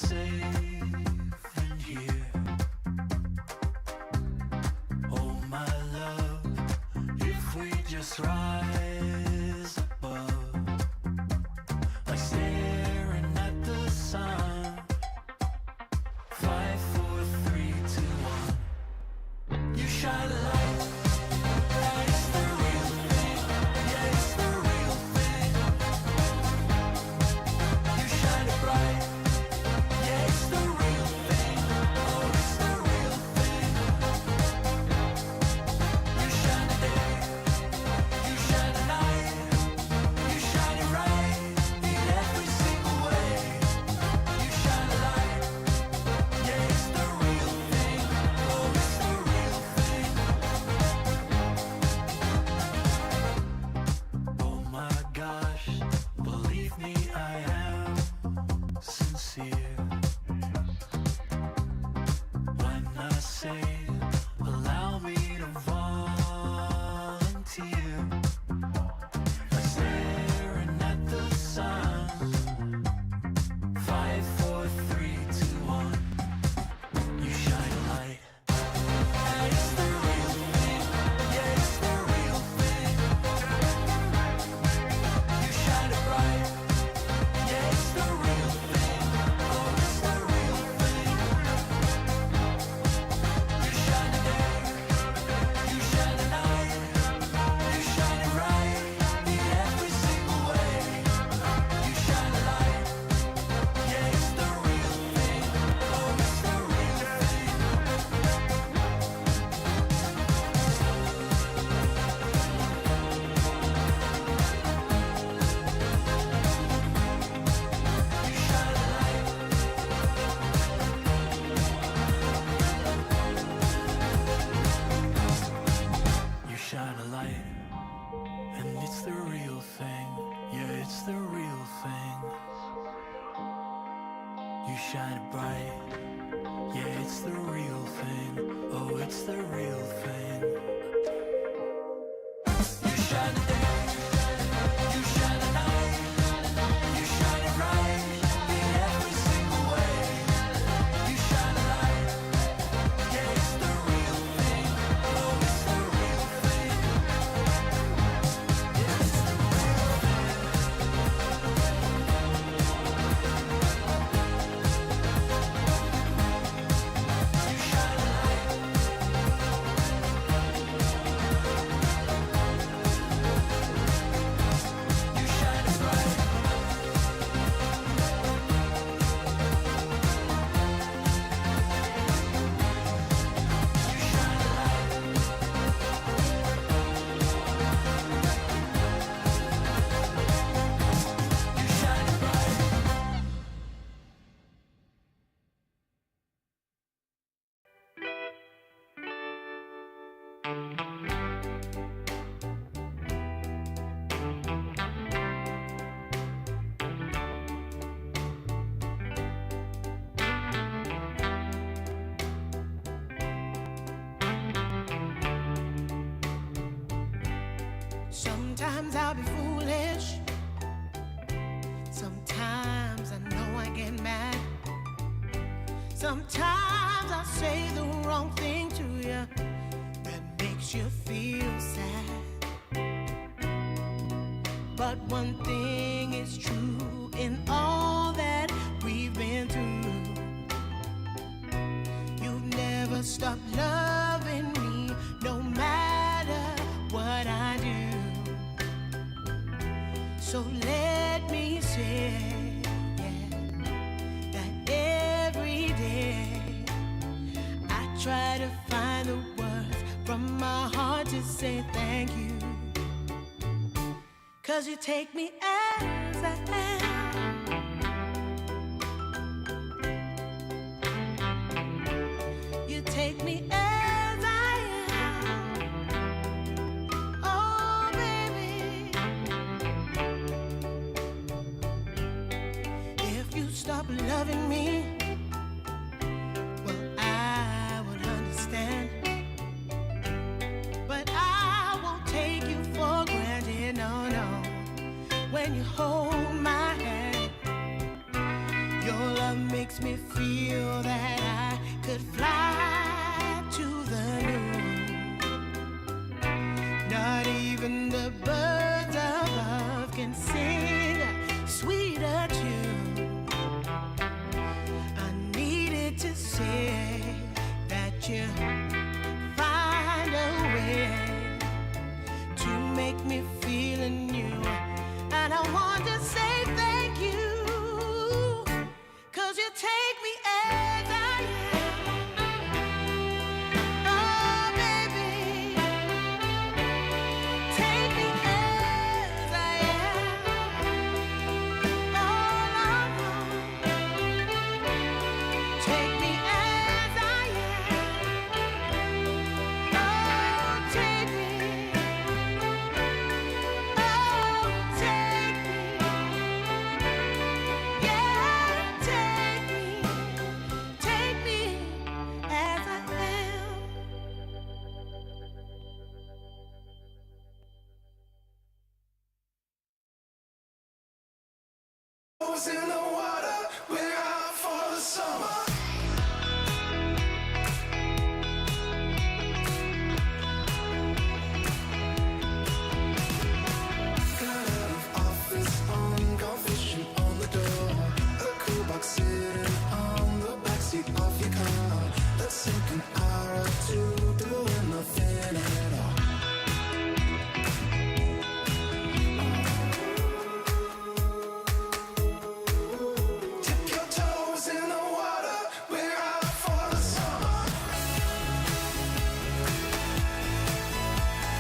safe in here. Oh my love, if we just rise above, like staring at the sun. 5, 4, 3, 2, 1. You shine a light. It's the real thing. Yeah, it's the real thing. You shine it bright. Yeah, it's the real thing. Oh, it's the real thing. You shine a day. You shine a night. You shine it right in every single way. You shine a light. Yeah, it's the real thing. Oh, it's the real thing. Oh my gosh, believe me, I am sincere when I say, allow me to volunteer. Like staring at the sun. 5, 4, 3, 2, 1. You shine a light. It's the real thing. Yeah, it's the real thing. You shine it bright. Yeah, it's the real thing. Oh, it's the real thing. You shine a day. You shine a night. You shine it right in every single way. You shine a light. Yeah, it's the real thing. Oh, it's the real thing. You shine a light. You shine a light, and it's the real thing. Yeah, it's the real thing. You shine it bright. Yeah, it's the real thing. Oh, it's the real thing. You shine a day. You shine a night. You shine it right in every single way. You shine a light. Yeah, it's the real thing. Oh, it's the real thing. Yeah, it's the real thing. You shine a light. You shine it bright. You shine a light. You shine it bright. Sometimes I'll be foolish. Sometimes I know I get mad. Sometimes I say the wrong thing to you that makes you feel sad. But one thing is true in all that we've been through. You've never stopped loving me, no matter what I do. So let me say, yeah, that every day I try to find the words from my heart to say thank you. 'Cause you take me as I am. You take me as I am. Oh, baby. If you stop loving me, well, I would understand. But I won't take you for granted, no, no. When you hold my hand, your love makes makes me feel that I could fly to the moon. Not even the birds above can sing a sweeter tune. I needed to say that you find a way to make me feel anew. And I want to say thank you, 'cause you take me as I am. Oh, baby, take me as I am. Oh, Lord, take me as I am. Oh, take me. Oh, take me. Yeah, take me. Take me as I am. Toes in the water, we're out for the summer. Got out of office on, gone fishing on the door. A cool box sitting on the backseat of your car. Let's take an hour or two doing nothing at all. Dip your toes in the water, we're out for the summer.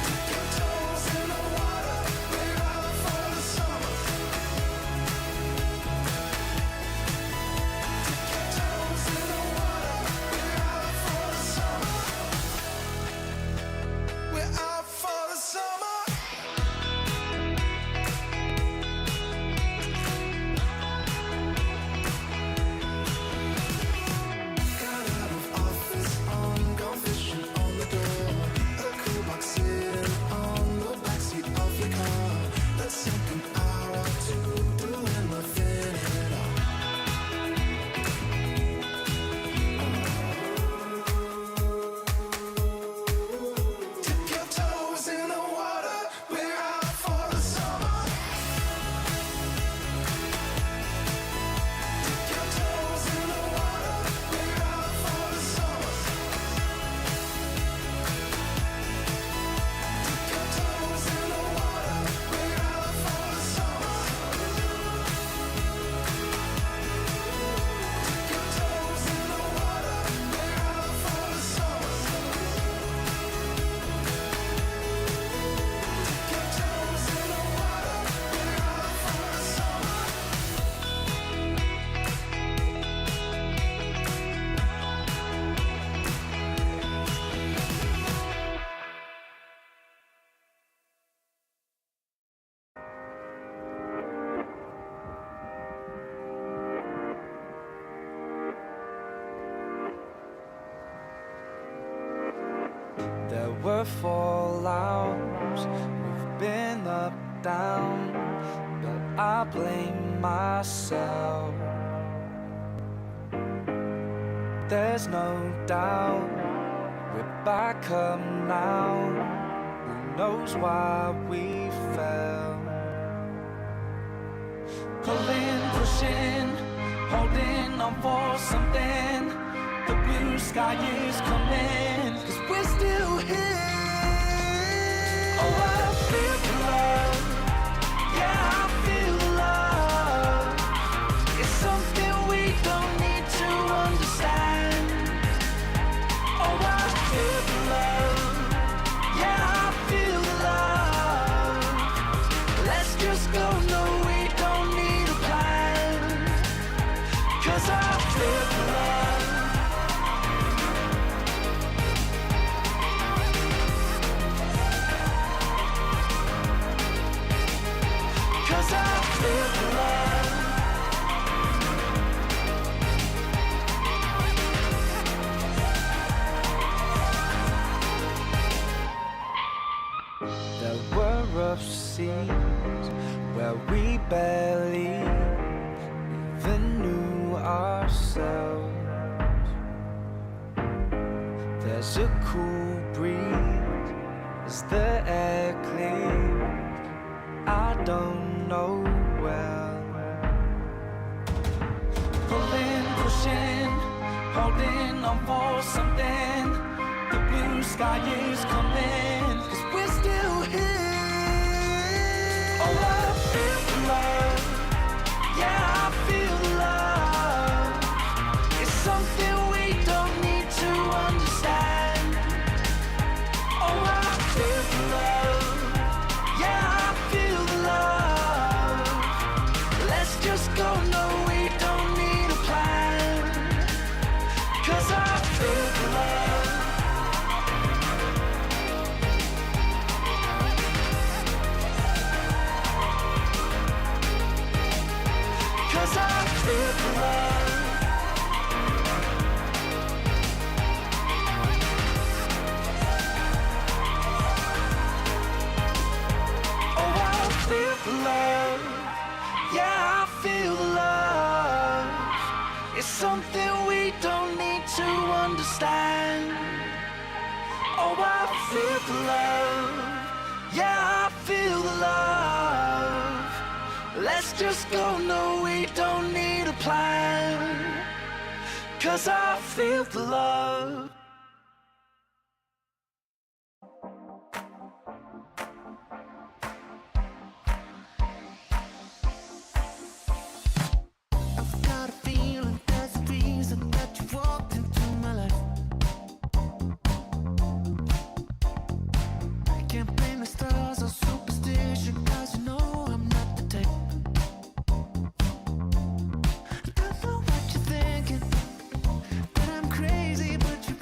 Dip your toes in the water, we're out for the summer. Dip your toes in the water, we're out for the summer. We're out for the summer. Got out of office on, gone fishing on the door. A cool box sitting on the backseat of your car. Let's take an hour or two doing nothing at all. Dip your toes in the water, we're out for the summer. Dip your toes in the water, we're out for the summer. Dip your toes in the water, we're out for the summer. Dip your toes in the water, we're out for the summer. Dip your toes in the water, we're out for the summer. There were fallouts, we've been up, down, but I blame myself. There's no doubt, we're back up now. Who knows why we fell? Pulling, pushing, holding on for something. The blue sky is coming, 'cause we're still here. Oh, I feel the love, yeah, I feel the love. It's something we don't need to understand. Oh, I feel the love, yeah, I feel the love. Let's just go, no, we don't need a plan, 'cause I feel the love. 'Cause I feel the love. There were rough seas where we barely even knew ourselves. There's a cool breeze. Is the air clear? I don't know well. Pulling, pushing, holding on for something. The blue sky is coming, 'cause we're still here. Oh, I feel the love. Yeah, I feel the love. It's something we don't need to understand. Oh, I feel the love. Yeah, I feel the love. Let's just go, no, we don't need a plan. 'Cause I feel the love. 'Cause I feel the love. Oh, I feel the love. Yeah, I feel the love. It's something we don't need to understand. Oh, I feel the love. Yeah, I feel the love. Let's just go, no, we don't need a plan. 'Cause I feel the love. Got a feeling there's a reason that you walked into my life. I can't blame the stars or superstition, 'cause you know I'm not the type. I don't know what you're thinking, that I'm crazy, but you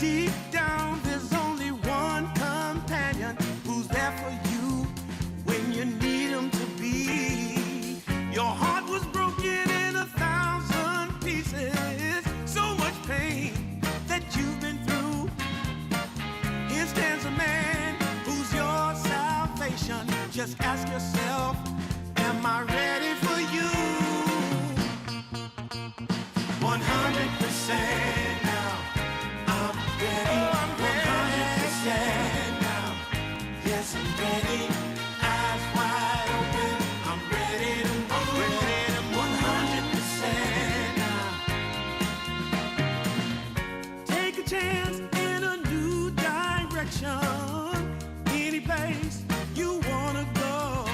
Deep down, there's only one companion who's there for you when you need him to be. Your heart was broken in 1,000 pieces. So much pain that you've been through. Here stands a man who's your salvation. Just ask yourself, am I ready for you? 100% now. I'm ready. 100% now. Yes, I'm ready. Eyes wide open. I'm ready to move. 100% now. Take a chance in a new direction. Any place you wanna go.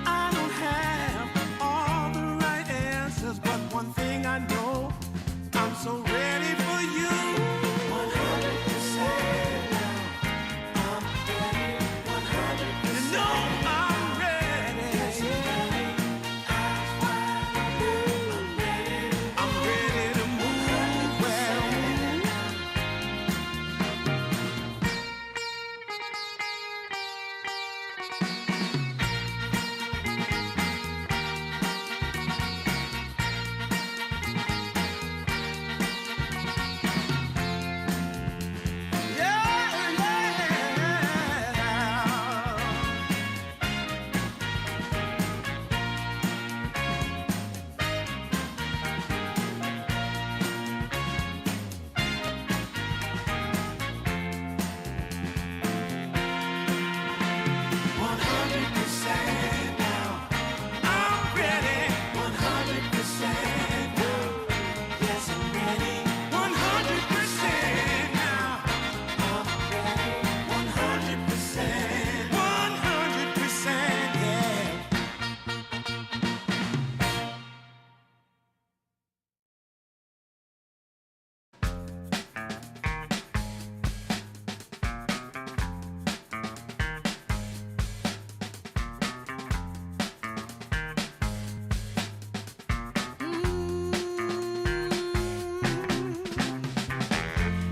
I don't have all the right answers, but one thing I know, I'm so ready for you. 100% now. I'm ready. 100%. You know I'm ready. Yes, I'm ready. Eyes wide open. I'm ready. I'm ready to move. Well,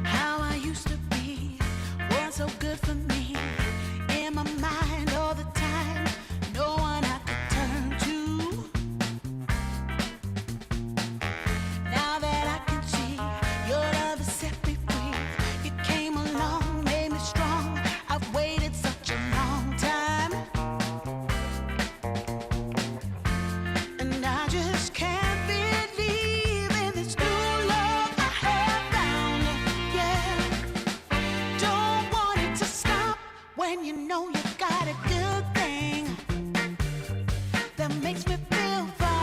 how I used to be was so good for me. In my mind all the time, no one I could turn to. Now that I can see your love has set me free. You came along, made me strong. I've waited such a long time, and I just can't believe in this new love I have found. Yeah, don't want it to stop when you know you got a good thing that makes me feel fine.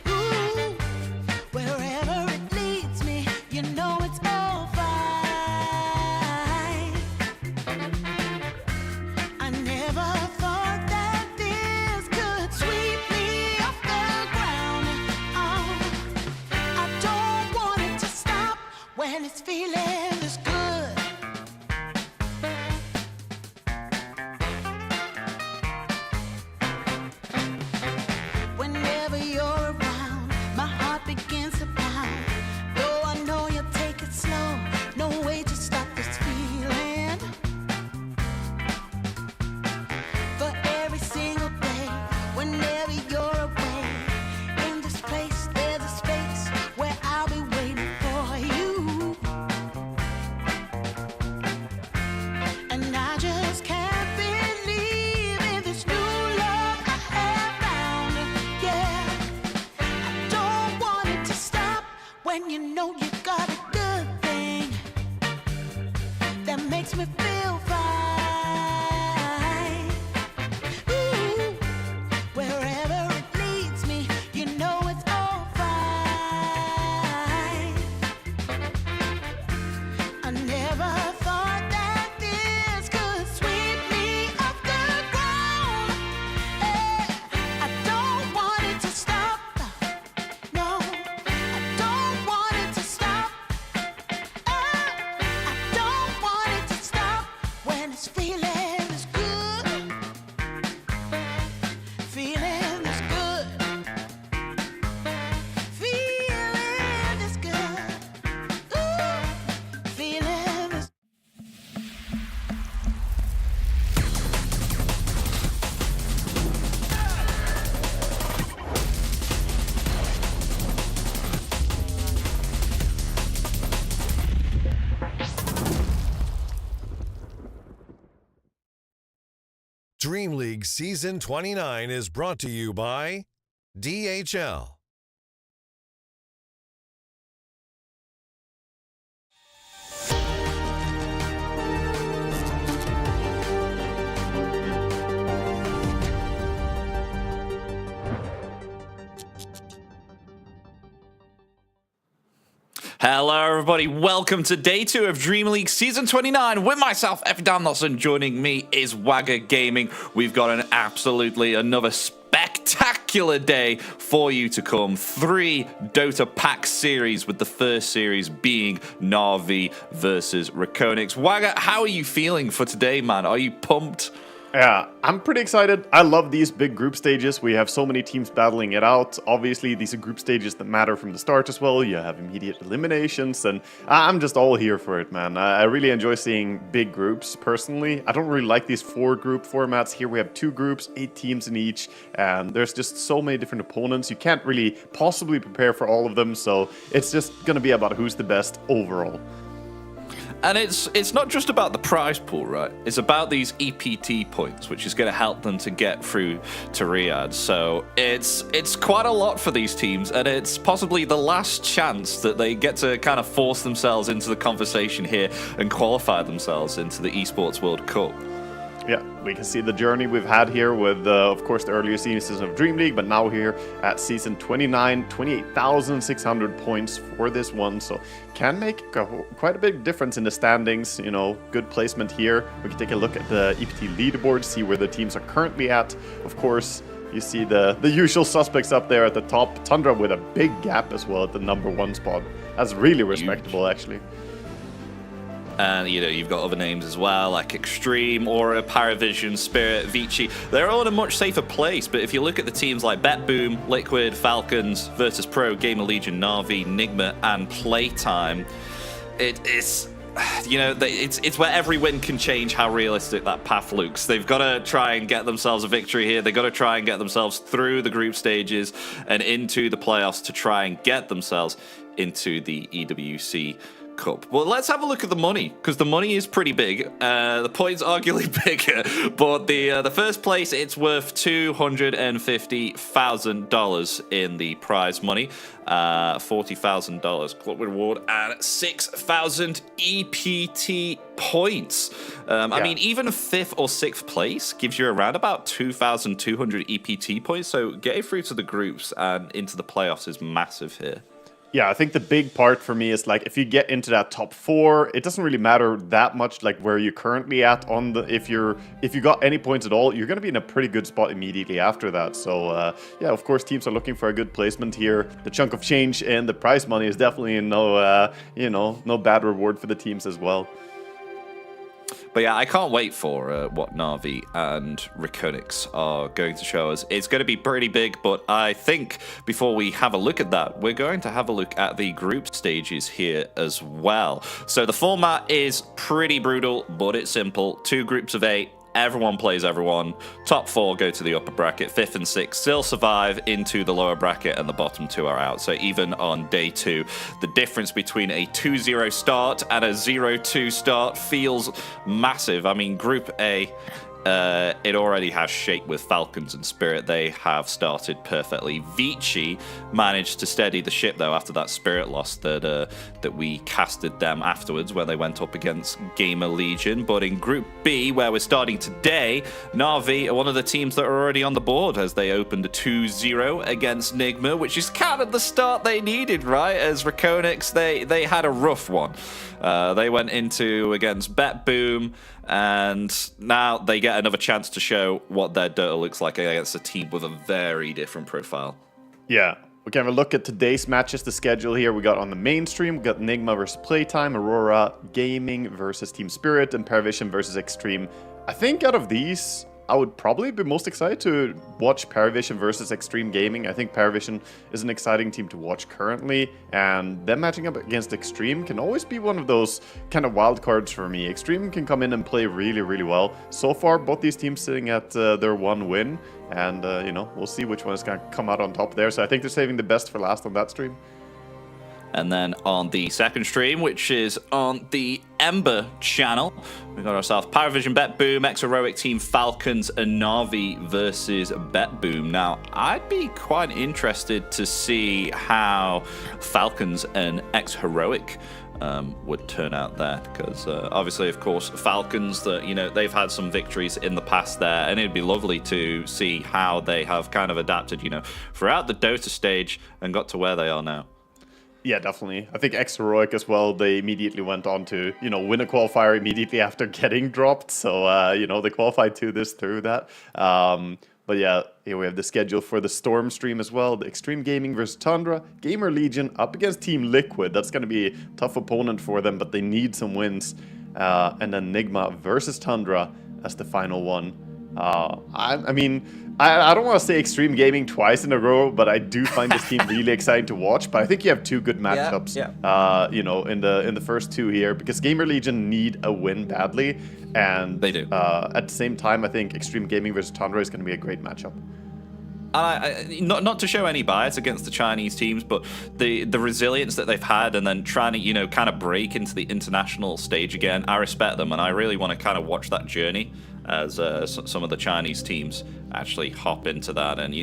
Ooh, wherever it leads me, you know it's all fine. I never thought that this could sweep me off the ground. Oh, I don't want it to stop when it's feeling this good. Whenever you're around, my heart begins to pound. Though I know you'll take it slow, no way to stop this feeling. For every single day, whenever you're away, in this place there's a space where I'll be waiting for you. And I just can't believe in this new love I have found. Yeah, Dream League Season 29 is brought to you by DHL. Hello everybody, welcome to day 2 of Dream League Season 29 with myself, F. Damnelson. Joining me is Wagger Gaming. We've got another spectacular day for you to come. 3 Dota pack series, with the first series being Na'Vi versus REKONIX. Wagger, how are you feeling for today, man? Are you pumped? Yeah, I'm pretty excited. I love these big group stages. We have so many teams battling it out. Obviously, these are group stages that matter from the start as well. You have immediate eliminations, and I'm just all here for it, man. I really enjoy seeing big groups, personally. I don't really like these 4-group formats. Here we have 2 groups, 8 teams in each, and there's just so many different opponents. You can't really possibly prepare for all of them, so it's just going to be about who's the best overall. And it's not just about the prize pool, right? It's about these EPT points, which is going to help them to get through to Riyadh. So it's quite a lot for these teams, and it's possibly the last chance that they get to kind of force themselves into the conversation here and qualify themselves into the Esports World Cup. Yeah, we can see the journey we've had here with, of course, the earlier season of Dream League, but now here at Season 29, 28,600 points for this one, so can make quite a big difference in the standings. You know, good placement here. We can take a look at the EPT leaderboard, see where the teams are currently at. Of course, you see the usual suspects up there at the top. Tundra with a big gap as well at the #1 spot. That's really respectable, actually. And, you know, you've got other names as well, like Extreme, Aura, Paravision, Spirit, Vici. They're all in a much safer place, but if you look at the teams like BetBoom, Liquid, Falcons, Virtus.pro, Gamer Legion, Na'Vi, Nigma, and PlayTime, it's, you know, it's where every win can change how realistic that path looks. They've got to try and get themselves a victory here. They've got to try and get themselves through the group stages and into the playoffs to try and get themselves into the EWC Cup. Well, let's have a look at the money, because the money is pretty big. The points arguably bigger, but the first place, it's worth $250,000 in the prize money, $40,000 club reward, and 6,000 EPT points. I mean, even 5th or 6th place gives you around about 2,200 EPT points. So getting through to the groups and into the playoffs is massive here. Yeah, I think the big part for me is, like, if you get into that top 4, it doesn't really matter that much, like, where you're currently at on the. If you got any points at all, you're going to be in a pretty good spot immediately after that. So yeah, of course, teams are looking for a good placement here. The chunk of change and the prize money is definitely no bad reward for the teams as well. But yeah, I can't wait for what Na'Vi and REKONIX are going to show us. It's going to be pretty big, but I think before we have a look at that, we're going to have a look at the group stages here as well. So the format is pretty brutal, but it's simple. 2 groups of 8. Everyone plays everyone. Top 4 go to the upper bracket. 5th and 6th still survive into the lower bracket, and the bottom 2 are out. So even on day 2, the difference between a 2-0 start and a 0-2 start feels massive. I mean, Group A, it already has shape with Falcons and Spirit. They have started perfectly. Vici managed to steady the ship, though, after that Spirit loss that we casted them afterwards, where they went up against Gamer Legion. But in Group B, where we're starting today, Na'Vi are one of the teams that are already on the board, as they opened a 2-0 against Nigma, which is kind of the start they needed, right? As REKONIX, they had a rough one. They went into against BetBoom, and now they get another chance to show what their Dota looks like against a team with a very different profile. Yeah, we can have a look at today's matches, the schedule here. We got on the mainstream, we got Nigma versus PlayTime, Aurora Gaming versus Team Spirit, and Paravision versus Extreme. I think out of these, I would probably be most excited to watch Paravision versus Extreme Gaming. I think Paravision is an exciting team to watch currently, and them matching up against Extreme can always be one of those kind of wild cards for me. Extreme can come in and play really, really well. So far, both these teams sitting at their 1 win, and you know, we'll see which one is going to come out on top there. So I think they're saving the best for last on that stream. And then on the second stream, which is on the Ember channel, we got ourselves Paravision, BetBoom, Ex-Heroic Team Falcons, and Na'Vi versus BetBoom. Now, I'd be quite interested to see how Falcons and Ex-Heroic would turn out there, because obviously, of course, Falcons, they've had some victories in the past there, and it'd be lovely to see how they have kind of adapted, throughout the Dota stage and got to where they are now. Yeah, definitely. I think Ex-Heroic as well, they immediately went on to, win a qualifier immediately after getting dropped. So, they qualified through that. But yeah, here we have the schedule for the Storm stream as well. The Extreme Gaming versus Tundra. Gamer Legion up against Team Liquid. That's going to be a tough opponent for them, but they need some wins. And then Nigma versus Tundra as the final one. I don't want to say Extreme Gaming twice in a row, but I do find this team really exciting to watch. But I think you have two good matchups, in the first two here, because Gamer Legion need a win badly, and they do. At the same time, I think Extreme Gaming versus Tundra is going to be a great matchup. Not to show any bias against the Chinese teams, but the resilience that they've had, and then trying to kind of break into the international stage again, I respect them, and I really want to kind of watch that journey as some of the Chinese teams actually hop into that and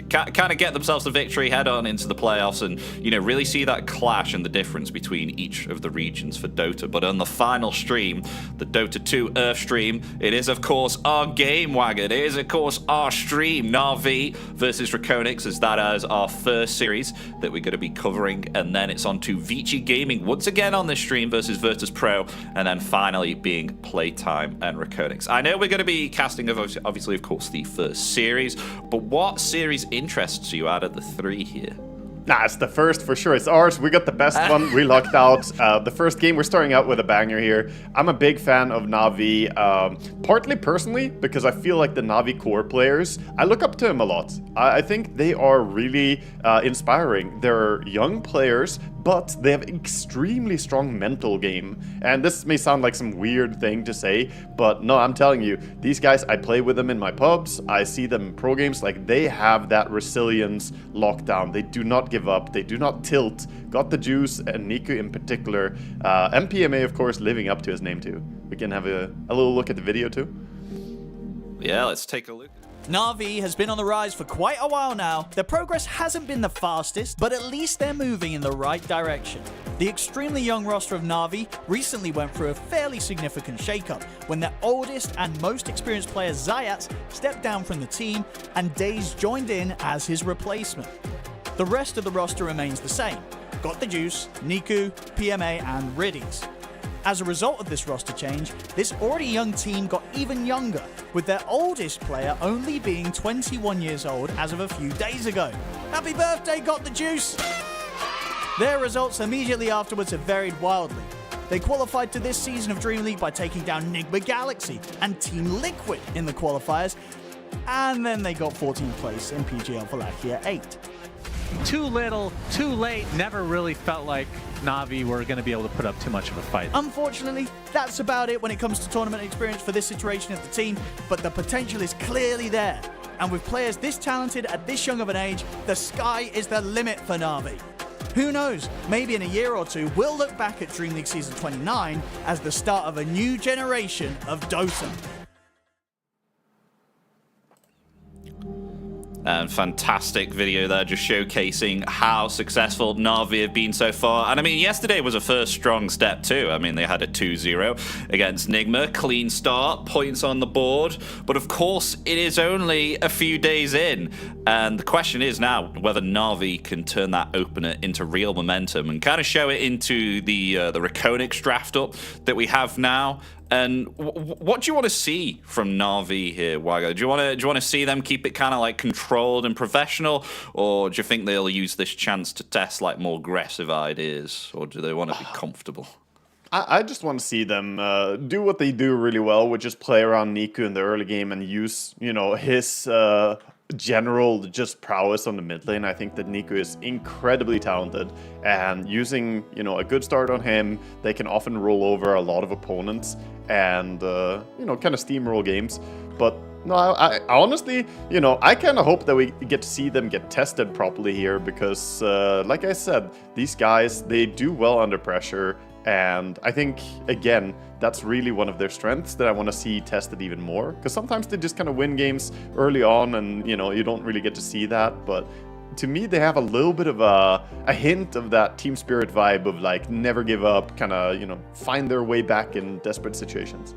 kind of get themselves the victory, head on into the playoffs, and really see that clash and the difference between each of the regions for Dota. But on the final stream, the Dota 2 Earth stream, it is of course our game wagon. It is of course our stream, Na'Vi versus REKONIX, as that is our first series that we're going to be covering, and then it's on to Vici Gaming once again on this stream versus Virtus.pro, and then finally being PlayTime and REKONIX. I know we're going to be casting obviously of course the first series, but what series interests you out of the three here? Nah, it's the first for sure. It's ours. We got the best one. We lucked out. The first game, we're starting out with a banger here. I'm a big fan of Na'Vi, partly personally, because I feel like the Na'Vi core players, I look up to them a lot. I think they are really inspiring. They're young players, but they have extremely strong mental game. And this may sound like some weird thing to say, but no, I'm telling you, these guys, I play with them in my pubs. I see them in pro games. Like, they have that resilience locked down. They do not give up. They do not tilt. Got the juice, and Niku in particular. MPMA, of course, living up to his name too. We can have a little look at the video too. Yeah, let's take a look. Na'Vi has been on the rise for quite a while now. Their progress hasn't been the fastest, but at least they're moving in the right direction. The extremely young roster of Na'Vi recently went through a fairly significant shakeup when their oldest and most experienced player Zayat stepped down from the team and Daze joined in as his replacement. The rest of the roster remains the same. Got the Juice, Niku, PMA and Riddies. As a result of this roster change, this already young team got even younger, with their oldest player only being 21 years old as of a few days ago. Happy birthday, Got the Juice! Their results immediately afterwards have varied wildly. They qualified to this season of DreamLeague by taking down Nigma Galaxy and Team Liquid in the qualifiers, and then they got 14th place in PGL Valakia 8. Too little, too late. Never really felt like Na'Vi were going to be able to put up too much of a fight. Unfortunately, that's about it when it comes to tournament experience for this iteration of the team, but the potential is clearly there. And with players this talented at this young of an age, the sky is the limit for Na'Vi. Who knows, maybe in a year or two, we'll look back at DreamLeague Season 29 as the start of a new generation of Dota. And fantastic video there, just showcasing how successful Na'Vi have been so far. And I mean, yesterday was a first strong step too. I mean, they had a 2-0 against Nigma, clean start, points on the board. But of course, it is only a few days in. And the question is now whether Na'Vi can turn that opener into real momentum and kind of show it into the REKONIX draft up that we have now. And what do you want to see from Na'Vi here, Wago? Do you want to see them keep it kind of like controlled and professional, or do you think they'll use this chance to test like more aggressive ideas, or do they want to be comfortable? I just want to see them do what they do really well, which is play around Niku in the early game and use, his general just prowess on the mid lane. I think that Niku is incredibly talented, and using a good start on him, they can often roll over a lot of opponents and kind of steamroll games. But No, I honestly, I kind of hope that we get to see them get tested properly here because, like I said, these guys, they do well under pressure. And I think, again, that's really one of their strengths that I want to see tested even more. Because sometimes they just kind of win games early on and, you don't really get to see that. But to me, they have a little bit of a hint of that team spirit vibe of like never give up, kind of, find their way back in desperate situations.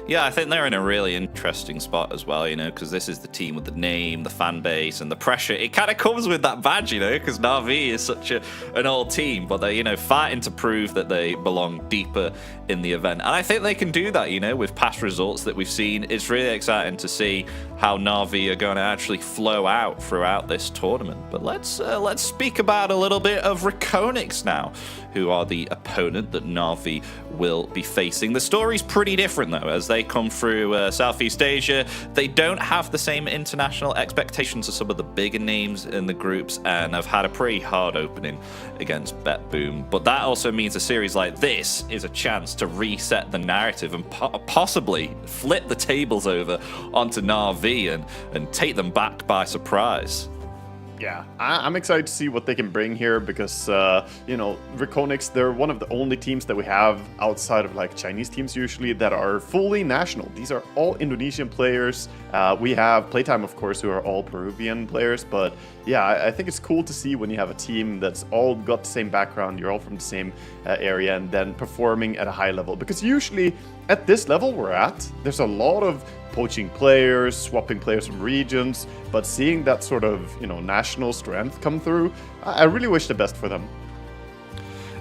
Yeah, I think they're in a really interesting spot as well, because this is the team with the name, the fan base, and the pressure. It kind of comes with that badge, because Na'Vi is such an old team, but they're, fighting to prove that they belong deeper in the event. And I think they can do that, with past results that we've seen. It's really exciting to see how Na'Vi are going to actually flow out throughout this tournament. But let's speak about a little bit of REKONIX now, who are the opponent that Na'Vi will be facing. The story's pretty different, though, as they come through Southeast Asia. They don't have the same international expectations as some of the bigger names in the groups and have had a pretty hard opening against BetBoom. But that also means a series like this is a chance to reset the narrative and possibly flip the tables over onto Na'Vi and take them back by surprise. Yeah, I'm excited to see what they can bring here because, REKONIX, they're one of the only teams that we have outside of like Chinese teams usually that are fully national. These are all Indonesian players. We have PlayTime, of course, who are all Peruvian players. But yeah, I think it's cool to see when you have a team that's all got the same background, you're all from the same area, and then performing at a high level. Because usually at this level we're at, there's a lot of poaching players, swapping players from regions, but seeing that sort of, national strength come through, I really wish the best for them.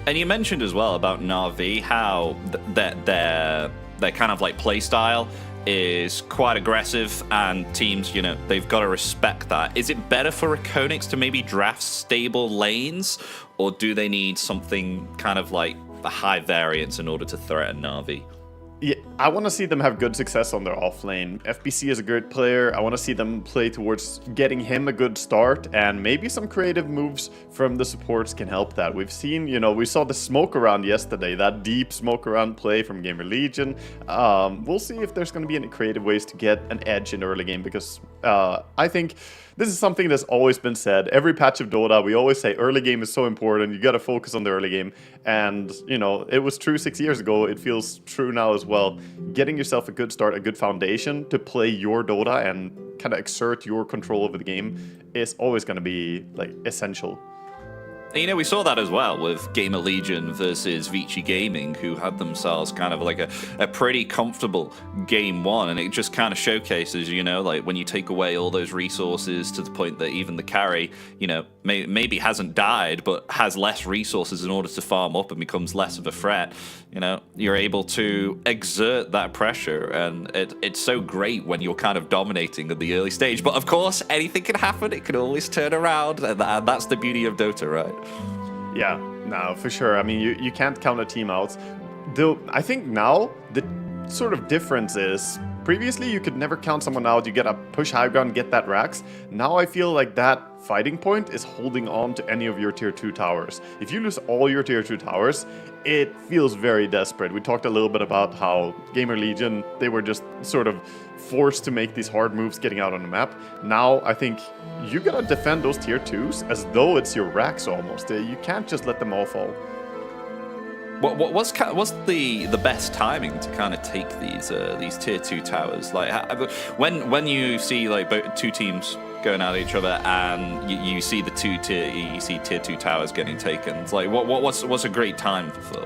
And you mentioned as well about Na'Vi, how their kind of like play style is quite aggressive, and teams, they've got to respect that. Is it better for REKONIX to maybe draft stable lanes, or do they need something kind of like a high variance in order to threaten Na'Vi? Yeah, I want to see them have good success on their off lane. FBC is a good player. I want to see them play towards getting him a good start, and maybe some creative moves from the supports can help that. We've seen, we saw the smoke around yesterday, that deep smoke around play from Gamer Legion. We'll see if there's going to be any creative ways to get an edge in the early game, because I think this is something that's always been said. Every patch of Dota, we always say early game is so important. You got to focus on the early game. And, it was true 6 years ago. It feels true now as well. Getting yourself a good start, a good foundation to play your Dota and kind of exert your control over the game is always going to be like essential. We saw that as well with Gamer Legion versus Vici Gaming, who had themselves kind of like a pretty comfortable game one, and it just kind of showcases, like when you take away all those resources to the point that even the carry, maybe hasn't died, but has less resources in order to farm up and becomes less of a threat. You're able to exert that pressure, and it's so great when you're kind of dominating at the early stage. But of course, anything can happen. It can always turn around, and that's the beauty of Dota, right? Yeah, no, for sure. I mean, you can't count a team out. Though I think now the sort of difference is previously you could never count someone out. You get a push high ground, get that Rax. Now I feel like that fighting point is holding on to any of your tier 2 towers. If you lose all your tier 2 towers, it feels very desperate. We talked a little bit about how Gamer Legion, they were just sort of forced to make these hard moves getting out on the map. Now I think you gotta defend those tier 2s as though it's your Rax almost. You can't just let them all fall. What's the best timing to kind of take these tier 2 towers? Like when you see like two teams going at each other and you see tier 2 towers getting taken. It's like what's a great time for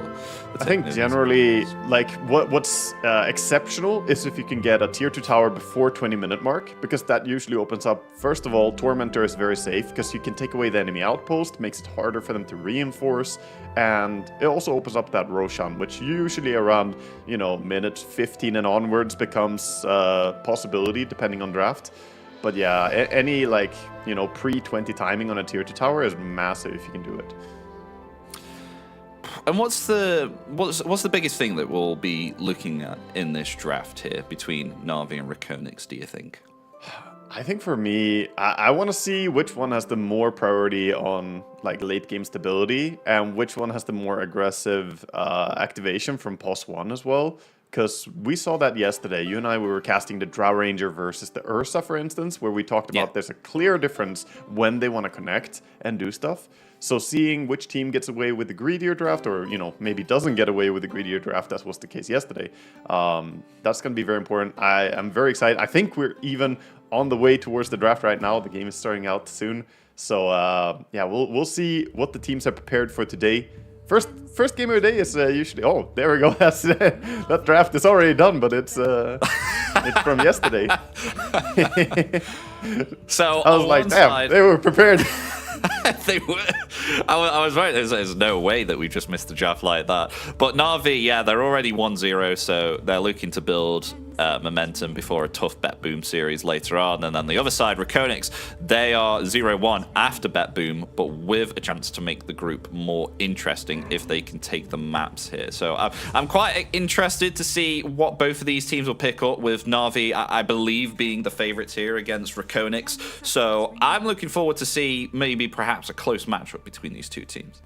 I think generally, like, what's exceptional is if you can get a tier 2 tower before 20-minute mark, because that usually opens up, first of all, Tormentor is very safe, because you can take away the enemy outpost, makes it harder for them to reinforce, and it also opens up that Roshan, which usually around, minute 15 and onwards becomes a possibility, depending on draft. But yeah, any, like, pre-20 timing on a tier 2 tower is massive if you can do it. And what's the biggest thing that we'll be looking at in this draft here between Na'Vi and REKONIX, do you think? I think for me, I want to see which one has the more priority on like late game stability and which one has the more aggressive activation from POS 1 as well. Because we saw that yesterday. You and I, we were casting the Drow Ranger versus the Ursa, for instance, where we talked about there's a clear difference when they want to connect and do stuff. So seeing which team gets away with the greedier draft, or, you know, maybe doesn't get away with the greedier draft, as was the case yesterday, that's going to be very important. I am very excited. I think we're even on the way towards the draft right now. The game is starting out soon. So, yeah, we'll see what the teams are prepared for today. First game of the day is usually... Oh, there we go. That's, that draft is already done, but it's from yesterday. So I was like, damn, they were prepared. They were. I was right. There's no way that we just missed the draft like that. But Na'Vi, yeah, they're already 1-0, so they're looking to build momentum before a tough Bet Boom series later on. And then the other side, REKONIX, they are 0-1 after Bet Boom, but with a chance to make the group more interesting if they can take the maps here. So I'm quite interested to see what both of these teams will pick up, with Na'Vi, I believe, being the favorites here against REKONIX. So I'm looking forward to see maybe perhaps a close matchup between these two teams.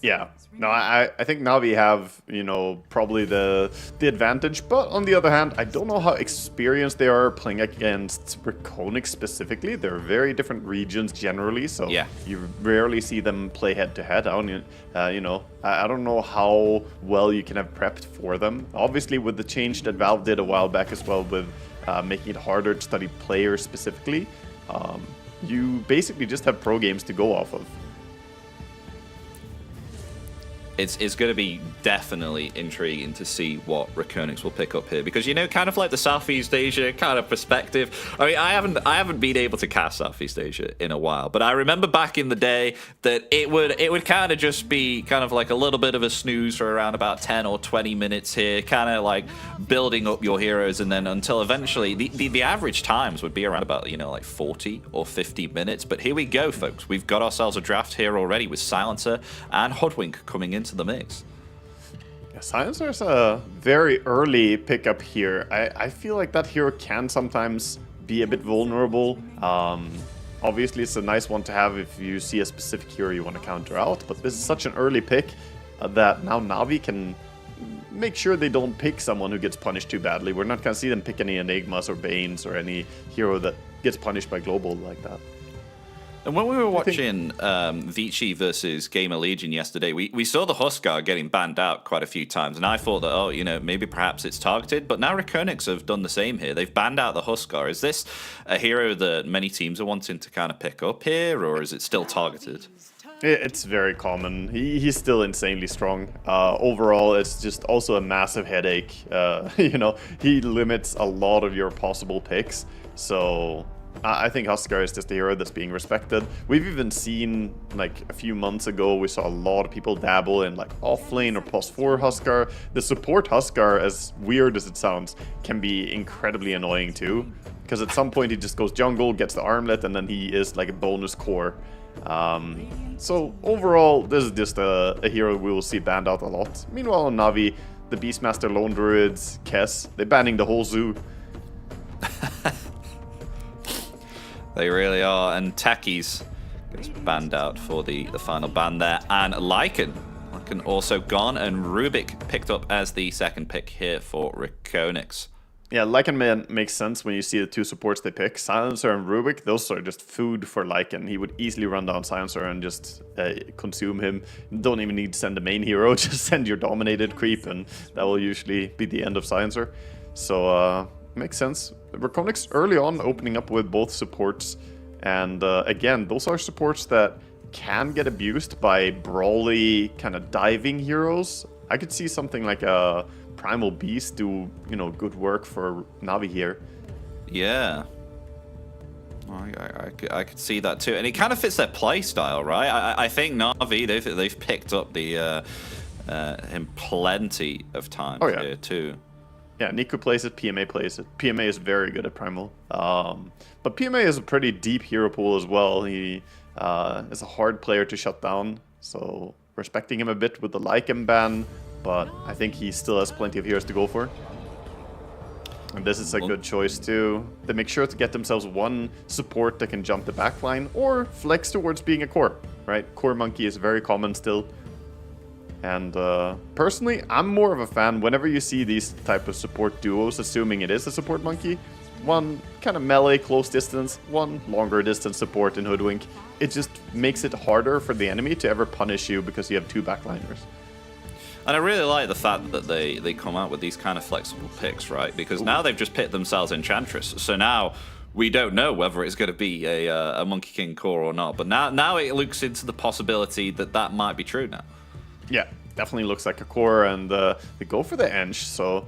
Yeah, no, I think Na'Vi have, you know, probably the advantage, but on the other hand, I don't know how experienced they are playing against REKONIX specifically. They're very different regions generally, so yeah, you rarely see them play head-to-head. You know, I don't know how well you can have prepped for them. Obviously, with the change that Valve did a while back as well, with making it harder to study players specifically, you basically just have pro games to go off of. It's going to be definitely intriguing to see what REKONIX will pick up here, because, you know, kind of like the Southeast Asia kind of perspective. I mean, I haven't been able to cast Southeast Asia in a while, but I remember back in the day that it would kind of just be kind of like a little bit of a snooze for around about 10 or 20 minutes here, kind of like building up your heroes, and then until eventually the average times would be around about, you know, like 40 or 50 minutes. But here we go, folks. We've got ourselves a draft here already with Silencer and Hoodwink coming into the mix. Yeah, Silencer's a very early pickup here. I feel like that hero can sometimes be a bit vulnerable. Obviously, it's a nice one to have if you see a specific hero you want to counter out, but this is such an early pick that now Na'Vi can make sure they don't pick someone who gets punished too badly. We're not going to see them pick any Enigmas or Banes or any hero that gets punished by Global like that. And when we were watching Vici versus Gamer Legion yesterday, we saw the Huskar getting banned out quite a few times, and I thought that, oh, you know, maybe perhaps it's targeted, but now REKONIX have done the same here. They've banned out the Huskar. Is this a hero that many teams are wanting to kind of pick up here, or is it still targeted? It's very common. He's still insanely strong. Overall, it's just also a massive headache. You know, he limits a lot of your possible picks, so... I think Huskar is just a hero that's being respected. We've even seen, like, a few months ago, we saw a lot of people dabble in, like, offlane or +4 Huskar. The support Huskar, as weird as it sounds, can be incredibly annoying too. Because at some point he just goes jungle, gets the armlet, and then he is, like, a bonus core. So, overall, this is just a hero we will see banned out a lot. Meanwhile, on Na'Vi, the Beastmaster, Lone Druids, Kess, they're banning the whole zoo. They really are, and Techies gets banned out for the final ban there, and Lycan also gone, and Rubik picked up as the second pick here for REKONIX. Yeah, Lycan makes sense when you see the two supports they pick. Silencer and Rubik, those are just food for Lycan. He would easily run down Silencer and just consume him. Don't even need to send the main hero, just send your dominated creep, and that will usually be the end of Silencer. So, makes sense. REKONIX early on opening up with both supports, and again, those are supports that can get abused by brawly kind of diving heroes. I could see something like a Primal Beast do, you know, good work for Na'Vi here. Yeah. I could see that too, and it kind of fits their play style, right? I think Na'Vi, they've picked up the him plenty of times here too. Yeah, Niku plays it, PMA plays it. PMA is very good at Primal. But PMA is a pretty deep hero pool as well. He is a hard player to shut down, so respecting him a bit with the Lycan ban, but I think he still has plenty of heroes to go for. And this is a good choice too. They make sure to get themselves one support that can jump the backline or flex towards being a core, right? Core monkey is very common still. And personally, I'm more of a fan whenever you see these type of support duos, assuming it is a support monkey. One kind of melee close distance, one longer distance support in Hoodwink. It just makes it harder for the enemy to ever punish you because you have two backliners. And I really like the fact that they come out with these kind of flexible picks, right? Because now they've just picked themselves Enchantress. So now we don't know whether it's going to be a Monkey King core or not. But now it looks into the possibility that that might be true now. Yeah, definitely looks like a core, and they go for the Ench, so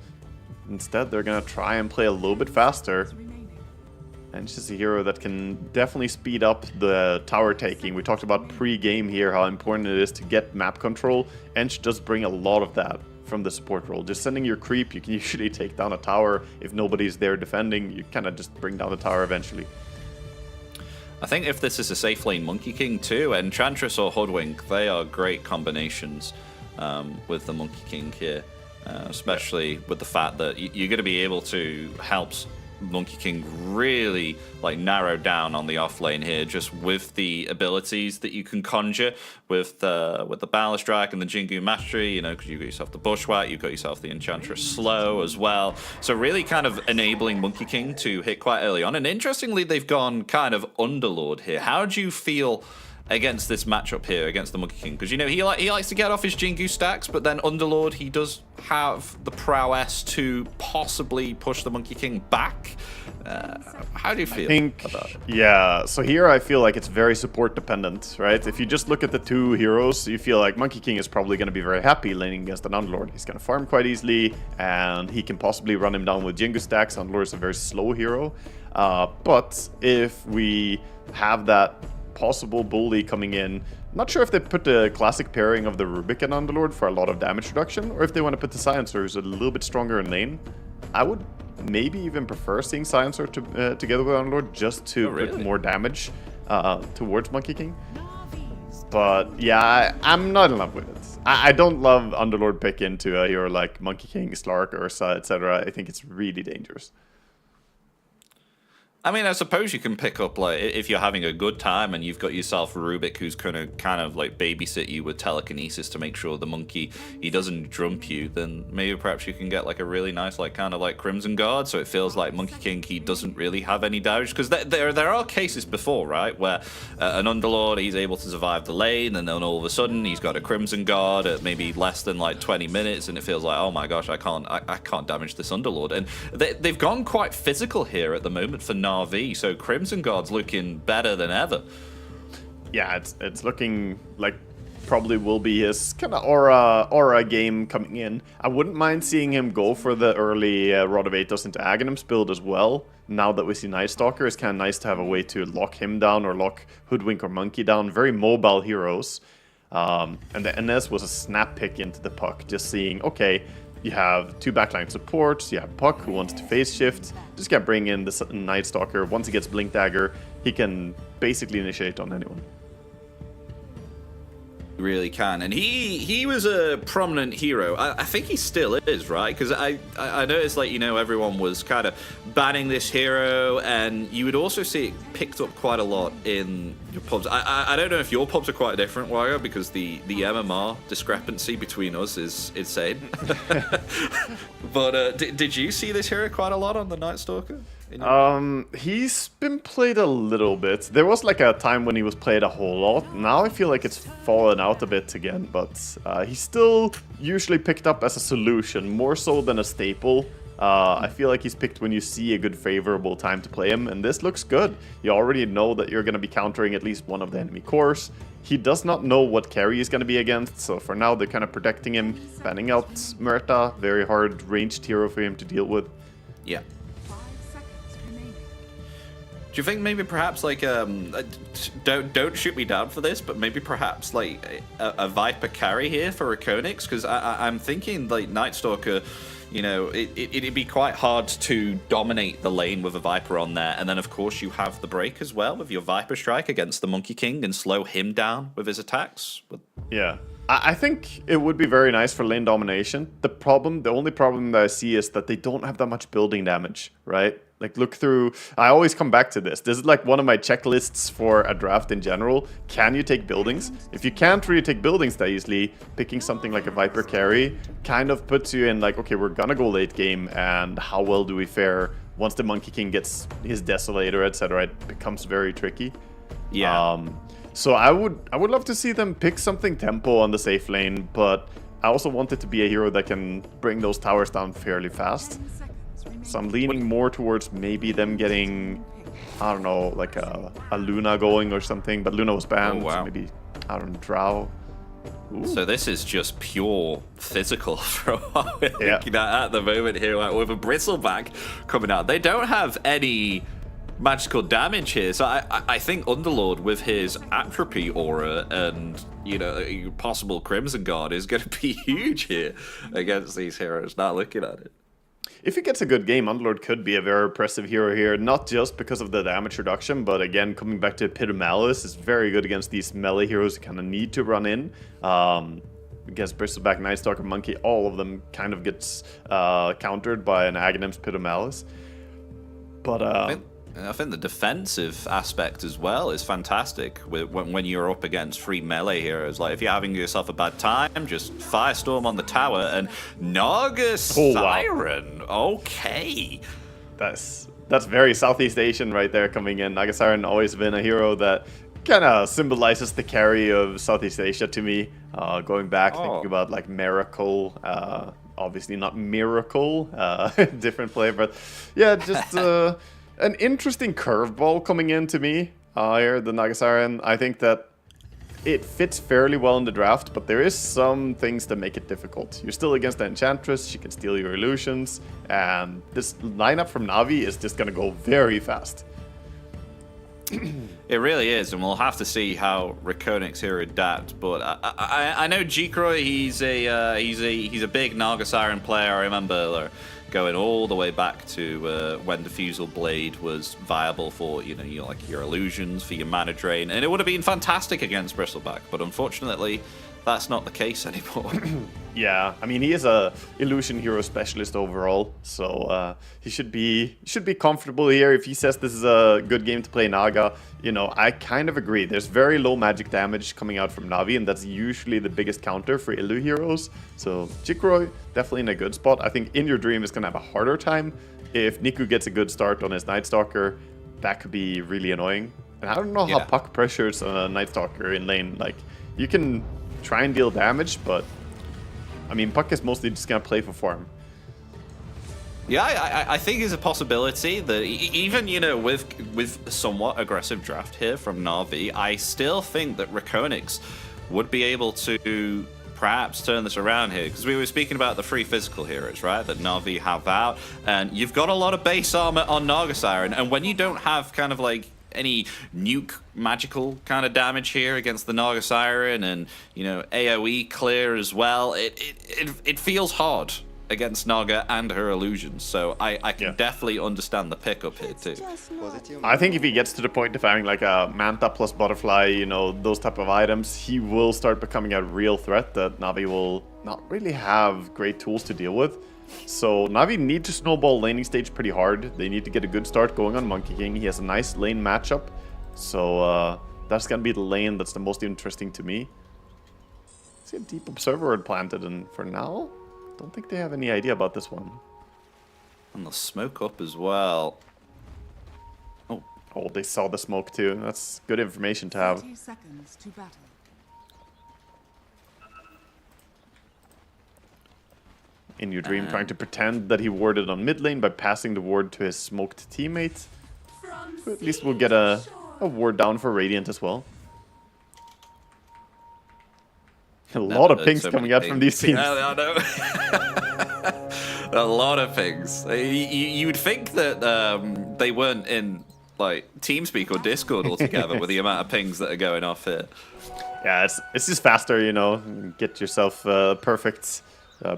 instead they're going to try and play a little bit faster. Ench is a hero that can definitely speed up the tower taking. We talked about pre-game here, how important it is to get map control. Ench does bring a lot of that from the support role. Just sending your creep, you can usually take down a tower. If nobody's there defending, you kind of just bring down the tower eventually. I think if this is a safe lane Monkey King too, Enchantress or Hoodwink, they are great combinations with the Monkey King here. Especially with the fact that you're going to be able to help Monkey King really like narrow down on the off lane here, just with the abilities that you can conjure with the Ballast Strike and the Jingu Mastery, you know, because you've got yourself the Bushwhack, you've got yourself the Enchantress Slow as well. So really kind of enabling Monkey King to hit quite early on. And interestingly, they've gone kind of Underlord here. How do you feel against this matchup here against the Monkey King? Because, you know, he likes to get off his Jingu stacks, but then Underlord, he does have the prowess to possibly push the Monkey King back. How do you feel about it? Yeah, so here I feel like it's very support dependent, right? If you just look at the two heroes, you feel like Monkey King is probably going to be very happy laning against an Underlord. He's going to farm quite easily, and he can possibly run him down with Jingu stacks. Underlord is a very slow hero. But if we have that possible bully coming in, I'm not sure if they put the classic pairing of the Rubik and Underlord for a lot of damage reduction, or if they want to put the Silencer, who's a little bit stronger in lane. I would maybe even prefer seeing Silencer together with Underlord, just to put more damage towards Monkey King. But yeah, I'm not in love with it. I don't love Underlord pick into a hero like Monkey King, Slark, Ursa, etc. I think it's really dangerous. I mean, I suppose you can pick up, like, if you're having a good time and you've got yourself Rubik who's gonna kind of like babysit you with telekinesis to make sure the monkey, he doesn't jump you, then maybe perhaps you can get like a really nice, like, kind of like Crimson Guard, so it feels like Monkey King, he doesn't really have any damage. Because there are cases before, right, where an Underlord, he's able to survive the lane, and then all of a sudden he's got a Crimson Guard at maybe less than like 20 minutes, and it feels like, oh my gosh, I can't damage this Underlord. And they've gone quite physical here at the moment for Na'Vi, so Crimson Guard's looking better than ever. Yeah, it's looking like probably will be his kind of aura game coming in. I wouldn't mind seeing him go for the early Rod of Atos into Aghanim's build as well. Now that we see Night Stalker, it's kind of nice to have a way to lock him down or lock Hoodwink or Monkey down. Very mobile heroes. And the NS was a snap pick into the puck, just seeing, okay, you have two backline supports, you have Puck who wants to phase shift, just gotta bring in the Night Stalker. Once he gets Blink Dagger, he can basically initiate on anyone. Really can, and he was a prominent hero. I think he still is, right? Because I noticed, like, you know, everyone was kind of banning this hero, and you would also see it picked up quite a lot in your pubs. I don't know if your pubs are quite different, Wire, because the MMR discrepancy between us is insane. But did you see this hero quite a lot on the Night Stalker? He's been played a little bit. There was like a time when he was played a whole lot. Now I feel like it's fallen out a bit again, but he's still usually picked up as a solution, more so than a staple. I feel like he's picked when you see a good favorable time to play him, and this looks good. You already know that you're going to be countering at least one of the enemy cores. He does not know what carry he's going to be against, so for now they're kind of protecting him, banning out Murta, very hard ranged hero for him to deal with. Yeah. Do you think maybe perhaps like don't shoot me down for this, but maybe perhaps like a Viper carry here for REKONIX? Because I'm thinking like Night Stalker, you know, it'd be quite hard to dominate the lane with a Viper on there, and then of course you have the break as well with your Viper Strike against the Monkey King and slow him down with his attacks. Yeah. I think it would be very nice for lane domination. The only problem that I see is that they don't have that much building damage, right? like look through. I always come back to this. This is like one of my checklists for a draft in general. Can you take buildings? If you can't really take buildings that easily, picking something like a Viper carry kind of puts you in like, okay, we're gonna go late game, and how well do we fare once the Monkey King gets his Desolator, etc. It becomes very tricky. Yeah. So I would love to see them pick something tempo on the safe lane, but I also want it to be a hero that can bring those towers down fairly fast. So I'm leaning more towards maybe them getting, I don't know, like a Luna going or something. But Luna was banned. Oh, wow. So maybe, I don't know, Drow. Ooh. So this is just pure physical from what we're Yeah. looking at the moment here, like, with a Bristleback coming out. They don't have any magical damage here, so I think Underlord with his Atrophy aura and, you know, possible Crimson Guard is going to be huge here against these heroes, not looking at it. If he gets a good game, Underlord could be a very impressive hero here, not just because of the damage reduction, but again, coming back to Pit of Malice, is very good against these melee heroes who kind of need to run in. Against Bristleback, Night Stalker, Monkey, all of them kind of gets countered by an Aghanim's Pit of Malice. But I think the defensive aspect as well is fantastic when you're up against free melee heroes. Like, if you're having yourself a bad time, just Firestorm on the tower and Naga Siren. Wow. Okay. That's very Southeast Asian right there coming in. Naga Siren always been a hero that kind of symbolizes the carry of Southeast Asia to me. Going back, thinking about like Miracle. Obviously not Miracle, different play, but yeah, just an interesting curveball coming in to me here, the Naga Siren. I think that it fits fairly well in the draft, but there is some things that make it difficult. You're still against the Enchantress, she can steal your illusions, and this lineup from Navi is just gonna go very fast. It really is, and we'll have to see how REKONIX here adapt. But I know Jikroy, he's a big Naga Siren player. I remember going all the way back to when Diffusal Blade was viable for your illusions, for your mana drain, and it would have been fantastic against Bristleback. But unfortunately, that's not the case anymore. Yeah, I mean, he is a illusion hero specialist overall, so he should be comfortable here. If he says this is a good game to play Naga, you know, I kind of agree. There's very low magic damage coming out from Navi, and that's usually the biggest counter for Illu heroes. So Jikroy, definitely in a good spot. I think In Your Dream is going to have a harder time. If Niku gets a good start on his Night Stalker, that could be really annoying. And I don't know how Puck pressures a Night Stalker in lane. Like, you can try and deal damage, but I mean, Puck is mostly just gonna play for farm. Yeah, I think it's a possibility that even, you know, with a somewhat aggressive draft here from Na'Vi, I still think that REKONIX would be able to perhaps turn this around here, because we were speaking about the free physical heroes, right, that Na'Vi have out, and you've got a lot of base armor on Naga Siren, and when you don't have kind of like any nuke magical kind of damage here against the Naga Siren, and, you know, AoE clear as well, it feels hard against Naga and her illusions. So I can definitely understand the pickup here too. I think if he gets to the point of having like a Manta plus Butterfly, you know, those type of items, he will start becoming a real threat that Navi will not really have great tools to deal with. So Navi need to snowball laning stage pretty hard. They need to get a good start going on Monkey King. He has a nice lane matchup. So that's going to be the lane that's the most interesting to me. See a Deep Observer Ward planted, and for now, don't think they have any idea about this one. And the smoke up as well. Oh, they saw the smoke too. That's good information to have. 30 seconds to battle. In Your Dream, trying to pretend that he warded on mid lane by passing the ward to his smoked teammate. But at least we'll get a ward down for Radiant as well. A lot of pings coming out from these teams. Yeah, I know. A lot of pings. You'd think that they weren't in like TeamSpeak or Discord altogether with the amount of pings that are going off here. Yeah, it's just faster, you know. Get yourself perfect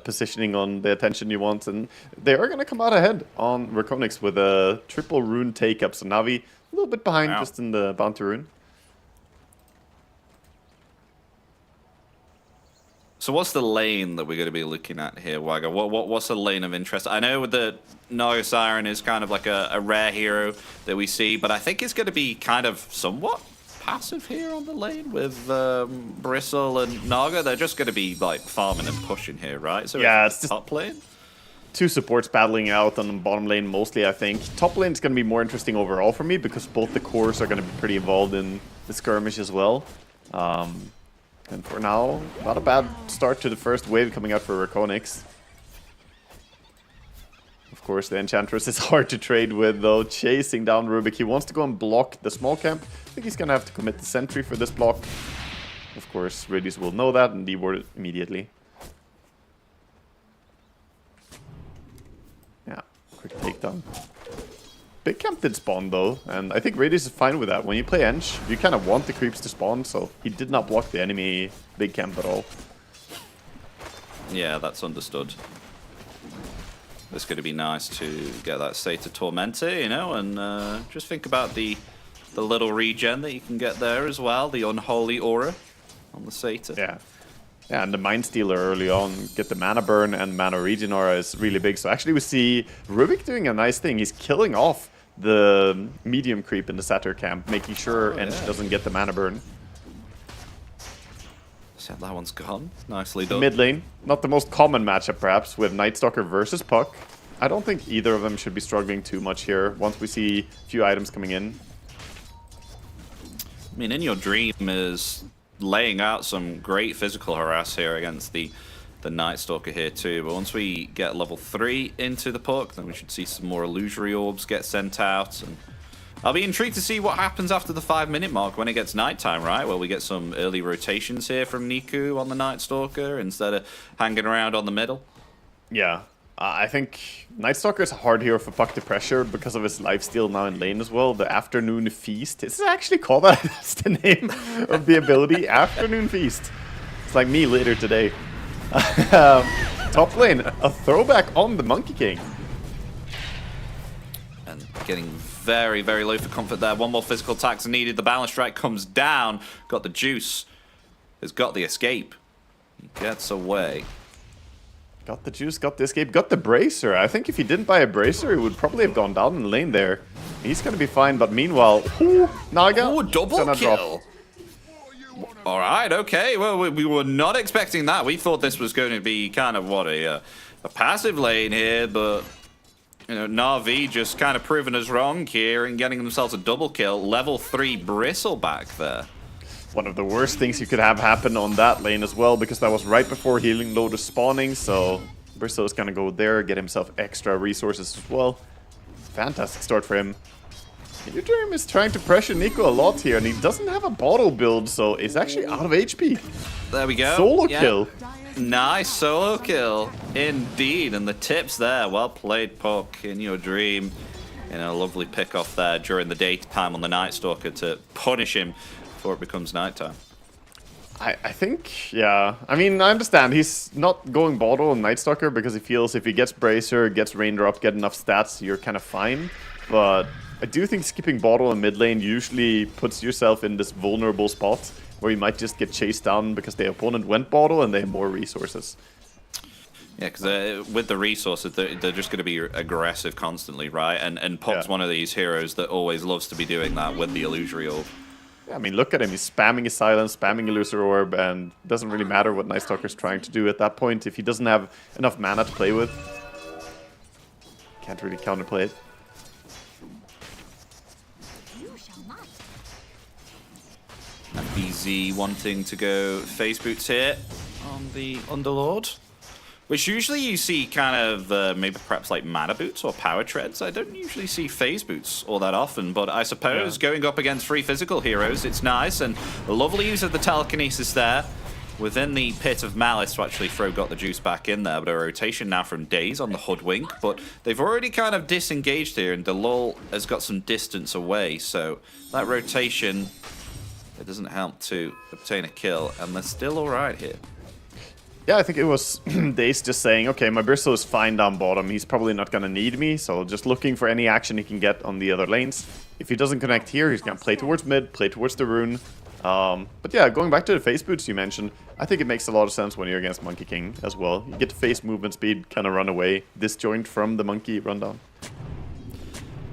positioning on the attention you want, and they are going to come out ahead on REKONIX with a triple rune take-up. So Navi a little bit behind just in the bounty rune. So what's the lane that we're going to be looking at here, Wagga? What's the lane of interest? I know the Naga Siren is kind of like a rare hero that we see, but I think it's going to be kind of somewhat passive here on the lane with Bristle and Naga. They're just going to be like farming and pushing here, right? So yeah, it's just top lane. Two supports battling out on the bottom lane mostly, I think. Top lane is going to be more interesting overall for me because both the cores are going to be pretty involved in the skirmish as well. And for now, not a bad start to the first wave coming out for REKONIX. Of course, the Enchantress is hard to trade with, though. Chasing down Rubik. He wants to go and block the small camp. I think he's going to have to commit the sentry for this block. Of course, Radius will know that and deward it immediately. Yeah, quick takedown. Big camp did spawn though, and I think Radius is fine with that. When you play Ench, you kind of want the creeps to spawn, so he did not block the enemy big camp at all. Yeah, that's understood. It's going to be nice to get that State of Tormentor, you know, and just think about the little regen that you can get there as well, the Unholy Aura on the Satyr. Yeah. Yeah, and the Mind Stealer early on, get the mana burn and mana regen aura is really big. So actually we see Rubik doing a nice thing. He's killing off the medium creep in the Satyr camp, making sure Ench doesn't get the mana burn. So that one's gone. Nicely done. Mid lane, not the most common matchup perhaps, with Nightstalker versus Puck. I don't think either of them should be struggling too much here once we see a few items coming in. I mean, In Your Dream is laying out some great physical harass here against the Nightstalker here too, but once we get level 3 into the Puck, then we should see some more illusory orbs get sent out, and I'll be intrigued to see what happens after the 5-minute mark when it gets nighttime, right? Where we get some early rotations here from Niku on the Nightstalker instead of hanging around on the middle. Yeah, I think Nightstalker is a hard hero for Puck to pressure because of his lifesteal now in lane as well. The Afternoon Feast. This is actually called that. That's the name of the ability. Afternoon Feast. It's like me later today. Top lane, a throwback on the Monkey King. And getting very, very low for comfort there. One more physical attack's needed. The balance strike comes down. Got the juice. Has got the escape. He gets away. Got the juice, got the escape, got the bracer. I think if he didn't buy a bracer, he would probably have gone down in the lane there. He's gonna be fine, but meanwhile, Naga. Oh, double kill. Alright, okay. Well, we were not expecting that. We thought this was going to be kind of, what, a passive lane here, but, you know, Na'Vi just kind of proving us wrong here and getting themselves a double kill. Level 3 Bristle back there. One of the worst things you could have happen on that lane as well, because that was right before Healing Lotus spawning, so Bristle is gonna go there, get himself extra resources as well. Fantastic start for him. Your Dream is trying to pressure Nico a lot here, and he doesn't have a bottle build, so he's actually out of HP. There we go. Solo kill. Nice solo kill, indeed. And the tips there, well played, Puck, In Your Dream. You know, lovely pick off there during the daytime on the Nightstalker to punish him before it becomes nighttime. I think, yeah. I mean, I understand. He's not going bottle on Nightstalker because he feels if he gets Bracer, gets Raindrop, get enough stats, you're kind of fine. But I do think skipping bottle in mid lane usually puts yourself in this vulnerable spot where you might just get chased down because the opponent went bottle and they have more resources. Yeah, because with the resources, they're just going to be aggressive constantly, right? And Puck's one of these heroes that always loves to be doing that with the Illusory Orb. I mean, look at him. He's spamming his silence, spamming Illusory Orb, and it doesn't really matter what Nightstalker's trying to do at that point. If he doesn't have enough mana to play with, can't really counterplay it. And BZ wanting to go phase boots here on the Underlord. Which usually you see kind of maybe perhaps like mana boots or power treads. I don't usually see phase boots all that often, but I suppose going up against 3 physical heroes, it's nice. And a lovely use of the telekinesis there within the Pit of Malice to actually throw Got the Juice back in there. But a rotation now from Daze on the Hoodwink. But they've already kind of disengaged here, and Delul has got some distance away. So that rotation, it doesn't help to obtain a kill, and they're still all right here. Yeah, I think it was Daze just saying, okay, my Bristle is fine down bottom. He's probably not going to need me, so just looking for any action he can get on the other lanes. If he doesn't connect here, he's going to play towards mid, play towards the rune, But yeah, going back to the face boots you mentioned, I think it makes a lot of sense when you're against Monkey King as well. You get to face movement speed, kind of run away, disjoint from the Monkey rundown.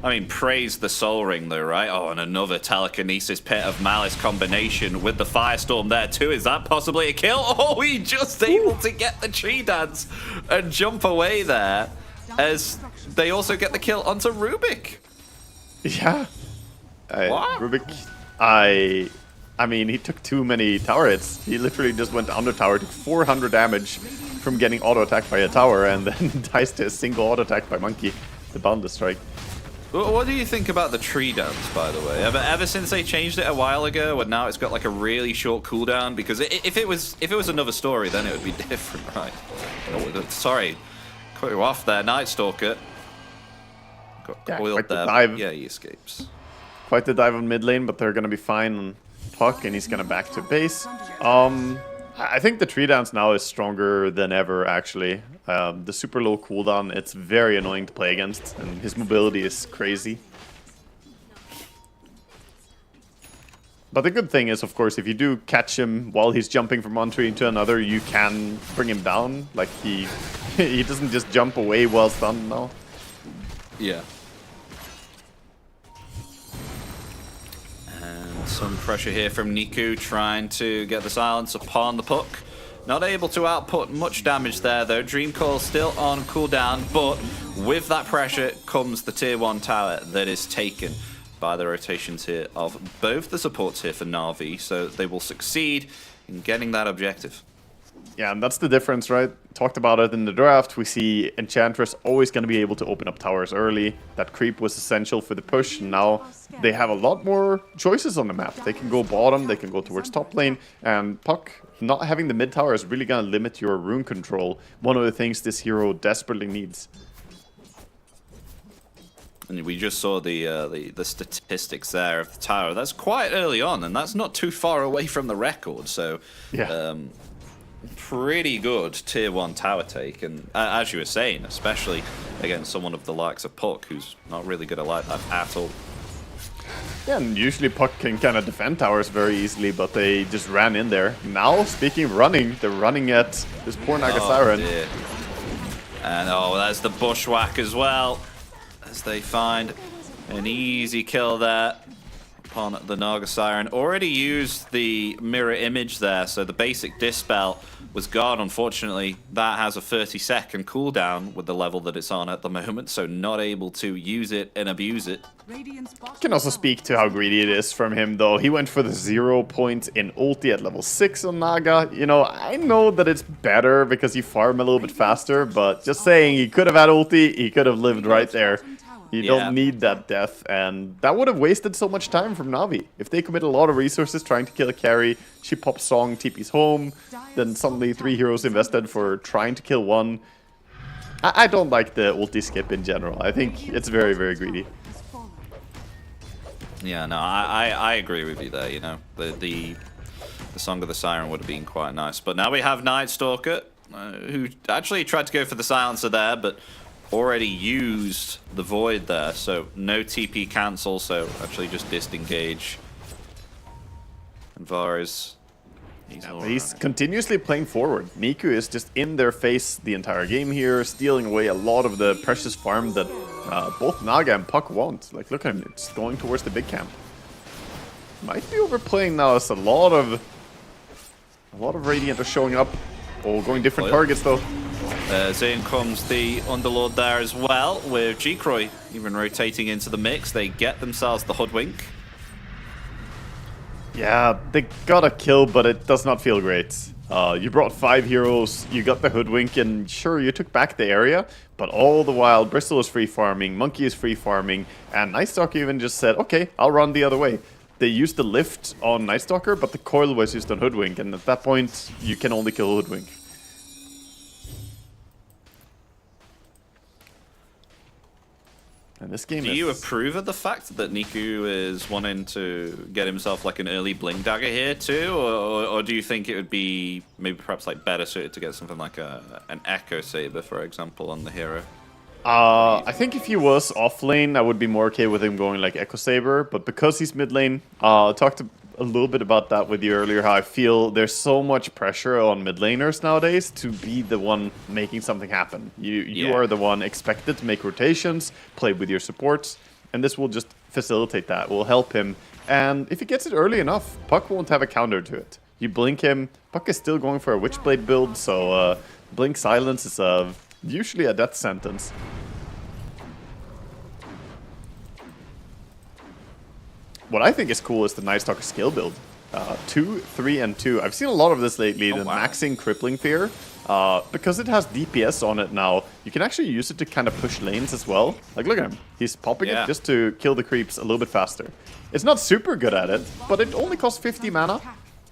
I mean, praise the Soul Ring though, right? Oh, and another Telekinesis Pit of Malice combination with the Firestorm there too. Is that possibly a kill? Oh, he just able to get the Tree Dance and jump away there as they also get the kill onto Rubik. Yeah. What? Rubik, I mean, he took too many tower hits. He literally just went under tower, took 400 damage from getting auto-attacked by a tower, and then dies to a single auto-attack by Monkey, the Boundless Strike. What do you think about the Tree Dance, by the way? Ever since they changed it a while ago, and now it's got like a really short cooldown? Because if it was another story, then it would be different, right? Oh, sorry, cut you off there, Night Stalker. Got coiled there. Dive. Yeah, he escapes. Quite the dive on mid lane, but they're gonna be fine on Puck, and he's gonna back to base. I think the Tree Dance now is stronger than ever, actually. The super low cooldown, it's very annoying to play against, and his mobility is crazy. But the good thing is, of course, if you do catch him while he's jumping from one tree into another, you can bring him down. Like, he doesn't just jump away while stunned now. Yeah. Some pressure here from Niku trying to get the silence upon the Puck. Not able to output much damage there though. Dream Coil still on cooldown, but with that pressure comes the tier 1 tower that is taken by the rotations here of both the supports here for Na'Vi, so they will succeed in getting that objective. Yeah, and that's the difference, right? Talked about it in the draft. We see Enchantress always going to be able to open up towers early. That creep was essential for the push. Now they have a lot more choices on the map. They can go bottom, they can go towards top lane, and Puck not having the mid tower is really going to limit your rune control. One of the things this hero desperately needs. And we just saw the statistics there of the tower. That's quite early on, and that's not too far away from the record. So yeah. Pretty good tier 1 tower take, and as you were saying, especially against someone of the likes of Puck, who's not really good at that at all. Yeah, and usually Puck can kind of defend towers very easily, but they just ran in there. Now, speaking of running, they're running at this poor Naga Siren. Dear. And there's the bushwhack as well, as they find an easy kill there upon the Naga Siren. Already used the mirror image there, so the basic dispel was gone. Unfortunately, that has a 30-second cooldown with the level that it's on at the moment, so not able to use it and abuse it. Can also speak to how greedy it is from him, though. He went for the 0 points in ulti at level 6 on Naga. You know, I know that it's better because you farm a little bit faster, but just saying, he could have had ulti, he could have lived right there. You don't need that death, and that would have wasted so much time from Na'Vi. If they commit a lot of resources trying to kill a carry, she pops Song, TP's home, then suddenly 3 heroes invested for trying to kill one. I don't like the ulti skip in general. I think it's very, very greedy. Yeah, no, I agree with you there, you know. The Song of the Siren would have been quite nice. But now we have Night Stalker, who actually tried to go for the silencer there, but already used the Void there, so no TP cancel, so actually just disengage. And Varus, he's continuously playing forward. Niku is just in their face the entire game here, stealing away a lot of the precious farm that both Naga and Puck want. Like, look at him, it's going towards the big camp. Might be overplaying now, as a lot of Radiant are showing up. Oh, going different targets though. In comes the Underlord there as well, with G-Croy even rotating into the mix. They get themselves the Hoodwink. Yeah, they got a kill, but it does not feel great. You brought 5 heroes, you got the Hoodwink, and sure, you took back the area, but all the while, Bristol is free farming, Monkey is free farming, and Night Stalker even just said, okay, I'll run the other way. They used the lift on Night Stalker, but the coil was used on Hoodwink, and at that point, you can only kill Hoodwink. And this game Do you approve of the fact that Niku is wanting to get himself like an early Bling Dagger here too? Or do you think it would be maybe perhaps like better suited to get something like an Echo Saber, for example, on the hero? I think if he was off lane, I would be more okay with him going like Echo Saber, but because he's mid lane, talked a little bit about that with you earlier, how I feel there's so much pressure on mid laners nowadays to be the one making something happen. You are the one expected to make rotations, play with your supports, and this will just facilitate that, will help him. And if he gets it early enough, Puck won't have a counter to it. You blink him, Puck is still going for a Witchblade build, so blink silence is usually a death sentence. What I think is cool is the Night Stalker skill build. 2, 3, and 2. I've seen a lot of this lately, the maxing Crippling Fear. Because it has DPS on it now, you can actually use it to kind of push lanes as well. Like, look at him. He's popping it just to kill the creeps a little bit faster. It's not super good at it, but it only costs 50 mana,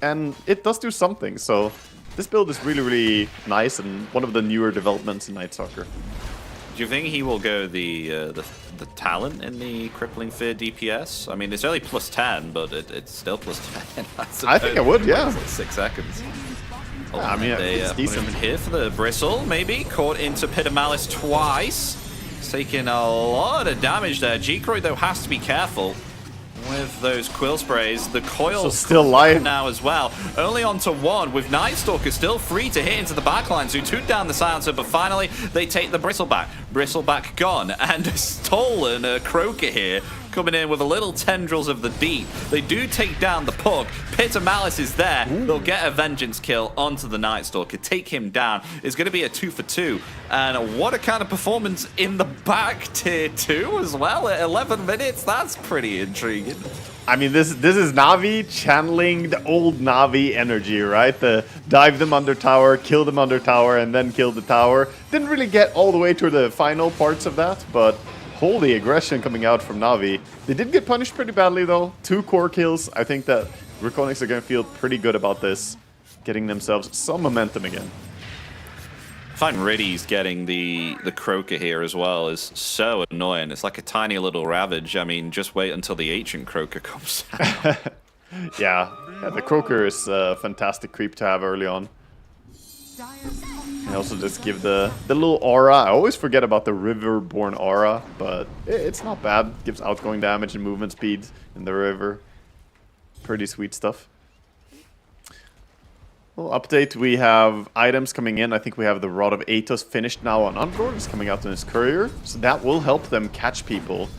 and it does do something. So this build is really, really nice and one of the newer developments in Night Stalker. Do you think he will go the talent in the Crippling Fear DPS? I mean, it's only plus 10, but it's still plus 10. I think I would, yeah. Like 6 seconds. Oh, I mean, it's decent. Here for the Bristle, maybe. Caught into Pit of Malice twice. It's taking a lot of damage there. G-Croy, though, has to be careful with those Quill Sprays. The coil still live now as well. Only onto one, with Night Stalker still free to hit into the backline. So took down the Silencer, but finally they take the Bristleback. Bristleback gone, and stolen Croaker here, coming in with a little Tendrils of the Deep. They do take down the Puck. Pit of Malice is there. They'll get a Vengeance kill onto the Night Stalker, take him down. It's going to be a 2 for 2. And what a kind of performance in the back tier 2 as well at 11 minutes. That's pretty intriguing. I mean, this is Na'Vi channeling the old Na'Vi energy, right? The dive them under tower, kill them under tower, and then kill the tower. Didn't really get all the way to the final parts of that, but holy aggression coming out from Na'Vi. They did get punished pretty badly, though. 2 core kills. I think that REKONIX are going to feel pretty good about this, getting themselves some momentum again. I find Riddy's getting the Croaker here as well is so annoying. It's like a tiny little Ravage. I mean, just wait until the Ancient Croaker comes out. yeah, the Croaker is a fantastic creep to have early on. And also just give the little aura. I always forget about the Riverborn aura, but it's not bad. Gives outgoing damage and movement speed in the river. Pretty sweet stuff. Well, update, we have items coming in. I think we have the Rod of Atos finished now on Unlord. It's coming out in his courier. So that will help them catch people.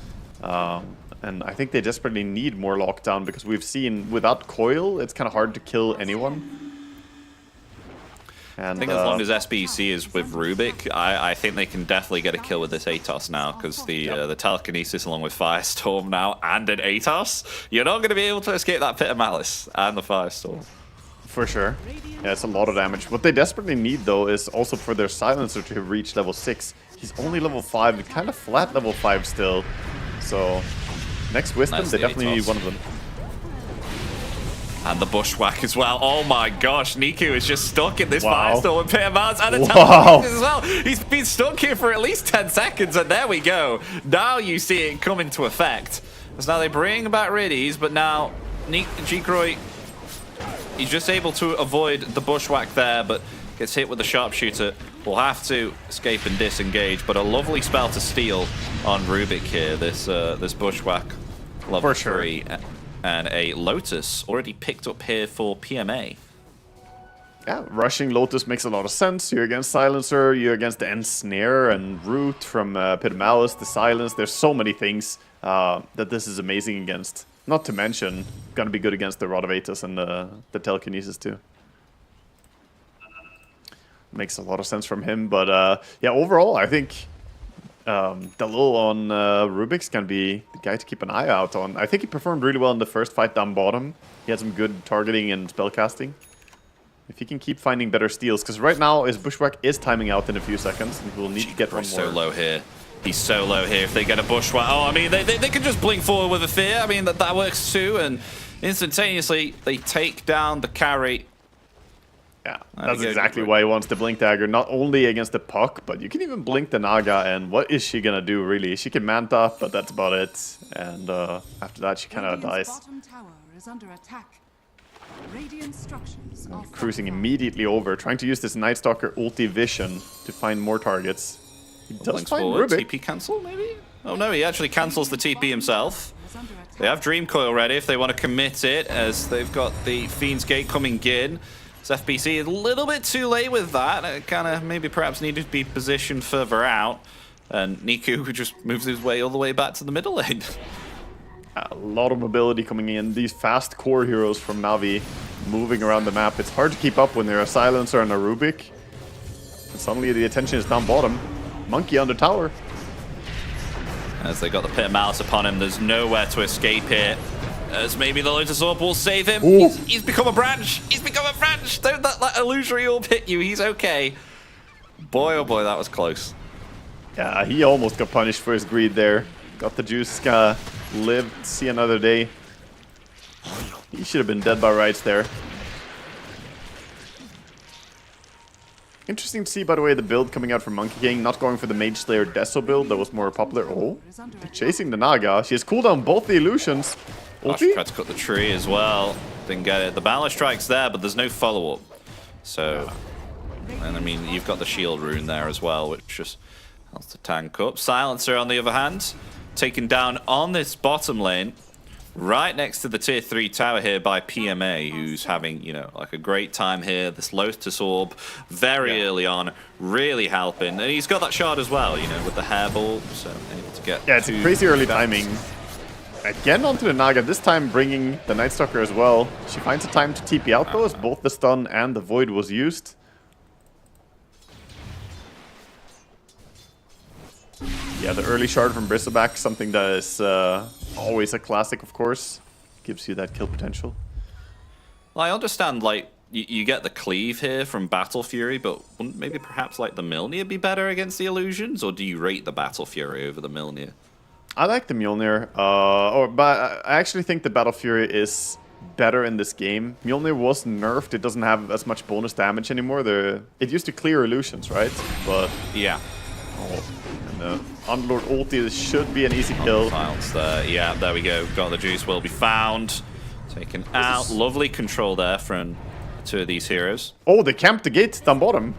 And I think they desperately need more lockdown because we've seen without coil, it's kind of hard to kill anyone. And, I think as long as SBC is with Rubik, I think they can definitely get a kill with this Atos now, because the Telekinesis along with Firestorm now and an Atos, you're not going to be able to escape that Pit of Malice and the Firestorm. For sure. Yeah, it's a lot of damage. What they desperately need, though, is also for their Silencer to reach level 6. He's only level 5, kind of flat level 5 still. So, next Wisdom, they definitely need one of them. And the Bushwhack as well. Oh my gosh, Niku is just stuck in this Firestorm with Pit of Malice and a Telekinesis as well. He's been stuck here for at least 10 seconds, and there we go. Now you see it come into effect. So now they bring back Riddies, but now G-Croy, he's just able to avoid the Bushwhack there, but gets hit with the Sharpshooter. Will have to escape and disengage, but a lovely spell to steal on Rubik here. This Bushwhack level 3. And a Lotus already picked up here for PMA. Yeah, rushing Lotus makes a lot of sense. You're against Silencer, you're against the Ensnare and Root from Pit of Malice, the Silence. There's so many things that this is amazing against. Not to mention, gonna be good against the Rod of Atos and the Telekinesis too. Makes a lot of sense from him, but yeah, overall, I think Dalil on Rubik's can be the guy to keep an eye out on. I think he performed really well in the first fight down bottom. He had some good targeting and spellcasting. If he can keep finding better steals, because right now his Bushwhack is timing out in a few seconds, and we'll need to get one more. So low here. He's so low here. If they get a Bushwhack, oh, I mean, they can just blink forward with a Fear. I mean, that works too, and instantaneously they take down the carry. Yeah, that's exactly why he wants the Blink Dagger, not only against the Puck, but you can even blink the Naga, and what is she gonna do, really? She can Manta, but that's about it, and after that she kind of dies. Cruising immediately over, trying to use this Night Stalker ulti vision to find more targets. He does find Rubik. TP cancel, maybe? Oh no, he actually cancels the TP himself. They have Dream Coil ready if they want to commit it, as they've got the Fiend's Gate coming in. This FBC is a little bit too late with that. It kind of maybe perhaps needed to be positioned further out. And Niku who just moves his way all the way back to the middle lane. A lot of mobility coming in. These fast core heroes from Na'Vi moving around the map. It's hard to keep up when they're a Silencer and a Rubik. And suddenly the attention is down bottom. Monkey on the tower. As they got the Pit of Malice upon him, there's nowhere to escape here. As maybe the Lotus Orb will save him. He's become a branch. He's become a branch. Don't let that illusory orb hit you. He's okay. Boy, oh boy, that was close. Yeah, he almost got punished for his greed there. Got the juice, live, see another day. He should have been dead by rights there. Interesting to see, by the way, the build coming out from Monkey King, not going for the Mage Slayer Deso build that was more popular. Oh, chasing the Naga. She has cooldown both the illusions. She tried to cut the tree as well. Didn't get it. The Balance Strike's there, but there's no follow-up. So, and I mean, you've got the shield rune there as well, which just helps to tank up. Silencer, on the other hand, taken down on this bottom lane, right next to the tier 3 tower here by PMA, who's having, you know, like a great time here. This Lotus Orb very early on, really helping. And he's got that shard as well, you know, with the hairball, so able to get. Yeah, it's a crazy early timing. Again onto the Naga, this time bringing the Night Stalker as well. She finds a time to TP out though, as both the stun and the void was used. Yeah, the early shard from Bristleback, something that is always a classic, of course. Gives you that kill potential. Well, I understand, like, you get the cleave here from Battle Fury, but wouldn't maybe perhaps, like, the Mjolnir be better against the illusions? Or do you rate the Battle Fury over the Mjolnir? I like the Mjolnir, but I actually think the Battle Fury is better in this game. Mjolnir was nerfed, it doesn't have as much bonus damage anymore. It used to clear illusions, right? But yeah. And the Underlord ulti, this should be an easy kill. Silence there. Yeah, there we go. Got the juice, will be found. Taken out. Lovely control there from two of these heroes. Oh, they camped the gate down bottom.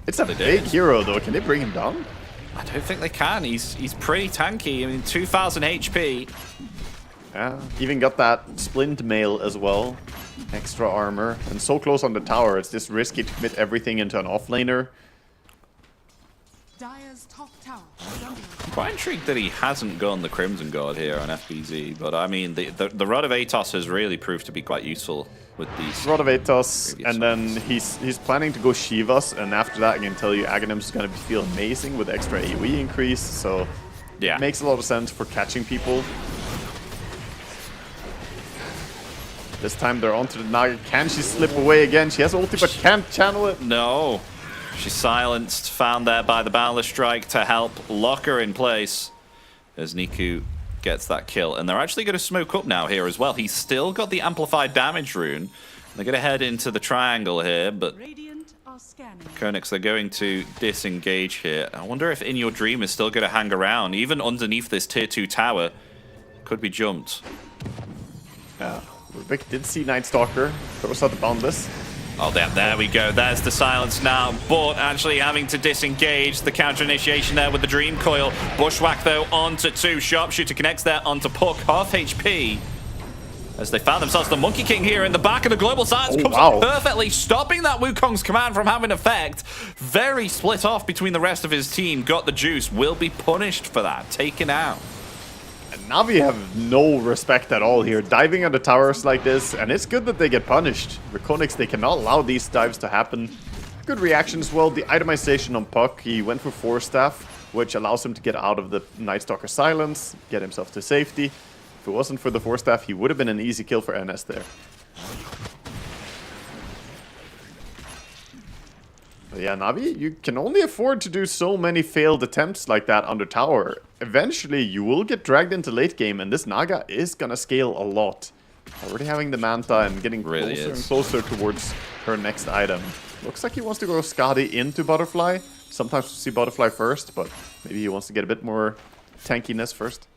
It's a big hero though. Can they bring him down? I don't think they can. He's pretty tanky. I mean, 2,000 HP. Yeah, even got that splint mail as well. Extra armor. And so close on the tower, it's just risky to commit everything into an offlaner. Dire's top tower is under attack. Quite intrigued that he hasn't gone the Crimson Guard here on FBZ, but I mean, the Rod of Atos has really proved to be quite useful with these. Rod of Atos, and then he's planning to go Shivas, and after that I can tell you Aghanim's going to feel amazing with extra AoE increase, so yeah, it makes a lot of sense for catching people. This time they're onto the Naga. Can she slip away again? She has ulti but can't channel it. No. She's silenced, found there by the Balance Strike to help lock her in place as Niku gets that kill. And they're actually going to smoke up now here as well. He's still got the amplified damage rune. They're going to head into the triangle here, but REKONIX, they're going to disengage here. I wonder if In Your Dream is still going to hang around, even underneath this tier 2 tower. Could be jumped. Yeah, Rubik did see Night Stalker. Throws out the Boundless. Oh, there we go. There's the silence now. But actually having to disengage the counter initiation there with the Dream Coil. Bushwhack, though, onto 2. Sharpshooter connects there onto Puck. Half HP. As they found themselves the Monkey King here in the back, of the Global Silence comes up perfectly, stopping that Wukong's command from having effect. Very split off between the rest of his team. Got the juice. Will be punished for that. Taken out. Na'Vi have no respect at all here, diving on the towers like this, and it's good that they get punished. REKONIX, they cannot allow these dives to happen. Good reaction as well. The itemization on Puck, he went for Force Staff, which allows him to get out of the Night Stalker silence, get himself to safety. If it wasn't for the Force Staff, he would have been an easy kill for NS there. But yeah, Na'Vi, you can only afford to do so many failed attempts like that on the tower. Eventually, you will get dragged into late game, and this Naga is gonna scale a lot. Already having the Manta and getting closer and closer towards her next item. Looks like he wants to go Skadi into Butterfly. Sometimes we see Butterfly first, but maybe he wants to get a bit more tankiness first.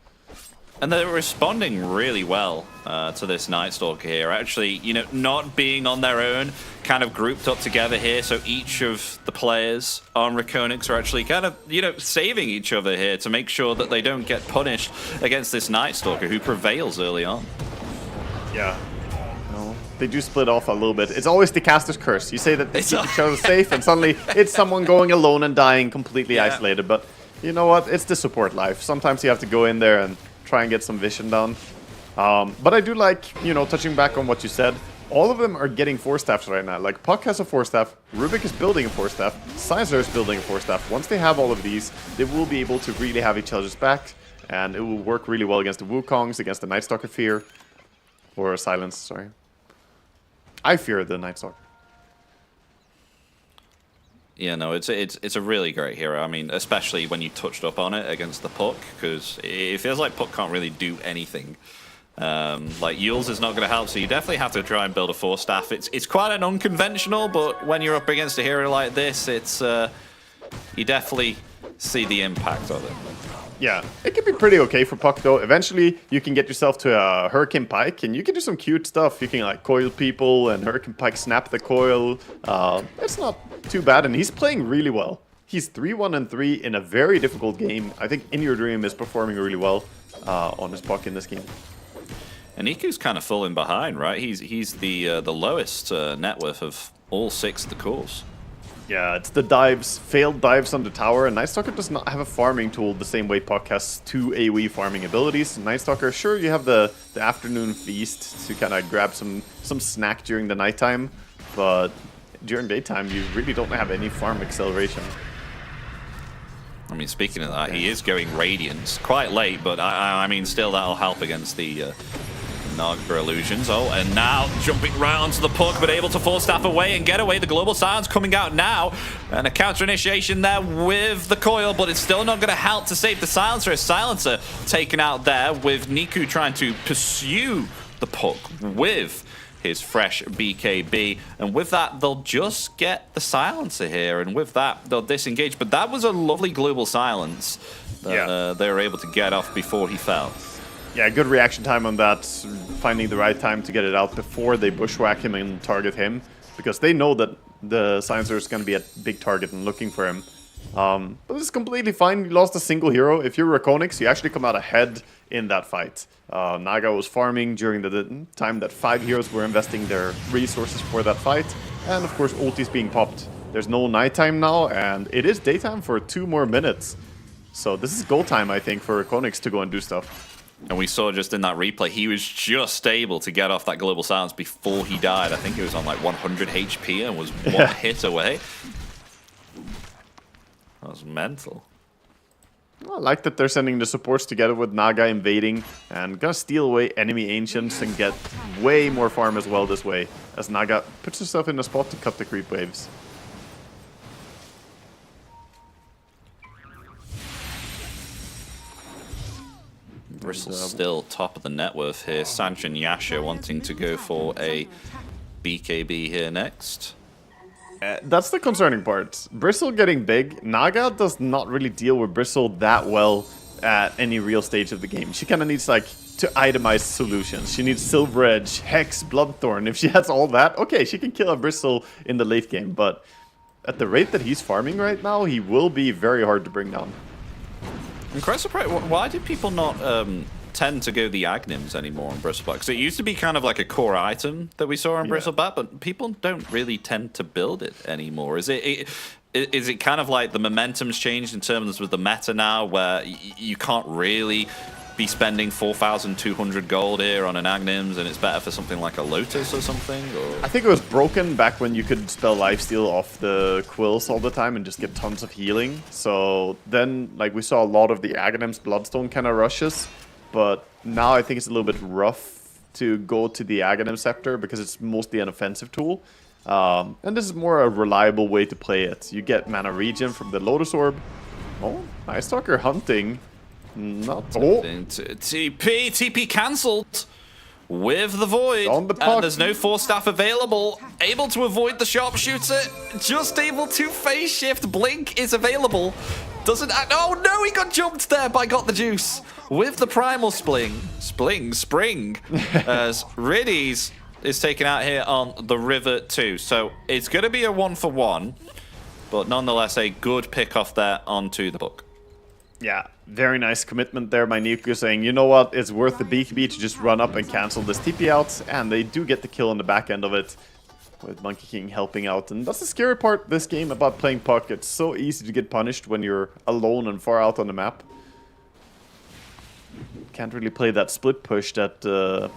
And they're responding really well to this Night Stalker here. Actually, you know, not being on their own, kind of grouped up together here. So each of the players on REKONIX are actually kind of, you know, saving each other here to make sure that they don't get punished against this Night Stalker who prevails early on. Yeah. No, they do split off a little bit. It's always the caster's curse. You say that they keep each other safe, and suddenly it's someone going alone and dying completely isolated. But you know what? It's the support life. Sometimes you have to go in there and try and get some vision down. But I do like, you know, touching back on what you said, all of them are getting 4-staffs right now. Like, Puck has a 4-staff, Rubik is building a 4-staff, Sizer is building a 4-staff. Once they have all of these, they will be able to really have each other's back, and it will work really well against the Wukongs, against the Night Stalker Fear, or Silence, sorry. I fear the Night Stalker. Yeah, no, it's a really great hero. I mean, especially when you touched up on it against the Puck, because it feels like Puck can't really do anything. Like, Yules is not going to help, so you definitely have to try and build a 4-staff. It's quite an unconventional, but when you're up against a hero like this, it's you definitely see the impact of it. Yeah, it can be pretty okay for Puck though. Eventually, you can get yourself to a Hurricane Pike, and you can do some cute stuff. You can like coil people, and Hurricane Pike snap the coil. It's not too bad, and he's playing really well. He's 3-1-3 in a very difficult game. I think In Your Dream is performing really well on his Puck in this game. And Niku's kind of falling behind, right? He's the lowest net worth of all 6 of the cores. Yeah, it's the dives, failed dives on the tower, and Night Stalker does not have a farming tool the same way Puck has 2 AoE farming abilities. Night Stalker, sure, you have the afternoon feast to kind of grab some snack during the nighttime, but during daytime you really don't have any farm acceleration. I mean, speaking of that, he is going Radiance quite late, but I mean, still that'll help against the Naga illusions. Oh, and now jumping round to the Puck, but able to 4-staff away and get away. The Global Silence coming out now, and a counter initiation there with the coil, but it's still not going to help to save the Silencer. A Silencer taken out there with Niku trying to pursue the Puck with his fresh BKB, and with that they'll just get the Silencer here, and with that they'll disengage. But that was a lovely Global Silence that they were able to get off before he fell. Yeah, good reaction time on that, finding the right time to get it out before they bushwhack him and target him, because they know that the Silencer is going to be a big target and looking for him. But it's completely fine. You lost a single hero. If you're REKONIX, you actually come out ahead in that fight. Naga was farming during the time that 5 heroes were investing their resources for that fight, and of course ulti's being popped. There's no nighttime now, and it is daytime for 2 more minutes. So this is go time, I think, for REKONIX to go and do stuff. And we saw just in that replay, he was just able to get off that Global Silence before he died. I think he was on like 100 HP and was one hit away. That was mental. I like that they're sending the supports together with Naga invading and gonna steal away enemy Ancients and get way more farm as well this way, as Naga puts himself in a spot to cut the creep waves. Bristle's still top of the net worth here. Sanch and Yasha wanting to go for a BKB here next. That's the concerning part. Bristle getting big. Naga does not really deal with Bristle that well at any real stage of the game. She kind of needs like to itemize solutions. She needs Silver Edge, Hex, Bloodthorn. If she has all that, okay, she can kill a Bristle in the late game. But at the rate that he's farming right now, he will be very hard to bring down. I'm quite surprised. Why did people not tend to go the Agnims anymore on Bristleback? Because it used to be kind of like a core item that we saw on Bristleback, but people don't really tend to build it anymore. Is it kind of like the momentum's changed in terms of the meta now, where you can't really be spending 4,200 gold here on an Agnims, and it's better for something like a Lotus or something? Or? I think it was broken back when you could spell lifesteal off the quills all the time and just get tons of healing. So then, like, we saw a lot of the Aghanims Bloodstone kind of rushes, but now I think it's a little bit rough to go to the Aghanim Scepter because it's mostly an offensive tool. And this is more a reliable way to play it. You get mana regen from the Lotus Orb. Oh, Night Stalker hunting. Not. Oh. TP cancelled. with the Void. On the puck. And there's no Force Staff available. Able to avoid the Sharpshooter. Just able to phase shift. Blink is available. Doesn't act. Oh no, he got jumped there by Got the Juice. With the Primal Spring. As Riddies is taken out here on the River 2. So it's going to be a 1-for-1. But nonetheless, a good pick off there onto the book. Yeah, very nice commitment there by Niku, saying, you know what, it's worth the BKB to just run up and cancel this TP out, and they do get the kill on the back end of it, with Monkey King helping out. And that's the scary part of this game about playing Puck. It's so easy to get punished when you're alone and far out on the map. Can't really play that split push that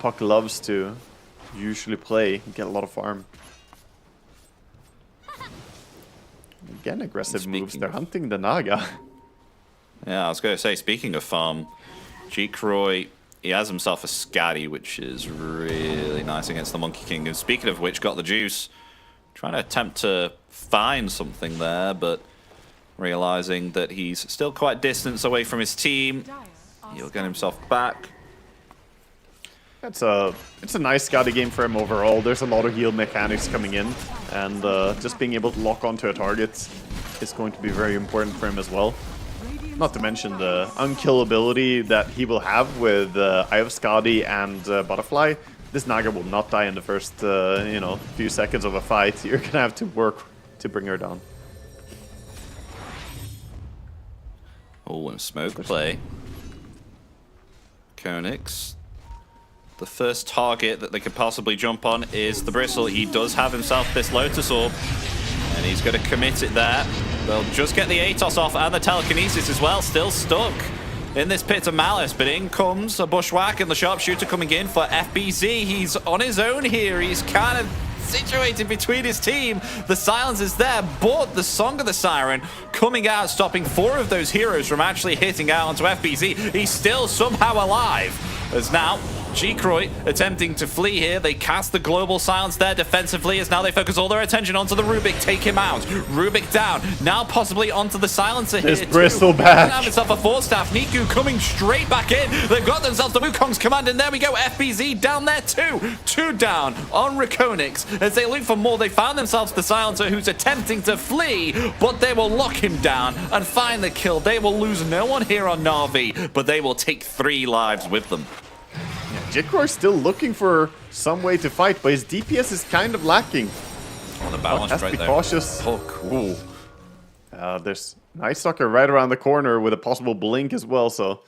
Puck loves to usually play. Get a lot of farm. Again, aggressive moves. They're hunting the Naga. Yeah, I was going to say, speaking of farm, G-Croy, he has himself a Scatty, which is really nice against the Monkey King. And speaking of which, Got the Juice, trying to attempt to find something there, but realizing that he's still quite distance away from his team. He'll get himself back. It's a nice Scatty game for him overall. There's a lot of heal mechanics coming in, and just being able to lock onto a target is going to be very important for him as well. Not to mention the unkillability that he will have with Eye of Skadi and Butterfly. This Naga will not die in the first few seconds of a fight. You're gonna have to work to bring her down. Oh, and smoke play. REKONIX. The first target that they could possibly jump on is the Bristle. He does have himself this Lotus Orb, and he's going to commit it there. They'll just get the Atos off and the Telekinesis as well. Still stuck in this Pit of Malice, but in comes a Bushwhack and the Sharpshooter coming in for FBZ. He's on his own here. He's kind of situated between his team. The silence is there, but the Song of the Siren coming out, stopping 4 of those heroes from actually hitting out onto FBZ. He's still somehow alive. As now, G-Croy attempting to flee here. They cast the global silence there defensively as now they focus all their attention onto the Rubik. Take him out. Rubik down. Now possibly onto the silencer here. This Bristle back. Have himself a 4-staff. Niku coming straight back in. They've got themselves the Wukong's command, and there we go. FBZ down there too. 2 down on REKONIX. As they look for more, they found themselves the silencer who's attempting to flee, but they will lock him down and find the kill. They will lose no one here on Na'Vi, but they will take 3 lives with them. G-Croy's still looking for some way to fight, but his DPS is kind of lacking. On the balance has to right be there. cautious. Oh, cool. There's Night Stalker right around the corner with a possible blink as well, so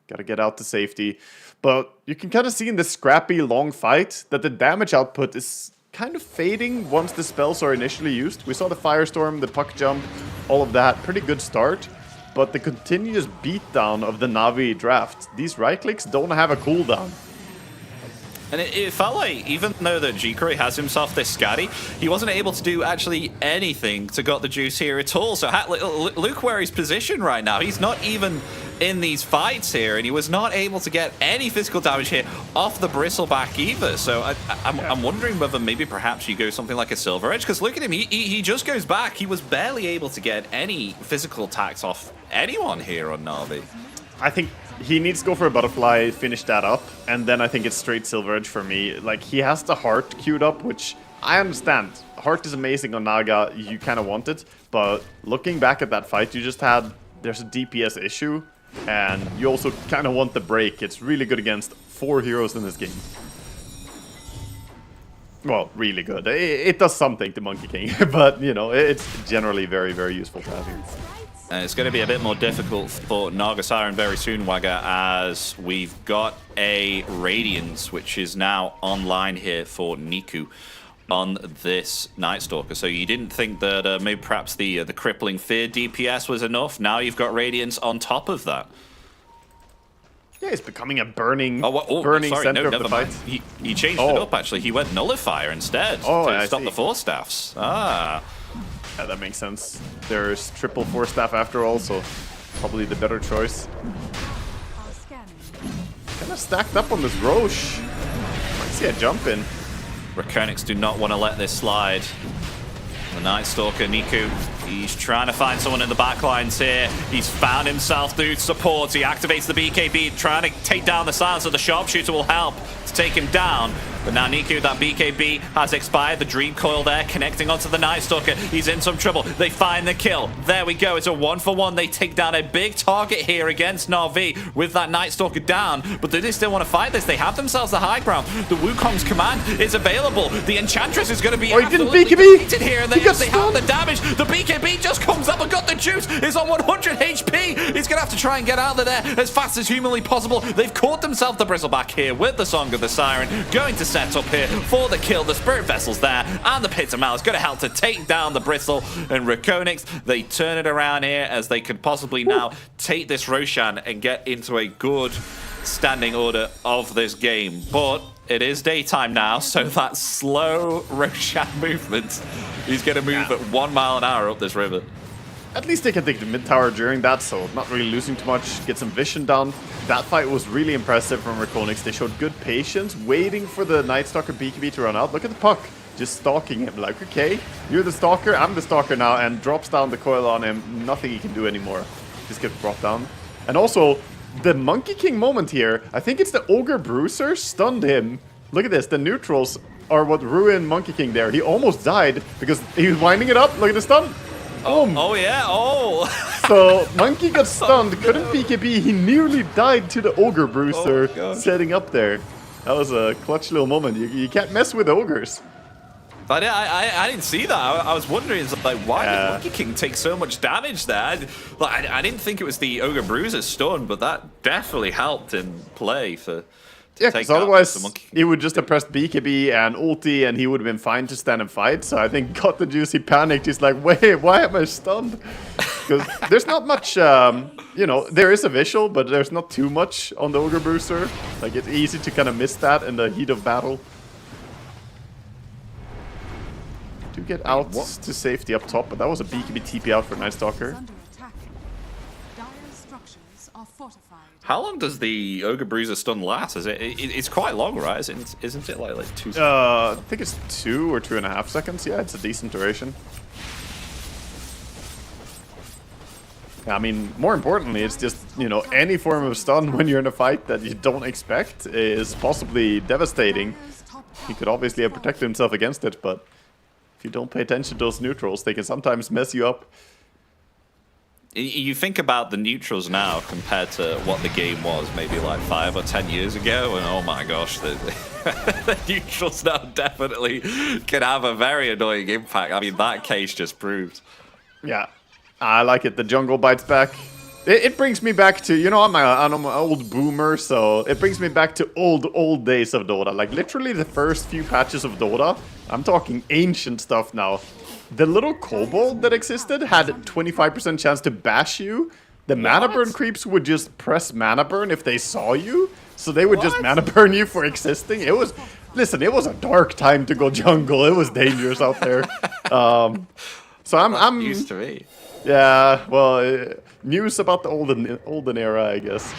gotta get out to safety. But you can kind of see in this scrappy, long fight that the damage output is kind of fading once the spells are initially used. We saw the Firestorm, the Puck Jump, all of that. Pretty good start. But the continuous beatdown of the Na'Vi draft, these right clicks don't have a cooldown. And it felt like, even though that G-Croy has himself this Scatty, he wasn't able to do actually anything to Got the Juice here at all. So look where he's positioned right now. He's not even in these fights here, and he was not able to get any physical damage here off the Bristleback either. So I'm wondering whether maybe perhaps you go something like a Silver Edge, because look at him, he just goes back. He was barely able to get any physical attacks off anyone here on Na'Vi. I think he needs to go for a Butterfly, finish that up, and then I think it's straight Silver Edge for me. Like, he has the Heart queued up, which I understand. Heart is amazing on Naga, you kind of want it, but looking back at that fight you just had, there's a DPS issue, and you also kind of want the break. It's really good against 4 heroes in this game. Well, really good. It does something to Monkey King, but, you know, it's generally very, very useful to have here. And it's going to be a bit more difficult for Naga Siren very soon, Wagga, as we've got a Radiance, which is now online here for Niku on this Night Stalker. So you didn't think that maybe perhaps the Crippling Fear DPS was enough. Now you've got Radiance on top of that. Yeah, it's becoming a burning, sorry, center of the fight. He changed it up, actually. He went Nullifier instead to stop the 4-staffs. Ah. Yeah, that makes sense. There's triple 4-staff after all, so probably the better choice. Kind of stacked up on this Roche. Might see a jump in. REKONIX do not want to let this slide. The Night Stalker, Niku, he's trying to find someone in the backlines here. He's found himself through support. He activates the BKB, trying to take down the silence, so the sharpshooter will help to take him down. But now Niku, that BKB has expired. The Dream Coil there, connecting onto the Night Stalker. He's in some trouble. They find the kill. There we go. It's a 1-for-1. They take down a big target here against Na'Vi with that Night Stalker down. But do they still want to fight this? They have themselves the high ground. The Wukong's command is available. The Enchantress is going to be absolutely defeated here. And they got have the damage. The BKB just comes up and got the juice. Is on 100 HP. He's going to have to try and get out of there as fast as humanly possible. They've caught themselves the Bristleback here with the Song of the Siren. Going to set up here for the kill. The Spirit Vessel's there, and the Pit of Malice going to help to take down the Bristle. And REKONIX, they turn it around here as they could possibly now take this Roshan and get into a good standing order of this game. But it is daytime now, so that slow Roshan movement, he's going to move at 1 mile an hour up this river. At least they can take the mid tower during that, so not really losing too much. Get some vision down. That fight was really impressive from REKONIX. They showed good patience, waiting for the Night Stalker BKB to run out. Look at the puck, just stalking him. Like, okay, you're the stalker, I'm the stalker now, and drops down the coil on him. Nothing he can do anymore. Just gets brought down. And also, the Monkey King moment here, I think it's the Ogre Bruiser stunned him. Look at this, the neutrals are what ruined Monkey King there. He almost died because he was winding it up. Look at the stun. Oh yeah, oh! So Monkey got stunned, couldn't BKB, he nearly died to the Ogre Bruiser setting up there. That was a clutch little moment. You can't mess with ogres. But I didn't see that. I was wondering, like, why did Monkey King take so much damage there? I didn't think it was the Ogre Bruiser stun, but that definitely helped in play for... Yeah, because otherwise he would just have pressed BKB and ulti and he would have been fine to stand and fight. So I think got the juice, he panicked. He's like, wait, why am I stunned? Because there's not much, you know, there is a visual, but there's not too much on the Ogre Bruiser. Like, it's easy to kind of miss that in the heat of battle. To get out to safety up top, but that was a BKB TP out for Night Stalker. How long does the Ogre Bruiser stun last? Is it's quite long, right? Isn't it like 2 seconds? I think it's 2 or 2.5 seconds. Yeah, it's a decent duration. I mean, more importantly, it's just, you know, any form of stun when you're in a fight that you don't expect is possibly devastating. He could obviously have protected himself against it, but if you don't pay attention to those neutrals, they can sometimes mess you up. You think about the neutrals now compared to what the game was maybe like 5 or 10 years ago, and oh my gosh, the neutrals now definitely can have a very annoying impact. I mean, that case just proves. Yeah, I like it. The jungle bites back. It brings me back to, you know, I'm an old boomer, so it brings me back to old days of Dota. Like, literally the first few patches of Dota. I'm talking ancient stuff now. The little kobold that existed had 25% chance to bash you. The mana burn creeps would just press mana burn if they saw you. So they would just mana burn you for existing. It was, listen, it was a dark time to go jungle. It was dangerous out there. So I'm used to me. Yeah, well, news about the olden era, I guess.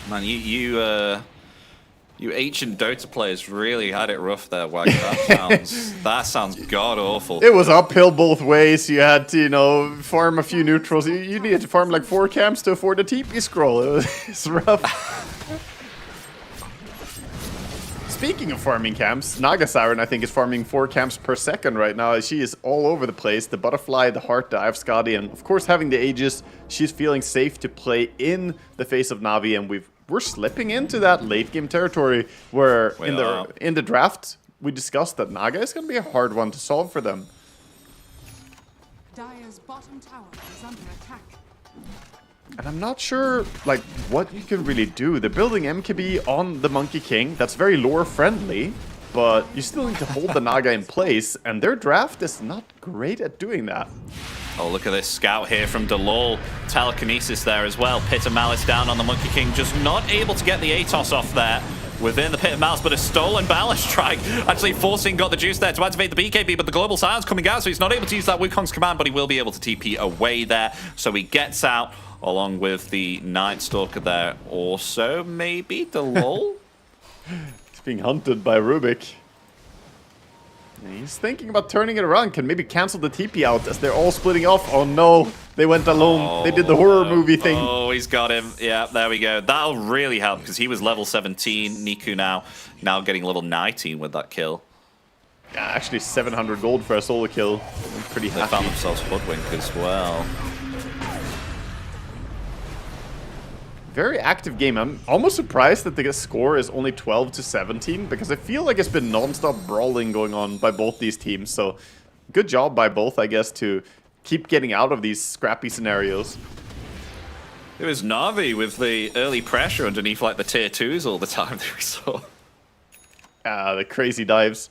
Man, you ancient Dota players really had it rough there, Wag. That sounds god awful. It was uphill both ways. You had to, you know, farm a few neutrals. You needed to farm like 4 camps to afford a TP scroll. It's rough. Speaking of farming camps, Naga Siren, I think, is farming 4 camps per second right now. She is all over the place. The Butterfly, the Heart, the Ivskadi, and of course having the Aegis, she's feeling safe to play in the face of Na'Vi, and we're slipping into that late game territory where in the draft we discussed that Naga is going to be a hard one to solve for them. Dire's bottom tower is under attack. And I'm not sure, like, what you can really do. They're building MKB on the Monkey King. That's very lore friendly, but you still need to hold the Naga in place, and their draft is not great at doing that. Oh, look at this scout here from Delol. Telekinesis there as well. Pit of Malice down on the Monkey King. Just not able to get the Atos off there within the Pit of Malice, but a stolen Balance Strike. Actually forcing got the juice there to activate the BKB, but the Global Silence coming out, so he's not able to use that Wukong's command, but he will be able to TP away there. So he gets out along with the Night Stalker there. Also, maybe Delol? He's being hunted by Rubik. He's thinking about turning it around. Can maybe cancel the TP out as they're all splitting off. Oh no, they went alone. They did the horror movie thing. Oh, he's got him. Yeah, there we go. That'll really help because he was level 17. Niku now getting level 19 with that kill. Yeah, actually 700 gold for a solo kill. I'm pretty They happy. found themselves Hoodwink as well. Very active game. I'm almost surprised that the score is only 12-17 because I feel like it's been non-stop brawling going on by both these teams. So good job by both, I guess, to keep getting out of these scrappy scenarios. It was Na'Vi with the early pressure underneath like the tier 2s all the time that we saw. The crazy dives.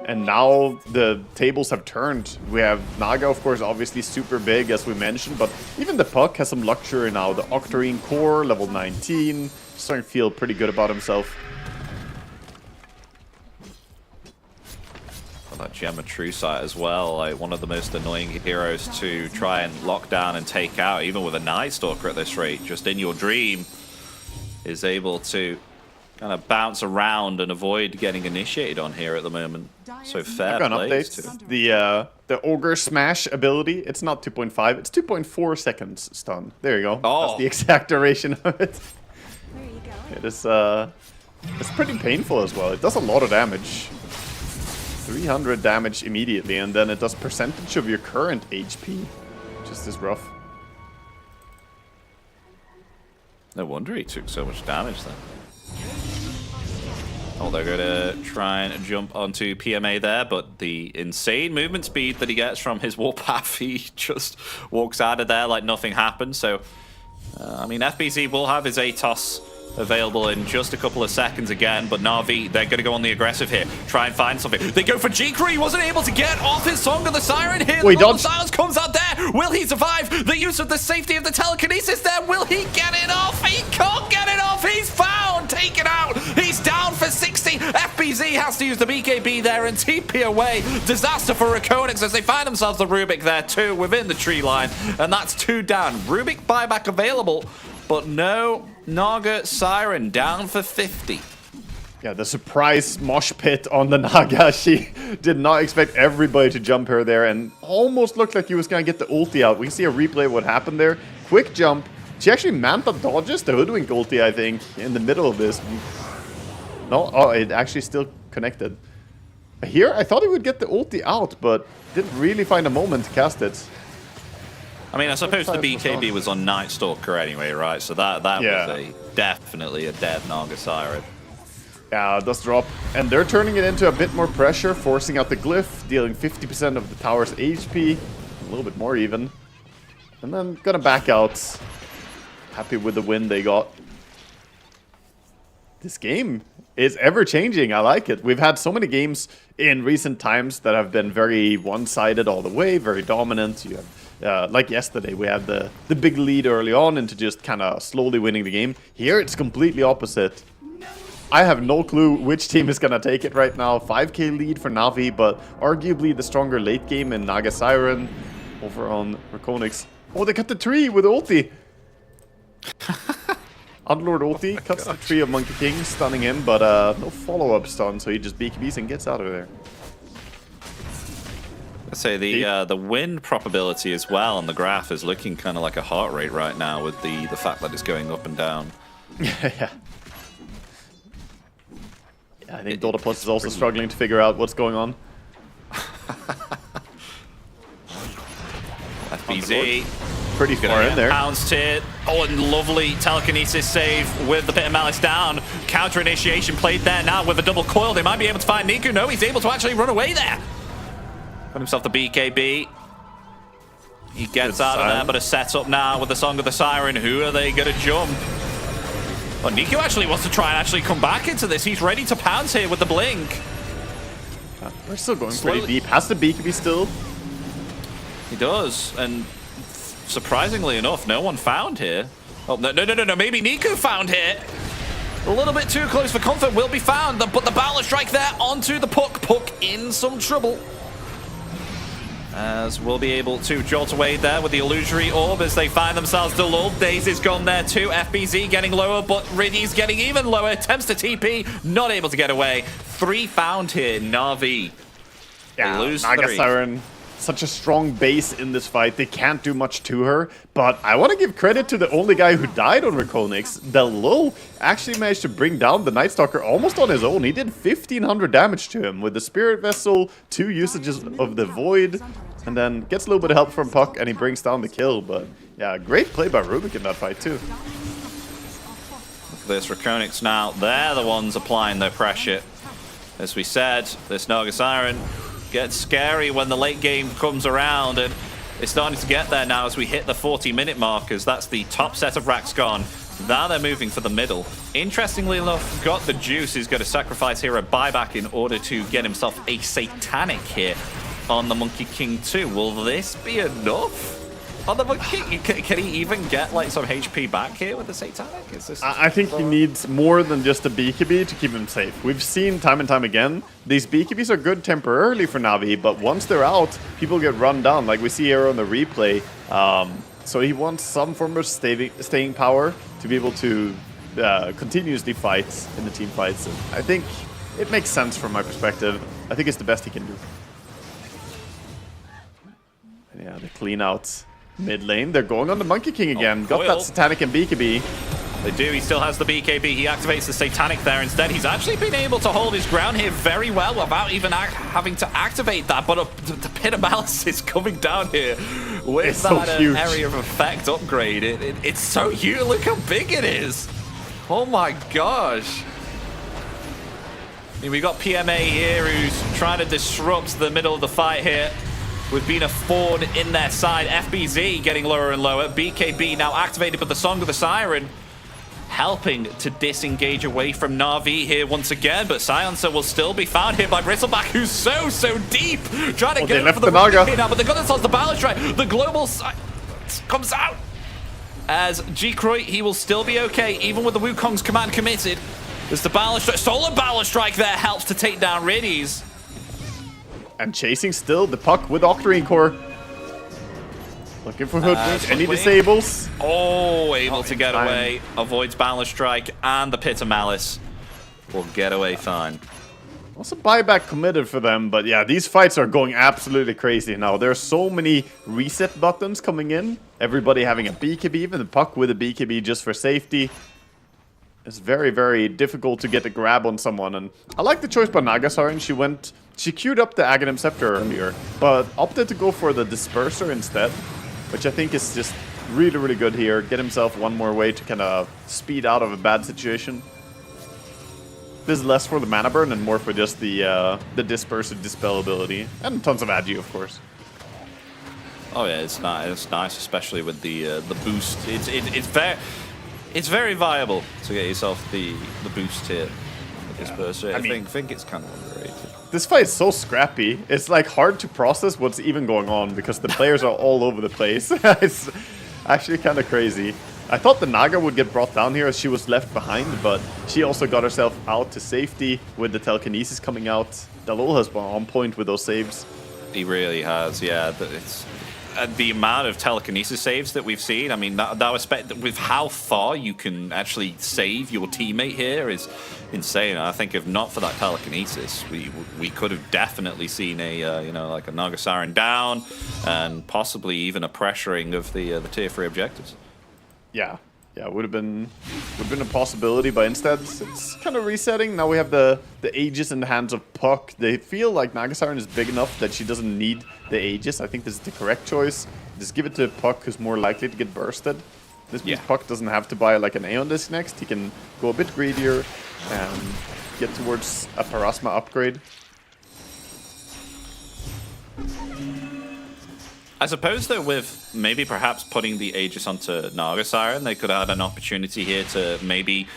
And now the tables have turned. We have Naga, of course, obviously super big, as we mentioned, but even the Puck has some luxury now. The Octarine Core, level 19, starting to feel pretty good about himself. Well, that Gemma True Sight as well, like one of the most annoying heroes to try and lock down and take out, even with a Night Stalker at this rate. Just in your dream, is able to kind of bounce around and avoid getting initiated on here at the moment. So fair I've got an play update. to The Ogre Smash ability, it's not 2.5, it's 2.4 seconds stun. There you go. Oh. That's the exact duration of it. Where are you going? It is, it's pretty painful as well. It does a lot of damage. 300 damage immediately, and then it does percentage of your current HP. Just as rough. No wonder he took so much damage then. Oh, they're going to try and jump onto PMA there, but the insane movement speed that he gets from his warpath, he just walks out of there like nothing happened. So, I mean, FBZ will have his ATOS available in just a couple of seconds again, but Na'Vi, they're going to go on the aggressive here. Try and find something. They go for Jikri. He wasn't able to get off his Song of the Siren here. Wait, The dodge. Silence comes out there. Will he survive? The use of the safety of the telekinesis there. Will he get it off? He can't get it off. He's found. Take it out. He's down for 60. FBZ has to use the BKB there and TP away. Disaster for REKONIX as they find themselves the Rubik there too within the tree line. And that's 2 down. Rubik buyback available, but no Naga Siren, down for 50. Yeah, the surprise mosh pit on the Naga. She did not expect everybody to jump her there and almost looked like he was going to get the ulti out. We can see a replay of what happened there. Quick jump. She actually Manta dodges the Hoodwink ulti, I think, in the middle of this. No, oh, it actually still connected. Here, I thought he would get the ulti out, but didn't really find a moment to cast it. I mean, I suppose the BKB was on Night Stalker anyway, right? So that Yeah. was definitely a dead Naga Siren. Yeah, it does drop. And they're turning it into a bit more pressure, forcing out the Glyph, dealing 50% of the tower's HP. A little bit more even. And then gonna back out. Happy with the win they got. This game is ever-changing. I like it. We've had so many games in recent times that have been very one-sided all the way, very dominant. You have, like yesterday, we had the big lead early on into just kind of slowly winning the game. Here, it's completely opposite. I have no clue which team is going to take it right now. 5k lead for Na'Vi, but arguably the stronger late game in Naga Siren over on REKONIX. Oh, they cut the tree with ulti. Unlord ulti cuts the tree of Monkey King, stunning him, but no follow-up stun, so he just BKBs and gets out of there. Let's say the win probability as well on the graph is looking kind of like a heart rate right now with the fact that it's going up and down. Yeah. I think Dota Plus is also struggling to figure out what's going on. FBZ. Pretty far in there. Pounced it. Oh, and lovely telekinesis save with the Pit of Malice down. Counter initiation played there now with a double coil. They might be able to find Niku. No, he's able to actually run away there. Got himself the BKB. He gets out of there, but a setup now with the Song of the Siren. Who are they going to jump? Oh, Niku actually wants to try and actually come back into this. He's ready to pounce here with the blink. We're still going pretty deep. Has the BKB still? He does, and surprisingly enough, no one found here. Oh, no, maybe Niku found here. A little bit too close for comfort, will be found, but the Balor Strike there onto the Puck. Puck in some trouble. As we'll be able to jolt away there with the Illusory Orb as they find themselves delulled. Daisy's gone there too. FBZ getting lower, but Riddy's getting even lower. Attempts to TP, not able to get away. 3 found here, Na'Vi. Yeah, lose Naga 3. Siren, such a strong base in this fight. They can't do much to her. But I want to give credit to the only guy who died on REKONIX. Delo actually managed to bring down the Night Stalker almost on his own. He did 1,500 damage to him with the Spirit Vessel, 2 usages of the Void, and then gets a little bit of help from Puck, and he brings down the kill. But yeah, great play by Rubik in that fight too. Look at this, REKONIX now, they're the ones applying their pressure. As we said, this Naga Siren gets scary when the late game comes around, and it's starting to get there now as we hit the 40-minute markers. That's the top set of racks gone. Now they're moving for the middle. Interestingly enough, got the juice. He's going to sacrifice here a buyback in order to get himself a Satanic here on the Monkey King 2. Will this be enough? On the Monkey King, can he even get like some HP back here with the Satanic? Is this? I think he needs more than just a BKB to keep him safe. We've seen time and time again, these BKBs are good temporarily for Navi, but once they're out, people get run down, like we see here on the replay. So he wants some form of staying power to be able to continuously fight in the team fights. And I think it makes sense from my perspective. I think it's the best he can do. And yeah, the clean out. Mid lane, they're going on the Monkey King again. Got that Satanic and BKB. They do, he still has the BKB. He activates the Satanic there instead. He's actually been able to hold his ground here very well without even having to activate that. But the Pit of Malice is coming down here with that area of effect upgrade. It's so huge. Look how big it is. Oh my gosh. I mean, we got PMA here who's trying to disrupt the middle of the fight here. With Bina Ford in their side. FBZ getting lower and lower. BKB now activated, but the Song of the Siren helping to disengage away from Na'Vi here once again. But Silencer will still be found here by Bristleback, who's so deep. Trying to get him for the Naga here now, but they got themselves the Balance Strike. The Global comes out. As G-Croy, he will still be okay, even with the Wukong's command committed. There's the Balance Strike. Solar Balance Strike there helps to take down Riddies. And chasing still the Puck with Octarine Core. Looking for Hoodwink. Any disables? Oh, able to get away. Avoids Balance Strike, and the Pit of Malice will get away fine. Also buyback committed for them, but yeah, these fights are going absolutely crazy now. There are so many reset buttons coming in. Everybody having a BKB, even the Puck with a BKB just for safety. It's very, very difficult to get a grab on someone, and I like the choice by Naga Siren. She queued up the Aghanim Scepter earlier, but opted to go for the Disperser instead, which I think is just really, really good here. Get himself one more way to kind of speed out of a bad situation. This is less for the mana burn and more for just the Disperser dispel ability, and tons of agi, of course. Oh yeah, it's nice, especially with the boost. It's very viable to get yourself the boost here. Disperser. I think it's kind of underrated. This fight is so scrappy. It's like hard to process what's even going on because the players are all over the place. It's actually kind of crazy. I thought the Naga would get brought down here as she was left behind, but she also got herself out to safety with the telekinesis coming out. Dalol has been on point with those saves. He really has, yeah. It's the amount of telekinesis saves that we've seen. I mean, that with how far you can actually save your teammate here is insane. I think if not for that telekinesis, we could have definitely seen a like a Naga Siren down and possibly even a pressuring of the tier 3 objectives. Yeah, would have been a possibility, but instead it's kind of resetting. Now we have the Aegis in the hands of Puck. They feel like Naga Siren is big enough that she doesn't need the Aegis. I think this is the correct choice. Just give it to Puck, who's more likely to get bursted. This means Puck doesn't have to buy like an Aeon Disc next. He can go a bit greedier and get towards a Parasma upgrade. I suppose that with maybe perhaps putting the Aegis onto Naga Siren, they could have had an opportunity here to maybe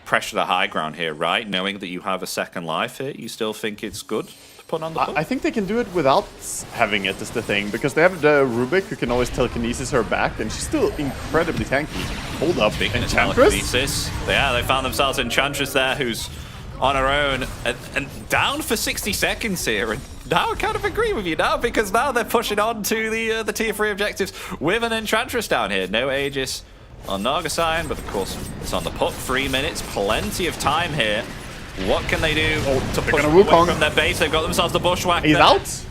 pressure the high ground here, right? Knowing that you have a second life here, you still think it's good to put on the Puck? I think they can do it without having it, is the thing, because they have the Rubik who can always telekinesis her back, and she's still incredibly tanky. Hold up, Enchantress? Yeah, they found themselves Enchantress there, who's on her own and down for 60 seconds here. And now I kind of agree with you now, because now they're pushing on to the tier 3 objectives with an Enchantress down here. No Aegis on Naga Siren, but of course it's on the Puck. 3 minutes, plenty of time here. What can they do to push away from their base? They've got themselves the Bushwhack. He's out?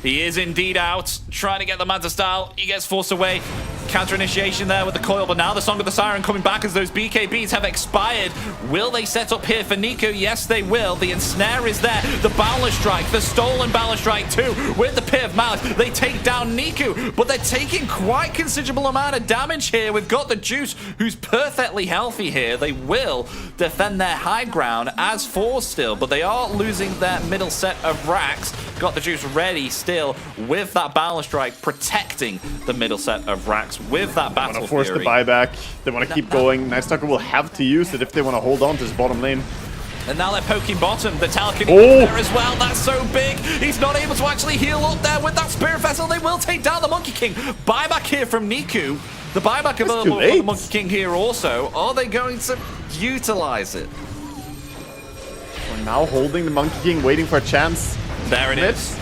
He is indeed out, trying to get the Manta style. He gets forced away. Counter initiation there with the coil, but now the Song of the Siren coming back as those BKBs have expired. Will they set up here for Niku? Yes, they will. The Ensnare is there. The Boundless Strike, the stolen Boundless Strike too, with the Pit of Malice. They take down Niku, but they're taking quite considerable amount of damage here. We've got the Juice, who's perfectly healthy here. They will defend their high ground as four still, but they are losing their middle set of racks. Got the Juice ready still with that Boundless Strike, protecting the middle set of racks with that Battle Want to force Fury. the buyback. They want to keep going. Nice Tucker will have to use it if they want to hold on to his bottom lane. And now they're poking bottom. The telekinesis there as well. That's so big. He's not able to actually heal up there with that Spirit Vessel. They will take down the Monkey King. Buyback here from Niku. The buyback available for the Monkey King here also. Are they going to utilize it? We're now holding the Monkey King, waiting for a chance. There it is.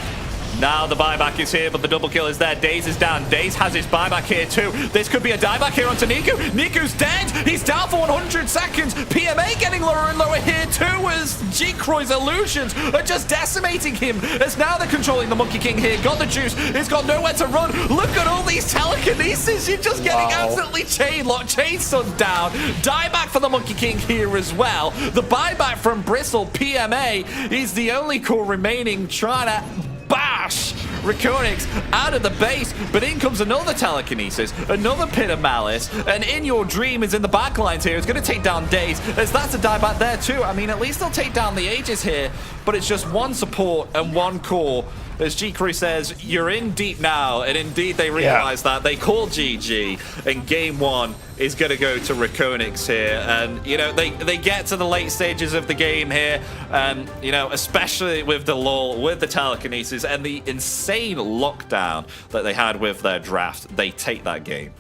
Now the buyback is here, but the double kill is there. Daze is down. Daze has his buyback here too. This could be a dieback here onto Niku. Niku's dead. He's down for 100 seconds. PMA getting lower and lower here too as G-Croy's illusions are just decimating him. As now they're controlling the Monkey King here. Got the Juice. He's got nowhere to run. Look at all these telekinesis. You're just getting absolutely chain locked, chain stunned down. Dieback for the Monkey King here as well. The buyback from Bristle. PMA is the only core remaining, trying to bash REKONIX out of the base, but in comes another telekinesis, another Pit of Malice, and In Your Dream is in the backlines here. It's going to take down Daze, as that's a dieback there too. I mean, at least they'll take down the Aegis here, but it's just one support and one core. As G-Crew says, you're in deep now, and indeed they realize that. They call GG, and game one is going to go to REKONIX here. And, you know, they get to the late stages of the game here, and, you know, especially with the lull, with the telekinesis, and the insane lockdown that they had with their draft, they take that game.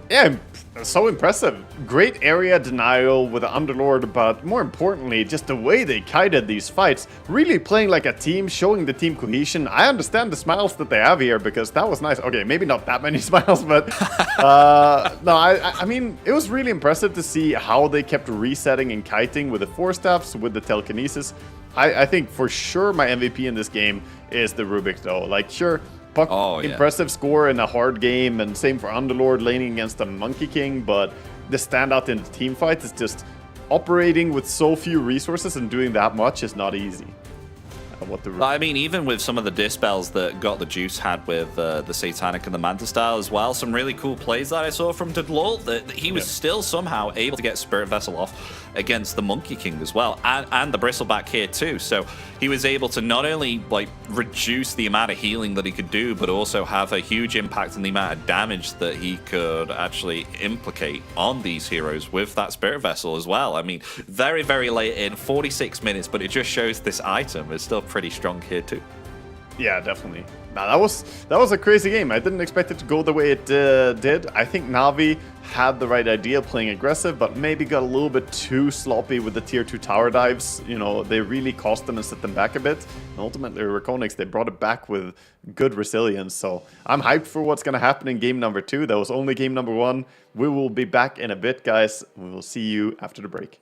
Yeah, so impressive. Great area denial with the Underlord, but more importantly, just the way they kited these fights. Really playing like a team, showing the team cohesion. I understand the smiles that they have here because that was nice. Okay, maybe not that many smiles, but no, I mean, it was really impressive to see how they kept resetting and kiting with the Force Staffs, with the telekinesis. I think for sure my MVP in this game is the Rubik though. Like, sure, Puck, impressive score in a hard game, and same for Underlord laning against the Monkey King, but the standout in the team fight is just operating with so few resources and doing that much is not easy. I mean, even with some of the dispels that Got the Juice had with the Satanic and the Manta style as well, some really cool plays that I saw from Dudlol, that he was still somehow able to get Spirit Vessel off against the Monkey King as well, and the Bristleback here too. So he was able to not only like reduce the amount of healing that he could do, but also have a huge impact on the amount of damage that he could actually implicate on these heroes with that Spirit Vessel as well. I mean, very, very late in, 46 minutes, but it just shows this item is still pretty strong here too. Yeah, definitely. Now that was a crazy game. I didn't expect it to go the way it did. I think Na'Vi had the right idea, playing aggressive, but maybe got a little bit too sloppy with the tier 2 tower dives. You know, they really cost them and set them back a bit. And ultimately, REKONIX, they brought it back with good resilience. So I'm hyped for what's going to happen in game number 2. That was only game number 1. We will be back in a bit, guys. We will see you after the break.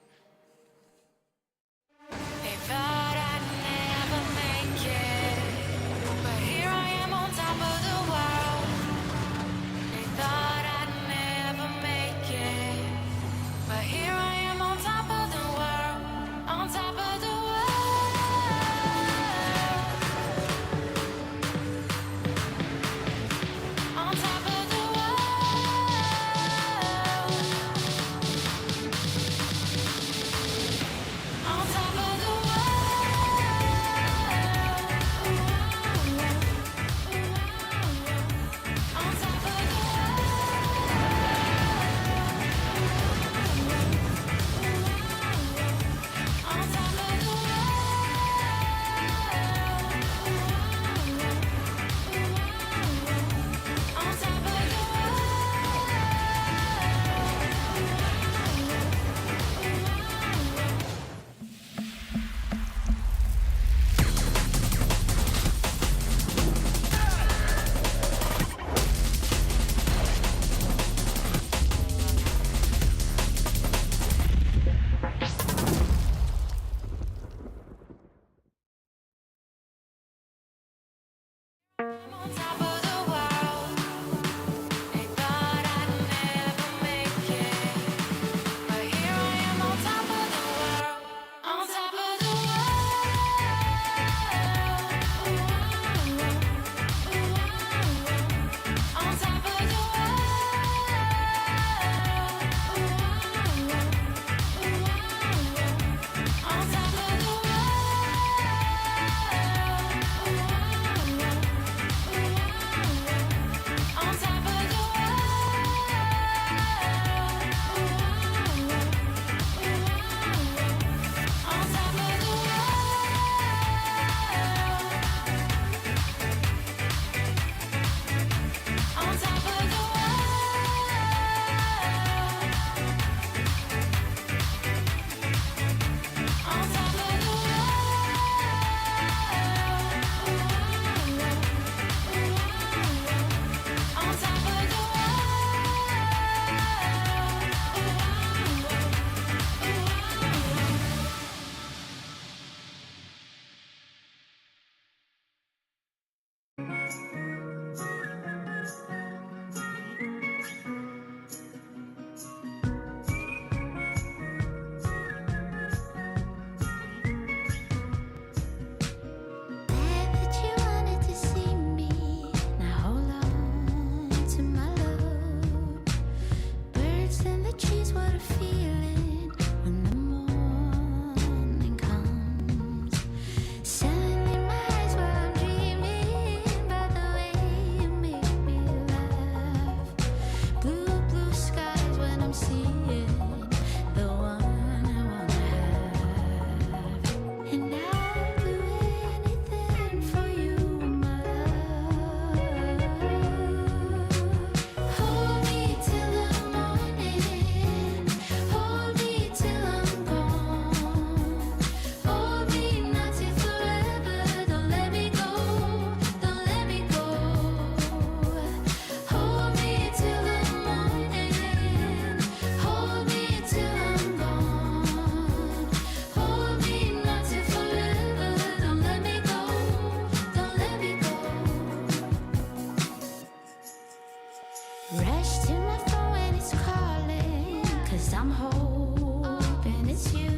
'cause I'm hoping it's you.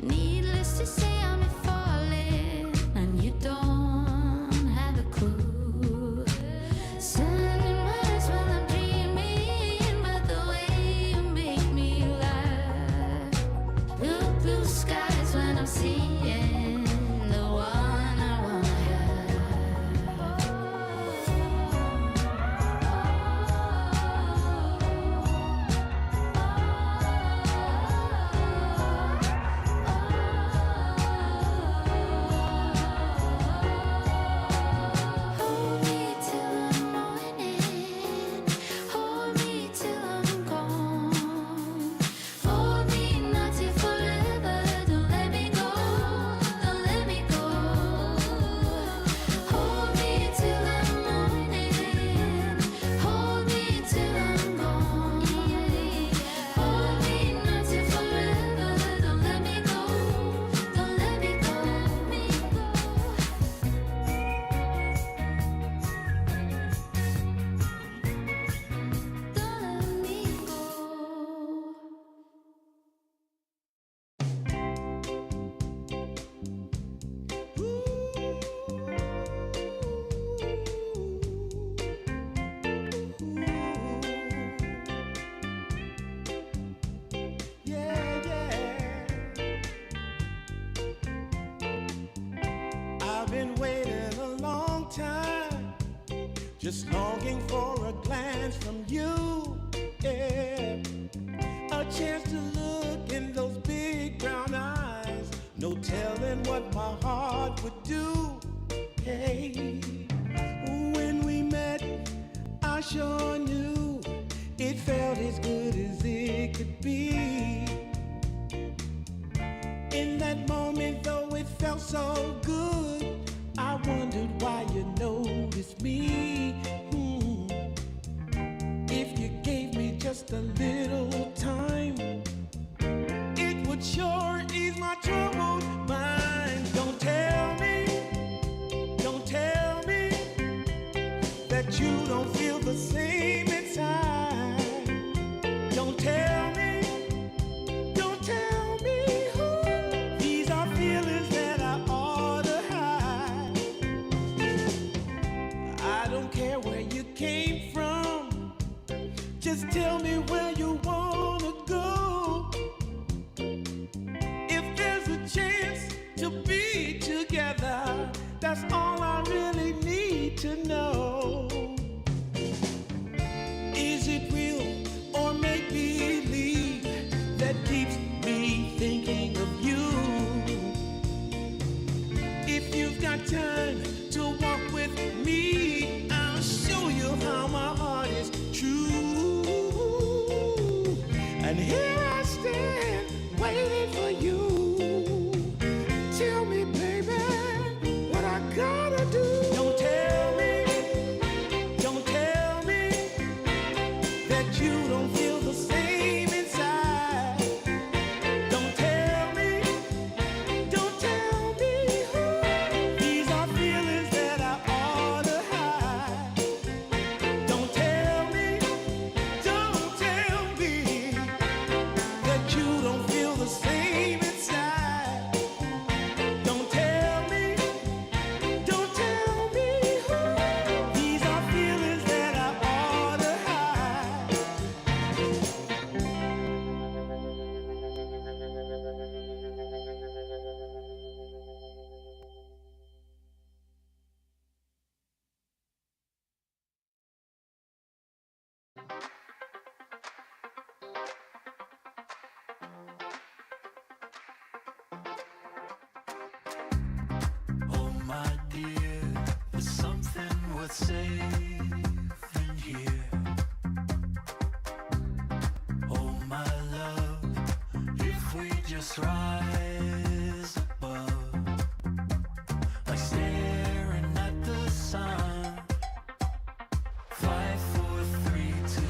Needless to say, I'm falling, and you don't have a clue. Sending words while I'm dreaming, but the way you make me laugh. Blue, blue skies when I'm seeing the one I wanna hold me till the morning, hold me till I'm gone, hold me not till forever. Don't let me go, don't let me go. Hold me till the morning, hold me till I'm gone, hold me not till forever. Don't let me go, don't let me go. Don't let me go. Yeah, yeah. I've been waiting a long time, just longing for a glance from you. Yeah, a chance to look in those big brown eyes. No telling what my heart would do. Hey, when we met, I sure knew it felt as good as it could be. In that moment, though it felt so good, I wondered why you noticed me. If you gave me just a little time, it would sure ease my troubled mind. Don't tell me that you don't feel the same inside. Don't tell me who. These are feelings that I ought to hide. I don't care where you came from, just tell me where you wanna go. If there's a chance to be together, that's all I really need to know. Is it real or make believe that keeps me thinking of you? If you've got time to walk with me, I'll show you how my heart is true. And here I stand, waiting for you. Tell me, baby, what I gotta do. Don't tell me that you don't feel the same inside. Don't tell me who. These are feelings that I ought to hide. Don't tell me that you don't feel the same inside. Don't tell me who. These are feelings that I ought to hide. Oh my dear, there's something worth saving here. Oh my love, if we just rise above, like staring at the sun. 5, 4, 3, 2,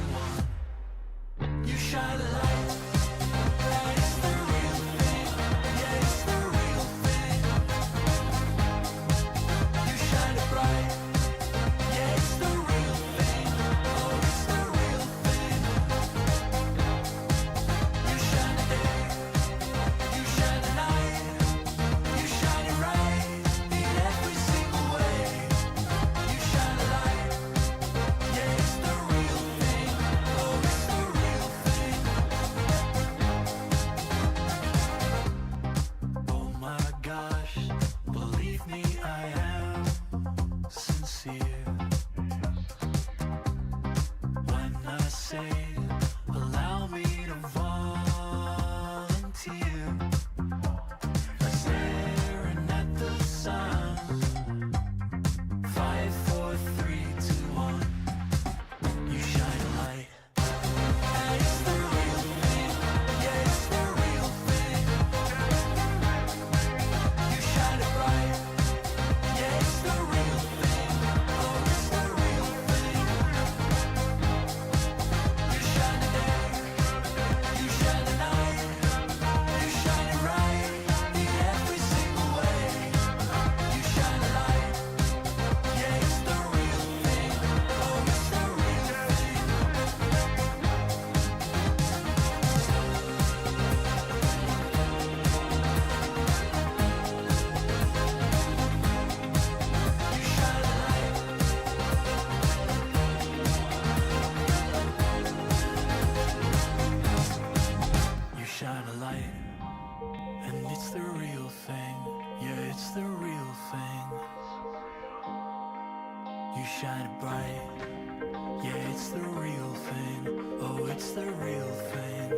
it's the real thing.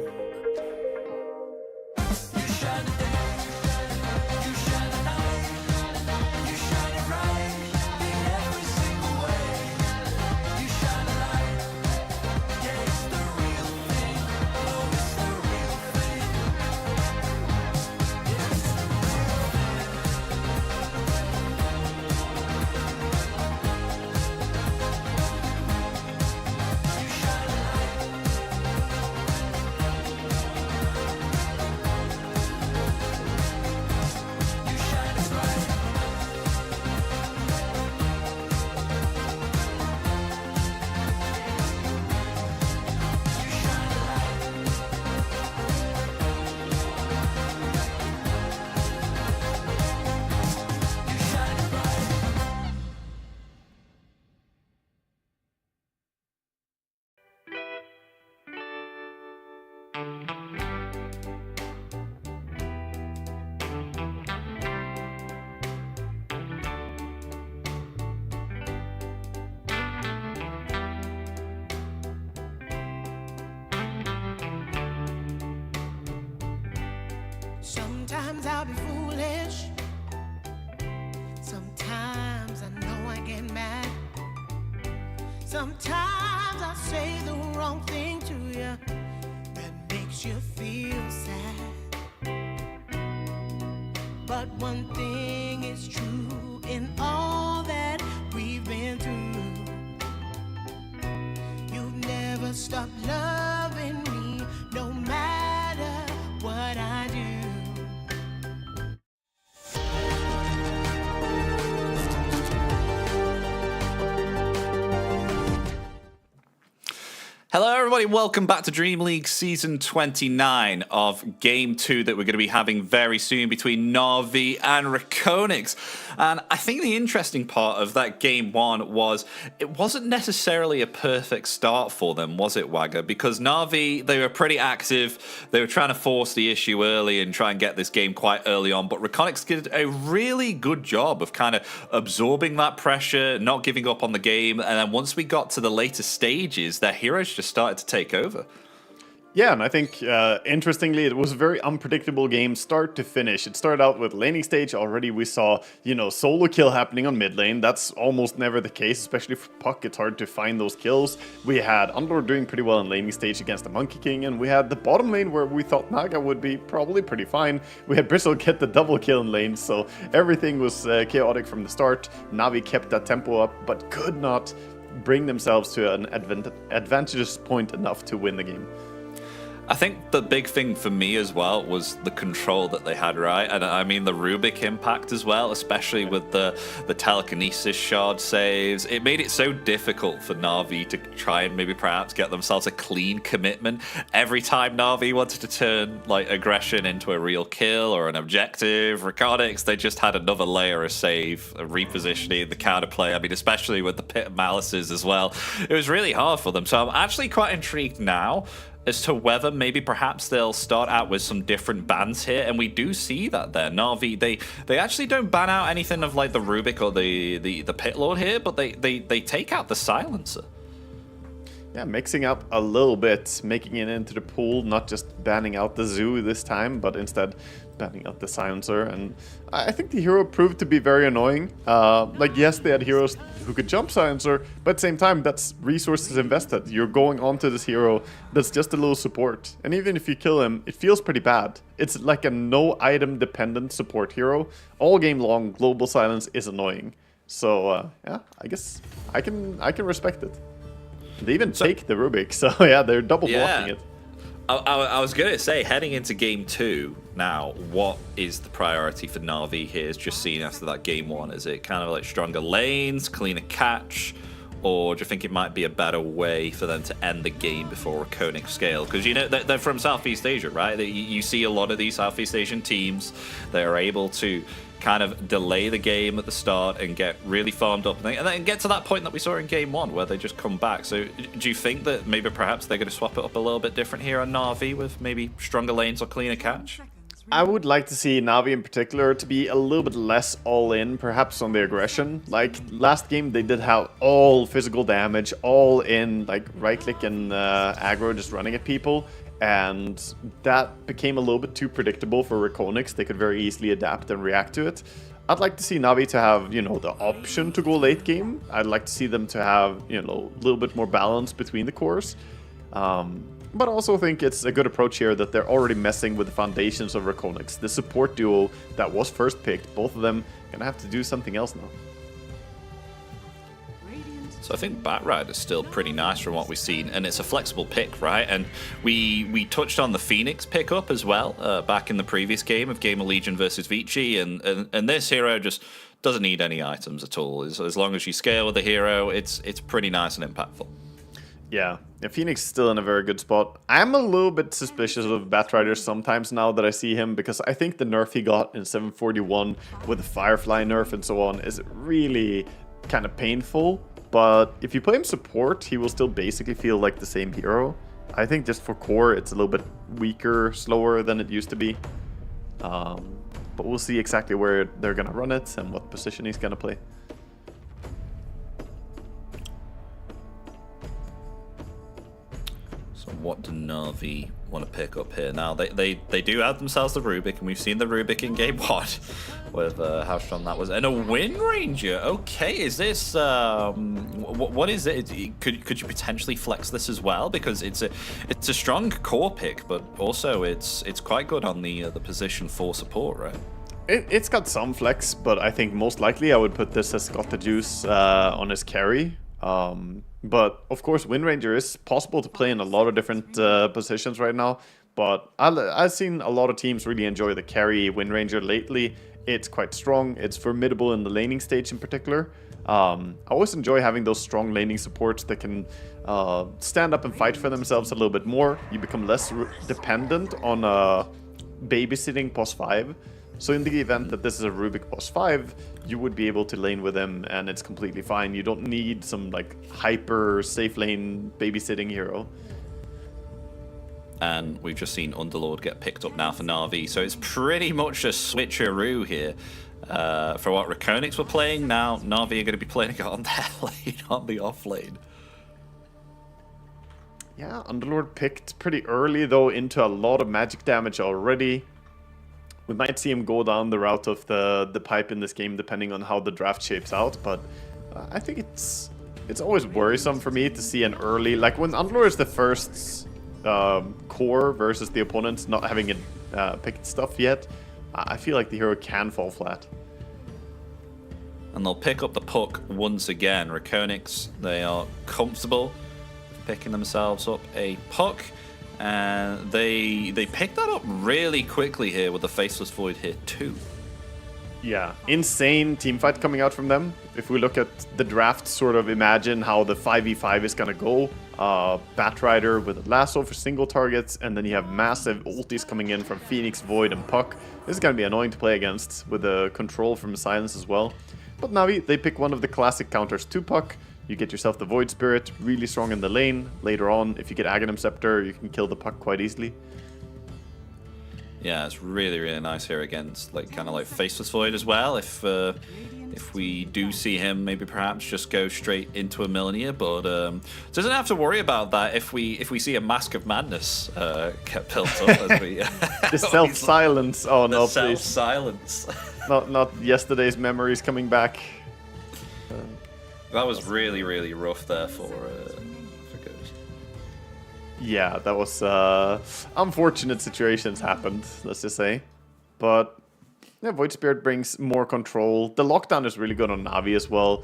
You shine a day, you shine a night, you shine it right in every single way. You shine a light, yeah, it's the real thing. Oh, it's the real thing. Yeah, it's the real thing. You shine a light. You shine it bright. You shine a light. You shine it bright. Sometimes I'll be foolish. Sometimes I know I get mad. Sometimes I say the wrong thing to you that makes you feel sad. But one thing is true in all that we've been through. You've never stopped loving me, no matter what I do. Hello, everybody. Welcome back to DreamLeague Season 29 of Game 2 that we're going to be having very soon between Na'Vi and REKONIX. And I think the interesting part of that Game 1 was it wasn't necessarily a perfect start for them, was it, Wagga? Because Na'Vi, they were pretty active. They were trying to force the issue early and try and get this game quite early on. But REKONIX did a really good job of kind of absorbing that pressure, not giving up on the game. And then once we got to the later stages, their heroes just started to take over. Yeah, and I think, interestingly, it was a very unpredictable game, start to finish. It started out with laning stage. Already we saw, solo kill happening on mid lane. That's almost never the case, especially for Puck. It's hard to find those kills. We had Underlord doing pretty well in laning stage against the Monkey King, and we had the bottom lane where we thought Naga would be probably pretty fine. We had Bristle get the double kill in lane, so everything was chaotic from the start. Na'Vi kept that tempo up, but could not bring themselves to an advantageous point enough to win the game. I think the big thing for me as well was the control that they had, right? And I mean the Rubik impact as well, especially with the telekinesis shard saves. It made it so difficult for Na'Vi to try and maybe perhaps get themselves a clean commitment. Every time Na'Vi wanted to turn like aggression into a real kill or an objective, REKONIX, they just had another layer of save, a repositioning, the counterplay. I mean, especially with the Pit of Malices as well. It was really hard for them. So I'm actually quite intrigued now as to whether maybe perhaps they'll start out with some different bans here, and we do see that there. Na'Vi, they actually don't ban out anything of like the Rubik or the Pit Lord here, but they take out the Silencer. Yeah, mixing up a little bit, making it into the pool, not just banning out the Zoo this time, but instead banning out the Silencer. And I think the hero proved to be very annoying. Yes, they had heroes who could jump Silencer, but at the same time, that's resources invested. You're going onto this hero that's just a little support. And even if you kill him, it feels pretty bad. It's like a no item dependent support hero. All game long, Global Silence is annoying. So yeah, I guess I can respect it. They even take the Rubik, so yeah, they're double blocking it. I was going to say, heading into Game 2 now, what is the priority for Na'Vi here? Is just seen after that Game 1? Is it kind of like stronger lanes, cleaner catch, or do you think it might be a better way for them to end the game before REKONIX scale? Because they're from Southeast Asia, right? You see a lot of these Southeast Asian teams, they are able to kind of delay the game at the start and get really farmed up and then get to that point that we saw in Game 1 where they just come back. So do you think that maybe perhaps they're going to swap it up a little bit different here on Na'Vi with maybe stronger lanes or cleaner catch? I would like to see Navi in particular to be a little bit less all-in, perhaps on the aggression. Like, last game they did have all physical damage, all in, like, right-click and aggro, just running at people. And that became a little bit too predictable for REKONIX. They could very easily adapt and react to it. I'd like to see Navi to have, you know, the option to go late game. I'd like to see them to have, you know, a little bit more balance between the cores. But I also think it's a good approach here that they're already messing with the foundations of REKONIX. The support duo that was first picked, both of them gonna have to do something else now. So I think Batrider is still pretty nice from what we've seen, and it's a flexible pick, right? And we touched on the Phoenix pickup as well back in the previous game of Gamer Legion versus Vici, and this hero just doesn't need any items at all. As long as you scale with the hero, it's pretty nice and impactful. Yeah, Phoenix is still in a very good spot. I'm a little bit suspicious of Batrider sometimes now that I see him, because I think the nerf he got in 741 with the Firefly nerf and so on is really kind of painful. But if you play him support, he will still basically feel like the same hero. I think just for core, it's a little bit weaker, slower than it used to be. But we'll see exactly where they're going to run it and what position he's going to play. So what do Na'Vi want to pick up here? Now, they do have themselves the Rubik, and we've seen the Rubik in game 1 with how strong that was. And a Wind Ranger. Okay, is this... what is it? Could you potentially flex this as well? Because it's a strong core pick, but also it's quite good on the position for support, right? It's got some flex, but I think most likely I would put this as Got the Juice on his carry. But of course, Wind Ranger is possible to play in a lot of different positions right now. But I've seen a lot of teams really enjoy the carry Wind Ranger lately. It's quite strong. It's formidable in the laning stage in particular. I always enjoy having those strong laning supports that can stand up and fight for themselves a little bit more. You become less dependent on babysitting boss 5. So in the event that this is a Rubik boss 5, you would be able to lane with him and it's completely fine. You don't need some like hyper safe lane babysitting hero. And we've just seen Underlord get picked up now for Na'Vi, so it's pretty much a switcheroo here for what REKONIX were playing. Now Na'Vi are going to be playing on their lane, on the off lane. Yeah, Underlord picked pretty early though into a lot of magic damage already. We might see him go down the route of the pipe in this game depending on how the draft shapes out, but I think it's always worrisome for me to see an early, like when Underlord is the first core versus the opponents not having it picked stuff yet, I feel like the hero can fall flat. And they'll pick up the puck once again. REKONIX, they are comfortable picking themselves up a puck. And they picked that up really quickly here with the Faceless Void here too. Yeah, insane teamfight coming out from them. If we look at the draft, sort of imagine how the 5v5 is gonna go. Batrider with a lasso for single targets, and then you have massive ultis coming in from Phoenix, Void, and Puck. This is gonna be annoying to play against with the control from Silence as well. But Navi, they pick one of the classic counters to Puck. You get yourself the Void Spirit, really strong in the lane. Later on, if you get Aghanim Scepter, you can kill the Puck quite easily. Yeah, it's really, really nice here against like kind of like Faceless Void as well. If we do see him, maybe perhaps just go straight into a Millennium, but doesn't have to worry about that if we see a Mask of Madness get built up as we the self-silence. Oh no, please. Self-silence. Not yesterday's memories coming back. That was really, really rough there for Ghost. Yeah, that was unfortunate situations happened, let's just say. But yeah, Void Spirit brings more control. The lockdown is really good on Navi as well.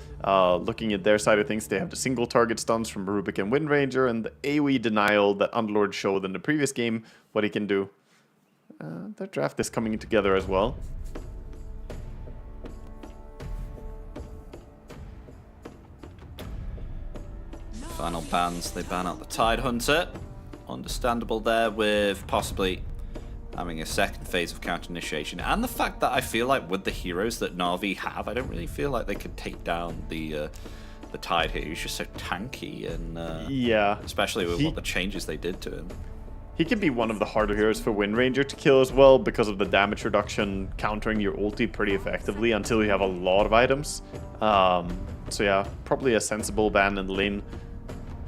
Looking at their side of things, they have the single target stuns from Rubik and Wind Ranger, and the AoE denial that Underlord showed in the previous game, what he can do. Their draft is coming together as well. Final bans, they ban out the Tide Hunter. Understandable there with possibly having a second phase of counter initiation. And the fact that I feel like with the heroes that Na'Vi have, I don't really feel like they could take down the Tide here. He's just so tanky and yeah, especially with what the changes they did to him. he can be one of the harder heroes for Wind Ranger to kill as well because of the damage reduction countering your ulti pretty effectively until you have a lot of items. So yeah, probably a sensible ban in the lane.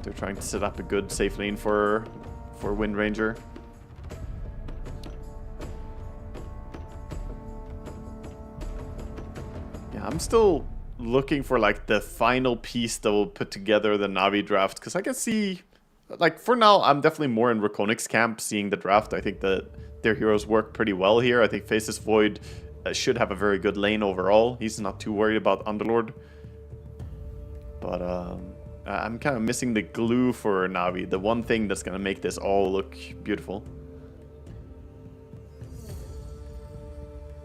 They're trying to set up a good safe lane for Wind Ranger. Yeah, I'm still looking for like the final piece that will put together the Na'Vi draft, because I can see, like, for now I'm definitely more in REKONIX camp seeing the draft. I think that their heroes work pretty well here. I think Faceless Void should have a very good lane overall. He's not too worried about Underlord. But I'm kind of missing the glue for Na'Vi, the one thing that's going to make this all look beautiful.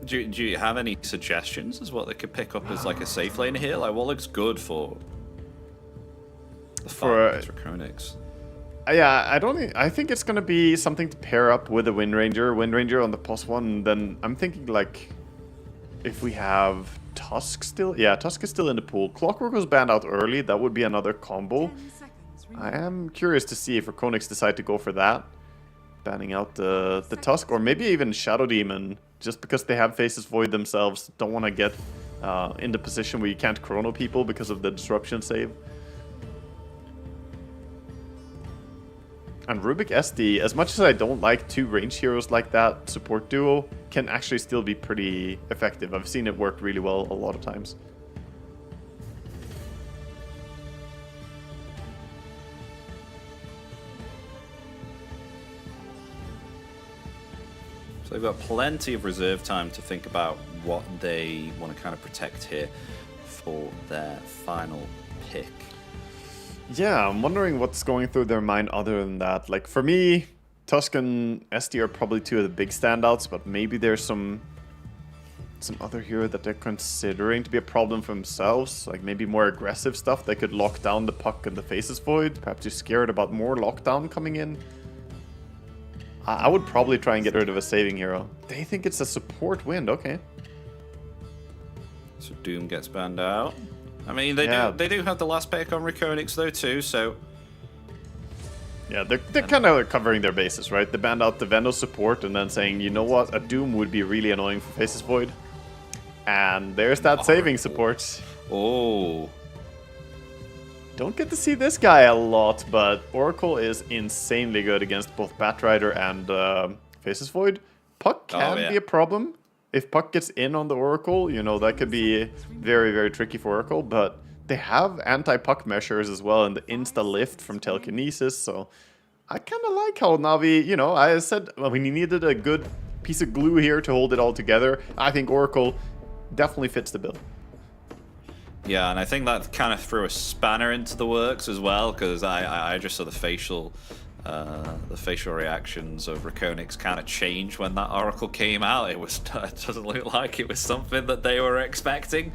Do you have any suggestions as what they could pick up as like a safe lane here? Like, what looks good for the REKONIX? Yeah, I think it's gonna be something to pair up with the Wind Ranger on the +1. Then I'm thinking like, if we have Tusk still, yeah, Tusk is still in the pool. Clockwork was banned out early. That would be another combo. I am curious to see if REKONIX decide to go for that, banning out the Tusk, or maybe even Shadow Demon, just because they have Faceless Void themselves. Don't want to get in the position where you can't chrono people because of the disruption save. And Rubik SD, as much as I don't like two range heroes like that, support duo can actually still be pretty effective. I've seen it work really well a lot of times. So they've got plenty of reserve time to think about what they want to kind of protect here for their final pick. Yeah, I'm wondering what's going through their mind other than that. Like, for me, Tusk and SD are probably two of the big standouts, but maybe there's some other hero that they're considering to be a problem for themselves. Like, maybe more aggressive stuff that could lock down the Puck and the Faceless Void. Perhaps you're scared about more lockdown coming in. I would probably try and get rid of a saving hero. They think it's a support wind, okay. So Doom gets banned out. I mean, they do have the last pick on REKONIX though too, so yeah, they're kind of covering their bases, right? They banned out the Vendo support and then saying, you know what, a Doom would be really annoying for Faceless Void. And there's that saving support. Oh. Don't get to see this guy a lot, but Oracle is insanely good against both Batrider and Faceless Void. Puck can be a problem. If Puck gets in on the Oracle, you know, that could be very, very tricky for Oracle, but they have anti-Puck measures as well and the insta-lift from Telekinesis, so I kind of like how Na'Vi, you know, I said when he needed a good piece of glue here to hold it all together, I think Oracle definitely fits the bill. Yeah, and I think that kind of threw a spanner into the works as well, because I just saw the facial reactions of REKONIX kind of change when that Oracle came out. It doesn't look like it was something that they were expecting.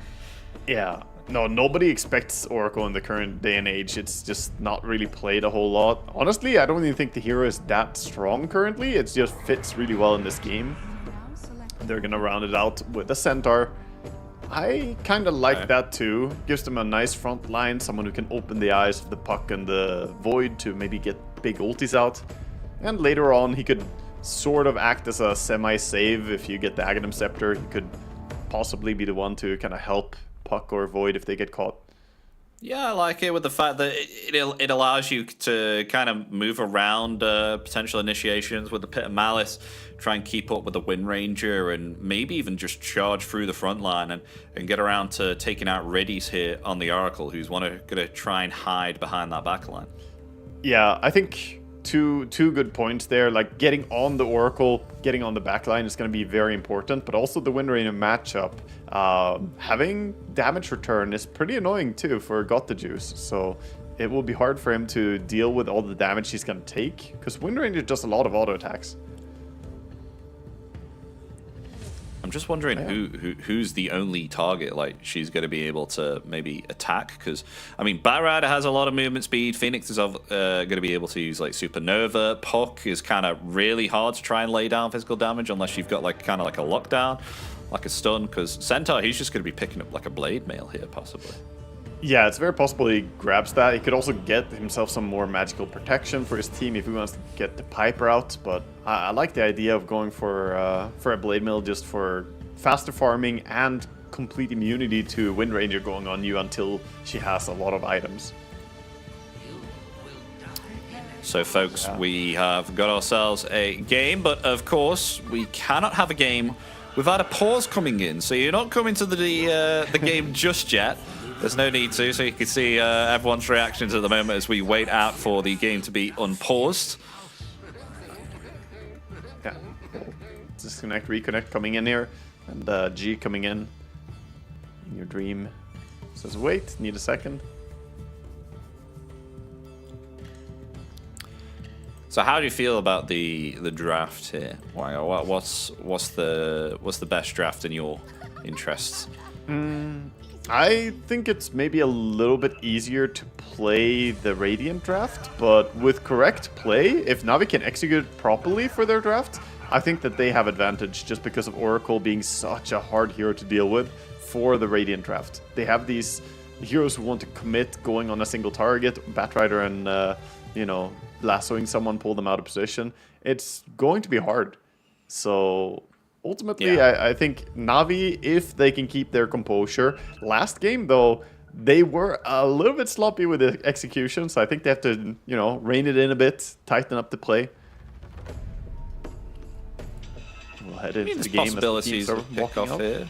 Yeah, no, nobody expects Oracle in the current day and age. It's just not really played a whole lot. Honestly, I don't even think the hero is that strong currently. It just fits really well in this game. They're gonna round it out with a Centaur. I kind of like that too. Gives them a nice front line, someone who can open the eyes of the Puck and the Void to maybe get big ultis out. And later on, he could sort of act as a semi-save. If you get the Aghanim Scepter, he could possibly be the one to kind of help Puck or Void if they get caught. Yeah, I like it with the fact that it allows you to kind of move around potential initiations with the Pit of Malice, try and keep up with the Wind Ranger, and maybe even just charge through the front line and get around to taking out Reddies here on the Oracle, who's going to try and hide behind that backline. Yeah, I think two good points there. Like, getting on the Oracle, getting on the backline is going to be very important, but also the Wind Ranger matchup. Having damage return is pretty annoying too for Got the Juice, so it will be hard for him to deal with all the damage he's going to take, because Wind Ranger does a lot of auto attacks. I'm just wondering who's the only target like she's going to be able to maybe attack, because I mean Batrider has a lot of movement speed. Phoenix is going to be able to use like Supernova. Puck is kind of really hard to try and lay down physical damage unless you've got like kind of like a lockdown, like a stun. Because Centaur, he's just going to be picking up like a blade mail here possibly. Yeah, it's very possible he grabs that. He could also get himself some more magical protection for his team if he wants to get the Piper out. But I like the idea of going for a Blade Mill just for faster farming and complete immunity to Wind Ranger going on you until she has a lot of items. So, folks, we have got ourselves a game, but of course, we cannot have a game without a pause coming in. So you're not coming to the game just yet. There's no need to, so you can see everyone's reactions at the moment as we wait out for the game to be unpaused. Yeah. Disconnect, reconnect coming in here, and G coming in. In your dream says wait, need a second. So how do you feel about the draft here? What's the best draft in your interests? I think it's maybe a little bit easier to play the Radiant draft, but with correct play, if Na'Vi can execute properly for their draft, I think that they have advantage just because of Oracle being such a hard hero to deal with for the Radiant draft. They have these heroes who want to commit going on a single target, Batrider and, you know, lassoing someone, pull them out of position. It's going to be hard. So ultimately, Yeah. I think Na'Vi, if they can keep their composure. Last game, though, they were a little bit sloppy with the execution, so I think they have to, you know, rein it in a bit, tighten up the play. We'll head into the game as the teams are walking up. Here.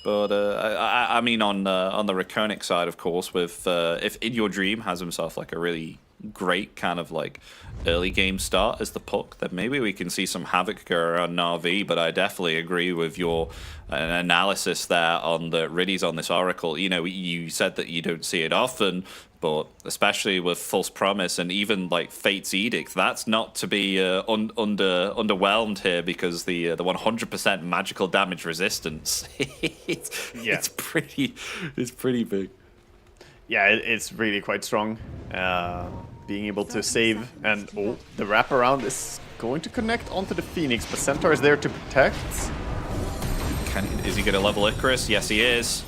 But I mean, on the REKONIX side, of course, with if In Your Dream has himself like a really great kind of like early game start as the puck, then maybe we can see some havoc go around Na'Vi. But I definitely agree with your analysis there on the Riddies on this Oracle. You know, you said that you don't see it often, but especially with False Promise and even like Fate's Edict, that's not to be underwhelmed here, because the 100% magical damage resistance, it's pretty big. Yeah, it's really quite strong. Being able to save, and the wraparound is going to connect onto the Phoenix, but Centaur is there to protect. Is he going to level Icarus? Yes, he is.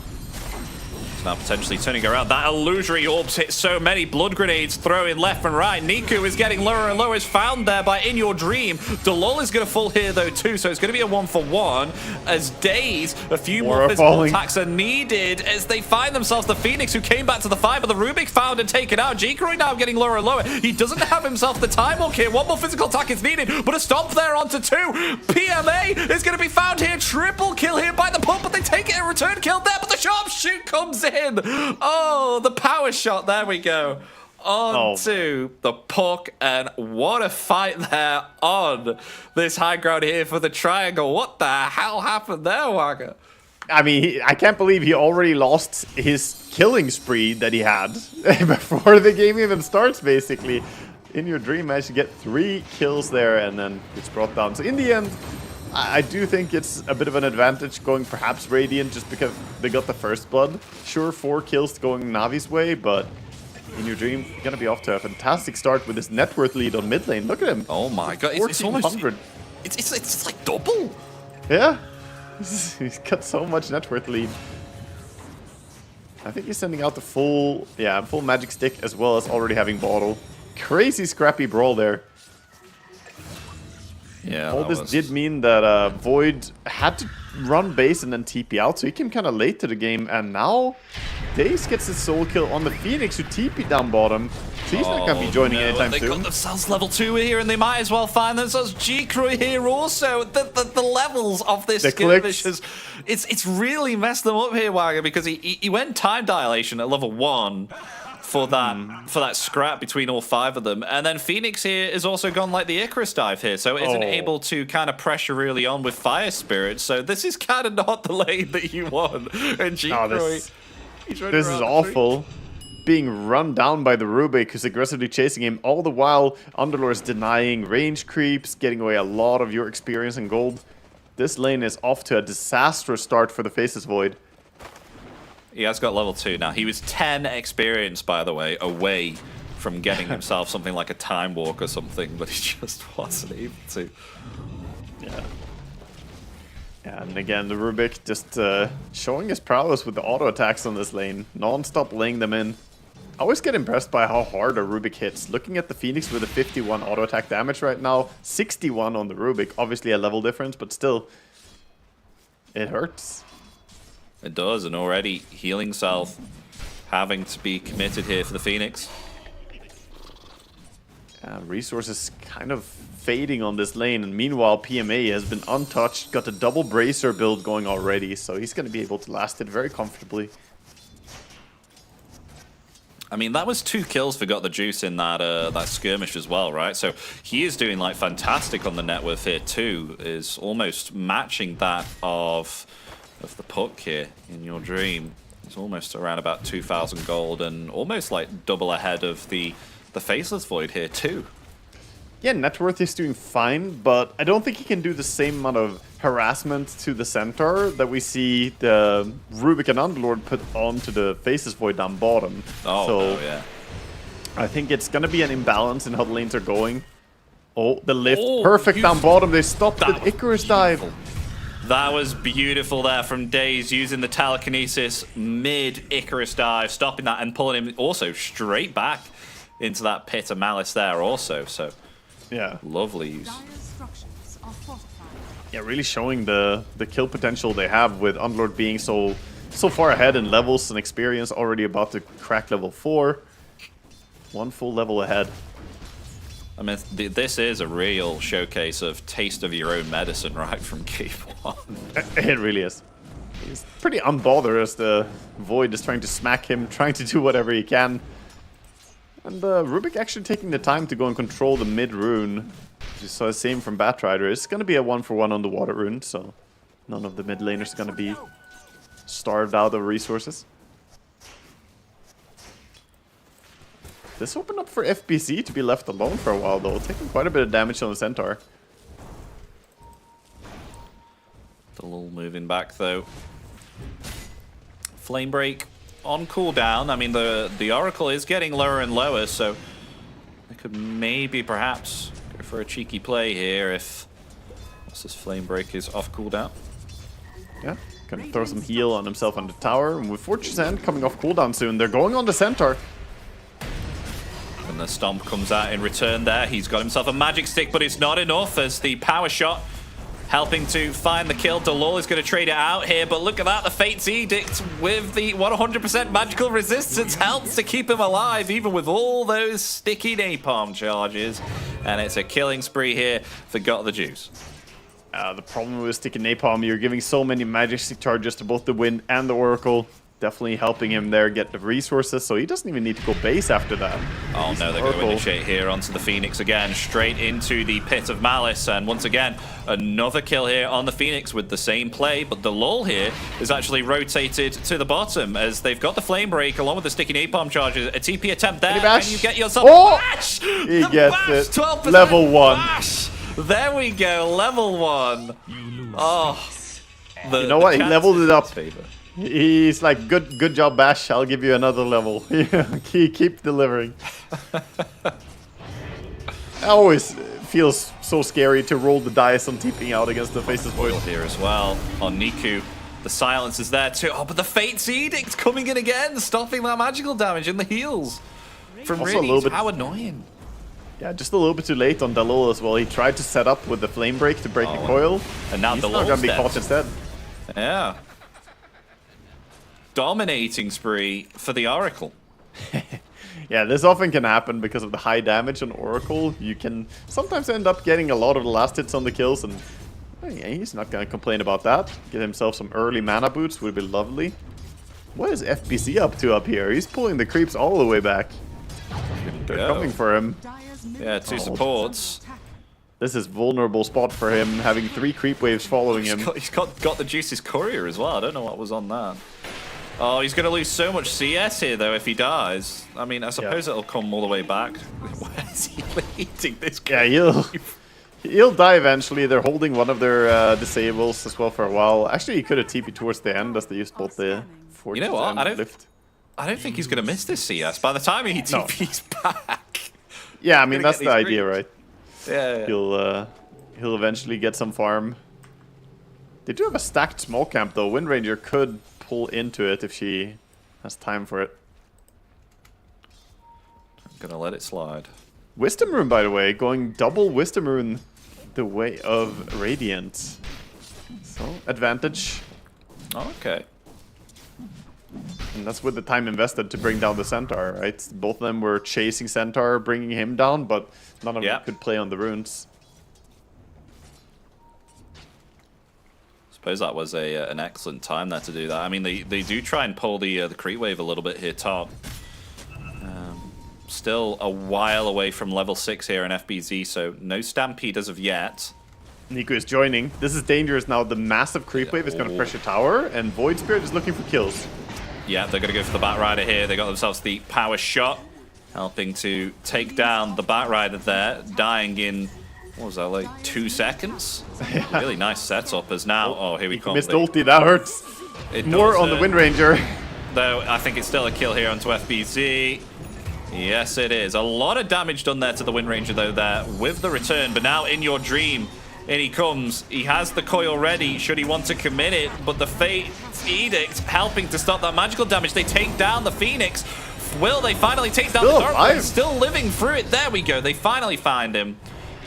Now potentially turning around. That illusory orbs hit so many. Blood grenades throwing left and right. Niku is getting lower and lower. Is found there by In Your Dream. Delol is going to fall here though too, so it's going to be a 1-for-1. As Days, a few more physical attacks are needed as they find themselves the Phoenix, who came back to the fight, but the Rubik found and taken out. Jikroy now getting lower and lower. He doesn't have himself the time walk here. One more physical attack is needed, but a stomp there onto 2. PMA is going to be found here. Triple kill here by the pump, but they take it in return kill there, but the sharpshoot comes in. Oh, the power shot. There we go. On to the puck, and what a fight there on this high ground here for the triangle. What the hell happened there, Wagga? I mean, I can't believe he already lost his killing spree that he had before the game even starts, basically. In Your Dream managed to get 3 kills there, and then it's brought down. So in the end, I do think it's a bit of an advantage going perhaps Radiant just because they got the first blood. Sure, 4 kills going Navi's way, but In Your Dream gonna be off to a fantastic start with his net worth lead on mid lane. Look at him. Oh my god, it's almost... It's like double. Yeah, he's got so much net worth lead. I think he's sending out the full magic stick as well as already having bottle. Crazy scrappy brawl there. Yeah, all this did mean that Void had to run base and then TP out, so he came kind of late to the game, and now Daze gets his soul kill on the Phoenix, who TP down bottom, so he's not going to be joining anytime soon. They got themselves level 2 here, and they might as well find themselves Jikroy here also. The levels of this skirmish, it's really messed them up here, Wagga, because he went time dilation at level 1. For that scrap between all 5 of them, and then Phoenix here is also gone like the Icarus dive here, so isn't able to kind of pressure really on with Fire Spirit. So this is kind of not the lane that you want. And Jikroy, this is awful. Being run down by the Rubik, who's aggressively chasing him, all the while Underlord is denying range creeps, getting away a lot of your experience and gold. This lane is off to a disastrous start for the Faceless Void. He has got level 2 now. He was 10 experience, by the way, away from getting himself something like a Time Walk or something, but he just wasn't able to. Yeah. And again, the Rubik just showing his prowess with the auto attacks on this lane, non-stop laying them in. I always get impressed by how hard a Rubik hits. Looking at the Phoenix with a 51 auto attack damage right now, 61 on the Rubik. Obviously a level difference, but still, it hurts. It does, and already healing self having to be committed here for the Phoenix. Resources kind of fading on this lane, and meanwhile PMA has been untouched, got a double bracer build going already, so he's going to be able to last it very comfortably. I mean, that was 2 kills for Got the Juice in that that skirmish as well, right? So he is doing like fantastic on the net worth here too, is almost matching that of the Puck here in your dream. It's almost around about 2,000 gold and almost like double ahead of the Faceless Void here too. Yeah, net worth is doing fine, but I don't think he can do the same amount of harassment to the centaur that we see the Rubik and Underlord put onto the Faceless Void down bottom. Oh, so no, yeah. I think it's going to be an imbalance in how the lanes are going. Oh, the lift. Perfect down bottom. They stopped the Icarus dive. That was beautiful there from Daze, using the telekinesis mid Icarus dive, stopping that and pulling him also straight back into that pit of malice there also. So yeah, lovely use. Dire's structures are fortified. Yeah, really showing the kill potential they have with Underlord being so far ahead in levels and experience, already about to crack level 4. 1 full level ahead. I mean, this is a real showcase of taste of your own medicine, right, from Game 1. It really is. He's pretty unbothered as the Void is trying to smack him, trying to do whatever he can. And Rubik actually taking the time to go and control the mid rune. You saw the same from Batrider. It's going to be a 1-for-1 on the water rune, so none of the mid laners are going to be starved out of resources. This opened up for FBC to be left alone for a while, though, taking quite a bit of damage on the Centaur. The lull moving back, though. Flame Break on cooldown. I mean, the Oracle is getting lower and lower, so they could maybe perhaps go for a cheeky play here if this Flame Break is off cooldown. Yeah, gonna throw some heal on himself on the tower, and with Fortune's End coming off cooldown soon, they're going on the Centaur. And the Stomp comes out in return there. He's got himself a magic stick, but it's not enough as the power shot helping to find the kill. Delol is going to trade it out here, but look at that. The Fate's Edict with the 100% magical resistance helps to keep him alive, even with all those sticky napalm charges. And it's a killing spree here for Got the Juice. The problem with sticky napalm, you're giving so many magic stick charges to both the Wind and the Oracle. Definitely helping him there get the resources, so he doesn't even need to go base after that. Oh no, they're going to initiate here onto the Phoenix again, straight into the Pit of Malice, and once again, another kill here on the Phoenix with the same play, but the lull here is actually rotated to the bottom as they've got the Flame Break along with the sticky napalm charges. A TP attempt there, and you get yourself a bash! He gets it. 12% Level 1. Bash! There we go, level 1. Oh, you know what? He leveled it up. He's like, good job, Bash. I'll give you another level. Keep delivering. It always feels so scary to roll the dice on TPing out against the Faceless Void. Here as well on Niku. The silence is there too. Oh, but the Fate's Edict coming in again, stopping that magical damage and the heals from Also Radiant. How annoying. Yeah, just a little bit too late on Dalol as well. He tried to set up with the Flame Break to break the coil. And now he's not going to be caught instead. Yeah. Dominating spree for the Oracle. Yeah, this often can happen because of the high damage on Oracle. You can sometimes end up getting a lot of the last hits on the kills, and yeah, he's not going to complain about that. Get himself some early mana boots would be lovely. What is FBC up to up here? He's pulling the creeps all the way back. They're coming for him. Yeah, 2 supports. This is vulnerable spot for him, having 3 creep waves following him. He's got the Juice's Courier as well. I don't know what was on that. Oh, he's going to lose so much CS here, though, if he dies. I mean, I suppose it'll come all the way back. Where is he leading this guy? Yeah, he'll die eventually. They're holding one of their disables as well for a while. Actually, he could have TP'd towards the end as they used both the Fortune You know what? and lift. I don't think he's going to miss this CS. By the time he TP's back. Yeah, I mean, that's the idea, right? Yeah. He'll eventually get some farm. They do have a stacked small camp though. Wind Ranger could pull into it if she has time for it. I'm gonna let it slide. Wisdom Rune, by the way, going double Wisdom Rune the way of Radiant. So, advantage. Oh, okay. And that's with the time invested to bring down the Centaur, right? Both of them were chasing Centaur, bringing him down, but none of them could play on the runes. Suppose that was an excellent time there to do that. I mean, they do try and pull the creep wave a little bit here top. Still a while away from level 6 here in FBZ, so no Stampede as of yet. Niku is joining. This is dangerous now. The massive creep wave is going to pressure tower, and Void Spirit is looking for kills. Yeah, they're going to go for the Batrider here. They got themselves the power shot, helping to take down the Batrider there, dying in, what was that, like 2 seconds? Really nice setup as now. Oh, here we come. Missed ulti, that hurts. More on the Wind Ranger. Though I think it's still a kill here onto FBZ. Yes, it is. A lot of damage done there to the Wind Ranger, though, there with the return. But now in your dream, in he comes. He has the coil ready, should he want to commit it. But the Fate's Edict helping to stop that magical damage. They take down the Phoenix. Will they finally take down the Dark Blade? Still living through it. There we go. They finally find him.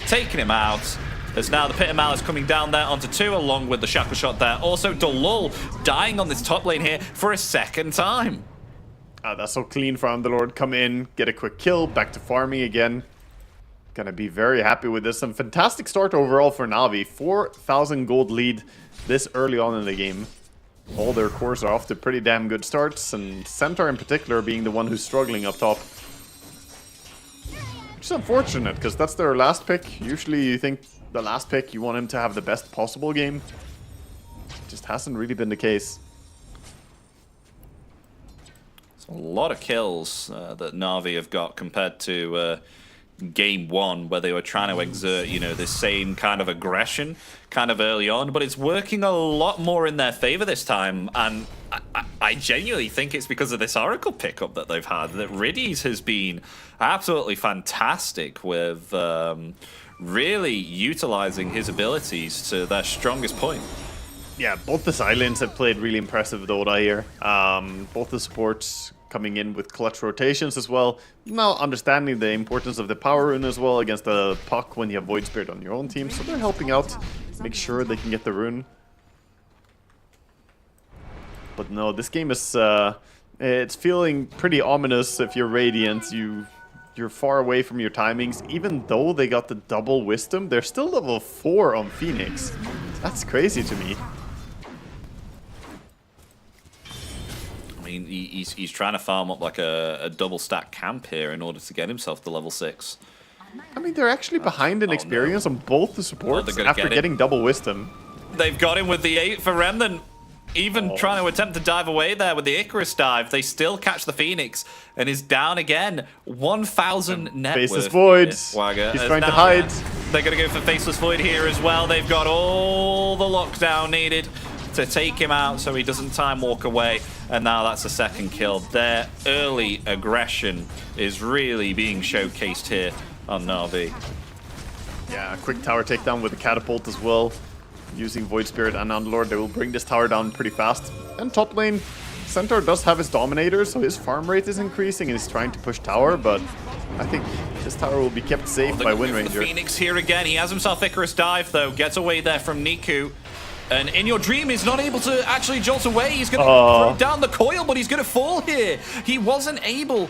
Taking him out. There's now the Pit of Malice coming down there onto 2, along with the Shackle Shot there. Also, Dalul dying on this top lane here for a second time. That's so clean from the Lord. Come in, get a quick kill, back to farming again. Gonna be very happy with this. Some fantastic start overall for Na'Vi. 4,000 gold lead this early on in the game. All their cores are off to pretty damn good starts, and Centaur in particular being the one who's struggling up top. Which is unfortunate, because that's their last pick. Usually you think the last pick, you want him to have the best possible game. Just hasn't really been the case. A lot of kills that Na'Vi have got compared to game 1, where they were trying to exert, you know, this same kind of aggression kind of early on, but it's working a lot more in their favor this time, and I genuinely think it's because of this Oracle pickup that they've had, that Riddies has been absolutely fantastic with really utilizing his abilities to their strongest point. Yeah, both the Silents have played really impressive Dota here. Both the supports coming in with clutch rotations as well. Now understanding the importance of the power rune as well against the puck when you have Void Spirit on your own team. So they're helping out, make sure they can get the rune. But no, this game is it's feeling pretty ominous if you're Radiant. You're far away from your timings. Even though they got the double wisdom, they're still level 4 on Phoenix. That's crazy to me. I mean, he's trying to farm up like a double stack camp here in order to get himself to level 6. I mean, they're actually behind in experience on both the supports after getting double wisdom. They've got him with the 8 for Remnant. Even trying to attempt to dive away there with the Icarus dive, they still catch the Phoenix and is down again. 1,000 net Faceless worth. Void. Swagger. He's trying to hide. They're going to go for Faceless Void here as well. They've got all the lockdown needed to take him out so he doesn't time walk away. And now that's a second kill. Their early aggression is really being showcased here on Na'Vi. Yeah, a quick tower takedown with the catapult as well. Using Void Spirit and Underlord, they will bring this tower down pretty fast. And top lane, Centaur does have his Dominator, so his farm rate is increasing and he's trying to push tower, but I think this tower will be kept safe by Wind Ranger. Phoenix here again. He has himself Icarus dive though, gets away there from Niku. And in your dream, he's not able to actually jolt away. He's going to throw down the coil, but he's going to fall here. He wasn't able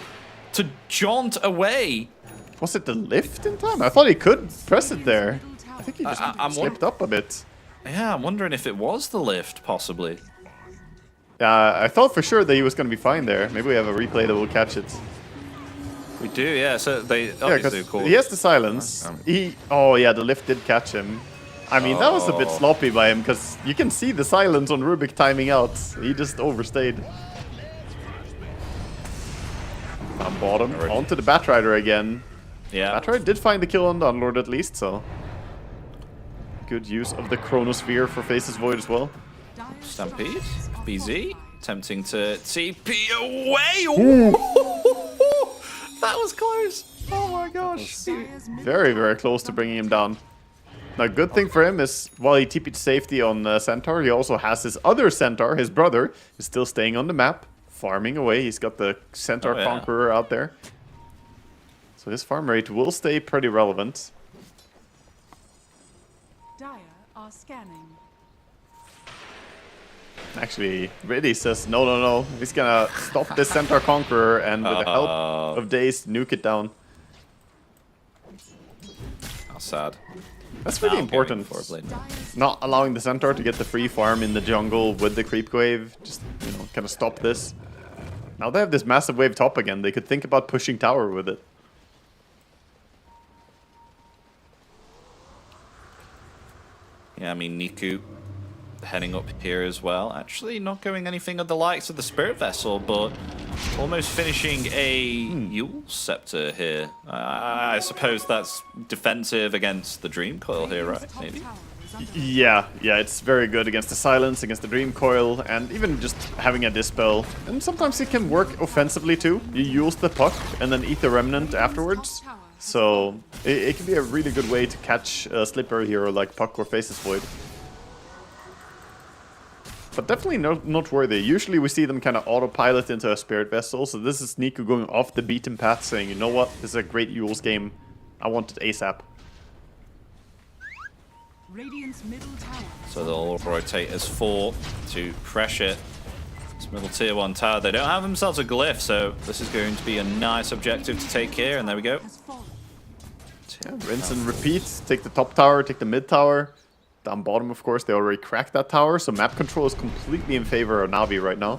to jaunt away. Was it the lift in time? I thought he could press it there. I think he just slipped up a bit. Yeah, I'm wondering if it was the lift, possibly. I thought for sure that he was going to be fine there. Maybe we have a replay that will catch it. We do, yeah. So they obviously he has the silence. Oh yeah, the lift did catch him. I mean, that was a bit sloppy by him because you can see the silence on Rubik timing out. He just overstayed. On bottom, onto the Batrider again. Yeah. Batrider did find the kill on the Unlord at least, so good use of the Chronosphere for Faceless Void as well. Stampede, BZ, attempting to TP away. That was close. Oh my gosh. Very, very close to bringing him down. Now, good thing for him is, while he TP'd safety on Centaur, he also has his other Centaur, his brother, is still staying on the map, farming away. He's got the Centaur Conqueror out there. So his farm rate will stay pretty relevant. Dire are scanning. Actually, Riddy says, no. He's gonna stop this Centaur Conqueror and with the help of Daze, nuke it down. How sad. That's really important. Not allowing the Centaur to get the free farm in the jungle with the creep wave. Just, you know, kind of stop this. Now they have this massive wave top again. They could think about pushing tower with it. Yeah, I mean, Niku heading up here as well. Actually, not going anything of the likes of the Spirit Vessel, but almost finishing a Yule Scepter here. I suppose that's defensive against the Dream Coil here, right? Maybe. Yeah, it's very good against the Silence, against the Dream Coil, and even just having a Dispel. And sometimes it can work offensively too. You use the Puck and then eat the Remnant afterwards. So it can be a really good way to catch a slippery hero like Puck or Faceless Void. But definitely noteworthy. Usually we see them kind of autopilot into a Spirit Vessel, so this is Niku going off the beaten path saying, you know what, this is a great Yule's game. I want it ASAP. Radiant's middle tower. So they'll rotate as 4 to pressure this middle tier 1 tower. They don't have themselves a glyph, so this is going to be a nice objective to take here, and there we go. Yeah, rinse and repeat. Take the top tower, take the mid tower. Down bottom, of course, they already cracked that tower, so map control is completely in favor of Na'Vi right now.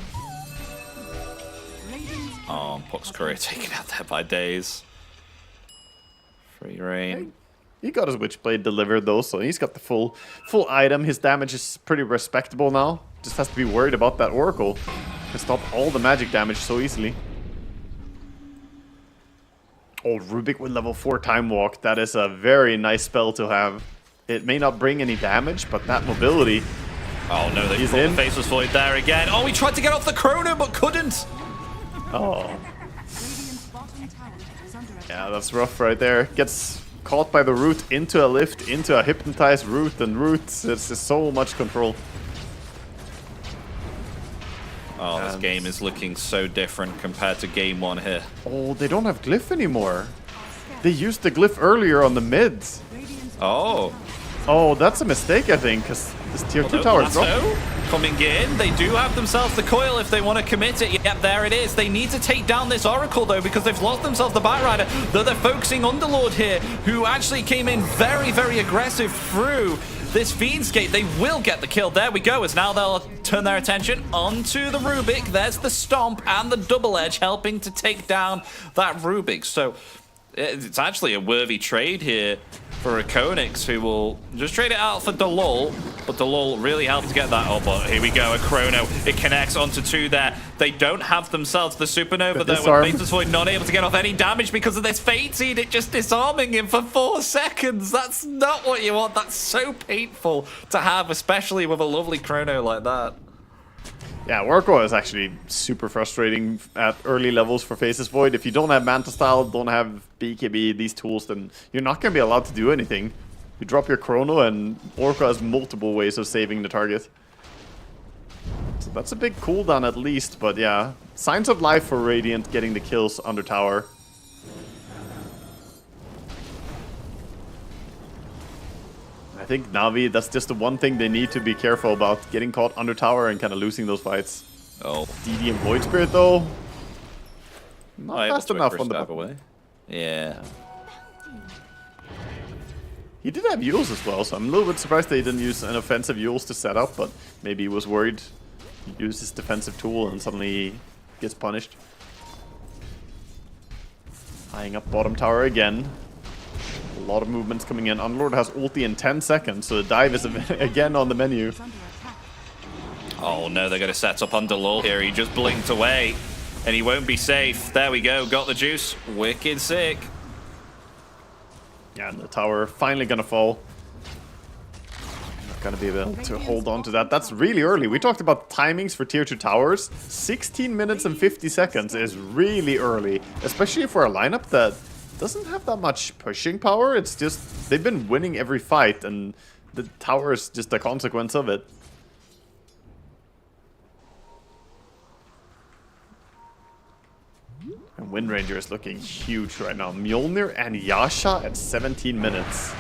Oh, Puck's Courier taken out there by Daze. Free reign. He got his Witchblade delivered though, so he's got the full item. His damage is pretty respectable now. Just has to be worried about that Oracle. Can stop all the magic damage so easily. Oh, Rubik with level 4 Time Walk. That is a very nice spell to have. It may not bring any damage, but that mobility. Oh no, they put the Faceless Void there again. Oh, he tried to get off the Chrono, but couldn't. Oh. Yeah, that's rough right there. Gets caught by the root into a lift, into a hypnotized root, and roots. It's just so much control. Oh, this game is looking so different compared to game 1 here. Oh, they don't have glyph anymore. They used the glyph earlier on the mids. Oh. Oh, that's a mistake, I think, because this tier 2 tower is dropped. Coming in, they do have themselves the coil if they want to commit it. Yep, there it is. They need to take down this Oracle, though, because they've lost themselves the Batrider. Though they're focusing Underlord here, who actually came in very, very aggressive through this Fiend's Gate. They will get the kill. There we go, as now they'll turn their attention onto the Rubik. There's the Stomp and the Double Edge helping to take down that Rubik. So it's actually a worthy trade here for REKONIX, who will just trade it out for Delol, but Delol really helped to get that. Oh, but here we go, a Chrono. It connects onto 2 there. They don't have themselves the Supernova there, with Faceless Void not able to get off any damage because of this Fate Seed. It just disarming him for 4 seconds. That's not what you want. That's so painful to have, especially with a lovely Chrono like that. Yeah, Oracle is actually super frustrating at early levels for Faceless Void. If you don't have Manta Style, don't have BKB, these tools, then you're not going to be allowed to do anything. You drop your Chrono and Oracle has multiple ways of saving the target. So that's a big cooldown at least, but yeah. Signs of life for Radiant getting the kills under tower. I think Na'Vi, that's just the one thing they need to be careful about, getting caught under tower and kind of losing those fights. Oh. DD and Void Spirit though, not fast enough on the away. Yeah. He did have Yules as well, so I'm a little bit surprised they didn't use an offensive Yules to set up, but maybe he was worried he used his defensive tool and suddenly gets punished. Eyeing up bottom tower again. A lot of movements coming in. Unlord has ulti in 10 seconds, so the dive is again on the menu. Oh no, they're going to set up on Delol here. He just blinked away, and he won't be safe. There we go, got the juice. Wicked sick. Yeah, and the tower finally going to fall. Not going to be able to hold on to that. That's really early. We talked about timings for tier 2 towers. 16 minutes and 50 seconds is really early, especially for a lineup that doesn't have that much pushing power. It's just they've been winning every fight, and the tower is just a consequence of it. And Wind Ranger is looking huge right now. Mjolnir and Yasha at 17 minutes.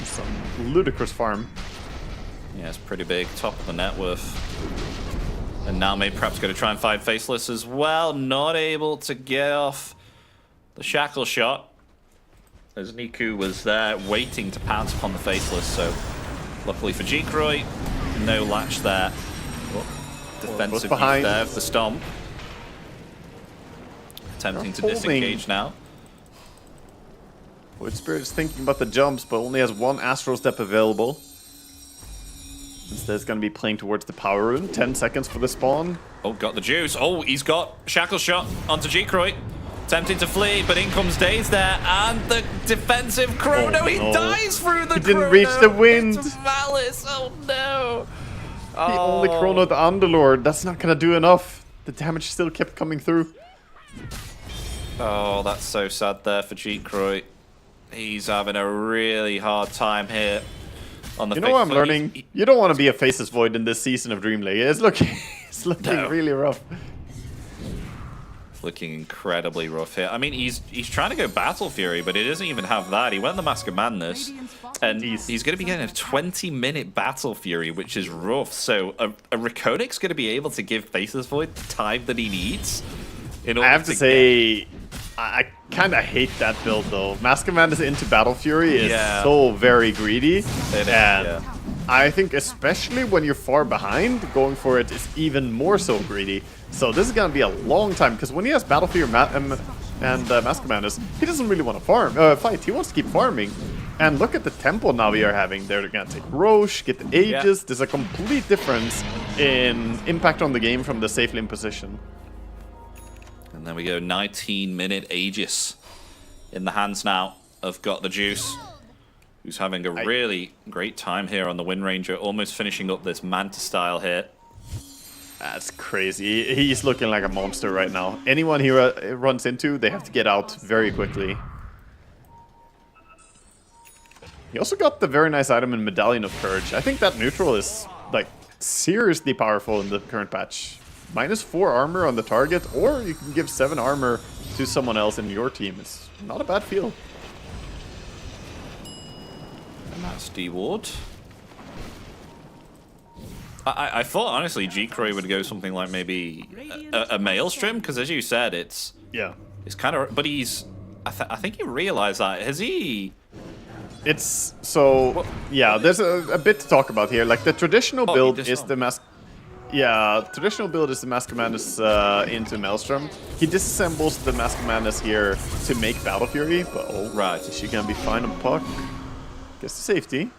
Some ludicrous farm. Yeah, it's pretty big. Top of the net worth. And now maybe perhaps going to try and find Faceless as well. Not able to get off the shackle shot. As Niku was there waiting to pounce upon the Faceless. So luckily for G-Croy, no latch there. Defensive use there of the stomp. Attempting to disengage now. Void Spirit is thinking about the jumps, but only has one Astral Step available. Instead, it's going to be playing towards the Power Rune. 10 seconds for the spawn. Oh, got the juice. Oh, he's got Shackle Shot onto G-Croy. Attempting to flee, but in comes Daze there. And the defensive Chrono. Oh, he no. dies through the He didn't Chrono. reach the wind. It's Malice. Oh, no. The only Chrono, the Underlord. That's not going to do enough. The damage still kept coming through. Oh, that's so sad there for G-Croy. He's having a really hard time here. On the You know what I'm learning? You don't want to be a Faceless Void in this season of DreamLeague. It's looking really rough. It's looking incredibly rough here. I mean, he's trying to go Battle Fury, but he doesn't even have that. He went the Mask of Madness, and he's going to be getting a 20-minute Battle Fury, which is rough. So a REKONIX going to be able to give Faceless Void the time that he needs. In order I have to say, I kind of hate that build though. Mask of Madness into Battle Fury is so very greedy. And I think especially when you're far behind, going for it is even more so greedy. So this is going to be a long time, because when he has Battle Fury and Mask of Madness, he doesn't really want to fight. He wants to keep farming. And look at the tempo now we are having. They're going to take Roche, get the Aegis. There's a complete difference in impact on the game from the safe lane position. And there we go, 19-minute Aegis in the hands now of Got the Juice, who's having a really great time here on the Wind Ranger, almost finishing up this Manta style hit. That's crazy. He's looking like a monster right now. Anyone he runs into, they have to get out very quickly. He also got the very nice item in Medallion of Courage. I think that neutral is like seriously powerful in the current patch. -4 armor on the target, or you can give 7 armor to someone else in your team. It's not a bad feel. And that's D-Ward. I thought, honestly, G-Croy would go something like maybe a Maelstrom, because as you said, it's kind of... But he's... I think you realize that. Has he... It's... So, yeah, there's a bit to talk about here. Like, the traditional build is the Mask... Yeah, traditional build is the Mask of Madness into Maelstrom. He disassembles the Mask of Madness here to make Battle Fury, but is she gonna be fine on puck? Gets to safety.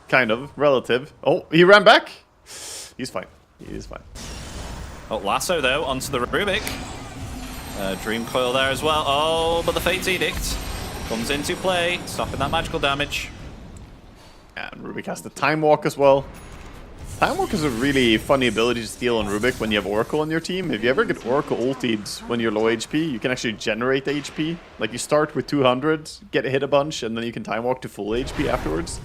Kind of, relative. Oh, he ran back? He's fine. He is fine. Oh, lasso though, onto the Rubik. Dream Coil there as well. Oh, but the Fate's Edict comes into play, stopping that magical damage. And Rubik has the Time Walk as well. Time Walk is a really funny ability to steal on Rubik when you have Oracle on your team. If you ever get Oracle ultied when you're low HP, you can actually generate HP. Like you start with 200, get hit a bunch, and then you can Time Walk to full HP afterwards.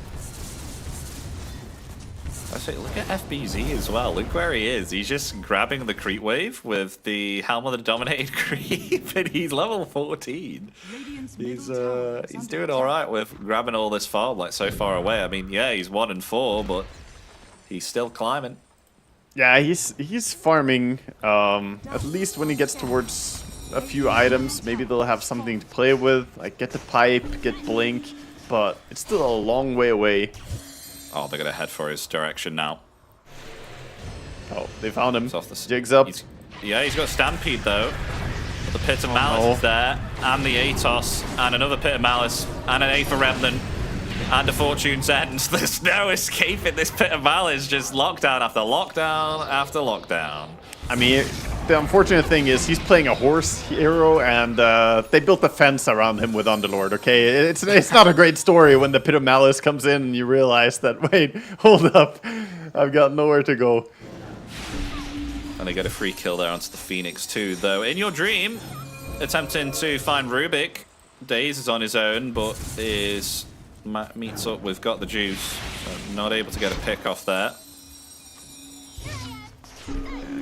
I say, look at FBZ as well. Look where he is. He's just grabbing the creep wave with the Helm of the Dominated Creep, and he's level 14. He's doing all right with grabbing all this farm like so far away. I mean, yeah, he's 1 and 4, but he's still climbing. Yeah, he's farming. At least when he gets towards a few items, maybe they'll have something to play with. Like get the pipe, get blink, but it's still a long way away. Oh, they're gonna head for his direction now. Oh, they found him. Off the Jigs up. He's got Stampede though. But the Pit of Malice is there, and the Atos, and another Pit of Malice, and an Aether Remnant. And a Fortune's End. There's no escaping this Pit of Malice, just lockdown after lockdown after lockdown. I mean, the unfortunate thing is he's playing a horse hero, and they built a fence around him with Underlord, okay? It's not a great story when the Pit of Malice comes in and you realize that, wait, hold up, I've got nowhere to go. And they get a free kill there onto the Phoenix too, though. In your dream, attempting to find Rubik. Daze is on his own, but meets up with Got the Juice. So not able to get a pick off there.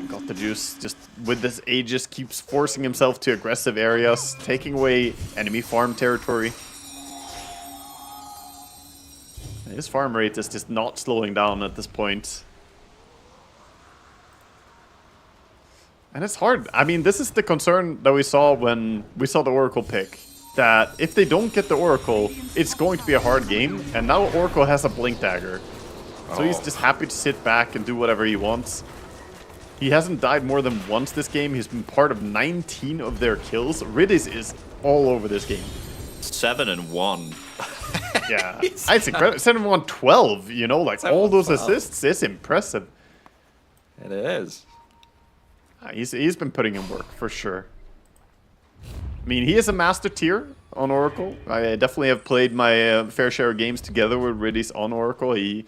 Got the Juice just with this Aegis keeps forcing himself to aggressive areas, taking away enemy farm territory. His farm rate is just not slowing down at this point. And it's hard. I mean, this is the concern that we saw when we saw the Oracle pick. That if they don't get the Oracle, it's going to be a hard game. And now Oracle has a Blink Dagger. So he's just happy to sit back and do whatever he wants. He hasn't died more than once this game. He's been part of 19 of their kills. Ridis is all over this game. 7-1. Yeah, it's incredible. 7-1-12, you know, like all those assists is impressive. It is. He's been putting in work for sure. I mean, he is a master tier on Oracle. I definitely have played my fair share of games together with Ridis on Oracle. He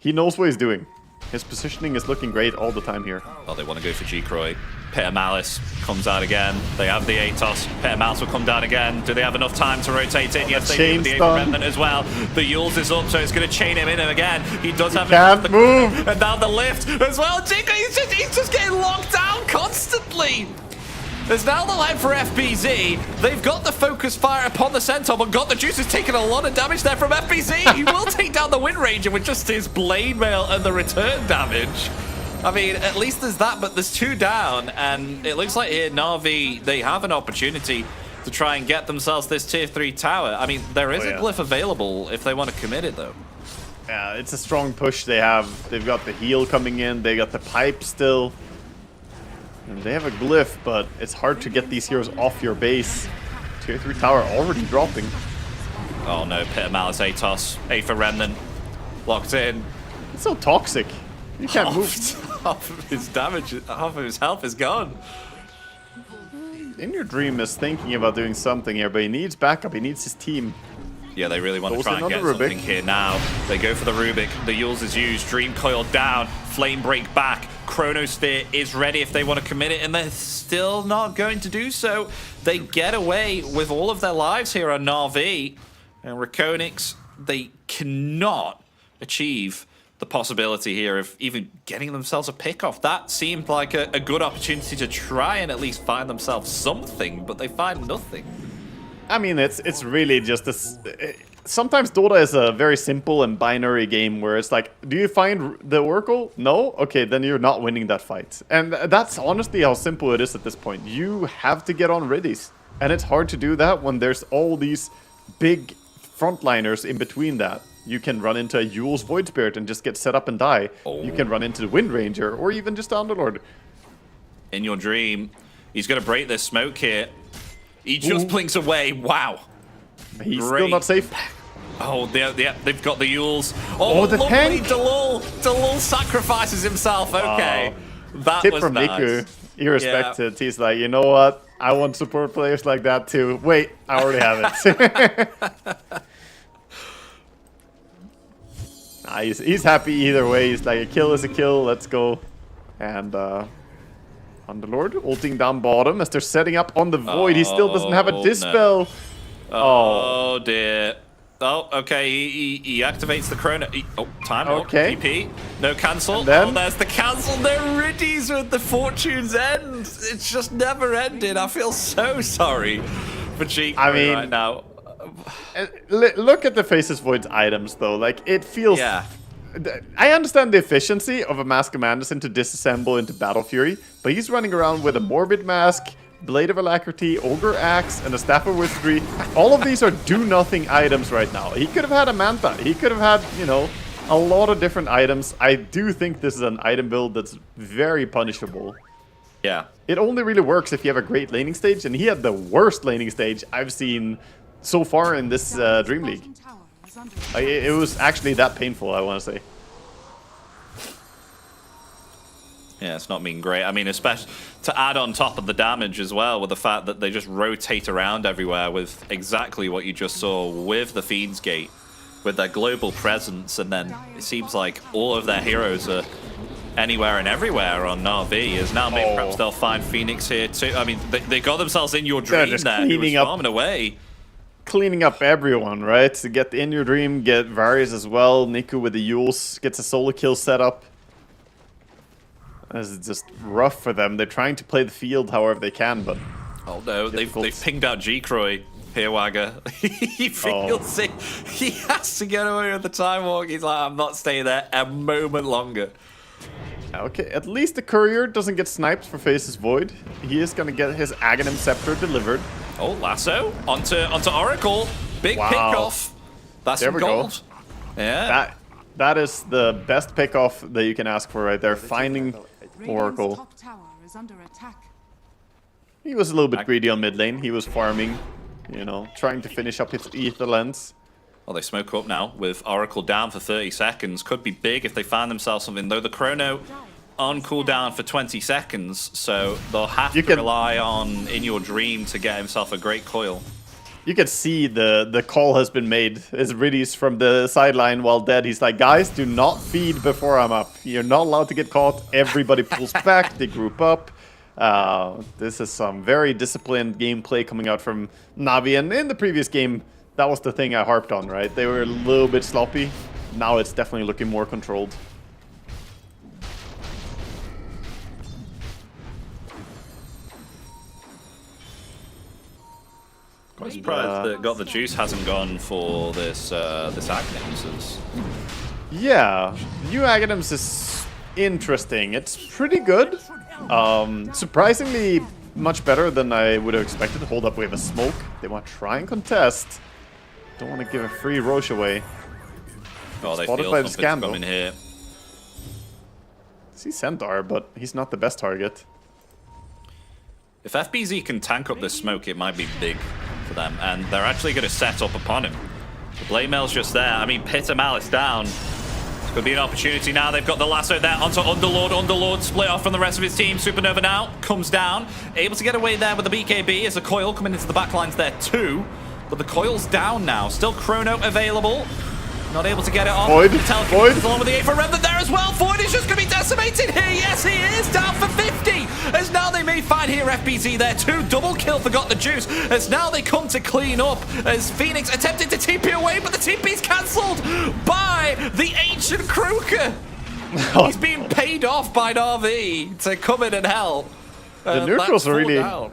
knows what he's doing. His positioning is looking great all the time here. Oh, they want to go for G-Croy. Pit of Malice comes out again. They have the Atos. Pit of Malice will come down again. Do they have enough time to rotate in? Yes, they do. The Ape Remnant as well. The Yules is up, so it's going to chain him in again. He does have... Can't move! And down the lift as well. Jinko, he's just getting locked down constantly. There's now the line for FBZ. They've got the focus fire upon the Centaur, but Got the Juice has taken a lot of damage there from FBZ. He will take down the Wind Ranger with just his Blade Mail and the return damage. I mean, at least there's that, but there's 2 down, and it looks like here Na'Vi, they have an opportunity to try and get themselves this tier 3 tower. I mean, there is a glyph available if they want to commit it, though. Yeah, it's a strong push they have. They've got the heal coming in. They got the pipe still. And they have a glyph, but it's hard to get these heroes off your base. Tier 3 tower already dropping. Oh no, Pit of Malice, Atos, Aether Remnant, locked in. It's so toxic. You can't move. Half of his damage, half of his health is gone. In Your Dream is thinking about doing something here, but he needs backup. He needs his team. Yeah, they really want to try and get something here now. They go for the Rubik. The Yules is used. Dream Coil down. Flame Break back. Chronosphere is ready if they want to commit it, and they're still not going to do so. They get away with all of their lives here on Na'Vi. And REKONIX, they cannot achieve the possibility here of even getting themselves a pick off. That seemed like a good opportunity to try and at least find themselves something, but they find nothing. I mean, it's really just this. Sometimes Dota is a very simple and binary game where it's like, do you find the Oracle? No? Okay, then you're not winning that fight. And that's honestly how simple it is at this point. You have to get on Ridis. And it's hard to do that when there's all these big frontliners in between that. You can run into a Yule's Void Spirit and just get set up and die. Oh. You can run into the Wind Ranger or even just the Underlord. In Your Dream, he's going to break this smoke here. He just blinks away. Wow. He's still not safe. Oh, they've got the Yules. Oh, the tank! Dalul sacrifices himself. Okay. That Tip was from nice. Miku. He respected it. He's like, you know what? I want support players like that too. Wait, I already have it. Nah, he's happy either way. He's like, a kill is a kill. Let's go. And Underlord ulting down bottom as they're setting up on the Void. He still doesn't have a Dispel. No. Oh dear. Oh, okay. He activates the Chrono. Time. Okay. TP. No cancel. Then, there's the cancel. They're Riddies with the Fortune's End. It's just never ended. I feel so sorry for Cheek right now. Look at the Faceless Void's items, though. Like, it feels... Yeah. I understand the efficiency of a Mask of Anderson to disassemble into Battle Fury, but he's running around with a Morbid Mask, Blade of Alacrity, Ogre Axe, and a Staff of Wizardry. All of these are do-nothing items right now. He could have had a Manta. He could have had, you know, a lot of different items. I do think this is an item build that's very punishable. Yeah. It only really works if you have a great laning stage, and he had the worst laning stage I've seen so far in this DreamLeague. It was actually that painful, I want to say. Yeah, it's not been great. I mean, especially to add on top of the damage as well, with the fact that they just rotate around everywhere with exactly what you just saw with the Fiend's Gate, with their global presence, and then it seems like all of their heroes are anywhere and everywhere on Na'Vi. As now maybe perhaps they'll find Phoenix here too. I mean, they got themselves in Your Dream there. He was farming away. cleaning up everyone, right? To get in your dream, get Varius as well. Niku with the Yules gets a solo kill set up. This is just rough for them. They're trying to play the field however they can, but... Oh no, they've pinged out G-Croy. Here, Wagger. He feels it. He has to get away with the time walk. He's like, I'm not staying there a moment longer. Okay, at least the courier doesn't get sniped for Face's Void. He is going to get his Aghanim Scepter delivered. Oh, lasso onto Oracle. Big pickoff. That's some gold. Yeah. That is the best pickoff that you can ask for right there. Finding Oracle. Top tower is under attack. He was a little bit greedy on mid lane. He was farming, you know, trying to finish up his Ether Lens. Well, they smoke up now with Oracle down for 30 seconds. Could be big if they find themselves something, though the chrono on cooldown for 20 seconds, so they'll have to rely on In Your Dream to get himself a great coil. You can see the call has been made. As Riddy's from the sideline while dead, he's like, guys, do not feed before I'm up. You're not allowed to get caught. Everybody pulls back, they group up. This is some very disciplined gameplay coming out from Na'Vi, and in the previous game, that was the thing I harped on, right? They were a little bit sloppy. Now it's definitely looking more controlled. Quite surprised that Got the Juice hasn't gone for this Aghanims. Yeah, new Aghanims is interesting. It's pretty good. Surprisingly much better than I would have expected. Hold up, we have a smoke. They want to try and contest. Don't want to give a free Roche away. Oh, they Spotted feel by the something's scandal. coming here. See Centaur, but he's not the best target. If FBZ can tank up this smoke, it might be big for them, and they're actually going to set up upon him. The Blade Mail's just there. I mean, Pitta Malice down. It's going to be an opportunity now. They've got the lasso there onto Underlord. Underlord split off from the rest of his team. Supernova now comes down. Able to get away there with the BKB as the coil coming into the backlines there too. But the coil's down now. Still Chrono available. Not able to get it off. Void. Void. Along with the A for Remnant there as well. Void is just going to be decimated here. Yes, he is. Down for 50. As now they may find here FBZ there too. Double kill for Got the Juice. As now they come to clean up. As Phoenix attempted to TP away, but the TP's cancelled by the Ancient Kruger. He's being paid off by Na'Vi to come in and help. The neutrals are really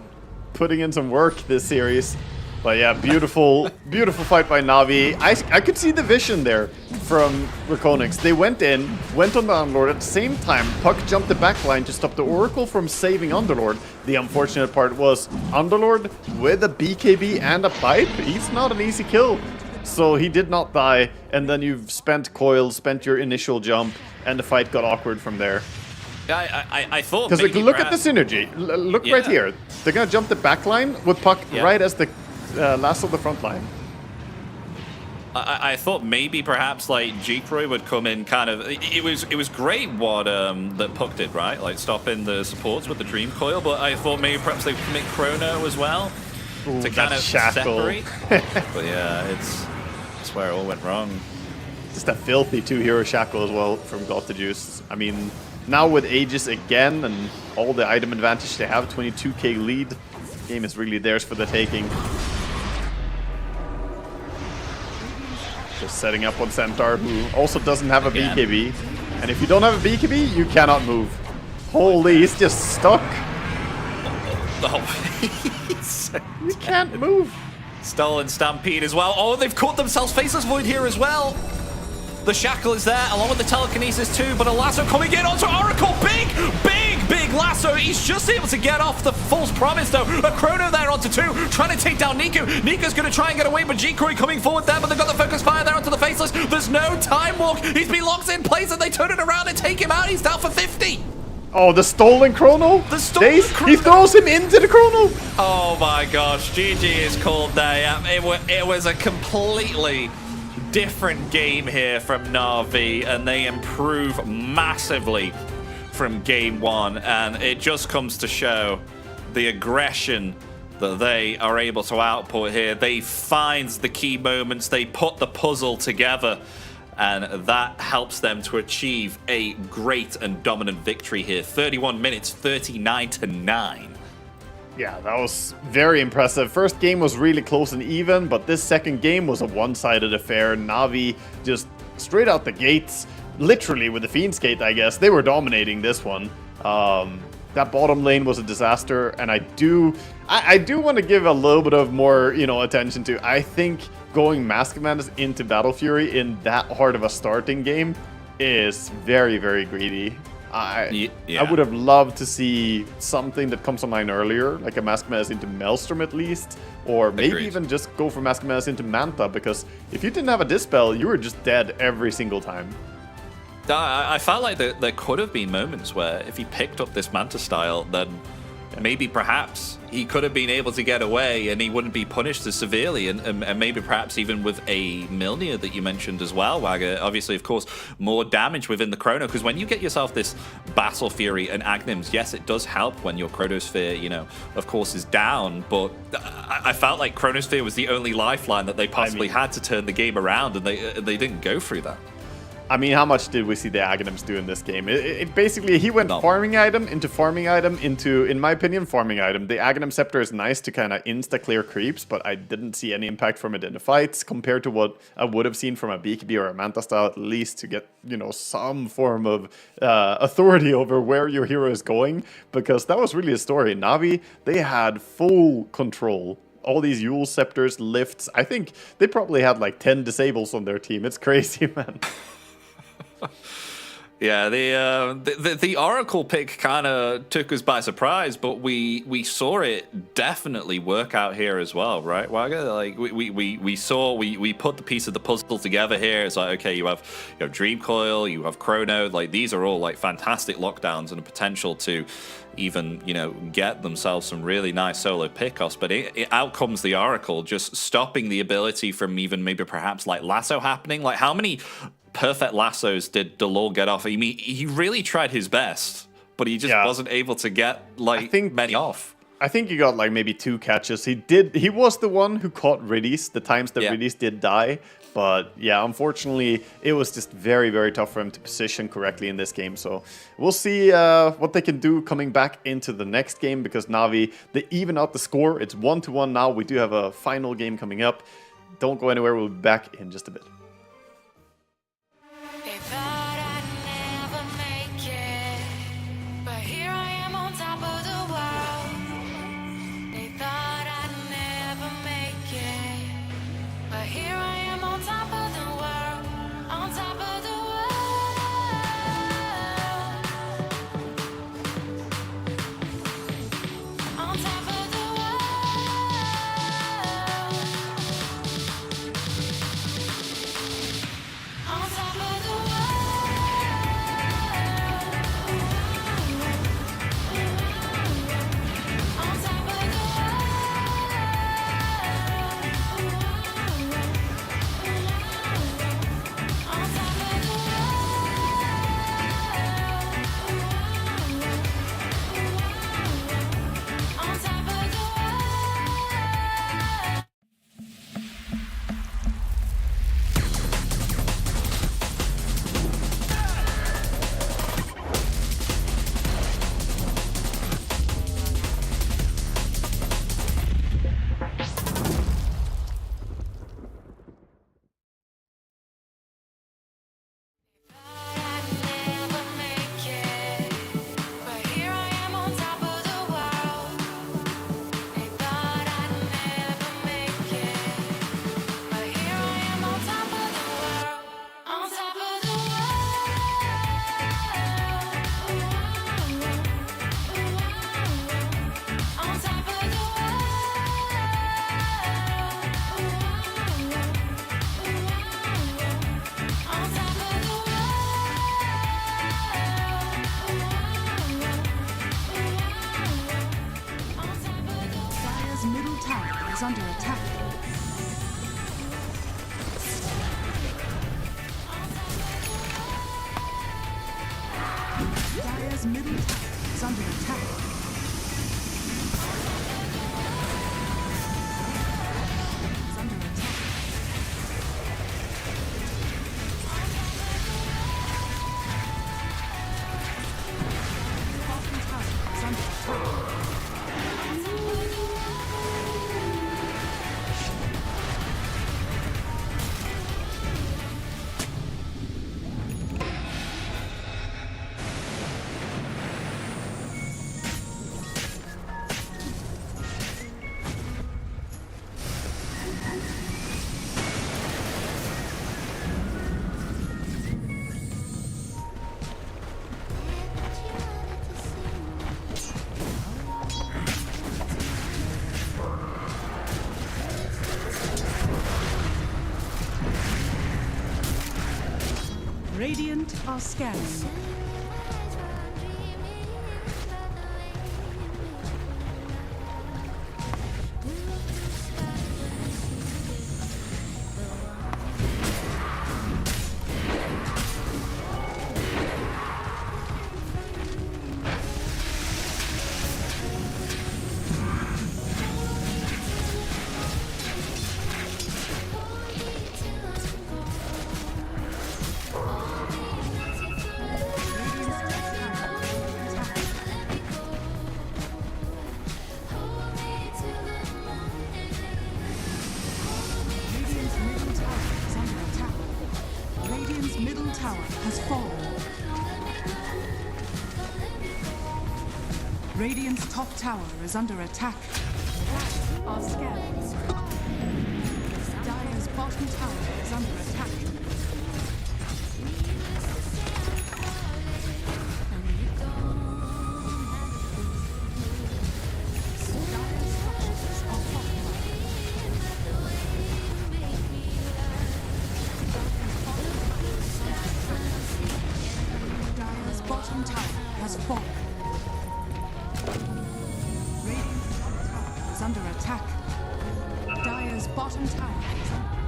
putting in some work this series. But yeah, beautiful, beautiful fight by Na'Vi. I could see the vision there from REKONIX. They went in, went on the Underlord at the same time. Puck jumped the backline to stop the Oracle from saving Underlord. The unfortunate part was Underlord with a BKB and a pipe. He's not an easy kill. So he did not die. And then you've spent coil, spent your initial jump, and the fight got awkward from there. I thought because look at the synergy. Look right here. They're gonna jump the backline with Puck right as the last of the front line. I thought maybe perhaps like G-Croy would come in kind of. It was great what that Puck did, right? Like stopping the supports with the Dream Coil, but I thought maybe perhaps they would commit Chrono as well to kind of separate. But yeah, it's where it all went wrong. Just a filthy 2-hero shackle as well from Got the Juice. I mean, now with Aegis again and all the item advantage they have, 22k lead, game is really theirs for the taking. Just setting up on Centaur, who also doesn't have a BKB. And if you don't have a BKB, you cannot move. Holy, he's just stuck. You can't move. Stolen Stampede as well. Oh, they've caught themselves Faceless Void here as well. The Shackle is there, along with the Telekinesis too, but a lasso coming in onto Oracle. Big lasso. He's just able to get off the false promise though. A Chrono there onto 2, trying to take down Niku. Niku's going to try and get away, but G-Croy coming forward there, but they've got the focus fire there onto the Faceless. There's no time walk. He's been locked in place and they turn it around and take him out. He's down for 50. Oh, the stolen Chrono? The stolen Chrono. He throws him into the Chrono. Oh my gosh, GG is called there. Yeah, it was a completely different game here from Na'Vi, and they improve massively from game 1, and it just comes to show the aggression that they are able to output here. They find the key moments, they put the puzzle together, and that helps them to achieve a great and dominant victory here. 31 minutes, 39-9. Yeah, that was very impressive. First game was really close and even, but this second game was a one-sided affair. Na'Vi just straight out the gates, literally with the Fiend's Gate, I guess. They were dominating this one. That bottom lane was a disaster, and I do want to give a little bit of more, attention to. I think going Mask of Madness into Battle Fury in that hard of a starting game is very, very greedy. I would have loved to see something that comes online earlier, like a Mask of Madness into Maelstrom at least, or maybe even just go for Mask of Madness into Manta, because if you didn't have a Dispel, you were just dead every single time. I felt like there could have been moments where if he picked up this Manta style, then maybe perhaps he could have been able to get away and he wouldn't be punished as severely, and maybe perhaps even with a Milnir that you mentioned as well, Wagger. Obviously, of course, more damage within the Chrono, because when you get yourself this Battle Fury and Agnims, yes, it does help when your Chronosphere, of course, is down, but I felt like Chronosphere was the only lifeline that they possibly had to turn the game around, and they didn't go through that. I mean, how much did we see the Aghanims do in this game? It basically, he went farming item into, in my opinion, farming item. The Aghanim Scepter is nice to kind of insta-clear creeps, but I didn't see any impact from it in the fights compared to what I would have seen from a BKB or a Manta style, at least to get, some form of authority over where your hero is going, because that was really a story. Na'Vi, they had full control. All these Yule Scepters, lifts. I think they probably had like 10 disables on their team. It's crazy, man. Yeah, the Oracle pick kind of took us by surprise, but we saw it definitely work out here as well, right, Wagga? Like we put the piece of the puzzle together here. It's like, okay, you have Dream Coil, you have Chrono, like these are all like fantastic lockdowns and a potential to even get themselves some really nice solo pickoffs, but out comes the Oracle, just stopping the ability from even maybe perhaps like lasso happening. Like how many perfect lassos did Delor get off? I mean, he really tried his best, but he just wasn't able to get many off. I think he got like maybe 2 catches. He was the one who caught Riddies the times that Riddies did die. But yeah, unfortunately, it was just very, very tough for him to position correctly in this game. So we'll see what they can do coming back into the next game, because Na'Vi, they even out the score. It's 1-1 now. We do have a final game coming up. Don't go anywhere. We'll be back in just a bit. They thought I'd never make it, but here I am on top of the world. They thought I'd never make it, but here I am on top of the world, on top of the world, on top of the on top of the under attack. Dire's middle tower is under attack. Is under attack. Bottom tower is under attack. Radiant are scanning. Radiant's middle tower has fallen. Radiant's top tower is under attack. Are scanning. Dire's bottom tower is under attack. Dire's bottom tower has fallen. Radiant's top tower is under attack. Dire's bottom tower is under attack.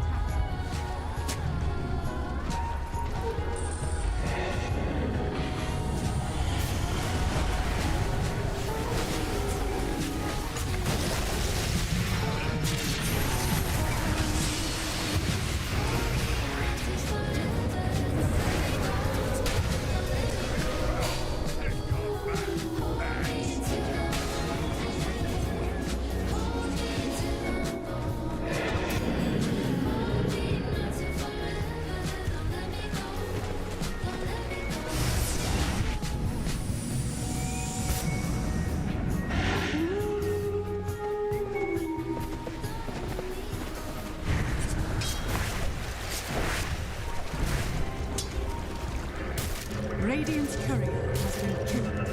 Radiant's courier has been killed.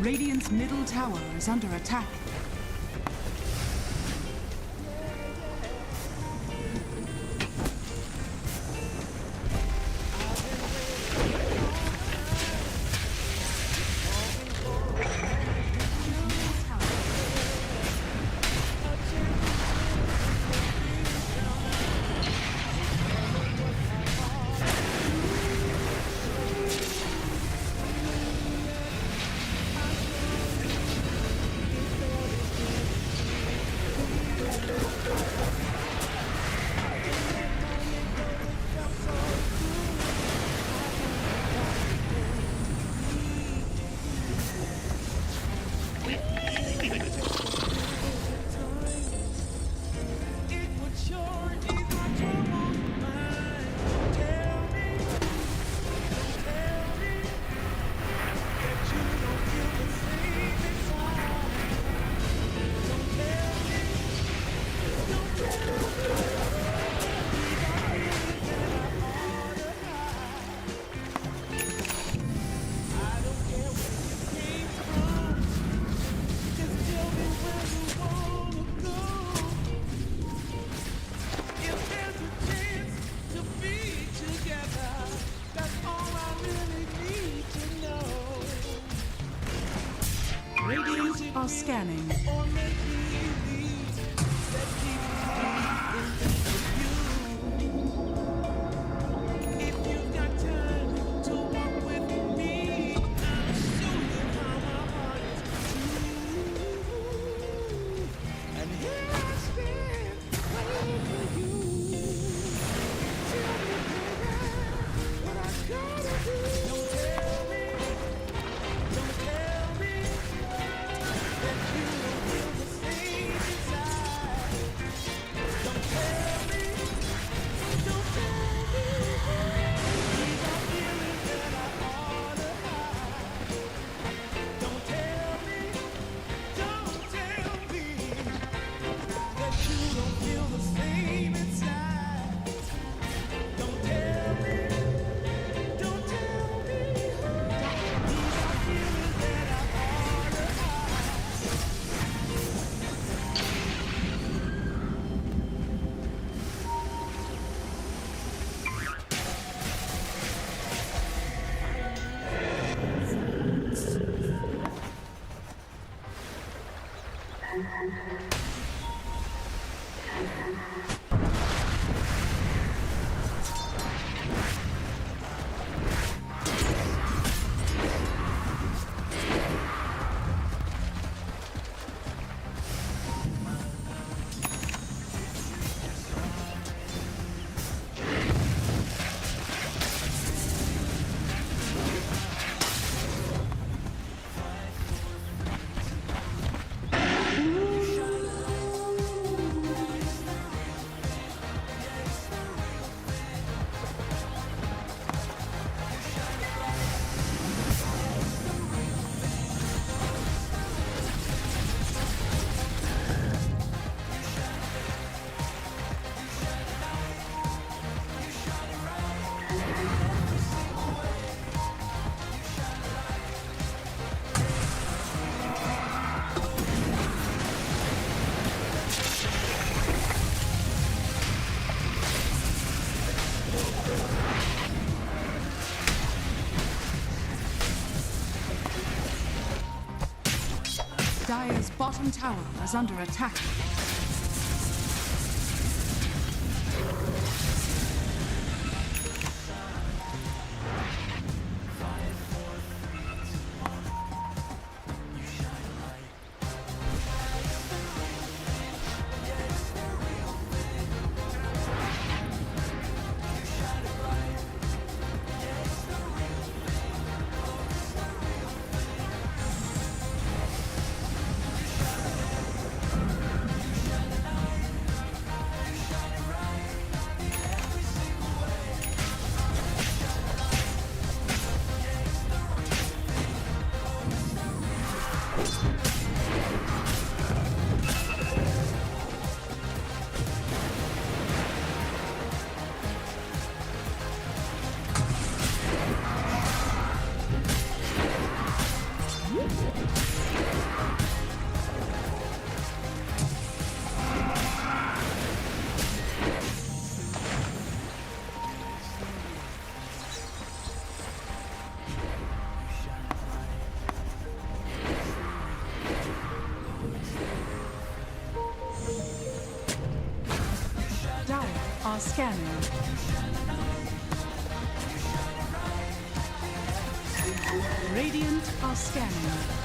Radiant's middle tower is under attack. Dire's bottom tower is under attack. Dire are scanning. Radiant are scanning.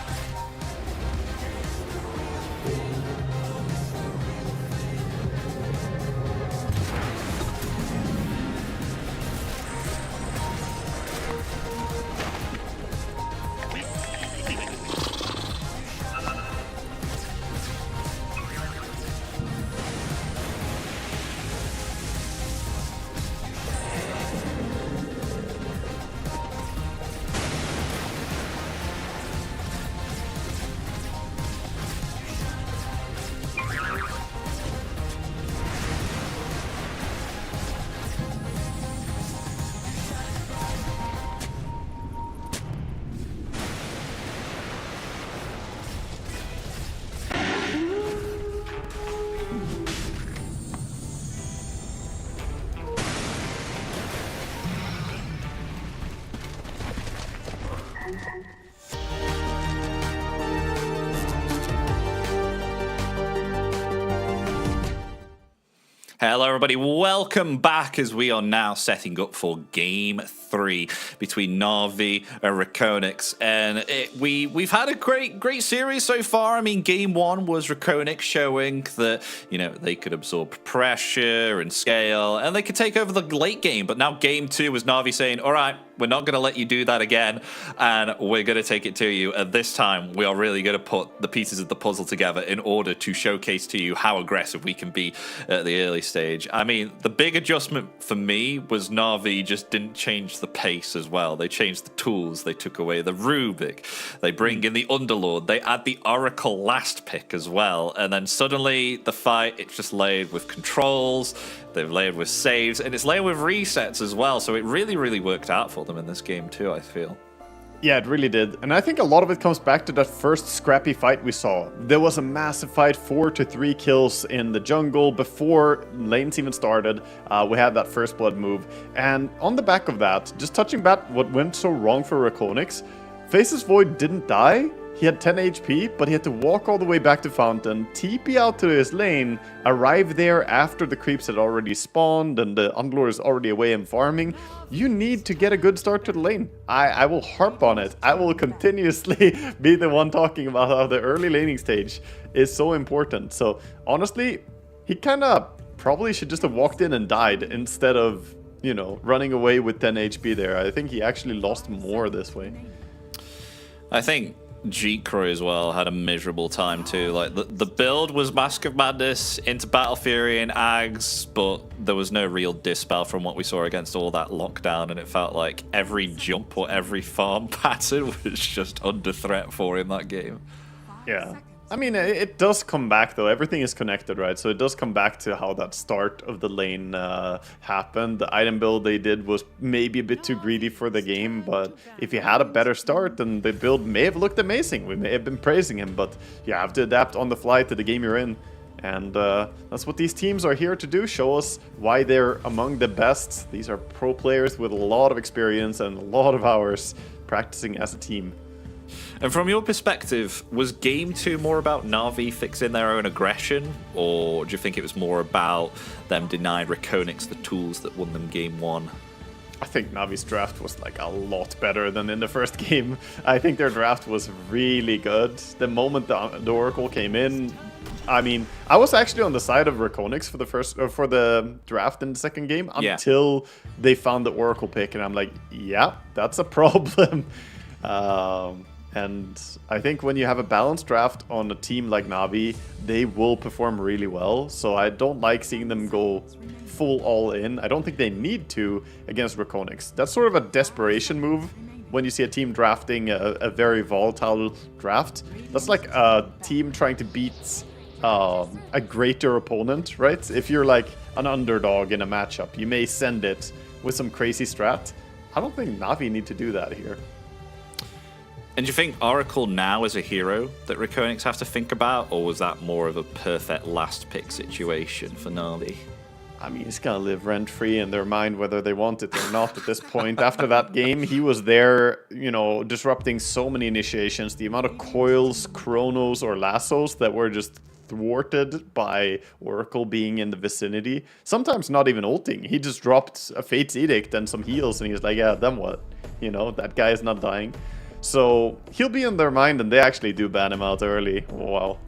Hello, everybody. Welcome back as we are now setting up for Game 3 between Na'Vi and REKONIX. And we've had a great series so far. I mean, Game 1 was REKONIX showing that, you know, they could absorb pressure and scale, and they could take over the late game. But now Game 2 was Na'Vi saying, all right, we're not going to let you do that again, and we're going to take it to you. And this time, we are really going to put the pieces of the puzzle together in order to showcase to you how aggressive we can be at the early stage. I mean, the big adjustment for me was Na'Vi just didn't change the pace as well. They changed the tools. They took away the Rubik. They bring in the Underlord. They add the Oracle last pick as well. And then suddenly, the fight, it's just layered with controls. They've layered with saves, and it's layered with resets as well. So it really worked out for them in this game too, I feel. Yeah, it really did. And I think a lot of it comes back to that first scrappy fight we saw. There was a massive fight, 4 to 3 kills in the jungle before lanes even started. We had that first blood move. And on the back of that, just touching back what went so wrong for REKONIX, Faceless Void didn't die, He had 10 HP, but he had to walk all the way back to Fountain, TP out to his lane, arrive there after the creeps had already spawned and the Unglor is already away and farming. You need to get a good start to the lane. I will harp on it. I will continuously be the one talking about how the early laning stage is so important. So honestly, he kind of probably should just have walked in and died instead of, you know, running away with 10 HP there. I think he actually lost more this way. I think G-Crow as well had a miserable time too. Like the build was Mask of Madness into Battle Fury and Ags, but there was no real dispel from what we saw against all that lockdown, and it felt like every jump or every farm pattern was just under threat for him that game. Yeah. I mean, it does come back though. Everything is connected, right? So it does come back to how that start of the lane happened. The item build they did was maybe a bit too greedy for the game, but if you had a better start, then the build may have looked amazing. We may have been praising him, but you have to adapt on the fly to the game you're in. And that's what these teams are here to do, show us why they're among the best. These are pro players with a lot of experience and a lot of hours practicing as a team. And from your perspective, was Game 2 more about Na'Vi fixing their own aggression, or do you think it was more about them denying REKONIX the tools that won them Game 1? I think Navi's draft was like a lot better than in the first game. I think their draft was really good. The moment the Oracle came in, I mean, I was actually on the side of REKONIX for the draft in the second game until they found the Oracle pick, and I'm like, yeah, that's a problem. And I think when you have a balanced draft on a team like Na'Vi, they will perform really well. So I don't like seeing them go full all in. I don't think they need to against REKONIX. That's sort of a desperation move when you see a team drafting a very volatile draft. That's like a team trying to beat a greater opponent, right? If you're like an underdog in a matchup, you may send it with some crazy strat. I don't think Na'Vi need to do that here. And do you think Oracle now is a hero that REKONIX have to think about, or was that more of a perfect last pick situation for Na'Vi? I mean, he's gonna live rent-free in their mind whether they want it or not at this point. After that game, he was there, you know, disrupting so many initiations. The amount of coils, chronos, or lassos that were just thwarted by Oracle being in the vicinity. Sometimes not even ulting. He just dropped a Fate's Edict and some heals, and he was like, yeah, then what? You know, that guy is not dying. So he'll be in their mind, and they actually do ban him out early. Wow.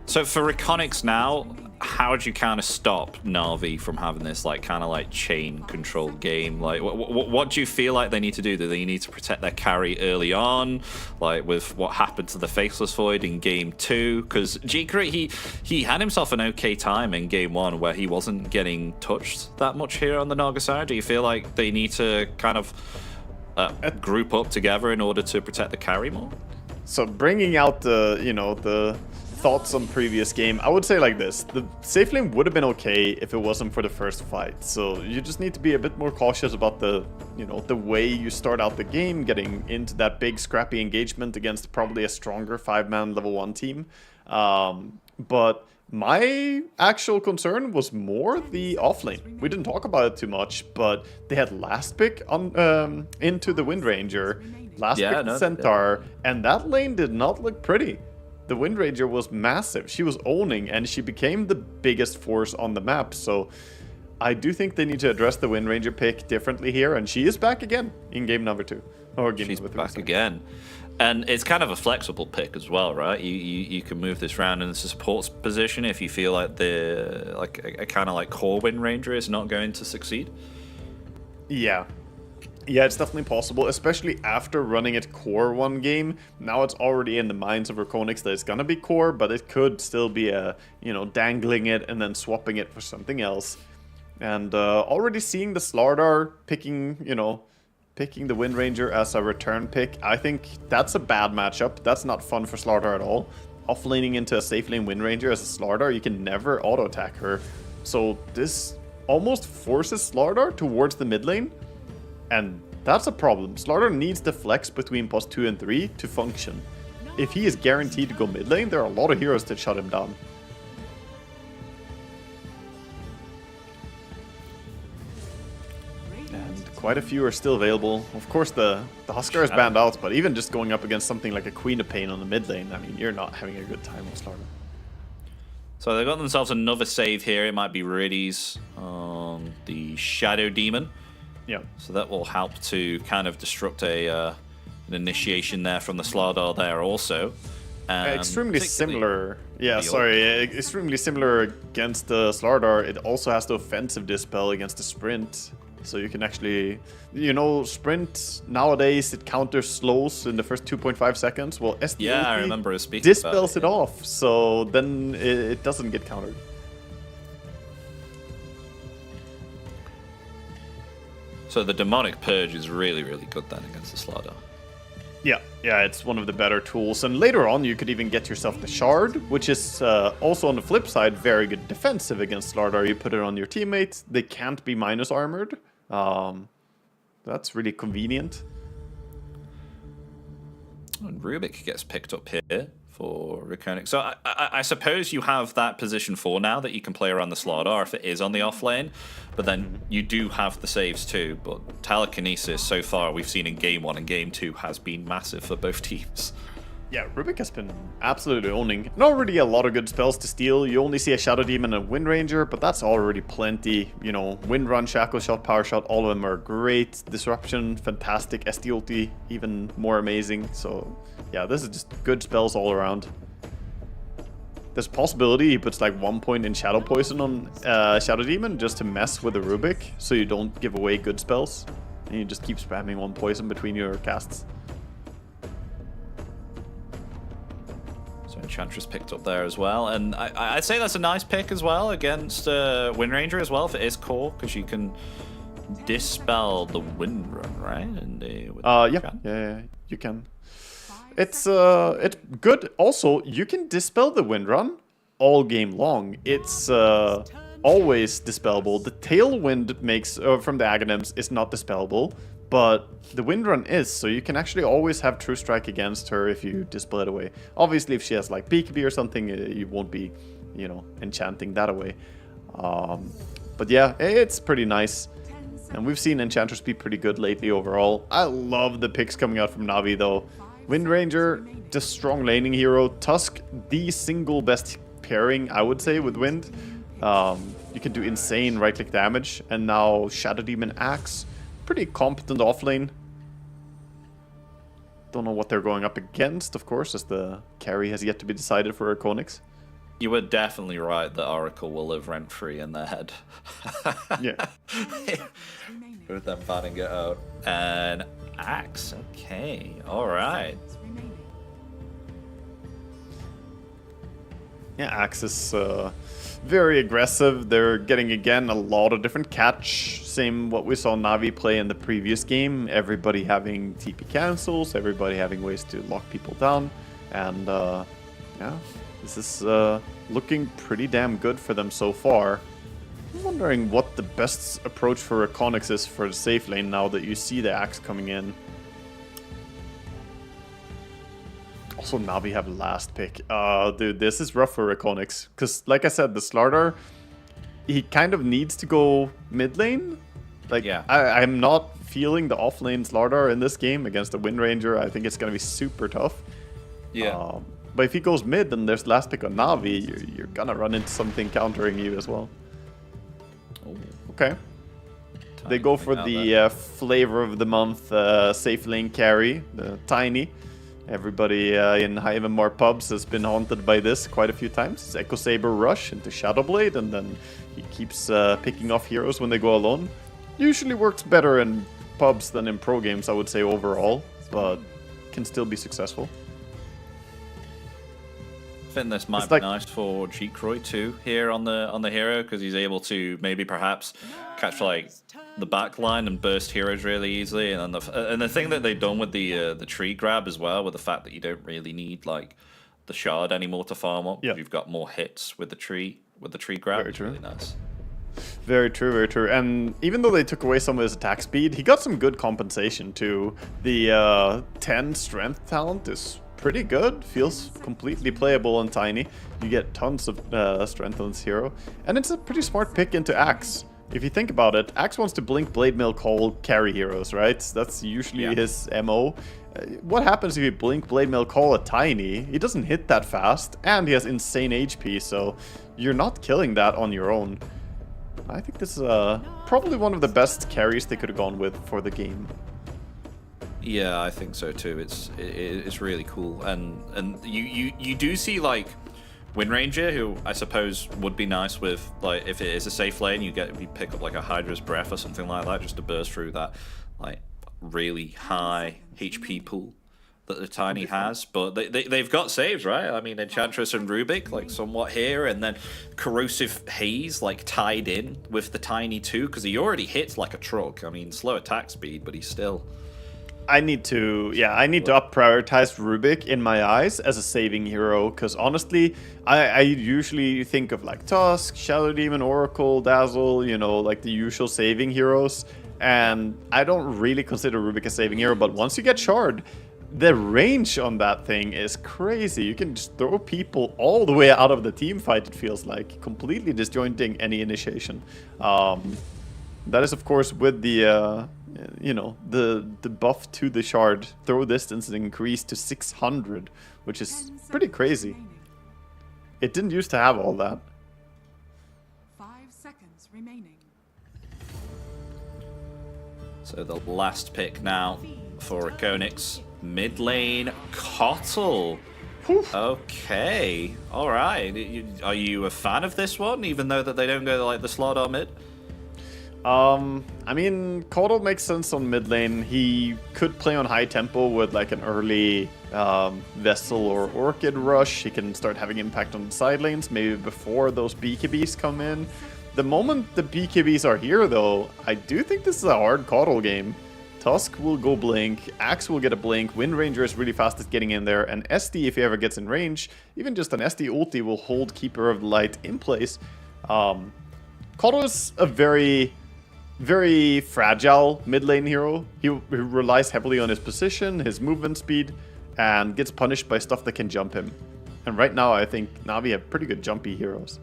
So for REKONIX now, how do you kind of stop Na'Vi from having this like kind of like chain control game? Like, what do you feel like they need to do? Do they need to protect their carry early on, like with what happened to the Faceless Void in Game 2? Because G-Crow, he had himself an okay time in Game 1 where he wasn't getting touched that much here on the Naga side. Do you feel like they need to kind of group up together in order to protect the carry more? So bringing out the, you know, the thoughts on previous game, I would say like this: the safe lane would have been okay if it wasn't for the first fight. So you just need to be a bit more cautious about the, you know, the way you start out the game, getting into that big scrappy engagement against probably a stronger 5-man level 1 team. But my actual concern was more the offlane. We didn't talk about it too much, but they had last pick on into the Wind Ranger, last pick Centaur, and that lane did not look pretty. The Wind Ranger was massive. She was owning, and she became the biggest force on the map. So I do think they need to address the Wind Ranger pick differently here, and she is back again in game number 2. Or game She's number 3. Back again. And it's kind of a flexible pick as well, right? You can move this round in the support position if you feel like the a kind of like core Wind Ranger is not going to succeed. Yeah, it's definitely possible, especially after running it core one game. Now it's already in the minds of REKONIX that it's gonna be core, but it could still be a, you know, dangling it and then swapping it for something else. And already seeing the Slardar picking, you know, picking the Wind Ranger as a return pick, I think that's a bad matchup. That's not fun for Slardar at all. Offlaning into a safe lane Wind Ranger as a Slardar, you can never auto-attack her. So this almost forces Slardar towards the mid lane, and that's a problem. Slardar needs the flex between post 2 and 3 to function. If he is guaranteed to go mid lane, there are a lot of heroes that shut him down. quite a few are still available. Of course, the Huskar is banned out, but even just going up against something like a Queen of Pain on the mid lane, I mean, you're not having a good time with Slardar. So they've got themselves another save here. It might be Riddy's on the Shadow Demon. Yeah. So that will help to kind of disrupt an initiation there from the Slardar there also. Extremely similar. Yeah, sorry. Extremely similar against the Slardar. It also has the offensive dispel against the Sprint. So you can actually, you know, Sprint nowadays, it counters slows in the first 2.5 seconds. Well, SDLT I remember us speaking dispels about it off. So then it doesn't get countered. So the Demonic Purge is really, really good then against the Slardar. Yeah, it's one of the better tools. And later on, you could even get yourself the Shard, which is also on the flip side, very good defensive against Slardar. You put it on your teammates. They can't be minus armored. That's really convenient. And Rubik gets picked up here for REKONIX. So I suppose you have that position 4 now that you can play around the Slardar if it is on the off lane. But then you do have the saves too. But telekinesis so far we've seen in game 1 and game 2 has been massive for both teams. Yeah, Rubik has been absolutely owning. Not really a lot of good spells to steal. You only see a Shadow Demon and a Wind Ranger, but that's already plenty. You know, Wind Run, Shackle Shot, Power Shot, all of them are great. Disruption, fantastic. SDLT, even more amazing. So, yeah, this is just good spells all around. There's a possibility he puts like 1 point in Shadow Poison on Shadow Demon just to mess with the Rubik, so you don't give away good spells. And you just keep spamming 1 poison between your casts. So Enchantress picked up there as well, and I'd say that's a nice pick as well against Wind Ranger as well if it is core, because you can dispel the Wind Run, right? And yeah, you can. It's good. Also, you can dispel the Wind Run all game long. It's always dispellable. The Tailwind makes from the Aghanims is not dispellable, but the Wind Run is, so you can actually always have True Strike against her if you dispel it away. Obviously, if she has like Peekabee or something, you won't be, you know, enchanting that away. But yeah, it's pretty nice. And we've seen Enchantress be pretty good lately overall. I love the picks coming out from Navi though. Wind Ranger, just strong laning hero. Tusk, the single best pairing, I would say, with Wind. You can do insane right-click damage. And now Shadow Demon Axe. Pretty competent offlane. Don't know what they're going up against, of course, as the carry has yet to be decided for REKONIX. You were definitely right that Oracle will live rent-free in their head. Yeah. With them fanning it out. And Axe, okay, alright. Yeah, Axe is very aggressive. They're getting, again, a lot of different catch. Same what we saw Navi play in the previous game. Everybody having TP cancels, everybody having ways to lock people down. And, yeah, this is looking pretty damn good for them so far. I'm wondering what the best approach for REKONIX is for the safe lane now that you see the Axe coming in. Also, Navi have last pick. Dude, this is rough for REKONIX. Because, like I said, the Slardar, he kind of needs to go mid lane. Like, yeah. I'm not feeling the off lane Slardar in this game against the Wind Ranger. I think it's going to be super tough. Yeah. But if he goes mid and there's last pick on Navi, you're going to run into something countering you as well. Okay. They go for the flavor of the month safe lane carry, the Tiny. Everybody in Hivenmore pubs has been haunted by this quite a few times. It's Echo Saber Rush into Shadowblade, and then he keeps picking off heroes when they go alone. Usually works better in pubs than in pro games, I would say overall, but can still be successful. I think this might be nice for G-Croy too here on the hero, because he's able to maybe perhaps catch like the back line and burst heroes really easily, and then the thing that they've done with the tree grab as well, with the fact that you don't really need like the shard anymore to farm up. You've got more hits with the tree grab. Very true. Really nice. Very true, very true. And even though they took away some of his attack speed, he got some good compensation too. The 10 strength talent is pretty good. Feels completely playable on Tiny. You get tons of strength on this hero. And it's a pretty smart pick into Axe. if you think about it, Axe wants to blink, blade mail, call, carry heroes, right? That's usually his MO. What happens if you blink, blade mail, call a Tiny? He doesn't hit that fast, and he has insane HP, so you're not killing that on your own. I think this is probably one of the best carries they could have gone with for the game. Yeah, I think so too. It's really cool, and you do see like Wind Ranger, who I suppose would be nice with, like, if it is a safe lane, you pick up like a Hydra's Breath or something like that, just to burst through that like really high HP pool that the Tiny has. But they've got saves, right? I mean, Enchantress and Rubik like somewhat here, and then Corrosive Haze like tied in with the Tiny too, because he already hits like a truck. I mean, slow attack speed, but he's still... I need to up prioritize Rubik in my eyes as a saving hero, because honestly, I usually think of like Tusk, Shadow Demon, Oracle, Dazzle, you know, like the usual saving heroes, and I don't really consider Rubik a saving hero, but once you get Shard, the range on that thing is crazy. You can just throw people all the way out of the team fight, it feels like, completely disjointing any initiation. That is, of course, with the... you know, the buff to the Shard. Throw distance is increased to 600, which is pretty crazy. It didn't used to have all that. 5 seconds remaining. So the last pick now for REKONIX. Mid lane, Kotl. Okay, all right. Are you a fan of this one, even though that they don't go like the Slardar mid? I mean, Kotl makes sense on mid lane. He could play on high tempo with like an early Vessel or Orchid rush. He can start having impact on the side lanes, maybe before those BKBs come in. The moment the BKBs are here, though, I do think this is a hard Kotl game. Tusk will go blink, Axe will get a blink, Wind Ranger is really fast at getting in there, and SD, if he ever gets in range, even just an SD ulti will hold Keeper of the Light in place. Kotl is a very fragile mid lane hero. He relies heavily on his position, his movement speed, and gets punished by stuff that can jump him. And right now, I think Na'Vi have pretty good jumpy heroes.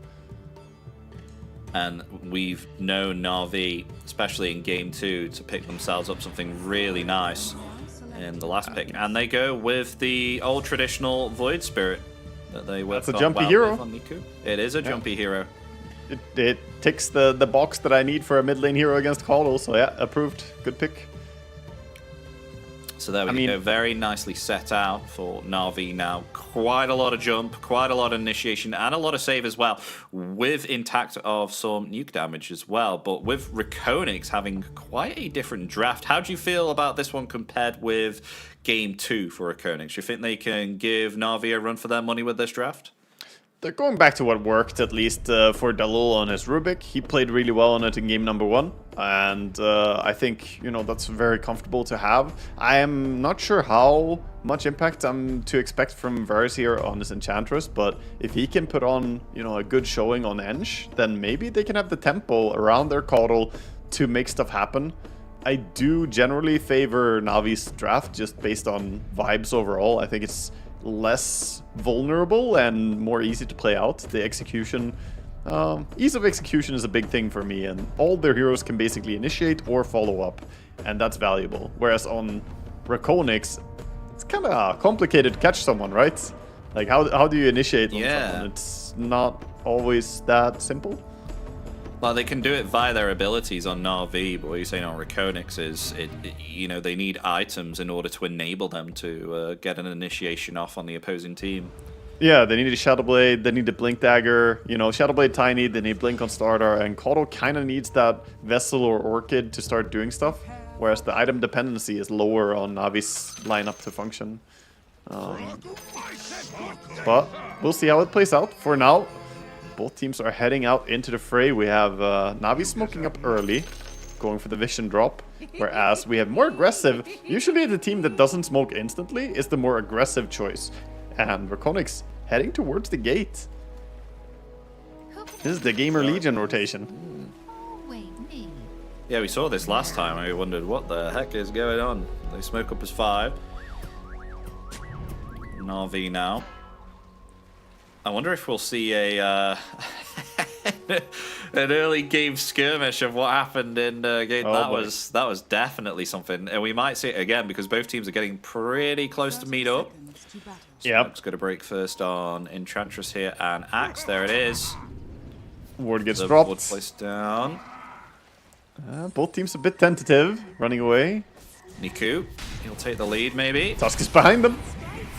And we've known Na'Vi, especially in Game 2, to pick themselves up something really nice in the last pick. And they go with the old traditional Void Spirit that they worked on. That's a jumpy hero. On Niku. It is a jumpy hero. It ticks the box that I need for a mid lane hero against Kotl, so yeah, approved. Good pick. So there we go. Very nicely set out for Na'Vi now. Quite a lot of jump, quite a lot of initiation, and a lot of save as well, with intact of some nuke damage as well. But with REKONIX having quite a different draft, how do you feel about this one compared with Game 2 for REKONIX? Do you think they can give Na'Vi a run for their money with this draft? They're going back to what worked, at least for Dalul on his Rubik. He played really well on it in game number 1. And I think, you know, that's very comfortable to have. I am not sure how much impact I'm to expect from Vincere on his Enchantress. But if he can put on, you know, a good showing on Eng, then maybe they can have the tempo around their Kotl to make stuff happen. I do generally favor Navi's draft just based on vibes overall. I think it's less vulnerable and more easy to play out. The execution, ease of execution is a big thing for me, and all their heroes can basically initiate or follow up, and that's valuable. Whereas on REKONIX, it's kind of complicated to catch someone, right? Like how do you initiate on someone? It's not always that simple. Well, they can do it via their abilities on Na'Vi, but what you're saying on REKONIX is, you know, they need items in order to enable them to get an initiation off on the opposing team. Yeah, they need a Shadow Blade, they need a Blink Dagger, you know, Shadow Blade Tiny, they need Blink on Slardar, and Kotl kind of needs that Vessel or Orchid to start doing stuff, whereas the item dependency is lower on Navi's lineup to function. But we'll see how it plays out. For now, both teams are heading out into the fray. We have Na'Vi smoking up early, going for the vision drop, whereas we have more aggressive. Usually the team that doesn't smoke instantly is the more aggressive choice. And REKONIX heading towards the gate. This is the Gamer Legion rotation. Yeah, we saw this last time and we wondered what the heck is going on. They smoke up as 5. Na'Vi now. I wonder if we'll see a an early game skirmish of what happened in game. Oh, boy. That was definitely something, and we might see it again because both teams are getting pretty close to meet up. Yep. It's going to break first on Enchantress here and Axe. There it is. Ward gets The dropped. ward placed down. Both teams a bit tentative, running away. Niku, he'll take the lead maybe. Tusk is behind them.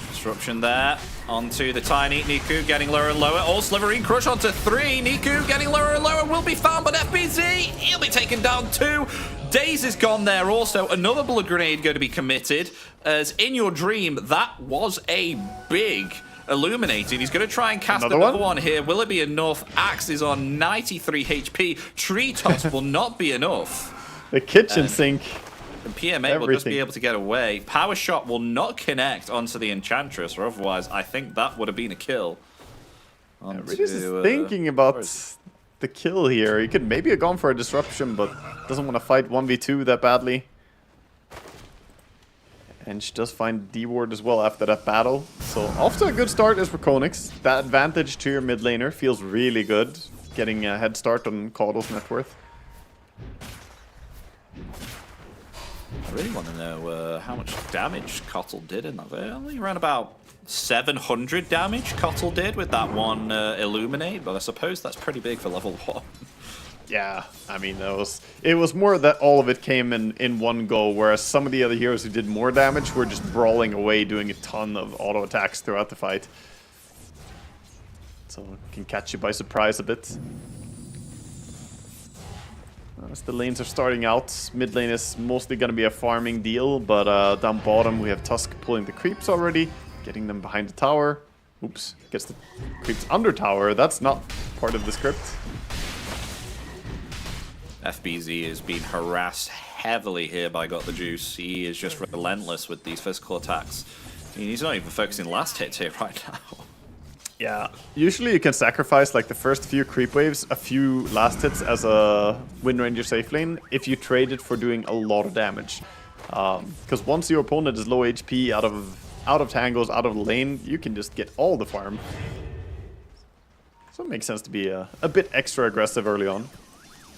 Disruption there. Onto the tiny Niku getting lower and lower. All Sliverine Crush onto 3. Niku getting lower and lower. Will be found, but FBZ, he'll be taken down 2. Daze is gone there also. Another blood grenade going to be committed. As in your dream, that was a big illuminating. He's going to try and cast another one here. Will it be enough? Axe is on 93 HP. Tree Toss will not be enough. The kitchen sink. And PMA will just be able to get away. Power Shot will not connect onto the Enchantress, or otherwise I think that would have been a kill. Regis is thinking about the kill here. He could maybe have gone for a disruption, but doesn't want to fight 1v2 that badly. And she does find D-Ward as well after that battle. So off to a good start is REKONIX. That advantage to your mid laner feels really good. Getting a head start on Caudle's net worth. I really want to know how much damage Kotl did in that. Only around about 700 damage Kotl did with that one Illuminate, but I suppose that's pretty big for level 1. Yeah, I mean, it was more that all of it came in one go, whereas some of the other heroes who did more damage were just brawling away, doing a ton of auto attacks throughout the fight. So it can catch you by surprise a bit. As the lanes are starting out, mid lane is mostly going to be a farming deal, but down bottom we have Tusk pulling the creeps already, getting them behind the tower. Oops, gets the creeps under tower. That's not part of the script. FBZ is being harassed heavily here by Got the Juice. He is just relentless with these physical attacks. I mean, he's not even focusing last hits here right now. Yeah, usually you can sacrifice like the first few creep waves, a few last hits as a Wind Ranger safe lane if you trade it for doing a lot of damage. Because once your opponent is low HP, out of tangles, out of the lane, you can just get all the farm. So it makes sense to be a bit extra aggressive early on.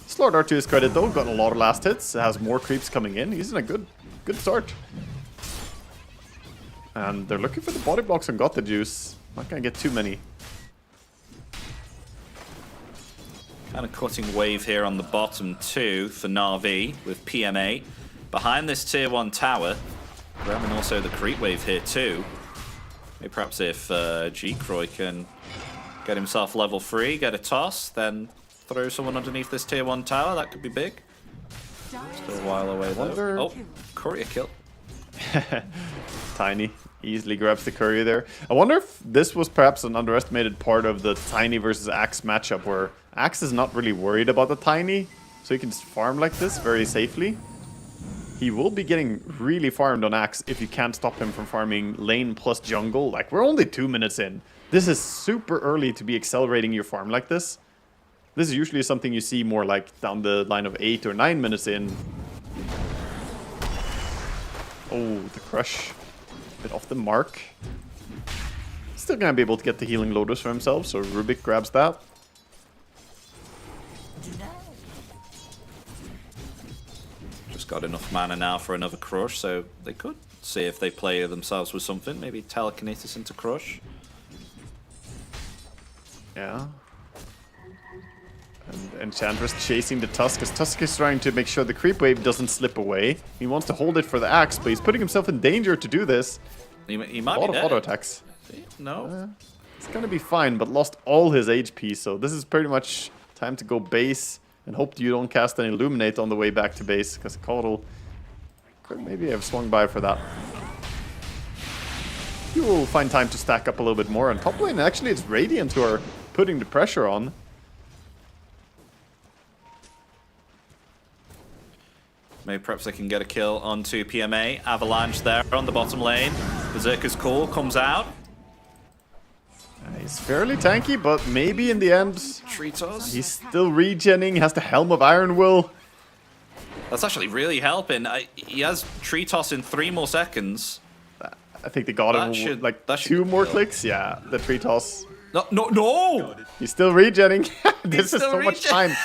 Slardar, to his credit though, got a lot of last hits, has more creeps coming in. He's in a good start. And they're looking for the body blocks on Got the Juice. Not gonna get too many. Kind of cutting wave here on the bottom too for Na'Vi with PMA. Behind this tier 1 tower, grabbing also the creep wave here too. Maybe perhaps if G-Croy can get himself level 3, get a toss, then throw someone underneath this tier 1 tower, that could be big. Still a while away though. Oh, courier kill. Tiny easily grabs the courier there. I wonder if this was perhaps an underestimated part of the Tiny versus Axe matchup, where Axe is not really worried about the Tiny, so he can just farm like this very safely. He will be getting really farmed on Axe if you can't stop him from farming lane plus jungle. Like, we're only 2 minutes in. This is super early to be accelerating your farm like this. This is usually something you see more like down the line of 8 or 9 minutes in. Oh, the crush. Bit off the mark. Still gonna be able to get the healing Lotus for himself, so Rubik grabs that. Just got enough mana now for another crush, so they could see if they play themselves with something. Maybe telekinesis into crush. Yeah. And Enchantress chasing the Tusk, because Tusk is trying to make sure the creep wave doesn't slip away. He wants to hold it for the axe, but he's putting himself in danger to do this. He might a be lot of dead. auto attacks. No. It's gonna be fine, but lost all his HP, so this is pretty much time to go base and hope you don't cast an Illuminate on the way back to base, because Caudle could maybe have swung by for that. You will find time to stack up a little bit more on top lane. Actually, it's Radiant who are putting the pressure on. Maybe perhaps they can get a kill onto PMA. Avalanche there on the bottom lane. Berserker's Call comes out. He's fairly tanky, but maybe in the end, Tree Toss. he's still regenning, has the Helm of Iron Will. That's actually really helping. He has Tree Toss in 3 more seconds. I think they got him like that should 2 more kill. clicks. Yeah, the tree toss. No! He's still regenning. This is still so much regen- time.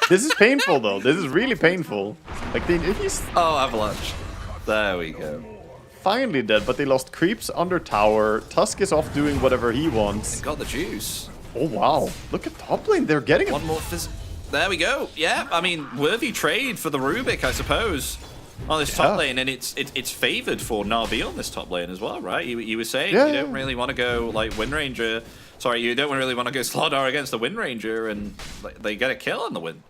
This is painful, though. This is really painful. Like, he's Oh, Avalanche. There we go. finally dead, but they lost creeps under tower. Tusk is off doing whatever he wants. Got the juice. Oh, wow. Look at top lane. They're getting One more There we go. Yeah, I mean, worthy trade for the Rubik, I suppose, on this top lane, and it's favored for Na'Vi on this top lane as well, right? You were saying you don't really want to go like Wind Ranger. Sorry, you don't really want to go Slardar against the Wind Ranger, and they get a kill on the win.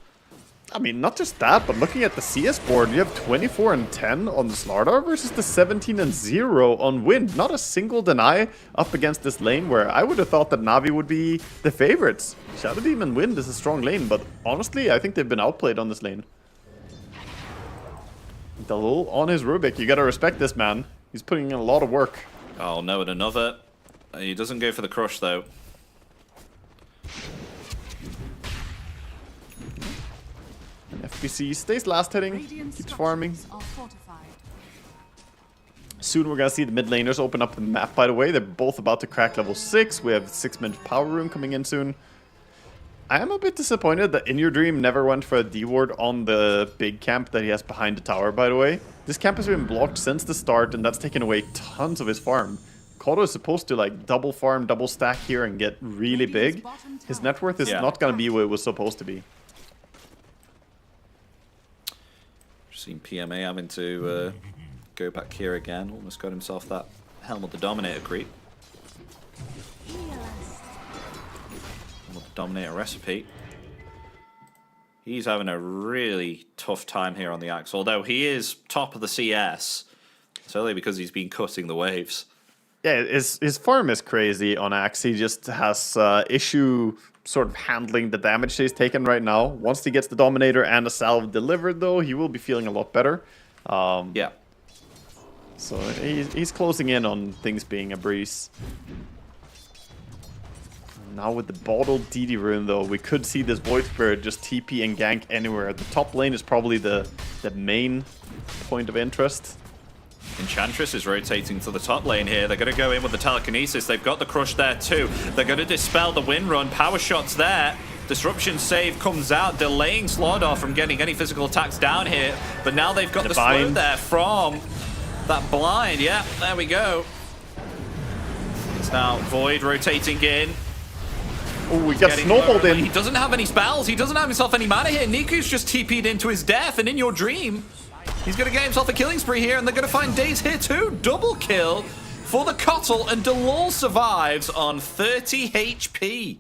I mean, not just that, but looking at the CS board, you have 24 and 10 on the Slardar versus the 17 and 0 on Wind. Not a single deny up against this lane where I would have thought that Na'Vi would be the favorites. Shadow Demon Wind is a strong lane, but honestly, I think they've been outplayed on this lane. Dalul on his Rubik. You gotta respect this man. He's putting in a lot of work. Oh no, and another. He doesn't go for the crush though. FBC stays last hitting, Radiant keeps farming. structures are fortified. Soon we're gonna see the mid laners open up the map, by the way. They're both about to crack level 6. We have 6-minute power room coming in soon. I am a bit disappointed that In Your Dream never went for a D-ward on the big camp that he has behind the tower, by the way. This camp has been blocked since the start, and that's taken away tons of his farm. Kodo is supposed to like double farm, double stack here and get really big. His net worth is not gonna be what it was supposed to be. Seen PMA having to go back here again. Almost got himself that Helm of the Dominator creep. Helm of the Dominator recipe. He's having a really tough time here on the Axe, although he is top of the CS. It's only because he's been cutting the waves. Yeah, his farm is crazy on Axe. He just has issue sort of handling the damage he's taken right now. Once he gets the Dominator and a salve delivered, though, he will be feeling a lot better. Yeah. So he's closing in on things being a breeze. Now with the bottled DD rune, though, we could see this Void Spirit just TP and gank anywhere. The top lane is probably the main point of interest. Enchantress is rotating to the top lane here. They're going to go in with the telekinesis. They've got the crush there too. They're going to dispel the wind run. Power shots there. Disruption save comes out, delaying Slardar from getting any physical attacks down here. But now they've got the slow there from that blind. Yeah, there we go. It's now Void rotating in. Oh, we got snowballed in. He doesn't have any spells. He doesn't have himself any mana here. Niku's just TP'd into his death, and In Your Dream, he's going to get himself a killing spree here, and they're going to find Daze here too. Double kill for the Kotl, and Dalul survives on 30 HP.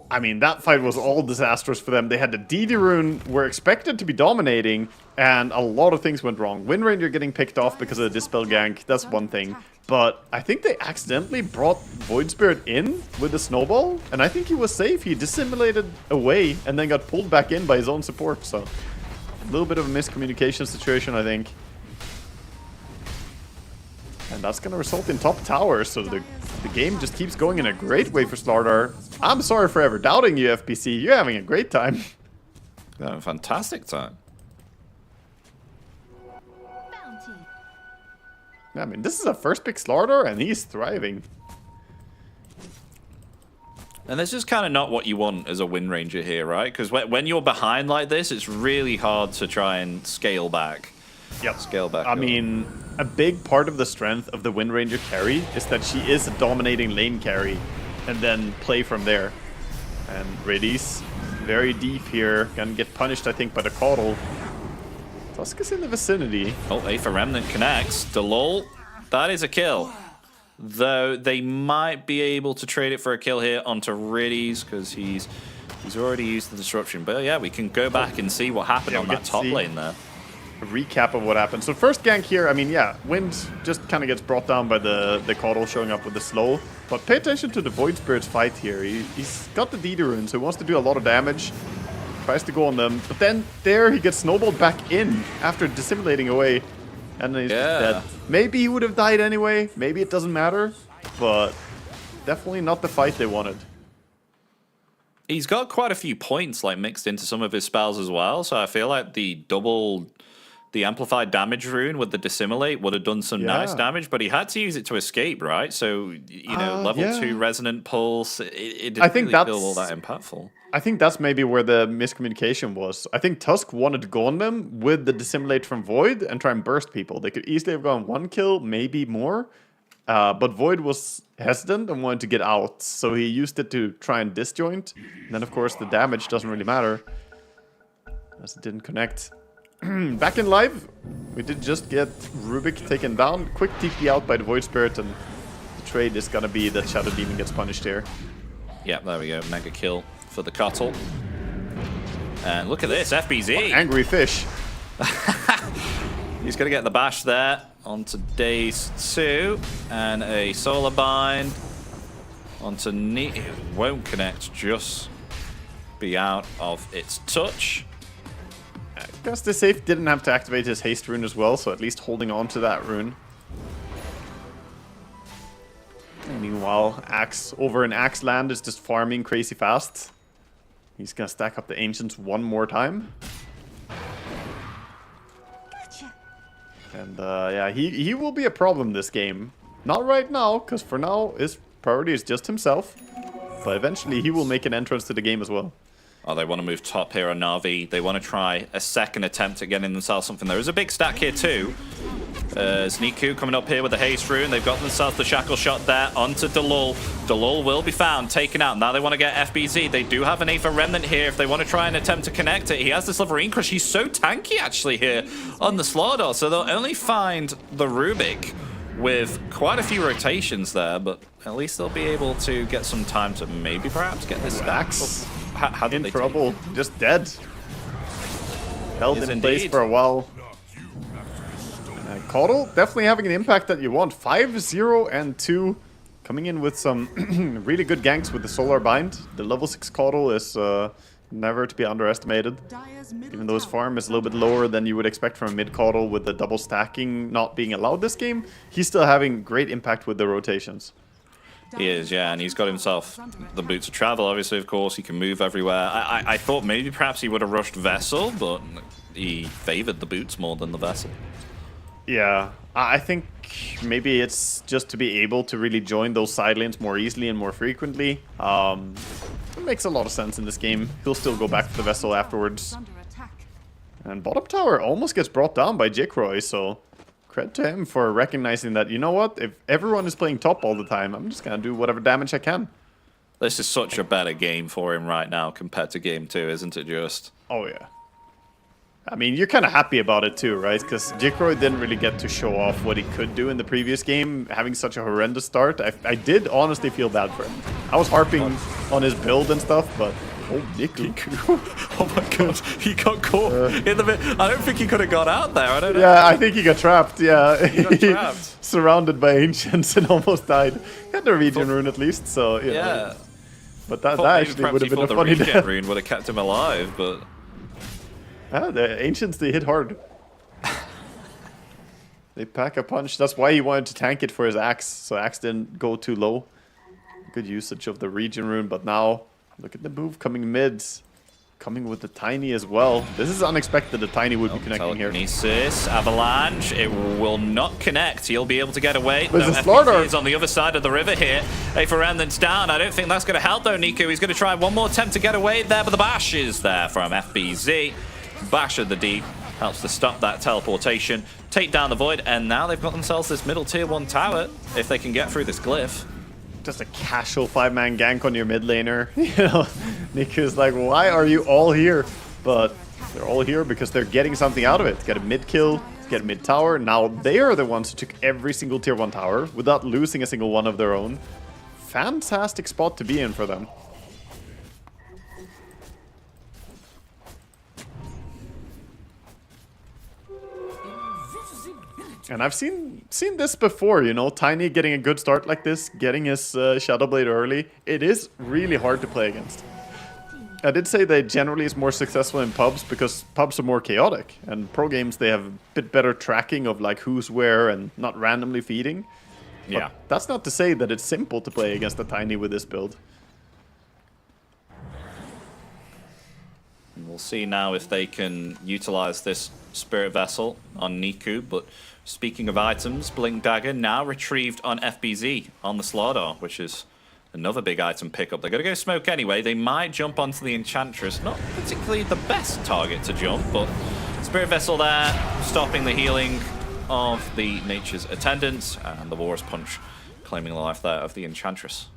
I mean, that fight was all disastrous for them. They had the DD rune, were expected to be dominating, and a lot of things went wrong. Wind Ranger getting picked off because of the Dispel gank, that's one thing. But I think they accidentally brought Void Spirit in with the snowball, and I think he was safe. He dissimulated away and then got pulled back in by his own support, so a little bit of a miscommunication situation, I think. And that's going to result in top tower, so the game just keeps going in a great way for Slardar. I'm sorry for ever doubting you, FPC. You're having a great time. They're having a fantastic time. I mean, this is a first pick Slardar, and he's thriving. And this is kind of not what you want as a Wind Ranger here, right? Because when you're behind like this, it's really hard to try and scale back. Yep. Scale back. I mean, a big part of the strength of the Wind Ranger carry is that she is a dominating lane carry, and then play from there. And Redis, very deep here, gonna get punished, I think, by the Kotl. Tusk is in the vicinity. Oh, A for Remnant connects. Dalul, that is a kill. Though they might be able to trade it for a kill here onto Redis because he's already used the disruption. But yeah, we can go back and see what happened on that top lane there. A recap of what happened. So first gank here, I mean, yeah, Wind just kind of gets brought down by the Kotl showing up with the slow. But pay attention to the Void Spirit's fight here. He's got the DD rune, so he wants to do a lot of damage. Tries to go on them, but then there he gets snowballed back in after dissimulating away. And then he's just dead. Maybe he would have died anyway. Maybe it doesn't matter. But definitely not the fight they wanted. He's got quite a few points like mixed into some of his spells as well. So I feel like the double the amplified damage rune with the dissimilate would have done some nice damage, but he had to use it to escape, right? So, you know, level 2 resonant pulse, it didn't really feel all that impactful. I think that's maybe where the miscommunication was. I think Tusk wanted to go on them with the dissimilate from Void and try and burst people. They could easily have gone 1 kill, maybe more. But Void was hesitant and wanted to get out, so he used it to try and disjoint. And then, of course, the damage doesn't really matter, as it didn't connect. Back in live, we did just get Rubik taken down. Quick TP out by the Void Spirit, and the trade is gonna be that Shadow Demon gets punished here. Yeah, there we go. Mega kill for the Cuttle. And look at this, FBZ. Angry fish. He's gonna get the bash there onto Daze 2 and a Solar Bind onto Neat. It won't connect, just be out of its touch. I guess the safe didn't have to activate his haste rune as well, so at least holding on to that rune. And meanwhile, Axe over in Axe land is just farming crazy fast. He's gonna stack up the Ancients one more time. And yeah, he will be a problem this game. Not right now, because for now his priority is just himself. But eventually he will make an entrance to the game as well. Oh, they want to move top here on Na'Vi. They want to try a second attempt at getting themselves something. There is a big stack here too. Niku coming up here with the haste rune. They've got themselves the shackle shot there onto Delul. Delul will be found, taken out. Now they want to get FBZ. They do have an Aether Remnant here if they want to try and attempt to connect it. He has this Silverine Crush. He's so tanky actually here on the Slaughter. So they'll only find the Rubik with quite a few rotations there, but at least they'll be able to get some time to maybe perhaps get this stack. How did in they trouble, just dead. Held in place for a while. Caudle definitely having an impact that you want. 5-0 and 2, coming in with some really good ganks with the Solar Bind. The level 6 Caudle is never to be underestimated. Even though his farm is a little bit lower than you would expect from a mid Caudle with the double stacking not being allowed this game, he's still having great impact with the rotations. He is, yeah, and he's got himself the boots of travel, obviously, of course. He can move everywhere. I thought maybe perhaps he would have rushed Vessel, but he favored the boots more than the Vessel. Yeah, I think maybe it's just to be able to really join those side lanes more easily and more frequently. It makes a lot of sense in this game. He'll still go back to the Vessel afterwards. And bottom tower almost gets brought down by Jikroy, so credit to him for recognizing that, you know what, if everyone is playing top all the time, I'm just gonna do whatever damage I can. This is such a better game for him right now compared to game 2, isn't it just? Oh yeah. I mean, you're kind of happy about it too, right? Because Jikroy didn't really get to show off what he could do in the previous game, having such a horrendous start. I did honestly feel bad for him. I was harping on his build and stuff, but oh, Niku. Oh my god, he got caught in the mid. I don't think he could have got out there. I don't know. Yeah, I think he got trapped. Yeah, he got trapped. Surrounded by Ancients and almost died. He had the regen rune at least, so you know. But that actually would have been a funny death. The rune would have kept him alive, but the Ancients, they hit hard. They pack a punch. That's why he wanted to tank it for his Axe, so Axe didn't go too low. Good usage of the regen rune, but now look at the move coming mid. Coming with the Tiny as well. This is unexpected, the Tiny would be connecting here. Telekinesis, Avalanche, it will not connect. He'll be able to get away. There's a Slaughter. is on the other side of the river here. Aether Remnant's down. I don't think that's going to help though, Niku. He's going to try one more attempt to get away there, but the bash is there from FBZ. Bash of the deep helps to stop that teleportation, take down the Void, and now they've got themselves this middle tier 1 tower if they can get through this glyph. Just a casual 5-man gank on your mid laner. You know, Niku's like, why are you all here? But they're all here because they're getting something out of it. Get a mid kill, get a mid tower. Now they are the ones who took every single tier 1 tower without losing a single one of their own. Fantastic spot to be in for them. And I've seen this before, you know, Tiny getting a good start like this, getting his Shadow Blade early. It is really hard to play against. I did say they generally is more successful in pubs because pubs are more chaotic. And pro games, they have a bit better tracking of like who's where and not randomly feeding. Yeah. But that's not to say that it's simple to play against a Tiny with this build. We'll see now if they can utilize this Spirit Vessel on Niku, but speaking of items, Blink Dagger now retrieved on FBZ on the Slardar, which is another big item pickup. They're going to go smoke anyway. They might jump onto the Enchantress. Not particularly the best target to jump, but Spirit Vessel there, stopping the healing of the Nature's Attendants, and the War's Punch claiming the life there of the Enchantress.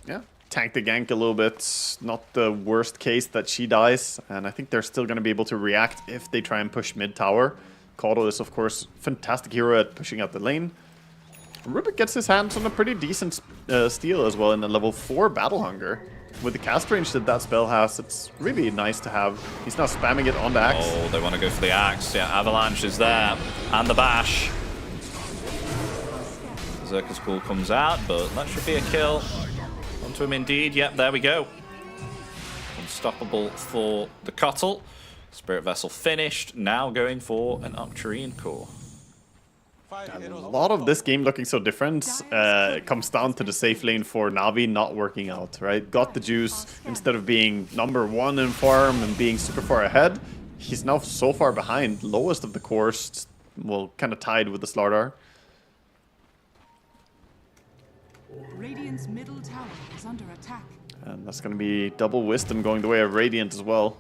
Yeah, tank the gank a little bit. Not the worst case that she dies, and I think they're still going to be able to react if they try and push mid tower. Caudle is, of course, fantastic hero at pushing out the lane. Rubik gets his hands on a pretty decent steal as well in the level 4 Battle Hunger. With the cast range that that spell has, it's really nice to have. He's now spamming it on the axe. Oh, they want to go for the axe. Yeah, Avalanche is there. And the bash. Zerka's Cool comes out, but that should be a kill. Onto him indeed. Yep, there we go. Unstoppable for the Cottle. Spirit Vessel finished. Now going for an Octarine Core. A lot of this game looking so different comes down to the safe lane for Na'Vi not working out, right? Got the juice instead of being #1 in farm and being super far ahead. He's now so far behind, lowest of the course, well, kind of tied with the Slardar. Radiant's middle tower is under attack. And that's going to be double wisdom going the way of Radiant as well.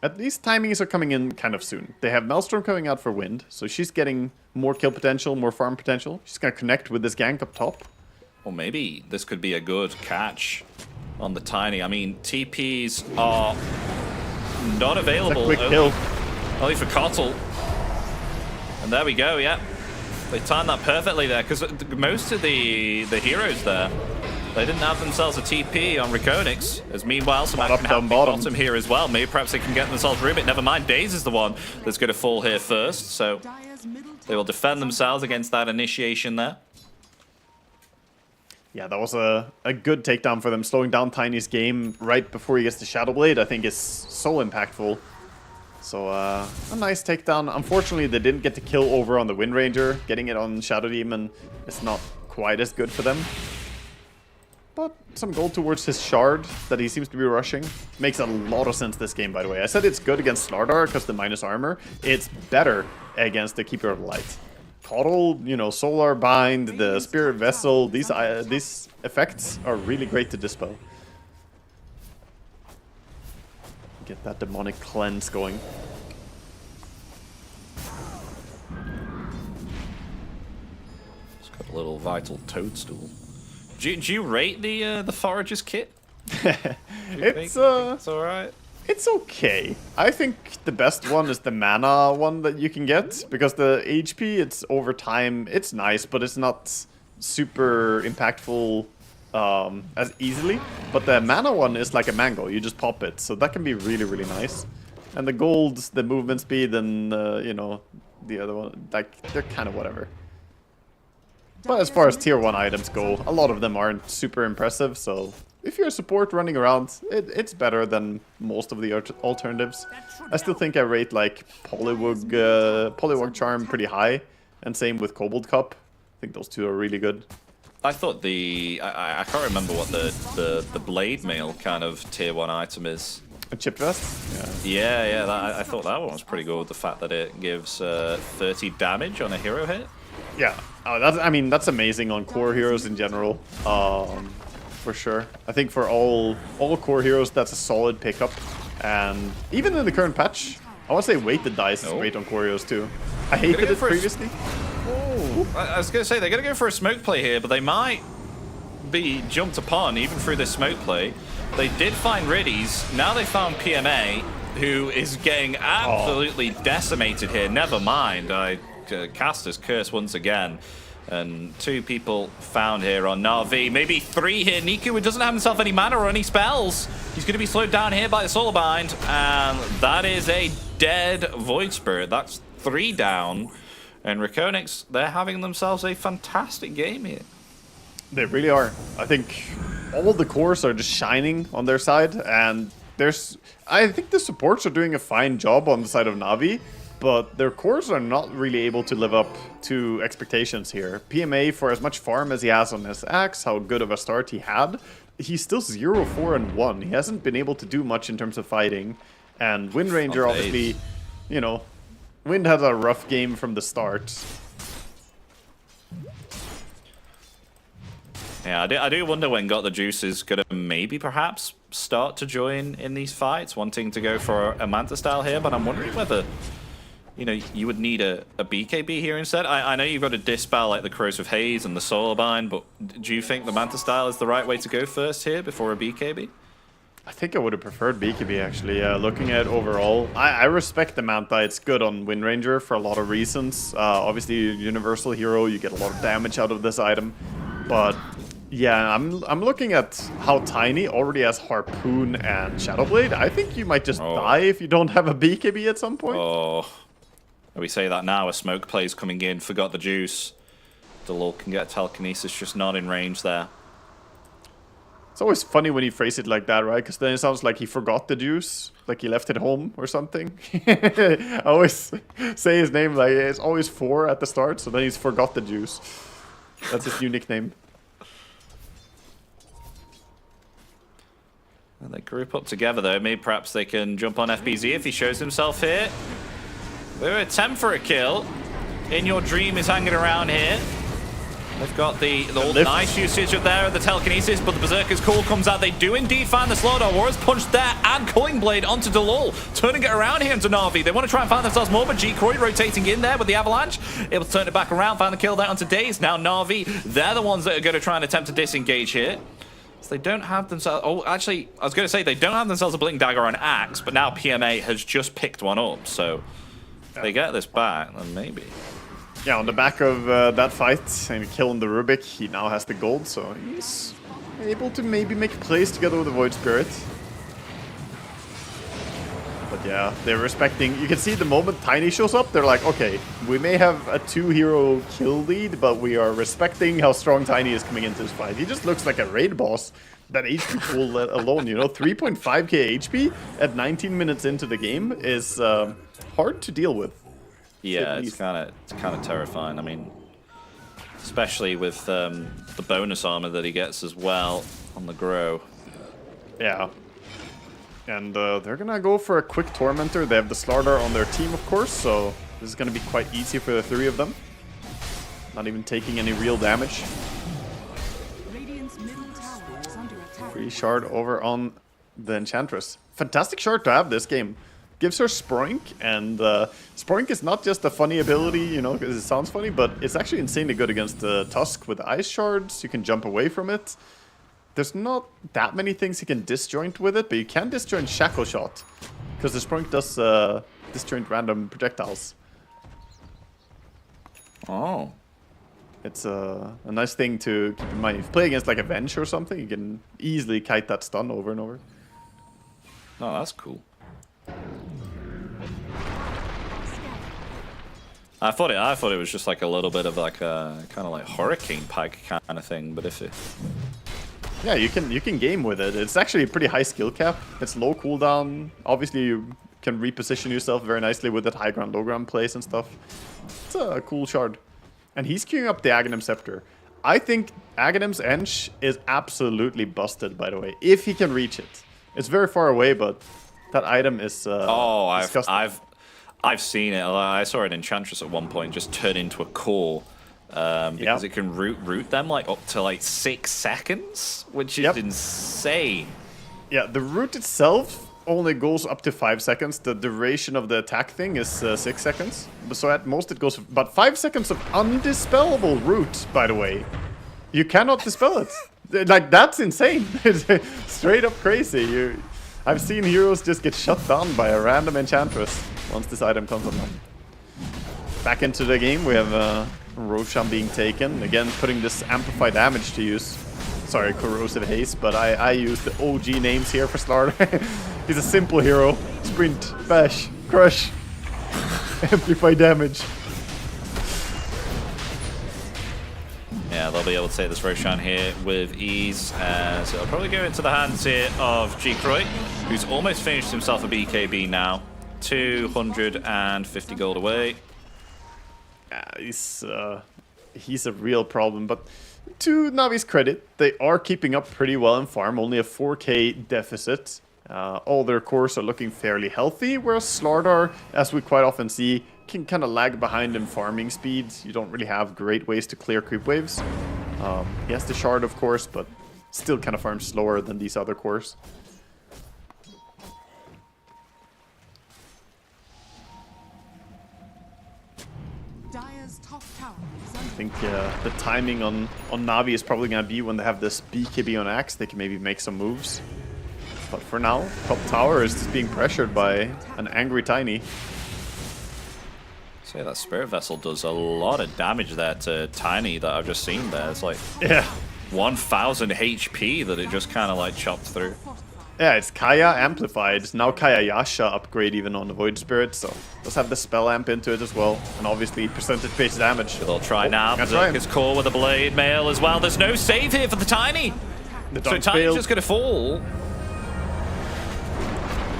At least timings are coming in kind of soon. They have Maelstrom coming out for Wind, so she's getting more kill potential, more farm potential. She's going to connect with this gank up top. Or maybe this could be a good catch on the Tiny. I mean, TPs are not available. Quick kill. Only for Cottle. And there we go, yeah. They timed that perfectly there, because most of the heroes there, they didn't have themselves a TP on REKONIX, as meanwhile some action happening bottom here as well. Maybe perhaps they can get themselves Rubik. Never mind, Daze is the one that's going to fall here first, so they will defend themselves against that initiation there. Yeah, that was a good takedown for them. Slowing down Tiny's game right before he gets the Shadow Blade, I think is so impactful. So a nice takedown. Unfortunately, they didn't get the kill over on the Wind Ranger. Getting it on Shadow Demon is not quite as good for them. But some gold towards his shard that he seems to be rushing. Makes a lot of sense this game, by the way. I said it's good against Slardar because the minus armor. It's better against the Keeper of Light. Caudle, you know, Solar Bind, the Spirit Vessel, these effects are really great to dispel. Get that demonic cleanse going. It's got a little vital toadstool. Do you rate the Forager's kit? It's alright. It's okay. I think the best one is the mana one that you can get, because the HP, it's over time, it's nice, but it's not super impactful as easily. But the mana one is like a mango, you just pop it, so that can be really, really nice. And the gold, the movement speed, and you know, the other one, like, they're kind of whatever. But as far as tier 1 items go, a lot of them aren't super impressive, so if you're a support running around, it's better than most of the alternatives. I still think I rate like Polywog Charm pretty high, and same with Kobold Cup. I think those two are really good. I thought I can't remember what the Blade Mail kind of tier 1 item is. A chip vest? Yeah, I thought that one was pretty good. The fact that it gives 30 damage on a hero hit. Yeah, I mean that's amazing on core heroes in general, for sure. I think for all core heroes that's a solid pickup, and even in the current patch, I want to say weighted dice is great on core heroes too. I hated it previously. I was going to say they're going to go for a smoke play here, but they might be jumped upon even through this smoke play. They did find Riddies. Now they found PMA, who is getting absolutely decimated here. Never mind, I cast his curse once again. And 2 people found here on Na'Vi. Maybe 3 here. Niku, who doesn't have himself any mana or any spells. He's going to be slowed down here by the Solar Bind. And that is a dead Void Spirit. That's 3 down. And REKONIX, they're having themselves a fantastic game here. They really are. I think all the cores are just shining on their side. And I think the supports are doing a fine job on the side of Na'Vi. But their cores are not really able to live up to expectations here. PMA, for as much farm as he has on his axe, how good of a start he had, he's still 0-4-1. He hasn't been able to do much in terms of fighting. And Wind Ranger, obviously, you know, Wind had a rough game from the start. Yeah, I do wonder when Got the Juice is going to maybe perhaps start to join in these fights, wanting to go for a Manta style here, but I'm wondering whether, you know, you would need a BKB here instead. I know you've got to dispel like the Corrosive Haze and the Solarbind, but do you think the Manta style is the right way to go first here before a BKB? I think I would have preferred BKB actually. Looking at it overall, I respect the Manta. It's good on Wind Ranger for a lot of reasons. Obviously, universal hero, you get a lot of damage out of this item, but yeah, I'm looking at how Tiny already has Harpoon and Shadowblade. I think you might just die if you don't have a BKB at some point. Oh, we say that now. A smoke play's coming in. Forgot the Juice. Delul can get telekinesis, just not in range there. It's always funny when you phrase it like that, right? Because then it sounds like he forgot the juice, like he left it home or something. I always say his name like it's always 4 at the start, so then he's forgot the juice. That's his new nickname. And they group up together though. Maybe perhaps they can jump on FBZ if he shows himself here. We're at 10 for a kill. In Your Dream is hanging around here. They've got the nice usage of there of the telekinesis, but the Berserker's Call comes out. They do indeed find the Slowdown. Warriors punch there and Culling Blade onto Delul, turning it around here into Na'Vi. They want to try and find themselves more, but G-Croy rotating in there with the Avalanche, able to turn it back around, find the kill there onto Daze. Now Na'Vi, they're the ones that are going to try and attempt to disengage here. So they don't have themselves... Oh, actually, I was going to say they don't have themselves a Blink Dagger or an Axe, but now PMA has just picked one up, so if they get this back, then maybe... Yeah, on the back of that fight and killing the Rubik, he now has the gold, so he's able to maybe make plays together with the Void Spirit. But yeah, they're respecting... You can see the moment Tiny shows up, they're like, okay, we may have a 2-hero kill lead, but we are respecting how strong Tiny is coming into this fight. He just looks like a raid boss. That HP pool alone, you know, 3.5k HP at 19 minutes into the game is hard to deal with. Yeah, it's kind of terrifying. I mean, especially with the bonus armor that he gets as well on the grow. Yeah. And they're gonna go for a quick Tormentor. They have the Slardar on their team, of course, so this is gonna be quite easy for the 3 of them. Not even taking any real damage. Radiant's middle tower is under attack. Free shard over on the Enchantress. Fantastic shard to have this game. Gives her Sproink, and Sproink is not just a funny ability, you know, because it sounds funny, but it's actually insanely good against the Tusk with Ice Shards. You can jump away from it. There's not that many things you can disjoint with it, but you can disjoint Shackle Shot, because the Sproink does disjoint random projectiles. Oh. It's a nice thing to keep in mind. If you play against like a Venge or something, you can easily kite that stun over and over. Oh, that's cool. I thought it was just like a little bit of like a kind of like Hurricane Pike kind of thing, but if it... Yeah, you can game with it. It's actually a pretty high skill cap. It's low cooldown. Obviously, you can reposition yourself very nicely with that high ground, low ground plays and stuff. It's a cool shard. And he's queuing up the Aghanim Scepter. I think Aghanim's Ench is absolutely busted, by the way, if he can reach it. It's very far away, but that item is disgusting. I've seen it. I saw an Enchantress at one point just turn into a core because it can root them like up to like 6 seconds, which is insane. Yeah, the root itself only goes up to 5 seconds. The duration of the attack thing is 6 seconds. So at most it goes about 5 seconds of undispellable root, by the way. You cannot dispel it. Like, that's insane. It's straight up crazy. I've seen heroes just get shut down by a random Enchantress once this item comes online. Back into the game, we have Roshan being taken. Again, putting this amplified damage to use. Sorry, Corrosive Haste, but I use the OG names here for Slardar. He's a simple hero. Sprint, bash, crush, amplify damage. Yeah, they'll be able to take this Roshan here with ease, as it'll probably go into the hands here of G-Croy, who's almost finished himself a BKB now. 250 gold away. Yeah, he's a real problem, but to Navi's credit, they are keeping up pretty well in farm, only a 4k deficit. All their cores are looking fairly healthy, whereas Slardar, as we quite often see, can kind of lag behind in farming speed. You don't really have great ways to clear creep waves. He has the shard, of course, but still kind of farms slower than these other cores. Dire's top tower is under I think the timing on Navi is probably going to be when they have this BKB on Axe. They can maybe make some moves. But for now, top tower is just being pressured by an angry Tiny. So yeah, that Spirit Vessel does a lot of damage there to Tiny that I've just seen there. It's like 1000 HP that it just kind of like chopped through. Yeah, it's Kaya amplified. Now Kaya Yasha upgrade even on the Void Spirit, so does have the spell amp into it as well. And obviously percentage-based damage. They'll try now. That's right. Berserker's Core with a Blade Mail as well. There's no save here for the Tiny. The So dunk Tiny's failed. just going to fall.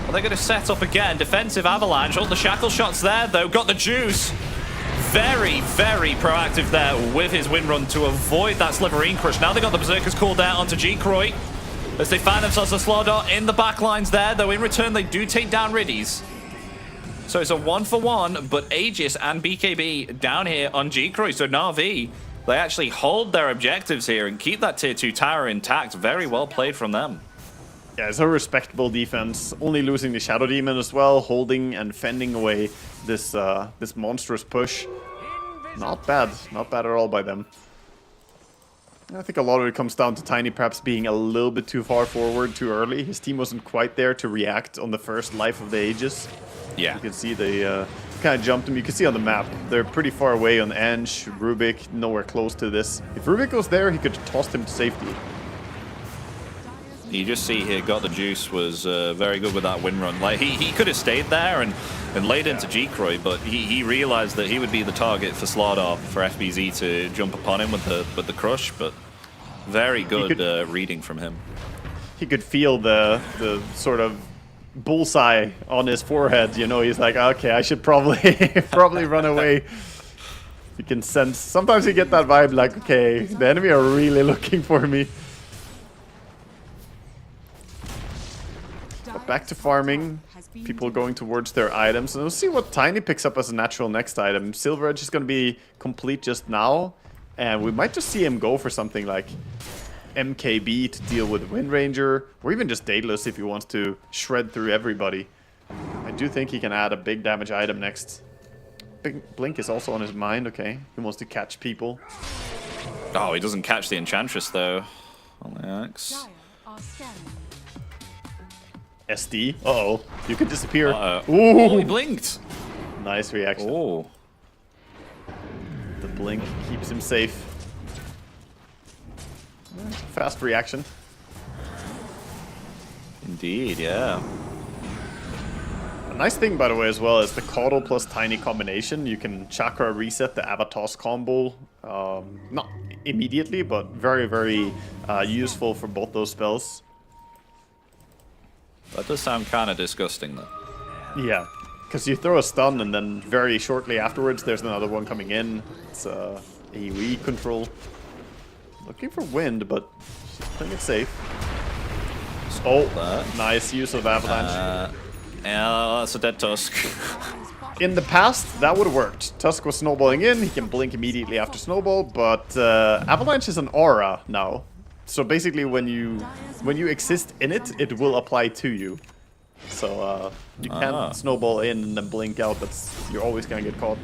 Well, they're going to set up again. Defensive Avalanche. All the shackle shots there, though. Got the juice. Very, very proactive there with his win run to avoid that Sliverine Crush. Now they got the Berserker's Call down onto G-Croy as they find themselves a Slardar in the back lines there, though in return they do take down Riddies. So it's a 1-for-1, but Aegis and BKB down here on G-Croy. So Na'Vi, they actually hold their objectives here and keep that tier 2 tower intact. Very well played from them. Yeah, it's a respectable defense. Only losing the Shadow Demon as well, holding and fending away this this monstrous push. Not bad at all by them. I think a lot of it comes down to Tiny perhaps being a little bit too far forward too early. His team wasn't quite there to react on the first Life of the Aegis. Yeah. You can see they kind of jumped him. You can see on the map, they're pretty far away on Ange, Rubik, nowhere close to this. If Rubik was there, he could have tossed him to safety. You just see here, got the juice, was very good with that win run. Like he could have stayed there and laid into G-Croy, but he realized that he would be the target for Slardar for FBZ to jump upon him with the crush. But very good reading from him. He could feel the sort of bullseye on his forehead. You know, he's like, okay, I should probably run away. You can sense. Sometimes you get that vibe, like, okay, the enemy are really looking for me. But back to farming, people going towards their items. And we'll see what Tiny picks up as a natural next item. Silver Edge is going to be complete just now. And we might just see him go for something like MKB to deal with Wind Ranger. Or even just Daedalus if he wants to shred through everybody. I do think he can add a big damage item next. Big Blink is also on his mind, okay. He wants to catch people. Oh, he doesn't catch the Enchantress though. On the axe. Dire are scanning. SD. Uh-oh. You could disappear. Uh-oh. Ooh. Oh, he blinked. Nice reaction. Oh. The blink keeps him safe. Fast reaction. Indeed, yeah. A nice thing, by the way, as well, is the Caudal plus Tiny combination. You can Chakra reset the Avatos combo. Not immediately, but very, very useful for both those spells. That does sound kind of disgusting, though. Yeah, because you throw a stun and then very shortly afterwards there's another one coming in. It's AoE control. Looking for wind, but playing it safe. Oh, nice use of Avalanche. Yeah, that's a dead Tusk. In the past, that would have worked. Tusk was snowballing in, he can blink immediately after snowball, but Avalanche is an aura now. So basically when you exist in it, it will apply to you. So you can't snowball in and then blink out, you're always gonna get caught.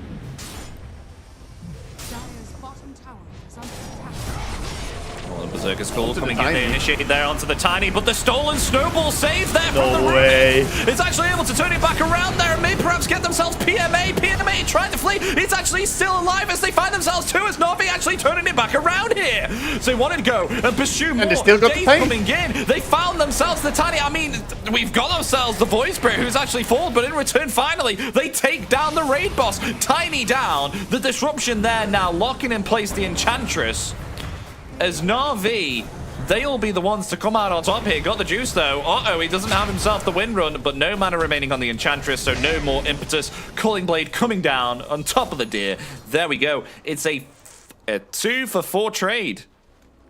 Dire's bottom tower is under attack. Well, the Berserker's Call the coming in, Tiny. they initiate there onto the Tiny, but the stolen snowball save there No from the way. Rubik. It's actually able to turn it back around there and may perhaps get themselves PMA trying to flee. It's actually still alive as they find themselves too, as Na'Vi actually turning it back around here. So they wanted to go and pursue more. And they still got the Dave Tiny. coming in. They found themselves the Tiny. I mean, we've got ourselves the Void Spirit who's actually fallen, but in return, finally, they take down the raid boss. Tiny down. The disruption there now locking in place the Enchantress. As Na'Vi, they'll be the ones to come out on top here. Got the juice though. Uh-oh, he doesn't have himself the wind run, but no mana remaining on the Enchantress, so no more impetus. Culling Blade coming down on top of the deer. There we go. It's a 2-for-4 trade.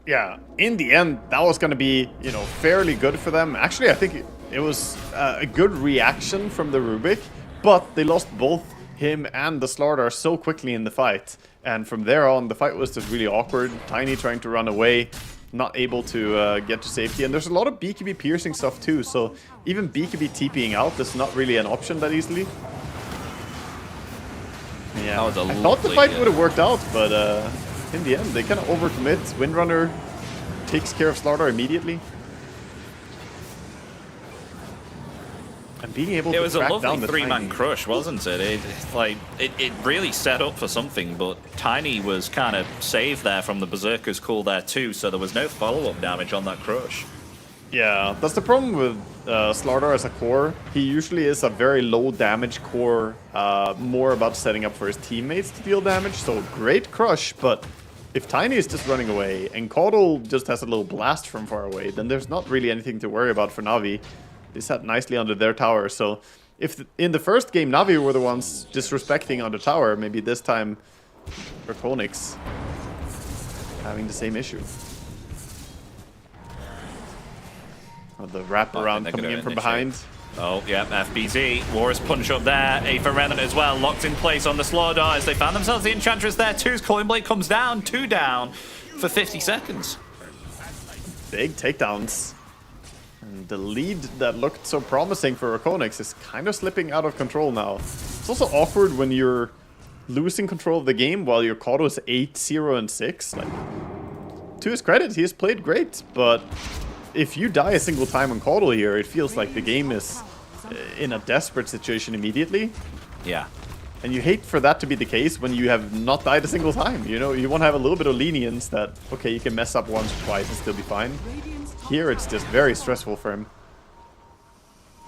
Yeah, in the end, that was going to be, you know, fairly good for them. Actually, I think it was a good reaction from the Rubik, but they lost both him and the Slardar so quickly in the fight. And from there on, the fight was just really awkward. Tiny trying to run away, not able to get to safety. And there's a lot of BKB piercing stuff too, so even BKB TPing out is not really an option that easily. Yeah, I thought the fight would have worked out, but in the end, they kind of overcommit. Windrunner takes care of Slardar immediately. And being able to it was a track lovely down the three-man Tiny. crush, wasn't it? It really set up for something, but Tiny was kind of saved there from the Berserker's call there too, so there was no follow-up damage on that crush. Yeah, that's the problem with Slardar as a core. He usually is a very low damage core, more about setting up for his teammates to deal damage, so great crush, but if Tiny is just running away and Caudle just has a little blast from far away, then there's not really anything to worry about for Na'Vi. They sat nicely under their tower, so if in the first game Na'Vi were the ones disrespecting on the tower, maybe this time REKONIX having the same issue. Oh, the wraparound coming in from behind. Oh, yeah, FBZ. Warriors punch up there. Aether Remnant as well, locked in place on the Slardar as they found themselves the Enchantress there too. Coin Blade comes down, 2 down for 50 seconds. Big takedowns. And the lead that looked so promising for REKONIX is kind of slipping out of control now. It's also awkward when you're losing control of the game while your Caudle is 8-0-6. Like, to his credit, he has played great, but if you die a single time on Caudle here, it feels like the game is in a desperate situation immediately. Yeah. And you hate for that to be the case when you have not died a single time. You know, you want to have a little bit of lenience that, okay, you can mess up once or twice and still be fine. Here, it's just very stressful for him.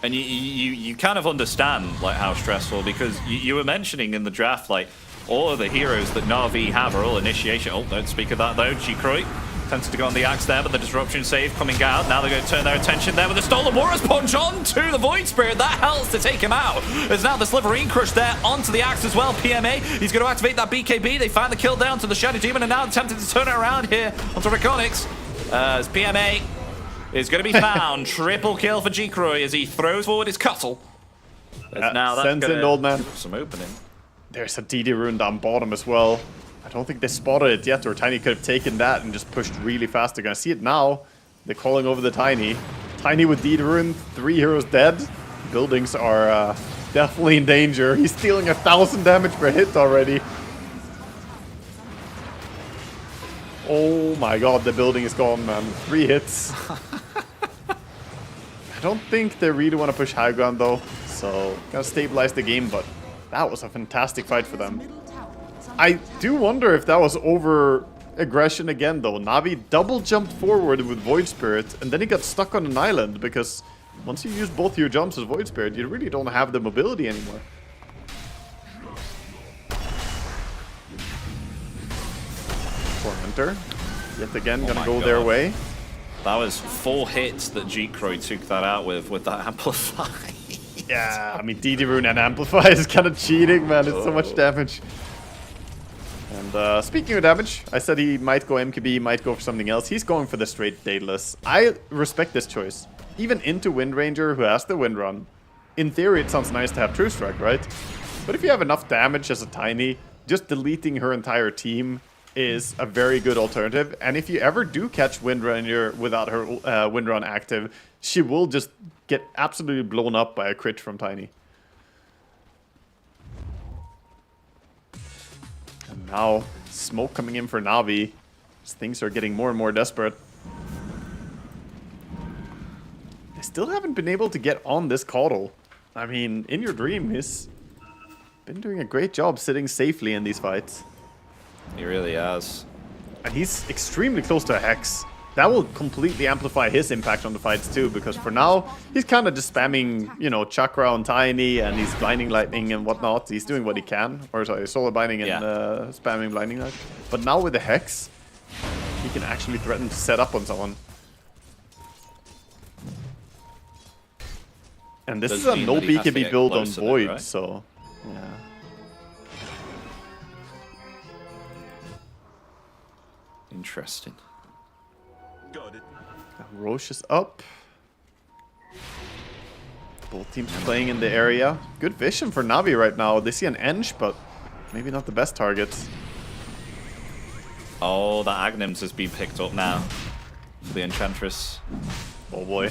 And you kind of understand like how stressful, because you were mentioning in the draft, like, all of the heroes that Na'Vi have are all initiation. Oh, don't speak of that though. G-Croy tends to go on the axe there, but the disruption save coming out. Now they're going to turn their attention there with the Stolen Warriors punch on to the Void Spirit. That helps to take him out. There's now the Sliverine Crush there onto the axe as well. PMA, he's going to activate that BKB. They find the kill down to the Shadow Demon and now attempting to turn it around here onto REKONIX. As PMA is going to be found. Triple kill for G-Croy as he throws forward his Cuttle. Now that's sends in old man. Some opening. There's a DD rune down bottom as well. I don't think they spotted it yet, or Tiny could have taken that and just pushed really fast. They're gonna see it now. They're calling over the Tiny. Tiny with DD rune, 3 heroes dead. Buildings are definitely in danger. He's stealing 1,000 damage per hit already. Oh my god, the building is gone, man. 3 hits. I don't think they really want to push high ground though, so gotta stabilize the game, but that was a fantastic fight for them. I do wonder if that was over aggression again though. Na'Vi double jumped forward with Void Spirit and then he got stuck on an island, because once you use both your jumps as Void Spirit, you really don't have the mobility anymore. Tormentor, yet again, gonna go their way. That was 4 hits that G-Croy took that out with that Amplify. Yeah, I mean, DD Rune and Amplify is kind of cheating, man. It's so much damage. And speaking of damage, I said he might go MKB, might go for something else. He's going for the straight Daedalus. I respect this choice. Even into Windranger, who has the Windrun. In theory, it sounds nice to have True Strike, right? But if you have enough damage as a Tiny, just deleting her entire team is a very good alternative. And if you ever do catch Windranger without her Windrun active, she will just get absolutely blown up by a crit from Tiny. And now, smoke coming in for Na'Vi. Things are getting more and more desperate. They still haven't been able to get on this Caudle. I mean, in your dream, he's been doing a great job sitting safely in these fights. He really has. And he's extremely close to a Hex. That will completely amplify his impact on the fights too, because for now, he's kind of just spamming, you know, Chakra on Tiny, and he's Blinding Lightning and whatnot. He's doing what he can. Or sorry, Solar Binding and spamming Blinding Light. But now with the Hex, he can actually threaten to set up on someone. And this is a no BKB build on Void, right? So, yeah. Interesting. Roche is up. Both teams playing in the area. Good vision for Navi right now. They see an Ench, but maybe not the best target. Oh, the Aghanim's has been picked up now. For the Enchantress. Oh boy.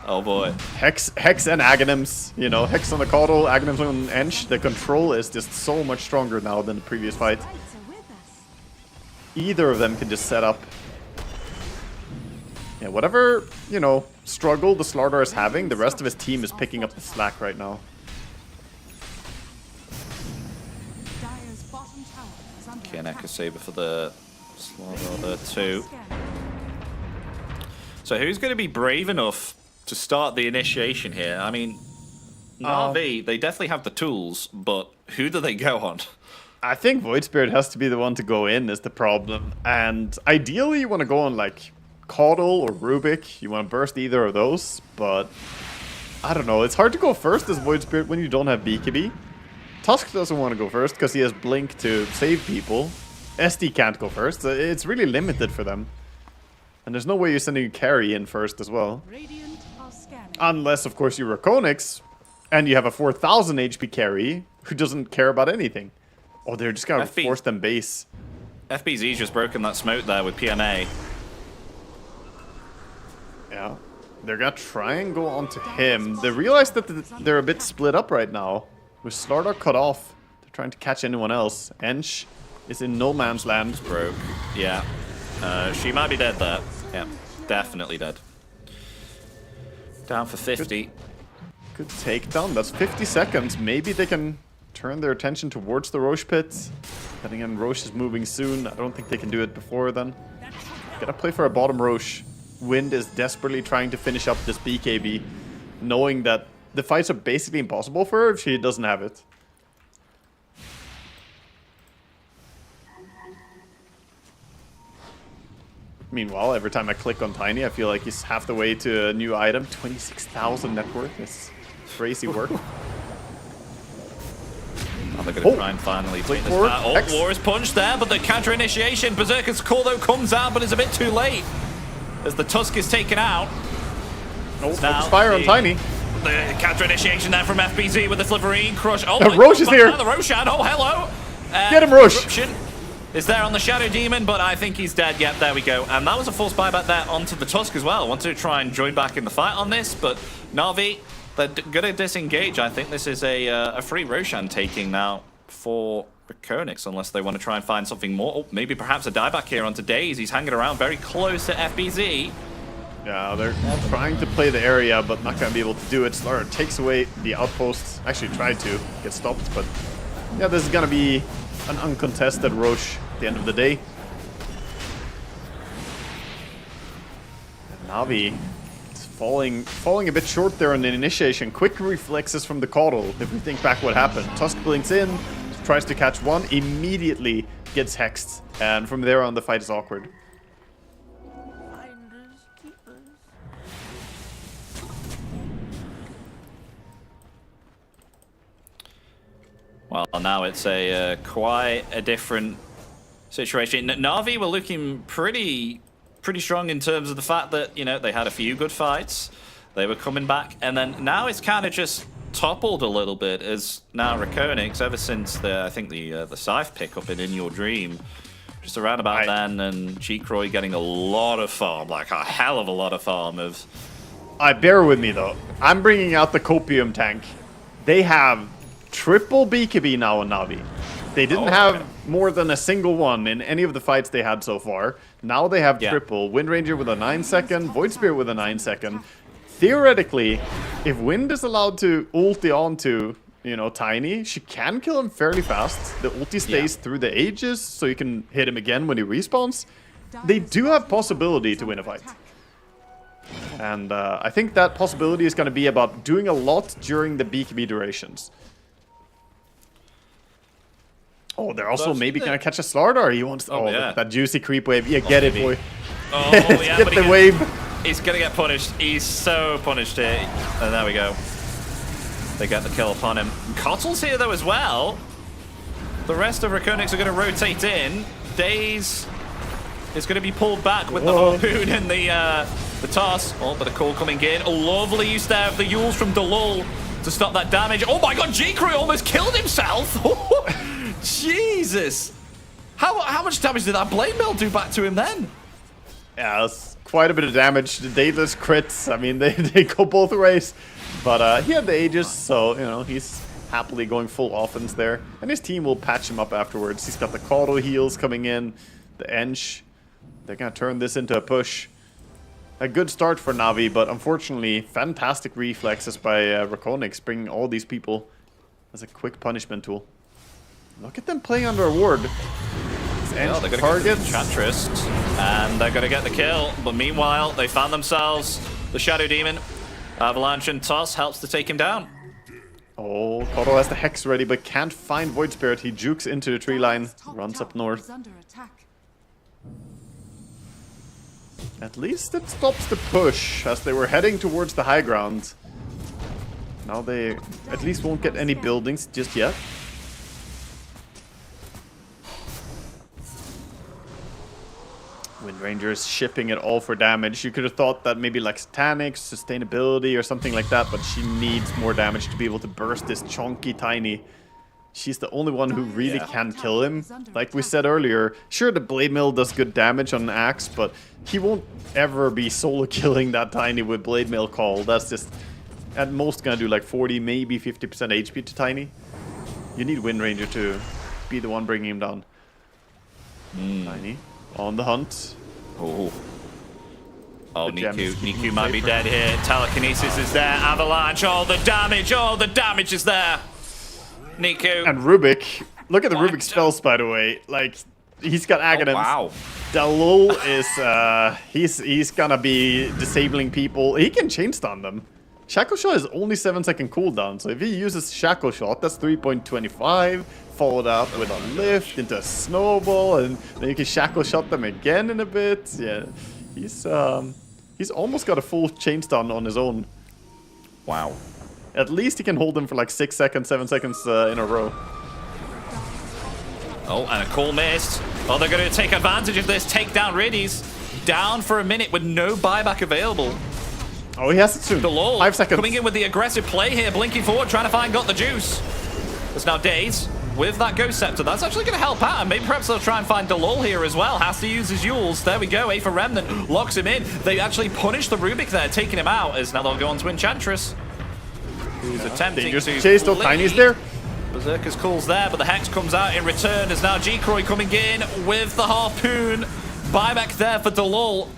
Oh boy. Hex and Aghanims. You know, Hex on the Caudal, Aghanims on Ench. The control is just so much stronger now than the previous fight. Either of them can just set up. Yeah, whatever, you know, struggle the Slardar is having, the rest of his team is picking up the slack right now. Dire's bottom tower is under Okay, an attack. Echo Saber for the Slardar there too. So who's going to be brave enough to start the initiation here? I mean, Na'Vi, they definitely have the tools, but who do they go on? I think Void Spirit has to be the one to go in is the problem. And ideally you want to go on like Caudal or Rubik. You want to burst either of those, but I don't know. It's hard to go first as Void Spirit when you don't have BKB. Tusk doesn't want to go first because he has Blink to save people. SD can't go first. It's really limited for them. And there's no way you're sending a carry in first as well. Radiant are scanning. Unless, of course, you're REKONIX and you have a 4000 HP carry who doesn't care about anything. Oh, they're just going to force them base. FBZ's just broken that smoke there with PMA. Yeah. They're going to try and go onto him. They realize that they're a bit split up right now. With Slardar cut off, they're trying to catch anyone else. Ench is in no man's land. Broke. Yeah. She might be dead there. Yeah, definitely dead. Down for 50. Good takedown. That's 50 seconds. Maybe they can turn their attention towards the Roche pit. Then again, Roche is moving soon. I don't think they can do it before then. Gotta play for a bottom Roche. Wind is desperately trying to finish up this BKB, knowing that the fights are basically impossible for her if she doesn't have it. Meanwhile, every time I click on Tiny, I feel like he's half the way to a new item. 26,000 net worth. It's crazy work. Now they're going to try and finally take this back. Oh, War is punched there, but the counter initiation. Berserker's call though comes out, but it's a bit too late as the Tusk is taken out. No, fire on Tiny. The counter initiation there from FBZ with the Sliverine crush. Oh, Roche is here. The Roshan. Oh, hello. Get him, Roche. Eruption is there on the Shadow Demon, but I think he's dead. Yep, there we go. And that was a forced buyback there onto the Tusk as well. Wanted to try and join back in the fight on this, but Na'Vi, they're going to disengage. I think this is a free Roshan taking now for REKONIX, unless they want to try and find something more. Oh, maybe perhaps a dieback here onto Daze. He's hanging around very close to FBZ. Yeah, they're trying to play the area, but not going to be able to do it. Slardar takes away the outposts. Actually tried to get stopped, but yeah, this is going to be an uncontested Roche at the end of the day. And Navi is falling a bit short there on the initiation. Quick reflexes from the Caudal. If we think back what happened. Tusk blinks in, tries to catch one, immediately gets hexed. And from there on, the fight is awkward. Well, now it's a quite a different situation. Na'Vi were looking pretty strong in terms of the fact that, you know, they had a few good fights. They were coming back, and then now it's kind of just toppled a little bit as now REKONIX, ever since I think the Scythe pickup in Your Dream, just around about then, and Cheekroy getting a lot of farm, like a hell of a lot of farm of... Bear with me though. I'm bringing out the Copium tank. They have triple BKB now on Navi. They didn't have more than a single one in any of the fights they had so far. Now they have triple. Wind Ranger with a 9-second, Void Spirit with a 9-second. Theoretically, if Wind is allowed to ulti onto, you know, Tiny, she can kill him fairly fast. The ulti stays through the ages, so you can hit him again when he respawns. They do have possibility to win a fight. And I think that possibility is going to be about doing a lot during the BKB durations. Oh, they're also maybe going to catch a Slardar. He wants that juicy creep wave. Yeah, get it, boy. Oh, yeah, get the wave. He's going to get punished. He's so punished here. And there we go. They get the kill upon him. Kotl's here, though, as well. The rest of REKONIX are going to rotate in. Daze is going to be pulled back with the harpoon and the The toss. Oh, but a call coming in. A lovely use there of the Yules from Delul to stop that damage. Oh my god, G-Croy almost killed himself. Jesus. How much damage did that Blade Mill do back to him then? Yeah, that's quite a bit of damage. The Daedalus crits, I mean, they go both ways. But he had the Aegis, so, you know, he's happily going full offense there. And his team will patch him up afterwards. He's got the Caudal heals coming in, the Ench. They're going to turn this into a push. A good start for Na'Vi, but unfortunately, fantastic reflexes by REKONIX, bringing all these people as a quick punishment tool. Look at them playing under a ward. Yeah, they're going to get the Enchantress, and they're going to get the kill. But meanwhile, they found themselves the Shadow Demon. Avalanche and Toss helps to take him down. Oh, Caudal has the Hex ready, but can't find Void Spirit. He jukes into the tree line, runs up north. At least it stops the push, as they were heading towards the high ground. Now they at least won't get any buildings just yet. Wind Ranger's shipping it all for damage. You could have thought that maybe like Satanics, sustainability or something like that, but she needs more damage to be able to burst this chunky Tiny. She's the only one who really can kill him. Like we said earlier, sure, the Blade Mill does good damage on an axe, but he won't ever be solo killing that Tiny with Blade Mill call. That's just at most gonna do like 40, maybe 50% HP to Tiny. You need Wind Ranger to be the one bringing him down. Tiny on the hunt. Oh, Niku might be dead here. Telekinesis is there. Avalanche, all the damage is there. Niku. And Rubik. Look at the Rubik spells, by the way. Like, he's got Aghanim's. Oh, wow. Delul is, he's gonna be disabling people. He can chain stun them. Shackle Shot is only 7-second cooldown, so if he uses Shackle Shot, that's 3.25, followed up with a lift into a snowball, and then you can Shackle Shot them again in a bit. Yeah, he's almost got a full chain stun on his own. Wow. At least he can hold them for like 6 seconds, 7 seconds in a row. Oh, and a cool missed. Oh, they're going to take advantage of this. Take down Riddies. Down for a minute with no buyback available. Oh, he has it soon. 5 seconds. Coming in with the aggressive play here, blinking forward, trying to find Got the Juice. There's now Daze with that Ghost Scepter. That's actually going to help out, and maybe perhaps they'll try and find Delul here as well. Has to use his Yules. There we go. A for Remnant locks him in. They actually punish the Rubik there, taking him out, as now they'll go on to Enchantress, who's attempting to chase. Though Tiny's there. Berserker's calls there, but the Hex comes out in return, as now G-Croy coming in with the Harpoon. Buyback there for Delul.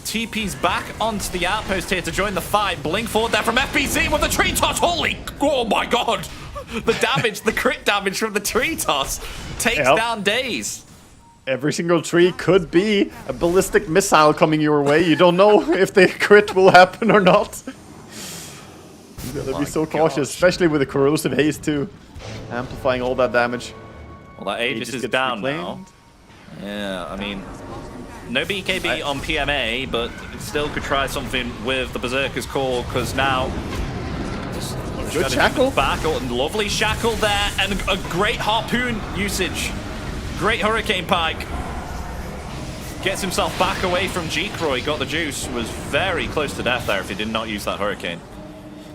TP's back onto the outpost here to join the fight. Blink forward there from FBZ with the tree toss. Holy, oh my god. The damage, the crit damage from the tree toss takes down Daze. Every single tree could be a ballistic missile coming your way. You don't know if the crit will happen or not. You gotta be so cautious, especially with the corrosive haze too. Amplifying all that damage. Well, that Aegis is down now. Yeah, I mean, no BKB on PMA, but still could try something with the Berserker's Core, because now... Good shackle. Back, lovely shackle there, and a great Harpoon usage. Great Hurricane Pike. Gets himself back away from G-Croy. Got the Juice. Was very close to death there if he did not use that Hurricane.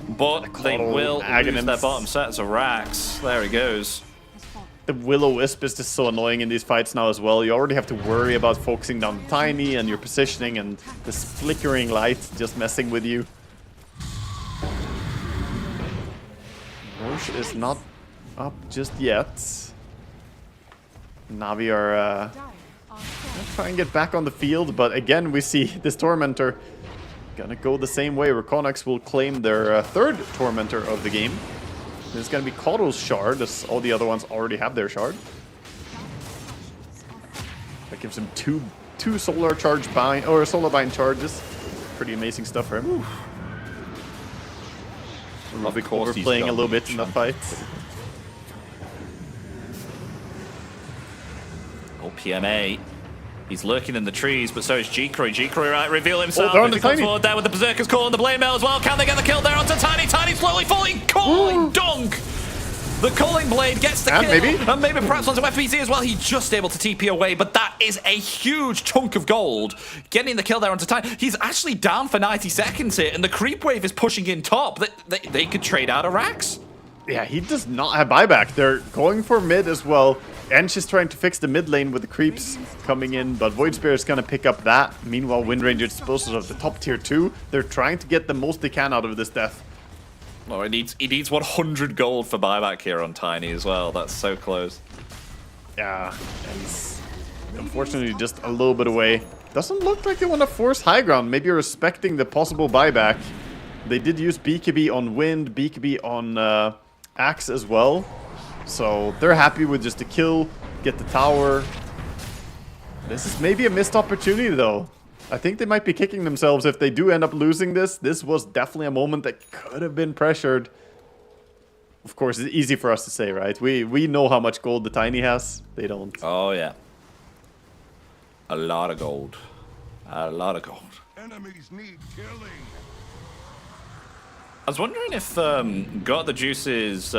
But they will lose their bottom sets of racks. There he goes. The Will-O-Wisp is just so annoying in these fights now as well. You already have to worry about focusing down the Tiny and your positioning, and this flickering light just messing with you. Roche is not up just yet. Na'Vi are trying to get back on the field, but again we see this Tormentor gonna go the same way. REKONIX will claim their third Tormentor of the game. This is gonna be Caudal's Shard, as all the other ones already have their Shard. That gives him two Solar Charge bind or Solar Bind charges. Pretty amazing stuff for him. Rubik overplaying a little bit in that fight. Oh, PMA. He's lurking in the trees, but so is G-Croy. G-Croy right, reveal himself. Oh, he comes forward there with the Berserker's Call and the Blade Mail as well. Can they get the kill there onto Tiny? Tiny slowly falling. Calling dunk. The Culling Blade gets the kill. Maybe? And maybe perhaps onto FBZ as well. He's just able to TP away, but that is a huge chunk of gold. Getting the kill there onto Tiny. He's actually down for 90 seconds here, and the creep wave is pushing in top. They could trade out of racks. Yeah, he does not have buyback. They're going for mid as well. Ench is trying to fix the mid lane with the creeps coming in, but Void Spear is going to pick up that. Meanwhile, Wind Ranger disposals of the top tier 2. They're trying to get the most they can out of this death. Oh, he needs 100 gold for buyback here on Tiny as well. That's so close. Yeah, and he's unfortunately just a little bit away. Doesn't look like they want to force high ground. Maybe respecting the possible buyback. They did use BKB on Wind, BKB on Axe as well. So they're happy with just the kill, get the tower. This is maybe a missed opportunity though. I think they might be kicking themselves if they do end up losing this. This was definitely a moment that could have been pressured. Of course, it's easy for us to say, right? We know how much gold the Tiny has. They don't. Oh, yeah. A lot of gold. A lot of gold. Enemies need killing. I was wondering if Got the Juice's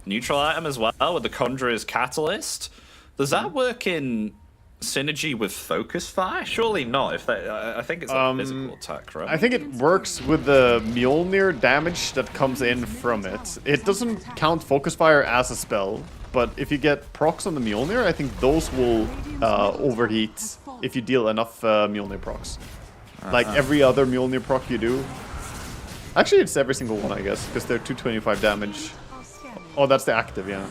neutral item as well with the Conjurer's Catalyst. Does that work in synergy with Focus Fire? Surely not. If I think it's a physical attack, right? I think it works with the Mjolnir damage that comes in from it. It doesn't count Focus Fire as a spell, but if you get procs on the Mjolnir, I think those will overheat if you deal enough Mjolnir procs. Like every other Mjolnir proc you do. Actually, it's every single one, I guess, because they're 225 damage. Oh, that's the active, yeah.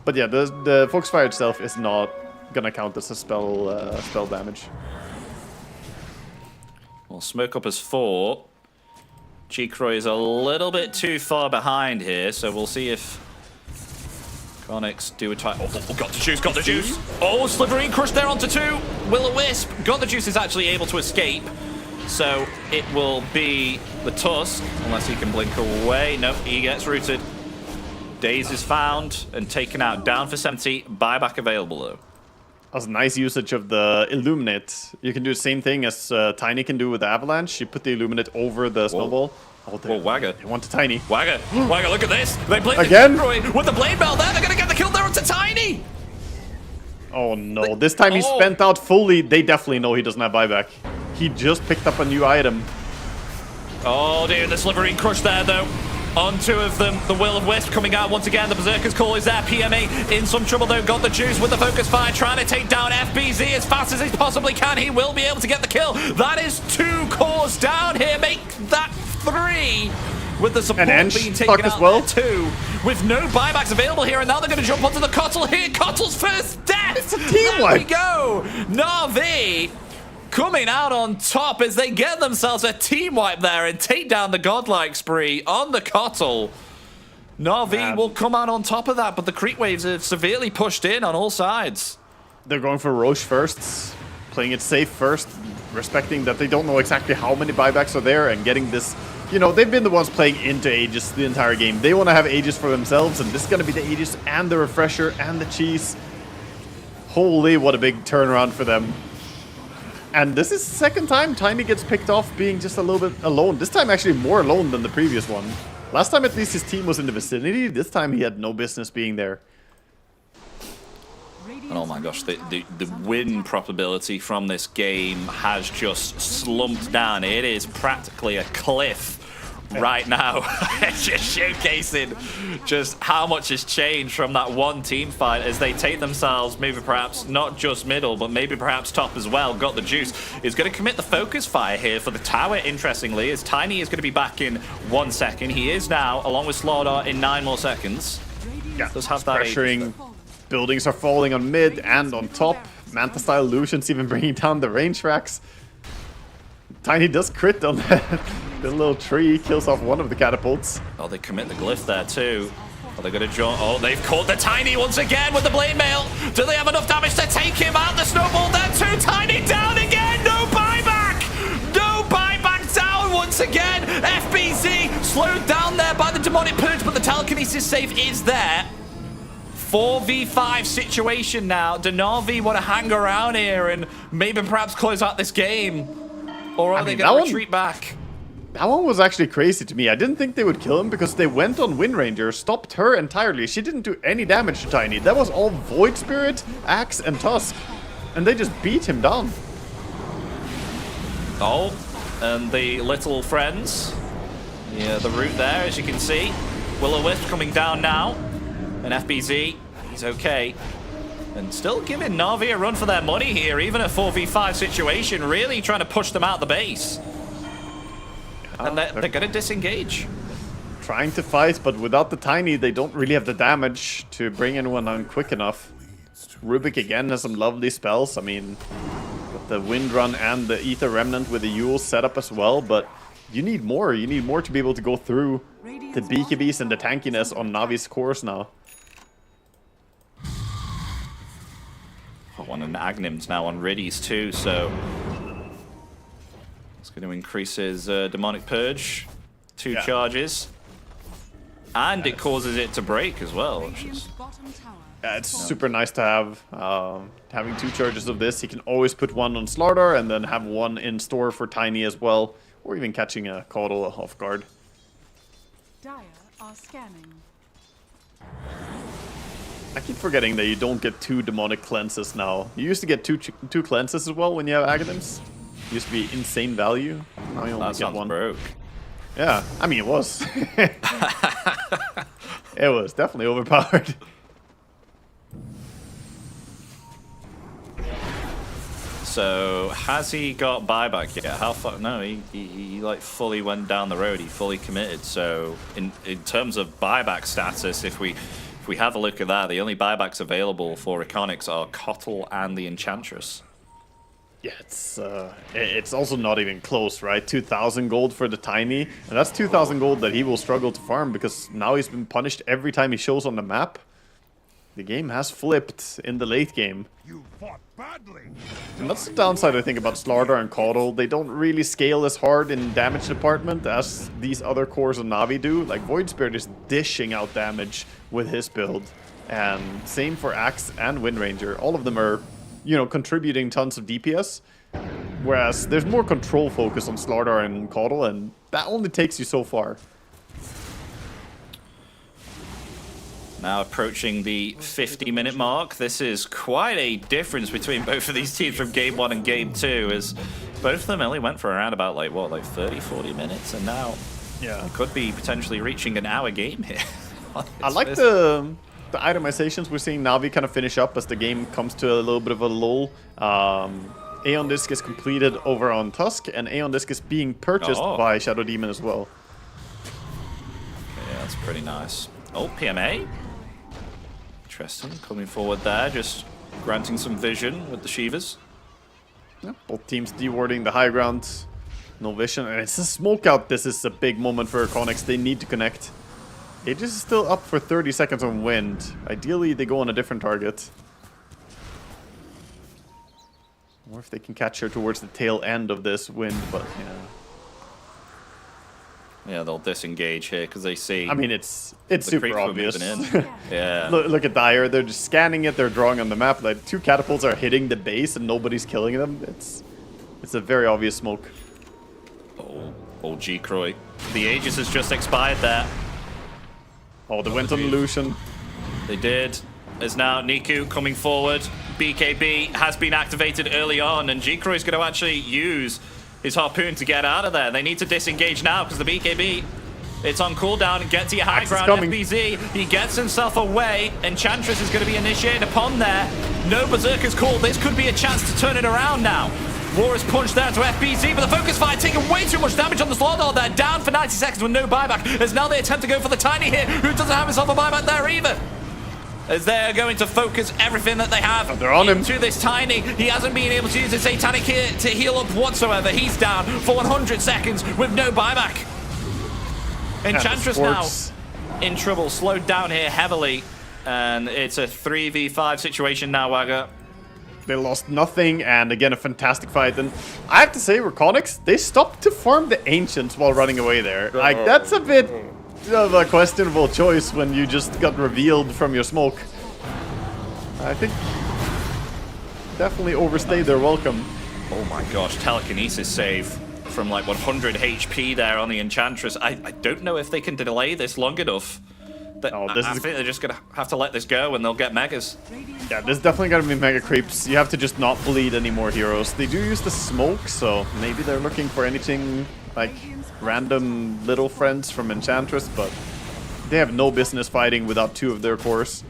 But yeah, the Focus Fire itself is not gonna count as a spell damage. Well, Smoke Up is 4. Cheekroy is a little bit too far behind here, so we'll see if REKONIX do a try. Oh, got the juice, got the juice. Oh, Sliverine crushed there onto 2. Will-O-Wisp. Got the juice is actually able to escape. So it will be the Tusk, unless he can blink away. Nope, he gets rooted. Daze is found and taken out. Down for 70. Buyback available, though. That's a nice usage of the Illuminate. You can do the same thing as Tiny can do with the Avalanche. You put the Illuminate over the Snowball. Oh, Wagger. They want to Tiny. Wagger, Wagger, look at this. They played again the with the Blade Bell there. They're going to get the kill there onto Tiny. Oh, no. This time he's spent out fully. They definitely know he doesn't have buyback. He just picked up a new item. Oh dear, the Sliverine crush there though. On 2 of them, the Will-O-Wisp coming out once again. The Berserker's Call is there. PMA in some trouble though. Got the juice with the Focus Fire, trying to take down FBZ as fast as he possibly can. He will be able to get the kill. That is 2 cores down here. Make that 3. With the support being taken out well. 2. With no buybacks available here, and now they're going to jump onto the Kotl here. Kotl's first death. It's a team There we go. Na'Vi coming out on top as they get themselves a team wipe there and take down the godlike spree on the Kotl. Na'Vi will come out on top of that, but the creep waves are severely pushed in on all sides. They're going for Roche first, playing it safe first, respecting that they don't know exactly how many buybacks are there and getting this. You know, they've been the ones playing into Aegis the entire game. They want to have Aegis for themselves, and this is going to be the Aegis and the Refresher and the Cheese. Holy, what a big turnaround for them. And this is the second time Tiny gets picked off being just a little bit alone. This time actually more alone than the previous one. Last time at least his team was in the vicinity. This time he had no business being there. Oh my gosh, the win probability from this game has just slumped down. It is practically a cliff right now. Just showcasing just how much has changed from that one team fight as they take themselves maybe perhaps not just middle, but maybe perhaps top as well. Got the juice. Is going to commit the Focus Fire here for the tower, interestingly, as Tiny is going to be back in 1 second. He is now, along with Slaughdar, in 9 more seconds. Yeah, does have that pressuring. Buildings are falling on mid and on top. Manta-style illusions even bringing down the range racks. Tiny does crit on that. The little tree kills off one of the catapults. Oh, they commit the glyph there too. Are they going to jump? Oh, they've caught the Tiny once again with the blade mail. Do they have enough damage to take him out? The snowball there too. Tiny down again. No buyback. No buyback down once again. FBZ slowed down there by the demonic purge, but the telekinesis save is there. 4v5 situation now. Do Na'Vi want to hang around here and maybe perhaps close out this game? Or are they going to retreat back? That one was actually crazy to me. I didn't think they would kill him because they went on Wind Ranger, stopped her entirely. She didn't do any damage to Tiny. That was all Void Spirit, Axe, and Tusk. And they just beat him down. Oh, and the little friends. Yeah, the root there, as you can see. Will-O-Wisp coming down now. And FBZ, he's okay. And still giving Na'Vi a run for their money here, even a 4v5 situation, really trying to push them out the base. And they're going to disengage. Trying to fight, but without the Tiny, they don't really have the damage to bring anyone on quick enough. Rubik again has some lovely spells. I mean, got the Wind Run and the Ether Remnant with the Yule set up as well, but you need more. You need more to be able to go through the BKBs and the tankiness on Navi's cores now. One and Agnim's now on Riddies too, so it's going to increase his Demonic Purge. 2 charges. And it causes it to break as well, which is... Yeah, it's super nice to have. Having 2 charges of this, he can always put 1 on Slardar and then have 1 in store for Tiny as well. Or even catching a Caudle off guard. Dire are scanning. I keep forgetting that you don't get 2 demonic cleanses now. You used to get two cleanses as well when you have Aghanims. It used to be insane value. Now you only That get sounds 1. broke. Yeah, I mean it was. It was definitely overpowered. So has he got buyback yet? How far? No, he like fully went down the road. He fully committed. So in terms of buyback status, if we have a look at that, the only buybacks available for REKONIX are Kotl and the Enchantress. Yeah, it's also not even close, right? 2,000 gold for the Tiny, and that's 2,000 gold that he will struggle to farm because now he's been punished every time he shows on the map. The game has flipped in the late game. You fought badly. And that's the downside, I think, about Slardar and Caudle. They don't really scale as hard in damage department as these other cores of Na'Vi do. Like, Void Spirit is dishing out damage with his build. And same for Axe and Wind Ranger. All of them are, you know, contributing tons of DPS. Whereas there's more control focus on Slardar and Caudle, and that only takes you so far. Now approaching the 50-minute mark. This is quite a difference between both of these teams from Game 1 and Game 2, as both of them only went for around about, like, what, like 30, 40 minutes, and now could be potentially reaching an hour game here. I like the itemizations we're seeing Na'Vi kind of finish up as the game comes to a little bit of a lull. Aeon Disc is completed over on Tusk, and Aeon Disc is being purchased by Shadow Demon as well. Okay, yeah, that's pretty nice. Oh, PMA. Interesting. Coming forward there, just granting some vision with the Shivas. Yeah, both teams dewarding the high ground. No vision, and it's a smoke out. This is a big moment for REKONIX. They need to connect. Aegis is still up for 30 seconds on Wind. Ideally, they go on a different target. Or if they can catch her towards the tail end of this Wind, but yeah. Yeah, they'll disengage here because they see. I mean, it's super obvious. Yeah. Look at Dire. They're just scanning it. They're drawing on the map. Like 2 catapults are hitting the base and nobody's killing them. It's a very obvious smoke. Oh, G-Croy. The Aegis has just expired there. Oh, they went on illusion. They did. There's now Niku coming forward. BKB has been activated early on, and G-Croy is going to actually use his harpoon to get out of there. They need to disengage now because the BKB, it's on cooldown. Get to your high ground, FBZ. He gets himself away. Enchantress is going to be initiated upon there. No Berserker's call. This could be a chance to turn it around now. War is punched down to FBZ, but the focus fire taking way too much damage on the Slardar there. Down for 90 seconds with no buyback. As now they attempt to go for the Tiny here, who doesn't have himself a buyback there either. As they're going to focus everything that they have they're on him. into this Tiny. He hasn't been able to use his Satanic here to heal up whatsoever. He's down for 100 seconds with no buyback. Enchantress now in trouble, slowed down here heavily. And it's a 3v5 situation now, Wagger. They lost nothing, and again, a fantastic fight. And I have to say, REKONIX, they stopped to farm the Ancients while running away there. Like, that's a bit of a questionable choice when you just got revealed from your smoke. I think definitely overstayed their welcome. Oh my gosh, telekinesis save. from like 100 HP there on the Enchantress. I don't know if they can delay this long enough. I think they're just going to have to let this go and they'll get megas. Yeah, there's definitely going to be mega creeps. You have to just not bleed any more heroes. They do use the smoke, so maybe they're looking for anything like random little friends from Enchantress, but they have no business fighting without 2 of their cores.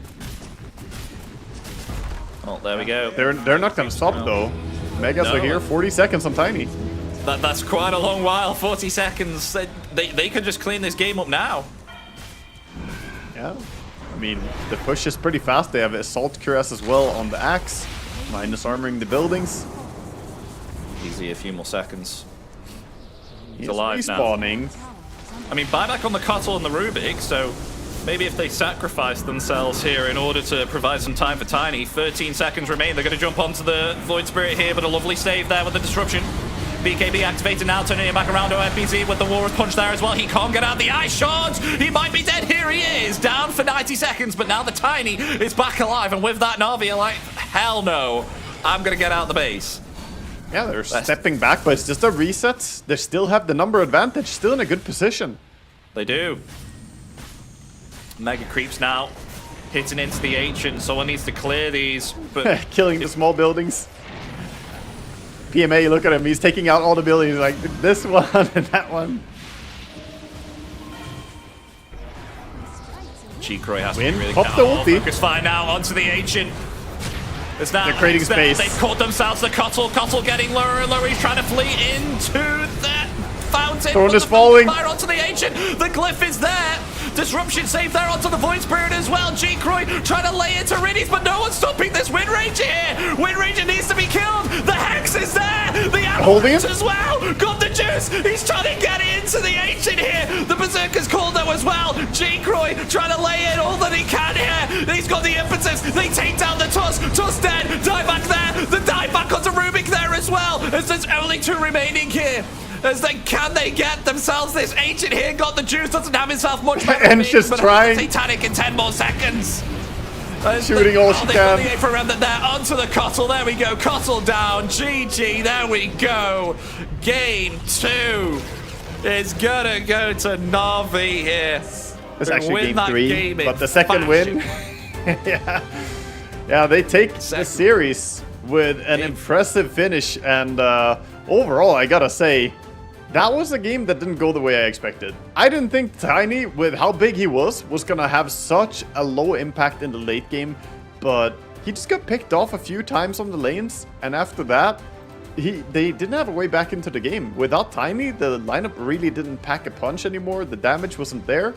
Oh, there we go. They're not going to stop though. Megas are here, 40 seconds on Tiny. That's quite a long while, 40 seconds. They could just clean this game up now. Yeah, I mean, the push is pretty fast. They have Assault Cuirass as well on the Axe, minus armoring the buildings. Easy, a few more seconds. He's alive respawning. Now. I mean, buyback on the Cuttle and the Rubik, so maybe if they sacrifice themselves here in order to provide some time for Tiny, 13 seconds remain. They're going to jump onto the Void Spirit here, but a lovely save there with the disruption. BKB activated now, turning it back around to FBZ with the Walrus Punch there as well. He can't get out the Ice Shards. He might be dead. Here he is, down for 90 seconds, but now the Tiny is back alive. And with that, Na'Vi are like, hell no, I'm going to get out the base. Yeah, they're stepping back, but it's just a reset. They still have the number advantage, still in a good position. They do. Mega creeps now, hitting into the Ancient. Someone needs to clear these. But killing the small buildings. PMA, look at him. He's taking out all the buildings, like this one and that one. G-Croy has to be really Pop the ulti. Focus fire now onto the Ancient. It's now, they're creating space. They've caught themselves the Cuttle. Cuttle getting lower and lower. He's trying to flee into that fountain. Thorn is falling. Fire onto the Ancient. The Glyph is there. Disruption save there onto the Void Spirit as well. G-Croy trying to lay into Riddies, but no one's stopping this Wind Ranger here. Wind Ranger needs to be killed. The Hex is there. The Avalanche as well. Got the juice. He's trying to get into the Ancient here. The Berserker's called though as well. G-Croy trying to lay in all that he can here. He's got the impetus. They take down the Tusk. Tusk dead. Die back there. The dive back onto Rubik there as well. As there's only 2 remaining here. Can they get themselves this Ancient here? Got the juice, doesn't have himself much better. And just trying. Titanic in 10 more seconds. Shooting all she can. They put the remnant there onto the Cuttle. There we go. Cuttle down. GG. There we go. Game 2 is gonna go to Na'Vi here. It's actually game 3, but the second win. yeah, they take the series with an impressive finish, and overall, I gotta say, that was a game that didn't go the way I expected. I didn't think Tiny, with how big he was gonna have such a low impact in the late game, but he just got picked off a few times on the lanes, and after that, they didn't have a way back into the game. Without Tiny, the lineup really didn't pack a punch anymore, the damage wasn't there,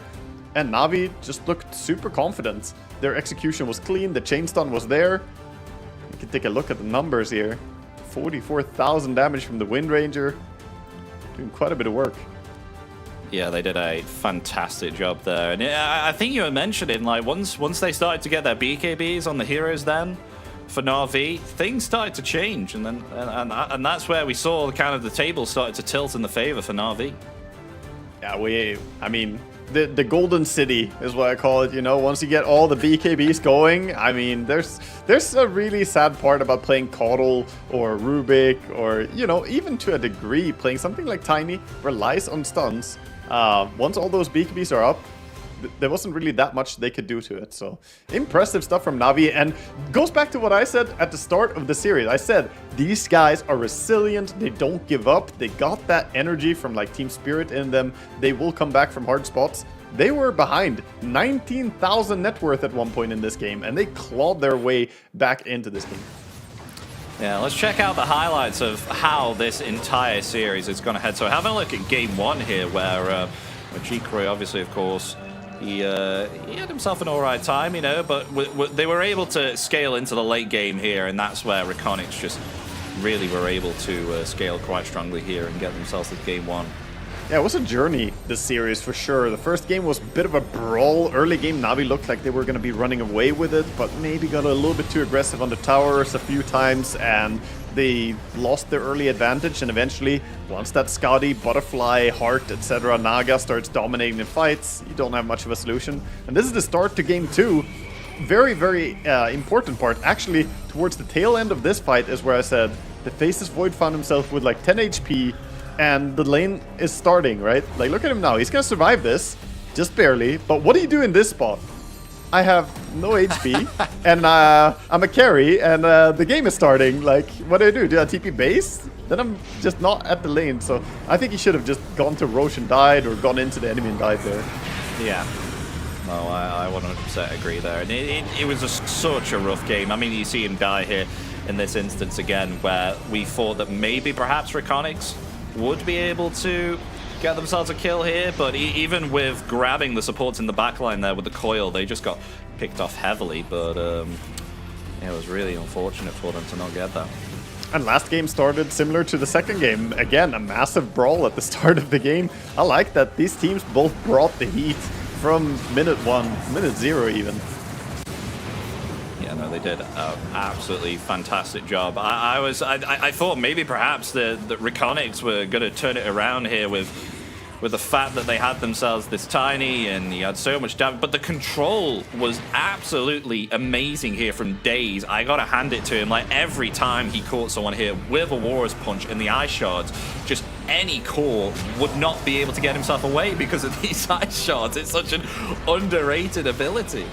and Na'Vi just looked super confident. Their execution was clean, the chain stun was there. You can take a look at the numbers here. 44,000 damage from the Wind Ranger. Doing quite a bit of work. Yeah, they did a fantastic job there. And I think you were mentioning, like, once they started to get their BKBs on the heroes then, for Na'Vi, things started to change. And then and that's where we saw kind of the table started to tilt in the favor for Na'Vi. Yeah, I mean, the Golden City is what I call it, you know. Once you get all the BKBs going, I mean, there's a really sad part about playing Cottle or Rubik, or, you know, even to a degree, playing something like Tiny relies on stuns. Once all those BKBs are up, there wasn't really that much they could do to it. So impressive stuff from Na'Vi, and goes back to what I said at the start of the series. I said these guys are resilient, they don't give up, they got that energy from like team spirit in them, they will come back from hard spots. They were behind 19,000 net worth at one point in this game, and they clawed their way back into this game. Yeah, let's check out the highlights of how this entire series is going to head. So having a look at game 1 here, where G-Croy, obviously, of course, he had himself an alright time, you know, but they were able to scale into the late game here, and that's where REKONIX just really were able to scale quite strongly here and get themselves to game 1. Yeah, it was a journey, this series, for sure. The first game was a bit of a brawl. Early game, Na'Vi looked like they were going to be running away with it, but maybe got a little bit too aggressive on the towers a few times, and they lost their early advantage. And eventually, once that Scotty, Butterfly, Heart, etc., Naga starts dominating the fights, you don't have much of a solution. And this is the start to game 2. Very, very important part. Actually, towards the tail end of this fight is where I said the Faceless Void found himself with like 10 HP, and the lane is starting, right? Like, look at him now. He's gonna survive this, just barely. But what do you do in this spot? I have no HP, and I'm a carry, and the game is starting. Like, what do? Do I TP base? Then I'm just not at the lane. So I think he should have just gone to Roche and died, or gone into the enemy and died there. Yeah. No, I 100% agree there. And it was such a rough game. I mean, you see him die here in this instance again, where we thought that maybe perhaps REKONIX would be able to get themselves a kill here, but even with grabbing the supports in the backline there with the coil, they just got picked off heavily. But it was really unfortunate for them to not get that. And last game started similar to the second game. Again, a massive brawl at the start of the game. I like that these teams both brought the heat from minute 1, minute 0 even. Yeah, no, they did an absolutely fantastic job. I thought maybe perhaps the REKONIX were going to turn it around here with the fact that they had themselves this tiny and he had so much damage, but the control was absolutely amazing here from Daze. I gotta hand it to him. Like, every time he caught someone here with a Warrior's Punch and the Ice Shards, just any core would not be able to get himself away because of these Ice Shards. It's such an underrated ability.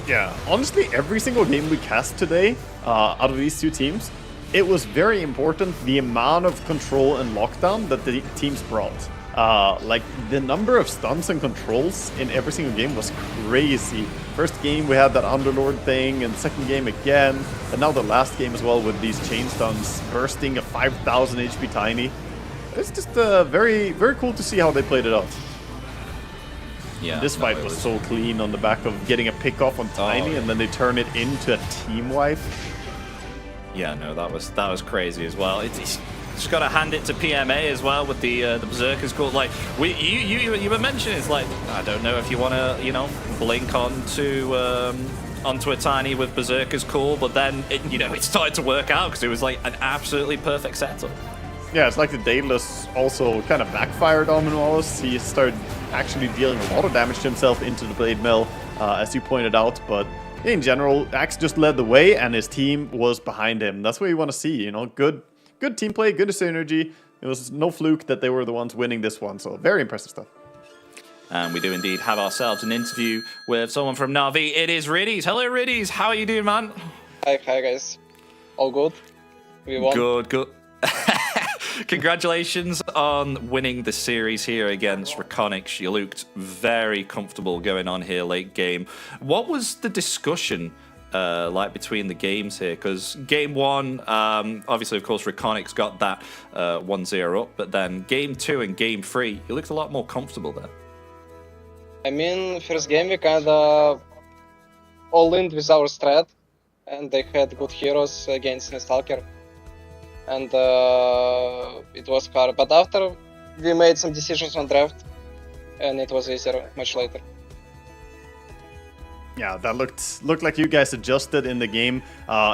Yeah, honestly, every single game we cast today, out of these two teams, it was very important the amount of control and lockdown that the teams brought. Like, the number of stuns and controls in every single game was crazy. First game we had that Underlord thing, and second game again, and now the last game as well with these chain stuns bursting a 5,000 HP tiny. It's just very, very cool to see how they played it out. Yeah, this fight was so clean on the back of getting a pick off on Tiny, and then they turn it into a team wipe. Yeah, no, that was crazy as well. It's just got to hand it to PMA as well with the Berserker's Call. Like, you were mentioning, it's like, I don't know if you want to, you know, blink onto a Tiny with Berserker's Call, but then it started to work out because it was like an absolutely perfect setup. Yeah, it's like the Daedalus also kind of backfired on Wallace. He started actually dealing a lot of damage to himself into the Blade Mill, as you pointed out, but in general, Axe just led the way and his team was behind him. That's what you want to see, you know, good team play, good synergy. It was no fluke that they were the ones winning this one, so very impressive stuff. And we do indeed have ourselves an interview with someone from Na'Vi. It is Riddies. Hello, Riddies. How are you doing, man? Hi guys. All good? We won. Good. Congratulations on winning the series here against REKONIX. You looked very comfortable going on here late game. What was the discussion like between the games here? Because game one, obviously, of course, REKONIX got that 1-0 up, but then game 2 and game 3, you looked a lot more comfortable there. I mean, first game we kinda all in with our strat, and they had good heroes against Stalker. And it was hard, but after we made some decisions on draft, and it was easier much later. Yeah, that looked like you guys adjusted in the game.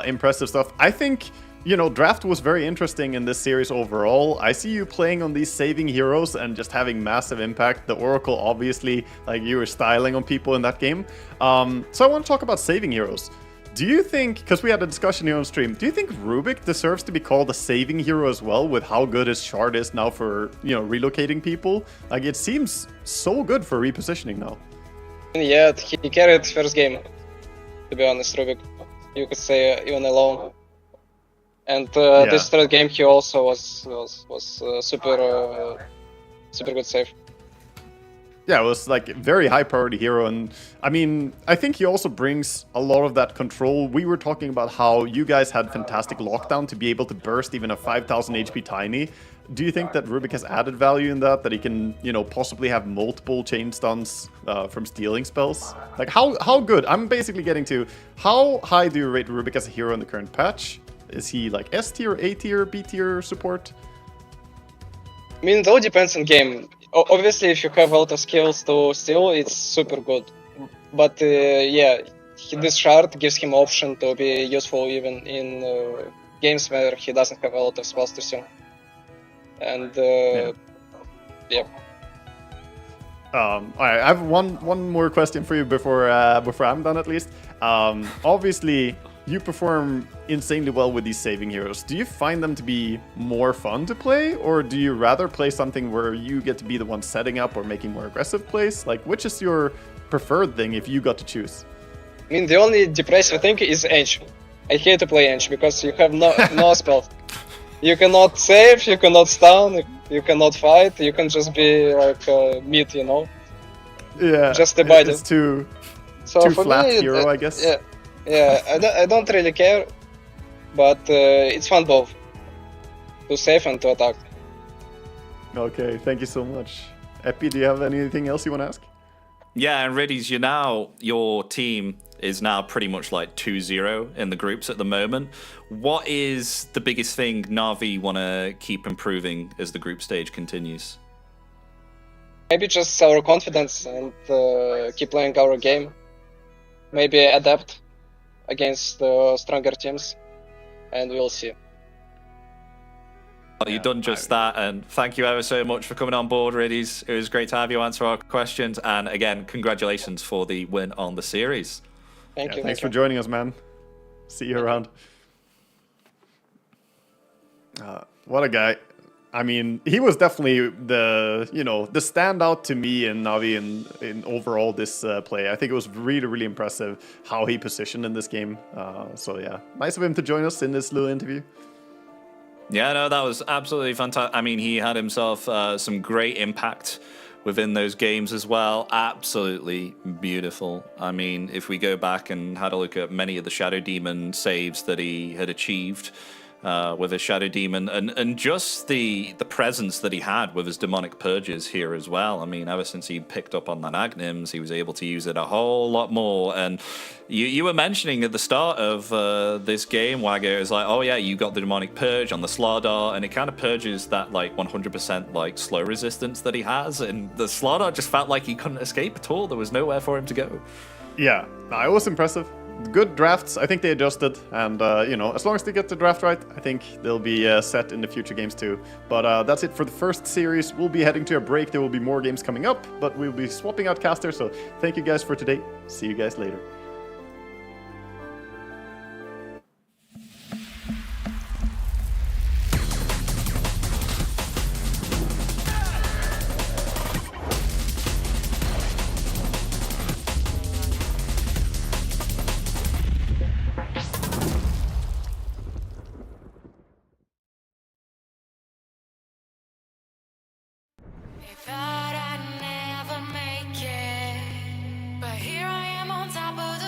Impressive stuff. I think, you know, draft was very interesting in this series overall. I see you playing on these saving heroes and just having massive impact. The Oracle, obviously, like, you were styling on people in that game. So I want to talk about saving heroes. Do you think, because we had a discussion here on stream, do you think Rubik deserves to be called a saving hero as well, with how good his shard is now for, you know, relocating people? Like, it seems so good for repositioning now. Yeah, he carried first game, to be honest, Rubik. You could say even alone. And this third game he also was super good save. Yeah, it was like a very high priority hero, and I mean, I think he also brings a lot of that control. We were talking about how you guys had fantastic lockdown to be able to burst even a 5,000 HP Tiny. Do you think that Rubik has added value in that he can, you know, possibly have multiple chain stuns from stealing spells? Like, how good? I'm basically getting to, how high do you rate Rubik as a hero in the current patch? Is he like S tier, A tier, B tier support? I mean, it all depends on game. Obviously, if you have a lot of skills to steal, it's super good. But yeah, this shard gives him option to be useful even in games where he doesn't have a lot of spells to steal. And yeah. I have one more question for you before I'm done, at least. Obviously, you perform insanely well with these saving heroes. Do you find them to be more fun to play, or do you rather play something where you get to be the one setting up or making more aggressive plays? Like, which is your preferred thing if you got to choose? I mean, the only depressive thing is Ench. I hate to play Ench because you have no spell. You cannot save, you cannot stun, you cannot fight, you can just be like mid, you know? Yeah, just a body. It's too So for flat me, hero, I guess. Yeah, I don't really care, but it's fun both. To save and to attack. Okay, thank you so much. Epi, do you have anything else you want to ask? Yeah, and Riddies, your team is now pretty much like 2-0 in the groups at the moment. What is the biggest thing Na'Vi want to keep improving as the group stage continues? Maybe just our confidence and keep playing our game. Maybe adapt against stronger teams, and we'll see. Well, you've done just that, and thank you ever so much for coming on board, Riddies. It was great to have you answer our questions, and again, congratulations for the win on the series. Thank you. Thanks for joining us, man. See you around. What a guy. I mean, he was definitely the standout to me in Na'Vi in overall this play. I think it was really, really impressive how he positioned in this game. So yeah, nice of him to join us in this little interview. Yeah, no, that was absolutely fantastic. I mean, he had himself some great impact within those games as well. Absolutely beautiful. I mean, if we go back and had a look at many of the Shadow Demon saves that he had achieved with his Shadow Demon, and just the presence that he had with his Demonic Purges here as well. I mean, ever since he picked up on that Agnims, he was able to use it a whole lot more. And you were mentioning at the start of this game, Wagger, is like, oh yeah, you got the Demonic Purge on the Slardar, and it kind of purges that like 100% like slow resistance that he has, and the Slardar just felt like he couldn't escape at all. There was nowhere for him to go. Yeah, it was impressive. Good drafts. I think they adjusted, and as long as they get the draft right, I think they'll be set in the future games too. But that's it for the first series. We'll be heading to a break. There will be more games coming up, but we'll be swapping out casters. So thank you guys for today. See you guys later. Thought I'd never make it, but here I am on top of the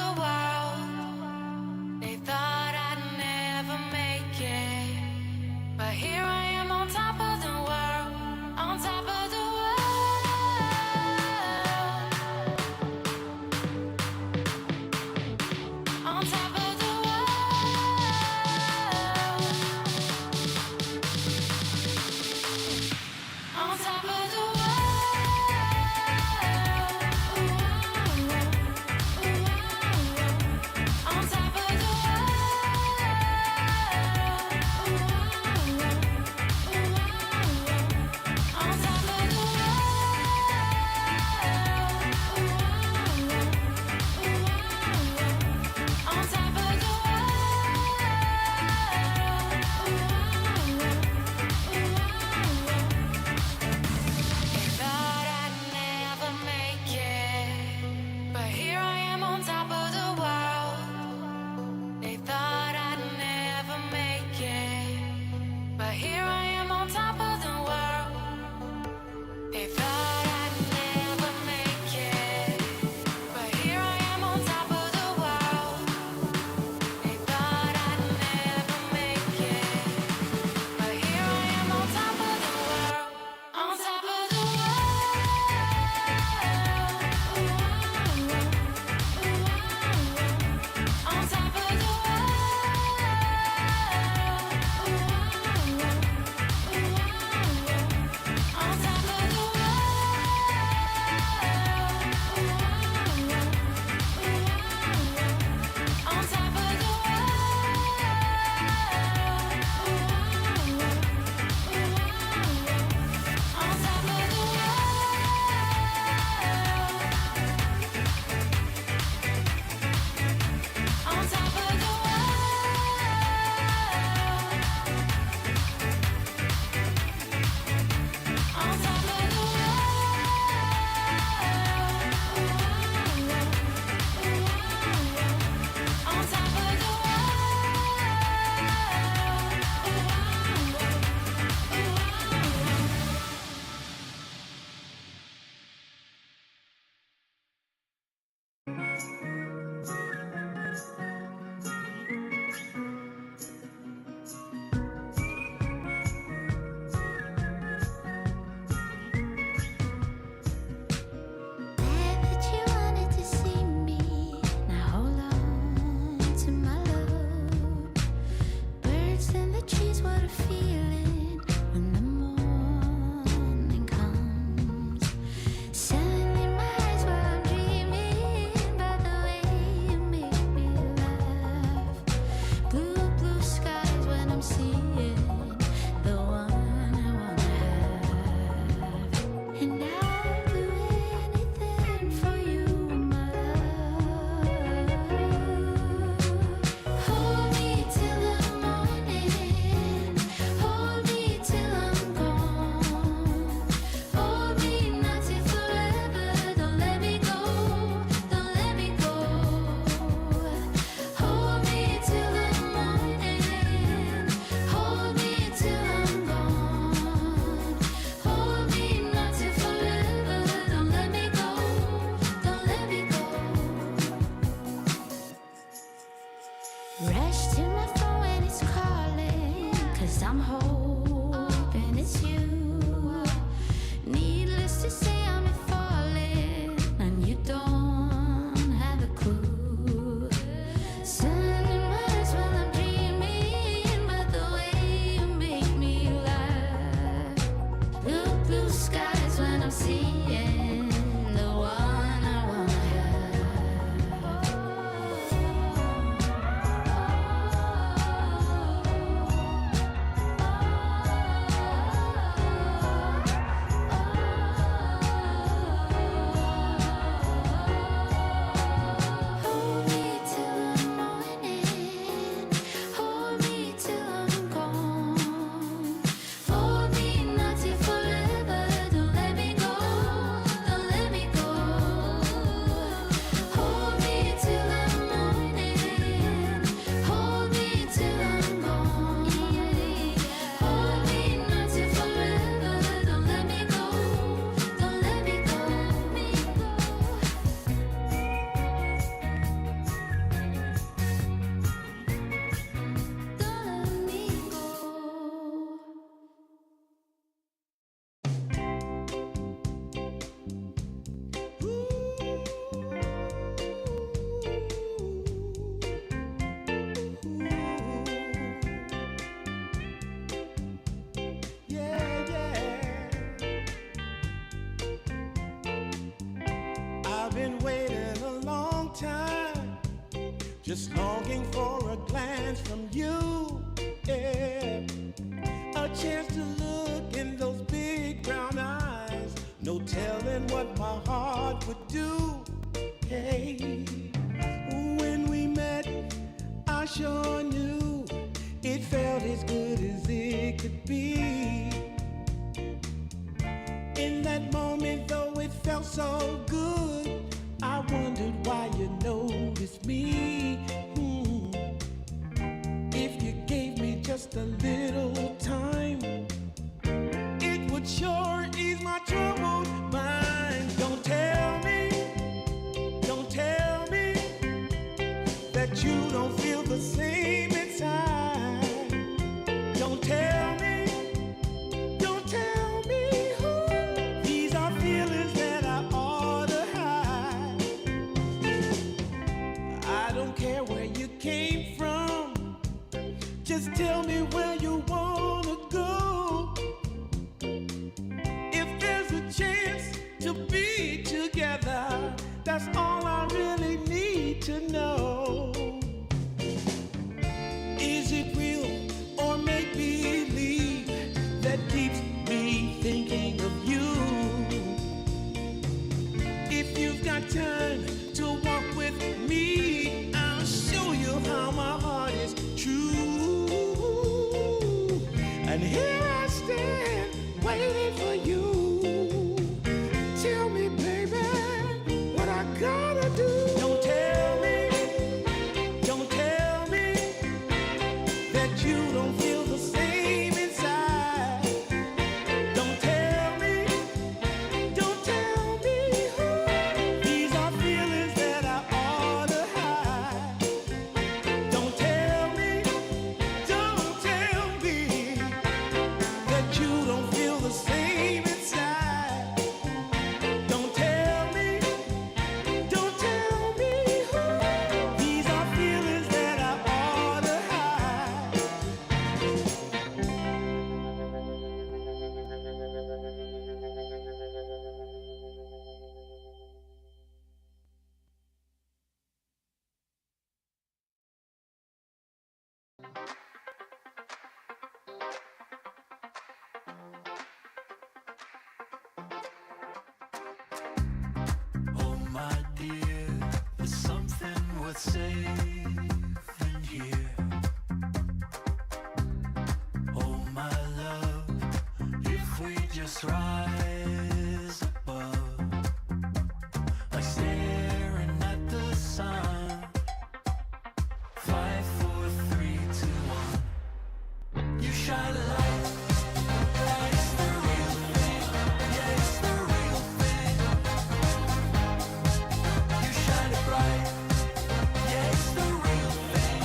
Rush to my phone when it's calling, 'cause I'm hoping it's you. Needless to say, I'm falling, and you don't have a clue. Sending miles while I'm dreaming, but the way you make me laugh. Blue skies when I'm seeing the one I wanna hold me till the morning, hold me till I'm gone, hold me not till forever, don't let me go, don't let me go. Hold me till the morning, hold me till I'm gone, hold me not till forever, don't let me go, don't let me go, me go. Don't let me go. Yeah, yeah. I've been waiting a long time, just longing for a glance from you. Yeah, a chance to look in those big brown eyes. No telling what my heart would do. Hey, when we met, I sure knew it felt as good as it could be. In that moment, though it felt so good, I wondered why you noticed me. If you gave me just a little time, it would sure ease my troubled mind. Don't tell me that you don't feel the same inside. Don't tell me who. These are feelings that I ought to hide. I don't care where you came from, just tell me where you wanna go. If there's a chance to be together, that's all I really need to know. Is it real or make believe that keeps me thinking of you? If you've got time to walk with me, I'll show you how my heart is true. And here I stand, waiting for you. Tell me, baby, what I gotta do. Don't tell me that you don't feel the same inside. Don't tell me who. These are feelings that I ought to hide. Don't tell me that you don't feel the same inside. Don't tell me who. These are feelings that I ought to hide. Oh my dear, there's something worth saving here. Oh my love, if we just rise above, like staring at the sun. 5, 4, 3, 2, 1. You shine a light. It's the real thing. Yeah, it's the real thing. You shine it bright. Yeah, it's the real thing.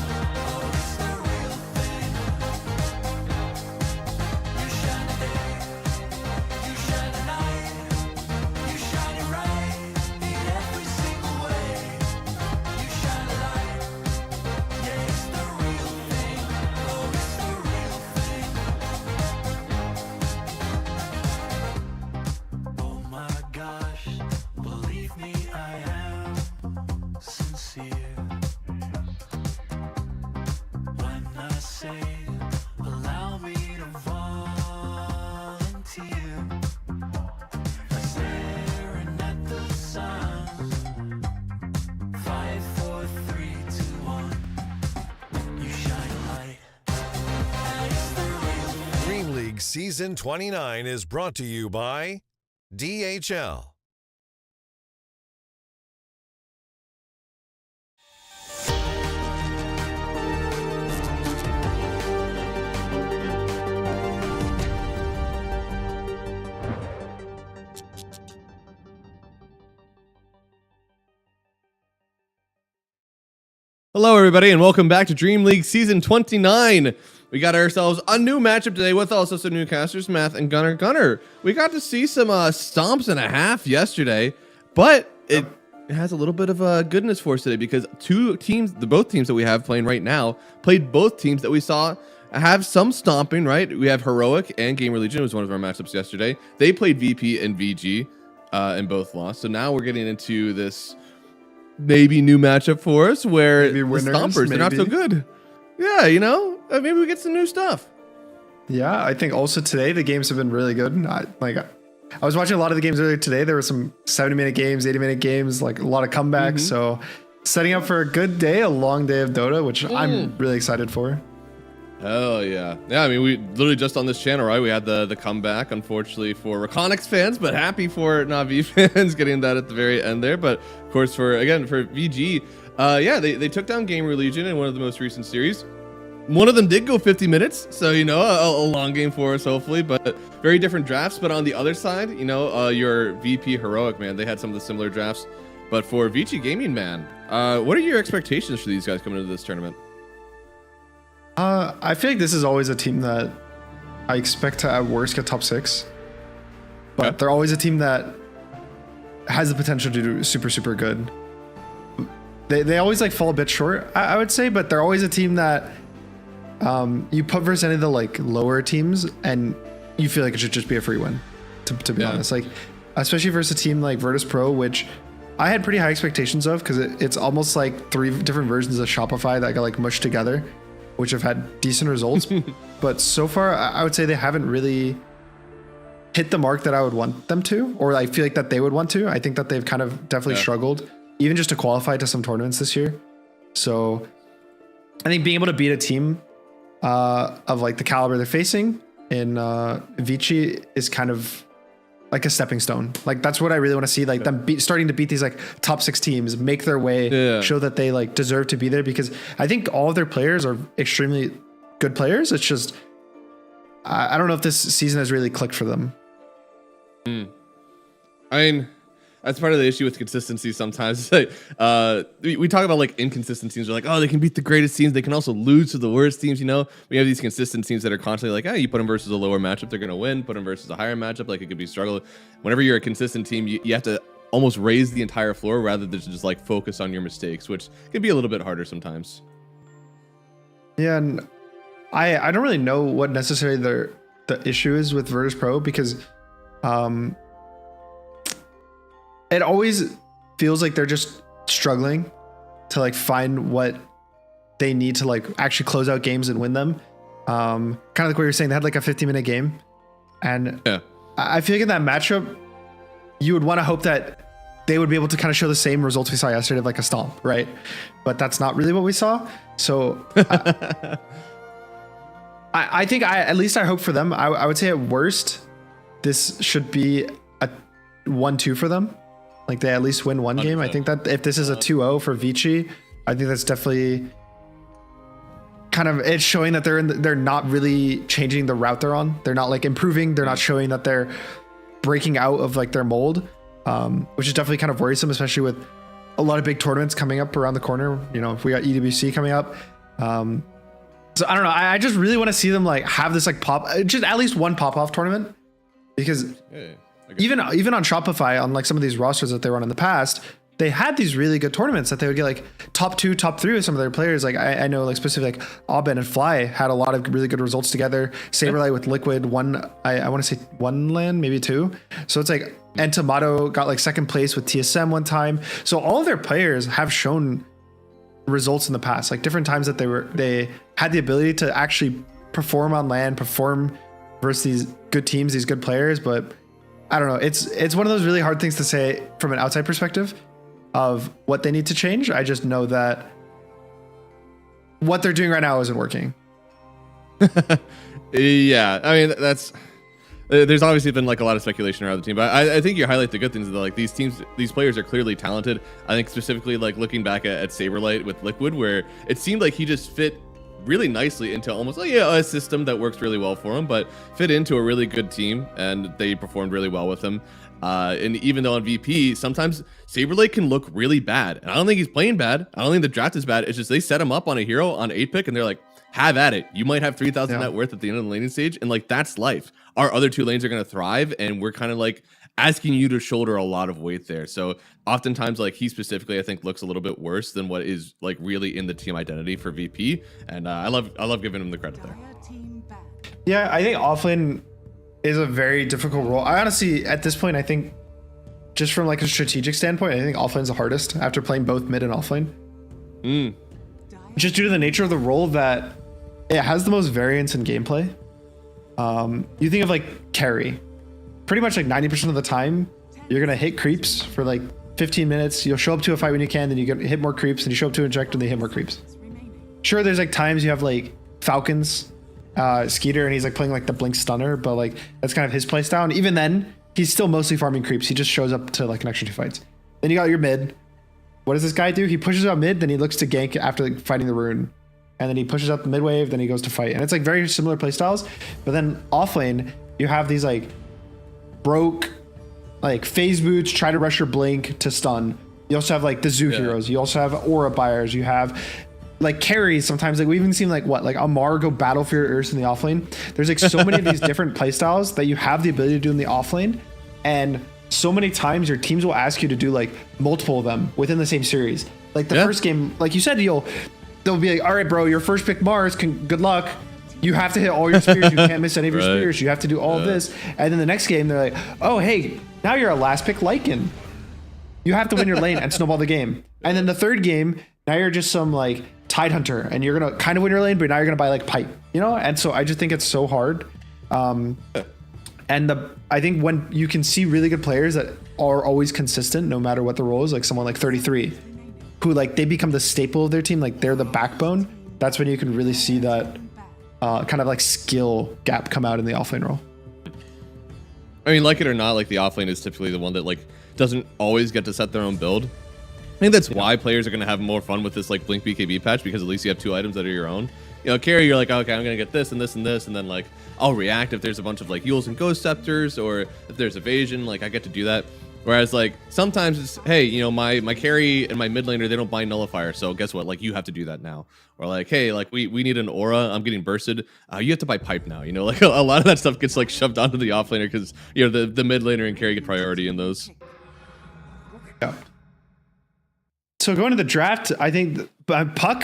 Season 29 is brought to you by DHL. Hello, everybody, and welcome back to Dream League Season 29. We got ourselves a new matchup today with also some new casters, Math and Gunner. Gunner, we got to see some stomps and a half yesterday, but it has a little bit of goodness for us today because both teams that we have playing right now played both teams that we saw have some stomping, right? We have Heroic and Gamer Legion was one of our matchups yesterday. They played VP and VG and both lost. So now we're getting into this maybe new matchup for us where the stompers, they're not so good. Yeah, you know, maybe we get some new stuff. Yeah, I think also today the games have been really good. I was watching a lot of the games earlier today. There were some 70-minute games, 80-minute games, like a lot of comebacks. So setting up for a good day, a long day of Dota, which I'm really excited for. Oh yeah. Yeah, I mean, we literally just on this channel, right? We had the comeback, unfortunately, for REKONIX fans, but happy for Na'Vi fans getting that at the very end there. But of course, for VG, yeah, they took down Gamer Legion in one of the most recent series. One of them did go 50 minutes, so, you know, a long game for us, hopefully, but very different drafts. But on the other side, you know, your VP Heroic, man, they had some of the similar drafts. But for Vici Gaming, man, what are your expectations for these guys coming into this tournament? I feel like this is always a team that I expect to at worst get top 6. But they're always a team that has the potential to do super, super good. They always like fall a bit short, I would say, but they're always a team that you put versus any of the like lower teams and you feel like it should just be a free win, to be honest. Like, especially versus a team like Virtus.pro, which I had pretty high expectations of because it's almost like 3 different versions of Shopify that got like mushed together, which have had decent results. But so far, I would say they haven't really hit the mark that I would want them to, or I feel like that they would want to. I think that they've kind of definitely struggled, even just to qualify to some tournaments this year. So I think being able to beat a team of like the caliber they're facing in Vici is kind of like a stepping stone. Like that's what I really want to see, like them starting to beat these like top 6 teams, make their way, show that they like deserve to be there, because I think all of their players are extremely good players. It's just I don't know if this season has really clicked for them. I mean, that's part of the issue with consistency sometimes. Like, we talk about like inconsistent teams. We're like, oh, they can beat the greatest teams. They can also lose to the worst teams, you know? We have these consistent teams that are constantly like, you put them versus a lower matchup, they're going to win. Put them versus a higher matchup, like it could be struggle. Whenever you're a consistent team, you have to almost raise the entire floor rather than just like focus on your mistakes, which can be a little bit harder sometimes. Yeah, and I don't really know what necessarily the issue is with Virtus.pro, because it always feels like they're just struggling to like find what they need to like actually close out games and win them. Kind of like what you're saying, they had like a 50-minute game, and I feel like in that matchup, you would want to hope that they would be able to kind of show the same results we saw yesterday of like a stomp, right? But that's not really what we saw. So I think at least I hope for them. I would say at worst, this should be a 1-2 for them. Like they at least win one game. I think that if this is a 2-0 for Vici, I think that's definitely kind of, it's showing that they're not really changing the route they're on. They're not like improving. They're not showing that they're breaking out of like their mold, which is definitely kind of worrisome, especially with a lot of big tournaments coming up around the corner. You know, if we got EWC coming up. So I don't know. I just really want to see them like have this like just at least one pop-off tournament, because even on Shopify, on like some of these rosters that they run in the past, they had these really good tournaments that they would get like top 2, top 3 with some of their players. Like I know like specifically like Aubin and Fly had a lot of really good results together. Saberlight with Liquid I want to say 1 LAN, maybe 2. So it's like, and Tomato got like 2nd place with TSM one time. So all of their players have shown results in the past, like different times that they had the ability to actually perform on LAN, perform versus these good teams, these good players. But I don't know. It's one of those really hard things to say from an outside perspective of what they need to change. I just know that what they're doing right now isn't working. Yeah, I mean that's. There's obviously been like a lot of speculation around the team, but I think you highlight the good things. That like these players are clearly talented. I think specifically like looking back at Saberlight with Liquid, where it seemed like he just fit really nicely into almost like a system that works really well for him, but fit into a really good team, and they performed really well with him. And even though on VP, sometimes Saberlight can look really bad, and I don't think he's playing bad. I don't think the draft is bad. It's just they set him up on a hero on 8-pick, and they're like, have at it. You might have 3,000 net worth at the end of the laning stage, and like that's life. Our other two lanes are going to thrive, and we're kind of like asking you to shoulder a lot of weight there. So oftentimes, like he specifically, I think looks a little bit worse than what is like really in the team identity for VP, and I love giving him the credit there. Yeah, I think offlane is a very difficult role. I honestly, at this point, I think just from like a strategic standpoint, I think offlane's the hardest after playing both mid and offlane. Just due to the nature of the role that it has the most variance in gameplay. You think of like carry, pretty much like 90% of the time, you're gonna hit creeps for like 15 minutes. You'll show up to a fight when you can, then you get hit more creeps, and you show up to inject and they hit more creeps. Sure, there's like times you have like Falcons, Skeeter, and he's like playing like the Blink Stunner, but like that's kind of his play style. And even then, he's still mostly farming creeps. He just shows up to like an extra 2 fights. Then you got your mid. What does this guy do? He pushes out mid, then he looks to gank after like fighting the rune. And then he pushes up the mid wave, then he goes to fight. And it's like very similar playstyles. But then offlane, you have these like broke, like phase boots, try to rush your blink to stun. You also have like the zoo heroes. You also have aura buyers. You have like carries sometimes. Like we even seen like Amar go battle for your Ursa in the offlane. There's like so many of these different playstyles that you have the ability to do in the offlane. And so many times your teams will ask you to do like multiple of them within the same series. Like the first game, like you said, they'll be like, all right, bro, your first pick Mars, good luck. You have to hit all your spears. You can't miss any of your spears. You have to do all of this. And then the next game, they're like, oh, hey, now you're a last pick Lycan. You have to win your lane and snowball the game. And then the third game, now you're just some like Tide Hunter, and you're going to kind of win your lane, but now you're going to buy like Pipe, you know? And so I just think it's so hard. And I think when you can see really good players that are always consistent, no matter what the role is, like someone like 33, who like they become the staple of their team, like they're the backbone. That's when you can really see that kind of like skill gap come out in the offlane role. I mean, like it or not, like the offlane is typically the one that like doesn't always get to set their own build. I think that's why players are going to have more fun with this like Blink BKB patch, because at least you have 2 items that are your own. You know, carry, you're like, okay, I'm going to get this and this and this, and then like I'll react if there's a bunch of like Yules and Ghost Scepters, or if there's evasion, like I get to do that. Whereas like sometimes it's, hey, you know, my carry and my mid laner, they don't buy nullifier, so guess what, like you have to do that now. Or like, hey, like we need an aura, I'm getting bursted, you have to buy pipe now, you know. Like a lot of that stuff gets like shoved onto the offlaner because, you know, the mid laner and carry get priority in those. Yeah. So going to the draft, I think Puck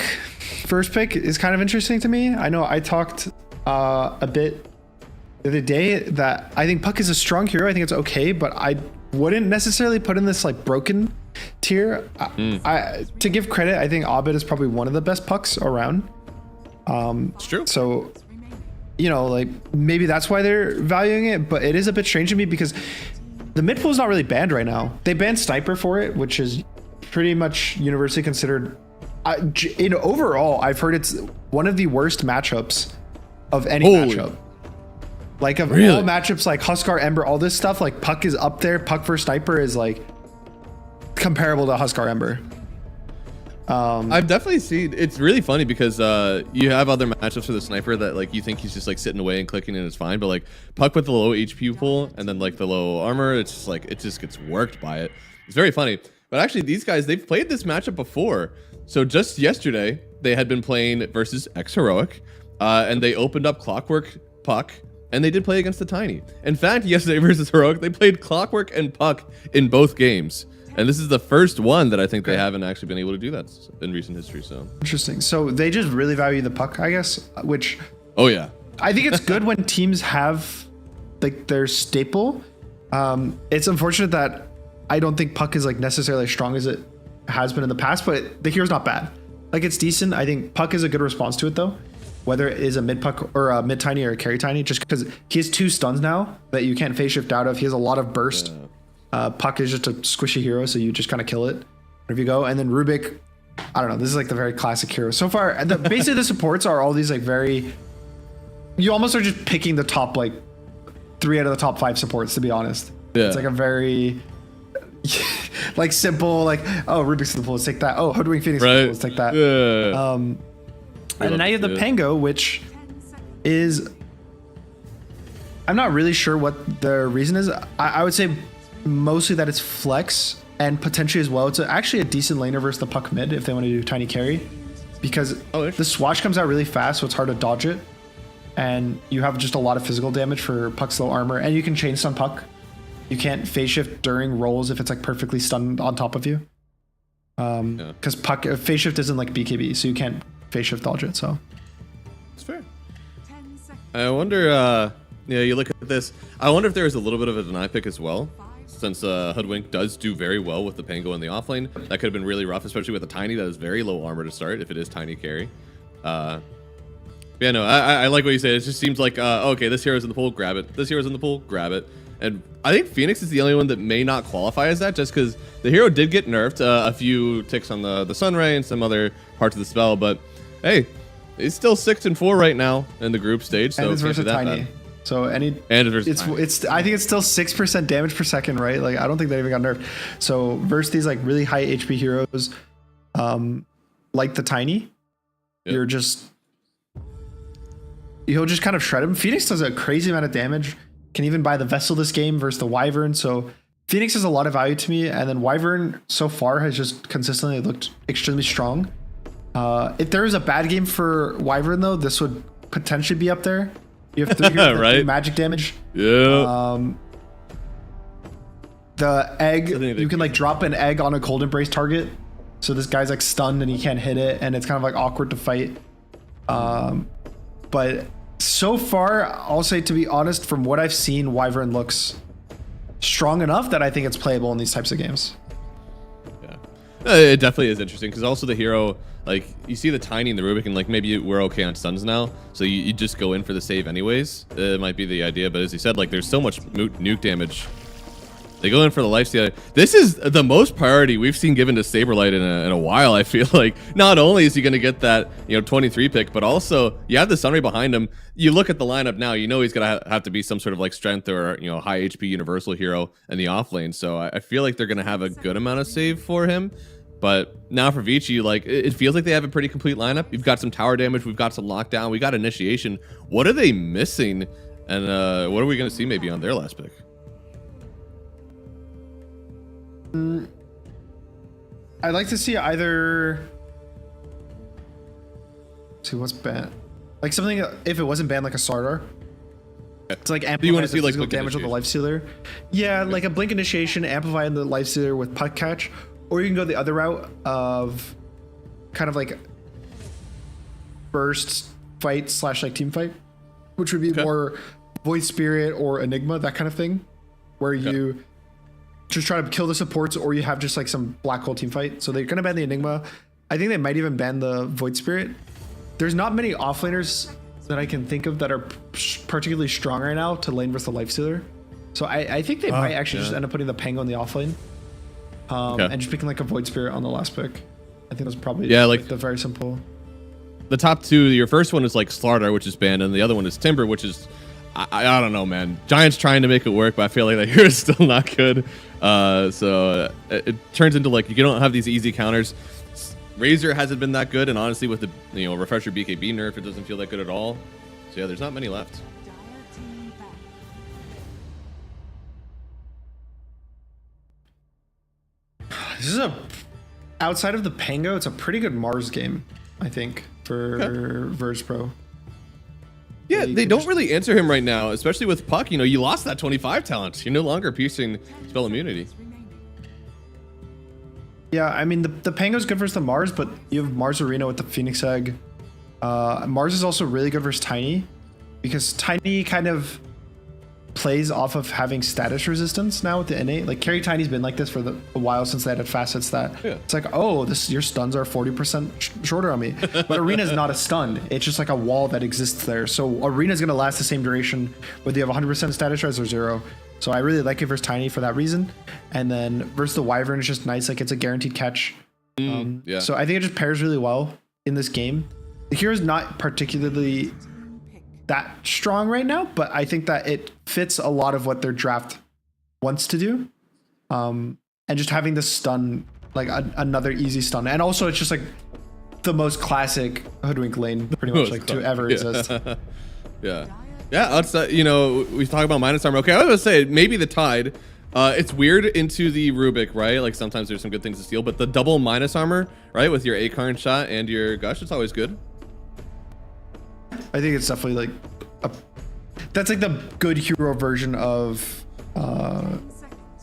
first pick is kind of interesting to me. I know I talked a bit the other day that I think Puck is a strong hero. I think it's okay, but I wouldn't necessarily put in this like broken tier. To give credit, I think Abed is probably one of the best Pucks around. It's true. So, you know, like maybe that's why they're valuing it, but it is a bit strange to me because the mid pool is not really banned right now. They banned Sniper for it, which is pretty much universally considered. In overall, I've heard it's one of the worst matchups of any matchup. Like of all matchups, like Huskar, Ember, all this stuff, like Puck is up there. Puck for Sniper is like comparable to Huskar, Ember. I've definitely seen, it's really funny because you have other matchups for the Sniper that like you think he's just like sitting away and clicking and it's fine, but like Puck with the low HP pool and then like the low armor, it's just like it just gets worked by it. It's very funny. But actually these guys, they've played this matchup before. So just yesterday they had been playing versus X Heroic, and they opened up Clockwork, Puck, and they did play against the Tiny. In fact, yesterday versus Heroic, they played Clockwork and Puck in both games. And this is the first one that I think they haven't actually been able to do that in recent history. So interesting. So they just really value the Puck, I guess, which... Oh, yeah. I think it's good when teams have like their staple. It's unfortunate that I don't think Puck is like necessarily as strong as it has been in the past, but the hero's not bad. Like it's decent. I think Puck is a good response to it though. Whether it is a mid Puck or a mid Tiny or a carry Tiny, just because he has 2 stuns now that you can't phase shift out of. He has a lot of burst. Puck is just a squishy hero, so you just kind of kill it wherever you go. And then Rubik, I don't know, this is like the very classic hero. So far, basically the supports are all these like very you almost are just picking the top like 3 out of the top 5 supports, to be honest. Yeah. It's like a very like simple, like, oh, Rubik's in the pool, let's take that. Oh, Hoodwink Phoenix in the pool, let's take that. Yeah. And then now you have the Pango, which is, I'm not really sure what the reason is. I would say mostly that it's flex, and potentially as well, it's actually a decent laner versus the puck mid if they want to do tiny carry, because the swatch comes out really fast, so it's hard to dodge it, and you have just a lot of physical damage for puck's low armor, and you can chain stun puck. You can't phase shift during rolls if it's like perfectly stunned on top of you, because puck phase shift isn't like BKB, so you can't phase shift dodge it. So it's fair. I wonder. Yeah, you look at this. I wonder if there is a little bit of a deny pick as well, since Hoodwink does do very well with the Pango in the offlane. That could have been really rough, especially with a Tiny that is very low armor to start, if it is Tiny carry. Yeah, no, I like what you say. It just seems like, okay, this hero's in the pool, grab it. This hero's in the pool, grab it. And I think Phoenix is the only one that may not qualify as that, just because the hero did get nerfed a few ticks on the Sunray and some other parts of the spell. But hey, he's still 6-4 right now in the group stage. So and it's versus Tiny. Bad. So I think it's still 6% damage per second, right? Like I don't think they even got nerfed. So versus these like really high HP heroes, like the Tiny, you'll just kind of shred him. Phoenix does a crazy amount of damage. Can even buy the Vessel this game versus the Wyvern. So Phoenix has a lot of value to me, and then Wyvern so far has just consistently looked extremely strong. If there is a bad game for Wyvern though, this would potentially be up there. You have 3 heroes that do magic damage. Yeah. The egg, you can like drop an egg on a Cold Embrace target. So this guy's like stunned and he can't hit it, and it's kind of like awkward to fight. But so far, I'll say, to be honest, from what I've seen, Wyvern looks strong enough that I think it's playable in these types of games. Yeah. It definitely is interesting, because also the hero, like, you see the Tiny and the Rubik, and like maybe we're okay on stuns now, so you just go in for the save anyways. It might be the idea, but as you said, like, there's so much nuke damage. They go in for the lifesteal. This is the most priority we've seen given to Saberlight in a while. I feel like not only is he going to get that 23 pick, but also you have the Sunray behind him. You look at the lineup now, you know he's going to have to be some sort of like strength or high HP universal hero in the off lane. So I feel like they're going to have a good amount of save for him. But now for Vici, like, it feels like they have a pretty complete lineup. We've got some tower damage, we've got some lockdown, we got initiation. What are they missing, and what are we going to see maybe on their last pick? I'd like to see either. See what's banned, like something if it wasn't banned, like a Sardar. It's like amplify, you want to see like damage with the Lifestealer. Yeah, like a Blink Initiation, amplify the Lifestealer with Puck Catch, or you can go the other route of kind of like burst fight / like team fight, which would be more Void Spirit or Enigma, that kind of thing, where you just try to kill the supports, or you have just like some black hole team fight. So they're gonna ban the Enigma. I think they might even ban the Void Spirit. There's not many offlaners that I can think of that are particularly strong right now to lane versus the Lifestealer. So I think they might actually just end up putting the Pango in the offlane, and just picking like a Void Spirit on the last pick. I think that's probably like the very simple. The top two, your first one is like Slardar, which is banned, and the other one is Timber, which is I don't know, man. Giants trying to make it work, but I feel like that here is still not good. So it turns into like you don't have these easy counters. Razor hasn't been that good, and honestly, with the refresher BKB nerf, it doesn't feel that good at all. So yeah, there's not many left. This is outside of the Pango, it's a pretty good Mars game, I think, for Virtus.pro. Yeah, they don't really answer him right now, especially with Puck. You lost that 25 talent. You're no longer piercing spell immunity. Yeah, I mean, the Pango's good versus the Mars, but you have Mars Arena with the Phoenix Egg. Mars is also really good versus Tiny, because Tiny kind of plays off of having status resistance now with the innate. Like, Carry Tiny's been like this for a while since they added facets that it's like, oh, your stuns are 40% shorter on me. But Arena's not a stun. It's just like a wall that exists there. So Arena's going to last the same duration whether you have 100% status res or 0. So I really like it versus Tiny for that reason. And then versus the Wyvern, it's just nice. Like, it's a guaranteed catch. So I think it just pairs really well in this game. The hero's not particularly that strong right now, but I think that it fits a lot of what their draft wants to do. And just having the stun, like another easy stun. And also it's just like the most classic Hoodwink lane pretty much like to ever exist. Yeah. Yeah, it's, you know, we talk about minus armor. Okay, I was gonna say maybe the Tide. It's weird into the Rubik, right? Like sometimes there's some good things to steal, but the double minus armor, right, with your Acorn shot and your Gush, it's always good. I think it's definitely like that's like the good hero version of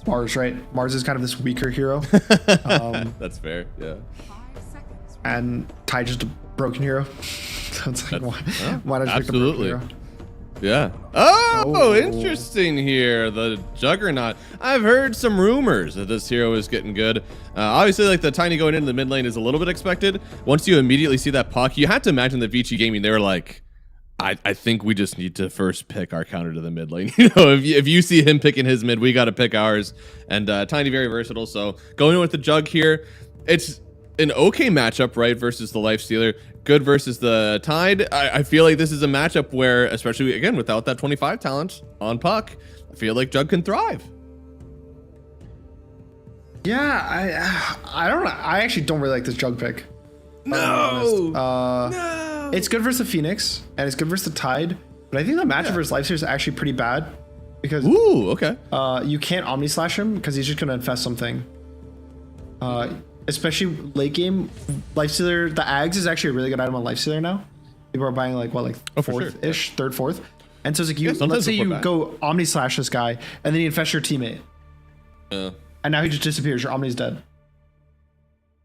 Mars, right? Mars is kind of this weaker hero. That's fair, yeah. And Tide just a broken hero. So it's like, why not just pick the broken hero? Yeah. Oh, interesting here. The Juggernaut. I've heard some rumors that this hero is getting good. Obviously, like the Tiny going into the mid lane is a little bit expected. Once you immediately see that puck, you have to imagine that Vici Gaming, they were like, I think we just need to first pick our counter to the mid lane. You know, if you see him picking his mid, we got to pick ours. And Tiny very versatile. So going in with the Jug here, it's an okay matchup, right, versus the Lifestealer. Good versus the Tide. I feel like this is a matchup where, especially again without that 25 talent on puck, I feel like Jug can thrive. Yeah, I don't know. I actually don't really like this Jug pick. No. It's good versus the Phoenix and it's good versus the Tide, but I think the matchup versus Lifestealer is actually pretty bad because you can't Omni Slash him because he's just gonna infest something. Especially late game, Lifestealer, the Ags is actually a really good item on Lifestealer now. People are buying like what, like fourth-ish, third, fourth. And so it's like let's say you go Omni Slash this guy and then you infest your teammate. And now he just disappears, your Omni's dead.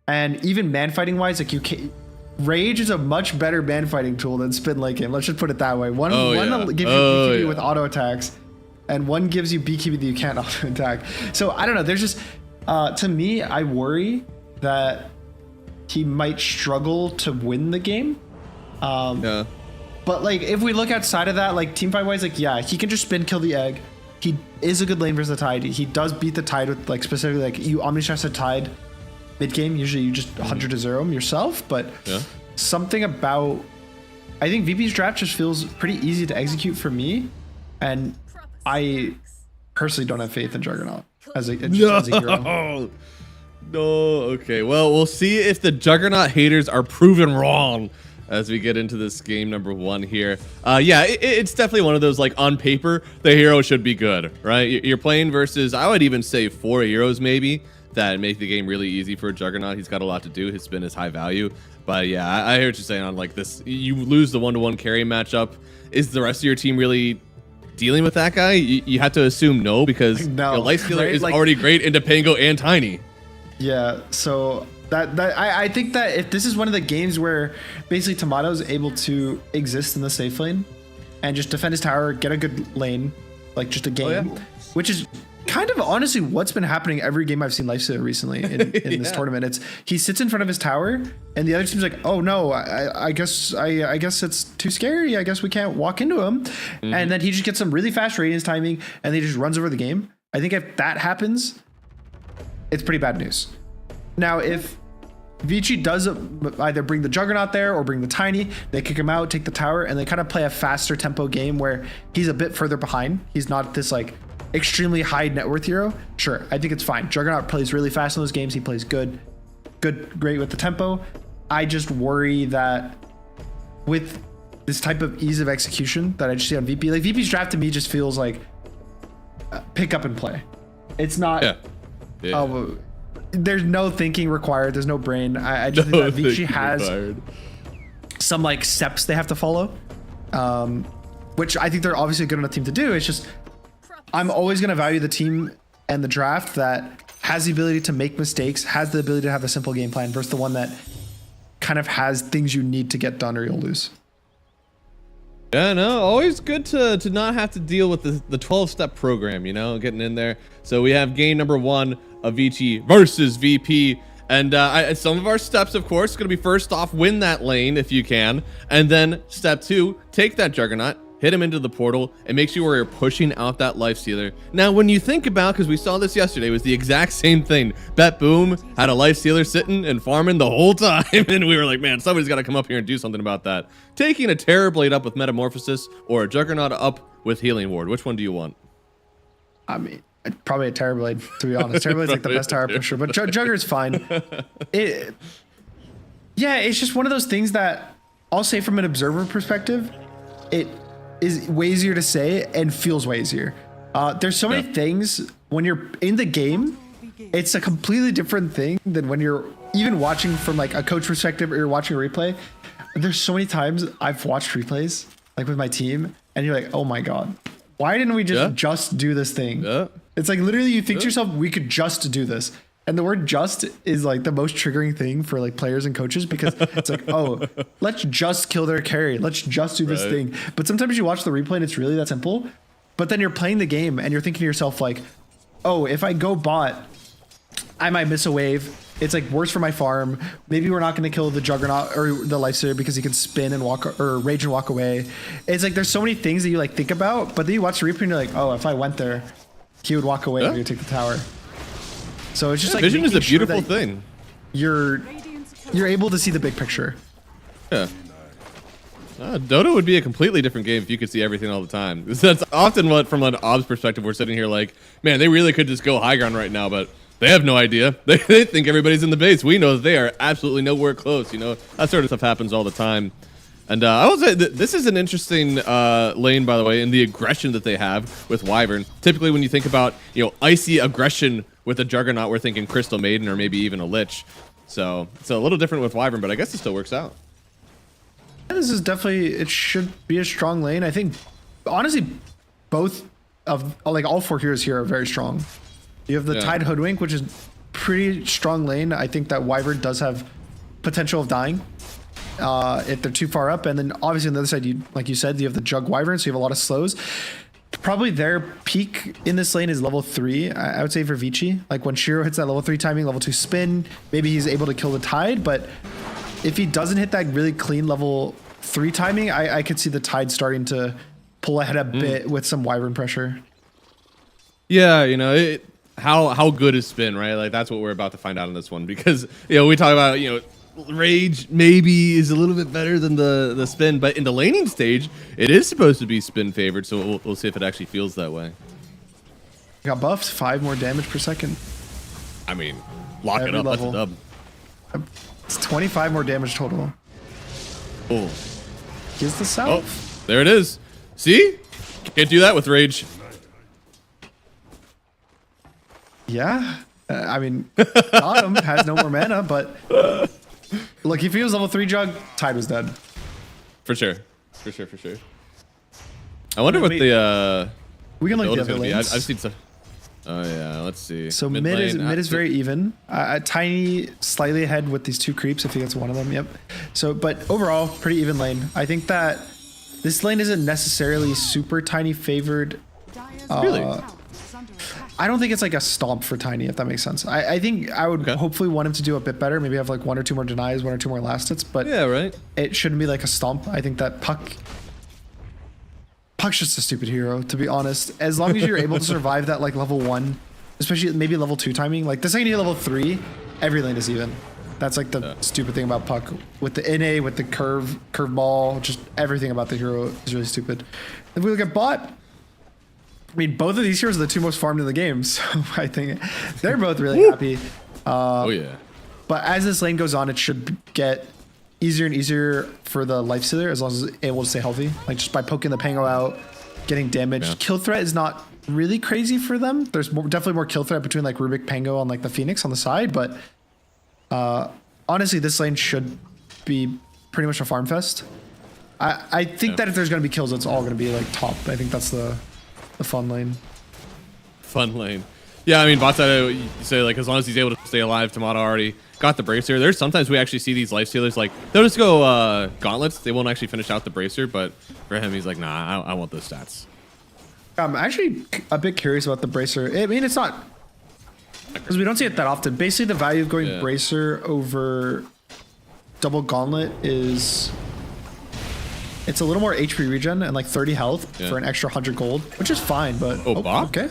And even man fighting wise, like you can't, Rage is a much better man fighting tool than Spin late game. Let's just put it that way. One gives you BKB with auto attacks, and one gives you BKB that you can't auto attack. So I don't know, there's just, to me, I worry that he might struggle to win the game. But like if we look outside of that, like team fight wise, like yeah, he can just spin kill the egg. He is a good lane versus the Tide. He does beat the Tide with like specifically like you Omni Slash the Tide mid game. Usually you just 100 to 0 him yourself, but something about I think VP's draft just feels pretty easy to execute for me, and I personally don't have faith in Juggernaut as a hero. No, okay. Well, we'll see if the Juggernaut haters are proven wrong as we get into this game number 1 here. Yeah, it's definitely one of those, like, on paper, the hero should be good, right? You're playing versus, I would even say 4 heroes maybe that make the game really easy for a Juggernaut. He's got a lot to do. His spin is high value. But yeah, I hear what you're saying on, like, this. You lose the 1-to-1 carry matchup. Is the rest of your team really dealing with that guy? You have to assume no, because Lifestealer is already great into Pango and Tiny. Yeah, so I think that if this is one of the games where basically Tomato is able to exist in the safe lane and just defend his tower, get a good lane, like just a game, which is kind of honestly what's been happening every game I've seen Lifestealer recently in this tournament. It's he sits in front of his tower and the other team's like, oh no, I guess it's too scary. I guess we can't walk into him. And then he just gets some really fast radiance timing and he just runs over the game. I think if that happens, it's pretty bad news. Now, if Vici does either bring the Juggernaut there or bring the Tiny, they kick him out, take the tower, and they kind of play a faster tempo game where he's a bit further behind. He's not this like extremely high net worth hero. Sure, I think it's fine. Juggernaut plays really fast in those games. He plays great with the tempo. I just worry that with this type of ease of execution that I just see on VP, like VP's draft to me just feels like pick up and play. It's not. There's no thinking required. There's no brain. I just think that Vici has some like steps they have to follow, which I think they're obviously a good enough team to do. It's just I'm always going to value the team and the draft that has the ability to make mistakes, has the ability to have a simple game plan versus the one that kind of has things you need to get done or you'll lose. Yeah, no, always good to not have to deal with the 12-step program, you know, getting in there. So we have game number 1 of Vici versus VP. And some of our steps, of course, going to be first off, win that lane if you can. And then step 2, take that Juggernaut, hit him into the portal, and make sure you're pushing out that lifestealer. Now, when you think about, because we saw this yesterday, it was the exact same thing. Bet Boom had a lifestealer sitting and farming the whole time, and we were like, man, somebody's got to come up here and do something about that. Taking a Terror Blade up with Metamorphosis or a Juggernaut up with Healing Ward, which one do you want? I mean, probably a Terror Blade, to be honest. Terror Blade's like the best tower pusher, but Jugger's fine. Yeah, it's just one of those things that I'll say from an observer perspective, it is way easier to say and feels way easier. There's so many things when you're in the game, it's a completely different thing than when you're even watching from like a coach perspective or you're watching a replay. There's so many times I've watched replays like with my team and you're like, oh my God, why didn't we just do this thing? It's like literally you think to yourself, we could just do this. And the word just is like the most triggering thing for like players and coaches because it's like, oh, let's just kill their carry. Let's just do this thing. But sometimes you watch the replay and it's really that simple. But then you're playing the game and you're thinking to yourself like, oh, if I go bot, I might miss a wave. It's like worse for my farm. Maybe we're not going to kill the Juggernaut or the Lifestealer because he can spin and walk or rage and walk away. It's like there's so many things that you like think about, but then you watch the replay and you're like, oh, if I went there, he would walk away and we would take the tower. So it's just like vision is a beautiful thing. You're able to see the big picture. Yeah. Dota would be a completely different game if you could see everything all the time. That's often what, from an obs perspective, we're sitting here like, man, they really could just go high ground right now, but they have no idea. They think everybody's in the base. We know that they are absolutely nowhere close. You know, that sort of stuff happens all the time. And I will say that this is an interesting lane, by the way, in the aggression that they have with Wyvern. Typically, when you think about, you know, icy aggression with a Juggernaut, we're thinking Crystal Maiden or maybe even a Lich. So it's a little different with Wyvern, but I guess it still works out. This is definitely, it should be a strong lane. I think, honestly, both of, like all four heroes here are very strong. You have the Tide Hoodwink, which is pretty strong lane. I think that Wyvern does have potential of dying if they're too far up. And then obviously on the other side, you, like you said, you have the Jug Wyvern, so you have a lot of slows. Probably their peak in this lane is level 3, I would say, for Vici. Like when Shiro hits that level 3 timing, level 2 spin, maybe he's able to kill the Tide, but if he doesn't hit that really clean level 3 timing, I could see the Tide starting to pull ahead a bit with some Wyvern pressure. Yeah, you know, how good is spin, right? Like that's what we're about to find out in this one, because, you know, we talk about, you know, Rage maybe is a little bit better than the spin, but in the laning stage, it is supposed to be spin favored, so we'll see if it actually feels that way. Got buffed, 5 more damage per second. I mean, lock it up, level. That's a dub. It's 25 more damage total. Oh. Gives the south. Oh, there it is. See? Can't do that with Rage. Yeah. I mean, Autumn has no more mana, but look, if he was level 3 Jug, Tide was dead. For sure. For sure, for sure. I wonder what the we can look at the other lanes. I've seen some. Oh yeah, let's see. So mid is very even. Tiny slightly ahead with these 2 creeps if he gets one of them. Yep. So, but overall, pretty even lane. I think that this lane isn't necessarily super Tiny favored. Really? I don't think it's like a stomp for Tiny, if that makes sense. I think I would hopefully want him to do a bit better. Maybe have like 1 or 2 more denies, 1 or 2 more last hits, but yeah, right. It shouldn't be like a stomp. I think that Puck's just a stupid hero, to be honest. As long as you're able to survive that like level 1, especially maybe level 2 timing, like the second you level 3, every lane is even. That's like the stupid thing about Puck. With the NA, with the curve ball, just everything about the hero is really stupid. If we look at bot, I mean, both of these heroes are the 2 most farmed in the game, so I think they're both really happy. Oh yeah. But as this lane goes on, it should get easier and easier for the Lifestealer as long as it's able to stay healthy. Like just by poking the Pango out, getting damaged. Yeah. Kill threat is not really crazy for them. There's definitely more kill threat between like Rubik, Pango, and like the Phoenix on the side. But honestly, this lane should be pretty much a farm fest. I think that if there's going to be kills, it's all going to be like top. I think that's the fun lane. Fun lane. Yeah, I mean, bot side, you say like as long as he's able to stay alive, Tomato already got the bracer. There's sometimes we actually see these lifestealers like they'll just go gauntlets. They won't actually finish out the bracer, but for him, he's like, nah, I want those stats. I'm actually a bit curious about the bracer. I mean, it's not because we don't see it that often. Basically, the value of going bracer over double gauntlet is It's a little more HP regen and like 30 health for an extra 100 gold, which is fine, but... Oh, Bach? Okay.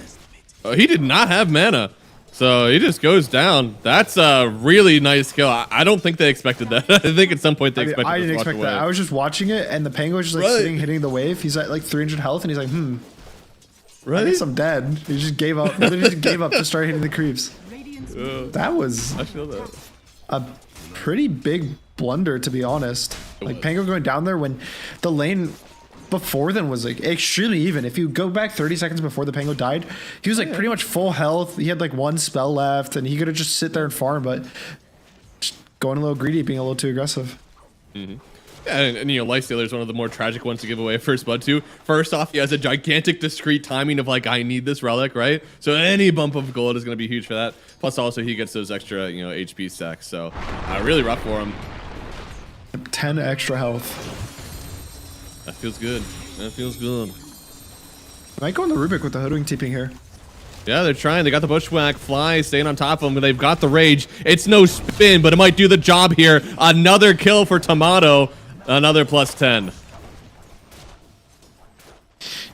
He did not have mana. So he just goes down. That's a really nice kill. I don't think they expected that. I think at some point they expected I this didn't to walk expect away. that. I was just watching it, and the penguin was just like sitting, hitting the wave. He's at like 300 health, and he's like, I guess I'm dead. He just gave up. He just gave up to start hitting the creeps. That was I feel that. a pretty big blunder, to be honest. Like Pango going down there when the lane before then was like extremely even. If you go back 30 seconds before the Pango died, he was like pretty much full health. He had like one spell left, and he could have just sit there and farm, but just going a little greedy, being a little too aggressive. Yeah, and you know, Lifestealer is one of the more tragic ones to give away first blood to. First off, he has a gigantic discrete timing of like, I need this relic, right? So any bump of gold is going to be huge for that. Plus also he gets those extra, you know, HP stacks. So really rough for him. 10 extra health. That feels good. That feels good. Might go on the Rubik with the Hoodwink TPing here. Yeah, they're trying. They got the Bushwhack, Fly staying on top of them. They've got the Rage. It's no spin, but it might do the job here. Another kill for Tomato. Another plus 10.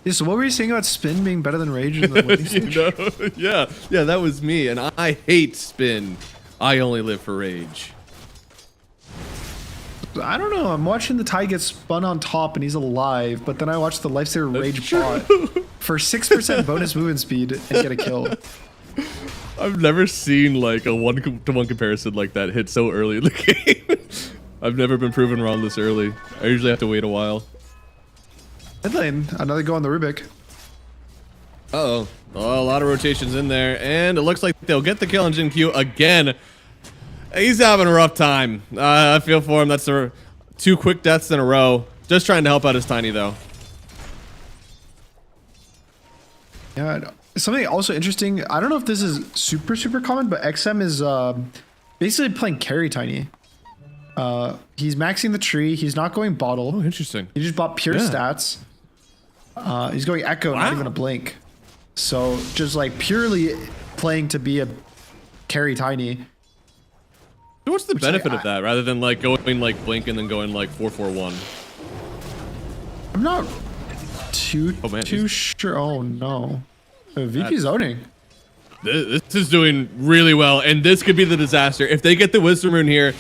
Yeah, so what were you saying about spin being better than Rage in the winning stage? Yeah, that was me. And I hate spin. I only live for Rage. I don't know. I'm watching the Ty get spun on top and he's alive, but then I watched the Lifestealer Rage bot for 6% bonus movement speed and get a kill. I've never seen like a one-to-one comparison like that hit so early in the game. I've never been proven wrong this early. I usually have to wait a while. Mid lane, another go on the Rubik. Uh-oh. Oh, a lot of rotations in there, and it looks like they'll get the kill on Jin Q again. He's having a rough time. I feel for him. That's 2 quick deaths in a row. Just trying to help out his Tiny, though. Yeah, something also interesting. I don't know if this is super common, but XM is basically playing carry Tiny. He's maxing the tree. He's not going bottle. Oh, interesting. He just bought pure stats. He's going Echo, not even a blink. So just like purely playing to be a carry Tiny. So what's the benefit of that, rather than like going like blink and then going like 4-4-1? I'm not too sure. Oh no, VP's owning. This is doing really well, and this could be the disaster. If they get the Wisdom Rune here,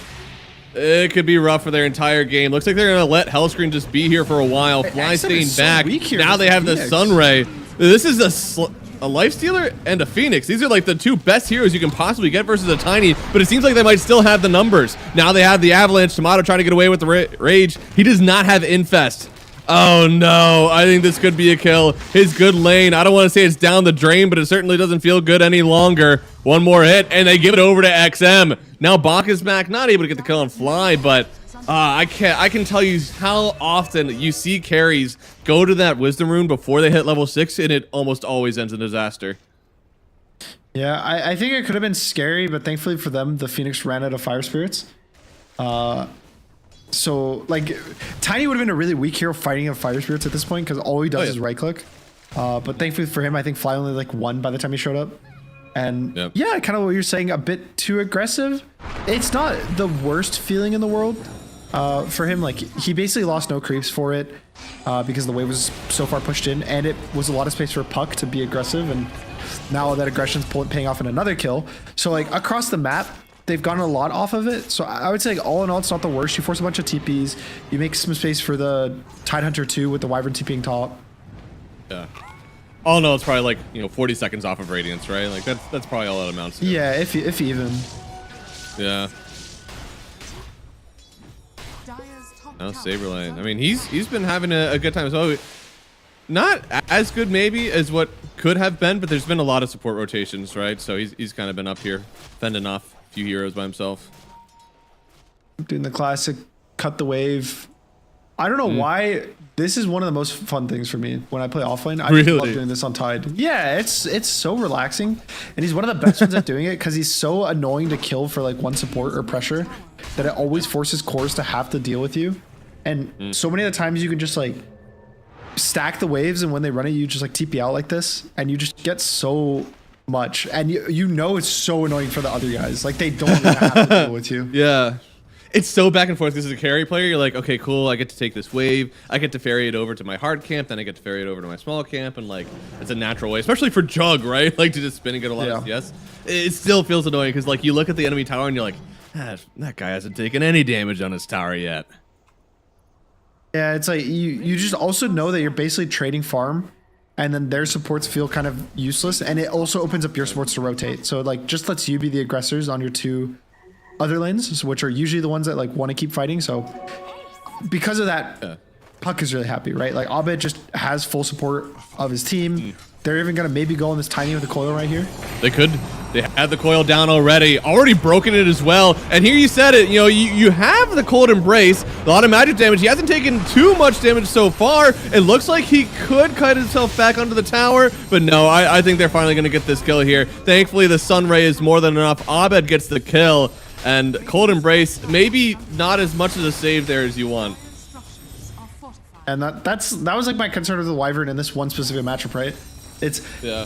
it could be rough for their entire game. Looks like they're gonna let Hellscreen just be here for a while. Fly staying back. Now they have the Sunray. This is a Lifestealer and a Phoenix. These are like the 2 best heroes you can possibly get versus a Tiny, but it seems like they might still have the numbers. Now they have the Avalanche. Tomato trying to get away with the Rage. He does not have Infest. Oh no, I think this could be a kill. His good lane, I don't want to say it's down the drain, but it certainly doesn't feel good any longer. One more hit, and they give it over to XM. Now Bach is back, not able to get the kill on Fly, but I can tell you how often you see carries go to that Wisdom Rune before they hit level 6, and it almost always ends in disaster. Yeah, I think it could have been scary, but thankfully for them, the Phoenix ran out of Fire Spirits. So, like, Tiny would have been a really weak hero fighting a Fire Spirits at this point, because all he does is right-click. But thankfully for him, I think Fly only, like, won by the time he showed up. And, yeah, kind of what you're saying, a bit too aggressive. It's not the worst feeling in the world for him. Like, he basically lost no creeps for it because the wave was so far pushed in, and it was a lot of space for Puck to be aggressive, and now that aggression's paying off in another kill. So, like, across the map, they've gotten a lot off of it. So I would say, like, all in all, it's not the worst. You force a bunch of TPs. You make some space for the Tidehunter 2 with the Wyvern TPing top. Yeah. All in all, it's probably like, you know, 40 seconds off of Radiance, right? Like, that's probably all that amounts to. Yeah, if even. Yeah. Now Saber Lane. I mean, he's been having a good time as well. Not as good maybe as what could have been, but there's been a lot of support rotations, right? So he's kind of been up here, fending off a few heroes by himself. Doing the classic cut the wave. I don't know why this is one of the most fun things for me when I play offlane. I just love doing this on Tide. Yeah, it's so relaxing, and he's one of the best ones at doing it because he's so annoying to kill for like one support or pressure that it always forces cores to have to deal with you. And so many of the times you can just like stack the waves, and when they run it, you just like TP out like this, and you just get so much, and you know it's so annoying for the other guys. Like they don't even have to deal with you. Yeah. it's so back and forth. This is a carry player. You're like, okay, cool. I get to take this wave. I get to ferry it over to my hard camp. Then I get to ferry it over to my small camp. And like, it's a natural way, especially for Jug, right? Like to just spin and get a lot of CS. It still feels annoying because like you look at the enemy tower and you're like, that guy hasn't taken any damage on his tower yet. Yeah, it's like you just also know that you're basically trading farm, and then their supports feel kind of useless, and it also opens up your supports to rotate. So it like just lets you be the aggressors on your two other lanes, which are usually the ones that like want to keep fighting. So because of that, Puck is really happy, right? Like Abed just has full support of his team. They're even gonna maybe go on this Tiny with the coil right here. They could. They had the coil down already broken it as well. And here you said it, you know, you have the cold embrace, a lot of magic damage. He hasn't taken too much damage so far. It looks like he could kite himself back onto the tower, but no, I think they're finally gonna get this kill here. Thankfully, the Sun Ray is more than enough. Abed gets the kill, and cold embrace, maybe not as much as a save there as you want. And that was like my concern with the Wyvern in this one specific matchup, right? It's,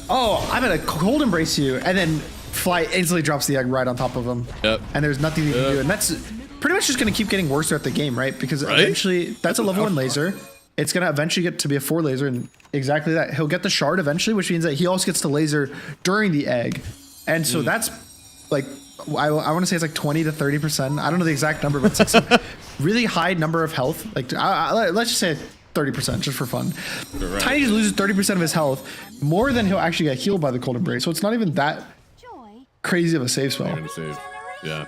oh, I'm gonna cold embrace you, and then Fly instantly drops the egg right on top of him. Yep. And there's nothing you can do. And that's pretty much just gonna keep getting worse throughout the game, right? Because eventually, that's a level 1 laser. It's gonna eventually get to be a 4 laser, and exactly that. He'll get the shard eventually, which means that he also gets to laser during the egg. And so that's like, I want to say it's like 20 to 30%. I don't know the exact number, but it's like a really high number of health. Like, let's just say 30% just for fun. Right. Tiny just loses 30% of his health, more than he'll actually get healed by the cold embrace. So it's not even that crazy of a save spell. Yeah.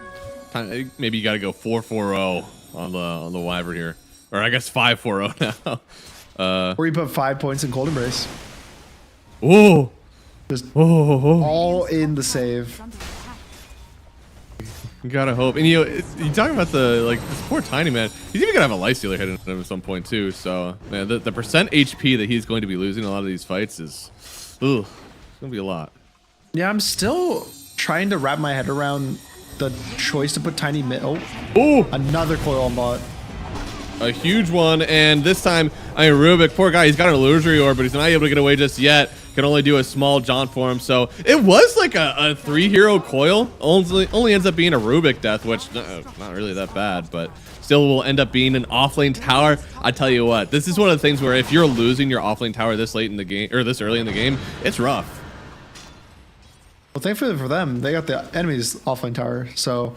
Maybe you got to go 4-4-0 on the Wyvern here, or I guess 5-4-0 now. Or you put 5 points in cold embrace. Oh, just all in the save. You gotta hope. And you talking about this poor Tiny man. He's even gonna have a lifestealer hit at him at some point too. So man, the percent HP that he's going to be losing in a lot of these fights is, it's gonna be a lot. Yeah, I'm still trying to wrap my head around the choice to put Tiny mid. Oh, another coil on bot. A huge one, and this time, Rubik, poor guy, he's got an illusory orb, but he's not able to get away just yet. Can only do a small jaunt for him, so it was like a 3-hero coil. Only ends up being a Rubik death, which not really that bad, but still will end up being an offlane tower. I tell you what, this is one of the things where if you're losing your offlane tower this late in the game, or this early in the game, it's rough. Well, thankfully for them, they got the enemy's offlane tower, so.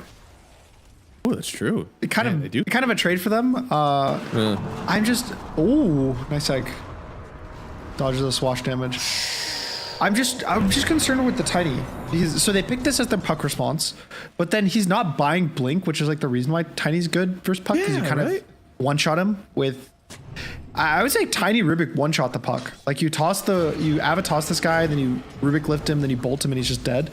Oh, that's true. Kind of a trade for them. I'm just, nice egg. Dodges the swash damage. I'm just concerned with the Tiny. So they picked this as their Puck response, but then he's not buying Blink, which is like the reason why Tiny's good versus Puck, because you kind of one-shot him with, I would say Tiny Rubik one-shot the Puck. Like you Ava-toss this guy, then you Rubik lift him, then you bolt him, and he's just dead.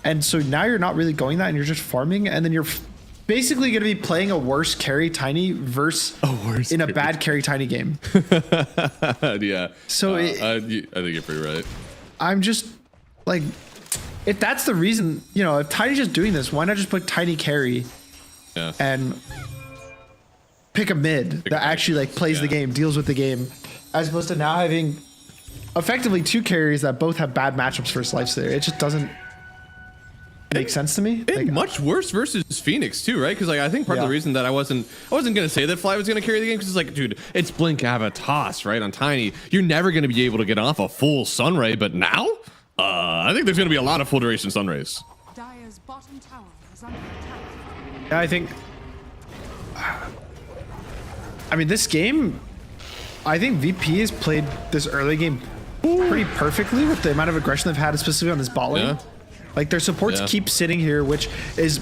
And so now you're not really going that, and you're just farming, and then you're basically going to be playing a worse carry Tiny versus in a bad carry Tiny game. Yeah. So I think you're pretty right. I'm just like, if that's the reason, if Tiny's just doing this, why not just put Tiny carry and pick a mid that actually like plays the game, deals with the game, as opposed to now having effectively 2 carries that both have bad matchups versus Lifestealer. It just doesn't make sense to me. Like, much worse versus Phoenix too, right? Because like I think part of the reason that I wasn't gonna say that Fly was gonna carry the game, because it's like, dude, it's Blink Ava toss right on Tiny. You're never gonna be able to get off a full Sunray, but now, I think there's gonna be a lot of full duration Sunrays. Dire's bottom tower is under attack. Yeah, I think. I mean, this game, I think VP has played this early game pretty perfectly with the amount of aggression they've had, specifically on this bot lane. Like their supports keep sitting here, which is,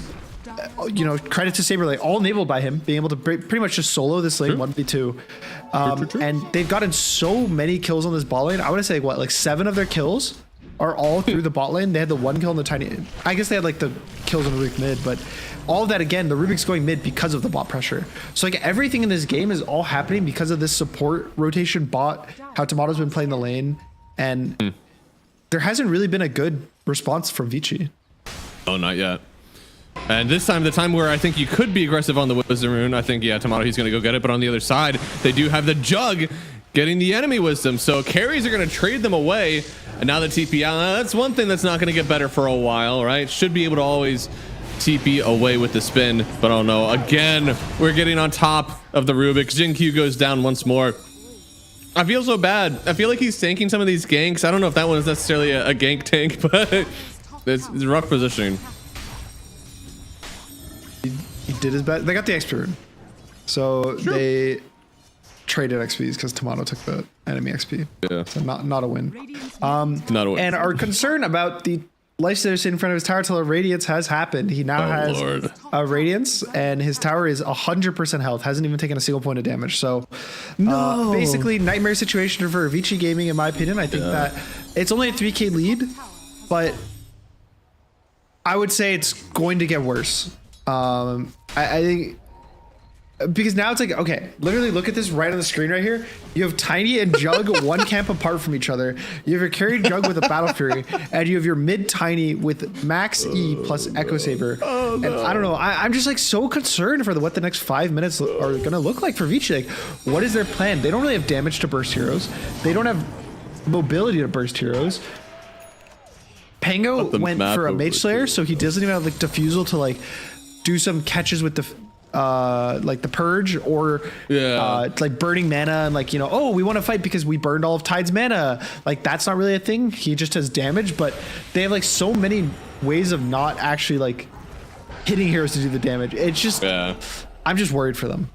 credit to Saberlight, all enabled by him being able to pretty much just solo this lane 1v2. And they've gotten so many kills on this bot lane. I want to say like 7 of their kills are all through the bot lane. They had the 1 kill on the Tiny. I guess they had like the kills on the Rubik mid, but all of that again, the Rubik's going mid because of the bot pressure. So like everything in this game is all happening because of this support rotation bot. How Tomato's been playing the lane, and there hasn't really been a good response from Vici. Oh, not yet. And this time, the time where I think you could be aggressive on the Wisdom Rune, I think, Tomato, he's going to go get it. But on the other side, they do have the Jug getting the enemy Wisdom. So carries are going to trade them away. And now the TP out, that's one thing that's not going to get better for a while, right? Should be able to always TP away with the spin, but oh no, again, we're getting on top of the Rubik. Jin-Q goes down once more. I feel so bad. I feel like he's tanking some of these ganks. I don't know if that one is necessarily a gank tank, but it's rough positioning. He did his best. They got the XP rune. So they traded XPs because Tomato took the enemy XP. Yeah. So not a win. Not a win. And our concern about the lifesteal in front of his tower till a Radiance has happened. He now has a Radiance, and his tower is 100% health. Hasn't even taken a single point of damage. So basically nightmare situation for Vici Gaming, in my opinion. I think that it's only a 3k lead, but I would say it's going to get worse. I think because now it's like, okay, literally look at this right on the screen right here. You have Tiny and Jug one camp apart from each other. You have your carried Jug with a Battle Fury, and you have your mid Tiny with Max E plus Echo Saber. And I don't know, I'm just like so concerned for what the next 5 minutes are gonna look like for Vici. Like, what is their plan? They don't really have damage to burst heroes. They don't have mobility to burst heroes. Pango went for a Mage Slayer, so he doesn't even have like Diffusal to like do some catches with the like the Purge or like burning mana and like, you know, oh, we want to fight because we burned all of Tide's mana. Like, that's not really a thing. He just has damage, but they have like so many ways of not actually like hitting heroes to do the damage. It's just, I'm just worried for them.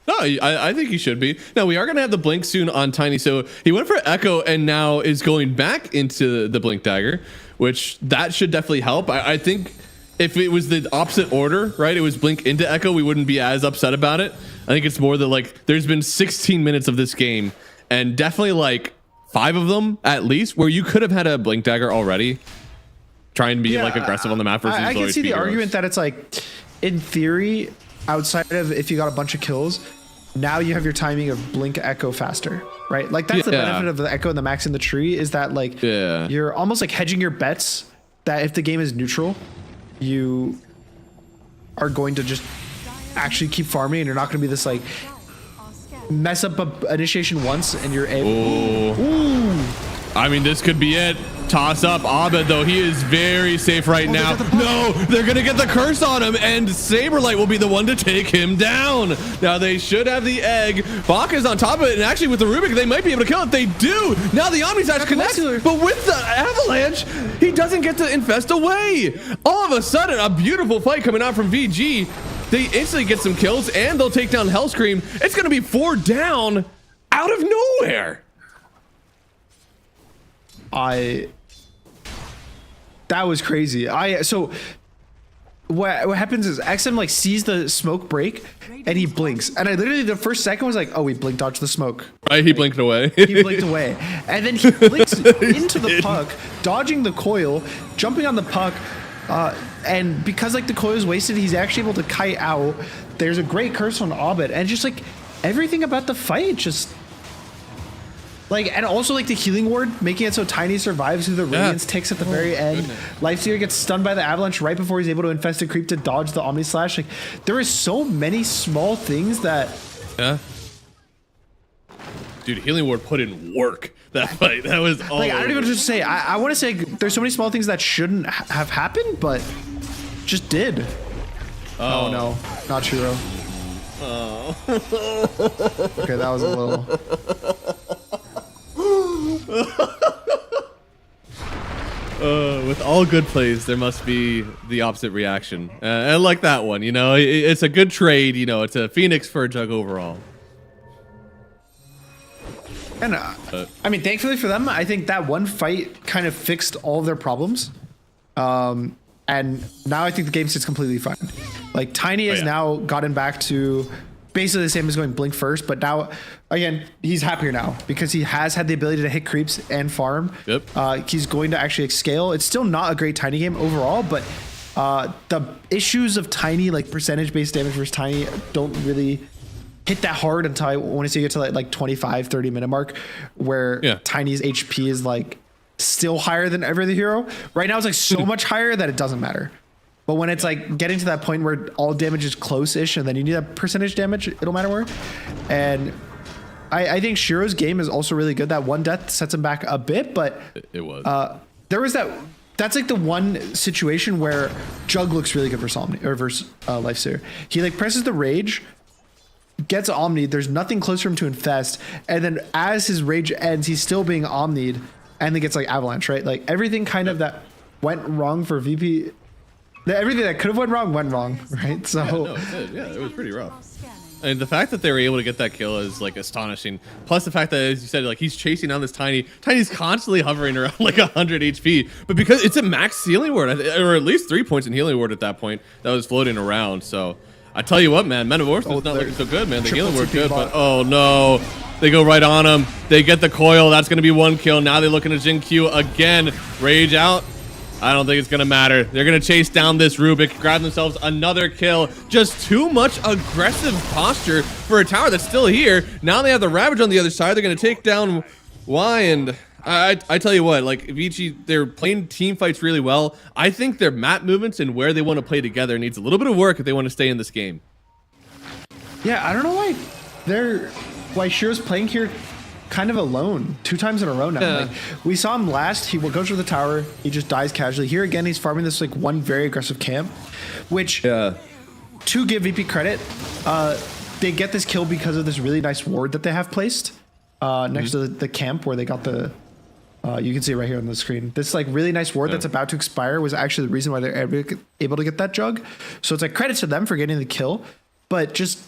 No, I think he should be. Now, we are going to have the Blink soon on Tiny. So he went for Echo and now is going back into the Blink Dagger, which that should definitely help. I think if it was the opposite order, right, it was Blink into Echo, we wouldn't be as upset about it. I think it's more that like there's been 16 minutes of this game and definitely like 5 of them at least where you could have had a Blink Dagger already. Try and be like aggressive on the map versus I can see the heroes. argument that it's like, in theory, outside of if you got a bunch of kills, now you have your timing of Blink Echo faster, right? Like that's the benefit of the Echo and the Max in the tree is that like you're almost like hedging your bets that if the game is neutral, you are going to just actually keep farming and you're not going to be this like mess up a initiation once and you're able. Ooh. I mean, this could be it. Toss up Abed, though. He is very safe right now. No, they're going to get the curse on him, and Saberlight will be the one to take him down. Now, they should have the egg. Bach is on top of it, and actually with the Rubik, they might be able to kill it. They do. Now the Omnisash connects, but with the Avalanche, he doesn't get to infest away. All of a sudden, a beautiful fight coming out from VG. They instantly get some kills, and they'll take down Hellscream. It's going to be 4 down out of nowhere. That was crazy. So what happens is XM like sees the smoke break and he blinks, and I literally the first second was like, oh, he blink dodged the smoke. Right, he blinked away. He blinked away, and then he blinks into the puck, dodging the coil, jumping on the puck, and because like the coil is wasted, he's actually able to kite out. There's a great curse on Abed, and just like everything about the fight just. Like, and also like the healing ward, making it so Tiny survives through the Radiance ticks at the very end. Lifestealer gets stunned by the Avalanche right before he's able to infest a creep to dodge the Omni Slash. Like, there is so many small things that. Dude, healing ward put in work that fight. That was all. Like, I don't even just say. I want to say there's so many small things that shouldn't have happened, but just did. Oh no, not Churro. Oh. Okay, that was a little. With all good plays, there must be the opposite reaction. And like that one, you know, it's a good trade. You know, it's a Phoenix for a Jug overall. And I mean, thankfully for them, I think that one fight kind of fixed all of their problems. And now I think the game sits completely fine. Like Tiny has now gotten back to basically the same as going Blink first, but now again he's happier now because he has had the ability to hit creeps and farm. He's going to actually scale. It's still not a great Tiny game overall, but the issues of Tiny, like percentage based damage versus Tiny, don't really hit that hard until I want to see you get to that like 25-30 minute mark where Tiny's HP is like still higher than every other hero. Right now it's like so much higher that it doesn't matter. But when it's like getting to that point where all damage is close-ish and then you need that percentage damage, it'll matter more. And I think Shiro's game is also really good. That one death sets him back a bit, but it was. There was that That's like the one situation where Jug looks really good versus Lifesteer. He like presses the rage, gets Omni'd, there's nothing close for him to infest, and then as his rage ends, he's still being Omni'd, and then gets like Avalanche, right? Like everything kind of that went wrong for VP, everything that could have went wrong, right? So yeah, no, it did. Yeah, it was pretty rough. And the fact that they were able to get that kill is like astonishing. Plus the fact that, as you said, like he's chasing down this Tiny. Tiny's constantly hovering around like 100 HP, but because it's a max healing ward, or at least 3 points in healing ward at that point, that was floating around. So I tell you what, man, Metamorphosis is not looking so good, man. The healing ward good, but oh no, they go right on him. They get the coil. That's going to be 1 kill. Now they're looking at Jin Q again. Rage out. I don't think it's going to matter. They're going to chase down this Rubik, grab themselves another kill. Just too much aggressive posture for a tower that's still here. Now they have the Ravage on the other side. They're going to take down Y, and I tell you what, like Vici, they're playing team fights really well. I think their map movements and where they want to play together needs a little bit of work if they want to stay in this game. Yeah, I don't know why Shiro's playing here kind of alone 2 times in a row now. Yeah. Like we saw him last, he goes for the tower, he just dies casually. Here again, he's farming this like one very aggressive camp, which to give VP credit, they get this kill because of this really nice ward that they have placed next to the camp where they got the you can see it right here on the screen. This like really nice ward that's about to expire was actually the reason why they're able to get that jug. So it's like credit to them for getting the kill, but just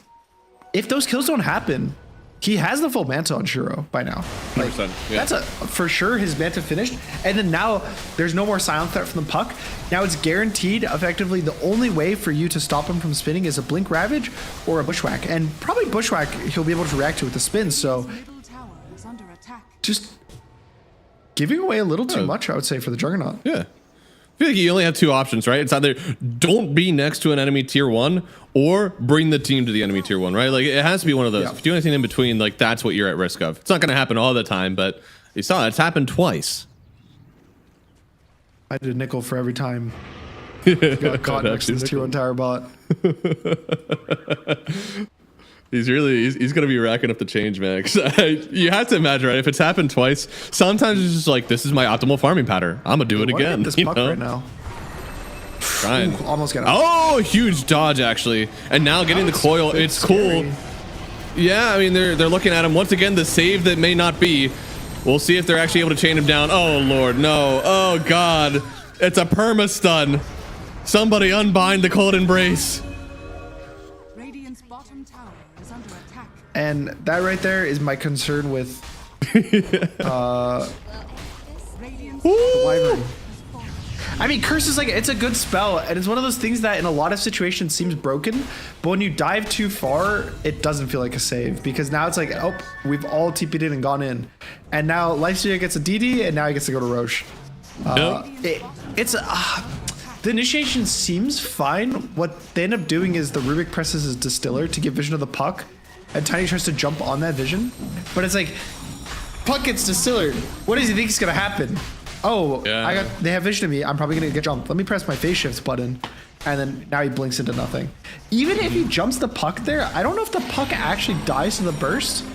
if those kills don't happen, he has the full Manta on Shiro by now. Like, that's for sure his Manta finished. And then now there's no more silent threat from the puck. Now it's guaranteed effectively the only way for you to stop him from spinning is a Blink Ravage or a Bushwhack. And probably Bushwhack he'll be able to react to with the spin. So just giving away a little too much, I would say, for the Juggernaut. Yeah. I feel like you only have 2 options, right? It's either don't be next to an enemy tier 1 or bring the team to the enemy tier 1, right? Like it has to be one of those. If you do anything in between, like that's what you're at risk of. It's not going to happen all the time, but you saw it's happened twice. I did a nickel for every time got caught next to this tier 1 tower bot. He's going to be racking up the change, Max. You have to imagine, right? If it's happened twice, sometimes it's just like, this is my optimal farming pattern. I'm going to do it again. This puck right now. Trying. Ooh, almost got it. Oh, huge dodge, actually. And now getting the coil. It's cool. Yeah, I mean, they're looking at him. Once again, the save that may not be. We'll see if they're actually able to chain him down. Oh, Lord, no. Oh, God. It's a perma-stun. Somebody unbind the cold embrace. Radiant's bottom tower is under attack. And that right there is my concern with Wyvern. I mean, Curse is like, it's a good spell, and it's one of those things that in a lot of situations seems broken, but when you dive too far, it doesn't feel like a save, because now it's like, oh, we've all TP'd in and gone in. And now Lifesteer gets a DD, and now he gets to go to Roche. The initiation seems fine. What they end up doing is the Rubik presses his Distiller to get vision of the puck, and Tiny tries to jump on that vision, but it's like, puck gets Distillered. What does he think is gonna happen? Oh, they have vision of me. I'm probably gonna get jumped. Let me press my phase shifts button, and then now he blinks into nothing. Even if he jumps the puck there, I don't know if the puck actually dies to the burst.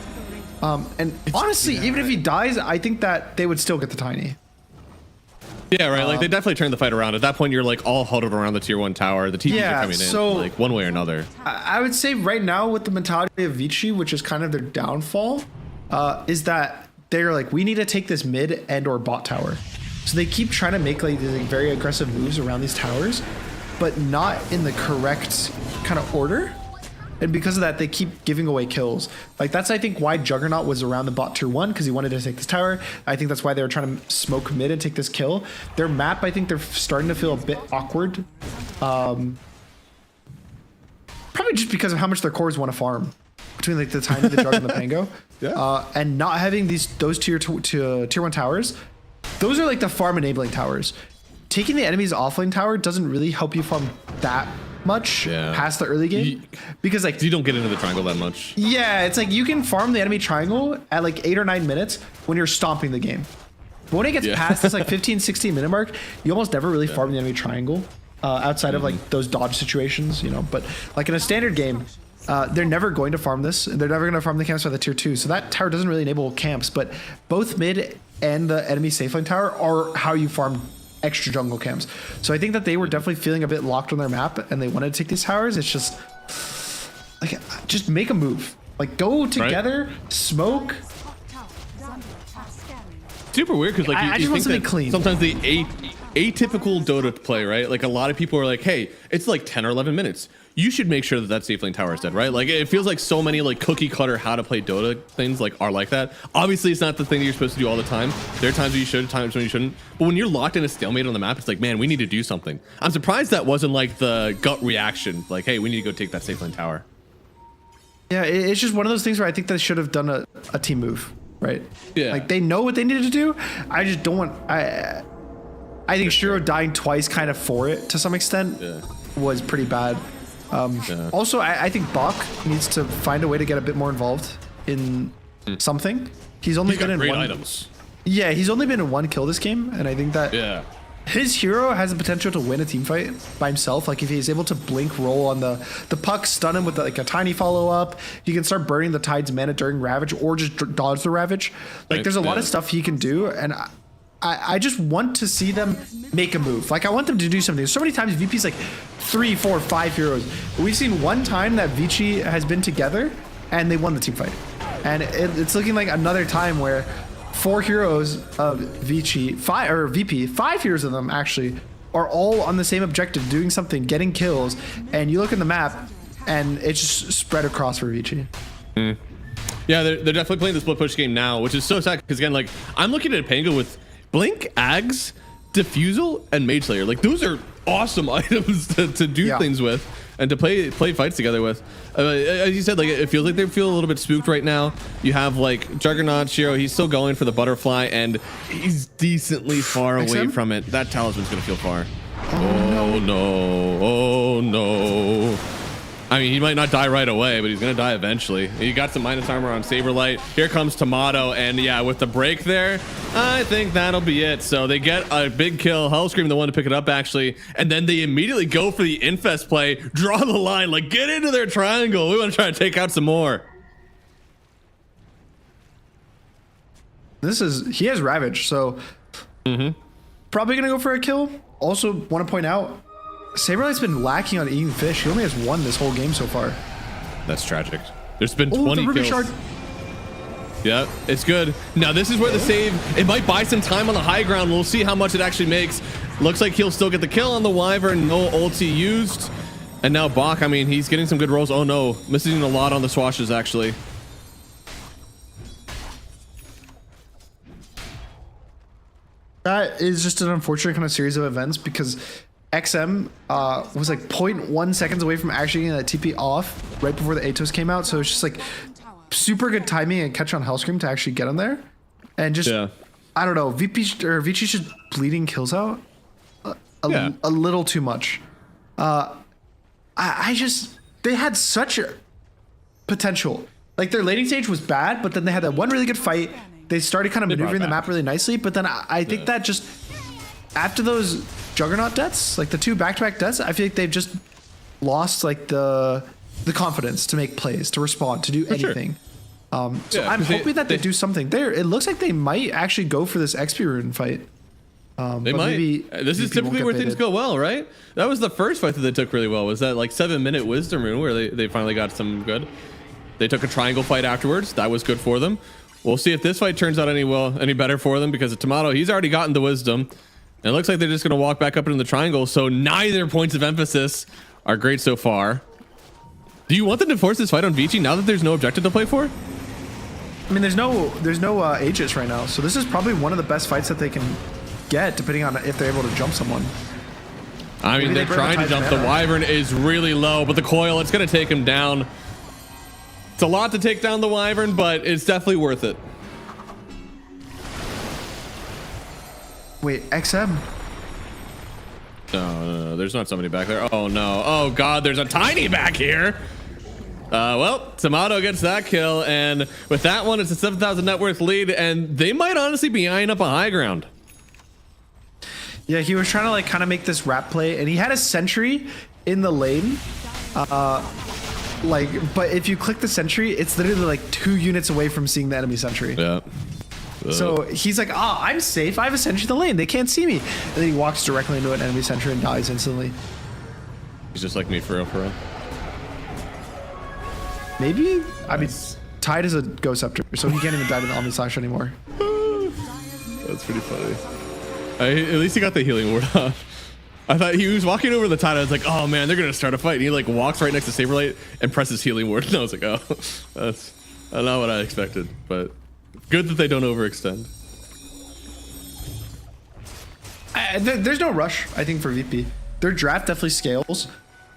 And honestly, even if he dies, I think that they would still get the Tiny. Yeah, right. Like they definitely turned the fight around. At that point, you're like all huddled around the tier 1 tower. The TPs are coming in, like one way or another. I would say right now with the mentality of Vici, which is kind of their downfall, is that they're like, we need to take this mid and or bot tower. So they keep trying to make like these like, very aggressive moves around these towers, but not in the correct kind of order. And because of that, they keep giving away kills. Like that's, I think, why Juggernaut was around the bot tier 1, because he wanted to take this tower. I think that's why they were trying to smoke mid and take this kill. Their map, I think they're starting to feel a bit awkward. Probably just because of how much their cores want to farm between like the Tiny, the Jug, and the Pango. And not having those tier 1 towers. Those are like the farm enabling towers. Taking the enemy's offlane tower doesn't really help you farm that much past the early game, because like you don't get into the triangle that much. Yeah, it's like you can farm the enemy triangle at like 8 or 9 minutes when you're stomping the game. But when it gets past this like 15-16 minute mark, you almost never really farm the enemy triangle outside of like those dodge situations, you know. But like in a standard game, they're never going to farm this. They're never going to farm the camps by the tier 2. So that tower doesn't really enable camps, but both mid and the enemy safe lane tower are how you farm extra jungle camps. So I think that they were definitely feeling a bit locked on their map and they wanted to take these towers. It's just like, just make a move. Like go together, smoke. Super weird because like I just want something clean. Sometimes the atypical Dota play, right? Like a lot of people are like, hey, it's like 10 or 11 minutes. You should make sure that that safe lane tower is dead, right? Like it feels like so many like cookie cutter how to play Dota things like are like that. Obviously, it's not the thing that you're supposed to do all the time. There are times when you should, times when you shouldn't. But when you're locked in a stalemate on the map, it's like, man, we need to do something. I'm surprised that wasn't like the gut reaction. Like, hey, we need to go take that safe lane tower. Yeah, it's just one of those things where I think they should have done a team move, right? Yeah. Like they know what they needed to do. I just don't want. I think Shiro dying twice, kind of for it to some extent, was pretty bad. Also, I think Bach needs to find a way to get a bit more involved in something. He's only been in great one items. Yeah, he's only been in one kill this game, and I think that his hero has the potential to win a team fight by himself. Like if he's able to blink roll on the puck, stun him with like a tiny follow up, he can start burning the Tide's mana during Ravage or just dodge the Ravage. Like there's a lot of stuff he can do, and I just want to see them make a move. Like I want them to do something. So many times VP's like 3, 4, 5 heroes. We've seen one time that Vici has been together and they won the team fight. And it's looking like another time where 4 heroes of Vici, 5 heroes of them actually, are all on the same objective, doing something, getting kills. And you look at the map and it's just spread across for Vici. Yeah, they're definitely playing the split push game now, which is so sad because again, like I'm looking at Pango with Blink, Ags, Diffusal, and Mage Slayer. Like those are awesome items to do things with and to play fights together with. As you said, like it feels like they feel a little bit spooked right now. You have like Juggernaut, Shiro, he's still going for the butterfly and he's decently far away from it. That talisman's gonna feel far. Oh no, oh no. I mean, he might not die right away, but he's gonna die eventually. He got some minus armor on Saberlight. Here comes Tomato, and yeah, with the break there, I think that'll be it. So they get a big kill. Hellscream, the one to pick it up, actually, and then they immediately go for the Infest play, draw the line, like get into their triangle. We want to try to take out some more. He has Ravage, so probably gonna go for a kill. Also, want to point out, Saberlight's been lacking on eating fish. He only has 1 this whole game so far. That's tragic. There's been 20 kills. Shard. Yeah, it's good. Now this is where the save, it might buy some time on the high ground. We'll see how much it actually makes. Looks like he'll still get the kill on the Wyvern. No ulti used. And now Bach, I mean, he's getting some good rolls. Oh no, missing a lot on the swashes actually. That is just an unfortunate kind of series of events because XM was like 0.1 seconds away from actually getting that TP off right before the Atos came out. So it's just like super good timing and catch on Hellscream to actually get him there. And just, I don't know, Vici should bleeding kills out a little too much. I just, they had such a potential. Like their laning stage was bad, but then they had that one really good fight. They started kind of maneuvering the map really nicely, but then I think that just after those Juggernaut deaths, like the 2 back-to-back deaths, I feel like they've just lost like the confidence to make plays, to respond, to do anything. So I'm hoping that they do something there. It looks like they might actually go for this XP rune fight. They might. This is typically where things go well, right? That was the first fight that they took really well. Was that like 7-minute wisdom rune where they finally got some good. They took a triangle fight afterwards. That was good for them. We'll see if this fight turns out any better for them because of Tomato, he's already gotten the wisdom. And it looks like they're just going to walk back up into the triangle. So neither points of emphasis are great so far. Do you want them to force this fight on Vici now that there's no objective to play for? I mean, there's no Aegis right now. So this is probably one of the best fights that they can get, depending on if they're able to jump someone. I mean, they're trying to jump. The Wyvern is really low, but the coil, it's going to take him down. It's a lot to take down the Wyvern, but it's definitely worth it. Wait, XM? No, there's not somebody back there. Oh no, oh god, there's a tiny back here. Well, Tomato gets that kill, and with that one, it's a 7,000 net worth lead, and they might honestly be eyeing up a high ground. Yeah, he was trying to like kind of make this rap play, and he had a sentry in the lane. But if you click the sentry, it's literally like 2 units away from seeing the enemy sentry. Yeah. So he's like, I'm safe. I have a sentry in the lane. They can't see me. And then he walks directly into an enemy sentry and dies instantly. He's just like me for real, for real. Maybe? I mean, Tide is a Ghost Scepter, so he can't even die to the Omni Slash anymore. That's pretty funny. At least he got the healing ward off. I thought he was walking over the Tide. I was like, oh man, they're gonna start a fight. And he like walks right next to Saberlight and presses healing ward. And I was like, oh, that's not what I expected. But good that they don't overextend. There's no rush, I think, for VP. Their draft definitely scales.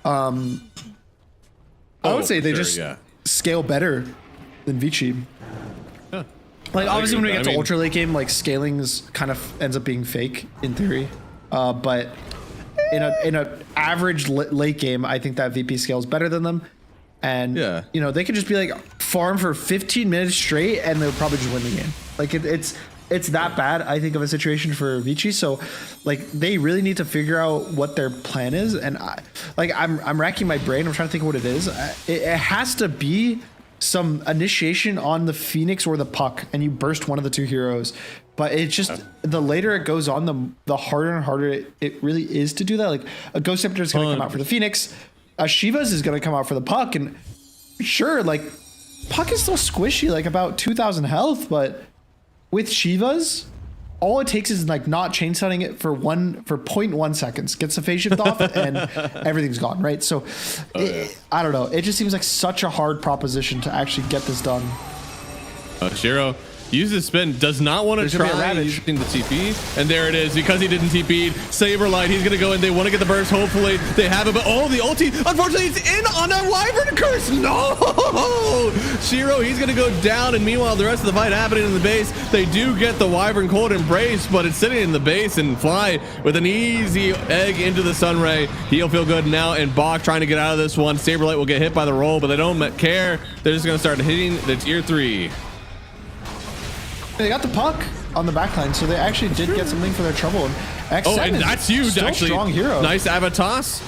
I would say they just scale better than Vici. Huh. Like obviously when we get to ultra late game, like scaling's kind of ends up being fake in theory. But in a average late game, I think that VP scales better than them. And you know, they could just be like farm for 15 minutes straight and they'll probably just win the game. Like it's that bad, I think, of a situation for Vici. So like they really need to figure out what their plan is. And I'm racking my brain. I'm trying to think of what it is. It has to be some initiation on the Phoenix or the Puck, and you burst one of the two heroes. But it's just the later it goes on, the harder and harder it really is to do that. Like a Ghost Scepter is going to come out for the Phoenix, a Shiva's is going to come out for the Puck, and sure, like Puck is still squishy, like about 2,000 health, but with Shiva's, all it takes is like not chain stunning it for 0.1 seconds, gets the phase shift off, and everything's gone, right? So I don't know. It just seems like such a hard proposition to actually get this done. Shiro uses spin, does not want to try using the TP, and there it is. Because he didn't TP, Saberlight, he's gonna go in. They want to get the burst. Hopefully they have it, but the ulti, unfortunately, it's in on a Wyvern curse. No, Shiro, he's gonna go down, and meanwhile the rest of the fight happening in the base. They do get the Wyvern cold embrace, but it's sitting in the base, and Fly with an easy egg into the Sunray. He'll feel good now, and Bach trying to get out of this one. Saberlight will get hit by the roll, but they don't care. They're just gonna start hitting the tier 3. They got the Puck on the backline, so they actually did get something for their trouble. And X7 and that's huge, still actually. Strong hero. Nice Avatos.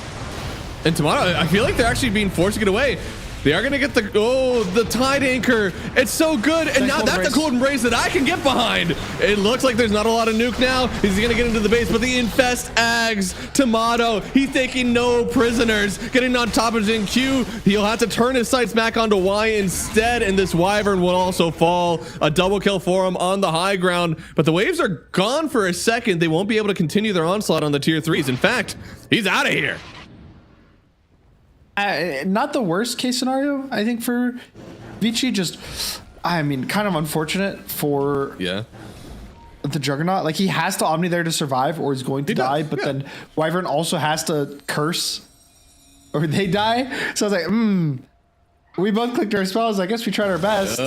And Tomato, I feel like they're actually being forced to get away. They are going to get the Tide Anchor. It's so good. And now that's a cold embrace that I can get behind. It looks like there's not a lot of nuke now. He's going to get into the base, but the Infest Ags. Tomato, he's taking no prisoners. Getting on top of Jin Q. He'll have to turn his sights back onto Y instead, and this Wyvern will also fall. A double kill for him on the high ground, but the waves are gone for a second. They won't be able to continue their onslaught on the tier 3s. In fact, he's out of here. Not the worst case scenario, I think, for Vici. Just, I mean, kind of unfortunate for the Juggernaut. Like, he has to Omni there to survive, or he's going to die. But then Wyvern also has to curse, or they die. So I was like, we both clicked our spells. I guess we tried our best.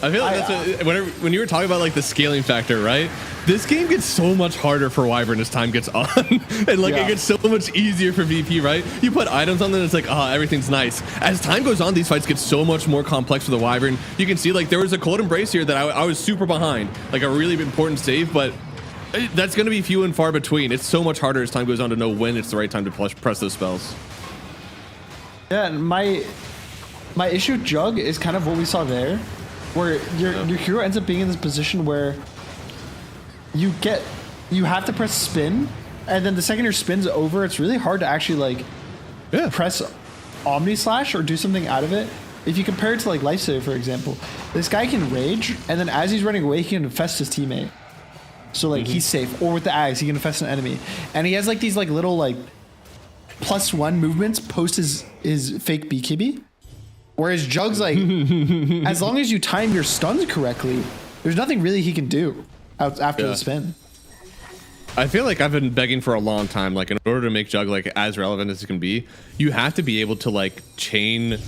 I feel like that's when you were talking about like the scaling factor, right? This game gets so much harder for Wyvern as time gets on, and like it gets so much easier for VP, right? You put items on them, it's like, everything's nice. As time goes on, these fights get so much more complex for the Wyvern. You can see like there was a cold embrace here that I was super behind, like a really important save, but that's going to be few and far between. It's so much harder as time goes on to know when it's the right time to press those spells. Yeah, and my issue with Jug is kind of what we saw there, where your hero ends up being in this position where you have to press spin, and then the second your spin's over, it's really hard to actually like press Omni Slash or do something out of it. If you compare it to like Lifesaver, for example, this guy can rage, and then as he's running away, he can infest his teammate. So like he's safe. Or with the Ags, he can infest an enemy, and he has like these like little like +1 movements post his fake BKB. Whereas Jug's like, as long as you time your stuns correctly, there's nothing really he can do after the spin. I feel like I've been begging for a long time, like in order to make Jug like as relevant as it can be, you have to be able to like chain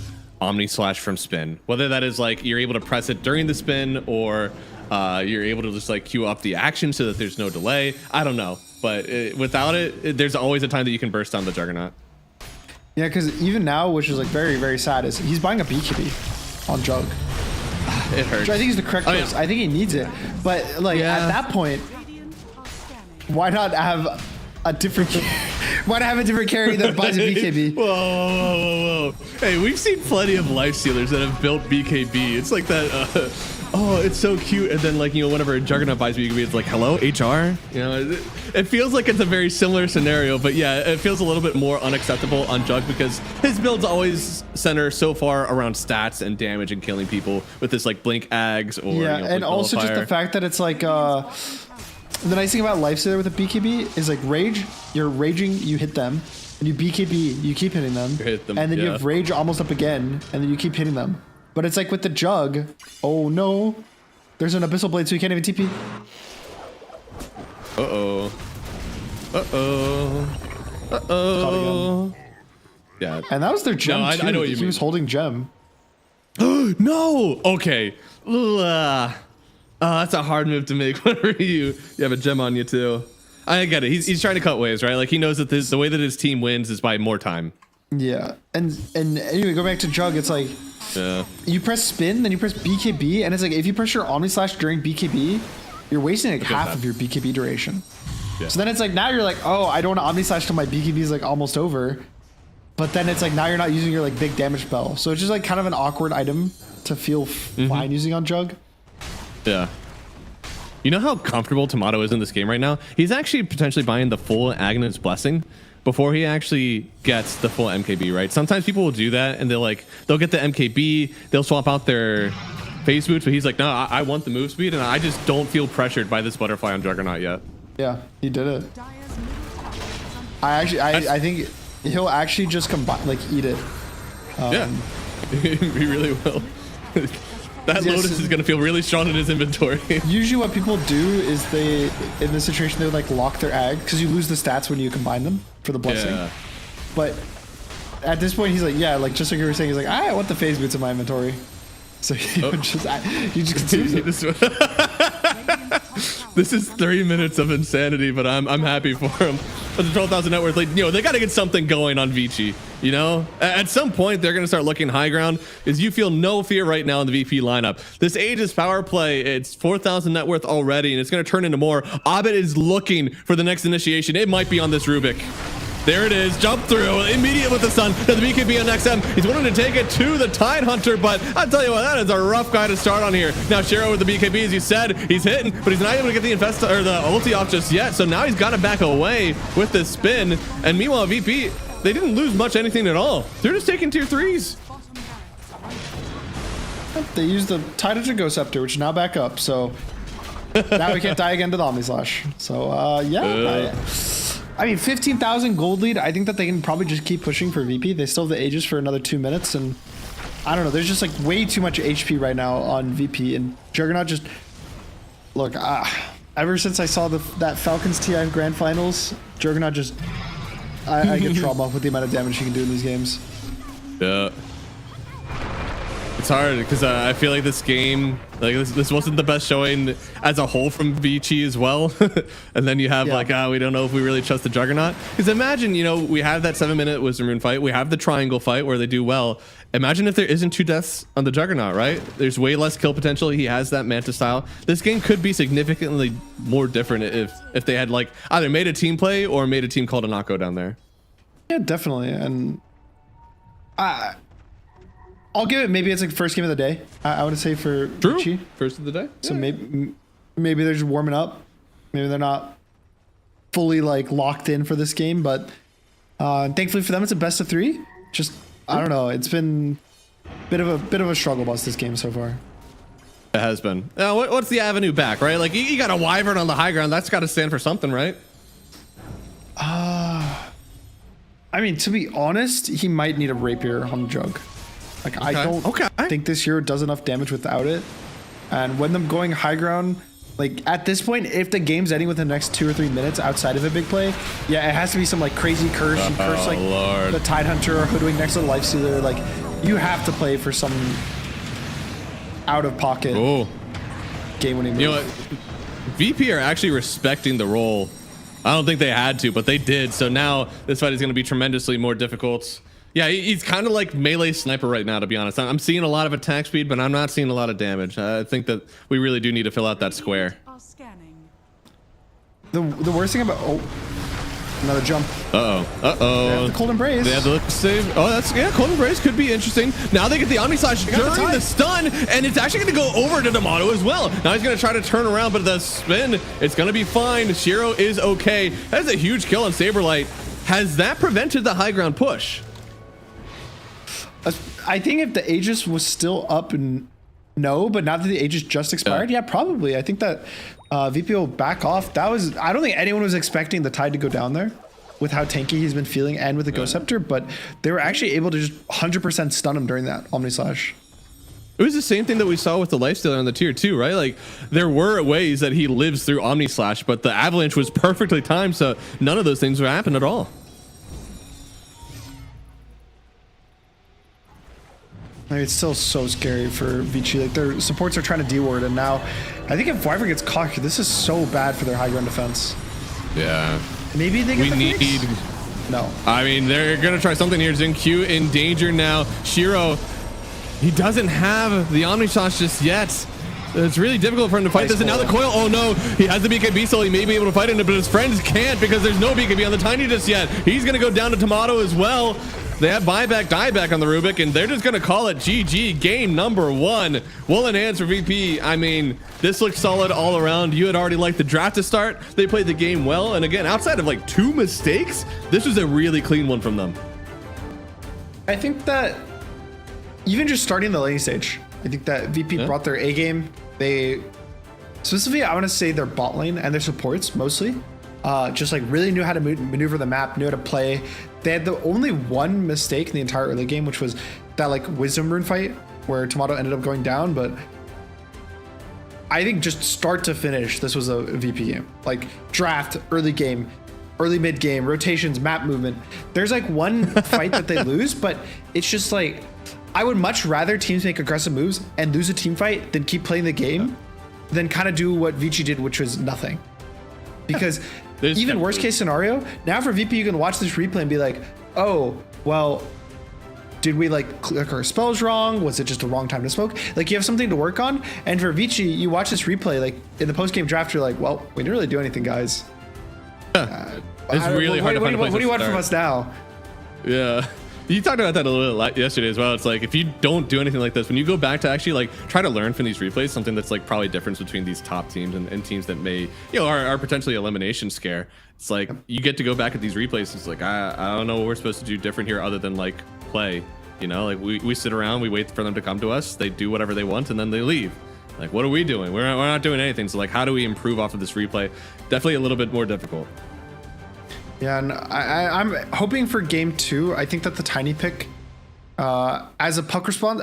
Omni Slash from spin. Whether that is like you're able to press it during the spin, or you're able to just like queue up the action so that there's no delay. I don't know, but without it, there's always a time that you can burst down the Juggernaut. Yeah, because even now, which is like very, very sad, is he's buying a BKB on Jug. It hurts. Which I think is the correct choice. I think he needs it. But like at that point, why not have a different carry that buys a BKB? Whoa. Hey, we've seen plenty of life stealers that have built BKB. It's like that oh, it's so cute. And then like, you know, whenever a Juggernaut buys BKB, it's like, hello, HR? You know, it feels like it's a very similar scenario, but yeah, it feels a little bit more unacceptable on Jug because his builds always center so far around stats and damage and killing people with this like blink ags or yeah, you know, and also just the fact that it's like the nice thing about Lifestealer with the BKB is like rage, you're raging, you hit them, and you BKB, you keep hitting them, and then you have rage almost up again, and then you keep hitting them. But it's like with the Jug, oh no, there's an Abyssal Blade, so you can't even TP. Uh-oh. Uh-oh. Uh-oh. Yeah. And that was their gem, no, I know what you mean. He was holding gem. No! Okay. That's a hard move to make whenever you have a gem on you too. I get it. He's trying to cut waves, right? Like he knows that the way that his team wins is by more time. Yeah. And anyway, go back to Jug, it's like you press spin, then you press BKB, and it's like if you press your Omni Slash during BKB, you're wasting like half of your BKB duration. Yeah. So then it's like now you're like, oh, I don't want to Omni Slash till my BKB is like almost over. But then it's like now you're not using your like big damage spell. So it's just like kind of an awkward item to feel fine using on Jug. Yeah. You know how comfortable Tomato is in this game right now? He's actually potentially buying the full Agnes Blessing before he actually gets the full MKB, right? Sometimes people will do that and they'll get the MKB, they'll swap out their phase boots, but he's like, no, I want the move speed and I just don't feel pressured by this butterfly on Juggernaut yet. Yeah, he did it. I think he'll actually just combine, like eat it. Yeah, he really will. That Lotus is going to feel really strong in his inventory. Usually what people do is in this situation, they would like lock their ag because you lose the stats when you combine them for the blessing. Yeah. But at this point, he's like, yeah, like just like you were saying, he's like, I want the phase boots in my inventory. So he just consumes it. This is 3 minutes of insanity, but I'm happy for him. But the 12,000 net worth, like, you know, they got to get something going on Vici. You know, at some point they're going to start looking high ground, because you feel no fear right now in the VP lineup. This Aegis power play, it's 4,000 net worth already, and it's going to turn into more. Abed is looking for the next initiation. It might be on this Rubik. There it is, jump through, immediate with the sun. Now the BKB on XM, he's wanting to take it to the Tidehunter, but I'll tell you what, that is a rough guy to start on here. Now Shiro with the BKB, as you said, he's hitting, but he's not able to get the ulti off just yet, so now he's got to back away with the spin, and meanwhile VP, they didn't lose much anything at all. They're just taking tier 3s. They used the Tidehunter Ghost Scepter, which is now back up, so now we can't die again to the Omni Slash. So yeah, I mean, 15,000 gold lead. I think that they can probably just keep pushing for VP. They still have the Aegis for another 2 minutes, and I don't know. There's just like way too much HP right now on VP, and Juggernaut just look. Ever since I saw that Falcons TI Grand Finals, Juggernaut just I get trauma with the amount of damage he can do in these games. Yeah. It's hard because I feel like this game, like this wasn't the best showing as a whole from Vici as well. And then you have like, we don't know if we really trust the Juggernaut. Because imagine, you know, we have that 7-minute Wisdom Rune fight. We have the triangle fight where they do well. Imagine if there isn't 2 deaths on the Juggernaut, right? There's way less kill potential. He has that Manta style. This game could be significantly more different if they had like either made a team play or made a team called Anako down there. Yeah, definitely. And I'll give it, maybe it's like first game of the day. I would say for Vici. First of the day. So maybe they're just warming up. Maybe they're not fully like locked in for this game, but thankfully for them, it's a best of 3. Just I don't know. It's been bit of a struggle bus this game so far. It has been. Now, what's the avenue back, right? Like you got a Wyvern on the high ground. That's got to stand for something, right? I mean, to be honest, he might need a Rapier on Jug. Like, I don't think this hero does enough damage without it. And when them going high ground, like at this point, if the game's ending within the next 2 or 3 minutes outside of a big play, yeah, it has to be some like crazy curse. You curse like the Tidehunter or Hoodwink next to the Lifestealer. Like, you have to play for some out of pocket game-winning move. You know what? VP are actually respecting the role. I don't think they had to, but they did. So now this fight is going to be tremendously more difficult. Yeah, he's kind of like melee sniper right now, to be honest. I'm seeing a lot of attack speed, but I'm not seeing a lot of damage. I think that we really do need to fill out that square. The worst thing about Another jump. Uh-oh. Uh-oh. They have the Cold Embrace. They have the save. Oh, that's, yeah, Cold Embrace could be interesting. Now they get the Omni Slash during the stun, and it's actually going to go over to D'Amato as well. Now he's going to try to turn around, but the spin, it's going to be fine. Shiro is okay. That's a huge kill on Saberlight. Has that prevented the high ground push? I think if the Aegis was still up, and no, but now that the Aegis just expired, yeah, probably. I think that VP will back off. That was, I don't think anyone was expecting the Tide to go down there with how tanky he's been feeling and with the Ghost Scepter, but they were actually able to just 100% stun him during that Omni Slash. It was the same thing that we saw with the Lifestealer on the tier 2, right? Like, there were ways that he lives through Omni Slash, but the Avalanche was perfectly timed, so none of those things would happen at all. Like, it's still so scary for Vici. Like, their supports are trying to D-ward, and now I think if Wyvern gets caught, this is so bad for their high ground defense. Yeah. Maybe they get we the need. No. I mean, they're gonna try something here. Zinq in danger now. Shiro, he doesn't have the Omni Slash just yet. It's really difficult for him to fight this. And now the coil. Oh no, he has the BKB, so he may be able to fight it, but his friends can't because there's no BKB on the Tiny just yet. He's gonna go down to Tomato as well. They have buyback, dieback on the Rubik, and they're just going to call it GG. Game number 1. Well enhanced for VP. I mean, this looks solid all around. You had already liked the draft to start. They played the game well. And again, outside of like 2 mistakes, this was a really clean one from them. I think that even just starting the laning stage, I think that VP brought their A game. They, specifically, I want to say their bot lane and their supports mostly. Just like really knew how to maneuver the map, knew how to play. They had the only one mistake in the entire early game, which was that like Wisdom Rune fight where Tomato ended up going down. But I think just start to finish, this was a VP game. Like draft, early game, early mid game, rotations, map movement. There's like one fight that they lose, but it's just like, I would much rather teams make aggressive moves and lose a team fight than keep playing the game than kind of do what Vici did, which was nothing. Because even worst case scenario, now for VP, you can watch this replay and be like, oh, well, did we like click our spells wrong? Was it just a wrong time to smoke? Like you have something to work on. And for Vici, you watch this replay, like in the post-game draft, you're like, well, we didn't really do anything, guys. It's really hard to find a place What do you want to from start. us now? Yeah. You talked about that a little bit yesterday as well. It's like, if you don't do anything like this, when you go back to actually like try to learn from these replays, something that's like probably difference between these top teams and teams that may, you know, are potentially elimination scare. It's like, you get to go back at these replays. It's like, I don't know what we're supposed to do different here other than like play, you know, like we sit around, we wait for them to come to us. They do whatever they want and then they leave. Like, what are we doing? We're not doing anything. So like, how do we improve off of this replay? Definitely a little bit more difficult. Yeah, and I'm hoping for game 2. I think that the Tiny pick, as a puck response,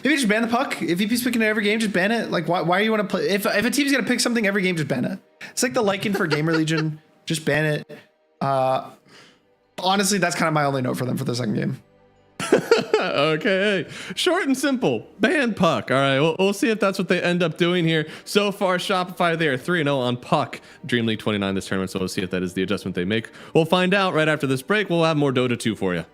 maybe just ban the puck. If VP's picking it every game, just ban it. Like, why you want to play? If a team's gonna pick something every game, just ban it. It's like the Lycan for Gamer Legion. Just ban it. Honestly, that's kind of my only note for them for the second game. Okay, short and simple. Ban puck. All right, we'll see if that's what they end up doing here. So far, Shopify, they are 3-0 on puck. DreamLeague 29 this tournament, so we'll see if that is the adjustment they make. We'll find out right after this break. We'll have more Dota 2 for you.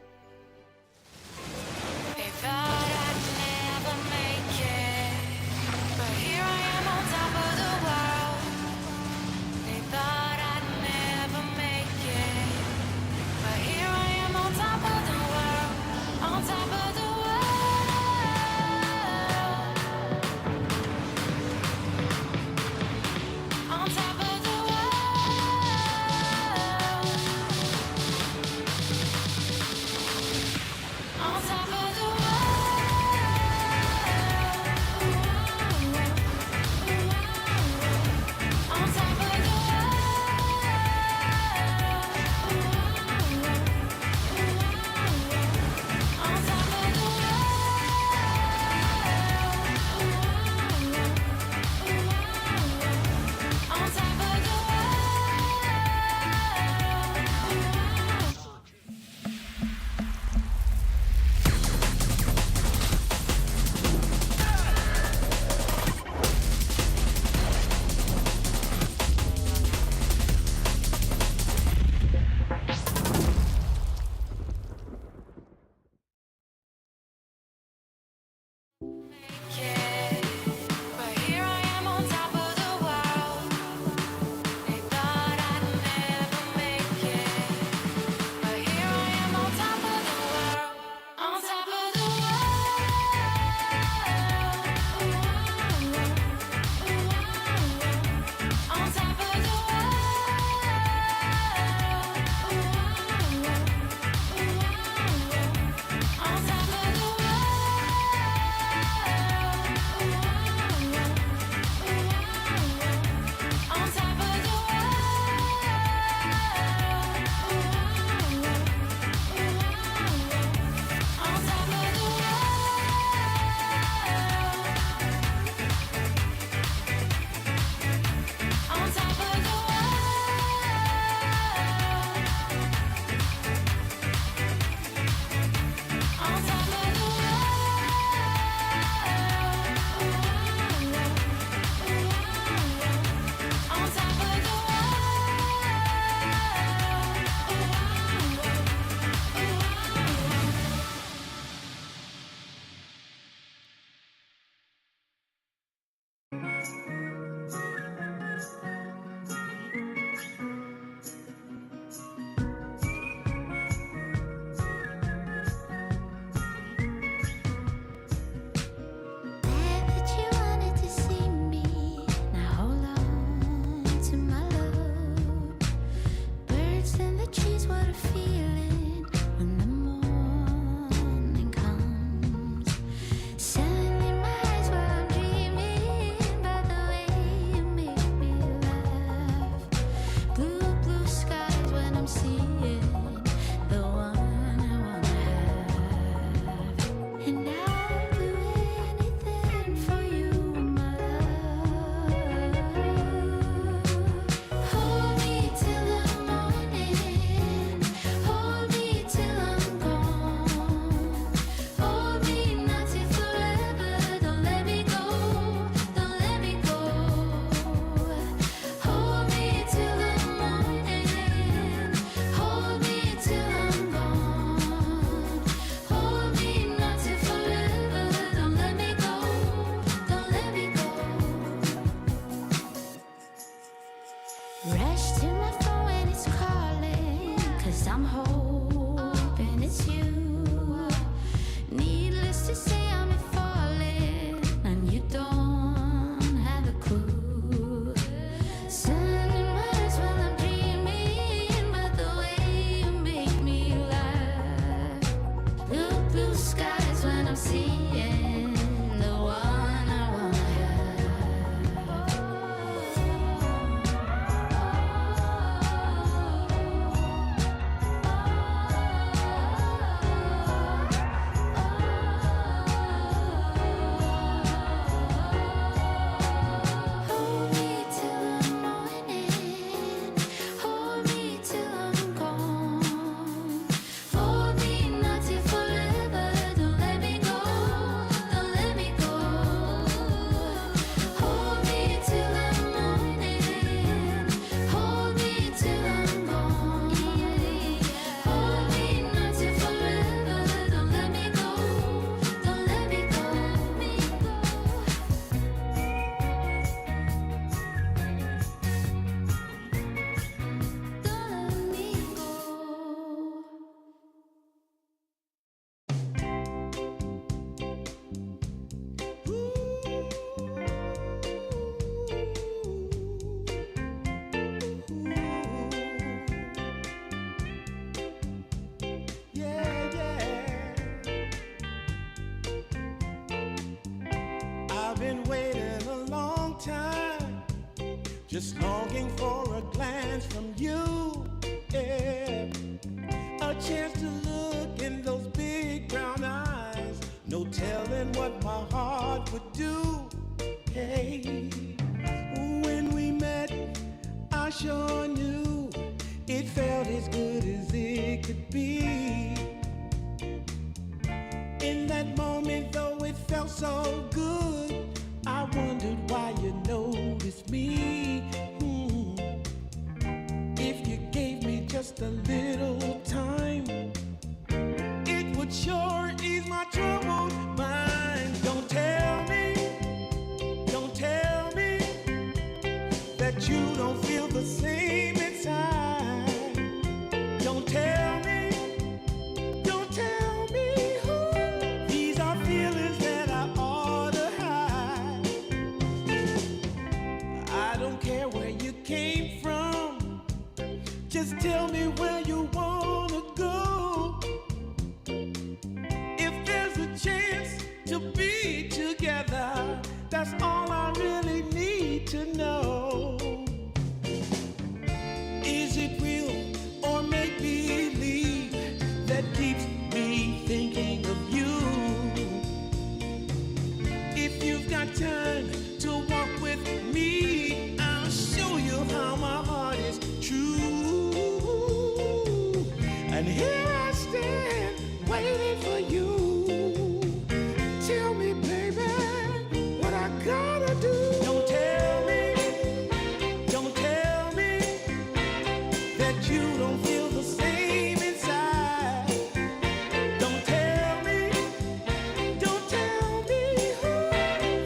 I've been waiting a long time, just longing for a glance from you. Yeah. A chance to look in those big brown eyes. No telling what my heart would do. Hey, when we met, I sure knew it felt as good as it could be. In that moment, though it felt so good, I wondered why you noticed me. If you gave me just a little time, it would sure ease my troubled mind. Don't tell me that you don't feel the same inside. Don't tell me who. These are feelings that I ought to hide. I don't care where you came from, just tell me where you wanna go. If there's a chance to be together, that's all I really need to know. Is it real or make believe that keeps me thinking of you? If you've got time to walk with me, I'll show you how my heart is true. And here I stand, waiting for you. Tell me, baby, what I gotta do. Don't tell me that you don't feel the same inside. Don't tell me who.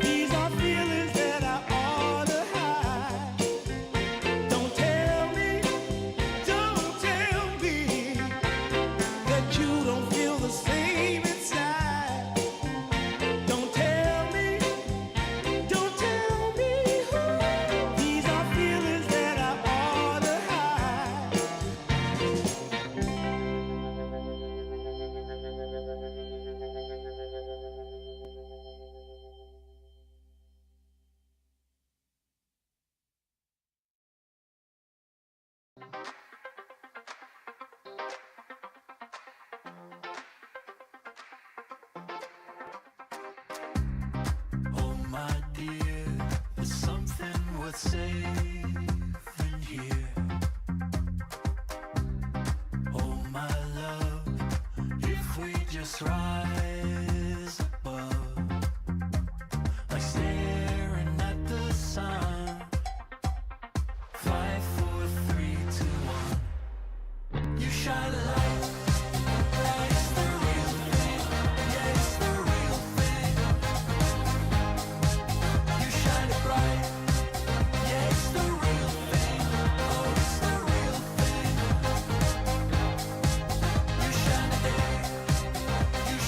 These are feelings that I ought to hide. Don't tell me that you don't feel the same inside. Don't tell me who. These are feelings that I ought to hide. Oh my dear, there's something worth saving here. Oh my love, if we just rise above, like staring at the sun. 5, 4, 3, 2, 1. You shine a light. It's the real thing. Yeah, it's the real thing. You shine it bright. Yeah, it's the real thing. Oh, it's the real thing. You shine it there. You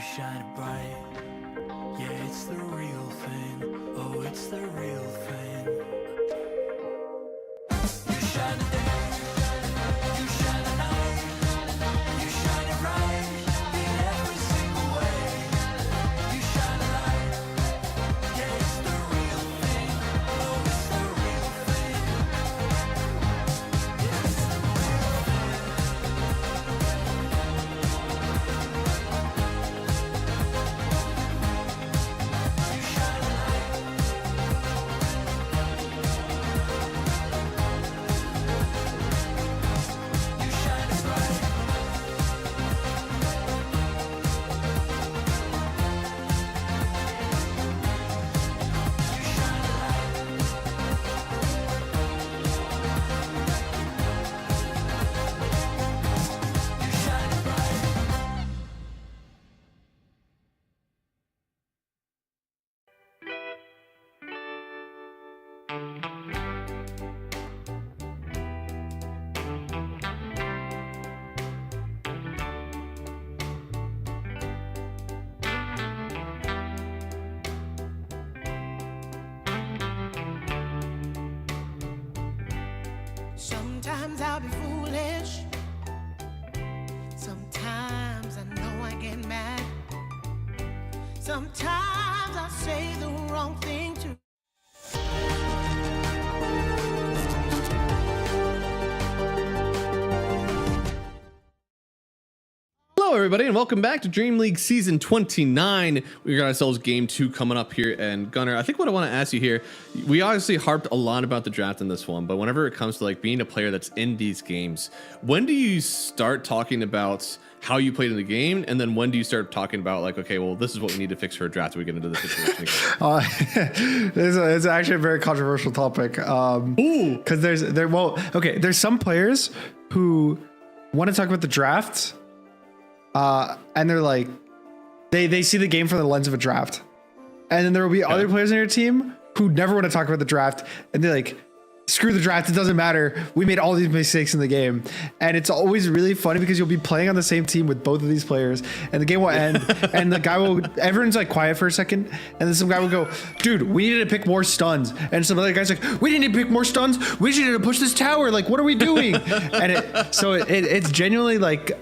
shine bright. Yeah, it's the real thing. Oh, it's the real thing. You shine a day, you shine a night, you shine it right in every single way. You shine a light. Yeah, it's the real thing. Oh, it's the real thing. Yeah, it's the real thing. You shine a light. You shine it bright. You shine a light. You shine it bright. Sometimes I'll be foolish. Sometimes I know I get mad. Sometimes I say the wrong thing too. Hello, everybody, and welcome back to Dream League Season 29. We got ourselves Game 2 coming up here, and Gunnar, I think what I want to ask you here, we obviously harped a lot about the draft in this one, but whenever it comes to like being a player that's in these games, when do you start talking about how you played in the game, and then when do you start talking about like, okay, well, this is what we need to fix for a draft so we get into the situation again? It's actually a very controversial topic. Because there's some players who want to talk about the draft, and they're like, they see the game from the lens of a draft, and then there will be other players on your team who never want to talk about the draft, and they're like, screw the draft, it doesn't matter, we made all these mistakes in the game. And it's always really funny because you'll be playing on the same team with both of these players, and the game will end and the guy will, everyone's like quiet for a second, and then some guy will go, dude, we needed to pick more stuns, and some other guy's like, we didn't need to pick more stuns, we just needed to push this tower, like what are we doing? And it's genuinely like,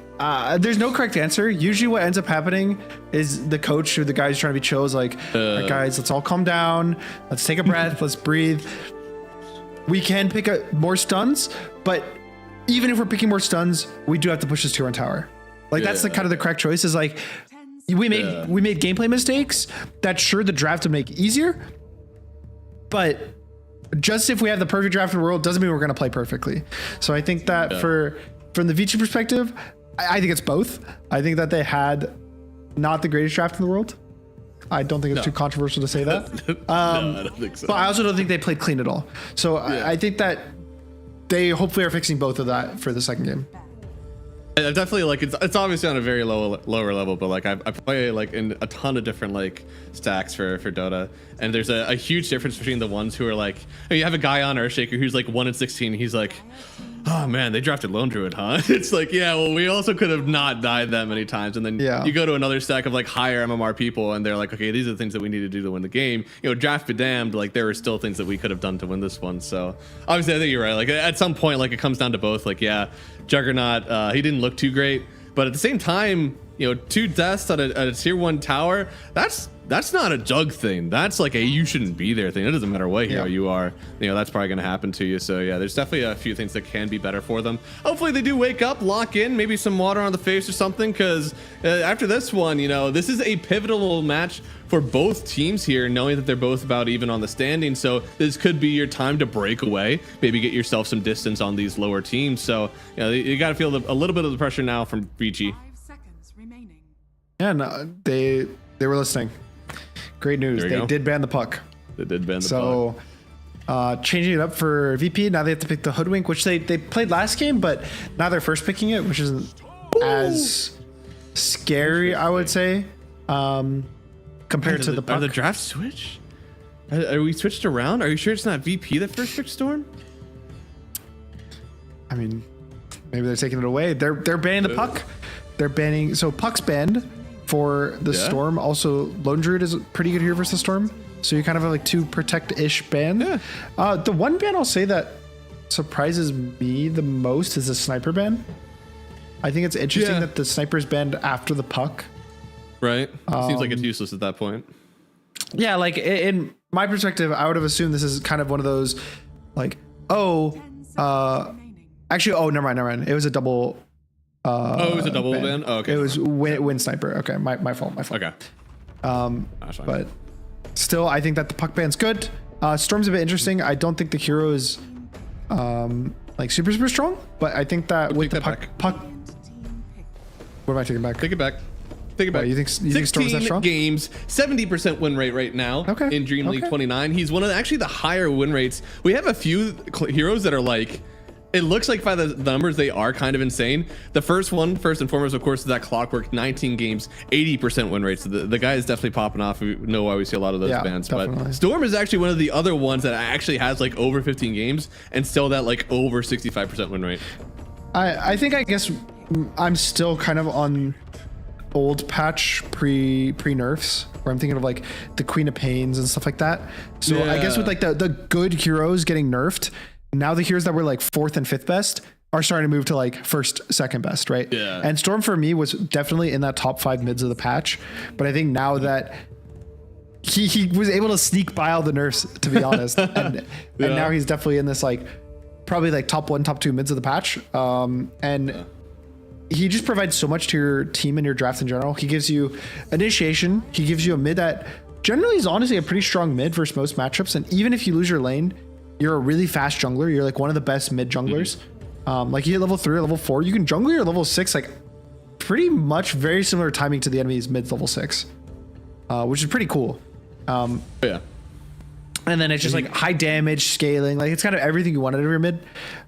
there's no correct answer. Usually what ends up happening is the coach or the guy who's trying to be chill is like, all right, guys, let's all calm down, let's take a breath, let's breathe. We can pick more stuns, but even if we're picking more stuns, we do have to push this tier 1 tower. Like that's the kind of the correct choice, is like, we made gameplay mistakes that sure the draft would make easier, but just if we have the perfect draft in the world doesn't mean we're going to play perfectly. So I think that from the Vici perspective, I think it's both. I think that they had not the greatest draft in the world. I don't think it's too controversial to say that. No, I don't think so. But I also don't think they played clean at all. So I think that they hopefully are fixing both of that for the second game. I definitely like it's obviously on a very lower level, but like I play like in a ton of different like stacks for Dota, and there's a huge difference between the ones who are like, you have a guy on Earthshaker who's like 1 in 16, he's like, oh man, they drafted Lone Druid, huh? It's like, yeah, well, we also could have not died that many times. And then you go to another stack of like higher MMR people, and they're like, okay, these are the things that we need to do to win the game. You know, draft be damned, like there were still things that we could have done to win this one. So obviously I think you're right. Like at some point, like it comes down to both. Like, yeah, Juggernaut, he didn't look too great, but at the same time, you know, 2 deaths at a tier 1 tower, that's not a Jug thing. That's like a you shouldn't be there thing. It doesn't matter what hero you are. You know, that's probably going to happen to you. So yeah, there's definitely a few things that can be better for them. Hopefully they do wake up, lock in, maybe some water on the face or something, because after this one, you know, this is a pivotal match for both teams here, knowing that they're both about even on the standing. So this could be your time to break away, maybe get yourself some distance on these lower teams. So you know, you got to feel a little bit of the pressure now from Vici. 5 seconds remaining. Yeah, no, they were listening. Great news. They did ban the puck. They did ban the puck. So changing it up for VP, now they have to pick the Hoodwink, which they played last game, but now they're first picking it, which isn't as scary, I would say, compared to the puck. Are the drafts switch? Are we switched around? Are you sure it's not VP that first picked Storm? I mean, maybe they're taking it away. They're banning the puck. They're banning, so puck's banned for the Storm. Also, Lone Druid is pretty good here versus the Storm. So you kind of have like 2 protect-ish ban. Yeah. The one ban I'll say that surprises me the most is the sniper ban. I think it's interesting that the sniper's banned after the puck. Right. Seems like it's useless at that point. Yeah, like in my perspective, I would have assumed this is kind of one of those like, actually, never mind. It was a double. It was a double ban? Oh, okay. It was win sniper. Okay, my fault. Okay. But still, I think that the puck ban's good. Storm's a bit interesting. I don't think the hero is like super strong, but I think that with the puck. What am I taking back? Take it back. You think Storm is that strong? Games, 70% win rate right now in DreamLeague 29. He's one of the higher win rates. We have a few heroes that are like, it looks like by the numbers they are kind of insane. The first and foremost, of course, is that Clockwork, 19 games, 80% win rates. So the guy is definitely popping off. We know why we see a lot of those bans. Definitely. But Storm is actually one of the other ones that actually has like over 15 games and still that like over 65% win rate. I guess I'm still kind of on old patch pre nerfs, where I'm thinking of like the Queen of Pains and stuff like that. So I guess with like the good heroes getting nerfed, now the heroes that were like 4th and 5th best are starting to move to like 1st, 2nd best, right? Yeah. And Storm for me was definitely in that top 5 mids of the patch, but I think now that he was able to sneak by all the nerfs, to be honest, and now he's definitely in this like probably like top 1, top 2 mids of the patch, he just provides so much to your team and your draft in general. He gives you initiation. He gives you a mid that generally is honestly a pretty strong mid versus most matchups. And even if you lose your lane, you're a really fast jungler. You're like one of the best mid junglers. Like you hit level 3 or level 4, you can jungle your level 6 like pretty much very similar timing to the enemy's mid level 6, which is pretty cool. And then it's just like high damage scaling. Like it's kind of everything you want out of your mid.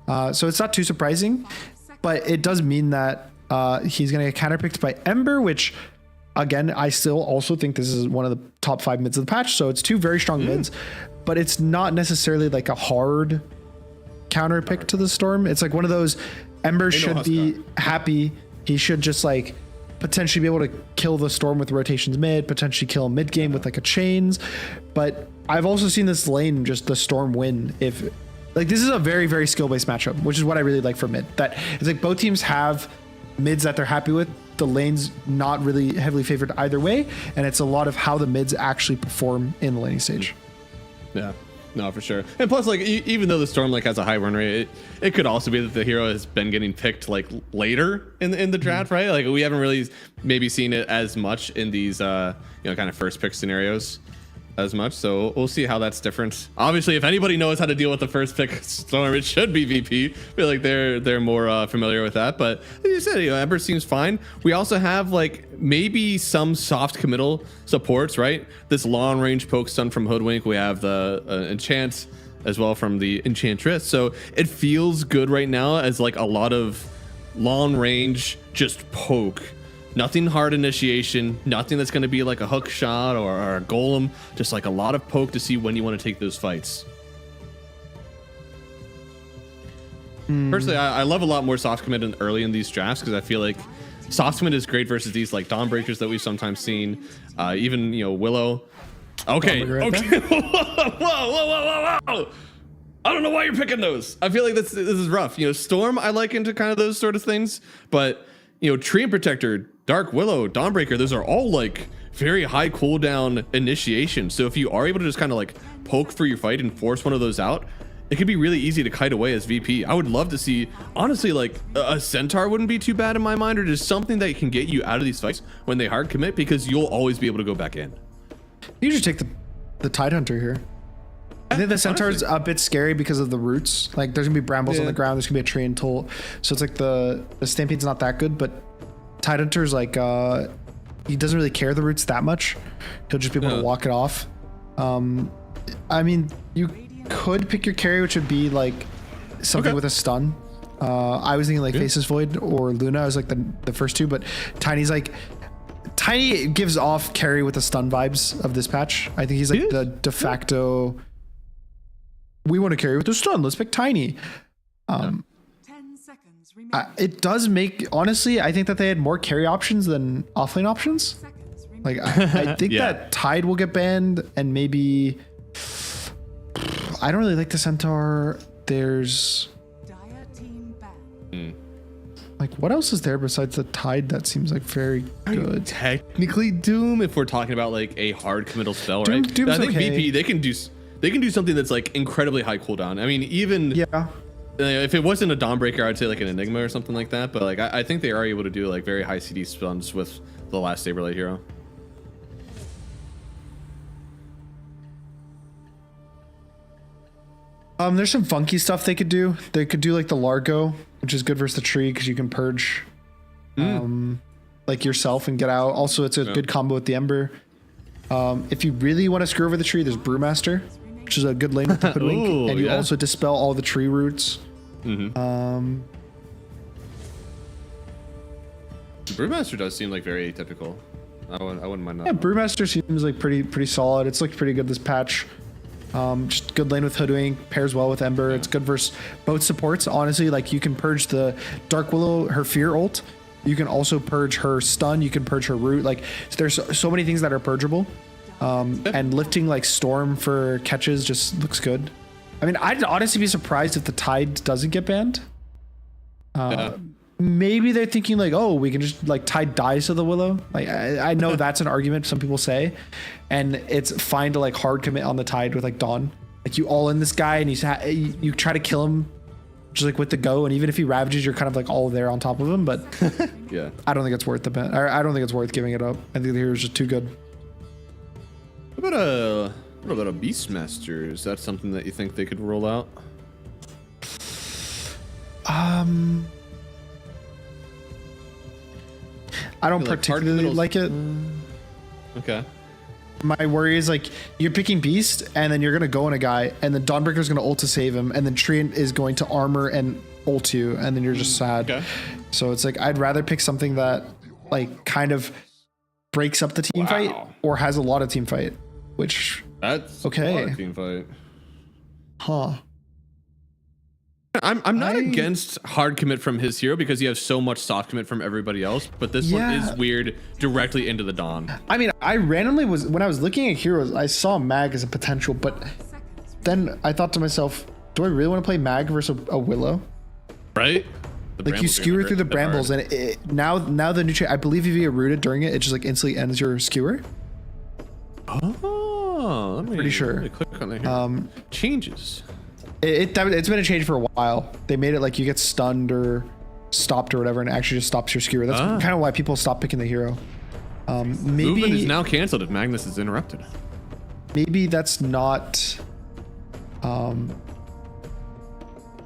So it's not too surprising, but it does mean that he's going to get counterpicked by Ember, which again, I still also think this is one of the top 5 mids of the patch. So it's 2 very strong mids, but it's not necessarily like a hard counterpick to the Storm. It's like one of those, Ember should be happy. He should just like potentially be able to kill the Storm with rotations mid, potentially kill mid game with like a chains. But I've also seen this lane, just the Storm win. If like, this is a very, very skill-based matchup, which is what I really like for mid. That it's like both teams have mids that they're happy with. The lane's not really heavily favored either way, and it's a lot of how the mids actually perform in the laning stage. Yeah, no, for sure. And plus, like, even though the Storm like has a high run rate, it could also be that the hero has been getting picked like later in the draft, right? Like we haven't really maybe seen it as much in these kind of first pick scenarios as much, so we'll see how that's different. Obviously, if anybody knows how to deal with the first pick Storm, it should be VP. I feel like they're more familiar with that, but as you said, Ember seems fine. We also have like maybe some soft committal supports, right? This long range poke stun from Hoodwink. We have the enchant as well from the Enchantress, so it feels good right now as like a lot of long range just poke. Nothing hard initiation, nothing that's going to be like a hook shot or a golem, just like a lot of poke to see when you want to take those fights. Personally, I love a lot more soft commit early in these drafts because I feel like soft commit is great versus these like Dawn Breakers that we've sometimes seen, even Willow. Okay. Whoa. I don't know why you're picking those. I feel like this is rough. Storm I like into kind of those sort of things, but Tree and Protector, Dark Willow, Dawnbreaker, those are all like very high cooldown initiation. So if you are able to just kind of like poke for your fight and force one of those out, it could be really easy to kite away as VP. I would love to see, honestly, like a Centaur wouldn't be too bad in my mind, or just something that can get you out of these fights when they hard commit, because you'll always be able to go back in. You should take the Tidehunter here. I think the Centaur's a bit scary because of the roots. Like there's gonna be brambles on the ground, there's gonna be a tree and toll. So it's like the Stampede's not that good, but Tidehunter's like he doesn't really care the roots that much. He'll just be able to walk it off. I mean, you could pick your carry, which would be like something with a stun. I was thinking like Faceless Void or Luna. I was like the first two, but Tiny's like Tiny gives off carry with the stun vibes of this patch. I think he's like the de facto. We want to carry with the stun. Let's pick Tiny. 10 seconds remaining. It does make, honestly, I think that they had more carry options than offlane options. Like I think Yeah. that Tide will get banned, and maybe I don't really like the Centaur. There's like what else is there besides the Tide that seems like very good? Technically, Doom, if we're talking about like a hard committal spell, right? Doom's I think okay. VP they can do something that's like incredibly high cooldown. I mean, even if it wasn't a Dawnbreaker, I'd say like an Enigma or something like that. But like I think they are able to do like very high CD stuns with the last Saberlight hero. There's some funky stuff they could do. They could do like the Largo, which is good versus the tree because you can purge like yourself and get out. Also, it's a good combo with the Ember. If you really want to screw over the tree, there's Brewmaster, which is a good lane with the Hoodwink, Ooh, and you yeah. also dispel all the tree roots. Brewmaster does seem like very atypical. I wouldn't mind that. Yeah, Brewmaster seems like pretty solid. It's looked pretty good this patch. Just good lane with Hoodwink, pairs well with Ember. It's good versus both supports. Honestly, like you can purge the Dark Willow, her Fear ult. You can also purge her stun. You can purge her root. Like there's so many things that are purgeable. And lifting like Storm for catches just looks good. I mean, I'd honestly be surprised if the Tide doesn't get banned. Maybe they're thinking like, oh, we can just like Tide dies to the Willow. Like I know that's an argument some people say, and it's fine to like hard commit on the Tide with like Dawn. Like you all in this guy and you try to kill him just like with the go, and even if he ravages, you're kind of like all there on top of him. But yeah, I don't think it's worth the ban. I don't think it's worth giving it up. I think the hero's just too good. What about a Beastmaster? Is that something that you think they could roll out? I don't Like particularly like it. Okay. My worry is like you're picking Beast and then you're gonna go on a guy and then Dawnbreaker's gonna ult to save him and then Treant is going to armor and ult you and then you're just sad. Okay. So it's like I'd rather pick something that like kind of breaks up the team fight or has a lot of team fight, which that's okay. A lot of team fight. Huh. I'm not against hard commit from his hero because you have so much soft commit from everybody else, but this one is weird directly into the Dawn. I mean, I randomly was when I was looking at heroes, I saw Mag as a potential, but then I thought to myself, do I really want to play Mag versus a Willow? Right? Like you skewer through the brambles, and now the new I believe if you get rooted during it, it just like instantly ends your skewer. Oh, let me, pretty sure. Let me click on that here. Changes. It's been a change for a while. They made it like you get stunned or stopped or whatever, and it actually just stops your skewer. That's kind of why people stop picking the hero. Maybe Movement is now canceled if Magnus is interrupted. Maybe that's not.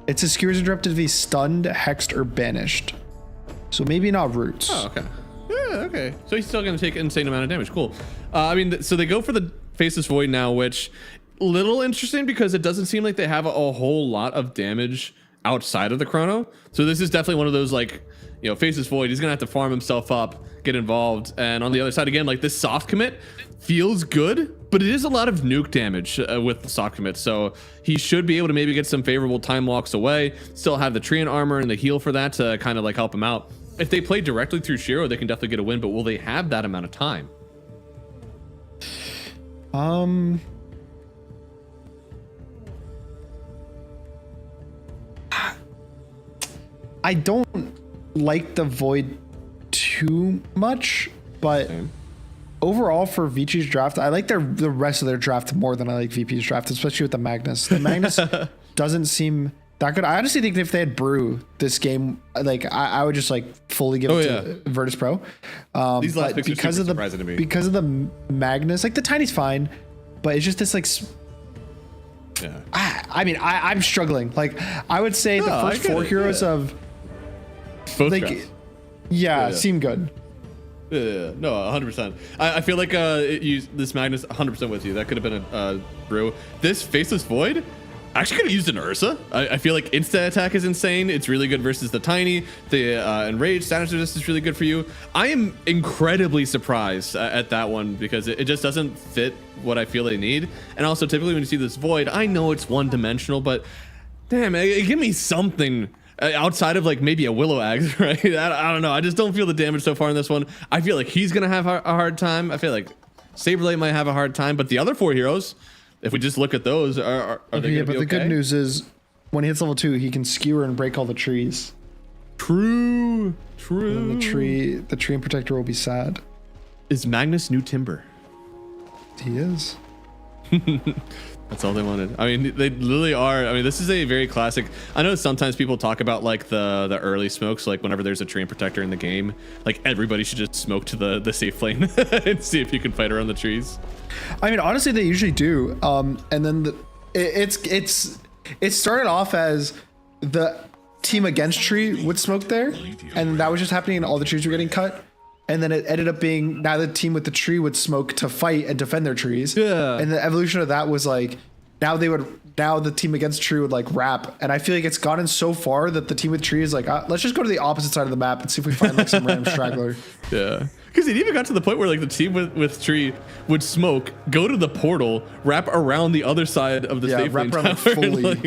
It says skewers interrupted to be stunned, hexed, or banished. So maybe not roots. Oh, okay. Yeah, okay. So he's still going to take an insane amount of damage. Cool. I mean, so they go for the Faceless Void now, which little interesting because it doesn't seem like they have a whole lot of damage outside of the Chrono. So this is definitely one of those like, you know, Faceless Void. He's going to have to farm himself up, get involved. And on the other side, again, like this soft commit feels good, but it is a lot of nuke damage with the soft commit. So he should be able to maybe get some favorable time walks away, still have the Treant armor and the heal for that to kind of like help him out. If they play directly through Shiro, they can definitely get a win, but will they have that amount of time? I don't like the Void too much, but overall for Vici's draft, I like the rest of their draft more than I like VP's draft, especially with the Magnus. The Magnus doesn't seem that good. I honestly think if they had Brew this game, like I would just like fully give it to Virtus.pro. These last picks because are of super surprising to me. because of the Magnus, like the Tiny's fine, but it's just this like. Yeah. I mean, I'm struggling. Like I would say the first four heroes of. Both like, drafts. yeah, seem good. Yeah, no, 100%. I feel like this Magnus 100% with you. That could have been a Brew. This Faceless Void actually could have used an Ursa. I feel like insta attack is insane. It's really good versus the Tiny. The Enraged status resist is really good for you. I am incredibly surprised at that one because it just doesn't fit what I feel they need. And also typically when you see this Void, I know it's one dimensional, but damn, give me something outside of like maybe a Willow Axe, right? I don't know. I just don't feel the damage so far in this one. I feel like he's gonna have a hard time. I feel like Saberlight might have a hard time, but the other 4 heroes, if we just look at those, are they gonna be okay? The good news is when he hits level 2, he can skewer and break all the trees. True. And the tree and protector will be sad. Is Magnus new timber? He is. That's all they wanted. I mean, they literally are. I mean, this is a very classic. I know sometimes people talk about like the early smokes, like whenever there's a tree and protector in the game, like everybody should just smoke to the safe lane and see if you can fight around the trees. I mean, honestly, they usually do. And then it started off as the team against tree would smoke there, and that was just happening and all the trees were getting cut. And then it ended up being now the team with the tree would smoke to fight and defend their trees. Yeah. And the evolution of that was like now the team against tree would like wrap. And I feel like it's gotten so far that the team with tree is like, let's just go to the opposite side of the map and see if we find like some random straggler. Yeah. Because it even got to the point where like the team with tree would smoke, go to the portal, wrap around the other side of the safe lane tower, fully. Like,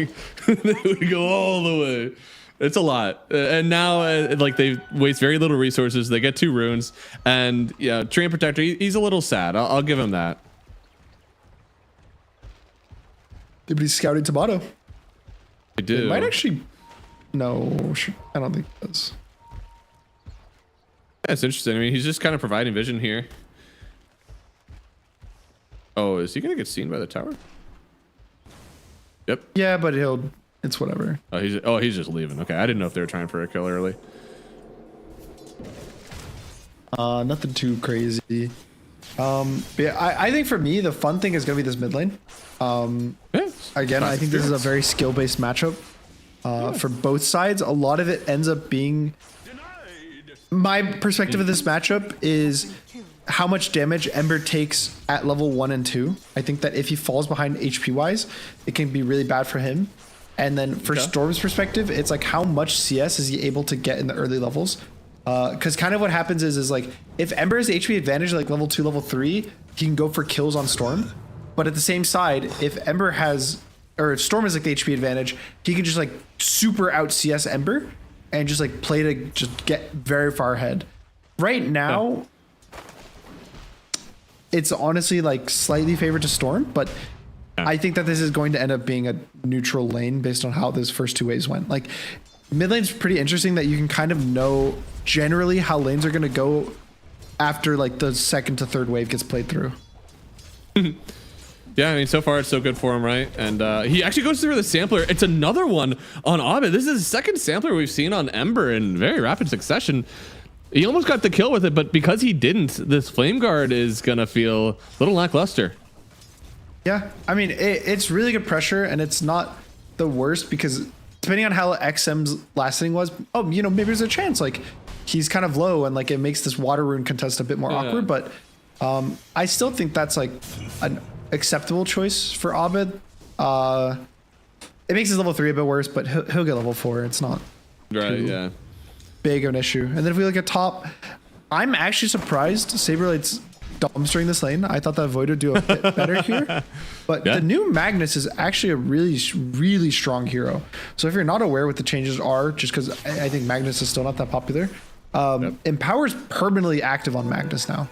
they would go all the way. It's a lot, and now like they waste very little resources. They get 2 runes, and yeah, Tree and Protector. He's a little sad. I'll give him that. Did he scouting Tomato? I do. It might actually. No, I don't think it does. That's interesting. I mean, he's just kind of providing vision here. Oh, is he gonna get seen by the tower? Yep. Yeah, but it's whatever. Oh, he's just leaving. Okay, I didn't know if they were trying for a kill early. Nothing too crazy. But yeah, I think for me the fun thing is gonna be this mid lane. Again, I think this is a very skill-based matchup for both sides. A lot of it ends up being. My perspective of this matchup is how much damage Ember takes at level 1 and 2. I think that if he falls behind HP wise, it can be really bad for him. And then for Storm's perspective, it's like how much CS is he able to get in the early levels? Because kind of what happens is like if Ember has HP advantage like level 2, level 3, he can go for kills on Storm. But at the same side, if Ember has or if Storm has like the HP advantage, he can just like super out CS Ember and just like play to just get very far ahead. Right now, it's honestly like slightly favored to Storm, but I think that this is going to end up being a neutral lane based on how those first 2 waves went. Like mid lane's pretty interesting that you can kind of know generally how lanes are going to go after like the 2nd to 3rd wave gets played through. Yeah, I mean, so far it's so good for him, right? And he actually goes through the sampler. It's another one on Abed. This is the 2nd sampler we've seen on Ember in very rapid succession. He almost got the kill with it, but because he didn't, this Flame Guard is going to feel a little lackluster. Yeah, I mean, it's really good pressure, and it's not the worst because depending on how XM's last inning was, maybe there's a chance like he's kind of low and like it makes this water rune contest a bit more awkward. But I still think that's like an acceptable choice for Abed. It makes his level 3 a bit worse, but he'll get level 4. It's not right. Big of an issue. And then if we look at top, I'm actually surprised Saberlight's dumpstering this lane. I thought that Void would do a bit better here, but the new Magnus is actually a really, really strong hero. So if you're not aware what the changes are, just because I think Magnus is still not that popular, Empower's permanently active on Magnus now.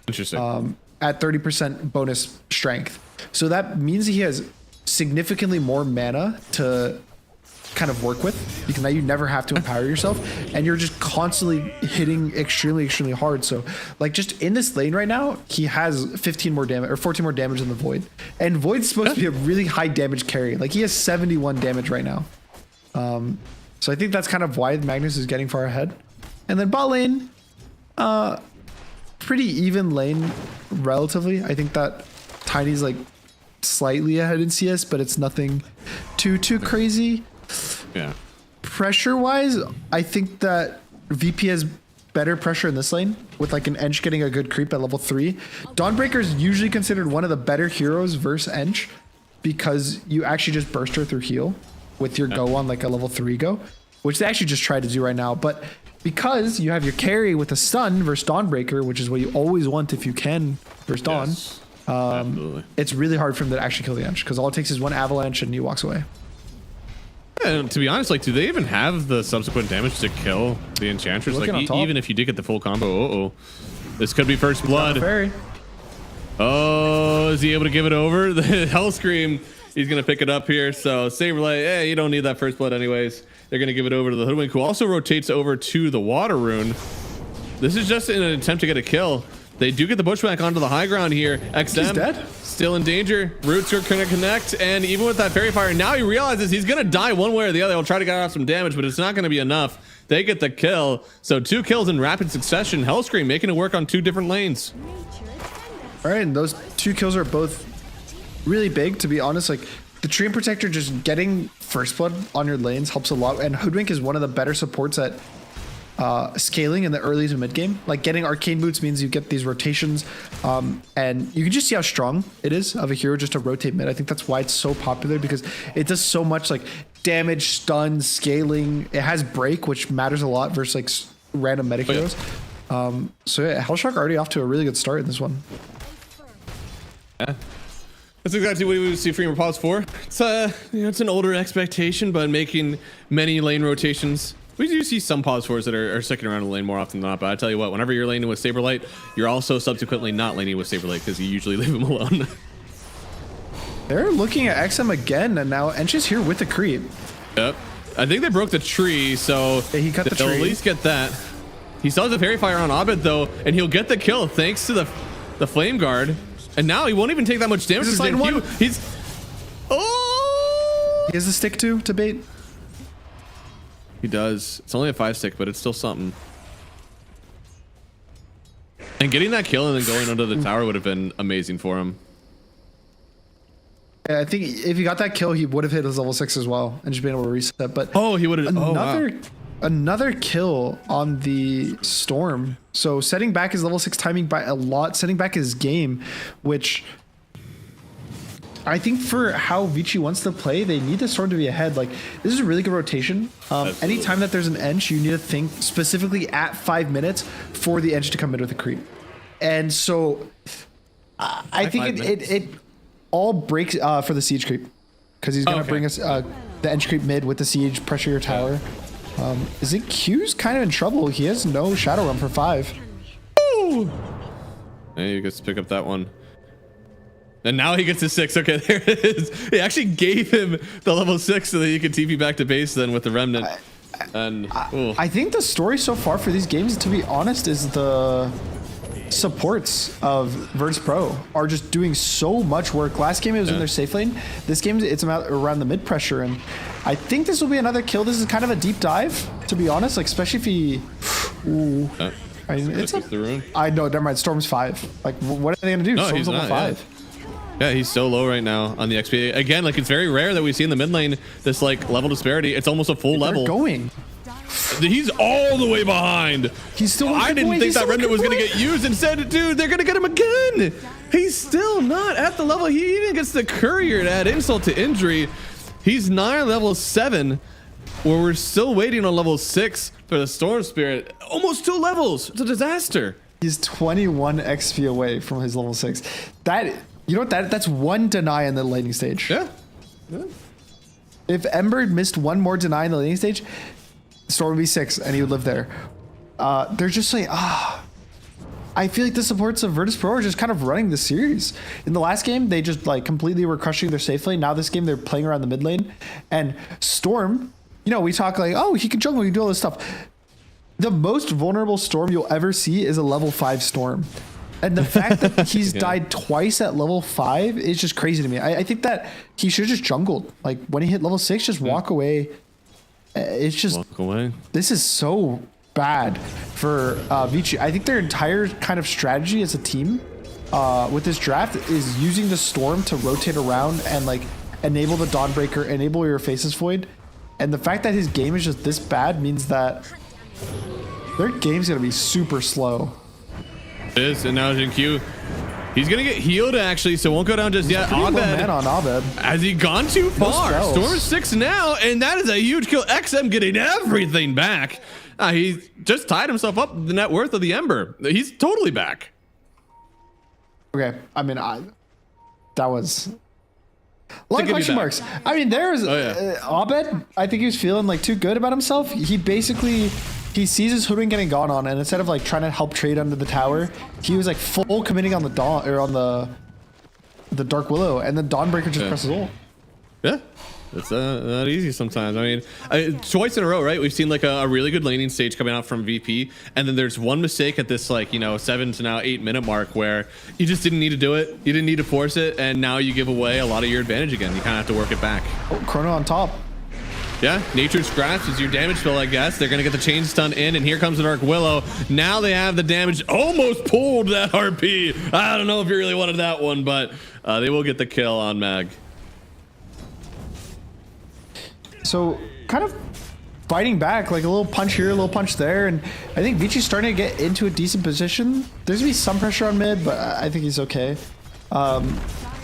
Interesting. At 30% bonus strength. So that means he has significantly more mana to kind of work with, because now you never have to empower yourself and you're just constantly hitting extremely hard. So like just in this lane right now, he has 15 more damage or 14 more damage than the Void, and Void's supposed to be a really high damage carry. Like he has 71 damage right now. So I think that's kind of why Magnus is getting far ahead. And then bot lane, pretty even lane relatively. I think that Tiny's like slightly ahead in CS, but it's nothing too crazy. Yeah. Pressure wise, I think that VP has better pressure in this lane with like an Ench getting a good creep at level 3. Dawnbreaker is usually considered one of the better heroes versus Ench because you actually just burst her through heal with your go on like a level 3 go, which they actually just tried to do right now. But because you have your carry with a stun versus Dawnbreaker, which is what you always want if you can versus Dawn, it's really hard for him to actually kill the Ench because all it takes is one avalanche and he walks away. And to be honest, like, do they even have the subsequent damage to kill the Enchantress? Like, even if you did get the full combo, this could be first blood. Oh, is he able to give it over? The Hellscream, he's going to pick it up here. So Saberlight, hey, you don't need that first blood anyways. They're going to give it over to the Hoodwink, who also rotates over to the Water Rune. This is just in an attempt to get a kill. They do get the Bushwhack onto the high ground here. XM He's dead. Still in danger. Roots are going to connect, and even with that Fairy Fire, now he realizes he's going to die one way or the other. He'll try to get off some damage, but it's not going to be enough. They get the kill. So 2 kills in rapid succession. Hellscream making it work on 2 different lanes. All right, and those 2 kills are both really big, to be honest. Like, the Treant Protector just getting first blood on your lanes helps a lot, and Hoodwink is one of the better supports at scaling in the early to mid game. Like, getting Arcane Boots means you get these rotations, and you can just see how strong it is of a hero just to rotate mid. I think that's why it's so popular, because it does so much, like, damage, stun, scaling. It has break, which matters a lot versus like random meta heroes. So yeah, Hellshock already off to a really good start in this one. Yeah. That's exactly what we would see Freeman pause for. It's it's an older expectation, but making many lane rotations. We do see some pause fours that are sticking around the lane more often than not, but I tell you what, whenever you're laning with Saberlight, you're also subsequently not laning with Saberlight because you usually leave him alone. They're looking at XM again, and now Ench's here with the creep. Yep. I think they broke the tree, so yeah, he cut the they'll tree. At least get that. He still has a Fairy Fire on Abed though, and he'll get the kill thanks to the Flame Guard. And now he won't even take that much damage. He's a one. He's He has a stick to bait. He does. It's only a 5-stick, but it's still something. And getting that kill and then going under the tower would have been amazing for him. Yeah, I think if he got that kill, he would have hit his level 6 as well and just been able to reset. But he would have another kill on the Storm. So setting back his level 6 timing by a lot, setting back his game, which I think for how Vici wants to play, they need the Storm to be ahead. Like, this is a really good rotation. Anytime that there's an Ench, you need to think specifically at 5 minutes for the Ench to come in with a creep. And so I think it all breaks for the siege creep, because he's going to bring us the Ench creep mid with the siege, pressure your tower. Is it Q's kind of in trouble? He has no Shadow Run for 5. Ooh. And he gets to pick up that one. And now he gets a 6. Okay, there it is. He actually gave him the level 6 so that he could TP back to base then with the Remnant. I think the story so far for these games, to be honest, is the supports of Virtus.pro are just doing so much work. Last game it was in their safe lane. This game it's around the mid pressure, and I think this will be another kill. This is kind of a deep dive, to be honest. Like, especially if he. I mean, it's the rune. I know. Never mind. Storm's 5. Like, what are they gonna do? No, Storm's level 5. Yeah, he's so low right now on the XP. Again, like, it's very rare that we see in the mid lane this like level disparity. It's almost a full level. Going. He's all the way behind. He's still. I didn't think that Remnant was going to get used. Instead, dude, they're going to get him again. He's still not at the level. He even gets the courier to add insult to injury. He's now level 7, where we're still waiting on level 6 for the Storm Spirit. Almost 2 levels. It's a disaster. He's 21 XP away from his level 6. That, you know what? That's 1 deny in the laning stage. Yeah. If Ember missed 1 more deny in the laning stage, Storm would be 6 and he would live there. They're just like, I feel like the supports of Virtus.pro are just kind of running the series. In the last game, they just like completely were crushing their safe lane. Now this game, they're playing around the mid lane. And Storm, you know, we talk like, oh, he can jungle, he can do all this stuff. The most vulnerable Storm you'll ever see is a level 5 Storm. And the fact that he's died twice at level 5 is just crazy to me. I think that he should have just jungled. Like, when he hit level 6, just walk away. It's just, walk away. This is so bad for Vici. I think their entire kind of strategy as a team with this draft is using the Storm to rotate around and like enable the Dawnbreaker, enable your Faceless Void. And the fact that his game is just this bad means that their game's gonna be super slow. It is, and now in Q. He's gonna get healed actually, so won't go down just yet. Abed on Abed. Has he gone too far? Storm is 6 now, and that is a huge kill. XM getting everything back. He just tied himself up the net worth of the Ember. He's totally back. Okay, I mean, that was A lot to of give you question that. marks. I mean, there's Abed. I think he was feeling like too good about himself. He basically he sees his Hoodwink getting gone on, and instead of like trying to help trade under the tower, he was like full committing on the Dawn or on the Dark Willow, and then Dawnbreaker just presses ult. Yeah. It's not easy sometimes. I mean, twice in a row, right? We've seen like a really good laning stage coming out from VP, and then there's one mistake at this like 7 to now 8 minute mark where you just didn't need to do it, you didn't need to force it, and now you give away a lot of your advantage again. You kind of have to work it back. Oh, Chrono on top. Yeah, Nature's Grasp is your damage spell, I guess. They're gonna get the chain stun in, and here comes the Dark Willow. Now they have the damage. Almost pulled that RP. I don't know if you really wanted that one, but they will get the kill on Mag. So kind of fighting back, like a little punch here, a little punch there, and I think Vici's starting to get into a decent position. There's gonna be some pressure on mid, but I think he's okay.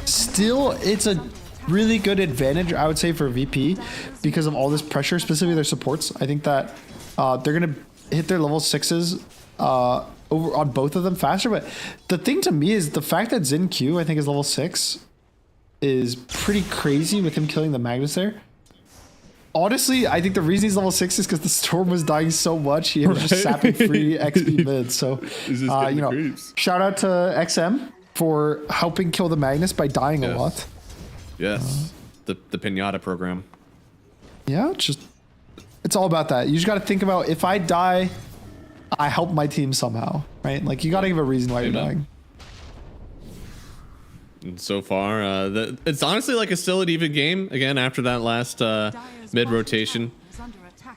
Still, it's a really good advantage, I would say, for VP because of all this pressure, specifically their supports. I think that they're gonna hit their level 6s over on both of them faster. But the thing to me is the fact that Xin Q, I think, is level 6 is pretty crazy with him killing the Magnus there. Honestly, I think the reason he's level 6 is because the Storm was dying so much. He was just sapping free XP mid. So, shout out to XM for helping kill the Magnus by dying a lot. Yes, the Pinata program. Yeah, it's all about that. You just got to think about, if I die, I help my team somehow, right? Like, you got to give a reason why you're dying. And so far, it's honestly like still an even game again after that last mid rotation.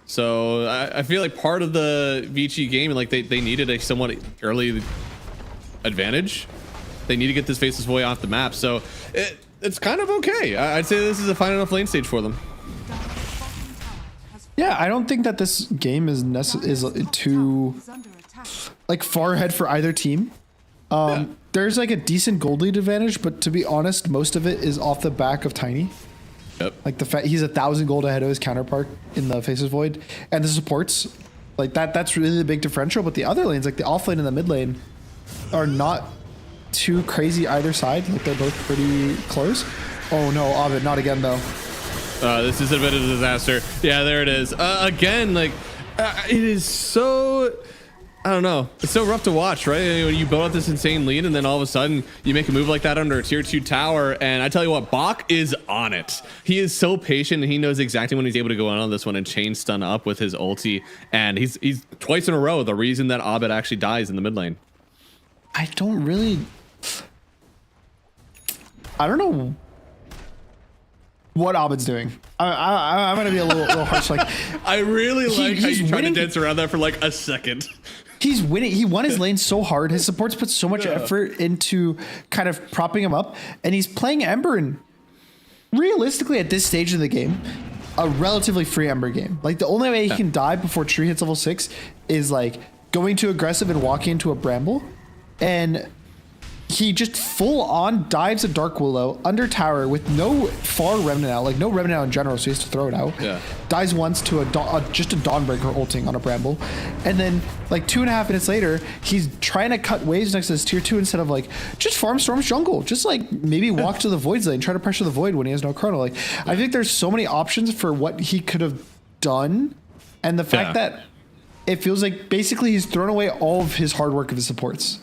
So I feel like part of the Vici game, like they needed a somewhat early advantage. They need to get this Faceless Void off the map. So it's kind of okay. I'd say this is a fine enough lane stage for them. Yeah, I don't think that this game is too like far ahead for either team. There's like a decent gold lead advantage, but to be honest, most of it is off the back of Tiny. Yep. Like the fact he's 1,000 gold ahead of his counterpart in the Faceless Void, and the supports like that's really the big differential. But the other lanes, like the off lane and the mid lane, are not too crazy either side. Like they're both pretty close. Oh no, Ovid, not again though. This is a bit of a disaster. Yeah, there it is. Again, like it is so, I don't know. It's so rough to watch, right? When you build up this insane lead and then all of a sudden you make a move like that under a tier 2 tower. And I tell you what, Bach is on it. He is so patient and he knows exactly when he's able to go on this one and chain stun up with his ulti. And he's twice in a row the reason that Abed actually dies in the mid lane. I don't know what Abed's doing. I'm gonna be a little harsh. Like, I really like how you try to winning. dance around that for like a second. He's winning. He won his lane so hard. His supports put so much effort into kind of propping him up, and he's playing Ember. And realistically, at this stage of the game, a relatively free Ember game. Like the only way he can die before Tree hits level 6 is like going too aggressive and walking into a bramble, and he just full on dives a Dark Willow under tower with no far remnant out, like no remnant out in general, so he has to throw it out. Yeah. Dies once to just a Dawnbreaker ulting on a bramble, and then like 2.5 minutes later, he's trying to cut waves next to this tier 2 instead of like just farm Storm's jungle, just like maybe walk to the Void's lane, try to pressure the Void when he has no chrono. Like I think there's so many options for what he could have done, and the fact that it feels like basically he's thrown away all of his hard work of his supports.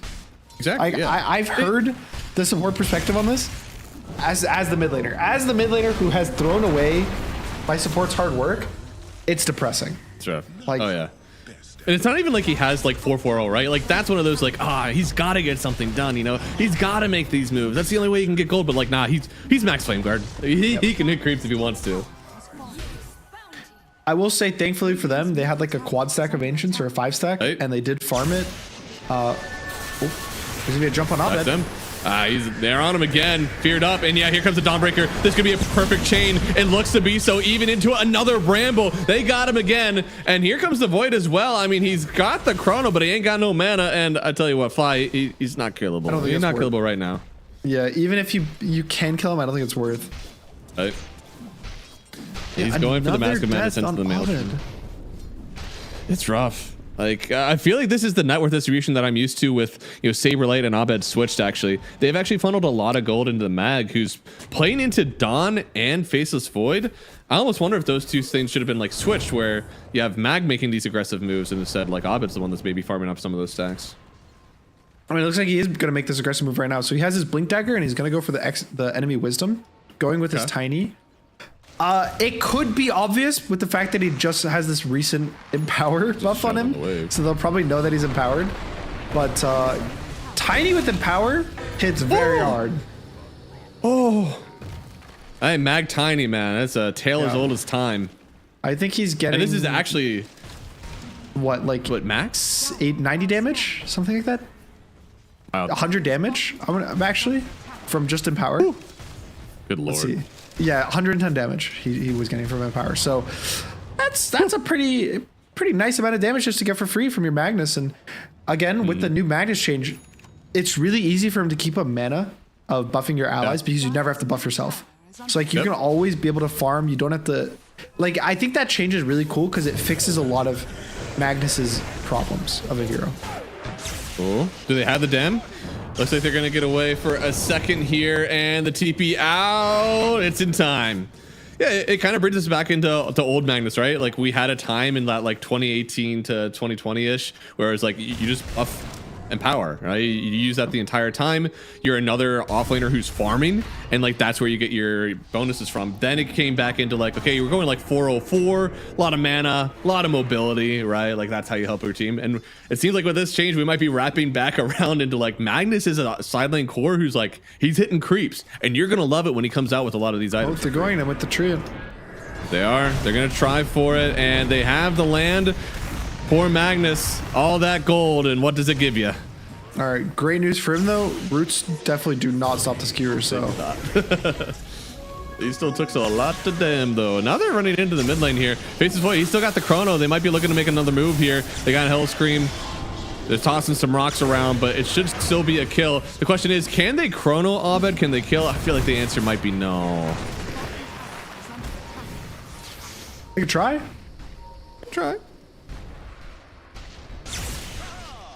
Exactly. I've heard the support perspective on this as the mid laner. As the mid laner who has thrown away my support's hard work, it's depressing. That's rough. Like, oh yeah. And it's not even like he has like 4-4-0, right? Like that's one of those like, he's got to get something done, you know? He's got to make these moves. That's the only way he can get gold. But like, nah, he's max flame guard. He can hit creeps if he wants to. I will say, thankfully for them, they had like a quad stack of ancients or a 5 stack, and they did farm it. There's gonna be a jump on Abed. He's there on him again, feared up, and yeah, here comes the Dawnbreaker. This could be a perfect chain. It looks to be so, even into another bramble. They got him again, and here comes the Void as well. I mean, he's got the chrono, but he ain't got no mana. And I tell you what, Fly, he's not killable. I don't think He's not killable right now. Yeah, even if you can kill him, I don't think it's worth. Right. He's going for the Mask of Madness into the Maelstrom. It's rough. Like, I feel like this is the net worth distribution that I'm used to with, Saberlight and Abed switched, actually. They've actually funneled a lot of gold into the Mag, who's playing into Dawn and Faceless Void. I almost wonder if those two things should have been, like, switched, where you have Mag making these aggressive moves, and instead, like, Abed's the one that's maybe farming up some of those stacks. I mean, it looks like he is going to make this aggressive move right now. So he has his Blink Dagger, and he's going to go for the enemy Wisdom, going with his Tiny. It could be obvious with the fact that he just has this recent Empower buff on him, so they'll probably know that he's empowered. But Tiny with Empower hits very hard. Oh, hey, Mag Tiny, man, that's a tale as old as time. I think he's getting. And this is actually what max 90 damage, something like that. 100 damage. I'm actually from just Empower. Good lord. Let's see. Yeah, 110 damage he was getting from Empower. So that's a pretty nice amount of damage just to get for free from your Magnus. And again, with the new Magnus change, it's really easy for him to keep up mana of buffing your allies because you never have to buff yourself. So like you can always be able to farm. You don't have to, like, I think that change is really cool because it fixes a lot of Magnus's problems of a hero. Oh, do they have the dam? Looks like they're going to get away for a second here, and the TP out. It's in time. Yeah, it kind of brings us back into old Magnus, right? Like, we had a time in that, like, 2018 to 2020-ish where it's like, you just buff Empower, right? You use that the entire time. You're another offlaner who's farming, and, like, that's where you get your bonuses from. Then it came back into, like, okay, we're going, like, 404, a lot of mana, a lot of mobility, right? Like, that's how you help your team. And it seems like with this change, we might be wrapping back around into, like, Magnus is a side lane core who's, like, he's hitting creeps, and you're gonna love it when he comes out with a lot of these items. Oh, they're going in with the trio. They are. They're gonna try for it, and they have the land. Poor Magnus, all that gold, and what does it give you? All right, great news for him though. Roots definitely do not stop the skewer, so. He still took a lot to damn though. Now they're running into the mid lane here. Faces Void, he's still got the chrono. They might be looking to make another move here. They got Hell Scream. They're tossing some rocks around, but it should still be a kill. The question is, can they chrono Abed? Can they kill? I feel like the answer might be no. You can try. Try.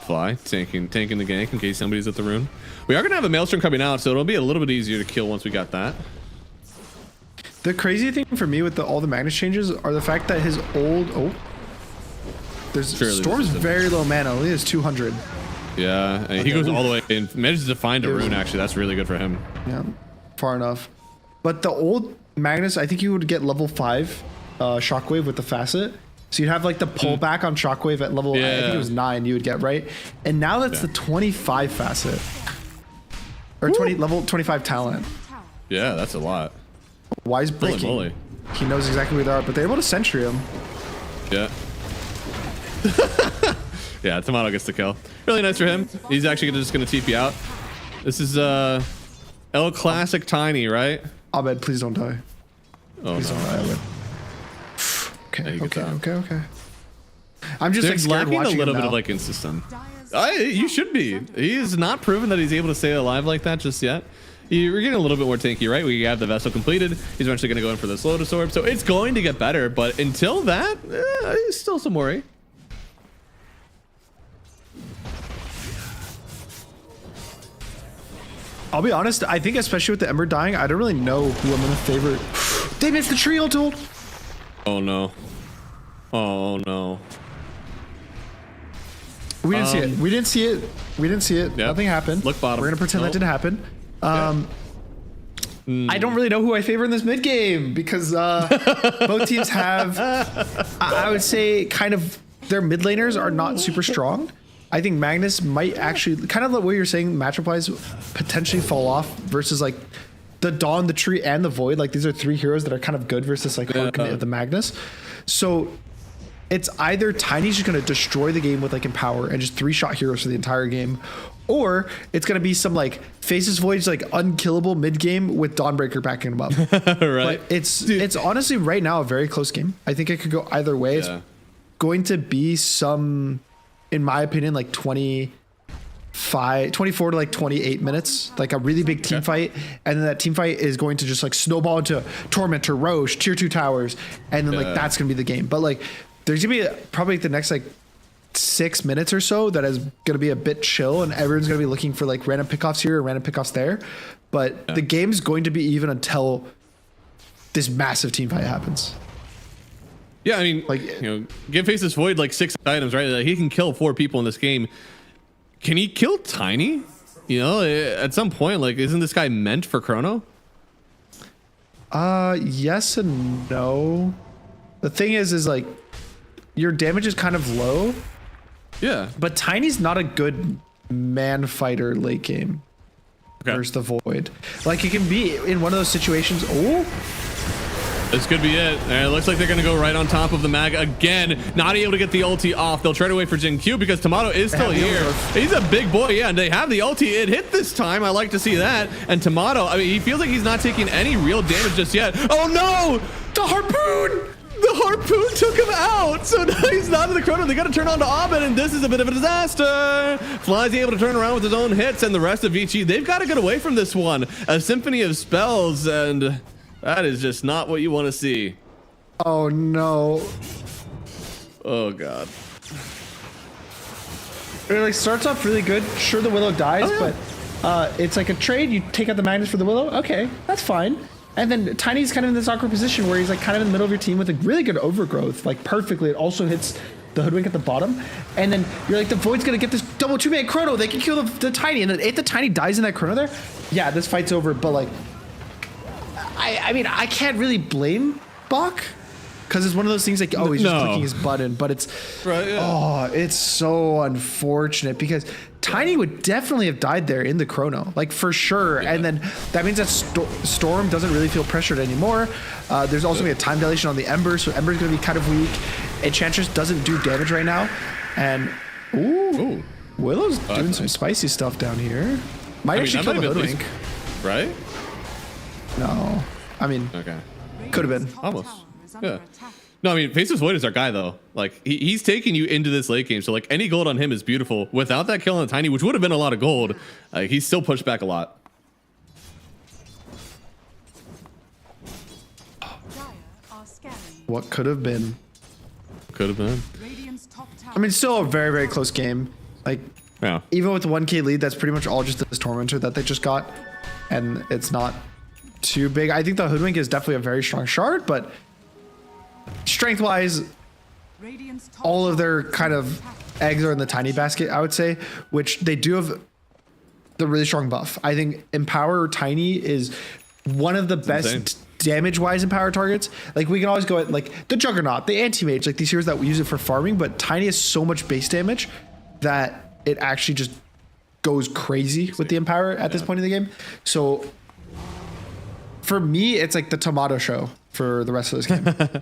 Fly, tanking the gank in case somebody's at the rune. We are gonna have a Maelstrom coming out, so it'll be a little bit easier to kill once we got that. The crazy thing for me with all the Magnus changes are the fact that his old Storm's very low mana. Only has 200. Yeah, and he goes all the way and manages to find a rune. Actually, that's really good for him. Yeah, far enough. But the old Magnus, I think you would get level 5 Shockwave with the facet. So you'd have like the pullback on Shockwave at level, I think it was 9 you would get, right? And now that's the 25 facet. Or level 25 talent. Yeah, that's a lot. Wise breaking. He knows exactly where they are, but they're able to sentry him. Yeah. Yeah, Tomato gets the kill. Really nice for him. He's actually just going to TP out. This is El Classic Tiny, right? Abed, please don't die. Oh, please no. don't die, Abed. Okay. I'm just like scared lacking watching a little him bit now. of like in system. You should be. He has not proven that he's able to stay alive like that just yet. You're getting a little bit more tanky, right? We have the vessel completed. He's eventually going to go in for this Lotus Orb, so it's going to get better. But until that, still some worry. I'll be honest. I think especially with the Ember dying, I don't really know who I'm going to favor. They missed the trio tool. Oh no. Oh no. We didn't see it. We didn't see it. We didn't see it. Yep. Nothing happened. Look bottom. We're gonna pretend that didn't happen. I don't really know who I favor in this mid game because both teams have, I would say, kind of their mid laners are not super strong. I think Magnus might actually, kind of the way you're saying, matchup wise, potentially fall off versus like the Dawn, the Tree, and the Void. Like these are three heroes that are kind of good versus like hard commit of the Magnus. So it's either Tiny's just going to destroy the game with like Empower and just 3-shot heroes for the entire game, or it's going to be some like Faces Void's like unkillable mid game with Dawnbreaker backing him up. Right. But it's honestly right now a very close game. I think it could go either way. Yeah. It's going to be some, in my opinion, like 24 to like 28 minutes, like a really big team fight, and then that team fight is going to just like snowball into Tormentor, Roche, tier 2 towers, and then like that's gonna be the game. But like there's gonna be probably the next like 6 minutes or so that is going to be a bit chill, and everyone's going to be looking for like random pickoffs here or random pickoffs there. But the game's going to be even until this massive team fight happens. Yeah, I mean, like, you know, give Faceless Void like 6 items, right? Like, he can kill 4 people in this game. Can he kill Tiny? You know, at some point, like, isn't this guy meant for Chrono? Yes and no. The thing is like, your damage is kind of low. Yeah. But Tiny's not a good man fighter late game. Okay. Versus the Void. Like, it can be in one of those situations. Oh, this could be it. And it looks like they're going to go right on top of the mag again. Not able to get the ulti off. They'll try to wait for Jin Q because Tomato is still here. He's a big boy. Yeah, and they have the ulti. It hit this time. I like to see that. And Tomato, I mean, he feels like he's not taking any real damage just yet. Oh, no! The harpoon! The harpoon took him out. So now he's not in the Chrono. They got to turn on to Abed, and this is a bit of a disaster. Fly's able to turn around with his own hits, and the rest of Vici, they've got to get away from this one. A symphony of spells, and that is just not what you want to see. Oh, no. Oh, God. It like starts off really good. Sure, the Willow dies, but it's like a trade. You take out the Magnus for the Willow. Okay, that's fine. And then Tiny's kind of in this awkward position where he's like kind of in the middle of your team with a really good overgrowth, like perfectly. It also hits the Hoodwink at the bottom. And then you're like, the Void's gonna get this double 2-man Chrono. They can kill the Tiny. And then if the Tiny dies in that Chrono there, yeah, this fight's over. But like, I mean, I can't really blame Bach. Because it's one of those things like, oh, he's just clicking his button, but it's, oh, it's so unfortunate because Tiny would definitely have died there in the Chrono, like for sure. Yeah. And then that means that Storm doesn't really feel pressured anymore. There's also a time dilation on the Ember, so Ember's going to be kind of weak. Enchantress doesn't do damage right now. And, ooh. Willow's doing some spicy stuff down here. Might actually kill the Hoodwink. Right? No. I mean, could have been. Almost. Yeah. No, I mean, Faceless Void is our guy, though. Like, he's taking you into this late game. So, like, any gold on him is beautiful. Without that kill on the Tiny, which would have been a lot of gold, he's still pushed back a lot. What could have been? Could have been. I mean, still a very, very close game. Like, even with the 1K lead, that's pretty much all just this Tormentor that they just got. And it's not too big. I think the Hoodwink is definitely a very strong shard, but strength-wise, all of their kind of eggs are in the Tiny basket, I would say, which they do have the really strong buff. I think Empower Tiny is one of the best damage-wise Empower targets. Like, we can always go at, like, the Juggernaut, the Anti-Mage, like these heroes that we use it for farming, but Tiny has so much base damage that it actually just goes crazy with the Empower at this point in the game. So, for me, it's like the Tomato show for the rest of this game.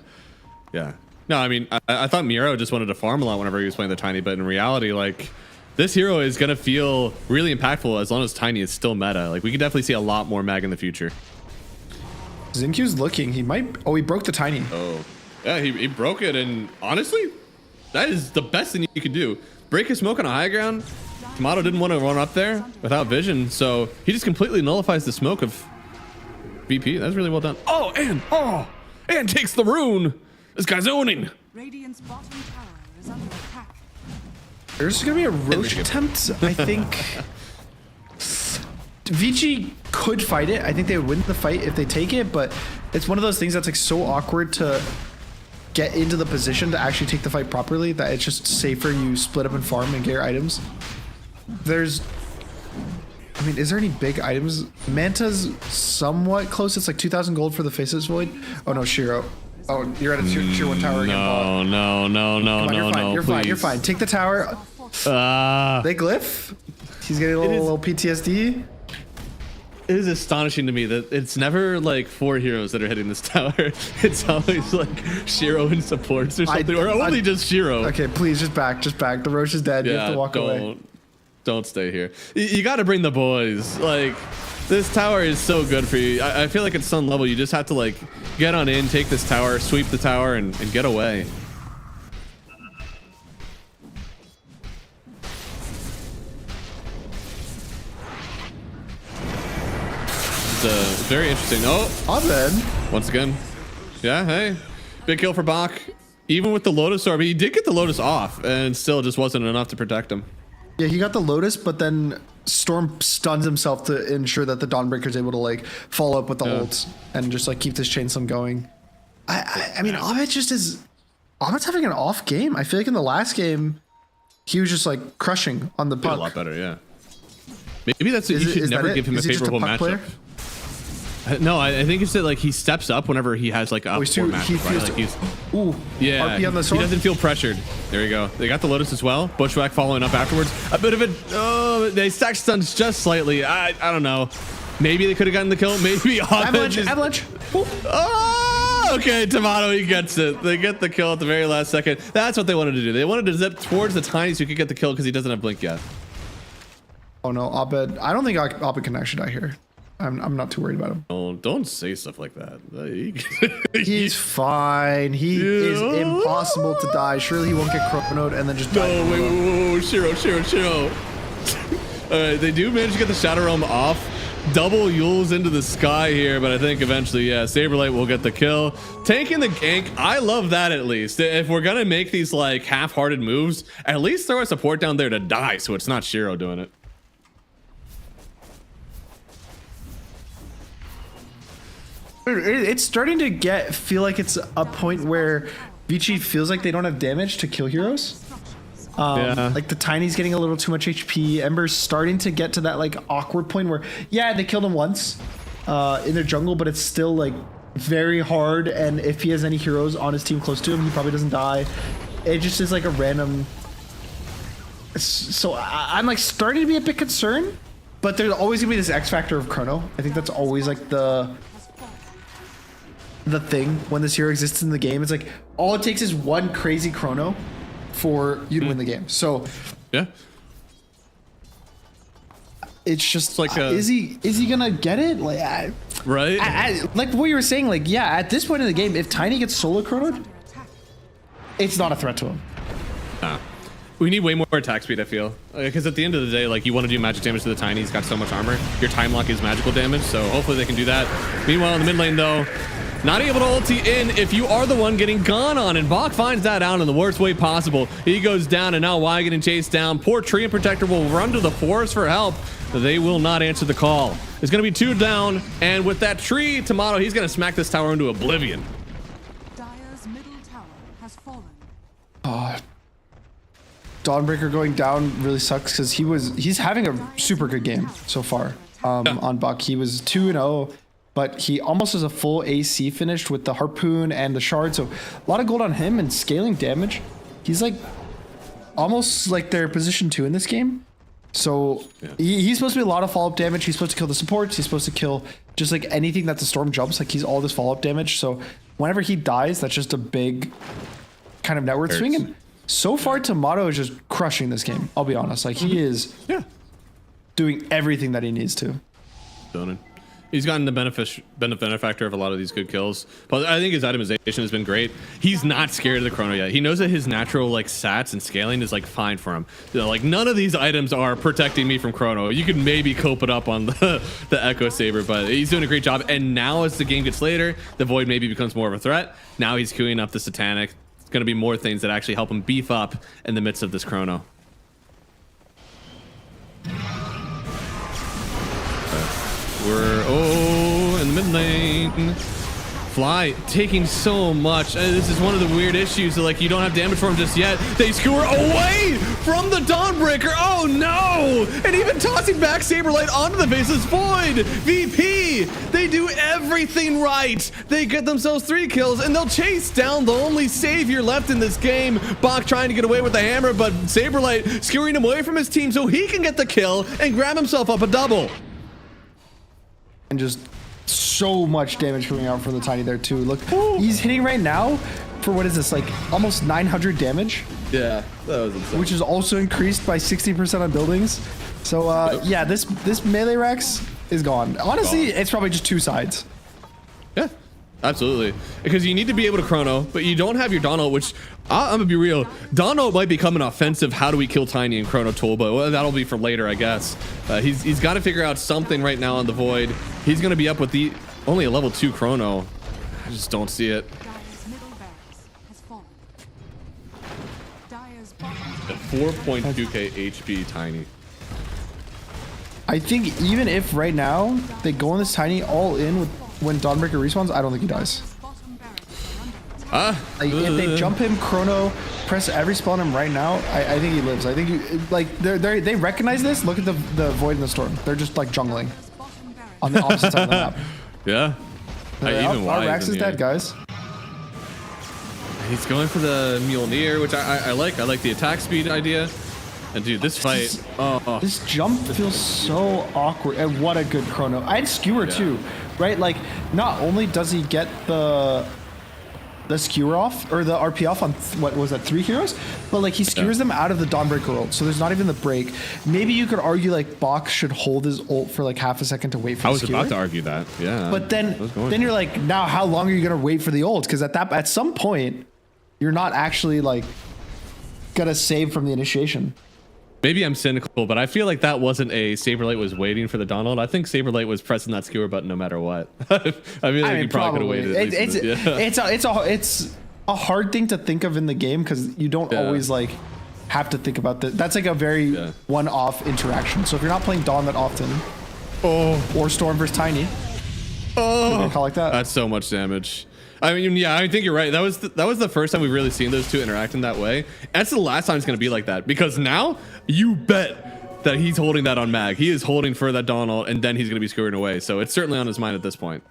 Yeah. No, I mean, I thought Miro just wanted to farm a lot whenever he was playing the Tiny, but in reality, like, this hero is going to feel really impactful as long as Tiny is still meta. Like, we could definitely see a lot more mag in the future. Xinq's looking. He might... Oh, he broke the Tiny. Oh. Yeah, he broke it, and honestly, that is the best thing you could do. Break a smoke on a high ground. Tomato didn't want to run up there without vision, so he just completely nullifies the smoke of VP. That's really well done. Oh, and takes the rune. This guy's owning. Radiant's bottom tower is under attack. There's gonna be a Roche attempt, I think. Vici could fight it. I think they would win the fight if they take it, but it's one of those things that's like so awkward to get into the position to actually take the fight properly that it's just safer you split up and farm and get your items. There's, I mean, is there any big items? Manta's somewhat close. It's like 2,000 gold for the Faceless Void. Oh no, Shiro. Oh, you're at a tier 1 tower again. No, You're fine. Take the tower. They glyph. He's getting a little PTSD. It is astonishing to me that it's never like 4 heroes that are hitting this tower. It's always like Shiro and supports or something, or only just Shiro. Okay, please, just back. The Roche is dead. You have to walk away. Don't stay here. You got to bring the boys. Like, this tower is so good for you. I feel like at some level you just have to like get on in, take this tower, sweep the tower, and get away. It's very interesting. Oh, Abed. Once again. Yeah, hey. Big kill for Bach. Even with the Lotus Orb, he did get the Lotus off, and still just wasn't enough to protect him. Yeah, he got the Lotus, but then Storm stuns himself to ensure that the Dawnbreaker is able to like follow up with the ults and just like keep this chainstorm going. I mean, Abed just is. Abed's having an off game. I feel like in the last game, he was just like crushing on the puck. A lot better, yeah. Maybe that's it. You should never give him a favorable matchup. No, I think it's that like he steps up whenever he has like a matchup, right? Like he's, yeah, RP on the he doesn't feel pressured. There you go. They got the Lotus as well. Bushwhack following up afterwards. A bit of it. Oh, they stacked stuns just slightly. I don't know. Maybe they could have gotten the kill. Maybe Avalanche. Oh, okay, Tomato, he gets it. They get the kill at the very last second. That's what they wanted to do. They wanted to zip towards the Tiny so he could get the kill because he doesn't have Blink yet. Oh no, Abed. I don't think Abed can actually die here. I'm not too worried about him. Oh, don't say stuff like that. He's fine. He is impossible to die. Surely he won't get chronoed and then just die. No, wait, Shiro. All right, they do manage to get the Shadow Realm off. Double Yules into the sky here, but I think eventually, yeah, Saberlight will get the kill. Taking the gank, I love that at least. If we're gonna make these like half-hearted moves, at least throw a support down there to die so it's not Shiro doing it. It's starting to feel like it's a point where Vici feels like they don't have damage to kill heroes. Like the Tiny's getting a little too much HP. Ember's starting to get to that like awkward point where, yeah, they killed him once in their jungle, but it's still like very hard. And if he has any heroes on his team close to him, he probably doesn't die. It just is like a random. So I'm like starting to be a bit concerned, but there's always gonna be this X factor of Chrono. I think that's always like the thing when this hero exists in the game. It's like all it takes is one crazy Chrono for you to win the game. So yeah, it's just like is he gonna get it? Like right, like what you were saying, like yeah, at this point in the game, if Tiny gets solo chronoed, it's not a threat to him. We need way more attack speed, I feel, because at the end of the day, like you want to do magic damage to the Tiny. He's got so much armor. Your time lock is magical damage, so hopefully they can do that. Meanwhile, in the mid lane though, not able to ulti in if you are the one getting gone on, and Bach finds that out in the worst way possible. He goes down, and now Why getting chased down. Poor Tree and Protector will run to the forest for help. They will not answer the call. There's going to be 2 down, and with that Tree, Tomato, he's going to smack this tower into oblivion. Dire's middle tower has fallen. Dawnbreaker going down really sucks because he's having a super good game so far on Buck. He was 2-0. But he almost has a full AC finished with the Harpoon and the Shard. So a lot of gold on him and scaling damage. He's like almost like their position 2 in this game. So he's supposed to be a lot of follow-up damage. He's supposed to kill the supports. He's supposed to kill just like anything that the Storm jumps. Like he's all this follow-up damage. So whenever he dies, that's just a big kind of network swing. And so far, Tomato is just crushing this game. I'll be honest. Like he is doing everything that he needs to. Done it. He's gotten the benefactor of a lot of these good kills, but I think his itemization has been great. He's not scared of the Chrono yet. He knows that his natural like stats and scaling is like fine for him. You know, like none of these items are protecting me from Chrono. You can maybe cope it up on the Echo Saber, but he's doing a great job. And now as the game gets later, the Void maybe becomes more of a threat. Now he's queuing up the Satanic. It's going to be more things that actually help him beef up in the midst of this Chrono. We're in the mid lane. Fly taking so much. This is one of the weird issues. So, like you don't have damage for him just yet. They skewer away from the Dawnbreaker. Oh no! And even tossing back Saberlight onto the faceless Void. VP. They do everything right. They get themselves 3 kills and they'll chase down the only savior left in this game. Bach trying to get away with the hammer, but Saberlight skewering him away from his team so he can get the kill and grab himself up a double. And just so much damage coming out from the Tiny there too. Look, he's hitting right now for what is this, like almost 900 damage? Yeah, that was insane. Which is also increased by 60% on buildings. So yeah, this melee Rex is gone. Honestly, it's probably just 2 sides. Yeah, absolutely. Because you need to be able to Chrono, but you don't have your Dawn ult, which I'm gonna be real. Dawn ult might become an offensive how do we kill Tiny and Chrono tool, but that'll be for later, I guess. He's got to figure out something right now on the Void. He's gonna be up with only a level 2 Chrono. I just don't see it. 4.2k HP Tiny. I think even if right now they go on this Tiny all in with when Dawnbreaker respawns, I don't think he dies. Like, if they jump him, Chrono, press every spawn him right now, I think he lives. I think they recognize this. Look at the Void in the Storm. They're just like jungling on the opposite side of the map. Yeah. Our Rax is dead, guys. He's going for the Mjolnir, which I like. I like the attack speed idea. And dude, this fight, this jump feels so awkward. And what a good Chrono. I had Skewer too, right? Like, not only does he get the skewer off or the RP off on what was that, 3 heroes, but like he skewers them out of the Dawnbreaker ult, so there's not even the break. Maybe you could argue like Bach should hold his ult for like half a second to wait for the skewer. I was about to argue that, yeah. But then you're like, now how long are you gonna wait for the ult? Because at some point you're not actually like gonna save from the initiation. Maybe I'm cynical, but I feel like that wasn't a Saberlight was waiting for the Donald. I think Saberlight was pressing that skewer button no matter what. I mean, he probably could have waited. It's a hard thing to think of in the game because you don't always like have to think about that. That's like a very one-off interaction. So if you're not playing Dawn that often, or Storm versus Tiny, call like that. That's so much damage. I mean, yeah, I think you're right. That was the first time we've really seen those two interact in that way. That's the last time it's going to be like that, because now you bet that he's holding that on Mag. He is holding for that Donald, and then he's going to be screwing away. So it's certainly on his mind at this point.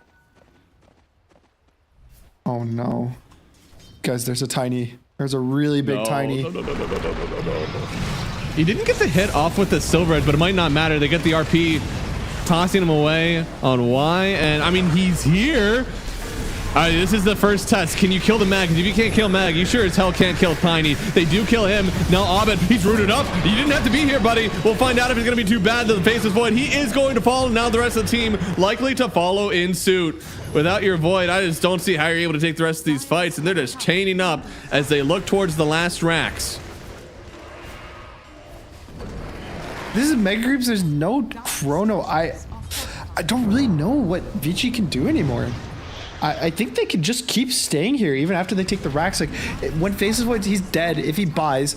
Oh no, guys! There's a Tiny. There's a really big Tiny. No. He didn't get the hit off with the Silver Edge, but it might not matter. They get the RP, tossing him away on Y, and I mean he's here. All right, this is the first test. Can you kill the Mag? If you can't kill Mag, you sure as hell can't kill Tiny. They do kill him. Now Abed, he's rooted up. You didn't have to be here, buddy. We'll find out if it's going to be too bad to the Faceless Void. He is going to fall. Now the rest of the team likely to follow in suit. Without your Void, I just don't see how you're able to take the rest of these fights. And they're just chaining up as they look towards the last racks. This is Mega Creeps. There's no Chrono. I don't really know what Vici can do anymore. I think they can just keep staying here even after they take the racks. Like when Faceless Void, he's dead. If he buys,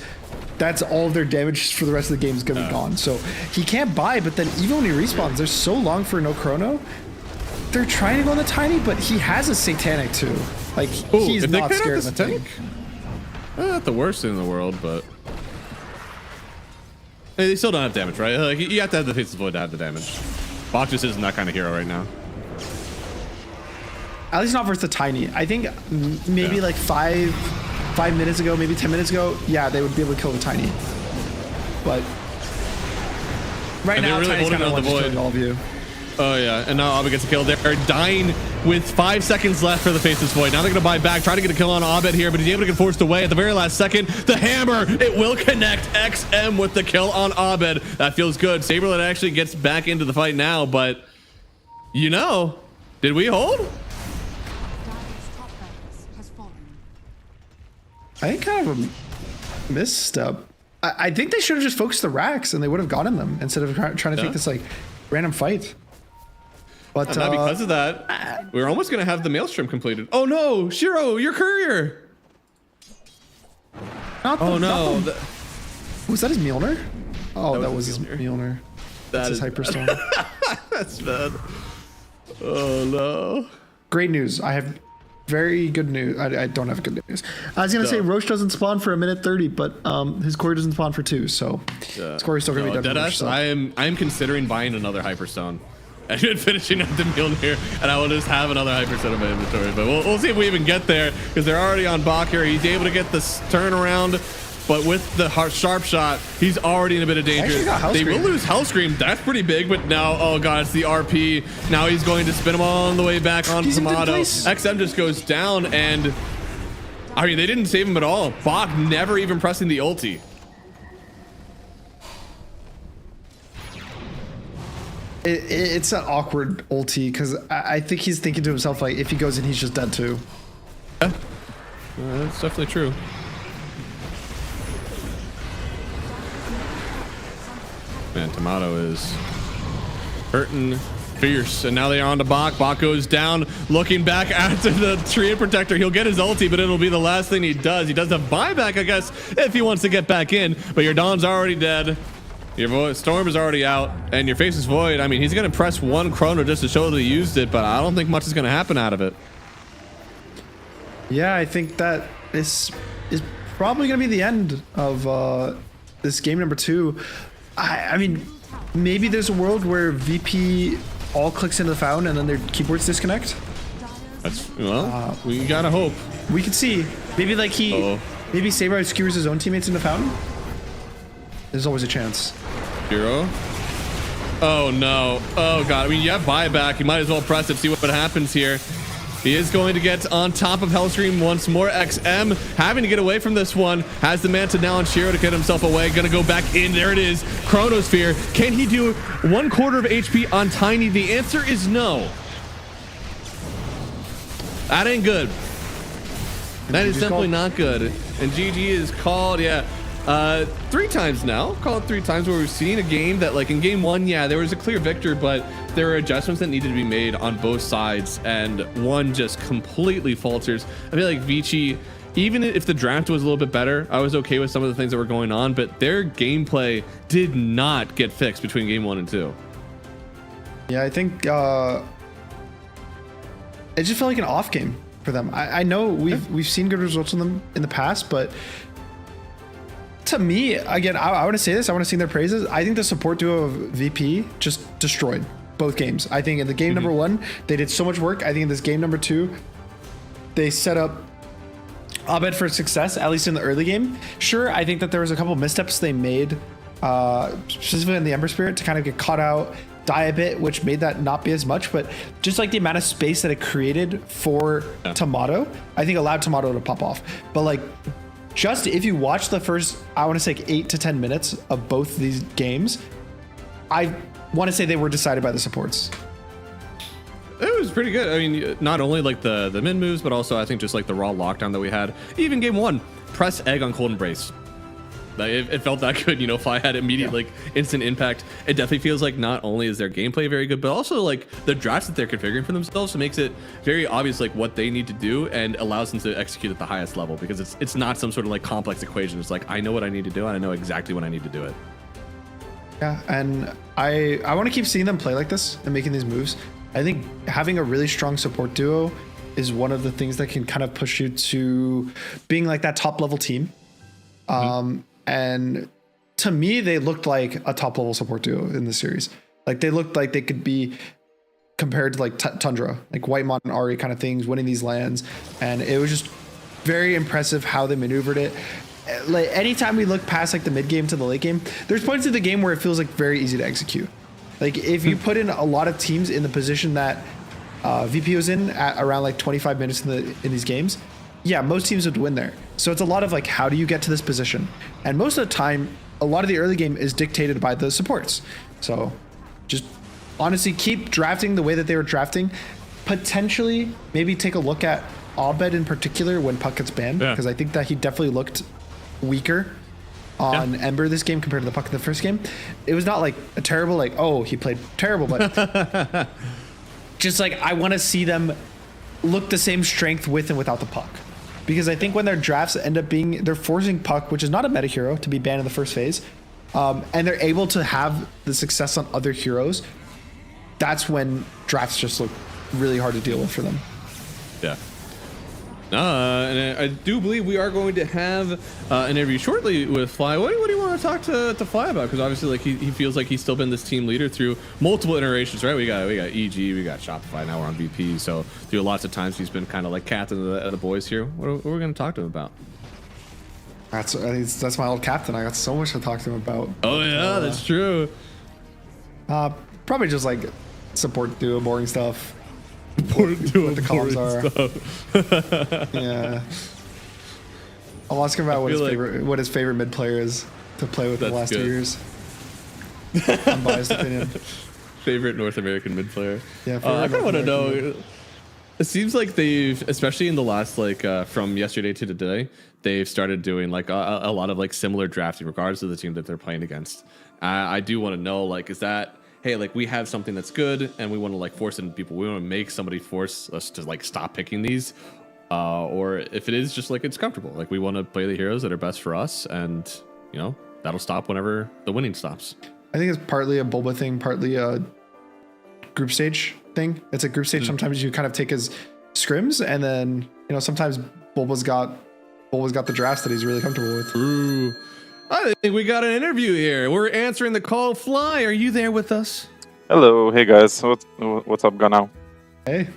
that's all of their damage for the rest of the game is gonna be gone. So he can't buy, but then even when he respawns, there's so long for no Chrono. They're trying to go on the Tiny, but he has a Satanic too. Like he's not scared of the tank. Not the worst thing in the world, but they still don't have damage, right? Like, you have to have the Faceless Void to have the damage. Bach just isn't that kind of hero right now. At least not versus the Tiny. I think maybe like five minutes ago, maybe 10 minutes ago, yeah, they would be able to kill the Tiny. But right now, really Tiny's kind of Void. All of you. Oh yeah, and now Abed gets a kill. They're dying with 5 seconds left for the Faceless Void. Now they're gonna buy back, try to get a kill on Abed here, but he's able to get forced away at the very last second. The hammer, it will connect. XM with the kill on Abed. That feels good. Saberlight actually gets back into the fight now, but you know, did we hold? I think kind of a misstep. I think they should have just focused the racks and they would have gotten them instead of trying to take this like random fight. But because of that, we're almost gonna have the Maelstrom completed. Oh no, Shiro, your courier. Was that his Mjolnir? Oh, that was his Mjolnir. That's his Hyperstone. That's bad. Oh no. Great news. I have very good news. I don't have good news. I was gonna say Roche doesn't spawn for 1:30, but his core doesn't spawn for 2, so his core is still gonna be done. Roche, so. I am considering buying another Hyperstone and finishing up the Mjolnir, and I will just have another Hyperstone in my inventory. But we'll see if we even get there, because they're already on Bach here. He's able to get this turnaround, but with the sharp shot, he's already in a bit of danger. They will lose Hellscream. That's pretty big, but now, oh god, it's the RP. Now he's going to spin him on the way back on Tomato. XM just goes down, and I mean, they didn't save him at all. Bach never even pressing the ulti. It's an awkward ulti, because I think he's thinking to himself, like, if he goes in, he's just dead too. Yeah, that's definitely true. Man, Tomato is hurting fierce. And now they are on to Bach. Bach goes down, looking back after the Treant Protector. He'll get his ulti, but it'll be the last thing he does. He does the buyback, I guess, if he wants to get back in. But your Dawn's already dead. Your Storm is already out, and your Face is Void. I mean, he's going to press one Chrono just to show that he used it, but I don't think much is going to happen out of it. Yeah, I think that this is probably going to be the end of this game number 2. I mean, maybe there's a world where VP all clicks into the fountain and then their keyboards disconnect. That's, well, we gotta hope. We could see. Maybe like maybe Saber skewers his own teammates in the fountain. There's always a chance. Hero. Oh no. Oh god. I mean, you have buyback. You might as well press it, see what happens here. He is going to get on top of Hellscream once more. XM having to get away from this one. Has the Manta now on Shiro to get himself away. Gonna go back in. There it is. Chronosphere. Can he do 1/4 of HP on Tiny? The answer is no. That ain't good. That is definitely not good. And GG is called, yeah. 3 times now. Call it 3 times where we've seen a game that, like in game 1, yeah, there was a clear victor, but there were adjustments that needed to be made on both sides, and one just completely falters. I feel like Vici, even if the draft was a little bit better, I was okay with some of the things that were going on, but their gameplay did not get fixed between game 1 and 2. Yeah, I think it just felt like an off game for them. I know we've seen good results from them in the past, but to me, again, I want to say this. I want to sing their praises. I think the support duo of VP just destroyed both games. I think in the game number 1, they did so much work. I think in this game number 2, they set up Abed for success, at least in the early game. Sure, I think that there was a couple missteps they made, specifically in the Ember Spirit, to kind of get caught out, die a bit, which made that not be as much. But just like the amount of space that it created for Tomato, I think allowed Tomato to pop off. But like, just if you watch the first, I want to say 8 to 10 minutes of both these games, I want to say they were decided by the supports. It was pretty good. I mean, not only like the mid moves, but also I think just like the raw lockdown that we had. Even game 1, press egg on Cold Embrace. Like, it felt that good, you know. If I had immediate like instant impact, it definitely feels like not only is their gameplay very good, but also like the drafts that they're configuring for themselves, so makes it very obvious like what they need to do and allows them to execute at the highest level, because it's not some sort of like complex equation. It's like, I know what I need to do and I know exactly when I need to do it. Yeah, and I want to keep seeing them play like this and making these moves. I think having a really strong support duo is one of the things that can kind of push you to being like that top level team. And to me, they looked like a top level support duo in the series. Like they looked like they could be compared to like Tundra, like Whitemon and Ari kind of things, winning these lands. And it was just very impressive how they maneuvered it. Like anytime we look past like the mid game to the late game, there's points of the game where it feels like very easy to execute. Like if you put in a lot of teams in the position that VP was in at around like 25 minutes in these games, yeah, most teams would win there. So it's a lot of like, how do you get to this position? And most of the time, a lot of the early game is dictated by the supports. So just honestly keep drafting the way that they were drafting. Potentially, maybe take a look at Abed in particular when Puck gets banned, because I think that he definitely looked weaker on Ember this game compared to the Puck in the first game. It was not like a terrible, like, oh, he played terrible, but just like, I want to see them look the same strength with and without the Puck. Because I think when their drafts end up being, they're forcing Puck, which is not a meta hero, to be banned in the first phase, and they're able to have the success on other heroes, that's when drafts just look really hard to deal with for them. Yeah. And I do believe we are going to have an interview shortly with Fly. What do you want to talk to Fly about? Because obviously, like he feels like he's still been this team leader through multiple iterations, right? We got EG, we got Shopify, now we're on VP. So through lots of times, he's been kind of like captain of the boys here. What are we going to talk to him about? That's my old captain. I got so much to talk to him about. Oh yeah, that's true. Probably just like support duo, boring stuff. What the comms are. Yeah. I'll ask him about what his favorite mid player is to play with in the last 2 years. Unbiased opinion. Favorite North American mid player. Yeah. I kind of want to know. It seems like they've, especially in the last from yesterday to today, they've started doing like a lot of like similar drafting, regardless of the team that they're playing against. I do want to know, like, is that hey, like we have something that's good and we want to like force it into people. We want to make somebody force us to like stop picking these. Or if it is just like it's comfortable, like we want to play the heroes that are best for us, and you know that'll stop whenever the winning stops. I think it's partly a Bulba thing, partly a group stage thing. It's a group stage. Sometimes you kind of take his scrims, and then you know sometimes Bulba's got the drafts that he's really comfortable with. Ooh, I think we got an interview here. We're answering the call. Fly, are you there with us? Hello, hey guys, what's up, Gunnow? Hey.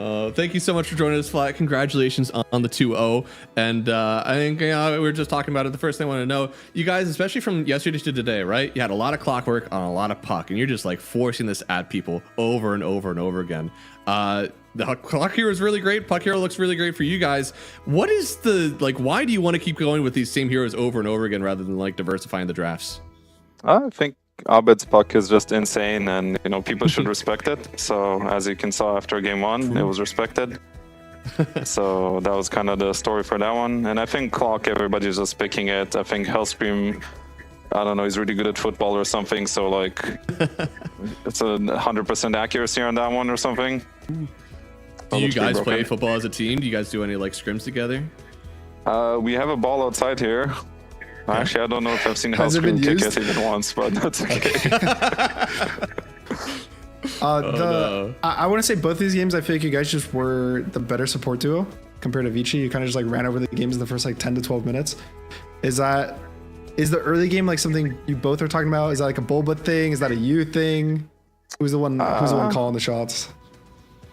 Thank you so much for joining us, Fly. Congratulations on the 2-0. And I think we were just talking about it. The first thing I want to know, you guys, especially from yesterday to today, right? You had a lot of clockwork on a lot of puck, and you're just like forcing this at people over and over and over again. The clock hero is really great. Puck hero looks really great for you guys. What is the, like, why do you want to keep going with these same heroes over and over again rather than like diversifying the drafts? I think Abed's puck is just insane, and you know people should respect it. So as you can saw after game 1, it was respected. So that was kind of the story for that one. And I think clock, everybody's just picking it. I think Hellscream, I don't know, he's really good at football or something. So like, it's a 100% accuracy on that one or something. Do you guys play football as a team? Do you guys do any like scrims together? We have a ball outside here. Actually, I don't know if I've seen Hellscream kick it even once, but that's okay. I want to say both these games, I feel like you guys just were the better support duo compared to Vici. You kind of just like ran over the games in the first like 10 to 12 minutes. Is the early game like something you both are talking about? Is that like a Bulba thing? Is that a you thing? Who's the one calling the shots?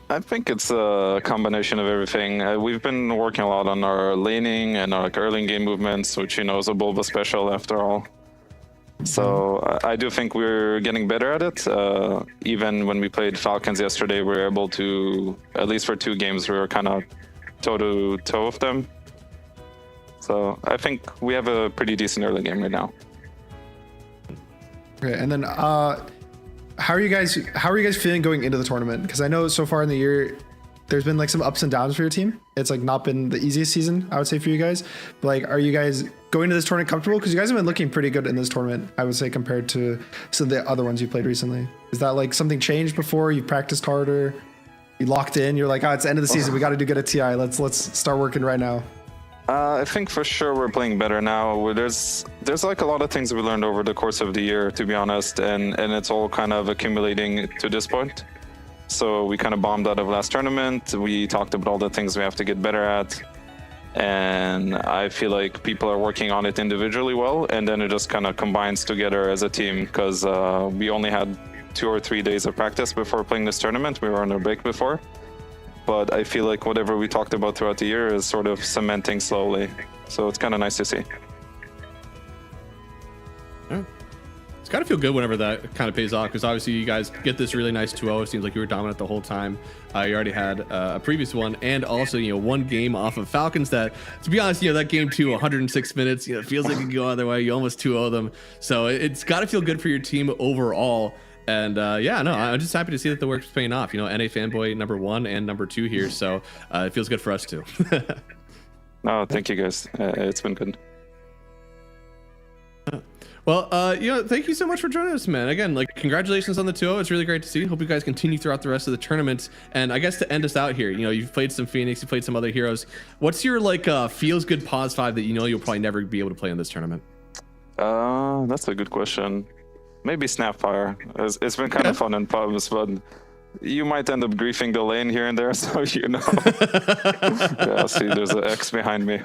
I think it's a combination of everything. We've been working a lot on our laning and our like, early game movements, which you know is a Bulba special after all. So I do think we're getting better at it. Even when we played Falcons yesterday, we were able to, at least for 2 games, we were kind of toe-to-toe with them. So I think we have a pretty decent early game right now. Okay, and then how are you guys feeling going into the tournament? Because I know so far in the year there's been like some ups and downs for your team. It's like not been the easiest season, I would say, for you guys. But like, are you guys going to this tournament comfortable? Because you guys have been looking pretty good in this tournament, I would say, compared to some of the other ones you played recently. Is that like something changed before? You practiced harder? You locked in? You're like, oh, it's the end of the season. We got to do good at TI. Let's start working right now. I think for sure we're playing better now. There's like a lot of things we learned over the course of the year, to be honest, and it's all kind of accumulating to this point. So we kind of bombed out of last tournament. We talked about all the things we have to get better at, and I feel like people are working on it individually well, and then it just kind of combines together as a team, because we only had 2 or 3 days of practice before playing this tournament. We were on a break before. But I feel like whatever we talked about throughout the year is sort of cementing slowly. So it's kind of nice to see. Yeah. It's got to feel good whenever that kind of pays off, because obviously you guys get this really nice 2-0. It seems like you were dominant the whole time. You already had a previous one, and also, you know, 1 game off of Falcons that, to be honest, you know, that game 2, 106 minutes, you know, it feels like it could go either way. You almost 2-0 them. So it's got to feel good for your team overall. And yeah, no, I'm just happy to see that the work's paying off. You know, NA fanboy number 1 and number 2 here, so it feels good for us too. No, thank you guys. It's been good. Well, you know, thank you so much for joining us, man. Again, like, congratulations on the 2-0. It's really great to see. Hope you guys continue throughout the rest of the tournament. And I guess to end us out here, you know, you've played some Phoenix, you played some other heroes. What's your like feels good pause 5 that you know you'll probably never be able to play in this tournament? That's a good question. Maybe Snapfire. It's been kind of fun in pubs, but you might end up griefing the lane here and there, so you know. Yeah, see, there's an X behind me.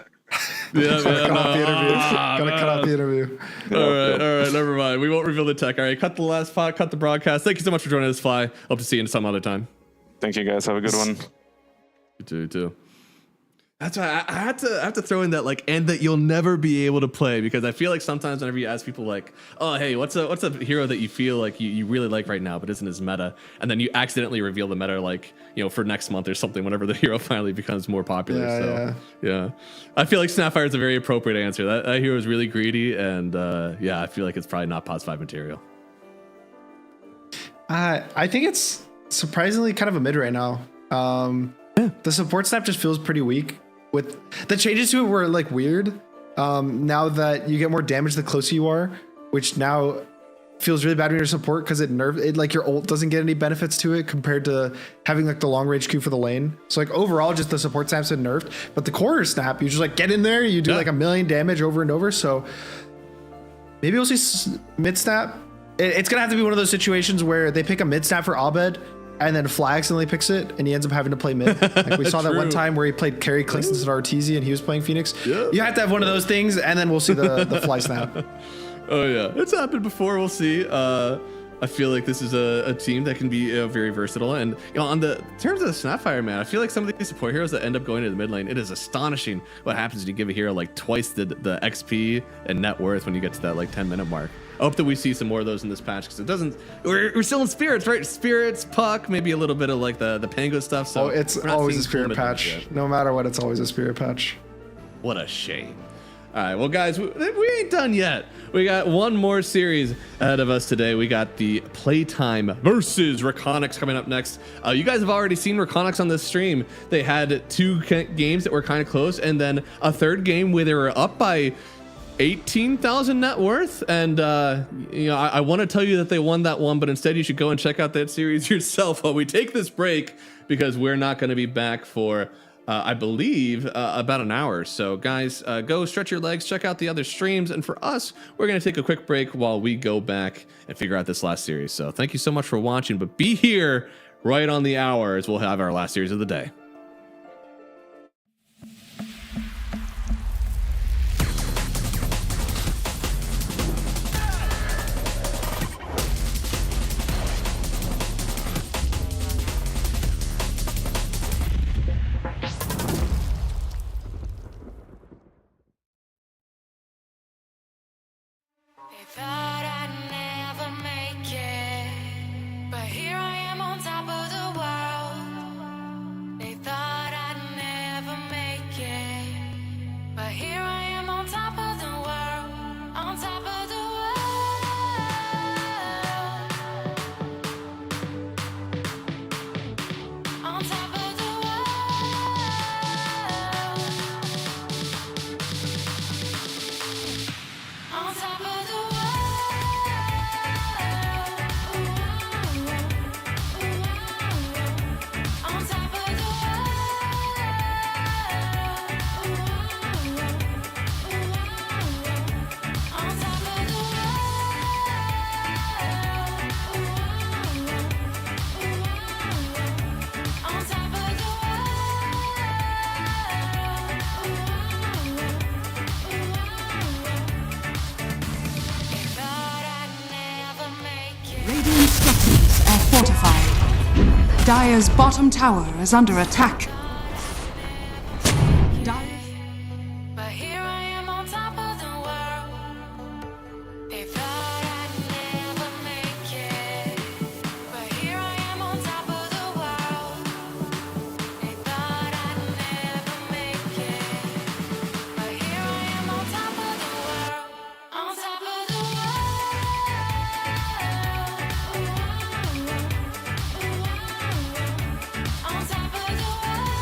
Yeah, man. Gotta cut out the interview. All right, never mind. We won't reveal the tech. All right, cut the last part, cut the broadcast. Thank you so much for joining us, Fly. Hope to see you in some other time. Thank you, guys. Have a good one. You too. That's why I have to throw in that like, and that you'll never be able to play, because I feel like sometimes whenever you ask people like, oh hey, what's a hero that you feel like you really like right now but isn't as meta, and then you accidentally reveal the meta, like, you know, for next month or something, whenever the hero finally becomes more popular. Yeah. I feel like Snapfire is a very appropriate answer. That hero is really greedy, and yeah, I feel like it's probably not pos 5 material. I think it's surprisingly kind of a mid right now. The support snap just feels pretty weak. With the changes to it were like weird. Now that you get more damage the closer you are, which now feels really bad when you're support because it like your ult doesn't get any benefits to it compared to having like the long range Q for the lane. So like overall, just the support snap's been nerfed, but the corner snap, you just like get in there, you do like 1 million damage over and over. So maybe we'll see mid snap. It's gonna have to be one of those situations where they pick a mid snap for Abed and then Flags and picks it and he ends up having to play mid. Like we saw that one time where he played carry clicks instead of Arteezy and he was playing Phoenix. You have to have one of those things and then we'll see the fly snap. Oh yeah, it's happened before. We'll see. I feel like this is a team that can be very versatile. And on the terms of the Snapfire, man, I feel like some of these support heroes that end up going to the mid lane, it is astonishing what happens when you give a hero like twice the XP and net worth when you get to that like 10-minute mark. I hope that we see some more of those in this patch because it doesn't. We're still in spirits, right? Spirits, puck, maybe a little bit of like the Pango stuff. So it's always a spirit patch. No matter what, it's always a spirit patch. What a shame. All right, well, guys, we ain't done yet. We got one more series ahead of us today. We got the PlayTime versus REKONIX coming up next. You guys have already seen REKONIX on this stream. They had 2 games that were kind of close, and then a third game where they were up by 18,000 net worth. And I want to tell you that they won that one, but instead you should go and check out that series yourself while we take this break because we're not going to be back for I believe about an hour. So guys, go stretch your legs, check out the other streams. And for us, we're going to take a quick break while we go back and figure out this last series. So thank you so much for watching, but be here right on the hour as we'll have our last series of the day. Thought I'd never make it, but here I am on top of the world. They thought I'd never make it, but here I am on top of the world, on top of the world, on top of the world, on top of the world. Radiant structures are fortified. Dire's bottom tower is under attack. But here I am on top of the world. They thought I'd never make it, but here I am on top of the world. They thought I'd never make it, but here I am on top of the world, on top of the world, on top of the world.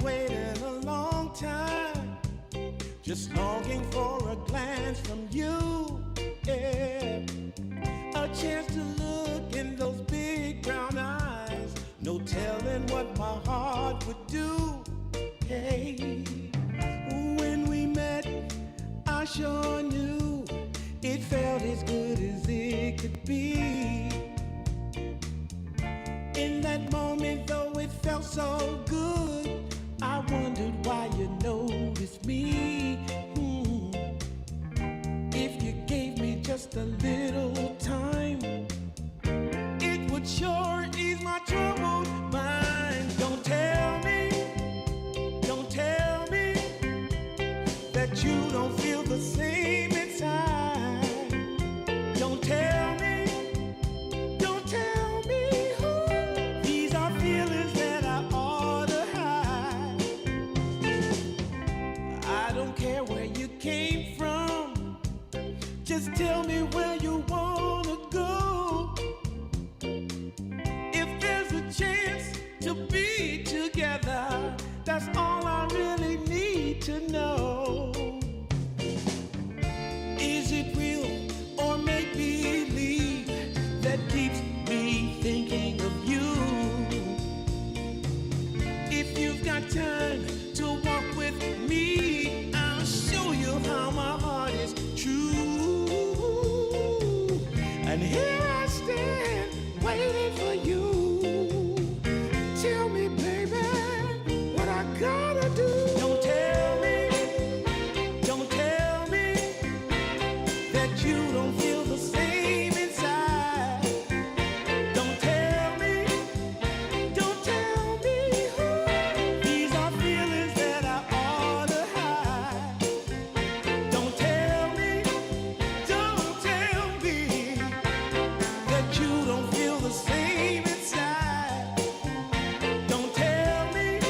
waiting a long time, just longing for a glance from you. Yeah. A chance to look in those big brown eyes. No telling what my heart would do. Hey, when we met, I sure knew it felt as good as it could be. In that moment, though it felt so good, I wondered why you noticed me. If you gave me just a little time, it would sure ease my troubled mind. Don't tell me that you don't feel the same inside. Don't tell me. These are feelings that I ought to hide. I don't care where you came from, just tell me where you wanna go. If there's a chance to be together, that's all I really need to know. Is it real or make believe that keeps me thinking of you? If you've got time to walk with me, I'll show you how my heart is true. And here I stand, waiting for you. Tell me, baby, what I gotta do. Don't tell me that you don't feel the same inside. Don't tell me. These are feelings that I ought to hide. Don't tell me that you don't feel the same inside. Don't tell me.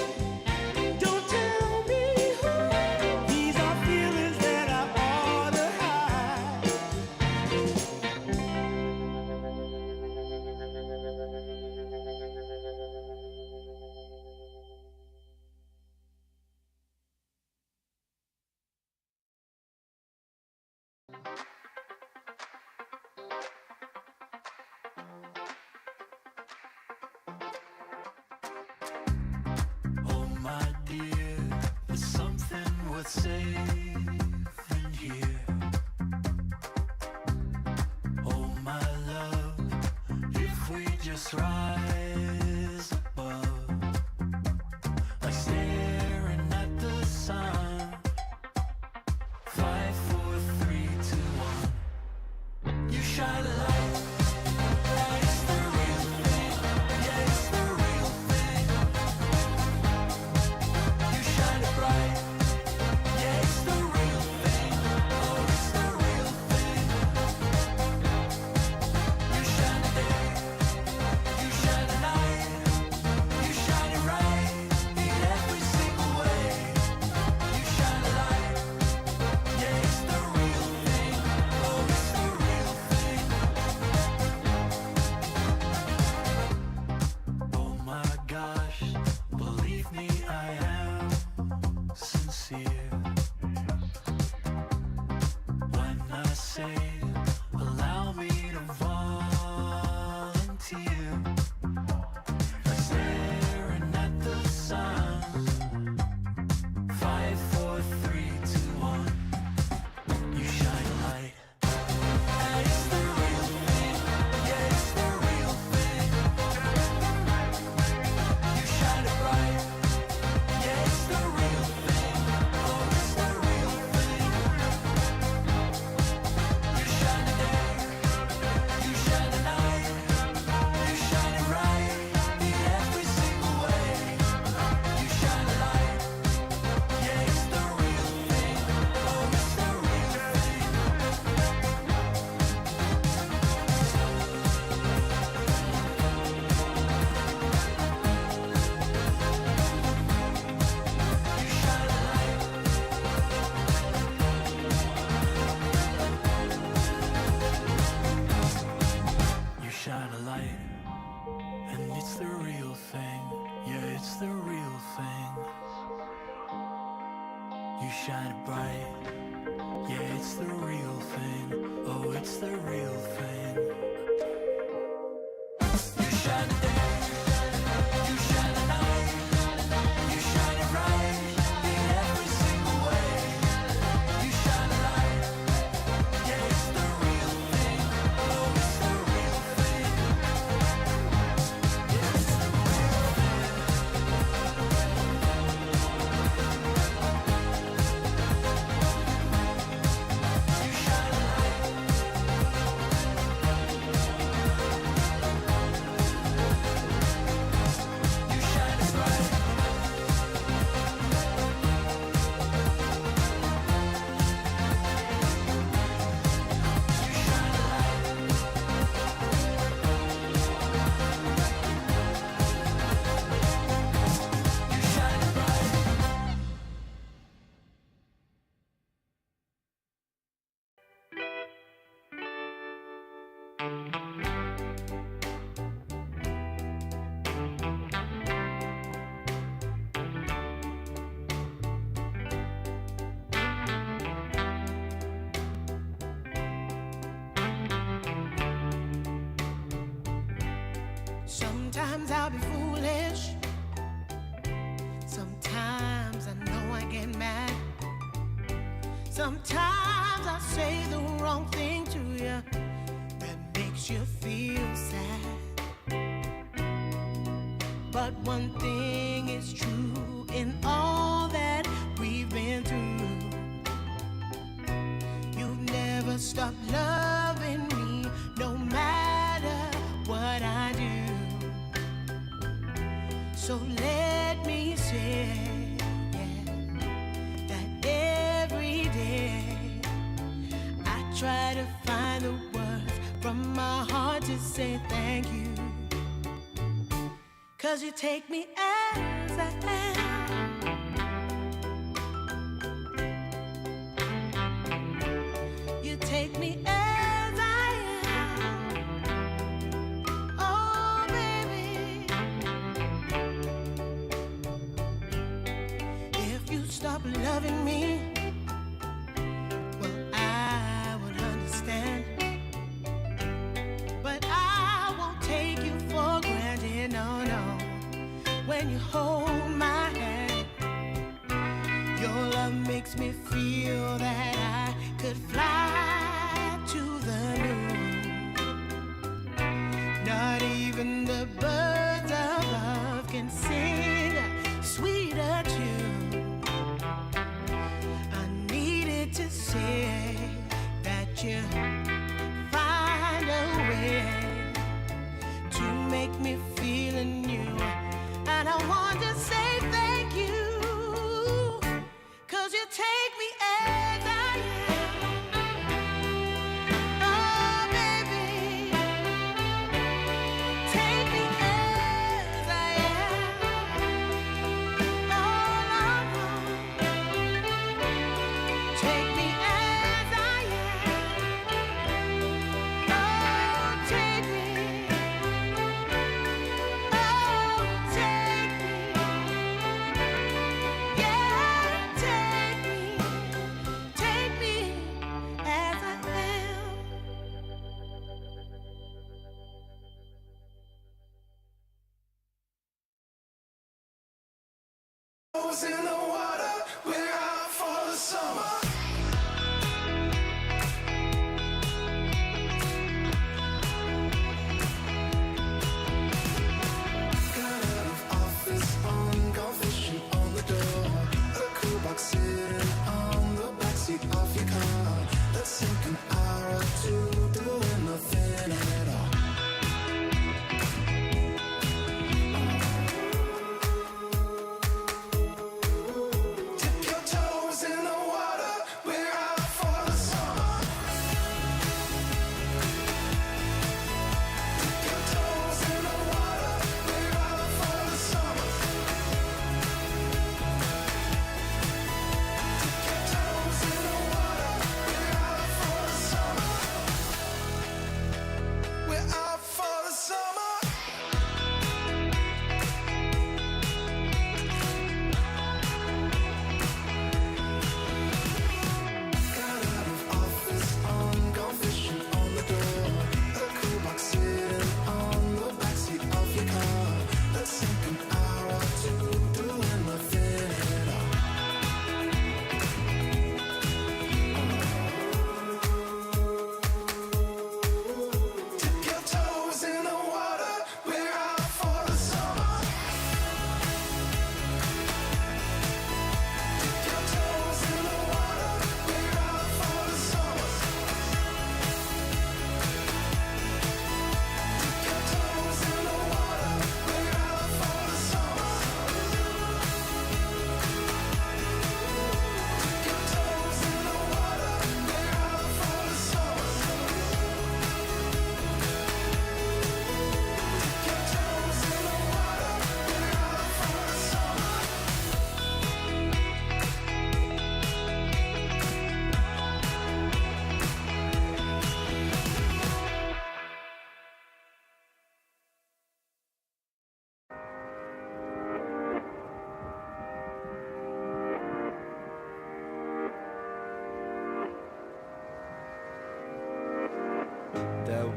These are feelings that I ought to hide. Oh my dear, there's something worth saving here. Oh my love, if we just rise above, like staring at the sun. 5, 4, 3, 2, 1. You shine a light. It's the real thing. Yeah, it's the real thing. You shine it bright. Yeah, it's the real thing. Oh, it's the real thing. You shine it day. You shine it night. You shine it right in every single way. You shine a light. Yeah, it's the real thing. Oh, it's the real thing. Oh my gosh, believe me, I am sincere when I say, allow me to volunteer. Like staring at the sun. 5, 4, 3, 2, 1. You shine a light. And it's the real thing. Yeah, it's the real thing. You shine it bright. Yeah, it's the real thing. Oh, it's the real thing. You shine it day. You shine it night. You shine it right in every single way. You shine a light. Yeah, it's the real thing. Oh, it's the real thing. You shine a light. You shine a light, and it's the real thing. Yeah, it's the real thing. You shine bright. Yeah, it's the real thing. Oh, it's the real thing. You shine today. You shine tonight. You shine it right in every single way. You shine a light. Yeah, it's the real thing. Oh, it's the real thing. Yeah, it's the real thing. You shine a light. You shine it bright. You shine a light. You shine it bright. Sometimes I'll be foolish. Sometimes I know I get mad. Sometimes I say the wrong thing to you that makes you feel sad. But one thing is true in all that we've been through. You've never stopped loving me, no matter what I do. So let me say, yeah, that every day I try to find the words from my heart to say thank you. 'Cause you take me as I am. You take me as I am. Oh, baby. If you stop loving me, well, I would understand. But I won't take you for granted, no, no. When you hold my hand, your love makes me feel that I could fly to the moon. Not even the birds above can sing a sweeter tune. I needed to say that you find a way to make me feel anew. And I want to say thank you. 'Cause you take me as I am. Oh, baby. Take me as I am. Oh, Lord. Take me as I am. Oh, take me. Oh, take me. Yeah, take me. Take me as I am. Toes in the water, we're out for the summer. Got out of office on, gone fishing on the door. A cool box sitting on the backseat of your car. Let's take an hour or two doing nothing at all. Dip your toes in the water,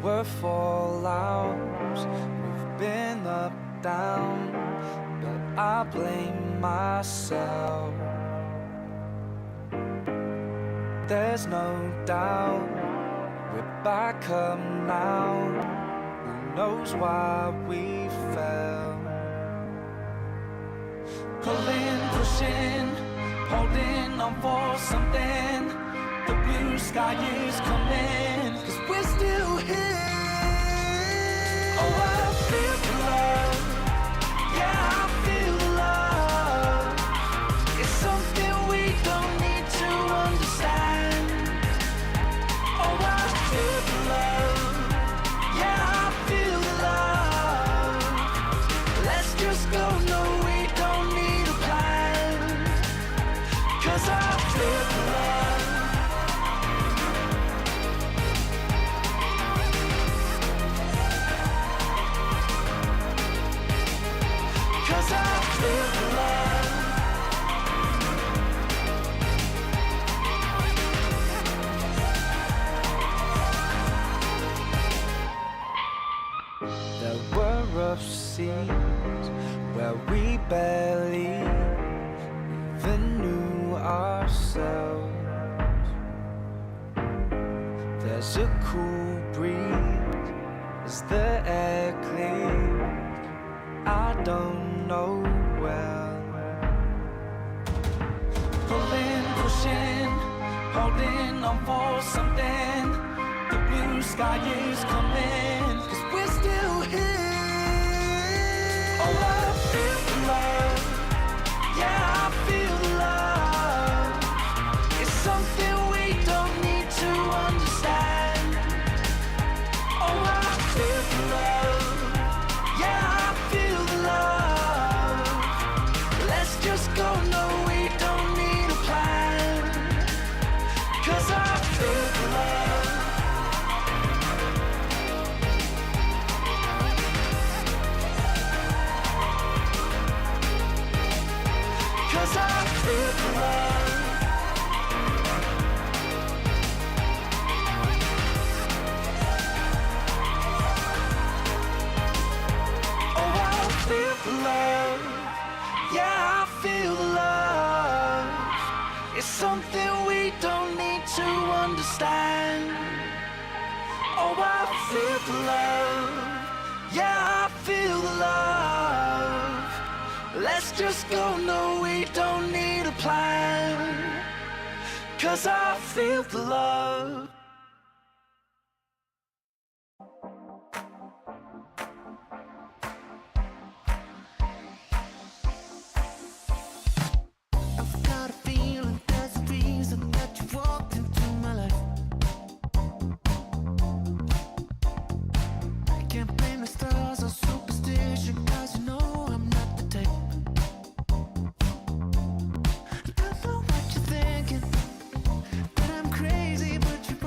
were fallouts. We've been up, down, but I blame myself. There's no doubt we're back up now. Who knows why we fell? Pulling, pushing, holding on for something. The blue sky is coming, 'cause we're still here. Oh, I feel the love. Yeah, I feel the love. It's something we don't need to understand. Oh, I feel the love. Yeah, I feel the love. Let's just go, no, we don't need a plan. 'Cause I feel the love. 'Cause I feel the love. There were rough seas where we barely even knew ourselves. There's a cool breeze as the air clears. I don't know well. Pulling, pushing, holding on for something. The blue sky is coming, 'cause we're still here. Oh, I feel the love. Yeah, I feel the love. It's something we don't need to understand. Oh, I feel the love. Yeah, I feel the love. Let's just go, no, we don't need a plan. 'Cause I feel the love. 'Cause I feel the love. Oh, I feel the love. Yeah, I feel the love. It's something we don't need to understand. Oh, I feel the love. Yeah, I feel the love. Let's just go, no, we don't need a plan. 'Cause I feel the love. I've got a feeling there's a reason that you walked into my life. I can't blame the stars or superstition, 'cause you know I'm not the type. I don't know what you're thinking, that I'm crazy, but you're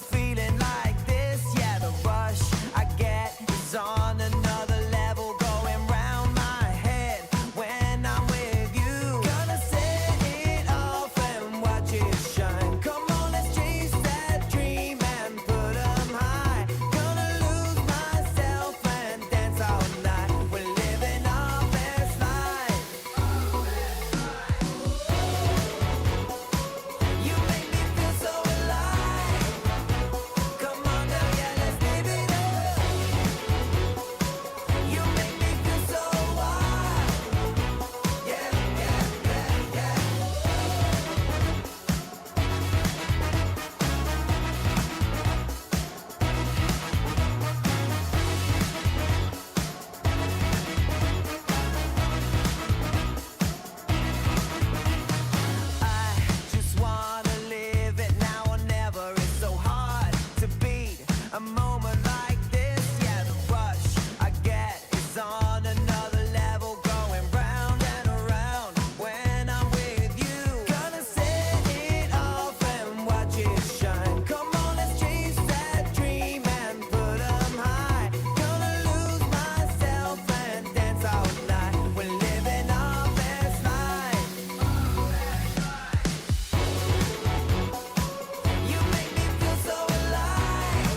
feeling like this. Yeah, the rush I get is on another level, going round my head when I'm with you. Gonna set it off and watch it shine. Come on, let's chase that dream and put 'em high. Gonna lose myself and dance all night. We're living our best life. You make me feel so alive. Come on now, yeah, let's live it up. You make me feel so wild. Yeah, yeah, yeah, yeah. I just wanna live it now or never. It's so hard to beat a moment like this. Yeah, the rush I get is on another level, going round and around when I'm with you. Gonna set it off and watch it shine. Come on, let's chase that dream and put 'em high. Gonna lose myself and dance all night. We're living our best life. You make me feel so alive.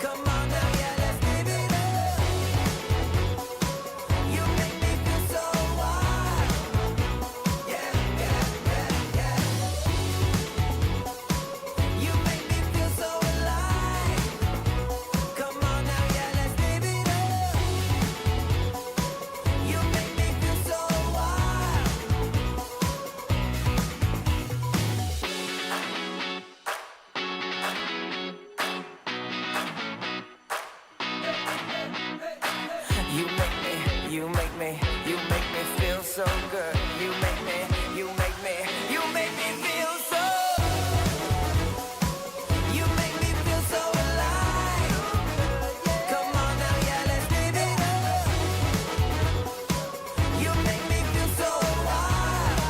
Come on now, yeah, let's live it up. You make me feel so wild. Yeah, yeah, yeah, yeah. You make me feel so alive. Come on now, yeah, let's live it up. You make me feel so wild. You make me feel so good. You make me feel so. You make me feel so alive. Come on now, yeah, let's live it up. You make me feel so wild.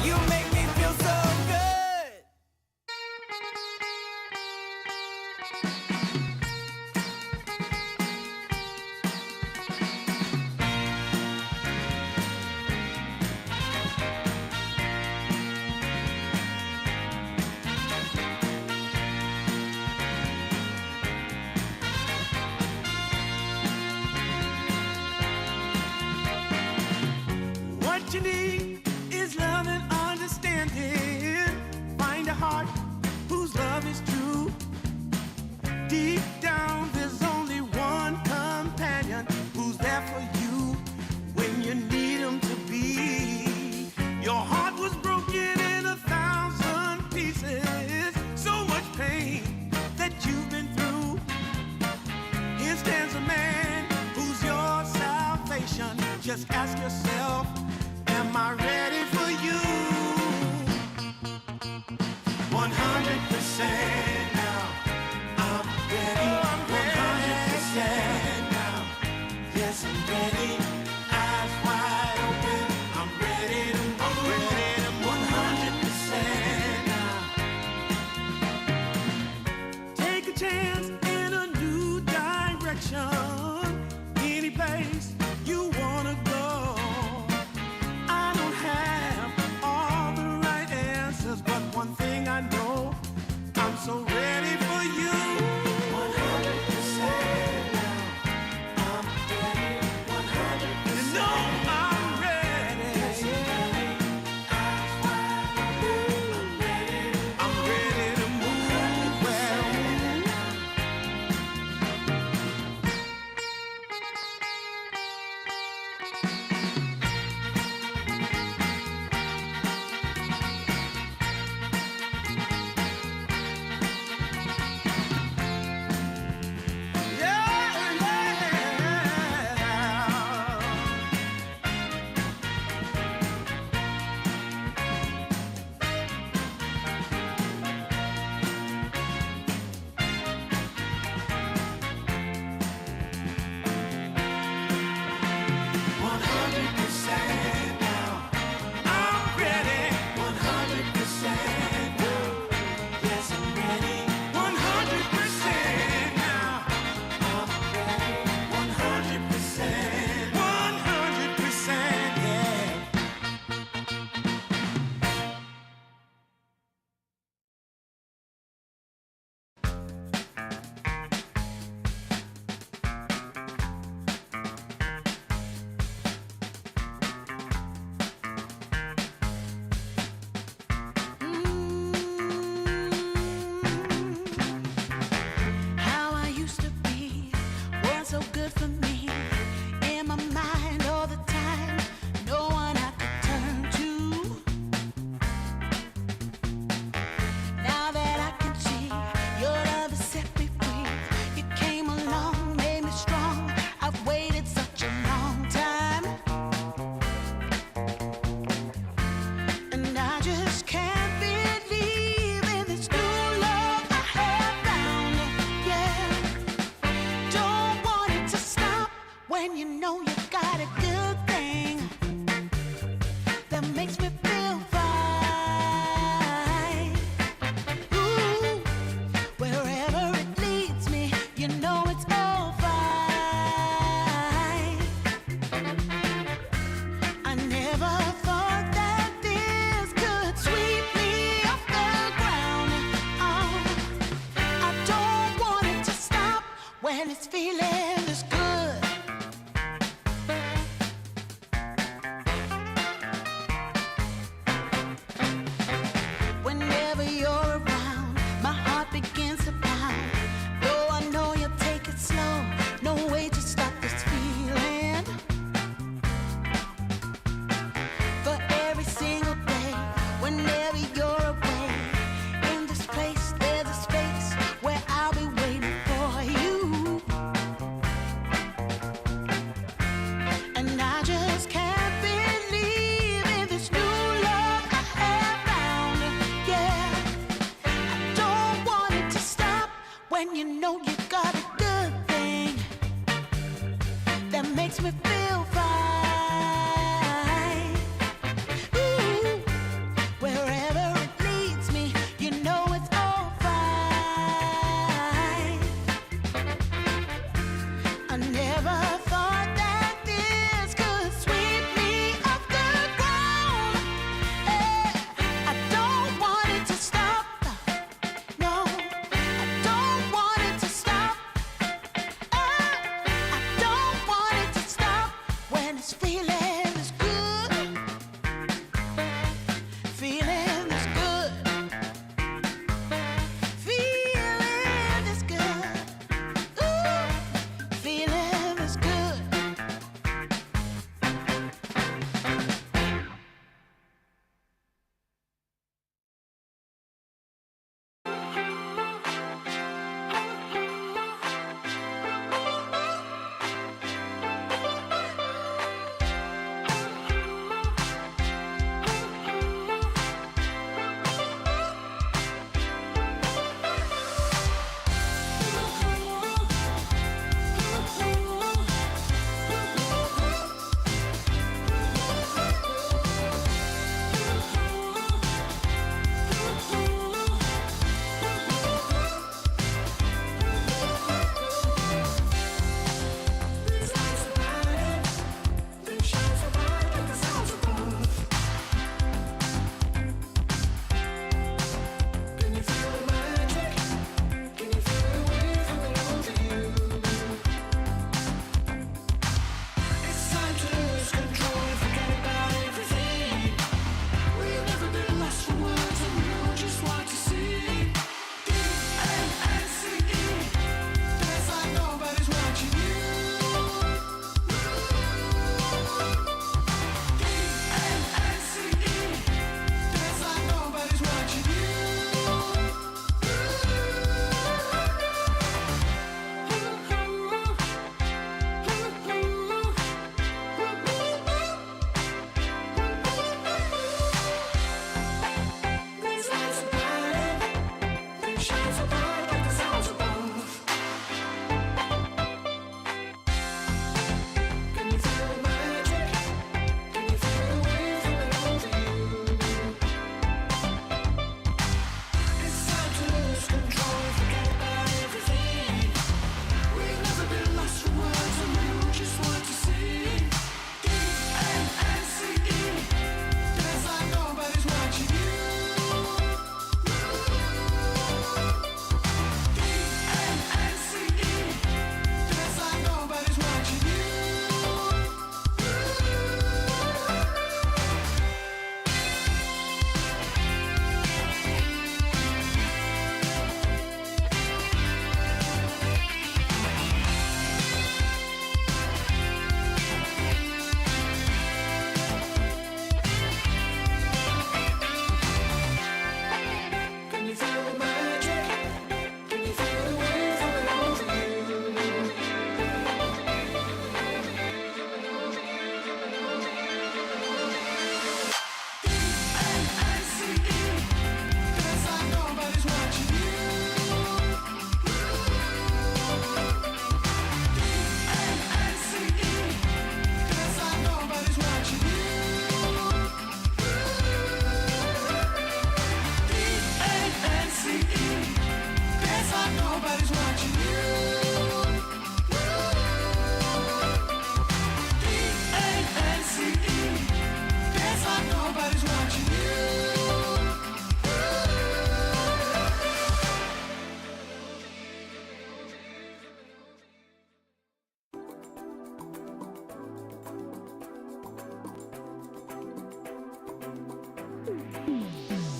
You make me feel so good. What you need is love and understanding. Find a heart whose love is true. Deep down, there's only one companion who's there for you when you need him to be. Your heart was broken in 1,000 pieces. So much pain that you've been through. Here stands a man who's your salvation. Just ask yourself, am I ready for you? 100% now. I'm ready. 100% now. Yes, I'm ready. Eyes wide open. I'm ready to move. 100% now. Take a chance in a new direction. Any place you wanna go. I don't have all the right answers, but one thing I know, I'm so ready for you. 100% now. I'm ready. 100%. You know I'm ready. Yes, I'm ready. Eyes wide open. I'm ready to move. Well, when you know you got a good thing that makes me feel fine. Ooh, wherever it leads me, you know it's all fine. I never thought that this could sweep me off the ground. I don't want it to stop. No, I don't want it to stop. I don't want it to stop when it's feeling this good. Feeling this good. Feeling this good. Ooh, feeling this good.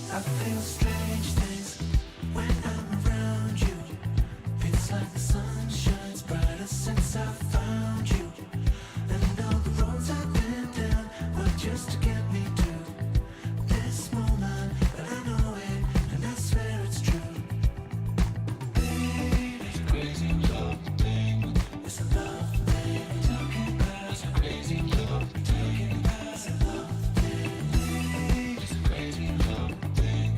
I feel strange things when I'm around you. Feels like the sun shines brighter since I found you. And all the roads I've been down were just to get me to this moment. But I know it, and I swear it's true. Baby, it's a crazy love thing. It's a love thing. Talking about it's a crazy love thing. It's a love thing. It's a crazy love thing.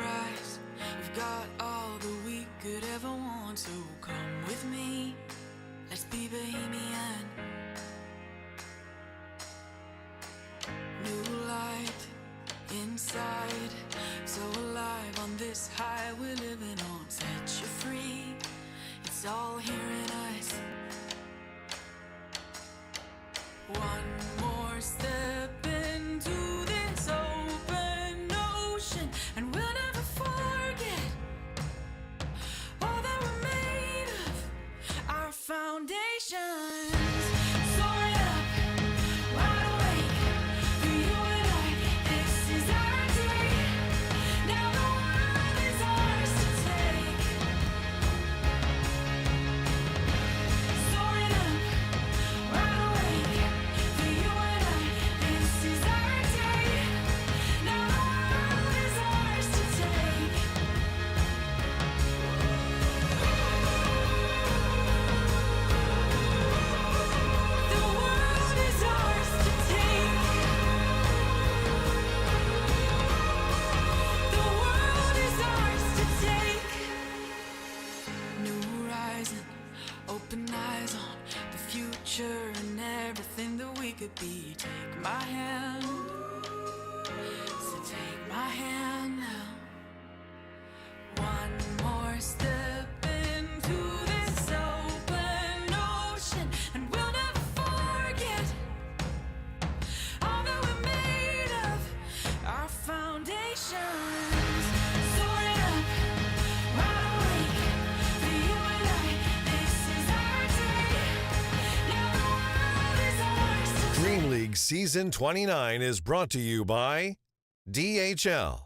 eyes. We've got all that we could ever want, so come with me. Let's be bohemian. New light inside, so alive on this high we're living on. Set you free, it's all here in us. One more step into this open ocean, and we'll never forget all that we're made of, our foundations. Soaring up, wide awake, for you and I, this is our day. Now the world is ours to take. Soaring up, wide awake, for you and I, this is our day. Now the world is ours to take. The world is ours to take. The world is ours to take. New horizon, open eyes on the future and everything that we could be. Take my hand, so take my hand now. One more step into this open ocean, and we'll never forget all that we're made of, our foundations. Soaring up, wide awake, for you and I, this is our day. Now the world is ours to Dream League Season 29 is brought to you by DHL.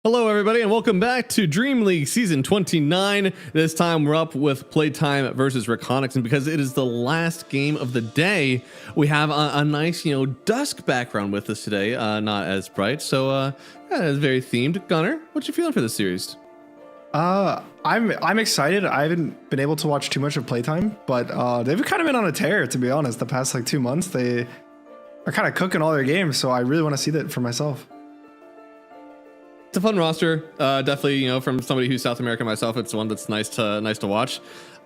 Hello, everybody, and welcome back to Dream League Season 29. This time we're up with PlayTime versus REKONIX, and because it is the last game of the day, we have a nice, dusk background with us today, not as bright, so yeah, it's very themed. Gunnar, what you feeling for this series? I'm excited. I haven't been able to watch too much of PlayTime, but they've kind of been on a tear, to be honest. The past 2 months, they are kind of cooking all their games, so I really want to see that for myself. It's a fun roster, definitely. From somebody who's South American myself, it's one that's nice to watch.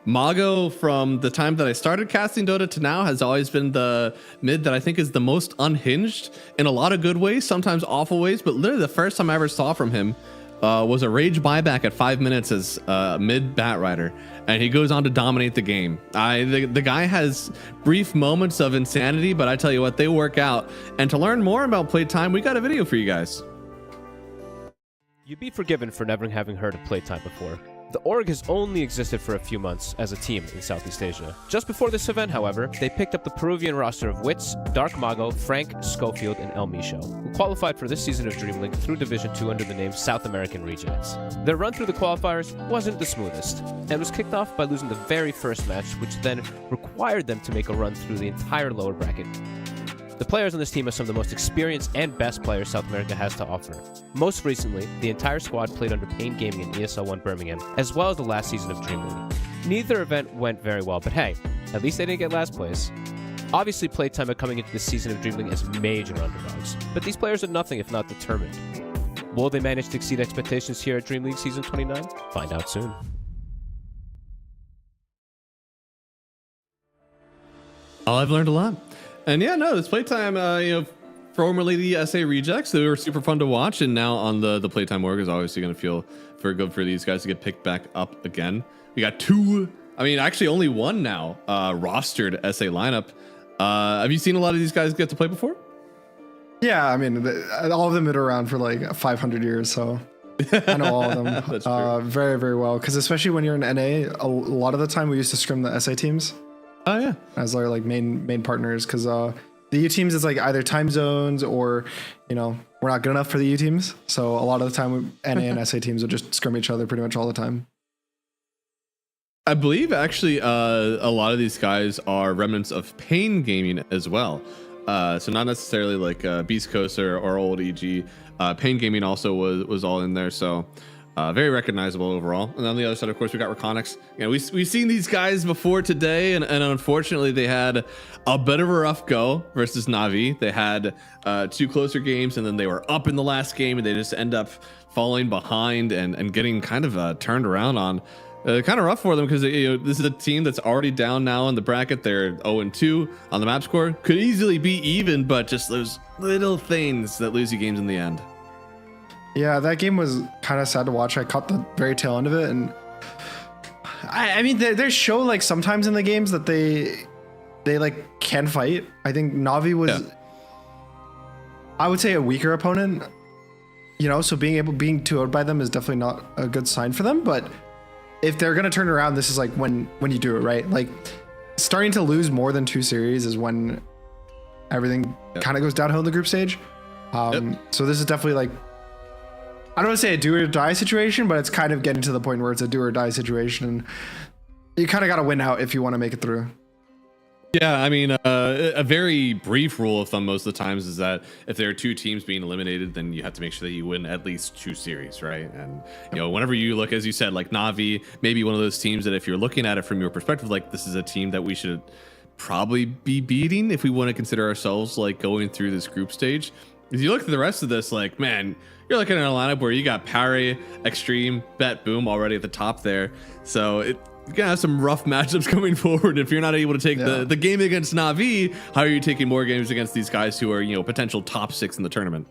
Mago, from the time that I started casting Dota to now, has always been the mid that I think is the most unhinged in a lot of good ways, sometimes awful ways. But literally, the first time I ever saw from him was a rage buyback at 5 minutes as mid Bat Rider, and he goes on to dominate the game. The guy has brief moments of insanity, but I tell you what, they work out. And to learn more about PlayTime, we got a video for you guys. You'd be forgiven for never having heard of PlayTime before. The org has only existed for a few months as a team in Southeast Asia. Just before this event, however, they picked up the Peruvian roster of Wits, Dark Mago, Frank, Schofield, and El Micho, who qualified for this season of Dream League through Division 2 under the name South American Rejects. Their run through the qualifiers wasn't the smoothest, and was kicked off by losing the very first match, which then required them to make a run through the entire lower bracket. The players on this team are some of the most experienced and best players South America has to offer. Most recently, the entire squad played under Pain Gaming in ESL 1 Birmingham, as well as the last season of Dream League. Neither event went very well, but hey, at least they didn't get last place. Obviously, PlayTime are coming into this season of Dream League as major underdogs, but these players are nothing if not determined. Will they manage to exceed expectations here at Dream League Season 29? Find out soon. Oh, I've learned a lot. And yeah, no, this PlayTime, formerly the SA Rejects, they were super fun to watch, and now on the PlayTime org is obviously going to feel very good for these guys to get picked back up again. We got two, actually only one now, rostered SA lineup. Have you seen a lot of these guys get to play before? Yeah, all of them have been around for 500 years, so I know all of them. That's true. Very, very well, because especially when you're in NA, a lot of the time we used to scrim the SA teams. Oh yeah, as our main partners, because the U teams is either time zones or we're not good enough for the U teams. So a lot of the time, NA and SA teams will just scrim each other pretty much all the time. I believe actually a lot of these guys are remnants of Pain Gaming as well. So not necessarily like Beast Coast or old EG. Pain Gaming also was all in there. So very recognizable overall. And on the other side, of course, we got REKONIX. You know, we've seen these guys before today, and unfortunately they had a bit of a rough go versus Na'Vi. They had 2 closer games, and then they were up in the last game, and they just end up falling behind and getting kind of turned around on. Kind of rough for them because this is a team that's already down now in the bracket. They're 0-2 on the map score. Could easily be even, but just those little things that lose you games in the end. Yeah, that game was kind of sad to watch. I caught the very tail end of it, and I mean, they show like sometimes in the games that they like can fight. I think Na'Vi was, I would say, a weaker opponent. You know, so being 2-0'd by them is definitely not a good sign for them. But if they're gonna turn around, this is like when you do it right. Like starting to lose more than 2 series is when everything kind of goes downhill in the group stage. So this is definitely like, I don't want to say a do or die situation, but it's kind of getting to the point where it's a do or die situation. And you kind of got to win out if you want to make it through. Yeah, I mean, a very brief rule of thumb most of the times is that if there are 2 teams being eliminated, then you have to make sure that you win at least 2 series, right? And, you know, whenever you look, as you said, like Na'Vi, maybe one of those teams that if you're looking at it from your perspective, like this is a team that we should probably be beating if we want to consider ourselves like going through this group stage. If you look at the rest of this, like, man, you're looking at a lineup where you got Parry, Extreme, Bet, Boom already at the top there. So you're gonna have some rough matchups coming forward. If you're not able to take the game against Na'Vi, how are you taking more games against these guys who are, you know, potential top 6 in the tournament?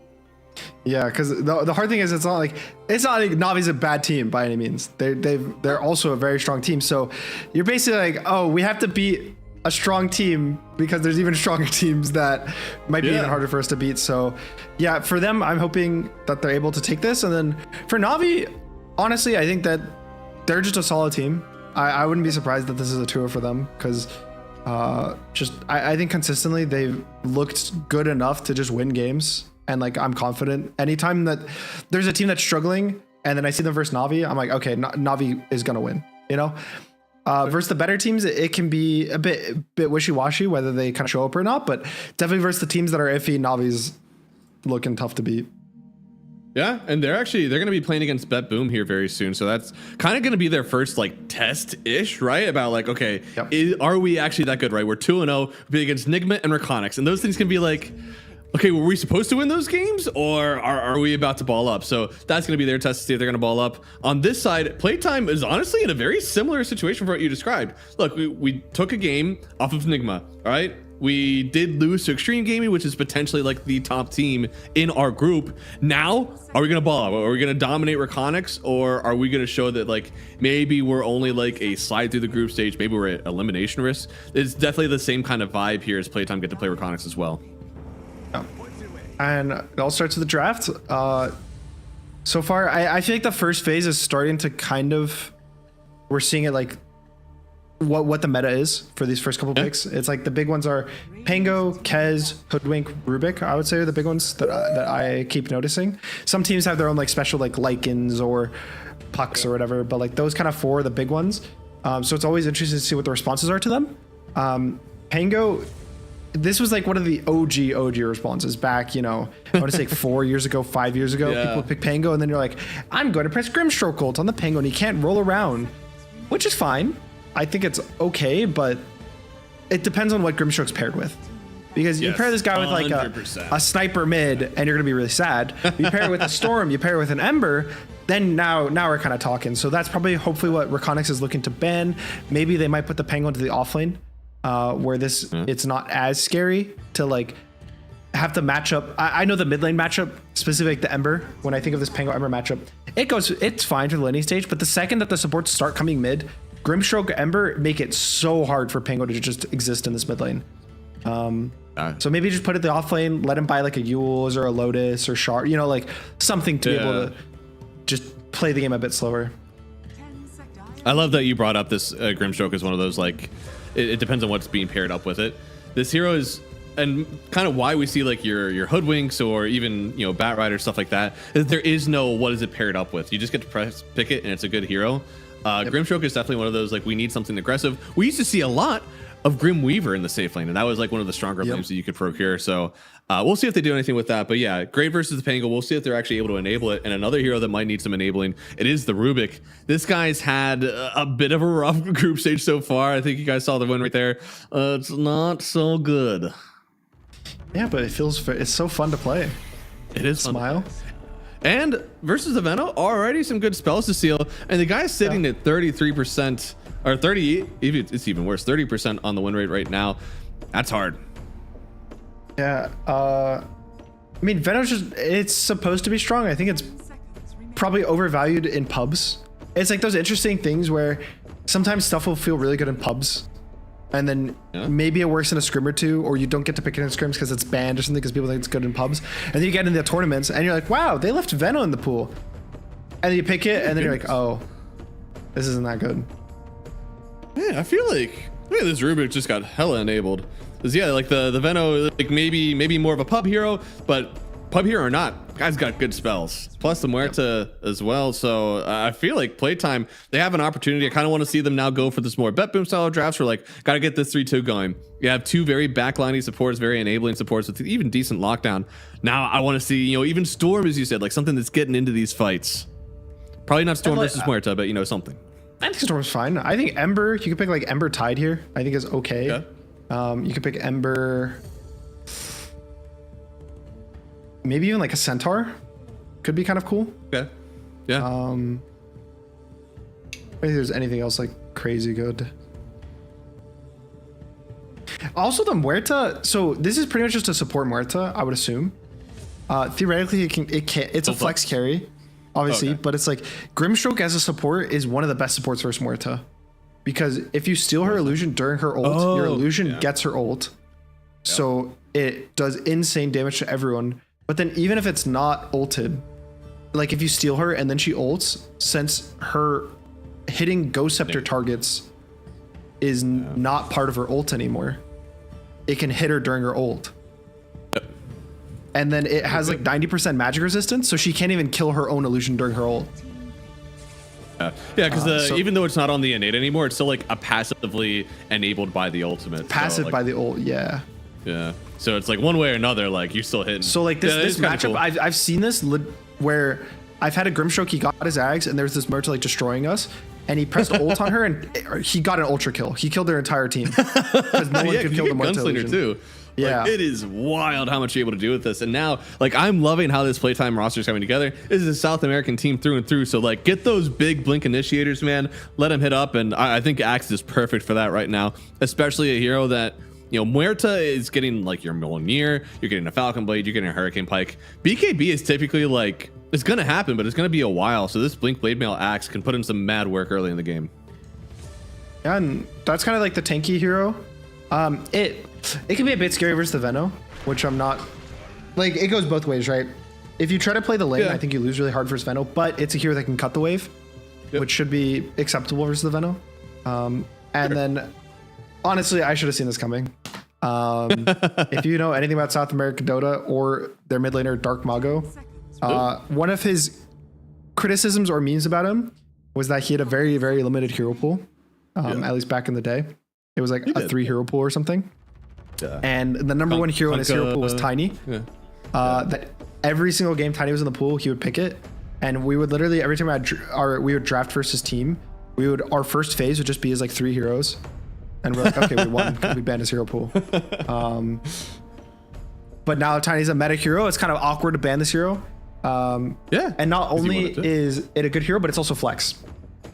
Yeah, because the hard thing is it's not like Na'Vi's a bad team by any means. They're also a very strong team. So you're basically like, oh, we have to beat a strong team because there's even stronger teams that might be even harder for us to beat. So yeah, for them, I'm hoping that they're able to take this. And then for Na'Vi, honestly, I think that they're just a solid team. I wouldn't be surprised that this is a 2-0 for them because I think consistently they've looked good enough to just win games. And like, I'm confident anytime that there's a team that's struggling and then I see them versus Na'Vi, I'm like, okay, Na'Vi is going to win, you know? Versus the better teams, it can be a bit wishy-washy whether they kind of show up or not, but definitely versus the teams that are iffy, Na'Vi's looking tough to beat. Yeah, and they're going to be playing against Bet Boom here very soon, so that's kind of going to be their first like test-ish, right? About like, okay, are we actually that good, right? We're 2-0, be against Nigma and REKONIX, and those things can be like, okay, were we supposed to win those games, or are we about to ball up? So that's going to be their test to see if they're going to ball up. On this side, PlayTime is honestly in a very similar situation for what you described. Look, we took a game off of Nigma, all right? We did lose to Extreme Gaming, which is potentially like the top team in our group. Now, are we going to ball up? Are we going to dominate REKONIX, or are we going to show that like maybe we're only like a slide through the group stage, maybe we're at elimination risk? It's definitely the same kind of vibe here as PlayTime get to play REKONIX as well. And it all starts with the draft. So far, I feel like the first phase is starting to kind of, we're seeing it like what the meta is for these first couple picks. It's like the big ones are Pango, Kez, Hoodwink, Rubik, I would say are the big ones that I keep noticing. Some teams have their own like special like Lycans or Pucks or whatever, but like those kind of 4 are the big ones. So it's always interesting to see what the responses are to them. Pango, this was like one of the OG responses back, you know, I want to say like 4 years ago, 5 years ago. People would pick Pango, and then you're like, I'm going to press Grimstroke ult on the Pango, and he can't roll around, which is fine. I think it's okay, but it depends on what Grimstroke's paired with. Because you pair this guy with like a sniper mid, and you're going to be really sad. You pair it with a Storm, you pair it with an Ember, then now we're kind of talking. So that's probably hopefully what REKONIX is looking to ban. Maybe they might put the Pango into the offlane. Where it's not as scary to like have to match up. I know the mid lane matchup, specifically the Ember. When I think of this Pango Ember matchup, it's fine for the laning stage, but the second that the supports start coming mid, Grimstroke Ember make it so hard for Pango to just exist in this mid lane. So maybe just put it in the off lane, let him buy like a Yules or a Lotus or Shard, you know, like something to be able to just play the game a bit slower. I love that you brought up this Grimstroke as one of those like, it depends on what's being paired up with it. This hero is, and kind of why we see like your Hoodwinks or even, you know, Bat Rider, stuff like that, is there is no what is it paired up with. You just get to pick it and it's a good hero. Grimstroke is definitely one of those like, we need something aggressive. We used to see a lot of Grim Weaver in the safe lane, and that was like one of the stronger flames that you could procure. So we'll see if they do anything with that. But yeah, Great versus the Pango. We'll see if they're actually able to enable it. And another hero that might need some enabling, it is the Rubik. This guy's had a bit of a rough group stage so far. I think you guys saw the win right there. It's not so good. Yeah, but it's so fun to play. It is Smile. And versus the Veno, already some good spells to seal. And the guy's sitting at 33%, or 30, it's even worse, 30% on the win rate right now. That's hard. Yeah, I mean, Veno's it's supposed to be strong. I think it's probably overvalued in pubs. It's like those interesting things where sometimes stuff will feel really good in pubs, and then maybe it works in a scrim or two, or you don't get to pick it in scrims because it's banned or something because people think it's good in pubs. And then you get into the tournaments and you're like, wow, they left Veno in the pool. And then you pick it and then you're like, oh, this isn't that good. Yeah, I feel like this Rubik just got hella enabled. Cause yeah, like the Veno, like maybe more of a pub hero, but pub hero or not, guy's got good spells. Plus the Muerta as well. So I feel like PlayTime, they have an opportunity. I kind of want to see them now go for this more bet boom style of drafts. Where like, gotta get this 3-2 going. You have two very backlining supports, very enabling supports with even decent lockdown. Now I want to see, you know, even Storm, as you said, like something that's getting into these fights. Probably not Storm versus Muerta, but you know, something. I think Storm's fine. I think Ember, you could pick like Ember Tide here. I think is okay. Okay. You could pick Ember. Maybe even like a Centaur. Could be kind of cool. Okay. Yeah. I don't think there's anything else like crazy good. Also the Muerta, so this is pretty much just a support Muerta, I would assume. Theoretically it's a flex carry, obviously, but it's like Grimstroke as a support is one of the best supports versus Muerta. Because if you steal her illusion during her ult, your illusion gets her ult. So it does insane damage to everyone. But then even if it's not ulted, like if you steal her and then she ults, since her hitting Ghost Scepter targets is not part of her ult anymore, it can hit her during her ult. And then it has like 90% magic resistance, so she can't even kill her own illusion during her ult. Yeah, because even though it's not on the innate anymore, it's still like a passively enabled by the ultimate. Passive so, like, by the ult, yeah. Yeah. So it's like one way or another, like you're still hitting. So like this matchup, cool. I've seen this where I've had a Grimstroke, he got his Ags, and there's this Muerta like destroying us, and he pressed ult on her, and he got an ultra kill. He killed their entire team because no one could kill the Muerta illusion. Too. Yeah, like, it is wild how much you're able to do with this. And now, like, I'm loving how this PlayTime roster is coming together. This is a South American team through and through. So, like, get those big blink initiators, man. Let them hit up. And I think Axe is perfect for that right now, especially a hero that, you know, Muerta is getting like your Mjolnir, you're getting a Falcon Blade, you're getting a Hurricane Pike. BKB is typically like, it's going to happen, but it's going to be a while. So this Blink Blade Mail Axe can put in some mad work early in the game. Yeah, and that's kind of like the tanky hero. It can be a bit scary versus the Veno, which I'm not, like, it goes both ways, right? If you try to play the lane, I think you lose really hard versus Veno, but it's a hero that can cut the wave, which should be acceptable versus the Veno. And then, honestly, I should have seen this coming. If you know anything about South American Dota or their mid laner, Dark Mago, one of his criticisms or memes about him was that he had a very, very limited hero pool, at least back in the day. It was like a 3 hero pool or something. And the number one hero in his hero pool was Tiny. That every single game Tiny was in the pool, he would pick it. And we would literally, every time we would draft versus team, our first phase would just be as like 3 heroes. And we're like, okay, we won because we banned his hero pool. But now Tiny's a meta hero. It's kind of awkward to ban this hero. And not only is it a good hero, but it's also flex.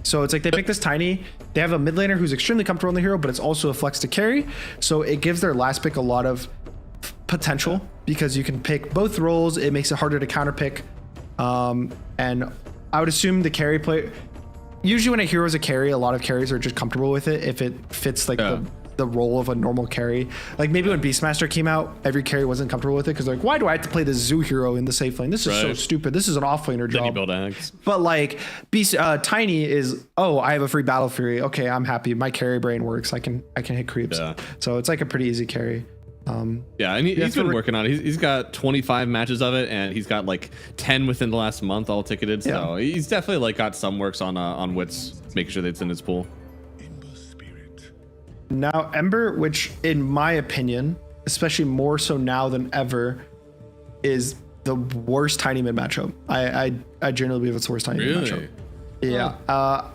So it's like they pick this Tiny, they have a mid laner who's extremely comfortable in the hero, but it's also a flex to carry. So it gives their last pick a lot of potential because you can pick both roles. It makes it harder to counter pick. And I would assume the carry play, usually when a hero is a carry, a lot of carries are just comfortable with it if it fits like the role of a normal carry. Like maybe when Beastmaster came out, every carry wasn't comfortable with it because like, why do I have to play this Zoo hero in the safe lane? This is so stupid. This is an offlaner job. Build Axe. But like Tiny is, oh, I have a free Battle Fury. Okay, I'm happy. My carry brain works. I can hit creeps. So it's like a pretty easy carry. And he's been working on it. He's got 25 matches of it, and he's got like 10 within the last month all ticketed. So he's definitely like got some works on Wits, making sure that it's in his pool. Now Ember, which in my opinion, especially more so now than ever, is the worst tiny mid matchup. I generally believe it's the worst tiny mid matchup. Yeah.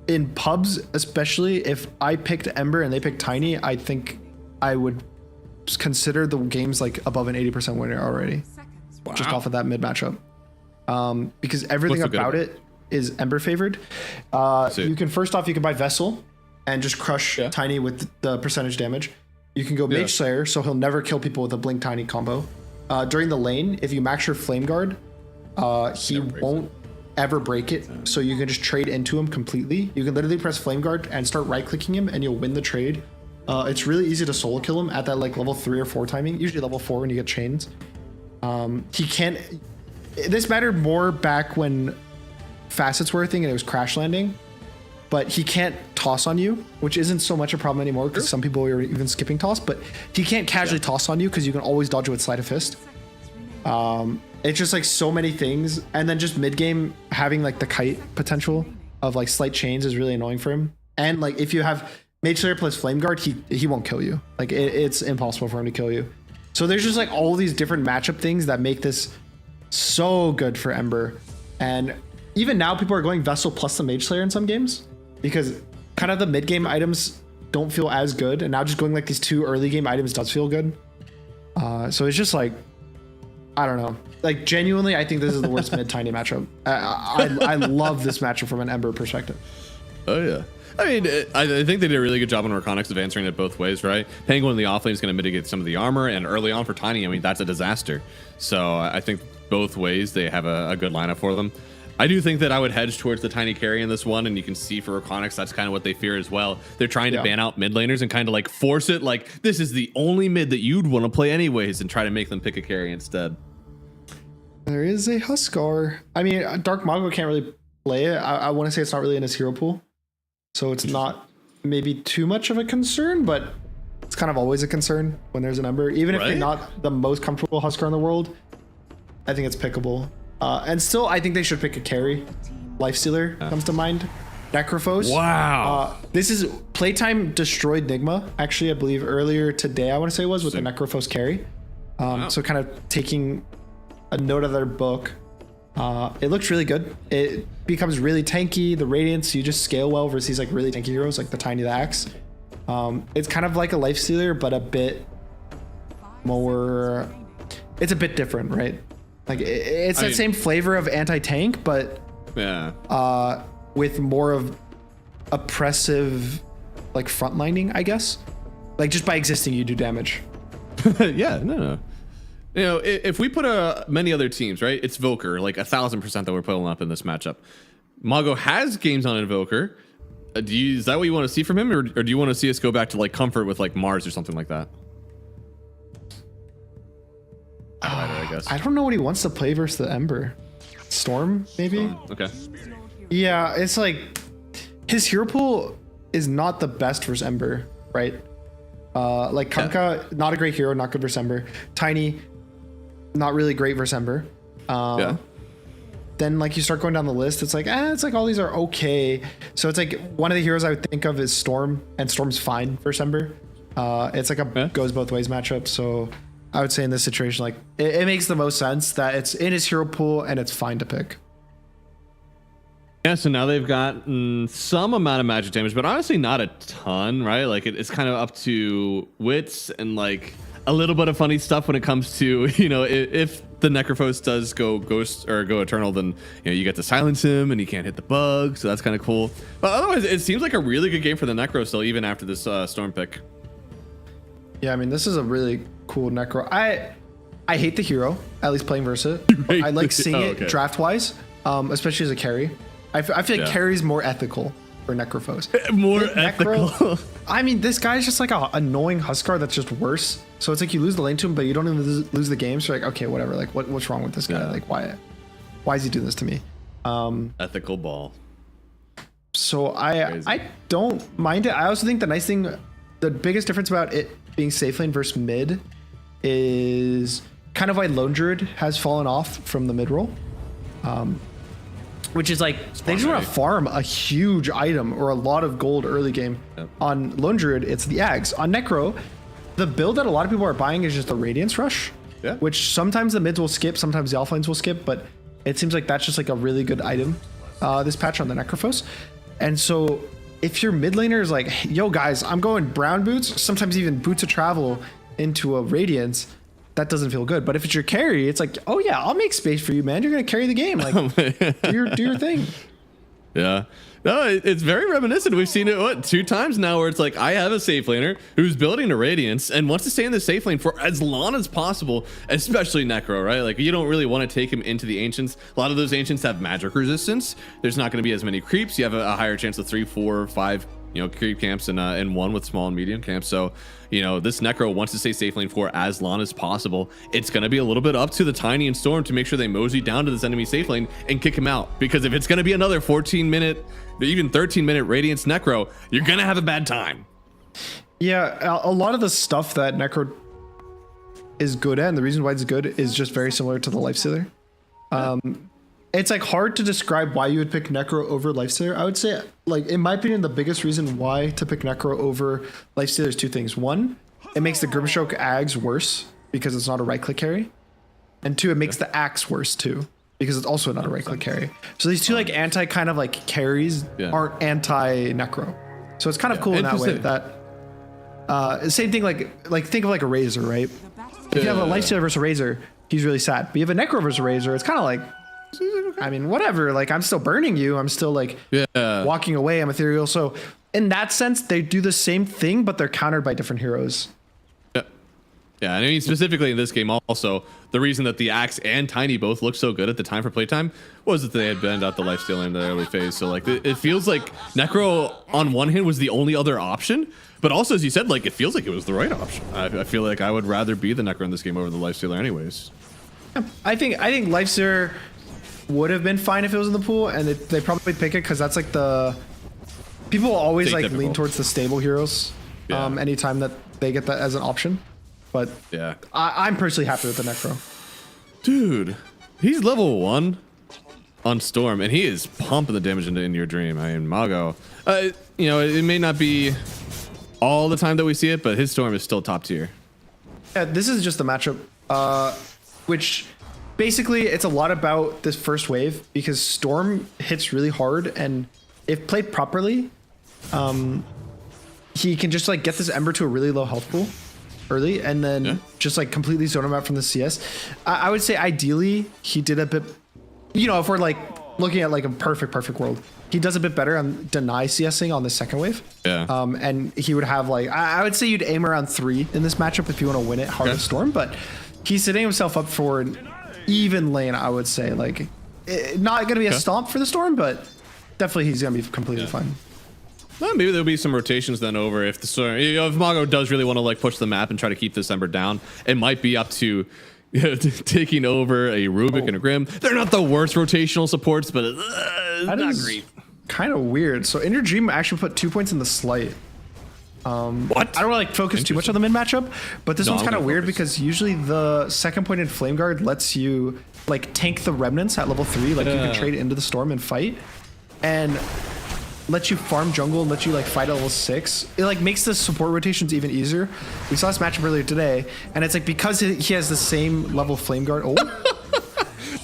In pubs, especially if I picked Ember and they picked Tiny, I think I would consider the games like above an 80% winner already, just off of that mid matchup. Because everything about it is Ember favored. You can first off, you can buy Vessel and just crush Tiny with the percentage damage. You can go Mage Slayer, so he'll never kill people with a Blink Tiny combo. During the lane, if you max your Flame Guard, he won't ever break it, so you can just trade into him completely. You can literally press Flame Guard and start right clicking him and you'll win the trade. It's really easy to solo kill him at that like level 3 or 4 timing, usually level 4 when you get chains. He can't, this mattered more back when facets were a thing and it was crash landing, but he can't toss on you, which isn't so much a problem anymore because some people are even skipping toss, but he can't casually toss on you because you can always dodge it with Sleight of Fist. It's just like so many things, and then just mid game having like the kite potential of like slight chains is really annoying for him. And like if you have Mage Slayer plus Flame Guard, he won't kill you. Like it's impossible for him to kill you. So there's just like all these different matchup things that make this so good for Ember. And even now people are going Vessel plus the Mage Slayer in some games because kind of the mid game items don't feel as good, and now just going like these 2 early game items does feel good. So it's just like, I don't know. Like genuinely, I think this is the worst mid tiny matchup. I love this matchup from an Ember perspective. Oh yeah. I mean, I think they did a really good job on REKONIX of answering it both ways, right? Penguin in the offlane is going to mitigate some of the armor, and early on for Tiny, I mean, that's a disaster. So I think both ways they have a good lineup for them. I do think that I would hedge towards the Tiny carry in this one, and you can see for REKONIX, that's kind of what they fear as well. They're trying to ban out mid laners and kind of like force it, like, this is the only mid that you'd want to play anyways, and try to make them pick a carry instead. There is a Huskar. I mean, Dark Mago can't really play it. I want to say it's not really in his hero pool, so it's not maybe too much of a concern, but it's kind of always a concern when there's an Ember. Even if they're not the most comfortable Huskar in the world, I think it's pickable. And still, I think they should pick a carry. Lifestealer comes to mind. Necrophos. Wow. This is PlayTime destroyed Nigma, actually, I believe earlier today, I want to say it was, with the Necrophos carry. So kind of taking a note of their book. It looks really good. It becomes really tanky. The Radiance, you just scale well versus these like really tanky heroes like the Tiny the Axe. It's kind of like a Lifestealer, but a bit more, it's a bit different, right? Like it's that same flavor of anti-tank, but with more of oppressive like frontlining, I guess. Like just by existing, you do damage. Yeah, no. You know, if we put many other teams, right? It's Volker, like 1,000% that we're pulling up in this matchup. Mago has games on Invoker. Is that what you want to see from him, or do you want to see us go back to like Comfort with like Mars or something like that? I guess. I don't know what he wants to play versus the Ember. Storm, maybe? Okay. Yeah, it's like his hero pool is not the best versus Ember, right? Like Kunkka, not a great hero, not good versus Ember. Tiny, not really great versus Ember. Then like you start going down the list, it's like, it's like all these are okay. So it's like one of the heroes I would think of is Storm, and Storm's fine versus Ember. It's like a goes both ways matchup. So I would say in this situation, like it makes the most sense that it's in his hero pool and it's fine to pick. Yeah, so now they've got some amount of magic damage, but honestly not a ton, right? Like it's kind of up to wits and like a little bit of funny stuff when it comes to, you know, if the Necrophos does go ghost or go eternal, then you know you get to silence him and he can't hit the bug, so that's kind of cool. But otherwise, it seems like a really good game for the Necro still, even after this Storm pick. Yeah, I mean, this is a really cool Necro. I hate the hero, at least playing versus it. I like seeing it draft wise, especially as a carry. I feel like carry's more ethical for Necrophos. More ethical. I mean, this guy's just like an annoying Huskar that's just worse. So it's like you lose the lane to him, but you don't even lose the game. So you're like, okay, whatever. Like, what's wrong with this guy? Like, why is he doing this to me? Ethical ball. So I don't mind it. I also think the nice thing, the biggest difference about it being safe lane versus mid is kind of why Lone Druid has fallen off from the mid role. which is like they just want to farm a huge item or a lot of gold early game. On Lone Druid, it's the Ags. On Necro, the build that a lot of people are buying is just the Radiance Rush, which sometimes the mids will skip, sometimes the offlanes will skip, but it seems like that's just like a really good item this patch on the Necrophos. And so if your mid laner is like, yo guys, I'm going brown boots, sometimes even boots of travel into a Radiance, that doesn't feel good. But if it's your carry, it's like, oh yeah, I'll make space for you, man. You're gonna carry the game. Like, do your thing. Yeah. No, it's very reminiscent. We've seen it, 2 times now where it's like, I have a safe laner who's building a Radiance and wants to stay in the safe lane for as long as possible, especially Necro, right? Like, you don't really want to take him into the Ancients. A lot of those Ancients have magic resistance. There's not going to be as many creeps. You have a higher chance of 3, 4, 5, creep camps and 1 with small and medium camps. So, this Necro wants to stay safe lane for as long as possible. It's going to be a little bit up to the Tiny and Storm to make sure they mosey down to this enemy safe lane and kick him out. Because if it's going to be another 14-minute, even 13-minute Radiance Necro, you're going to have a bad time. Yeah, a lot of the stuff that Necro is good at, and the reason why it's good is just very similar to the Lifestealer. It's like hard to describe why you would pick Necro over Lifestealer. I would say, like, in my opinion, the biggest reason why to pick Necro over Lifestealer is 2 things. 1, it makes the Grimstroke Ags worse because it's not a right-click carry. And 2, it makes the Axe worse too because it's also not a right-click carry. So these 2 like anti kind of like carries aren't anti-Necro. So it's kind of cool in that way. That same thing, like think of like a Razor, right? If you have a Lifestealer versus a Razor, he's really sad. But you have a Necro versus a Razor, it's kind of like, I mean, whatever, like I'm still burning you. I'm still like walking away. I'm ethereal. So in that sense, they do the same thing, but they're countered by different heroes. Yeah, I mean, specifically in this game also, the reason that the Axe and Tiny both looked so good at the time for playtime was that they had banned out the lifesteal in the early phase. So like, it feels like Necro on one hand was the only other option, but also, as you said, like, it feels like it was the right option. I feel like I would rather be the Necro in this game over the lifestealer anyways. Yeah, I think Lifestealer would have been fine if it was in the pool, and they probably pick it because that's like the people always like lean towards the stable heroes anytime that they get that as an option. But yeah, I'm personally happy with the Necro. Dude, he's level 1 on Storm, and he is pumping the damage into your dream. I mean, Mago, it may not be all the time that we see it, but his Storm is still top tier. Yeah, this is just the matchup, which basically it's a lot about this first wave because Storm hits really hard, and if played properly, he can just like get this Ember to a really low health pool early and then just like completely zone him out from the CS. I would say ideally he did a bit, if we're like looking at like a perfect world, he does a bit better on deny CSing on the second wave. And he would have like, I would say you'd aim around 3 in this matchup if you want to win it hard with Storm, but he's setting himself up for an even lane, I would say. Like, not going to be a stomp for the Storm, but definitely he's going to be completely fine. Well, maybe there'll be some rotations then over if the Storm, if Mago does really want to like push the map and try to keep this Ember down, it might be up to taking over a Rubik and a Grim. They're not the worst rotational supports, but not great. Kind of weird. So Inner Dream actually put 2 points in the Slight. What? I don't really like focus too much on the mid matchup, but this one's kind of weird because usually the second point in Flame Guard lets you like tank the Remnants at level 3, like you can trade into the Storm and fight, and let you farm jungle and let you like fight at level 6. It like makes the support rotations even easier. We saw this matchup earlier today, and it's like because he has the same level Flame Guard. Oh.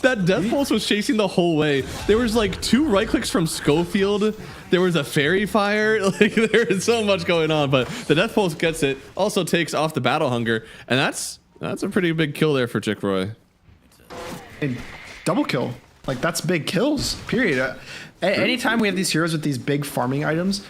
That Death Pulse was chasing the whole way. There was like 2 right clicks from Schofield. There was a Fairy Fire. Like there is so much going on, but the Death Pulse gets it. Also takes off the Battle Hunger, and that's a pretty big kill there for Chickroy. And double kill. Like that's big kills. Period. Anytime we have these heroes with these big farming items,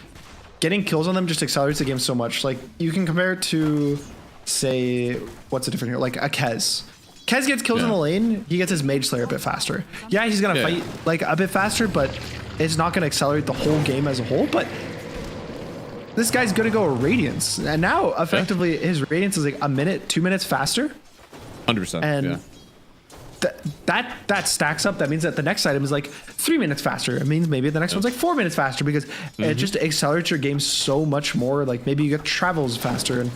getting kills on them just accelerates the game so much. Like you can compare it to, say, what's a different hero? Like a Kez. Kez gets kills in the lane, he gets his Mage Slayer a bit faster. Yeah, he's gonna fight like a bit faster, but it's not gonna accelerate the whole game as a whole. But this guy's gonna go Radiance, and now effectively his Radiance is like a minute, 2 minutes faster. 100%. And that stacks up. That means that the next item is like 3 minutes faster. It means maybe the next one's like 4 minutes faster because it just accelerates your game so much more. Like maybe you get travels faster, and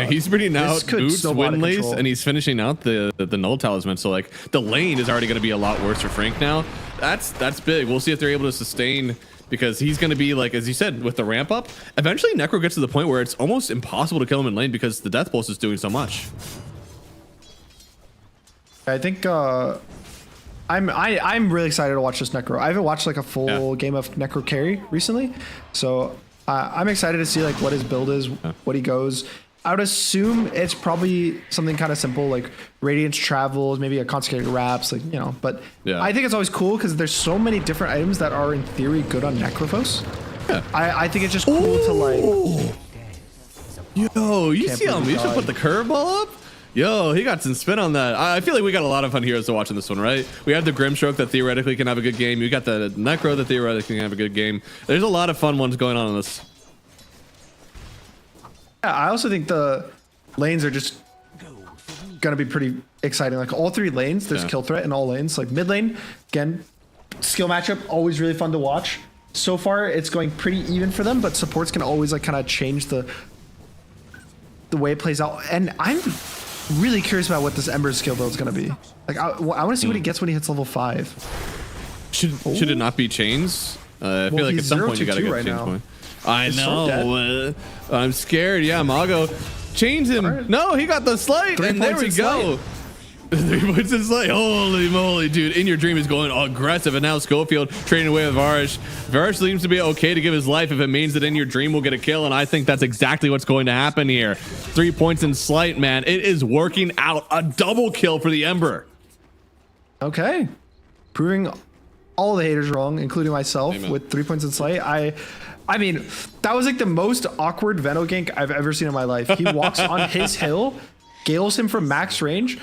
He's bringing out could boots, snowball out of Windlace, control. and he's finishing out the null talisman. So like the lane is already going to be a lot worse for Frank now. That's big. We'll see if they're able to sustain, because he's going to be like, as you said, with the ramp up. Eventually, Necro gets to the point where it's almost impossible to kill him in lane because the Death Pulse is doing so much. I think I'm really excited to watch this Necro. I haven't watched like a full game of Necro carry recently, so I'm excited to see like what his build is, what he goes. I would assume it's probably something kind of simple like Radiance Travels, maybe a Consecrated Wraps, like, you know. But I think it's always cool because there's so many different items that are in theory good on Necrophos. I think it's just cool to like. Yo, you see how Misha put the curveball up? Yo, he got some spin on that. I feel like we got a lot of fun heroes to watch in this one, right? We have the Grimstroke that theoretically can have a good game. You got the Necro that theoretically can have a good game. There's a lot of fun ones going on in this. Yeah, I also think the lanes are just gonna be pretty exciting. Like all three lanes, there's kill threat in all lanes. Like mid lane, again, skill matchup, always really fun to watch. So far, it's going pretty even for them, but supports can always like kind of change the way it plays out. And I'm really curious about what this Ember's skill build is gonna be. Like I want to see what he gets when he hits level 5. Should it not be chains? I feel like at some point you gotta get right chains now. point. I know. I'm scared. Yeah, Mago chains him. Right. No, he got the slight, and there we go. 3 points in slight. Holy moly, dude! In Your Dream is going aggressive, and now Schofield trading away with Varish. Varish seems to be okay to give his life if it means that In Your Dream will get a kill, and I think that's exactly what's going to happen here. 3 points in slight, man. It is working out. A double kill for the Ember. Okay, proving all the haters wrong, including myself. Amen. With 3 points in slight. I mean, that was like the most awkward Veno gank I've ever seen in my life. He walks on his hill, gales him from max range.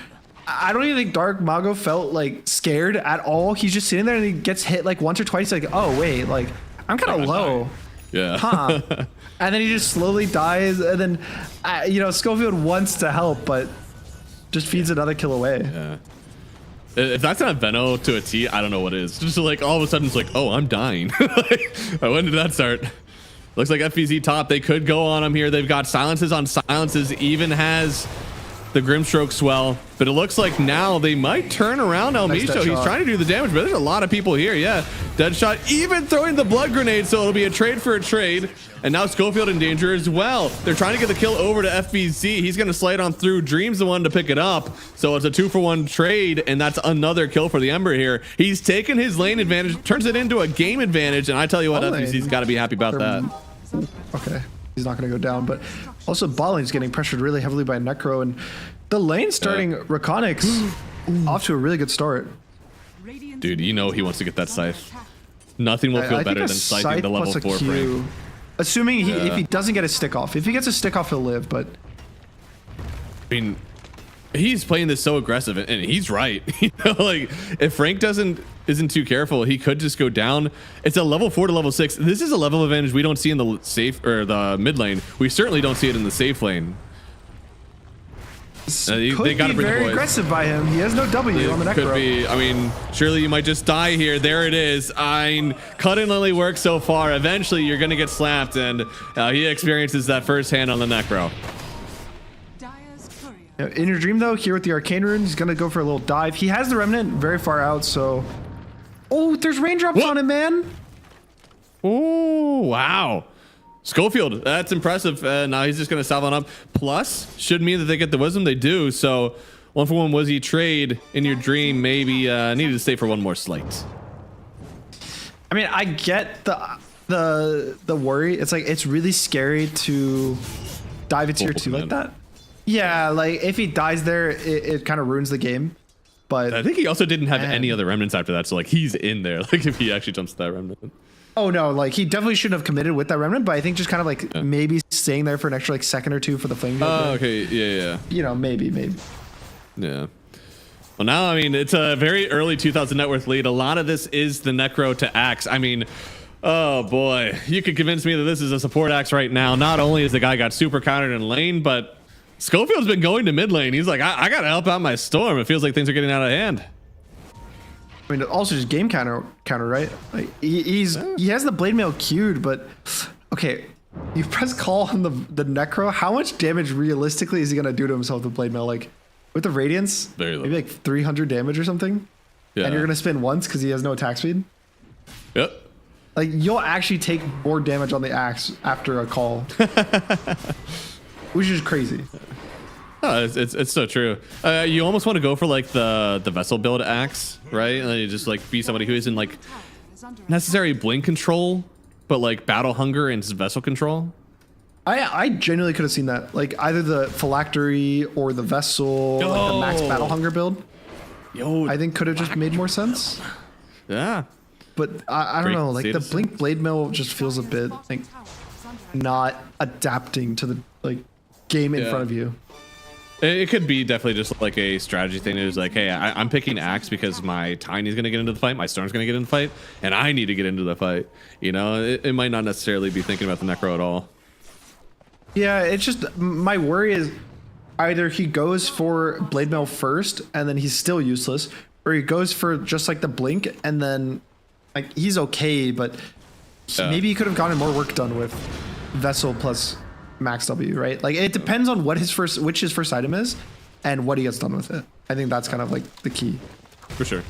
I don't even think Dark Mago felt like scared at all. He's just sitting there and he gets hit like once or twice. Like, oh wait, like I'm kind of low. Yeah. Huh. And then he just slowly dies. And then, you know, Schofield wants to help, but just feeds another kill away. Yeah. If that's not Veno to a T, I don't know what is. Just like all of a sudden it's like, oh, I'm dying. Like, when did that start? Looks like FBZ top. They could go on him here. They've got silences on silences. Even has the Grimstroke swell. But it looks like now they might turn around El Micho. He's trying to do the damage, but there's a lot of people here. Yeah. Deadshot even throwing the blood grenade. So it'll be a trade for a trade. And now Schofield in danger as well. They're trying to get the kill over to FBZ. He's going to slide on through. Dream's the one to pick it up. So it's a 2-for-1 trade. And that's another kill for the Ember here. He's taken his lane advantage, turns it into a game advantage. And I tell you what, FBZ's got to be happy about that. Okay. He's not going to go down. But also Balling's getting pressured really heavily by Necro. And the lane starting REKONIX off to a really good start. Dude, you know he wants to get that scythe. Nothing will feel better than scything the level 4 Frank. Assuming if he doesn't get a stick off. If he gets a stick off, he'll live, but I mean, he's playing this so aggressive, and he's right. You know, like if Frank isn't too careful, he could just go down. It's a level 4 to level 6. This is a level advantage we don't see in the safe or the mid lane. We certainly don't see it in the safe lane. They gotta be very aggressive by him. He has no W on the Necro. Could be. I mean, surely you might just die here. There it is. Cut and Lily works so far. Eventually, you're gonna get slapped, and he experiences that firsthand on the Necro. In Your Dream, though, here with the Arcane Rune, he's gonna go for a little dive. He has the Remnant very far out, so. Oh, there's raindrops on him, man. Oh, wow. Schofield, that's impressive. Now he's just going to salve on up. Plus, should mean that they get the Wisdom. They do. So, 1-for-1 Wizzy trade In Your Dream. Maybe needed to stay for one more slight. I mean, I get the worry. It's like it's really scary to dive into your 2 like that. Yeah, like if he dies there, it kind of ruins the game. But I think he also didn't have any other remnants after that. So like he's in there. Like if he actually jumps to that remnant. Oh no, like he definitely shouldn't have committed with that remnant, but I think just kind of like maybe staying there for an extra like second or 2 for the flame. Oh, okay, yeah. You know, maybe. Yeah. Well, now I mean it's a very early 2,000 net worth lead. A lot of this is the Necro to Axe. I mean, oh boy, you could convince me that this is a support Axe right now. Not only is the guy got super countered in lane, but Schofield's been going to mid lane. He's like, I gotta help out my Storm. It feels like things are getting out of hand. I mean, also just game counter, right? Like he has the blade mail queued, but okay, You press call on the Necro. How much damage realistically is he gonna do to himself with Blade Mail? Like with the Radiance, Very low. maybe like 300 damage or something. Yeah. And you're gonna spin once because he has no attack speed. Yep. Like you'll actually take more damage on the axe after a call, which is crazy. Oh, it's so true. You almost want to go for like the vessel build axe, right? And then you just like be somebody who isn't like necessary blink control, but like battle hunger and vessel control. I genuinely could have seen that, like either the phylactery or the vessel, like the max battle hunger build. I think could have just made more sense. Yeah. But I don't know, like the blink blade mill just feels a bit like not adapting to the like game in front of you. It could be definitely just like a strategy thing. It was like, hey, I'm picking axe because my Tiny's going to get into the fight, my Storm's going to get in the fight, and I need to get into the fight. You know, it might not necessarily be thinking about the Necro at all. Yeah, it's just my worry is either he goes for blade mail first and then he's still useless, or he goes for just like the blink and then like he's okay, but maybe he could have gotten more work done with vessel plus max W, right? Like it depends on what his first item is and what he gets done with it. I think that's kind of like the key. For sure.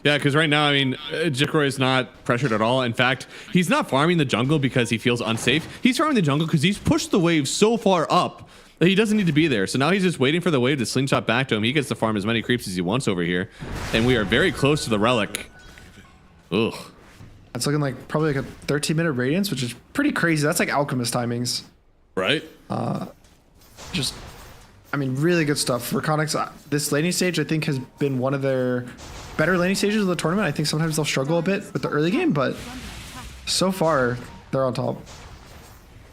Yeah, because right now, I mean, Jikroy is not pressured at all. In fact, he's not farming the jungle because he feels unsafe. He's farming the jungle because he's pushed the wave so far up that he doesn't need to be there. So now he's just waiting for the wave to slingshot back to him. He gets to farm as many creeps as he wants over here. And we are very close to the relic. Ugh. That's looking like probably like a 13-minute radiance, which is pretty crazy. That's like Alchemist timings. Right? Just, I mean, really good stuff. REKONIX, this laning stage, I think, has been one of their better laning stages of the tournament. I think sometimes they'll struggle a bit with the early game, but so far, they're on top.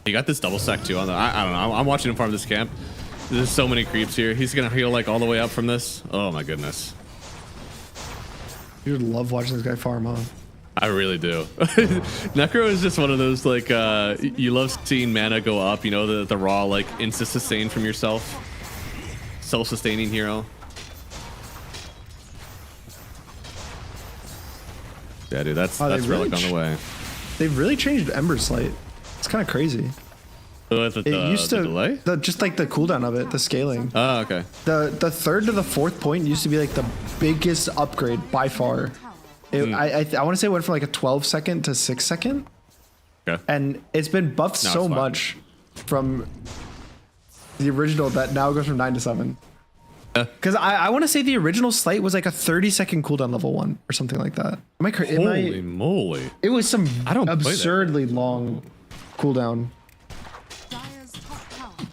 He got this double stack too on the, I don't know. I'm watching him farm this camp. There's so many creeps here. He's going to heal like all the way up from this. Oh my goodness. You would love watching this guy farm, huh? I really do. Necro is just one of those like you love seeing mana go up, you know, the raw like insta sustain from yourself, self-sustaining hero. Yeah, dude, that's relic on the way. They've really changed Ember's Light. It's kind of crazy. It used to delay? just like the cooldown of it, the scaling. Oh, okay. The third to the fourth point used to be like the biggest upgrade by far. I want to say it went from like a 12-second to 6-second. Okay. And it's been buffed so much from the original that now it goes from 9 to 7. Because I want to say the original Slight was like a 30-second cooldown level 1 or something like that. Am I crazy? Holy moly. It was some absurdly long cooldown.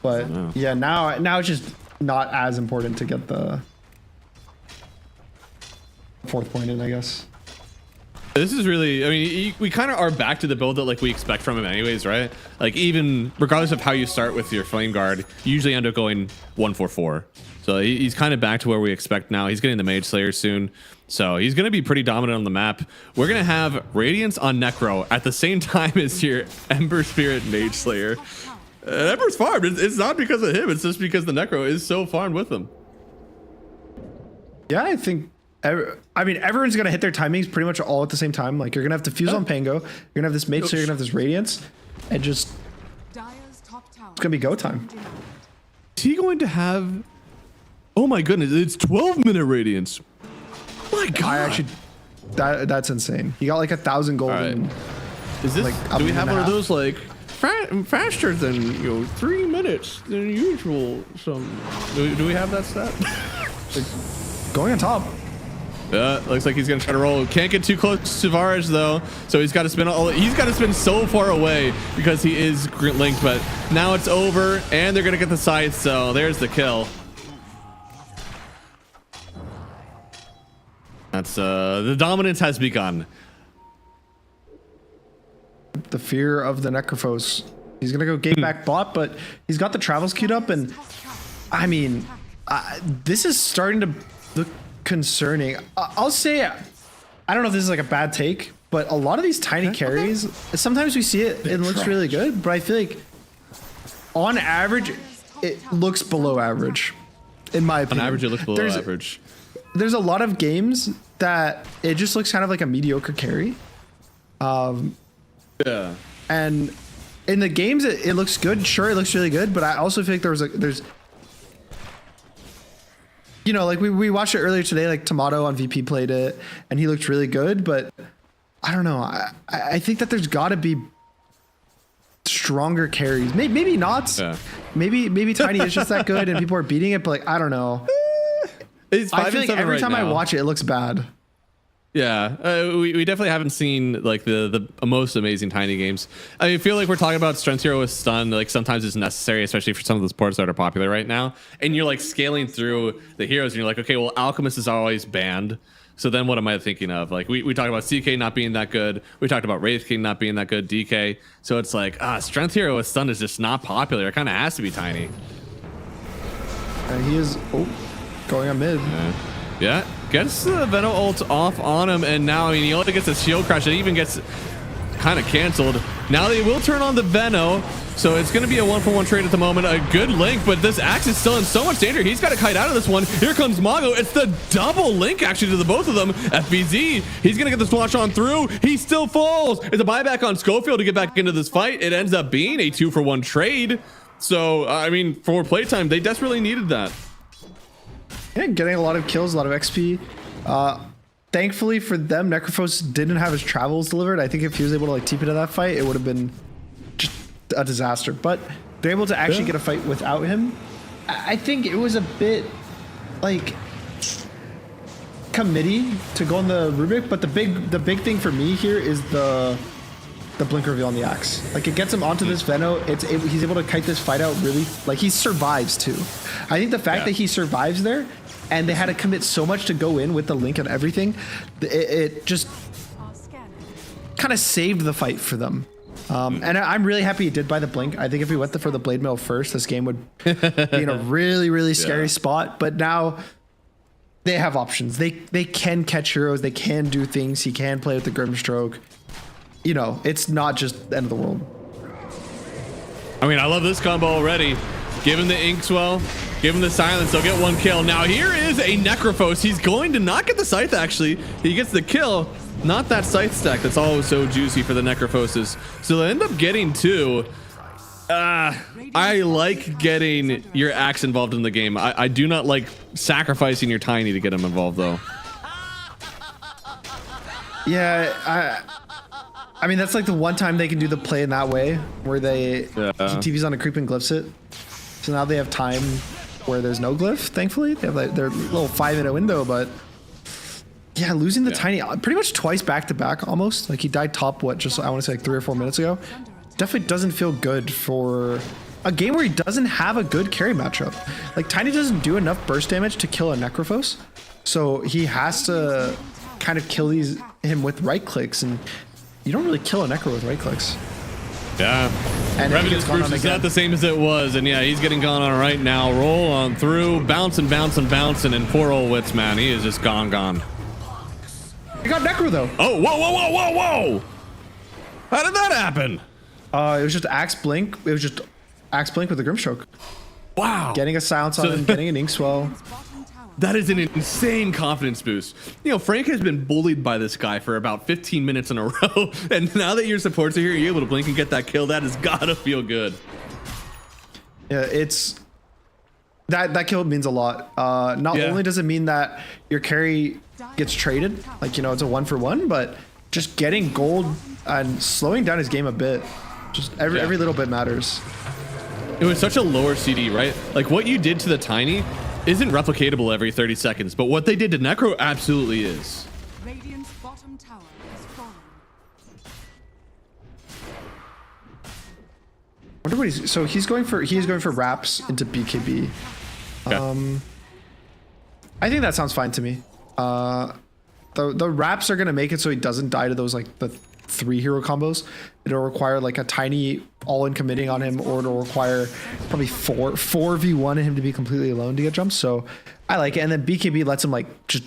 But yeah, now it's just not as important to get the fourth point in, I guess. This is really, I mean, we kind of are back to the build that like we expect from him anyways, right? Like even regardless of how you start with your Flame Guard, you usually end up going 1-4-4. So he's kind of back to where we expect now. He's getting the Mage Slayer soon. So he's going to be pretty dominant on the map. We're going to have Radiance on Necro at the same time as your Ember Spirit Mage Slayer. Ember's farmed. It's not because of him. It's just because the Necro is so farmed with him. Yeah, I think, I mean, everyone's going to hit their timings pretty much all at the same time. Like you're going to have to fuse on Pango. You're going to have this Mage Slayer. You're going to have this Radiance. And just, it's going to be go time. Is he going to have... Oh my goodness, it's 12-minute Radiance. My God. I actually, that's insane. He got like 1,000 gold. Right. Is this, like, do we have one of those like faster than 3 minutes than usual? Do we have that stat? Going on top. Looks like he's gonna try to roll. Can't get too close to Varus though, so he's got to spin he's got to spin so far away because he is linked. But now it's over, and they're gonna get the scythe. So there's the kill. That's the dominance has begun. The fear of the Necrophos. He's gonna go gate back bot, but he's got the travels queued up, and I mean, this is starting to look concerning. I'll say, I don't know if this is like a bad take, but a lot of these tiny carries, sometimes we see it, it looks really good, but I feel like on average, it looks below average, in my opinion. On average, it looks below average. There's a lot of games that it just looks kind of like a mediocre carry. Yeah. And in the games, it looks good. Sure, it looks really good, but I also feel like there's, you know, like we watched it earlier today, like Tomato on VP played it and he looked really good, but I don't know. I think that there's got to be stronger carries. Maybe not. Yeah. Maybe Tiny is just that good and people are beating it, but like, I don't know. I feel like every time I watch it, it looks bad. Yeah, we definitely haven't seen like the most amazing Tiny games. I feel like we're talking about Strength Hero with Stun. Like sometimes it's necessary, especially for some of the sports that are popular right now. And you're like scaling through the heroes, and you're like, okay, well, Alchemist is always banned. So then what am I thinking of? Like we talked about CK not being that good. We talked about Wraith King not being that good. DK. So it's like Strength Hero with Stun is just not popular. It kind of has to be Tiny. And he is going on mid. Yeah, gets the Venom ult off on him, and now, I mean, he only gets a shield crash. It even gets kind of canceled. Now they will turn on the Venom, so it's going to be a 1-for-1 trade at the moment. A good link, but this Axe is still in so much danger. He's got to kite out of this one. Here comes Mago. It's the double link, actually, to the both of them. FBZ, he's going to get the swatch on through. He still falls. It's a buyback on Schofield to get back into this fight. It ends up being a 2-for-1 trade. So, I mean, for playtime, they desperately needed that. Yeah, getting a lot of kills, a lot of XP. Thankfully for them, Necrophos didn't have his travels delivered. I think if he was able to like TP to that fight, it would have been just a disaster. But they're able to actually get a fight without him. I think it was a bit like committee to go on the Rubik, but the big thing for me here is the blink reveal on the Axe. Like it gets him onto this Veno. He's able to kite this fight out really, like he survives too. I think the fact that he survives there and they had to commit so much to go in with the link and everything, it just kind of saved the fight for them. And I'm really happy he did buy the blink. I think if we went for the Blade Mail first, this game would be in a really, really scary spot. But now they have options. They can catch heroes. They can do things. He can play with the Grimstroke. You know, it's not just the end of the world. I mean, I love this combo already. Give him the Inkswell, give him the silence, they'll get one kill. Now here is a Necrophos. He's going to not get the Scythe, actually. He gets the kill, not that Scythe stack. That's all so juicy for the Necrophoses. So they end up getting two. I like getting your Axe involved in the game. I do not like sacrificing your Tiny to get him involved, though. Yeah, I mean, that's like the one time they can do the play in that way, where he TVs on a creep and glyphs it. So now they have time where there's no glyph, thankfully. They have like their little 5-minute window, but yeah, losing the Tiny pretty much twice back to back almost. Like he died top, I want to say like 3 or 4 minutes ago. Definitely doesn't feel good for a game where he doesn't have a good carry matchup. Like Tiny doesn't do enough burst damage to kill a Necrophos. So he has to kind of kill him with right clicks, and you don't really kill a Necro with right clicks. Yeah, and Revenant's Bruce is not the same as it was, and yeah, he's getting gone on right now. Roll on through, bouncing, and poor old Wits, man, he is just gone. He got Necro though. Oh, whoa! How did that happen? It was just Axe Blink. It was just Axe Blink with a Grimstroke. Wow. Getting a silence on him, getting an Inkswell. That is an insane confidence boost. You know, Frank has been bullied by this guy for about 15 minutes in a row, and now that your supports are here, you're able to blink and get that kill. That has gotta feel good. Yeah, it's that kill means a lot. Not only does it mean that your carry gets traded, like, you know, it's a 1-for-1, but just getting gold and slowing down his game a bit. Just every little bit matters. It was such a lower CD, right? Like what you did to the Tiny isn't replicatable every 30 seconds, but what they did to Necro absolutely is. Radiant's bottom tower has fallen. I wonder what he's going for wraps into BKB. Okay. I think that sounds fine to me. The wraps are gonna make it so he doesn't die to those like the 3 hero combos. It'll require like a Tiny all-in committing on him, or it'll require probably 4v1 him to be completely alone to get jumps. So I like it. And then BKB lets him like just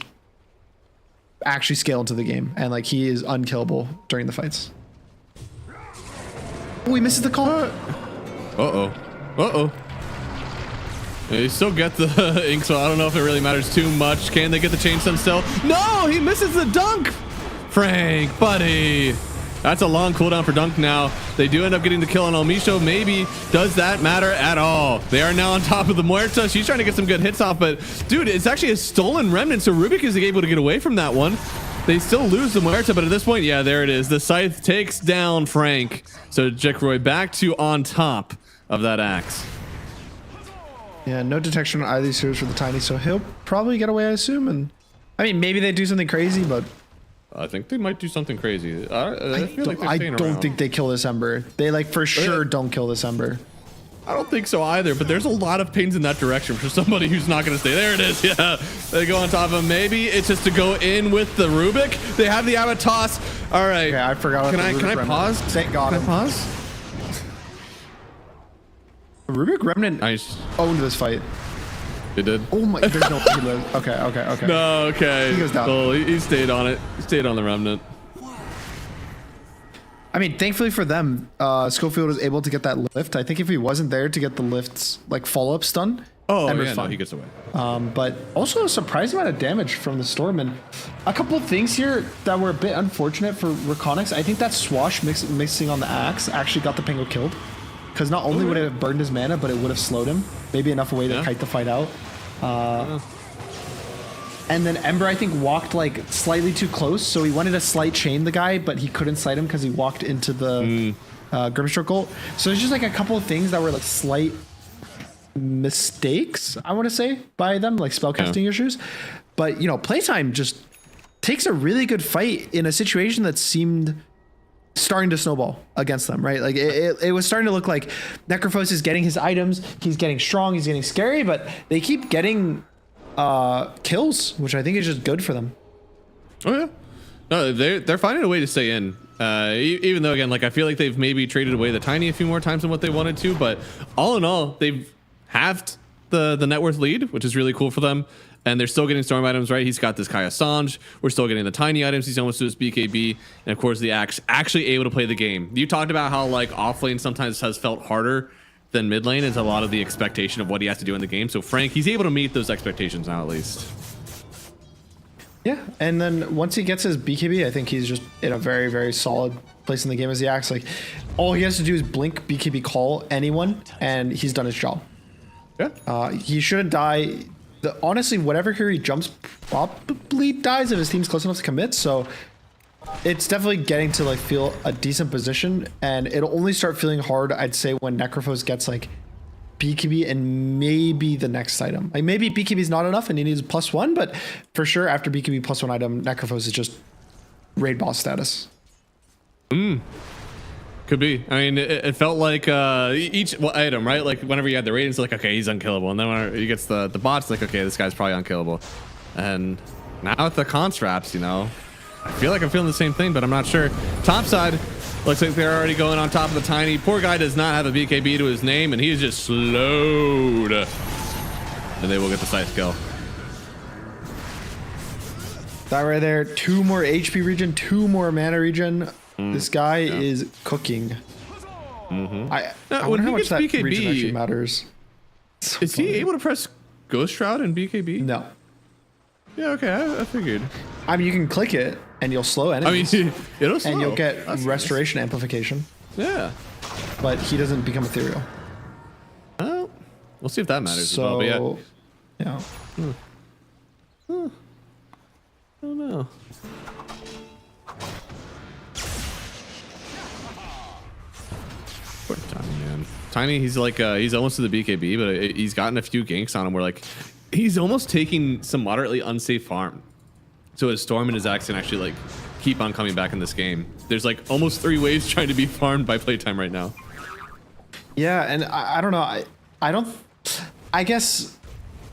actually scale into the game, and like he is unkillable during the fights. Oh, he misses the call. They still get the ink, so I don't know if it really matters too much. Can they get the chain stun still? No, he misses the dunk. Frank, buddy. That's a long cooldown for Dunk now. They do end up getting the kill on Almisho. Maybe. Does that matter at all? They are now on top of the Muerta. She's trying to get some good hits off, but dude, it's actually a stolen remnant, so Rubik is able to get away from that one. They still lose the Muerta, but at this point, yeah, there it is. The Scythe takes down Frank. So Jackroy back to on top of that axe. Yeah, no detection on either of these heroes for the Tiny, so he'll probably get away, I assume. And I mean, maybe they do something crazy, but I think they might do something crazy. I feel like I don't think they kill this Ember. They like for sure don't kill this Ember. I don't think so either, but there's a lot of pings in that direction for somebody who's not going to stay. There it is. Yeah, they go on top of him. Maybe it's just to go in with the Rubik. They have the Abbott toss. All right. Yeah, I forgot. Can I pause? Thank God. Can I pause? Rubik Remnant owned this fight. They did. Oh my! There's no. He lives. Okay. No, okay. He goes down. Well, he stayed on it. He stayed on the Remnant. I mean, thankfully for them, Schofield was able to get that lift. I think if he wasn't there to get the lift's like follow-up stun, yeah, no, he gets away. But also a surprising amount of damage from the Storm, and a couple of things here that were a bit unfortunate for REKONIX. I think that Swash mixing on the axe actually got the Pingo killed, because not only would it have burned his mana, but it would have slowed him. Maybe enough away to kite the fight out. And then Ember, I think, walked like slightly too close, so he wanted to slight chain the guy, but he couldn't sight him because he walked into the Grimstroke ult. So there's just like a couple of things that were like slight mistakes, I want to say, by them, like spellcasting issues. But, you know, PlayTime just takes a really good fight in a situation that seemed starting to snowball against them, right? Like it was starting to look like Necrophos is getting his items, he's getting strong, he's getting scary, but they keep getting kills, which I think is just good for them. Oh yeah, no, they're finding a way to stay in. Even though, again, like I feel like they've maybe traded away the Tiny a few more times than what they wanted to, but all in all, they've halved the net worth lead, which is really cool for them. And they're still getting Storm items, right? He's got this Kai Assange. We're still getting the Tiny items. He's almost to his BKB. And of course, the Axe actually able to play the game. You talked about how like off lane sometimes has felt harder than mid lane. Is a lot of the expectation of what he has to do in the game. So Frank, he's able to meet those expectations now at least. Yeah, and then once he gets his BKB, I think he's just in a very, very solid place in the game as the Axe. Like, all he has to do is blink, BKB call anyone, and he's done his job. Yeah. He shouldn't die. Honestly, whatever hero he jumps probably dies if his team's close enough to commit. So it's definitely getting to like feel a decent position, and it'll only start feeling hard, I'd say, when Necrophos gets like BKB and maybe the next item. Like maybe BKB is not enough and he needs +1, but for sure after BKB +1 item, Necrophos is just raid boss status. Could be. I mean, it felt like each item, right? Like whenever you had the ratings, like, okay, he's unkillable. And then when he gets the bots, like, okay, this guy's probably unkillable. And now with the constructs, you know, I feel like I'm feeling the same thing, but I'm not sure. Top side, looks like they're already going on top of the Tiny. Poor guy does not have a BKB to his name, and he is just slowed. And they will get the Scythe kill. That right there, 2 more HP regen, 2 more mana regen. This guy is cooking. I wonder how much that BKB, regen actually matters. Is he able to press Ghost Shroud in BKB? No. Yeah, okay, I figured. I mean, you can click it and you'll slow enemies. I mean, it'll slow. And you'll get restoration amplification. Yeah. But he doesn't become ethereal. Well, we'll see if that matters as well. But yeah. I don't know. Poor Tiny, man. Tiny, he's like he's almost to the BKB, but he's gotten a few ganks on him where like he's almost taking some moderately unsafe farm. So his Storm and his Axe can actually like keep on coming back in this game. There's like almost 3 waves trying to be farmed by PlayTime right now. Yeah, and I don't know. I guess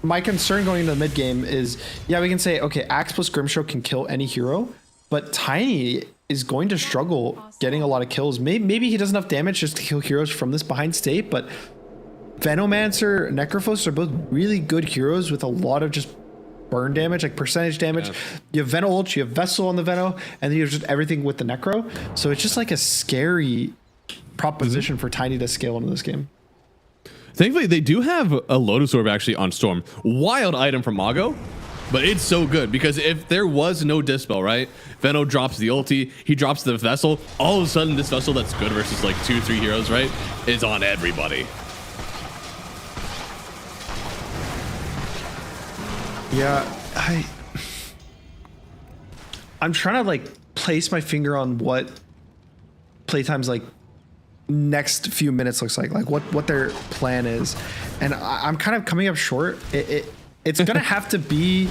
my concern going into the mid game is, yeah, we can say, okay, Axe plus Grimstroke can kill any hero, but Tiny is going to struggle getting a lot of kills. Maybe he does enough damage just to kill heroes from this behind state, but Venomancer, Necrophos are both really good heroes with a lot of just burn damage, like percentage damage. Yeah. You have Veno ult, you have Vessel on the Veno, and then you have just everything with the Necro. So it's just like a scary proposition for Tiny to scale into this game. Thankfully, they do have a Lotus Orb actually on Storm. Wild item from Mago. But it's so good because if there was no Dispel, right? Veno drops the ulti, he drops the Vessel. All of a sudden, this Vessel that's good versus like 2-3 heroes, right, is on everybody. Yeah, I'm trying to like place my finger on what Playtime's like next few minutes looks like what their plan is, and I'm kind of coming up short. It's gonna have to be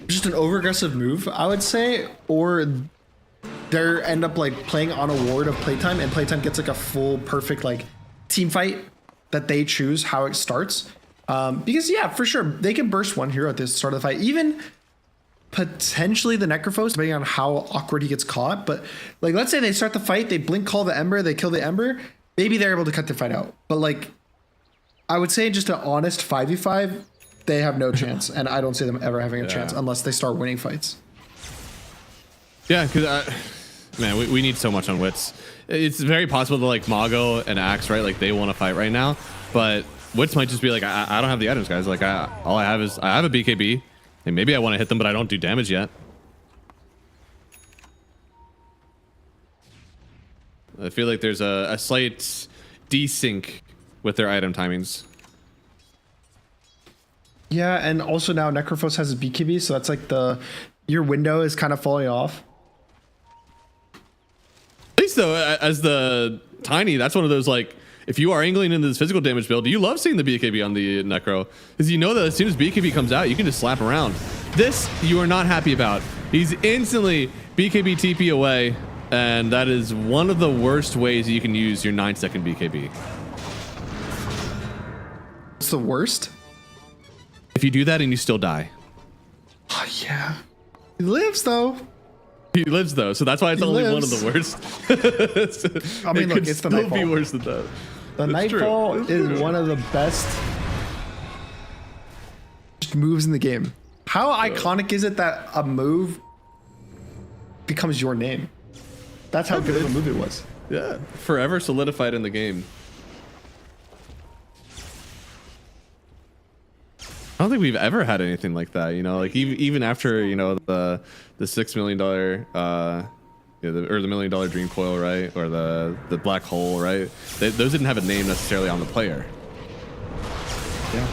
just an over-aggressive move, I would say, or they end up like playing on a ward of Playtime, and Playtime gets like a full perfect like team fight that they choose how it starts. Because yeah, for sure they can burst one hero at the start of the fight, even potentially the Necrophos, depending on how awkward he gets caught. But like, let's say they start the fight, they blink call the Ember, they kill the Ember, maybe they're able to cut the fight out. But like, I would say just an honest 5v5, they have no chance, and I don't see them ever having a chance unless they start winning fights. Yeah, because man, we need so much on Wits. It's very possible that like Mago and Axe, right, like they want to fight right now, but Wits might just be like, I don't have the items, guys. Like all I have is I have a BKB, and maybe I want to hit them, but I don't do damage yet. I feel like there's a slight desync with their item timings. Yeah, and also now Necrophos has a BKB, so that's like your window is kind of falling off. At least though, as the Tiny, that's one of those like, if you are angling into this physical damage build, you love seeing the BKB on the Necro, because you know that as soon as BKB comes out, you can just slap around. This you are not happy about. He's instantly BKB TP away, and that is one of the worst ways you can use your 9-second BKB. It's the worst? If you do that and you still die. Oh, yeah. He lives though. He lives though, so that's why it's only one of the worst. I mean, look, it's the Nightfall. Nightfall. Be worse than that. The Nightfall is one of the best moves in the game. How iconic is it that a move becomes your name? That's how good of a move it was. Yeah, forever solidified in the game. I don't think we've ever had anything like that, you know, like even after, you know, the $6 million or the $1 million dream coil, right, or the black hole, right, those didn't have a name necessarily on the player. Yeah,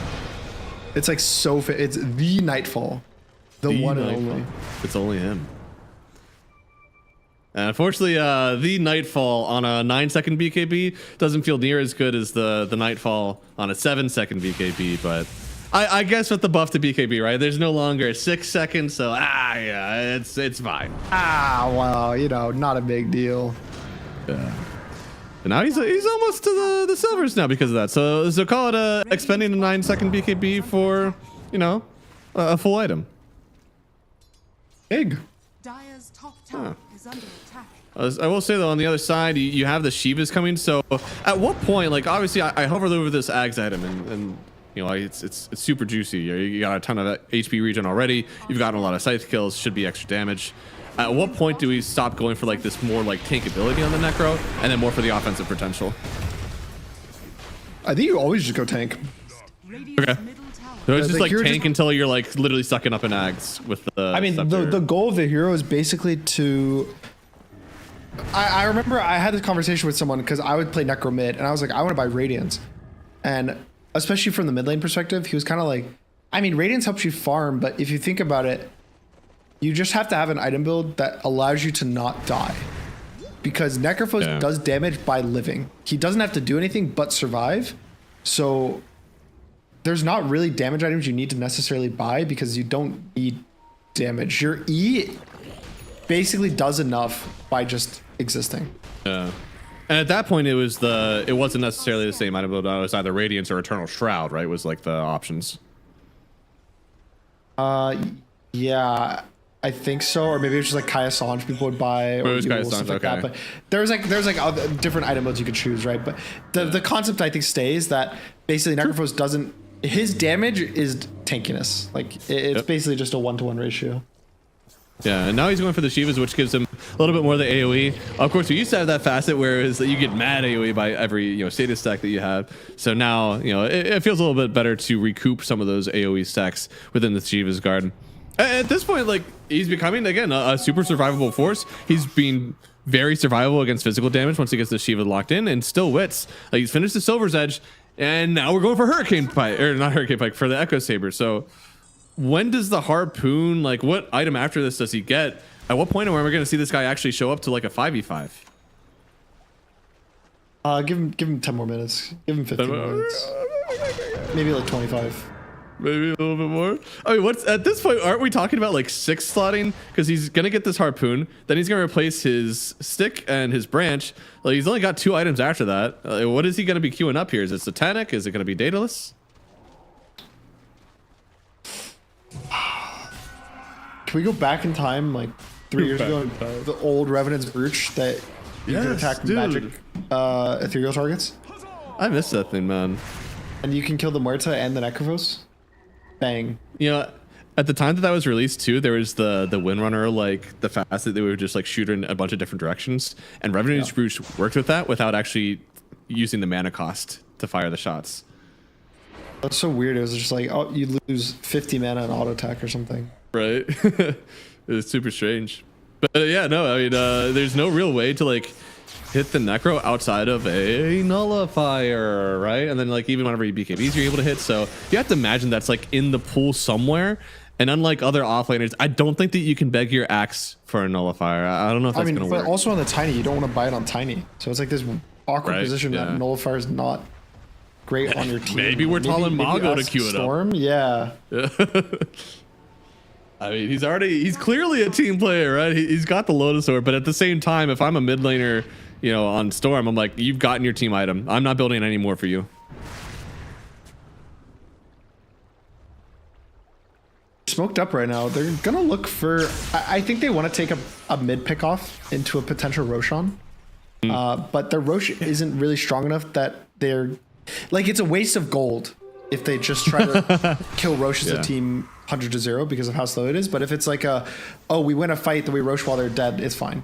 it's like so it's the Nightfall, the one and only. It's only him. And unfortunately, the Nightfall on a 9-second BKB doesn't feel near as good as the Nightfall on a 7-second BKB, but I guess with the buff to BKB, right? There's no longer 6 seconds, so yeah, it's fine. Well, you know, not a big deal. Yeah. And now he's almost to the silvers now because of that. So call it expending a 9-second BKB for, you know, a full item. Big. Dire's top tower is under attack. I will say though, on the other side, you have the Shivas coming. So at what point, like obviously I hovered over this Ags item and you know, it's super juicy. You got a ton of HP regen already. You've gotten a lot of scythe kills. Should be extra damage. At what point do we stop going for like this more like tankability on the Necro and then more for the offensive potential? I think you always just go tank. Okay. So it's just like tank until you're like literally sucking up an Ags with the. I mean, the goal of the hero is basically to. I remember I had this conversation with someone because I would play Necro mid and I was like, I want to buy Radiance, and especially from the mid lane perspective, he was kind of like, I mean, Radiance helps you farm, but if you think about it, you just have to have an item build that allows you to not die. Because Necrophos does damage by living. He doesn't have to do anything but survive. So there's not really damage items you need to necessarily buy because you don't need damage. Your E basically does enough by just existing. Yeah. And at that point, it wasn't necessarily the same item build. It was either Radiance or Eternal Shroud, right? Was like the options. Yeah, I think so. Or maybe it was just like Kaya Sange people would buy, or stuff like that. But there's like other different item modes you could choose, right? But the concept I think stays that basically Necrophos doesn't. His damage is tankiness. Like it's basically just a 1-to-1 ratio. Yeah, and now he's going for the Shivas, which gives him a little bit more of the AoE. Of course, we used to have that facet where it's that you get mad AoE by every status stack that you have. So now it feels a little bit better to recoup some of those AoE stacks within the Shivas guard. At this point, like, he's becoming again a super survivable force. He's been very survivable against physical damage once he gets the Shiva locked in, and still wits. Like, he's finished the Silver's Edge, and now we're going for Hurricane Pike, or not Hurricane Pike, for the Echo Saber. So when does the Harpoon, like, what item after this does he get? At what point are we going to see this guy actually show up to like a 5v5? Give him 10 more minutes. Give him 15 more minutes. Maybe like 25. Maybe a little bit more. I mean, what's at this point? Aren't we talking about like 6 slotting? Because he's gonna get this Harpoon, then he's gonna replace his stick and his branch. Like, he's only got 2 items after that. What is he gonna be queuing up here? Is it Satanic? Is it gonna be Daedalus? Can we go back in time like 3 years ago? The old Revenant's Brooch that you can attack magic ethereal targets. I miss that thing, man. And you can kill the Muerta and the Necrophos. Bang. At the time that was released too, there was the Windrunner, like the facet that we would just like shoot in a bunch of different directions, and Revenant's Brooch worked with that without actually using the mana cost to fire the shots. That's so weird. It was just like, oh, you lose 50 mana on auto attack or something. Right. It's super strange. But yeah, no, I mean, there's no real way to like hit the Necro outside of a Nullifier, right? And then like even whenever you BKBs, you're able to hit. So you have to imagine that's like in the pool somewhere. And unlike other offlaners, I don't think that you can beg your axe for a Nullifier. I don't know if that's going to work. But also on the Tiny, you don't want to buy it on Tiny. So it's like this awkward position that Nullifier is not great on your team. Maybe we're telling Mago to queue it up. Storm? Yeah. I mean, he's clearly a team player, right? He's got the Lotus Orb, but at the same time, if I'm a mid laner, on Storm, I'm like, you've gotten your team item. I'm not building any more for you. Smoked up right now. They're gonna look for. I think they want to take a mid pick off into a potential Roshan, but their Rosh isn't really strong enough that they're like, it's a waste of gold if they just try to kill Rosh as a team 100-0 because of how slow it is. But if it's like we win a fight, then we Rosh while they're dead, it's fine.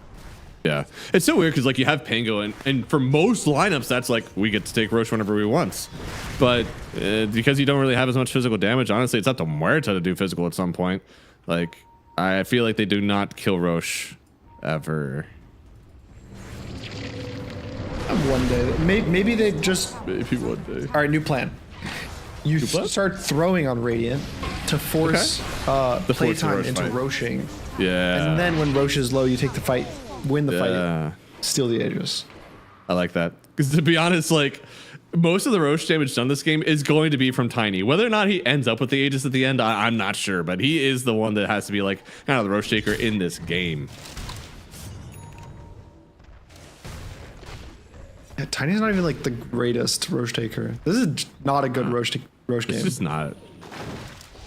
Yeah, it's so weird because like you have Pango, and for most lineups that's like we get to take Rosh whenever we want, but because you don't really have as much physical damage, honestly it's up to Muerta to do physical at some point. Like, I feel like they do not kill Rosh ever. One day, maybe they just maybe one day. All right, new plan. You start throwing on Radiant to force playtime into Roshing. Yeah. And then when Rosh is low, you take the fight, win the fight, steal the Aegis. I like that. Because to be honest, like, most of the Rosh damage done this game is going to be from Tiny. Whether or not he ends up with the Aegis at the end, I'm not sure. But he is the one that has to be like kind of the Rosh taker in this game. Yeah, Tiny's not even like the greatest Rosh taker. This is not a good Rosh game. It's just not.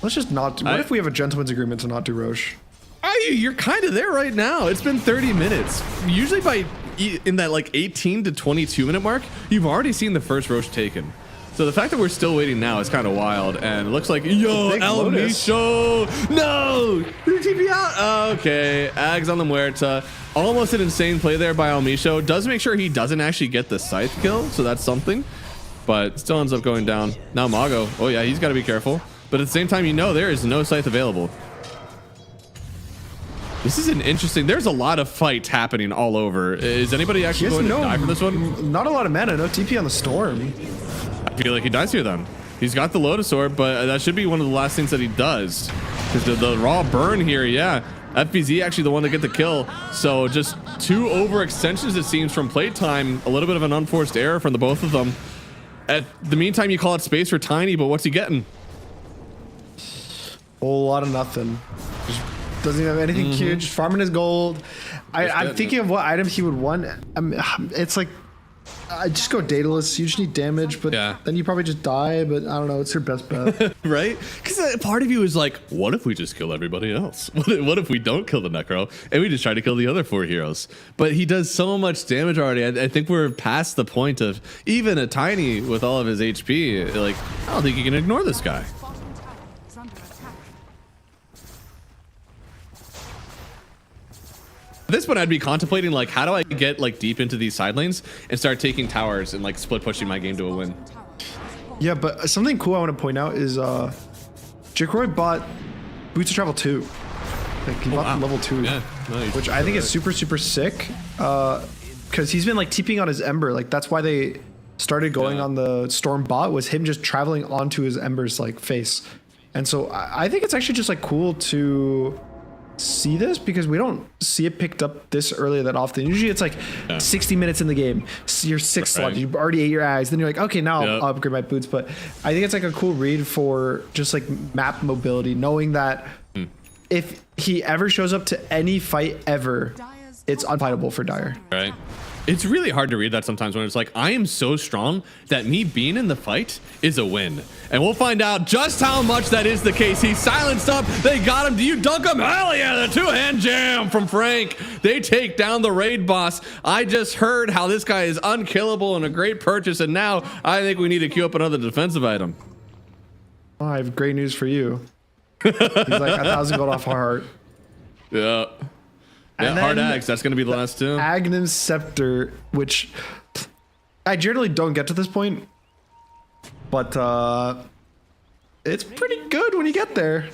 Let's just not. What if we have a gentleman's agreement to not do Rosh? You're kind of there right now. It's been 30 minutes. Usually in that like 18 to 22 minute mark, you've already seen the first Rosh taken. So the fact that we're still waiting now is kind of wild. And it looks like, yo, El Micho. No! TP out. Okay. Ags on the Muerta. Almost an insane play there by El Micho. Does make sure he doesn't actually get the Scythe kill. So that's something. But still ends up going down. Now Mago. Oh, yeah, he's got to be careful. But at the same time, there is no Scythe available. This is an interesting. There's a lot of fights happening all over. Is anybody actually going to die for this one? Not a lot of mana. No TP on the Storm. I feel like he dies here then. He's got the Lotus Orb, but that should be one of the last things that he does. Because the raw burn here, yeah. FBZ actually the one to get the kill. So just 2 overextensions, it seems, from playtime. A little bit of an unforced error from the both of them. At the meantime, you call it space for Tiny, but what's he getting? Whole lot of nothing. Just doesn't even have anything cute. Just farming his gold. I'm thinking of what item he would want. It's like, I just go Daedalus. You just need damage, but then you probably just die. But I don't know. It's your best bet, right? Because part of you is like, what if we just kill everybody else? What if we don't kill the Necro and we just try to kill the other 4 heroes? But he does so much damage already. I think we're past the point of even a Tiny with all of his HP. Like, I don't think you can ignore this guy. At this point, I'd be contemplating like, how do I get like deep into these side lanes and start taking towers and like split pushing my game to a win. Yeah, but something cool I want to point out is Jacroy bought Boots of Travel 2. Like he bought level 2, yeah, nice. Which I think is super sick. Because he's been like TPing on his Ember. Like that's why they started going on the Storm bot, was him just traveling onto his Ember's like face. And so I think it's actually just like cool to see this, because we don't see it picked up this early that often. Usually it's like 60 minutes in the game, your 6th slot, you already ate your Ags, then you're like, okay, now I'll upgrade my boots. But I think it's like a cool read for just like map mobility, knowing that if he ever shows up to any fight ever, it's unfightable for Dire. Right. It's really hard to read that sometimes when it's like, I am so strong that me being in the fight is a win. And we'll find out just how much that is the case. He's silenced up. They got him. Do you dunk him? Hell yeah, the 2-hand jam from Frank. They take down the raid boss. I just heard how this guy is unkillable and a great purchase. And now I think we need to queue up another defensive item. Oh, I have great news for you. He's like 1,000 gold off heart. Yeah. Yeah, hard Ags. That's going to be the last two. Aghanim's Scepter, which I generally don't get to this point, but it's pretty good when you get there.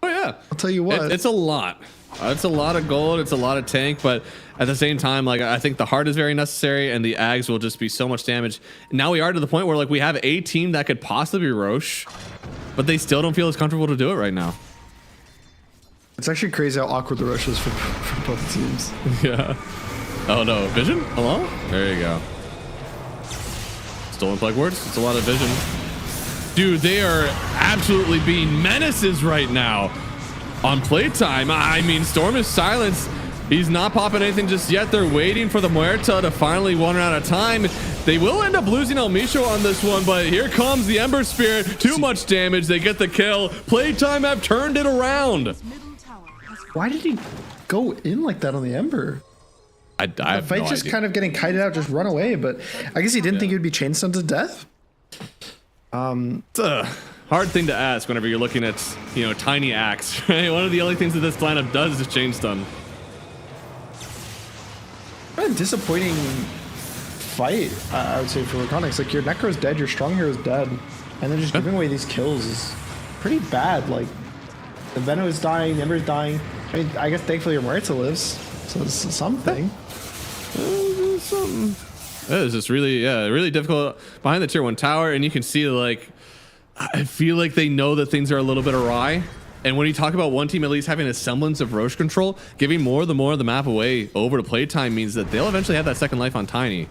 Oh yeah, I'll tell you what. It's a lot. It's a lot of gold. It's a lot of tank, but at the same time, like I think the heart is very necessary, and the Ags will just be so much damage. Now we are to the point where like we have a team that could possibly Roche, but they still don't feel as comfortable to do it right now. It's actually crazy how awkward the rush is for both teams. Yeah. Oh no, Vision? Hello? There you go. Stolen plague wards. It's a lot of Vision. Dude, they are absolutely being menaces right now on playtime. I mean, Storm is silenced. He's not popping anything just yet. They're waiting for the Muerta to finally run out of time. They will end up losing El Micho on this one, but here comes the Ember Spirit. Too much damage. They get the kill. Playtime have turned it around. Why did he go in like that on the Ember? I have fight no just idea. kind of getting kited out, just run away. But I guess he didn't think he would be chain stunned to death. It's a hard thing to ask whenever you're looking at, you know, tiny axe, right? One of the only things that this lineup does is chain stun. What a disappointing fight, I would say, for REKONIX. Like, your Necro's dead, your strong hero is dead, and then just giving away these kills is pretty bad. Like, the Venom is dying, the Ember is dying. I mean, I guess thankfully your Muerta lives, so it's something. Something. It is just really, really difficult behind the tier 1 tower, and you can see, like, I feel like they know that things are a little bit awry. And when you talk about one team at least having a semblance of Roche control, giving more of the map away over to playtime means that they'll eventually have that second life on Tiny.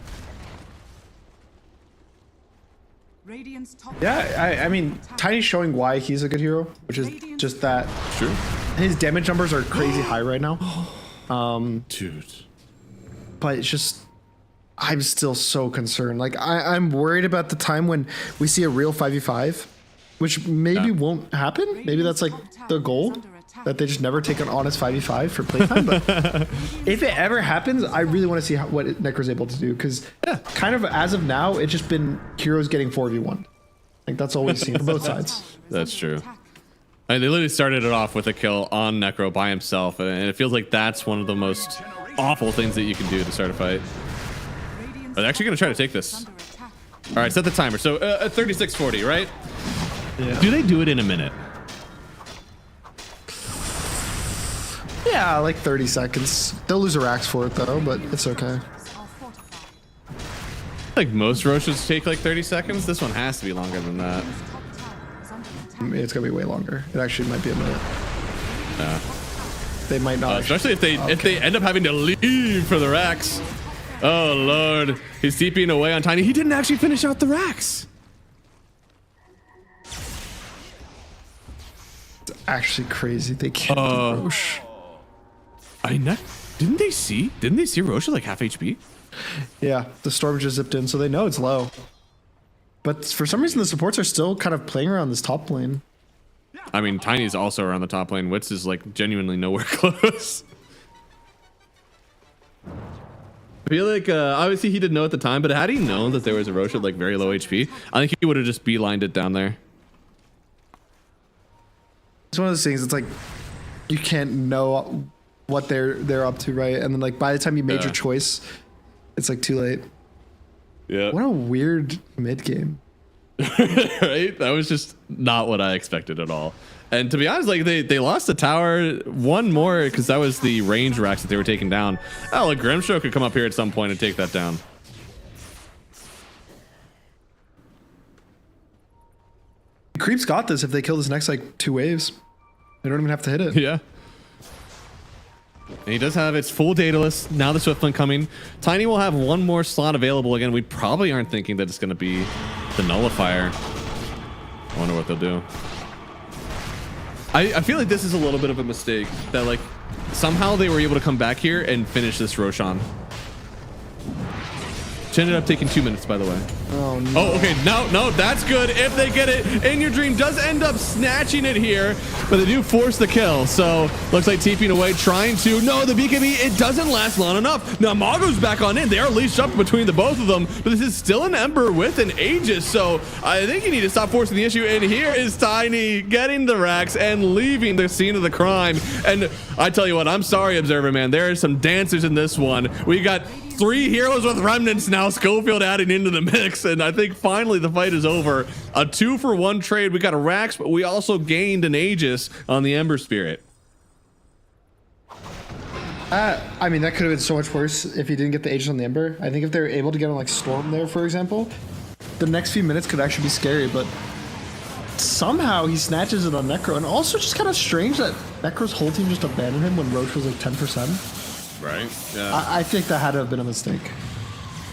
Yeah, I mean, Tiny's showing why he's a good hero, which is just that his damage numbers are crazy high right now. Dude. But it's just, I'm still so concerned. Like, I'm worried about the time when we see a real 5v5, which maybe won't happen. Maybe that's like the goal, that they just never take an honest 5v5 for playtime. But if it ever happens, I really want to see what Necro's able to do, because kind of as of now, it's just been heroes getting 4v1. Like, that's all we've seen from both sides. That's true. I mean, they literally started it off with a kill on Necro by himself, and it feels like that's one of the most awful things that you can do to start a fight. Are they actually going to try to take this? All right, set the timer. So 36:40, right? Yeah. Do they do it in a minute? Yeah, like 30 seconds. They'll lose a Rax for it though, but it's okay. Like most Roches take like 30 seconds. This one has to be longer than that. It's gonna be way longer. It actually might be a minute. Yeah. They might not. Especially if they end up having to leave for the Rax. Oh lord, he's TPing away on Tiny. He didn't actually finish out the Rax. It's actually crazy. They can't do Roche. Didn't they see Roche at like half HP? Yeah, the Storm just zipped in, so they know it's low. But for some reason, the supports are still kind of playing around this top lane. I mean, Tiny's also around the top lane. Wits is like genuinely nowhere close. I feel like obviously he didn't know at the time, but had he known that there was a Roche at like very low HP, I think he would have just beelined it down there. It's one of those things. It's like you can't know what they're up to, right? And then like by the time you made your choice, it's like too late. Yeah. What a weird mid game. Right? That was just not what I expected at all. And to be honest, like they lost the tower one more because that was the range racks that they were taking down. Oh, like Grimstroke could come up here at some point and take that down. Creeps got this if they kill this next like 2 waves. They don't even have to hit it. Yeah. And he does have its full data list. Now the Swiftling coming. Tiny will have one more slot available. Again, we probably aren't thinking that it's going to be the Nullifier. I wonder what they'll do. I feel like this is a little bit of a mistake. That like somehow they were able to come back here and finish this Roshan. Which ended up taking 2 minutes, by the way. Oh, no. Oh, okay. No, that's good. If they get it, In Your Dream does end up snatching it here, but they do force the kill. So looks like TPing away, trying to. No, the BKB, it doesn't last long enough. Now Mago's back on in. They are leashed up between the both of them, but this is still an Ember with an Aegis. So I think you need to stop forcing the issue. And here is Tiny getting the racks and leaving the scene of the crime. And I tell you what, I'm sorry, Observer Man. There are some dancers in this one. We got 3 heroes with remnants now. Schofield adding into the mix, and I think finally the fight is over. A 2-for-1 trade. We got a Rax, but we also gained an Aegis on the Ember Spirit. I mean, that could have been so much worse if he didn't get the Aegis on the Ember. I think if they were able to get on like Storm there, for example, the next few minutes could actually be scary, but somehow he snatches it on Necro. And also just kind of strange that Necro's whole team just abandoned him when Roche was like 10%. Right. Yeah. I think that had to have been a mistake.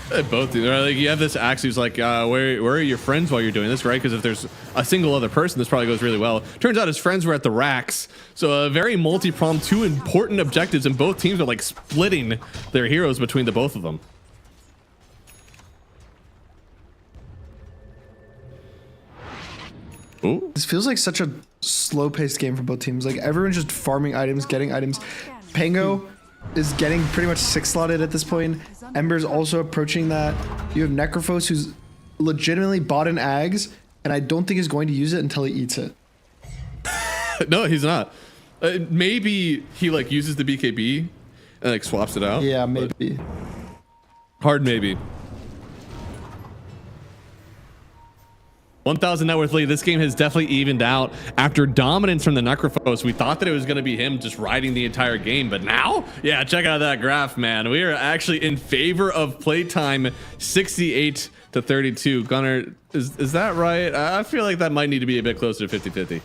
They both do. Like you have this Axe who's like, where are your friends while you're doing this, right? Because if there's a single other person, this probably goes really well. Turns out his friends were at the racks. So a very multi-pronged, 2 important objectives, and both teams are like splitting their heroes between the both of them. Ooh. This feels like such a slow-paced game for both teams. Like everyone's just farming items, getting items. Pango is getting pretty much 6-slotted at this point. Ember's also approaching that. You have Necrophos who's legitimately bought an Ags, and I don't think he's going to use it until he eats it. No, he's not. Maybe he like uses the BKB and like swaps it out. Yeah, maybe. Hard maybe. 1,000 net worth lead. This game has definitely evened out after dominance from the Necrophos. We thought that it was going to be him just riding the entire game, but now, yeah, check out that graph, man. We are actually in favor of playtime, 68-32. Gunnar, is that right? I feel like that might need to be a bit closer to 50-50.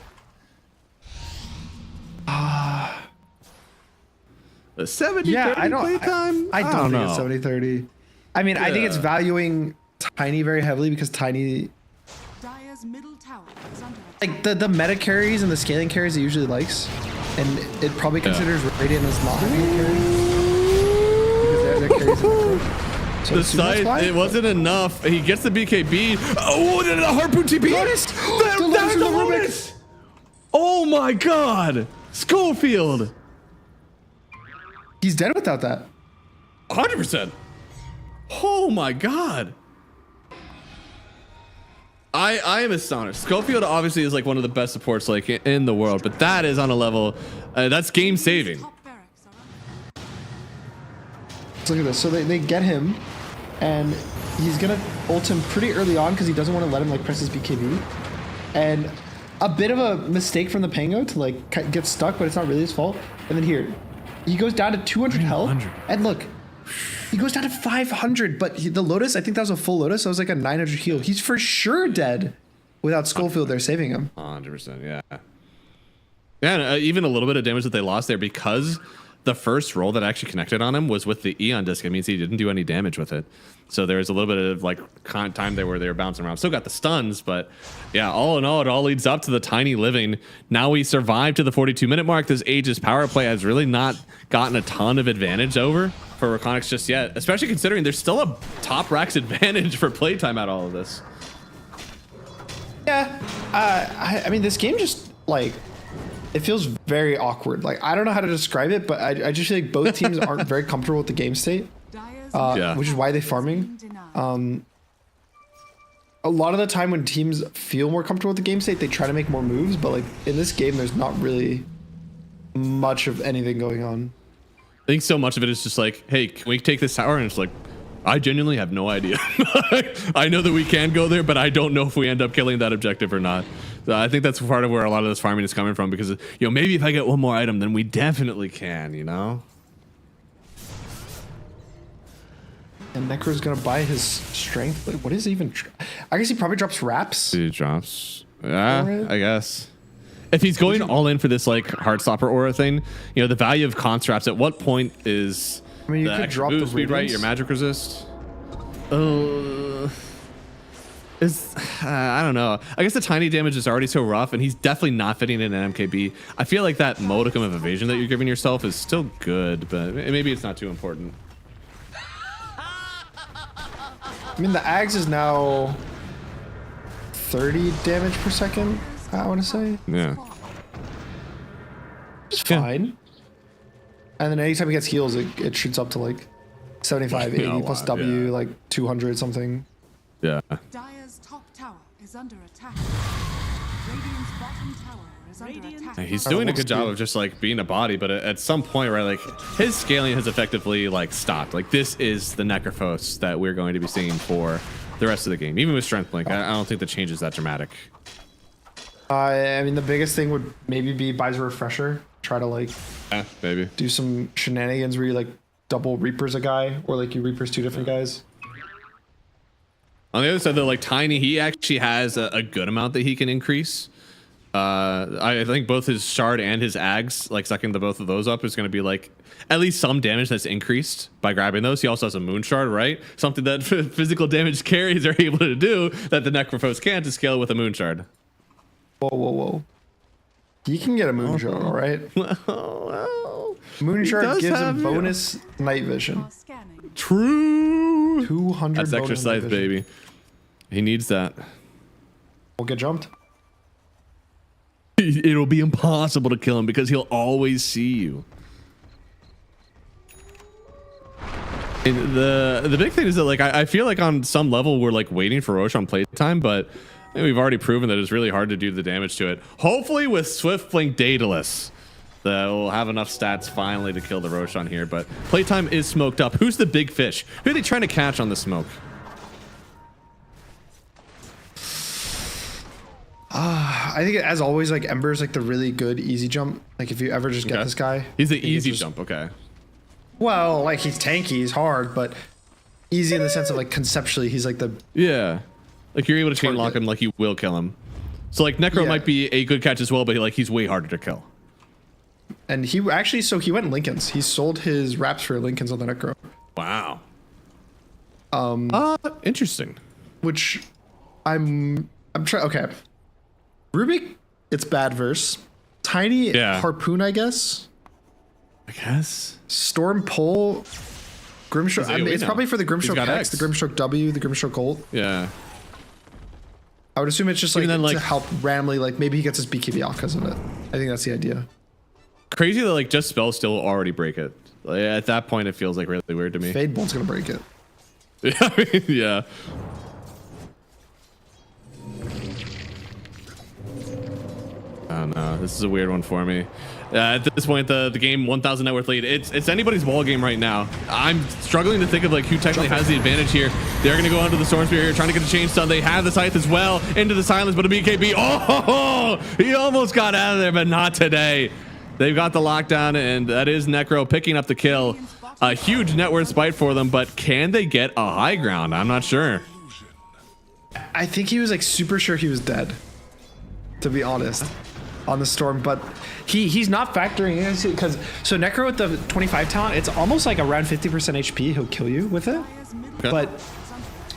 The 70-30 playtime? I don't think it's 70-30. I mean, I think it's valuing Tiny very heavily because Tiny, middle tower is under like the meta carries and the scaling carries he usually likes, and it probably considers Radiant as not having a carry because they're carries in the the side, it wasn't enough. He gets the BKB. Oh, the Harpoon TP. Lotus! That's the Lotus! Oh my god! Schofield! He's dead without that. 100%. Oh my god. I am astonished. Schofield obviously is like one of the best supports like in the world, but that is on a level that's game saving. Let's look at this. So they get him, and he's gonna ult him pretty early on because he doesn't want to let him like press his BKB. And a bit of a mistake from the Pango to like get stuck, but it's not really his fault. And then here, he goes down to 200 health, and look, he goes down to 500. But the Lotus, I think that was a full Lotus. So it was like a 900 heal. He's for sure dead without Schofield there saving him. 100%, yeah. Yeah, and, even a little bit of damage that they lost there because the first roll that actually connected on him was with the Eon disc. It means he didn't do any damage with it. So there was a little bit of like time there where they were bouncing around. Still got the stuns, but yeah, all in all, it all leads up to the Tiny living. Now we survived to the 42-minute mark. This Aegis power play has really not gotten a ton of advantage over for REKONIX just yet, especially considering there's still a top racks advantage for playtime out all of this. Yeah, I mean, this game just like, it feels very awkward. Like, I don't know how to describe it, but I just feel like both teams aren't very comfortable with the game state, which is why they're farming. A lot of the time when teams feel more comfortable with the game state, they try to make more moves, but like in this game, there's not really much of anything going on. I think so much of it is just like, hey, can we take this tower? And it's like, I genuinely have no idea. I know that we can go there, but I don't know if we end up killing that objective or not. So I think that's part of where a lot of this farming is coming from, because, you know, maybe if I get one more item, then we definitely can, you know? And Necro's gonna buy his strength. Wait, what is even? I guess he probably drops wraps. He drops. Yeah, I guess. If he's going all in for this like Heartstopper aura thing, you know, the value of constructs. At what point is I mean, you the could extra drop the boost speed, right? radiance. Your magic resist. I don't know. I guess the tiny damage is already so rough, and he's definitely not fitting in an MKB. I feel like that modicum of evasion that you're giving yourself is still good, but maybe it's not too important. I mean, the Ags is now 30 damage per second, I want to say. Yeah. It's fine. And then anytime he gets heals, it shoots up to like 75, 80 plus W, like 200 something. Yeah. Dire's top tower is under attack. Radiant's bottom tower is under attack. He's doing a good job of just like being a body, but at some point, right, like his scaling has effectively like stopped. Like this is the Necrophos that we're going to be seeing for the rest of the game, even with Strength Blink. I don't think the change is that dramatic. I mean, the biggest thing would maybe be buys a refresher. Try to like maybe do some shenanigans where you like double Reapers a guy, or like you Reapers two different guys. On the other side, though, like Tiny, he actually has a good amount that he can increase. I think both his Shard and his Ags, like sucking the both of those up, is going to be like at least some damage that's increased by grabbing those. He also has a Moon Shard, right? Something that physical damage carries are able to do that the Necrophos can't to scale with a Moon Shard. Whoa, whoa, whoa. He can get a Moon Shard, all right? Moon Shard gives him bonus night vision. True. 200 That's extra bonus night size, vision. baby. He needs that. We'll get jumped. It'll be impossible to kill him because he'll always see you. And the big thing is that like I feel like on some level we're like waiting for Roche on playtime, but I think we've already proven that it's really hard to do the damage to it. Hopefully with Swift Blink Daedalus, that will have enough stats finally to kill the Roche on here. But playtime is smoked up. Who's the big fish? Who are they trying to catch on the smoke? I think as always, like Ember's like the really good easy jump. Like if you ever just get this guy, He's the easy jump. Okay. Well, like he's tanky, he's hard, but easy in the sense of like conceptually, he's like the like you're able to chain lock him, like you will kill him. So like Necro might be a good catch as well, but like he's way harder to kill. And he actually, so he went Lincolns. He sold his wraps for Lincolns on the Necro. Wow. Interesting. Which I'm trying. Okay. Rubik, it's bad verse. Tiny Harpoon, I guess. Storm Pole, Grimstroke. I mean, it's probably for the Grimstroke X, the Grimstroke W, the Grimstroke Ult. Yeah. I would assume it's just like, to help randomly, like maybe he gets his BKB off because of it. I think that's the idea. Crazy that like just spells still already break it. Like, at that point, it feels like really weird to me. Fade Bolt's gonna break it. Yeah. Oh no, this is a weird one for me. At this point, the game 1,000 net worth lead. It's anybody's ball game right now. I'm struggling to think of like who technically has the advantage here. They're gonna go onto the Storm Spear here, trying to get the chain stun. They have the Scythe as well into the silence, but a BKB. Oh, he almost got out of there, but not today. They've got the lockdown, and that is Necro picking up the kill. A huge net worth spite for them, but can they get a high ground? I'm not sure. I think he was like super sure he was dead, to be honest, on the Storm, but he's not factoring in because so Necro with the 25 talent, it's almost like around 50% HP. He'll kill you with it, but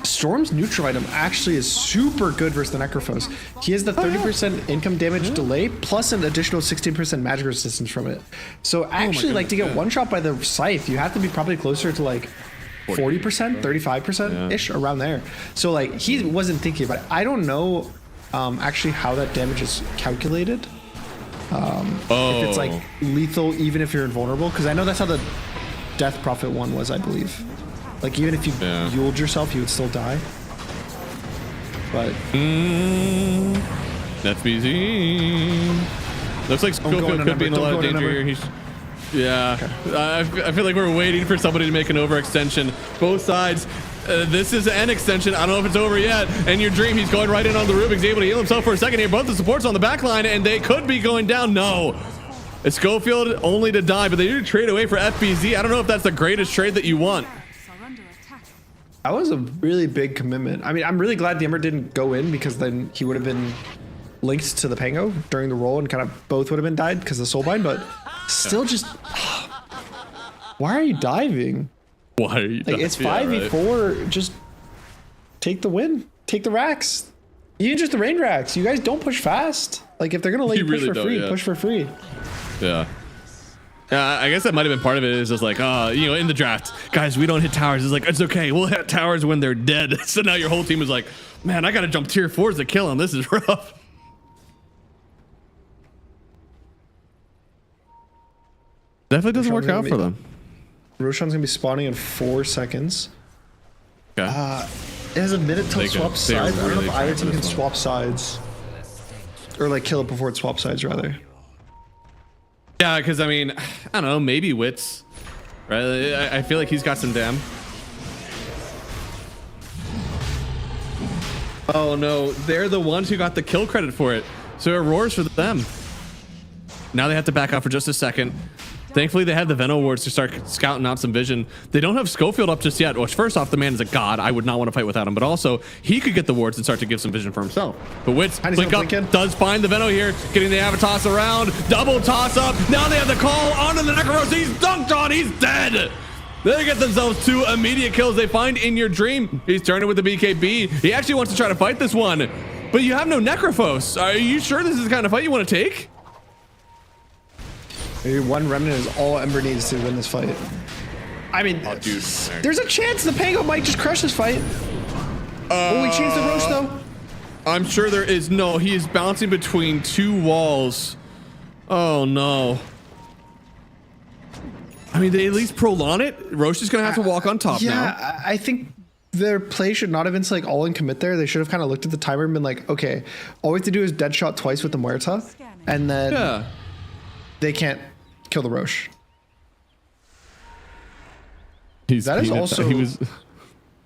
Storm's neutral item actually is super good versus the Necrophos. He has the 30% income damage delay plus an additional 16% magic resistance from it. So actually, like to get one shot by the Scythe, you have to be probably closer to like 40%, 35% ish around there. So like he wasn't thinking about it. I don't know actually how that damage is calculated. If it's like lethal even if you're invulnerable, because I know that's how the Death Prophet one was, I believe. Like even if you Yuled yourself, you would still die. But FBZ looks like Skoko could be in a lot of danger here. Yeah, I feel like we're waiting for somebody to make an overextension. Both sides. This is an extension. I don't know if it's over yet. And your Dream, he's going right in on the Rubik. He's able to heal himself for a second here. Both the supports on the back line, and they could be going down. No. It's Schofield only to die, but they do trade away for FBZ. I don't know if that's the greatest trade that you want. That was a really big commitment. I mean, I'm really glad the Ember didn't go in, because then he would have been linked to the Pango during the roll and kind of both would have been died because of the Soulbind, but still just... Why are you diving? Why are you diving? It's 5v4. Right. Just take the win. Take the racks. Even just the rain racks. You guys don't push fast. Like, if they're going to let you push for free, push for free. Yeah. I guess that might have been part of it. Is just like, you know, in the draft, guys, we don't hit towers. It's like, it's okay. We'll hit towers when they're dead. So now your whole team is like, man, I got to jump tier 4s to kill him. This is rough. Definitely doesn't work out for them. Roshan's going to be spawning in 4 seconds. Okay. It has a minute till it swaps sides. I don't know if either team can swap sides. Or like kill it before it swaps sides, rather. Yeah, because I mean, I don't know, maybe Wits, right? I feel like he's got some dam. Oh no, they're the ones who got the kill credit for it. So it roars for them. Now they have to back out for just a second. Thankfully, they had the Veno wards to start scouting out some vision. They don't have Schofield up just yet, which first off, the man is a god. I would not want to fight without him, but also he could get the wards and start to give some vision for himself. But Wits, blink up, does find the Veno here, getting the Avatos around, double toss up. Now they have the call onto the Necros. He's dunked on, he's dead. They get themselves 2 immediate kills. They find In Your Dream. He's turning with the BKB. He actually wants to try to fight this one, but you have no Necrophos. Are you sure this is the kind of fight you want to take? Maybe 1 remnant is all Ember needs to win this fight. I mean, there's a chance the Pango might just crush this fight. Will we change the Roche though? I'm sure there is. No, he is bouncing between 2 walls. Oh no. I mean, they at least prolong it. Roche is gonna have to walk on top now. Yeah, I think their play should not have been to like all in commit there. They should have kind of looked at the timer and been like, okay, all we have to do is dead shot twice with the Muerta, and then they can't kill the Roche. That is also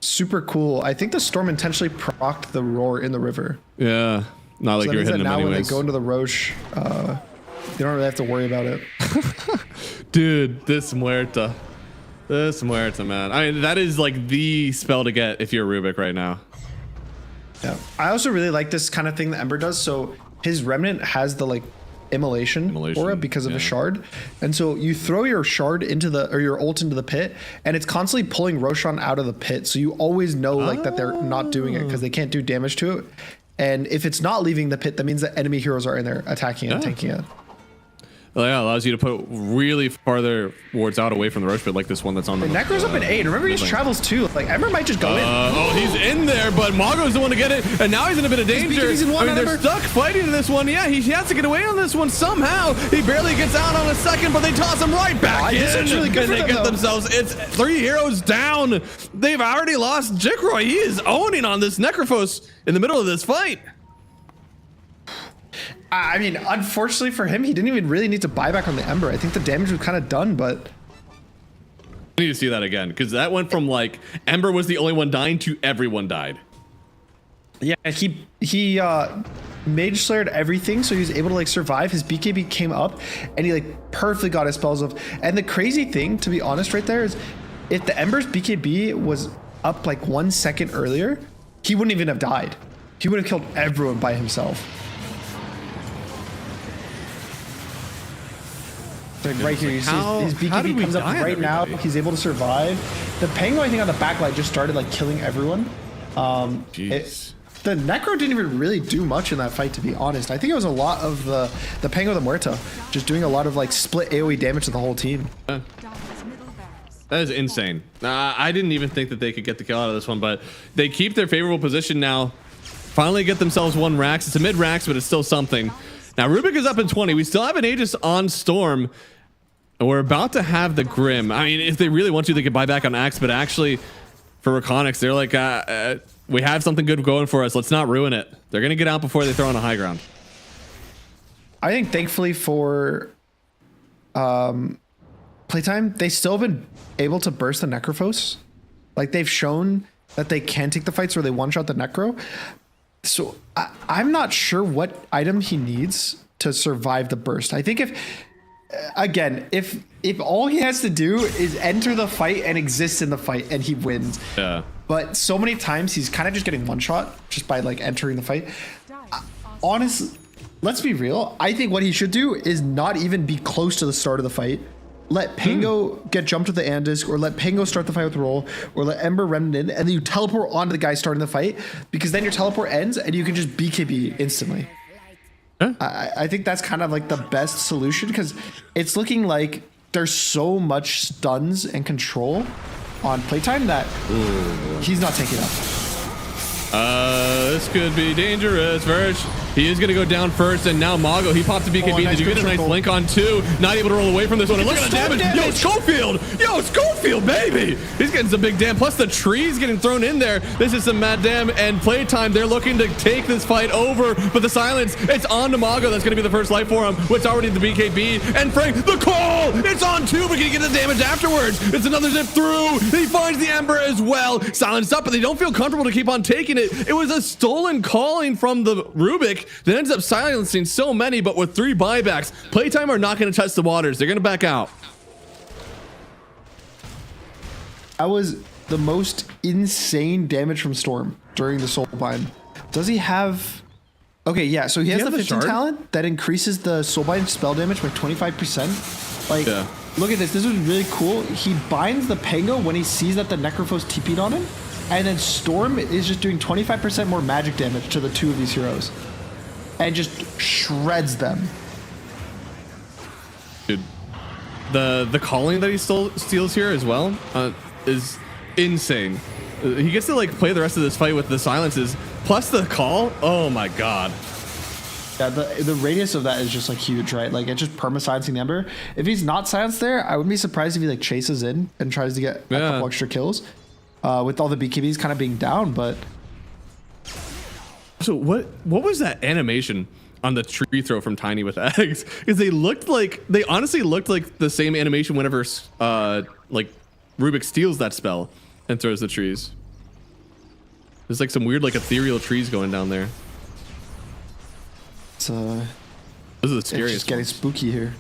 super cool. I think the Storm intentionally procced the roar in the river. Yeah, not like you're hitting them now anyways. When they go into the Roche, they don't really have to worry about it. Dude, this Muerta, man. I mean, that is like the spell to get if you're Rubik right now. Yeah, I also really like this kind of thing that Ember does. So his Remnant has the like immolation aura because of the shard, and so you throw your shard into the, or your ult into the pit, and it's constantly pulling Roshan out of the pit, so you always know like that they're not doing it because they can't do damage to it. And if it's not leaving the pit, that means that enemy heroes are in there attacking it, tanking it. Well, yeah, allows you to put really farther wards out away from the Roche pit, like this one that's on the Necro's up in 8. Remember, he just travels 2. Like, Ember might just go in. Oh, he's in there, but Mago's the one to get it, and now he's in a bit of danger. I mean, they're stuck fighting in this one. Yeah, he has to get away on this one somehow. He barely gets out on a second, but they toss him right back in. This really good, and they get themselves, it's 3 heroes down. They've already lost Jikroy. He is owning on this Necrophos in the middle of this fight. I mean, unfortunately for him, he didn't even really need to buy back on the Ember. I think the damage was kind of done, but... I need to see that again, because that went from like, Ember was the only one dying to everyone died. Yeah, he Mage Slayered everything, so he was able to like survive. His BKB came up, and he like perfectly got his spells off. And the crazy thing, to be honest right there, is if the Ember's BKB was up like 1 second earlier, he wouldn't even have died. He would have killed everyone by himself. Like right here, you see his BKB comes up right now. He's able to survive. The Pango, I think, on the backline just started like killing everyone. The Necro didn't even really do much in that fight, to be honest. I think it was a lot of the Pango, the Muerta, just doing a lot of like split AoE damage to the whole team. That is insane. I didn't even think that they could get the kill out of this one, but they keep their favorable position now. Finally get themselves 1 Rax. It's a mid Rax, but it's still something. Now Rubik is up in 20. We still have an Aegis on Storm. And we're about to have the Grim. I mean, if they really want to, they could buy back on Axe, but actually for REKONIX, they're like, we have something good going for us. Let's not ruin it. They're going to get out before they throw on a high ground. I think thankfully for Playtime, they still have been able to burst the Necrophos. Like they've shown that they can take the fights where they one-shot the Necro. So I'm not sure what item he needs to survive the burst. I think if all he has to do is enter the fight and exist in the fight and he wins. Yeah. But so many times he's kind of just getting one shot just by like entering the fight. Honestly, let's be real. I think what he should do is not even be close to the start of the fight. Let Pango get jumped with the Andisk, or let Pango start the fight with roll, or let Ember remnant in, and then you teleport onto the guy starting the fight, because then your teleport ends and you can just BKB instantly. I think that's kind of like the best solution, because it's looking like there's so much stuns and control on Playtime that he's not taking up. This could be dangerous. Virch, he is going to go down first, and now Mago, he popped a BKB. Nice, Did you get a nice blink on 2? Not able to roll away from this one. And look at the damage. Yo, Schofield! Yo, Schofield, baby! He's getting some big dam. Plus the trees getting thrown in there. This is some mad dam, and Playtime, they're looking to take this fight over, but the silence, it's on to Mago. That's going to be the first life for him. It's already the BKB, and Frank, the call! It's on 2, but can he get the damage afterwards? It's another zip through. He finds the Ember as well. Silenced up, but they don't feel comfortable to keep on taking it. It was a stolen calling from the Rubik that ends up silencing so many, but with 3 buybacks, Playtime are not going to touch the waters. They're going to back out. That was the most insane damage from Storm during the Soulbind. Does he have... Okay, yeah, so he has the 15 talent that increases the Soulbind spell damage by 25%. Like, look at this. This is really cool. He binds the Pango when he sees that the Necrophos TP'd on him, and then Storm is just doing 25% more magic damage to the 2 of these heroes. And just shreds them. Dude, the calling that he steals here as well is insane. He gets to like play the rest of this fight with the silences plus the call. Oh my god. Yeah, the radius of that is just like huge, right? Like it's just perma-silencing the Ember. If he's not silenced there, I wouldn't be surprised if he like chases in and tries to get a couple extra kills with all the BKBs kind of being down, but... So what was that animation on the tree throw from Tiny with eggs? Because they honestly looked like the same animation whenever like Rubik steals that spell and throws the trees. There's like some weird like ethereal trees going down there. It's this is the scariest. It's just getting spooky here.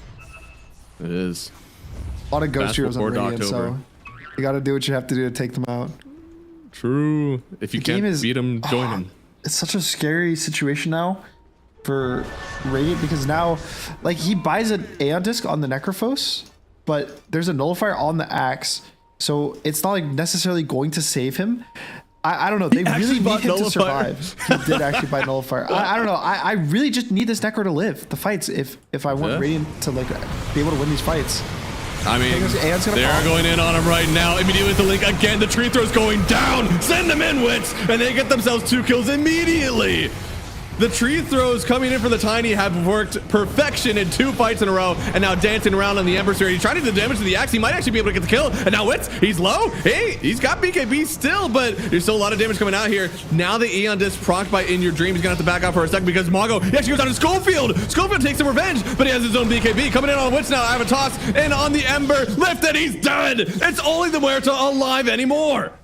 It is. A lot of ghost heroes on Radiant, so you got to do what you have to do to take them out. True. If you can't beat them, join them. It's such a scary situation now for Radiant, because now, like, he buys an Aeon Disc on the Necrophos, but there's a Nullifier on the Axe, so it's not like necessarily going to save him. I don't know. They really need him to survive. He did actually buy Nullifier. I don't know. I really just need this Necro to live the fights if I want Radiant to like be able to win these fights. I mean, they're going in on him right now. Immediately with the link again. The tree throw's going down. Send them in, Wits, and they get themselves 2 kills immediately. The tree throws coming in for the Tiny have worked perfection in 2 fights in a row, and now dancing around on the Ember Sphere. He's trying to do the damage to the Axe. He might actually be able to get the kill, and now Wits, he's low. Hey, he's got BKB still, but there's still a lot of damage coming out here. Now the Aeon Disc procced by In Your Dream. He's gonna have to back out for a second because Mago, he actually goes down to Schofield. Schofield takes some revenge, but he has his own BKB. Coming in on Wits now, I have a toss, and on the Ember, lifted, he's dead. It's only the Muerta alive anymore.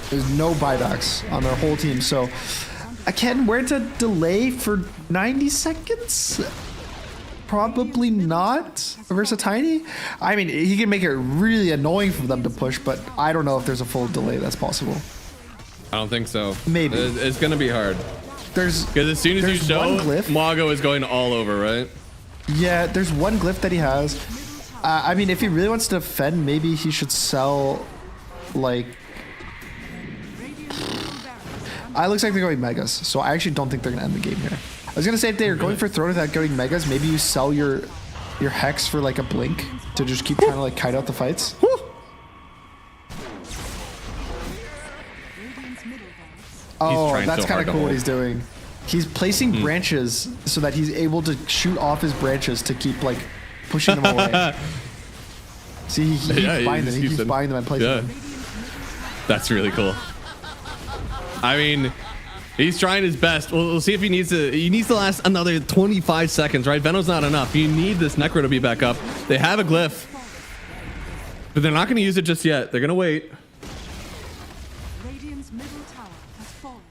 There's no buybacks on their whole team, so again, where to delay for 90 seconds? Probably not versus Tiny. I mean, he can make it really annoying for them to push, but I don't know if there's a full delay that's possible. I don't think so. Maybe. It's gonna be hard. Because as soon as you show, Mago is going all over, right? Yeah, there's one glyph that he has. I mean, if he really wants to defend, maybe he should sell, like... It looks like they're going Megas, so I actually don't think they're going to end the game here. I was going to say if they're going for Throne without going Megas, maybe you sell your Hex for like a Blink to just keep trying to like kite out the fights. Oh, that's kind of cool what he's doing. He's placing branches so that he's able to shoot off his branches to keep like pushing them away. See, he keeps buying them. He keeps buying them and placing them. That's really cool. I mean, He's trying his best. We'll see if he needs to. He needs to last another 25 seconds, right? Venom's not enough. You need this Necro to be back up. They have a glyph, but they're not going to use it just yet. They're going to wait. Radiant's middle tower has fallen.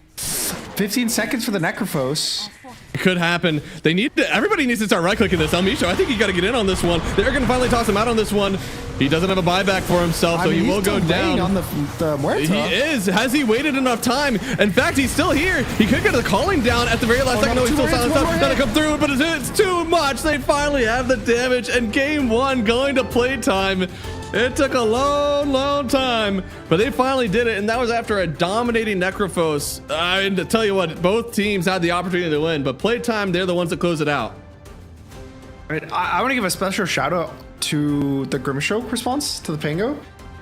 15 seconds for the Necrophos. It could happen. They need to, everybody needs to start right-clicking this. Elmisho, I think you got to get in on this one. They're going to finally toss him out on this one. He doesn't have a buyback for himself, so he will go down. On the Muerta. He is. Has he waited enough time? In fact, he's still here. He could get the calling down at the very last second. No, he's still silenced up. Gotta come through, but it's too much. They finally have the damage, and game one going to playtime. It took a long time, but they finally did it, and that was after a dominating Necrophos. And to tell you what, both teams had the opportunity to win, but playtime, they're the ones that close it out. All right, I want to give a special shout out to the Grimstroke response to the Pango,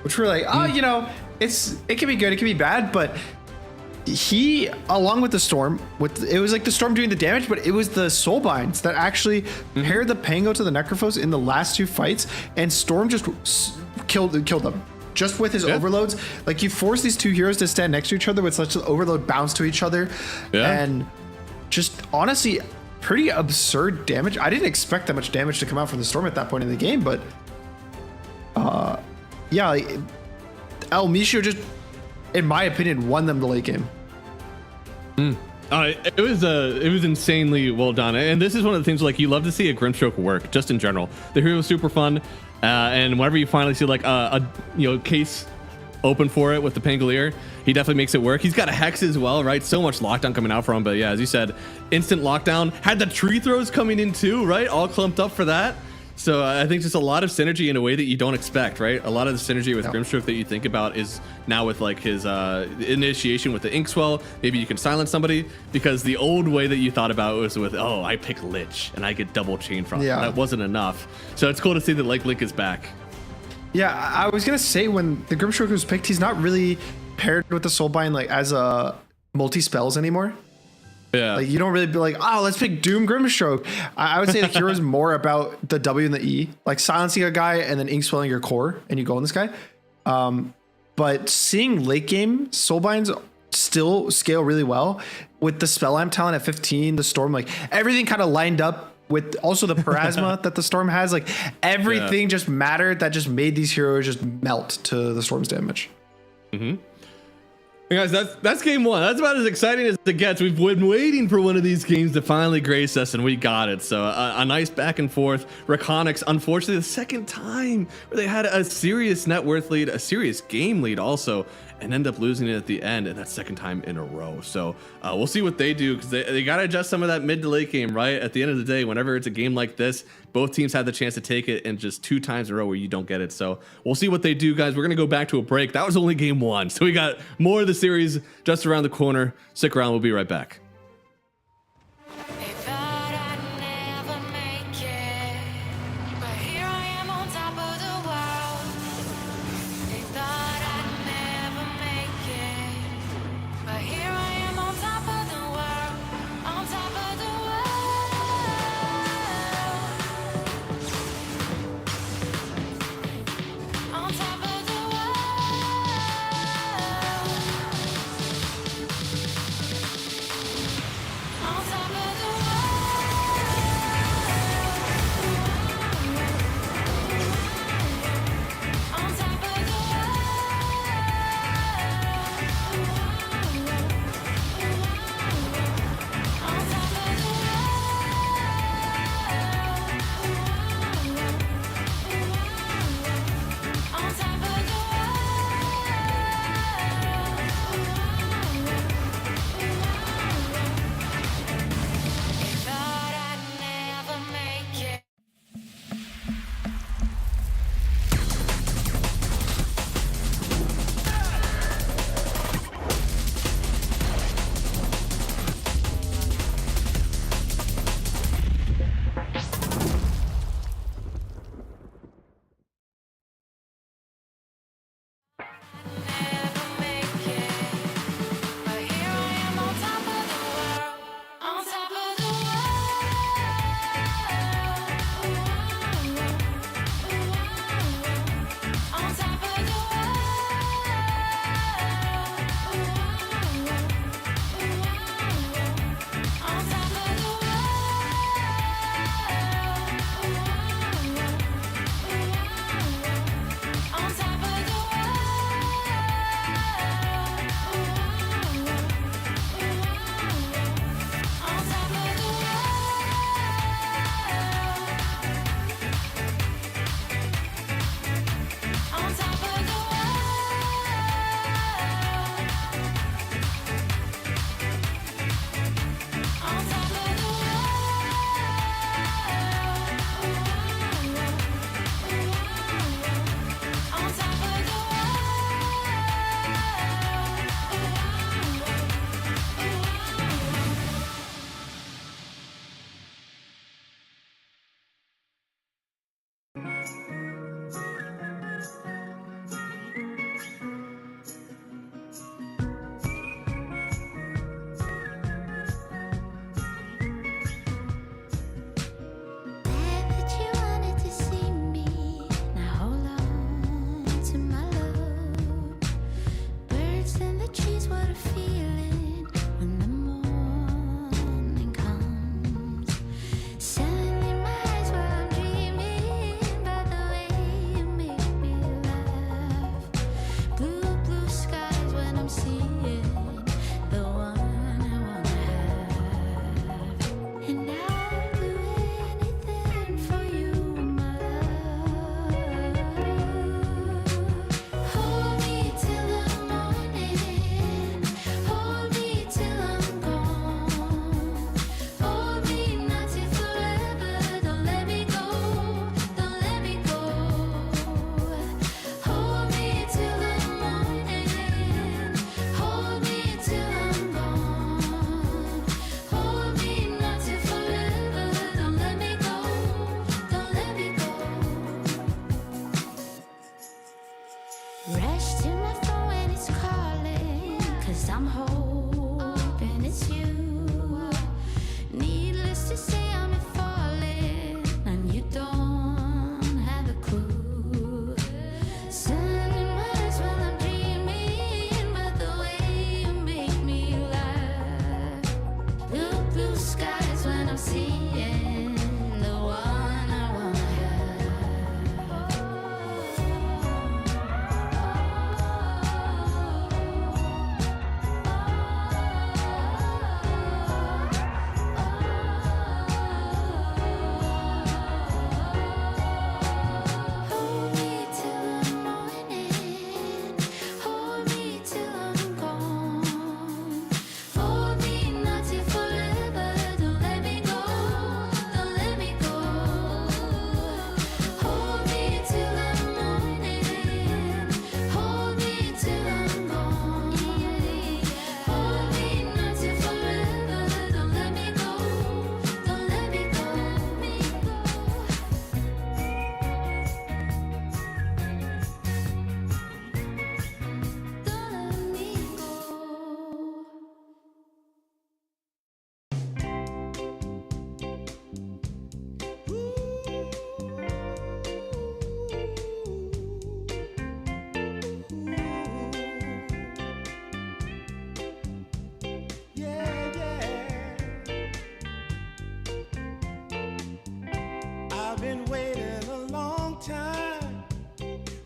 which were like, oh, you know, it can be good, it can be bad, but he, along with the Storm, it was like the Storm doing the damage, but it was the Soulbinds that actually paired the Pango to the Necrophos in the last two fights, and Storm just killed them. Just with his overloads. Like, you force these two heroes to stand next to each other with such an overload bounce to each other. And just honestly, pretty absurd damage. I didn't expect that much damage to come out from the Storm at that point in the game, but yeah, like, Elmisho just, in my opinion, won them the late game. It was insanely well done, and this is one of the things, like, you love to see a Grimstroke work just in general. The hero is super fun, and whenever you finally see like a case open for it with the Pangolier, he definitely makes it work. He's got a Hex as well, right? So much lockdown coming out for him, but yeah, as you said, instant lockdown. Had the tree throws coming in too, right? All clumped up for that. So I think just a lot of synergy in a way that you don't expect, right? A lot of the synergy with Grimstroke that you think about is now with like his initiation with the Inkswell. Maybe you can silence somebody, because the old way that you thought about it was with, oh, I pick Lich and I get double chain from it. That wasn't enough. So it's cool to see that like Link is back. Yeah, I was gonna say, when the Grimstroke was picked, he's not really paired with the Soulbind like as a multi-spells anymore. Yeah, like you don't really be like, oh, let's pick Doom Grimstroke. I would say the hero is more about the W and the E, like silencing a guy and then Inkswelling your core, and you go on this guy. But seeing late game Soulbinds still scale really well with the Spellamp talent at 15, the Storm, like everything kind of lined up with also the Parasma that the Storm has. Like everything just mattered. That just made these heroes just melt to the Storm's damage. Hey guys, that's game one. That's about as exciting as it gets. We've been waiting for one of these games to finally grace us, and we got it. So a nice back and forth. REKONIX, unfortunately, the second time where they had a serious net worth lead, a serious game lead also, and end up losing it at the end, and that second time in a row. So we'll see what they do, because they got to adjust some of that mid to late game, right? At the end of the day, whenever it's a game like this, both teams had the chance to take it, and just 2 times in a row where you don't get it. So we'll see what they do, guys. We're going to go back to a break. That was only game one. So we got more of the series just around the corner. Stick around. We'll be right back.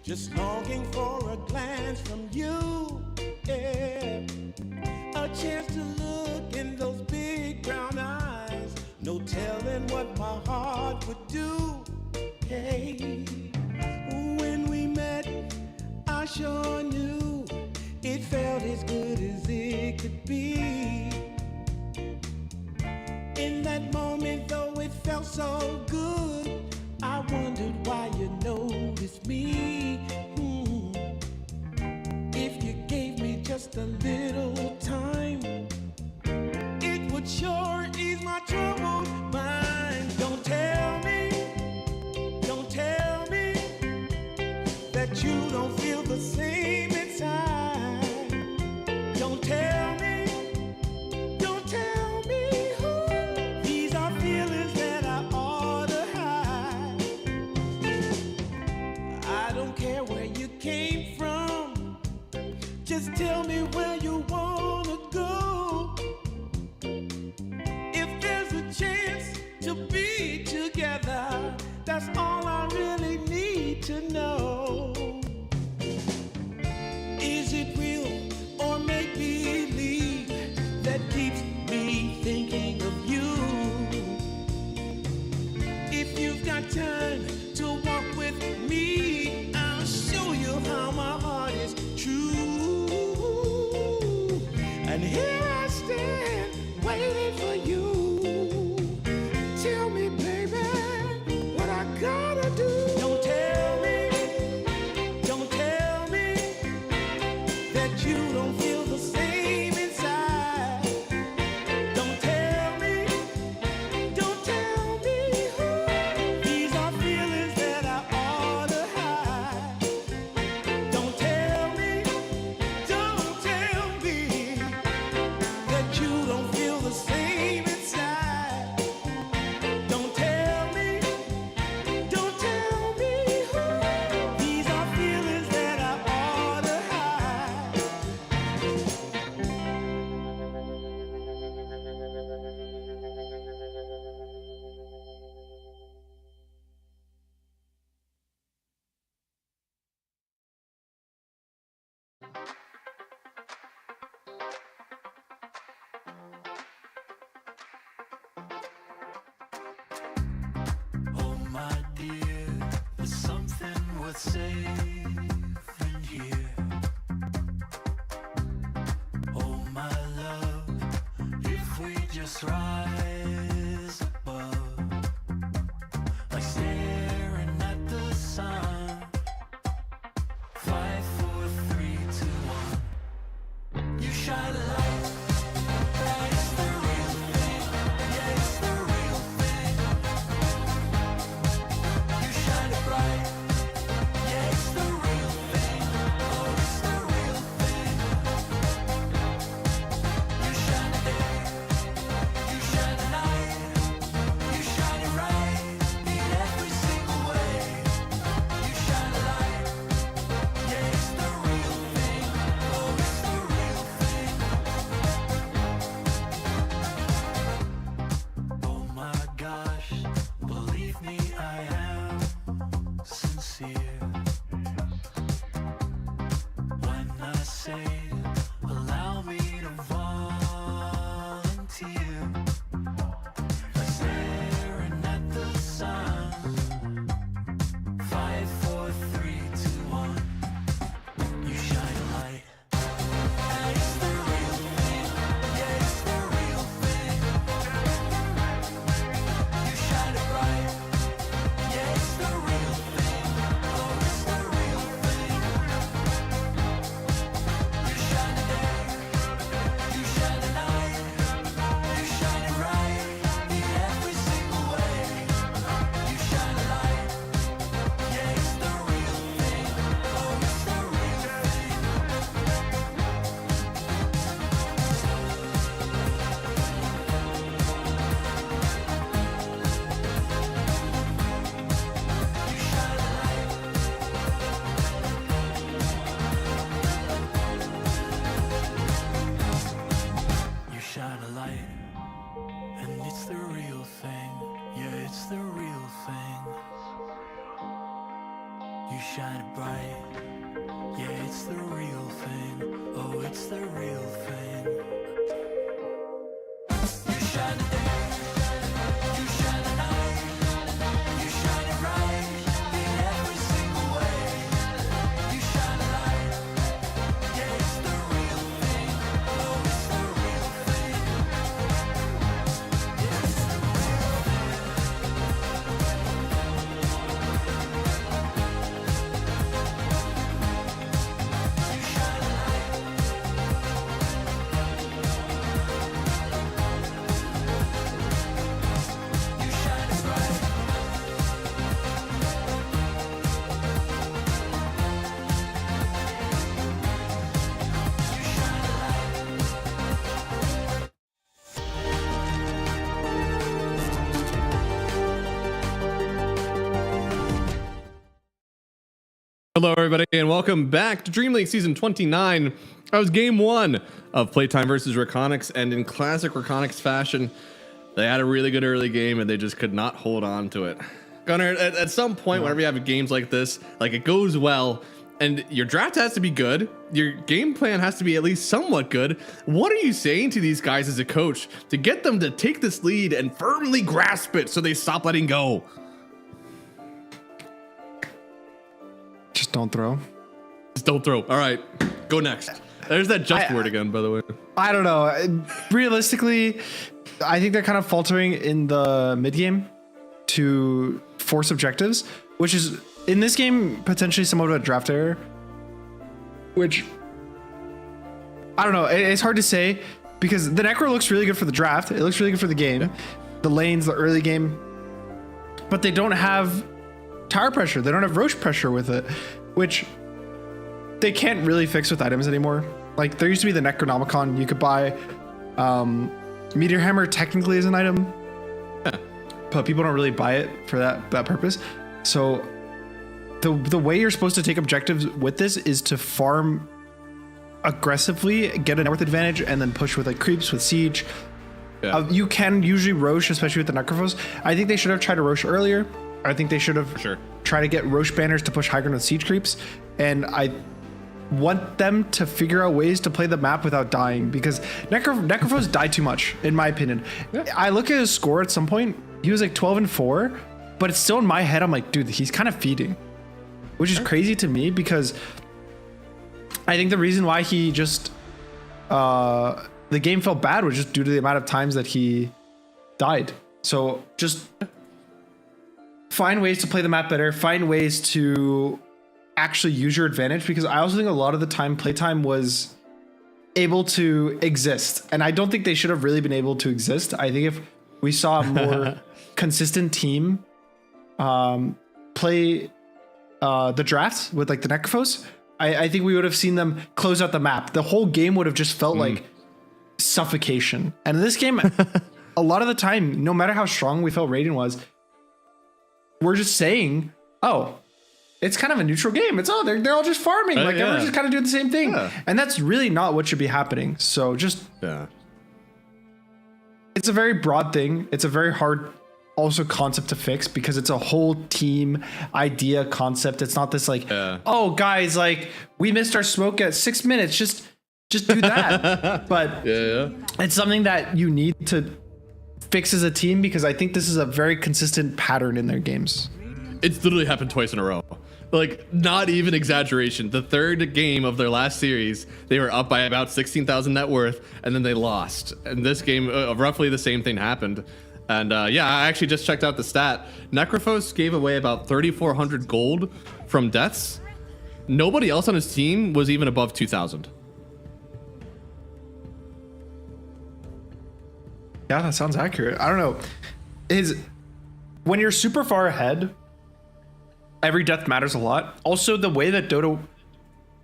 just longing for a glance from you. Yeah. A chance to look in those big brown eyes. No telling what my heart would do. Hey, when we met, I sure knew it felt as good as it could be. In that moment, though it felt so good, I wondered why you noticed me. If you gave me just a little time, it would sure ease my troubled mind. Don't tell me that you don't feel the same inside. Don't tell me who. These are feelings that I ought to hide. I don't care where you came from, just tell me where you wanna go. If there's a chance to be together, that's all I really need to know. Is it real or make believe that keeps me thinking of you? If you've got time to walk with me, I'll show you how my heart is true. And here I stand waiting for you. Tell me, baby, what I gotta do. Don't tell me that you don't feel the same inside. Don't tell me who. These are feelings that I ought to hide. Don't tell me that you don't feel the same inside. Don't tell me who. These are feelings that I ought to hide. Oh my dear, there's something worth saving here. Oh my love, if we just rise above, like staring at the sun. 5, 4, 3, 2, 1. You shine a light. That is the real thing. Yeah, it's the real thing. You shine it bright. Yeah, it's the You shine bright. Yeah, it's the real thing. Oh, it's the real thing. You shine a day. You shine a night. You shine it right in every single way. You shine a light. Yeah, it's the real thing. Oh, it's the real thing. Yeah, it's the Hello, everybody, and welcome back to Dream League Season 29. That was Game 1 of PlayTime versus REKONIX, and in classic REKONIX fashion, they had a really good early game, and they just could not hold on to it. Gunnar, at some point, whenever you have games like this, like it goes well, and your draft has to be good, your game plan has to be at least somewhat good. What are you saying to these guys as a coach to get them to take this lead and firmly grasp it so they stop letting go? Just don't throw. Just don't throw. All right, go next. There's that just word again, by the way. I don't know. Realistically, I think they're kind of faltering in the mid game to force objectives, which is in this game potentially somewhat of a draft error. Which I don't know. It's hard to say because the Necro looks really good for the draft. It looks really good for the game, the lanes, the early game, but they don't have tower pressure. They don't have Roche pressure with it, which they can't really fix with items anymore. Like there used to be the Necronomicon you could buy. Meteor Hammer technically is an item, but people don't really buy it for that purpose. So the way you're supposed to take objectives with this is to farm aggressively, get a net worth advantage, and then push with like creeps, with siege. You can usually Roche, especially with the Necrophos. I think they should have tried to Roche earlier. I think they should have tried to get Roche banners to push high ground with siege creeps, and I want them to figure out ways to play the map without dying because Necrophos died too much, in my opinion. I look at his score at some point, he was like 12-4, but it's still in my head. I'm like, dude, he's kind of feeding, which is crazy to me because I think the reason why he just the game felt bad was just due to the amount of times that he died. So just find ways to play the map better, find ways to actually use your advantage, because I also think a lot of the time PlayTime was able to exist, and I don't think they should have really been able to exist. I think if we saw a more consistent team play the drafts with like the Necrophos, I think we would have seen them close out the map. The whole game would have just felt like suffocation. And in this game, a lot of the time, no matter how strong we felt Raiden was, we're just saying, oh, it's kind of a neutral game. It's they're all just farming. Like everyone's just kind of doing the same thing. And that's really not what should be happening. So just it's a very broad thing. It's a very hard also concept to fix because it's a whole team idea concept. It's not this like, oh guys, like we missed our smoke at 6 minutes. Just do that. But it's something that you need to fix as a team because I think this is a very consistent pattern in their games. It's literally happened twice in a row. Like, not even exaggeration. The third game of their last series, they were up by about 16,000 net worth, and then they lost. And this game, roughly the same thing happened. And yeah, I actually just checked out the stat. Necrophos gave away about 3,400 gold from deaths. Nobody else on his team was even above 2,000. Yeah, that sounds accurate. I don't know. When you're super far ahead, every death matters a lot. Also, the way that Dota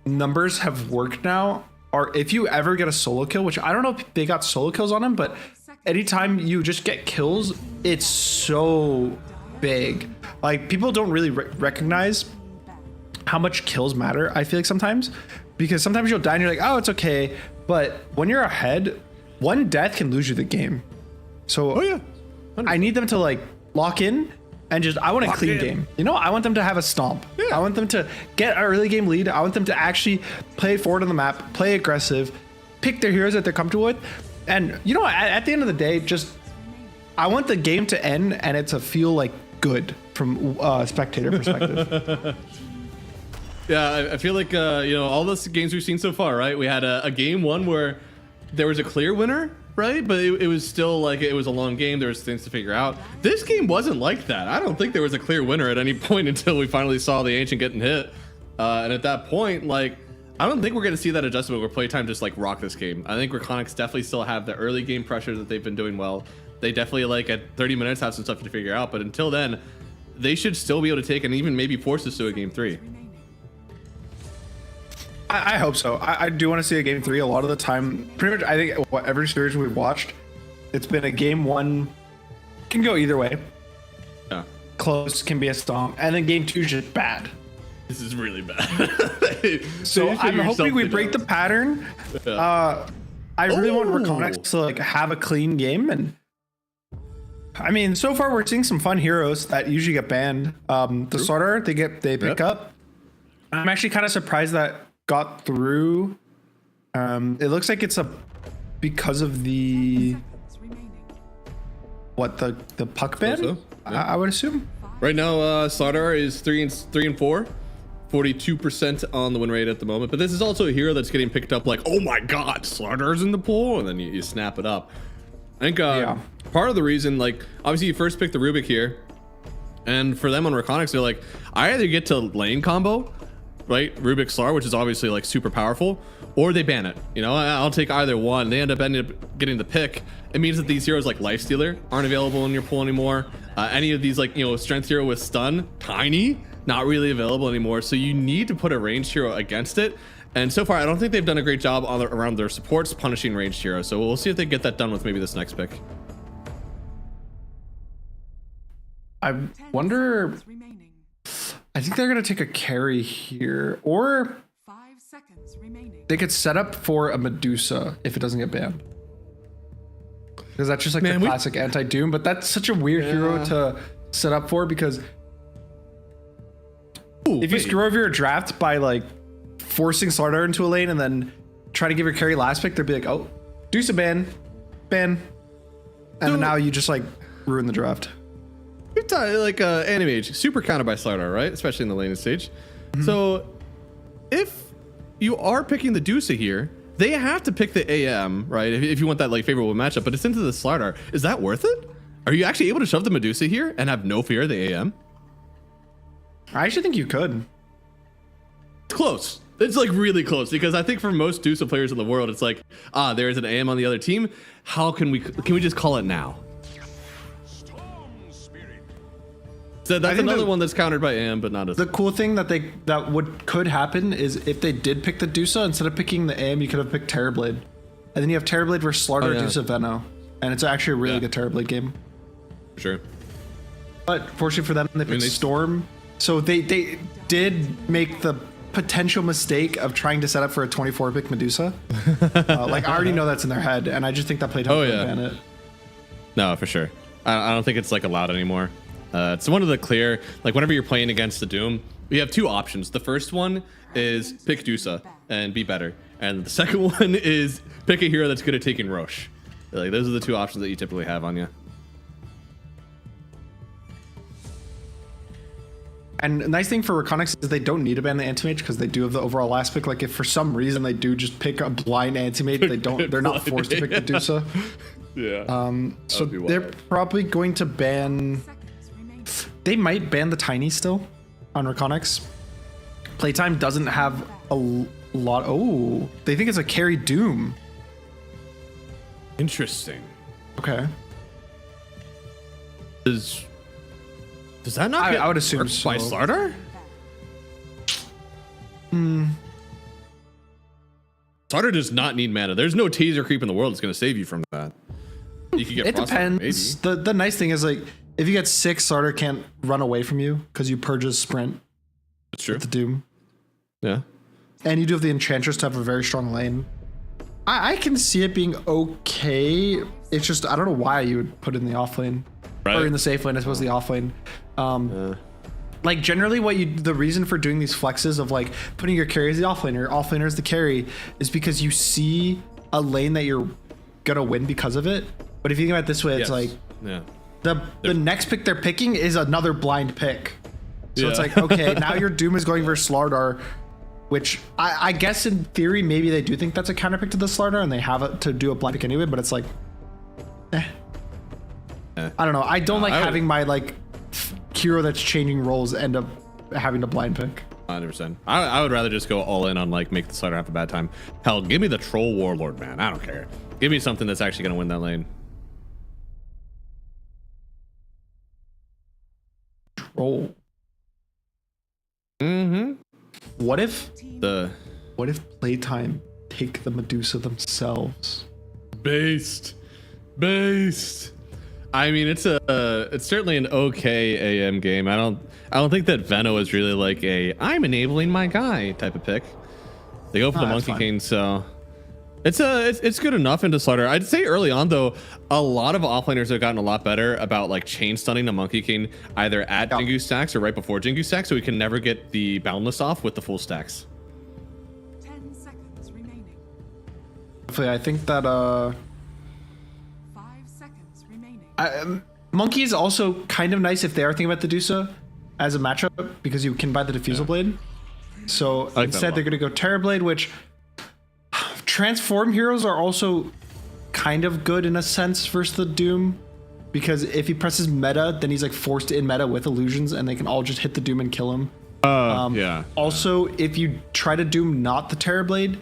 numbers have worked now are if you ever get a solo kill, which I don't know if they got solo kills on him, but anytime you just get kills, it's so big. Like, people don't really recognize how much kills matter, I feel like sometimes, because sometimes you'll die and you're like, oh, it's okay. But when you're ahead, one death can lose you the game. So I need them to like lock in and just I want a Lock clean in. game. You know, I want them to have a stomp. I want them to get an early game lead. I want them to actually play forward on the map, play aggressive, pick their heroes that they're comfortable with, and you know, at the end of the day, just I want the game to end and it to feel like good from a spectator perspective. Yeah, I feel like all the games we've seen so far, right? We had a game one where there was a clear winner, right? But it was still like it was a long game. There was things to figure out. This game wasn't like that. I don't think there was a clear winner at any point until we finally saw the Ancient getting hit. And at that point, like, I don't think we're gonna see that adjustment where Playtime just like rock this game. I think REKONIX definitely still have the early game pressure that they've been doing well. They definitely like at 30 minutes have some stuff to figure out. But until then, they should still be able to take and even maybe force us to a game 3. I hope so. I do want to see a game 3 a lot of the time. Pretty much, I think every series we've watched, it's been a game 1 can go either way. Yeah. Close can be a stomp, and then game 2 is just bad. This is really bad. So I'm hoping we break the pattern. Yeah. I really want REKONIX to like have a clean game, and I mean, so far we're seeing some fun heroes that usually get banned. The starter they pick up. I'm actually kind of surprised that got through. It looks like it's because of the puck ban. So, yeah. I would assume. Right now, Slardar is 3 and 4, 42% on the win rate at the moment. But this is also a hero that's getting picked up like, oh my god, Slardar's in the pool, and then you snap it up. I think part of the reason, like, obviously you first pick the Rubik here, and for them on REKONIX, they're like, I either get to lane combo, right, Rubik Slar, which is obviously like super powerful, or they ban it. You know, I'll take either one. They ended up getting the pick. It means that these heroes like Lifestealer aren't available in your pool anymore. Any of these like, strength hero with stun, tiny, not really available anymore. So you need to put a ranged hero against it. And so far, I don't think they've done a great job around their supports punishing ranged heroes. So we'll see if they get that done with maybe this next pick. I wonder. I think they're gonna take a carry here, or they could set up for a Medusa if it doesn't get banned. Because that's just like the classic anti-Doom, but that's such a weird hero to set up for, because if you screw over your draft by like forcing Slardar into a lane and then try to give your carry last pick, they'd be like, oh, Medusa ban, and then now you just like ruin the draft. Like Animage, super countered by Slardar, right? Especially in the laning stage. So if you are picking the Dusa here, they have to pick the AM, right? If you want that like favorable matchup, but it's into the Slardar. Is that worth it? Are you actually able to shove the Medusa here and have no fear of the AM? I actually think you could. It's close. It's like really close, because I think for most Dusa players in the world, it's like, there is an AM on the other team. How can we just call it now? So that's another one that's countered by AM, but not as the cool thing that could happen is if they did pick the Dusa, instead of picking the AM, you could have picked Terrorblade, and then you have Terrorblade versus Slardar, Dusa, Veno, and it's actually a really good Terrorblade game. Sure. But fortunately for them, they picked Storm, so they did make the potential mistake of trying to set up for a 24 pick Medusa. Like I already know that's in their head, and I just think that Playtime would ban it. No, for sure. I don't think it's like allowed anymore. It's one of the clear, like whenever you're playing against the Doom, we have two options. The first one is pick Dusa and be better. And the second one is pick a hero that's good at taking Roche. Like those are the two options that you typically have on you. And the nice thing for REKONIX is they don't need to ban the Anti-Mage because they do have the overall last pick. Like if for some reason they do just pick a blind Anti-Mage, they're not forced to pick the Dusa. Yeah. So they're probably going to ban. They might ban the Tiny still on REKONIX. Playtime doesn't have a lot. Oh, they think it's a carry Doom. Interesting. Okay. Does that not get I would assume so. By Slardar? Slardar does not need mana. There's no taser creep in the world that's going to save you from that. You could get it depends. The nice thing is like if you get 6, Slardar can't run away from you because you purge his sprint. That's true. With the Doom. Yeah. And you do have the Enchantress to have a very strong lane. I can see it being okay. It's just I don't know why you would put it in the off lane. or in the safe lane, I suppose the off lane. Like generally the reason for doing these flexes of like putting your carry as the off laner as the carry is because you see a lane that you're gonna win because of it. But if you think about it this way, it's like the next pick they're picking is another blind pick. So it's like, okay, now your Doom is going versus Slardar, which I guess in theory maybe they do think that's a counter pick to the Slardar and they have it to do a blind pick anyway, but it's like I don't know. I don't like having my like hero that's changing roles end up having to blind pick. 100%. I would rather just go all in on like make the Slardar have a bad time. Hell, give me the Troll Warlord, man. I don't care. Give me something that's actually gonna win that lane. Troll. What if Playtime take the Medusa themselves? Based. I mean, it's certainly an okay AM game. I don't think that Veno is really like a I'm enabling my guy type of pick. They go for the Monkey King, so it's good enough into Slardar. I'd say early on though, a lot of offlaners have gotten a lot better about like chain stunning the Monkey King either at Jingu stacks or right before Jingu stacks, so we can never get the boundless off with the full stacks. 10 seconds remaining. Hopefully, I think that 5 seconds remaining. Monkey is also kind of nice if they are thinking about the Medusa as a matchup because you can buy the Diffusal Blade. So like instead they're going to go Terrorblade, which transform heroes are also kind of good in a sense versus the Doom, because if he presses meta, then he's like forced in meta with illusions and they can all just hit the Doom and kill him. Also, if you try to Doom not the Terrorblade,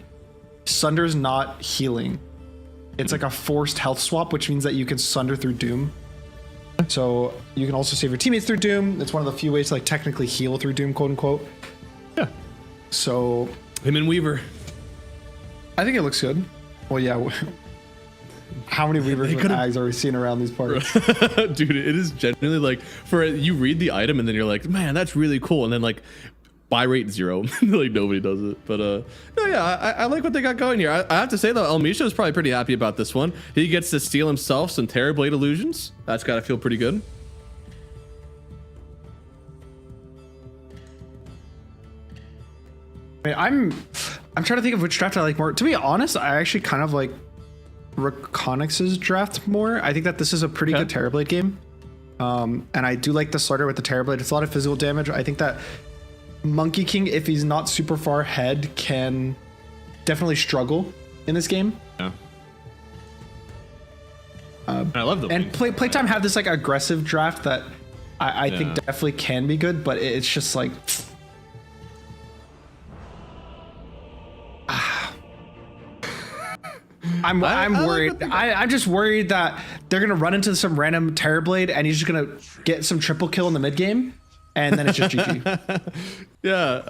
Sunder's not healing. It's like a forced health swap, which means that you can Sunder through Doom. So you can also save your teammates through Doom. It's one of the few ways to like technically heal through Doom, quote unquote. Yeah. So him and Weaver. I think it looks good. Well, yeah. How many Weavers with Ags are we seeing around these parts? Dude, it is genuinely like you read the item and then you're like, man, that's really cool. And then like buy rate 0. Like nobody does it. But no, yeah, I like what they got going here. I have to say though, El Misha is probably pretty happy about this one. He gets to steal himself some Terrorblade illusions. That's got to feel pretty good. I mean, I'm trying to think of which draft I like more. To be honest, I actually kind of like REKONIX's draft more. I think that this is a pretty good Terrorblade game. And I do like the Slardar with the Terrorblade. It's a lot of physical damage. I think that Monkey King, if he's not super far ahead, can definitely struggle in this game. Yeah. I love them. And Playtime have this like aggressive draft that I think definitely can be good, but it's just like I'm worried. I'm just worried that they're gonna run into some random Terrorblade and he's just gonna get some triple kill in the mid game, and then it's just GG. Yeah,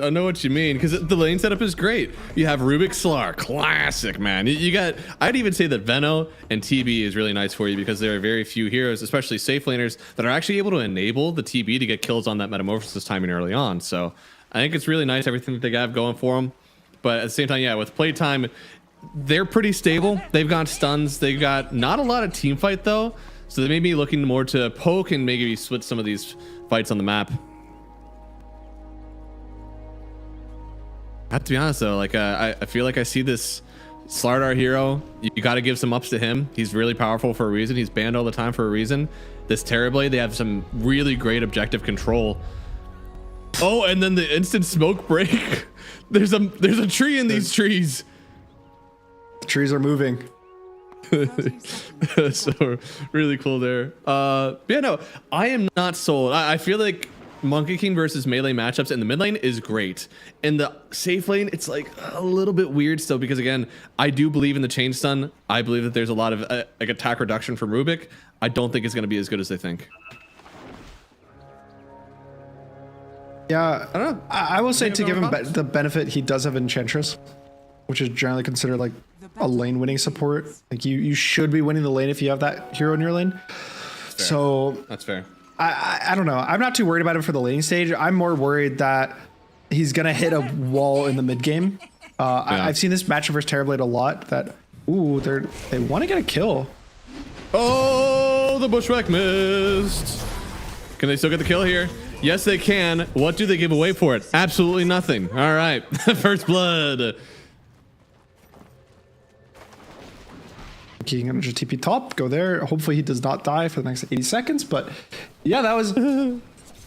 I know what you mean, because the lane setup is great. You have Rubik Slar, classic, man. You got, I'd even say that Veno and TB is really nice for you because there are very few heroes, especially safe laners, that are actually able to enable the TB to get kills on that Metamorphosis timing early on. So I think it's really nice, everything that they have going for them. But at the same time, yeah, with Playtime, they're pretty stable. They've got stuns. They've got not a lot of team fight though. So they may be looking more to poke and maybe switch some of these fights on the map. I have to be honest though, like I feel like I see this Slardar hero. You got to give some ups to him. He's really powerful for a reason. He's banned all the time for a reason. This Terrorblade, they have some really great objective control. Oh, and then the instant smoke break. There's a tree in these trees. The trees are moving. So really cool there. Yeah, no, I am not sold. I feel like Monkey King versus melee matchups in the mid lane is great. In the safe lane, it's like a little bit weird still, because again, I do believe in the chain stun. I believe that there's a lot of like attack reduction from Rubik. I don't think it's going to be as good as they think. Yeah, I don't know. I will say, to give him the benefit, he does have Enchantress, which is generally considered like a lane winning support. Like you should be winning the lane if you have that hero in your lane. So that's fair. I don't know. I'm not too worried about him for the laning stage. I'm more worried that he's gonna hit a wall in the mid game. I've seen this matchup versus Terrorblade a lot. That they want to get a kill. Oh! Oh, the bushwhack missed. Can they still get the kill here? Yes, they can. What do they give away for it? Absolutely nothing. All right. First blood. King Energy TP top. Go there. Hopefully he does not die for the next 80 seconds. But yeah, that was...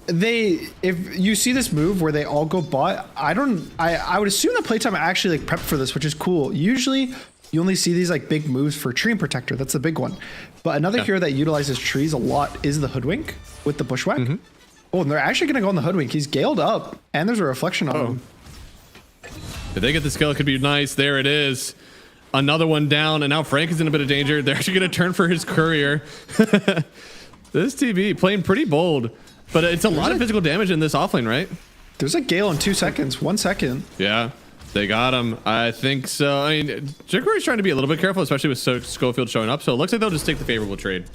If you see this move where they all go bot, I would assume that Playtime actually like prepped for this, which is cool. Usually you only see these like big moves for Tree and Protector. That's the big one. But another hero that utilizes trees a lot is the Hoodwink with the Bushwhack. Oh, and they're actually going to go on the Hoodwink. He's galed up, and there's a reflection on him. If they get the skill, it could be nice. There it is. Another one down, and now Frank is in a bit of danger. They're actually going to turn for his courier. This TV playing pretty bold, but it's a lot of physical damage in this offlane, right? There's a gale in 2 seconds, 1 second. Yeah, they got him. I think so. I mean, jQuery's trying to be a little bit careful, especially with Schofield showing up. So it looks like they'll just take the favorable trade.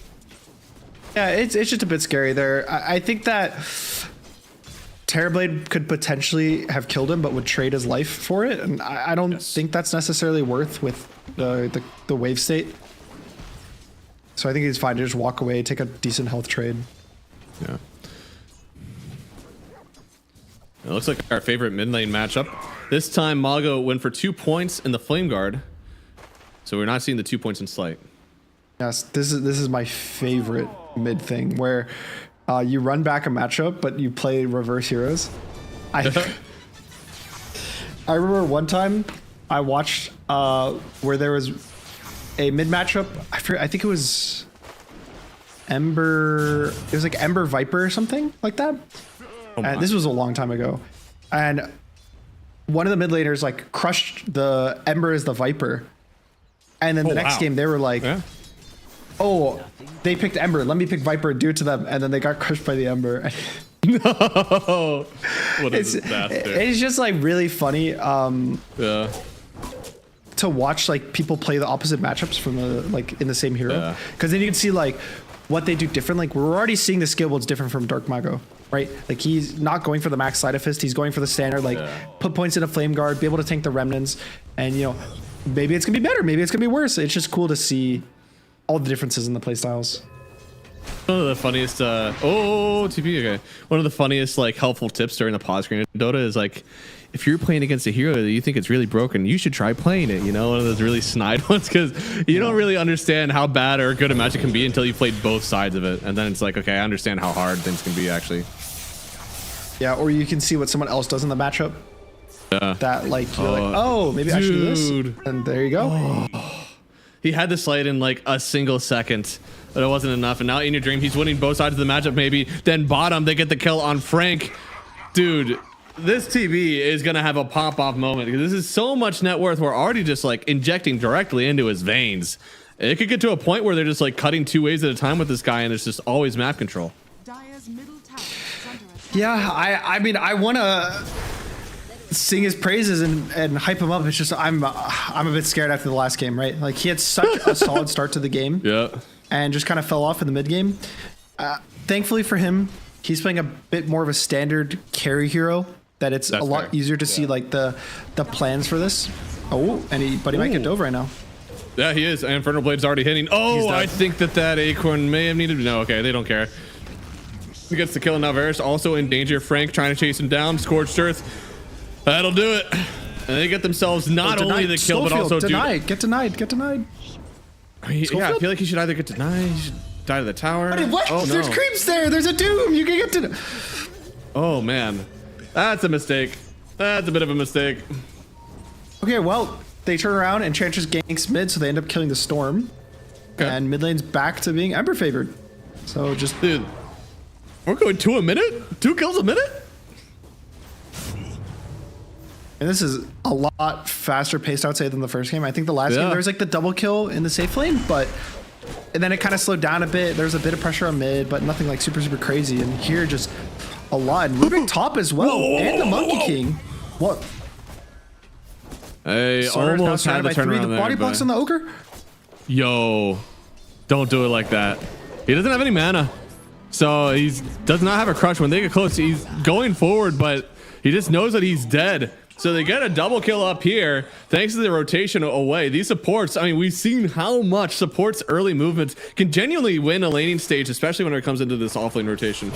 Yeah, it's just a bit scary there. I think that Terrorblade could potentially have killed him, but would trade his life for it, and I don't think that's necessarily worth with the wave state. So I think he's fine to just walk away, take a decent health trade. Yeah. It looks like our favorite mid lane matchup. This time Mago went for 2 points in the Flame Guard, so we're not seeing the 2 points in Slight. Yes, this is my favorite mid thing where you run back a matchup, but you play reverse heroes. I remember one time I watched where there was a mid matchup. I think it was Ember. It was like Ember Viper or something like that. And this was a long time ago. And one of the mid laners like crushed the Ember as the Viper. And then the next game they were like, oh, they picked Ember. Let me pick Viper, do it to them. And then they got crushed by the Ember. No. What a disaster. It's just like really funny to watch like people play the opposite matchups from the like in the same hero. Because then you can see like what they do different. Like we're already seeing the skill builds different from Dark Mago, right? Like he's not going for the max Sleight of Fist. He's going for the standard, like put points in a Flame Guard, be able to tank the remnants. And you know, maybe it's gonna be better, maybe it's gonna be worse. It's just cool to see all the differences in the playstyles. One of the funniest TP, okay. One of the funniest like helpful tips during the pause screen in Dota is like, if you're playing against a hero that you think it's really broken, you should try playing it, you know, one of those really snide ones, because you don't really understand how bad or good a match it can be until you played both sides of it, and then it's like, okay, I understand how hard things can be actually. Yeah, or you can see what someone else does in the matchup. That like you're like, oh, maybe I should do this, and there you go. He had the Slight in like a single second, but it wasn't enough. And now in your dream, he's winning both sides of the matchup. Maybe then bottom, they get the kill on Frank. Dude, this TV is gonna have a pop-off moment because this is so much net worth. We're already just like injecting directly into his veins. It could get to a point where they're just like cutting 2 ways at a time with this guy, and it's just always map control. Yeah, I mean, I want to sing his praises and hype him up. It's just I'm a bit scared after the last game, right? Like he had such a solid start to the game, and just kind of fell off in the mid game. Thankfully for him, he's playing a bit more of a standard carry hero. That it's a lot easier to see like the plans for this. Oh, and he might get dove right now. Yeah, he is. Infernal Blade's already hitting. Oh, I think that Acorn may have needed. No, okay, they don't care. He gets the kill, and now Varus also in danger. Frank trying to chase him down. Scorched Earth. That'll do it. And they get themselves not only the kill, but also denied. Get denied. I feel like he should either get denied, he should die to the tower. What? Oh, There's creeps there. There's a Doom. You can get to. Oh man, that's a mistake. That's a bit of a mistake. Okay, well, they turn around and Enchantress ganks mid, so they end up killing the Storm. And mid lane's back to being Ember favored. So just dude, we're going 2 a minute. 2 kills a minute. And this is a lot faster paced, I would say, than the first game. I think the last game there was like the double kill in the safe lane, and then it kind of slowed down a bit. There's a bit of pressure on mid, but nothing like super crazy. And here, just a lot. And Rubik top as well, and the Monkey King. What? Hey, almost had the turnaround there. Body blocks on the Ogre. Yo, don't do it like that. He doesn't have any mana, so he does not have a crush. When they get close, he's going forward, but he just knows that he's dead. So they get a double kill up here thanks to the rotation away. These supports, I mean, we've seen how much supports early movements can genuinely win a laning stage, especially when it comes into this offlane rotation.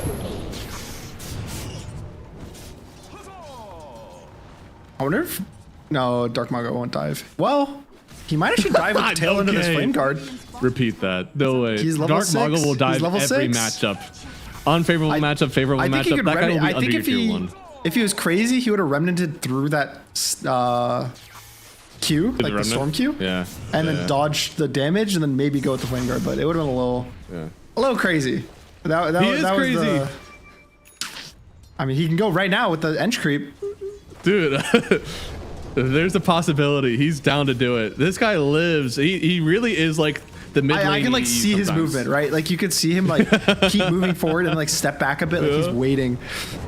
I wonder if... No, Dark Mago won't dive. Well, he might actually dive with the tail end of his flame guard. Repeat that. No way. He's level Dark 6. Mago will dive level every 6. matchup. Unfavorable matchup, favorable matchup. That guy will be under your tier 1. If he was crazy, he would have remnanted through that Q, like the storm Q. Yeah. And then dodge the damage and then maybe go with the flame guard, but it would have been a little crazy. That is crazy. I mean, he can go right now with the Ench creep. Dude, there's a possibility. He's down to do it. This guy lives. He really is like the mid lane. I can like see his movement, right? Like you could see him like keep moving forward and like step back a bit, like he's waiting.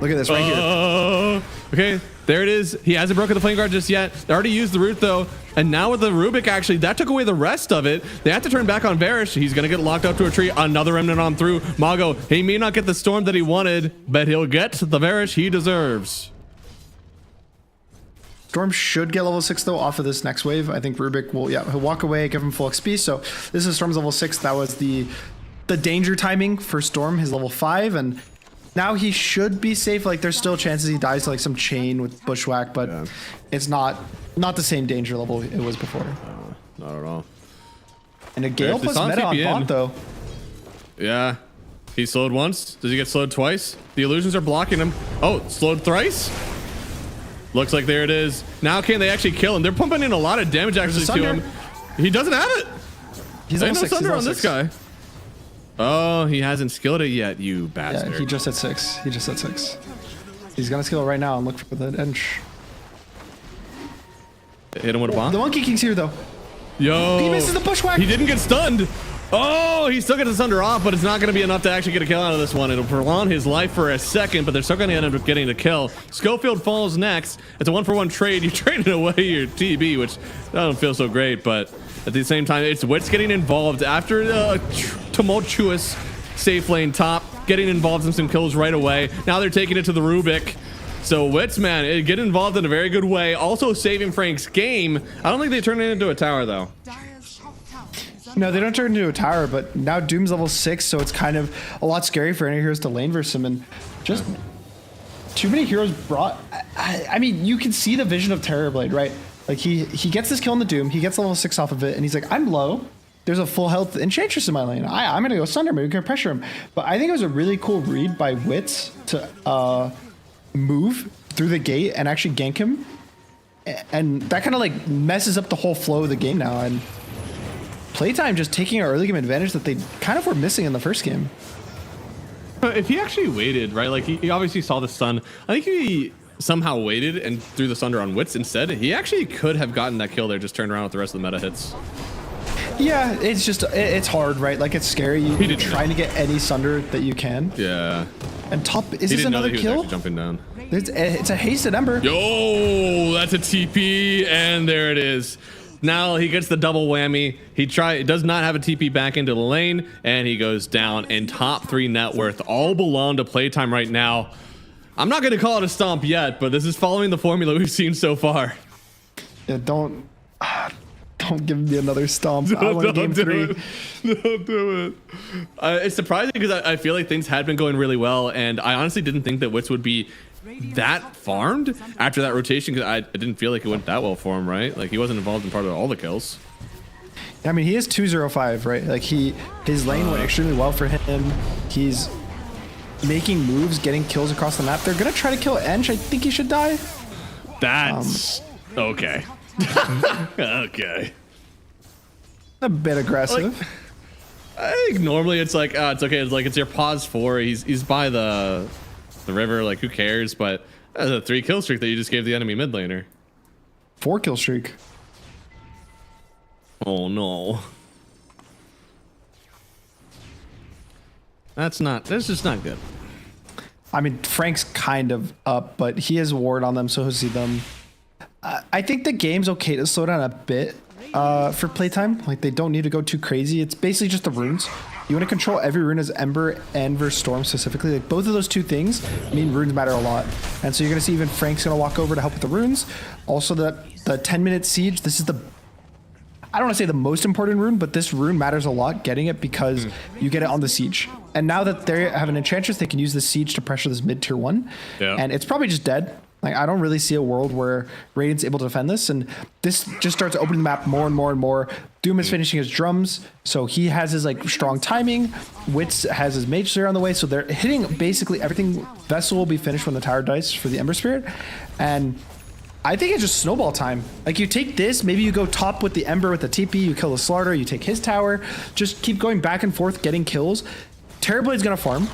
Look at this right here. Okay, there it is. He hasn't broken the flame guard just yet. They already used the root though, and now with the Rubik, actually, that took away the rest of it. They have to turn back on Varish. He's gonna get locked up to a tree. Another remnant on through. Mago, he may not get the storm that he wanted, but he'll get the Varish he deserves. Storm should get level 6 though off of this next wave. I think Rubik will, he'll walk away, give him full XP. So this is Storm's level 6. That was the danger timing for Storm, his level 5, and now he should be safe. Like there's still chances he dies to like some chain with Bushwhack, but it's not the same danger level it was before. Not at all. And a Gale plus meta on bot though. Yeah. He slowed once. Does he get slowed twice? The illusions are blocking him. Oh, slowed thrice? Looks like there it is. Now can they actually kill him? They're pumping in a lot of damage actually to him. He doesn't have it. He's Ain't level no 6. thunder on this guy. Oh, he hasn't skilled it yet, you bastard. Yeah, he just at 6. He just at 6. He's gonna skill it right now and look for the Ench. Hit him with a bomb. The Monkey King's here though. Yo. He misses the Bushwhack. He didn't get stunned. Oh, he still gets the thunder off, but it's not going to be enough to actually get a kill out of this one. It'll prolong his life for a second, but they're still going to end up getting the kill. Schofield falls next. It's a 1-for-1 trade. You traded away your TB, which doesn't feel so great, but at the same time, it's Wits getting involved after a tumultuous safe lane top, getting involved in some kills right away. Now they're taking it to the Rubik. So Wits, man, get involved in a very good way. Also saving Frank's game. I don't think they turned it into a tower, though. No, they don't turn into a tower, but now Doom's level 6, so it's kind of a lot scary for any heroes to lane versus him, and just too many heroes brought... I mean, you can see the vision of Terrorblade, right? Like, he gets this kill on the Doom, he gets level 6 off of it, and he's like, I'm low. There's a full health Enchantress in my lane. I'm going to go Sunder, maybe we can pressure him. But I think it was a really cool read by Wits to move through the gate and actually gank him. And that kind of, like, messes up the whole flow of the game now, and... PlayTime just taking an early game advantage that they kind of were missing in the first game. If he actually waited, right? Like he obviously saw the stun. I think he somehow waited and threw the Sunder on Wits instead. He actually could have gotten that kill there, just turned around with the rest of the meta hits. Yeah, it's just, it's hard, right? Like it's scary. You're trying to get any Sunder that you can. Yeah. And top, is this another kill? Jumping down. It's a hasted Ember. Yo, that's a TP, and there it is. Now he gets the double whammy. He does not have a TP back into the lane, and he goes down. And top 3 net worth all belong to PlayTime right now. I'm not going to call it a stomp yet, but this is following the formula we've seen so far. Yeah, don't give me another stomp. I want game 3. Don't do it. It's surprising because I feel like things had been going really well, and I honestly didn't think that Wits would be that farmed after that rotation because I didn't feel like it went that well for him, right? Like he wasn't involved in part of all the kills. I mean, he is 205, right? Like his lane went extremely well for him. He's making moves, getting kills across the map. They're gonna try to kill Ench. I think he should die. That's okay. Okay. A bit aggressive. Like, I think normally it's like it's okay. It's like it's your pause 4. He's by the river. Like who cares? But that's a 3 kill streak that you just gave the enemy mid laner. 4 kill streak. Oh no. That's just not good. I mean, Frank's kind of up, but he has ward on them, so he'll see them. I think the game's okay to slow down a bit for PlayTime. Like they don't need to go too crazy. It's basically just the runes. You want to control every rune as Ember and versus Storm specifically. Like both of those two things mean runes matter a lot. And so you're going to see even Frank's going to walk over to help with the runes. Also the 10-minute siege. This is the, I don't want to say the most important rune, but this rune matters a lot getting it because you get it on the siege. And now that they have an enchantress, they can use the siege to pressure this mid tier 1. Yeah. And it's probably just dead. Like, I don't really see a world where Radiant's able to defend this, and this just starts opening the map more and more and more. Doom is finishing his drums, so he has his like strong timing. Wits has his Mage Slayer on the way, so they're hitting basically everything. Vessel will be finished when the tower dies for the Ember Spirit, and I think it's just snowball time. Like, you take this, maybe you go top with the Ember with the TP, you kill the Slaughter, you take his tower, just keep going back and forth, getting kills. Terrorblade's gonna farm.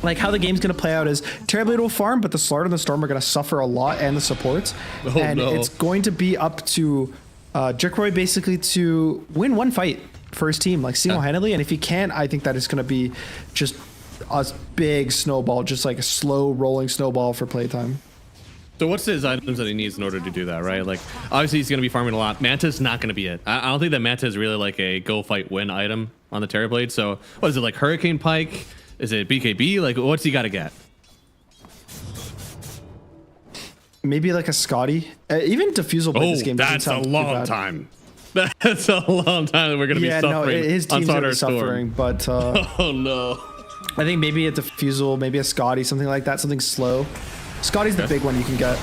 Like, how the game's going to play out is Terrorblade will farm, but the Slaughter and the Storm are going to suffer a lot, and the supports. It's going to be up to Jikroy basically to win one fight for his team, like single-handedly. And if he can't, I think that is going to be just a big snowball, just like a slow rolling snowball for playtime. So what's his items that he needs in order to do that, right? Like, obviously he's going to be farming a lot. Manta's not going to be it. I don't think that Manta is really like a go fight win item on the Terrorblade. So what is it, like Hurricane Pike? Is it BKB? Like, what's he got to get? Maybe like a Scotty. Even Diffusal Blade this game that's a long time. That's a long time that we're going to be suffering. No, his team's going to be suffering, but... oh, no. I think maybe a Diffusal, maybe a Scotty, something like that, something slow. Scotty's the big one you can get.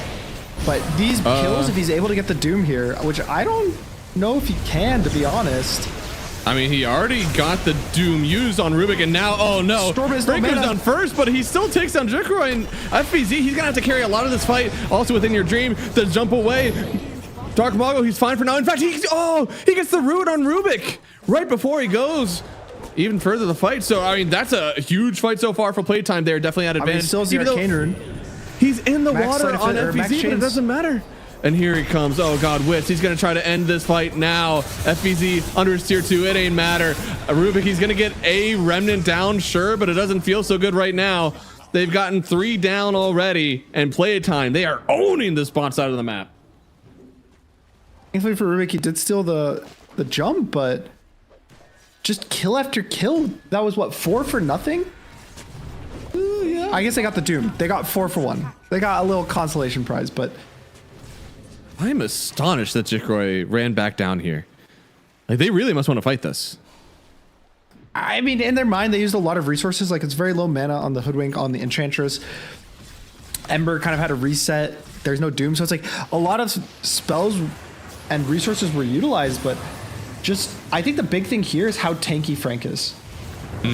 But these kills, if he's able to get the Doom here, which I don't know if he can, to be honest... I mean, he already got the Doom used on Rubik, and now, oh no, Breaker's down first, but he still takes down Jikroy, and FBZ, he's gonna have to carry a lot of this fight. Also within your dream, the jump away. Dark Mago, he's fine for now. In fact, he gets the root on Rubik right before he goes even further the fight. So, I mean, that's a huge fight so far for playtime. They're definitely at advantage. I mean, still the Arcane Rune. He's in the water on FBZ, but it doesn't matter. And here he comes. Oh God, Wits. He's going to try to end this fight now. FBZ under his tier 2. It ain't matter. Rubik, he's going to get a remnant down, sure, but it doesn't feel so good right now. They've gotten 3 down already, and playtime, they are owning the spot side of the map. Thankfully for Rubik, he did steal the jump, but just kill after kill. That was what, 4 for nothing? Yeah. I guess they got the Doom. They got 4 for 1. They got a little consolation prize, but... I'm astonished that Jikroy ran back down here. Like, they really must want to fight this. I mean, in their mind, they used a lot of resources. Like, it's very low mana on the Hoodwink, on the Enchantress. Ember kind of had a reset. There's no Doom. So it's like a lot of spells and resources were utilized. But just, I think the big thing here is how tanky Frank is.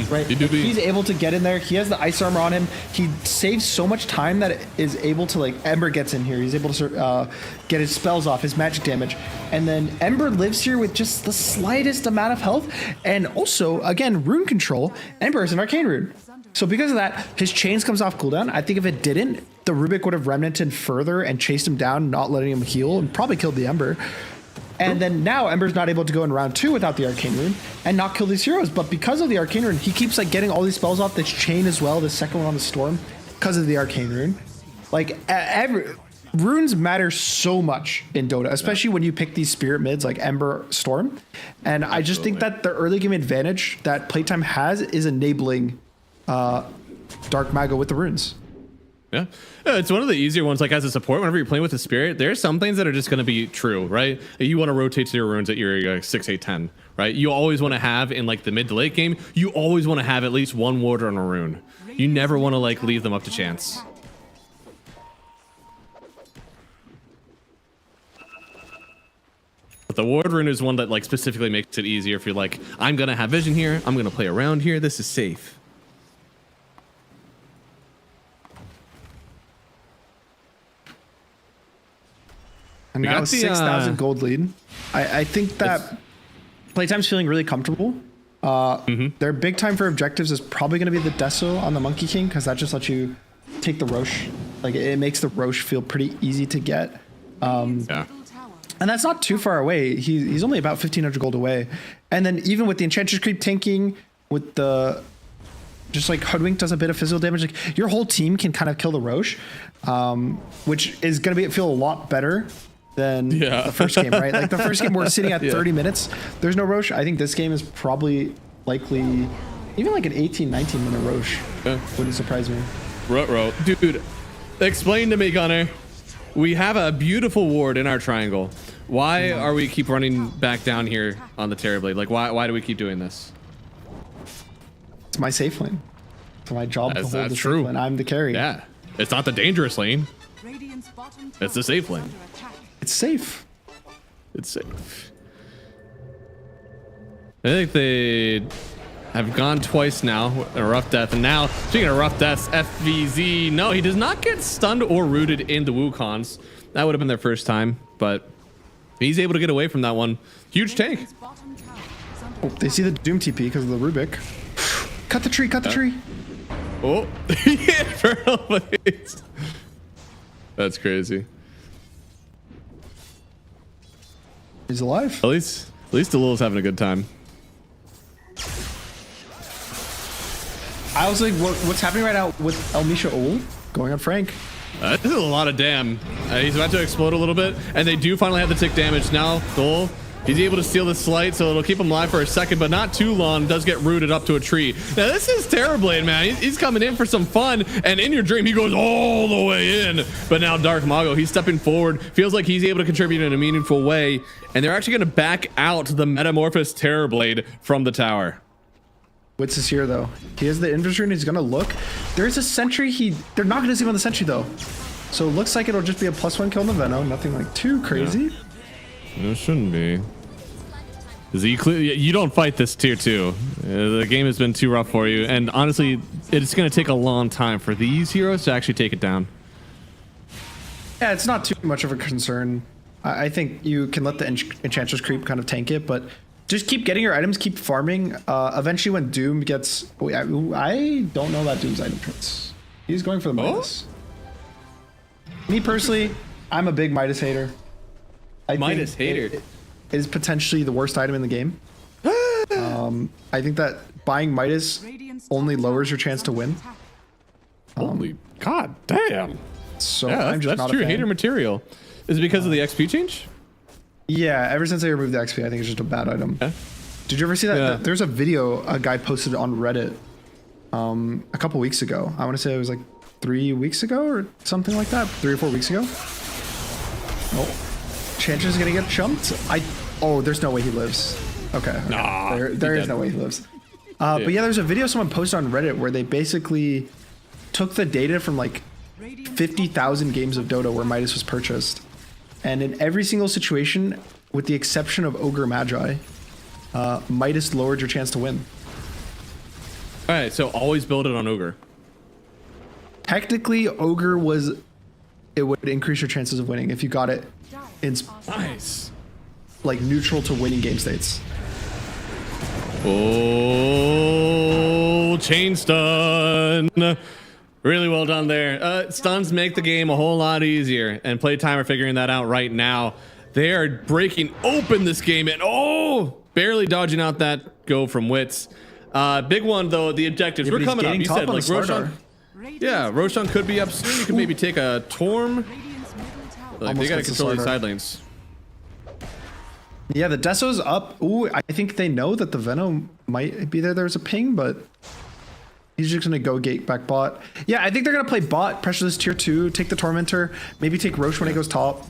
Right? He's able to get in there. He has the ice armor on him. He saves so much time that it is able to, like, Ember gets in here. He's able to get his spells off, his magic damage. And then Ember lives here with just the slightest amount of health. And also, again, rune control. Ember is an arcane rune. So because of that, his chains comes off cooldown. I think if it didn't, the Rubik would have remnanted further and chased him down, not letting him heal, and probably killed the Ember. And then now Ember's not able to go in round 2 without the Arcane Rune and not kill these heroes. But because of the Arcane Rune, he keeps like getting all these spells off. This chain as well, the second one on the Storm, because of the Arcane Rune. Like, runes matter so much in Dota, especially when you pick these spirit mids like Ember, Storm. And I just think that the early game advantage that playtime has is enabling Dark Mago with the runes. Yeah, it's one of the easier ones. Like, as a support, whenever you're playing with the spirit, there's some things that are just going to be true, right? You want to rotate to your runes at your 6, 8, 10, right? You always want to have in like the mid to late game, you always want to have at least one ward on a rune. You never want to like leave them up to chance. But the ward rune is one that like specifically makes it easier if you're like, I'm going to have vision here, I'm going to play around here, this is safe. And now 6,000 gold lead. I think that playtime's feeling really comfortable. Their big time for objectives is probably going to be the Deso on the Monkey King, because that just lets you take the Roche. Like, it makes the Roche feel pretty easy to get. Yeah. And that's not too far away. He's only about 1,500 gold away. And then even with the Enchantress creep tanking, with the... just like Hoodwink does a bit of physical damage, like your whole team can kind of kill the Roche, which is going to feel a lot better than the first game, right? Like the first game, we're sitting at 30 minutes. There's no Roche. I think this game is probably likely even like an 18, 19 minute Roche. Wouldn't surprise me. Dude, explain to me, Gunner. We have a beautiful ward in our triangle. Why are we keep running back down here on the Terrorblade? Like, why do we keep doing this? It's my safe lane. It's my job to hold the true. safe lane. I'm the carry. Yeah. It's not the dangerous lane. It's the safe lane. It's safe. It's safe. I think they have gone twice now. A rough death. And now, speaking of rough deaths, FVZ. No, he does not get stunned or rooted in the Wukons. That would have been their first time, but he's able to get away from that one. Huge tank. Oh, they see the Doom TP because of the Rubik. Cut the tree, cut the tree. Oh, Infernal Blades. That's crazy. He's alive. At least Delil's having a good time. I was like, what's happening right now with Elmisha Ol going on Frank? This is a lot of damn. He's about to explode a little bit, and they do finally have the tick damage now. Dole, he's able to steal the slight, so it'll keep him alive for a second, but not too long. Does get rooted up to a tree. Now this is Terrorblade, man. He's coming in for some fun, and in your dream he goes all the way in. But now Dark Mago, he's stepping forward. Feels like he's able to contribute in a meaningful way, and they're actually going to back out the Metamorphosed Terrorblade from the tower. Wits is here though. He has the infantry and he's gonna look. There's a sentry. They're not gonna see him on the sentry though. So it looks like it'll just be a +1 kill on the Venom. Nothing like too crazy. Yeah. It shouldn't be. You don't fight this tier 2. The game has been too rough for you, and honestly, it's gonna take a long time for these heroes to actually take it down. Yeah, it's not too much of a concern. I think you can let the Enchantress creep kind of tank it, but just keep getting your items, keep farming. Eventually when Doom gets... I don't know about Doom's item traits. He's going for the Midas. Me personally, I'm a big Midas hater. Midas hater? It is potentially the worst item in the game. I think that buying Midas only lowers your chance to win. Holy god damn. So yeah, I'm just that's not true a fan. hater material. Is it because of the XP change? Yeah, ever since they removed the XP, I think it's just a bad item. Yeah. Did you ever see that? Yeah. There's a video a guy posted on Reddit a couple weeks ago. I want to say it was like 3 weeks ago or something like that. 3 or 4 weeks ago. Oh, Chantress is gonna get chumped. Oh, there's no way he lives. Okay. Nah, there is no way he lives. But yeah, there's a video someone posted on Reddit where they basically took the data from like 50,000 games of Dota where Midas was purchased. And in every single situation, with the exception of Ogre Magi, Midas lowered your chance to win. All right, so always build it on Ogre. Technically, Ogre it would increase your chances of winning if you got it in nice, like neutral to winning game states. Oh, chain stun. Really well done there. Stuns make the game a whole lot easier, and PlayTime are figuring that out right now. They are breaking open this game, and barely dodging out that go from Wits. Big one though, the objectives. We're coming up. You said like Roshan. Yeah, Roshan could be up soon. You could maybe take a Torm. Like, they gotta control these side lanes. Yeah, the Deso's up. Ooh, I think they know that the Venom might be there. There's a ping, but he's just gonna go gate back bot. Yeah, I think they're gonna play bot, pressure this tier 2, take the Tormentor, maybe take Roche when he goes top.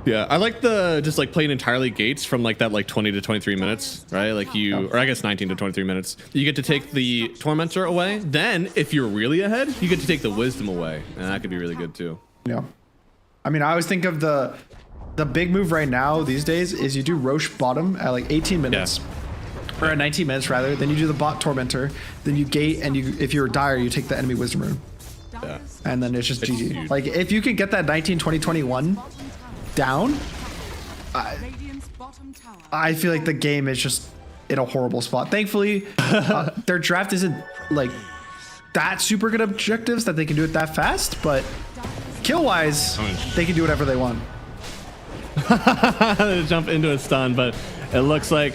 Yeah, I like just like playing entirely gates from like that 20 to 23 minutes, right? Like or I guess 19 to 23 minutes. You get to take the Tormentor away. Then if you're really ahead, you get to take the Wisdom away, and that could be really good too. Yeah, I mean, I always think of the big move right now these days is you do Roche bottom at like 18 minutes. Yeah. Or at 19 minutes rather. Then you do the bot Tormentor. Then you gate, and if you're dire, you take the enemy Wisdom Rune. Yeah. And then it's just GG. Huge. Like if you can get that 19, 20, 21 down, I feel like the game is just in a horrible spot. Thankfully, their draft isn't like that super good objectives that they can do it that fast, but kill wise, they can do whatever they want. Jump into a stun, but it looks like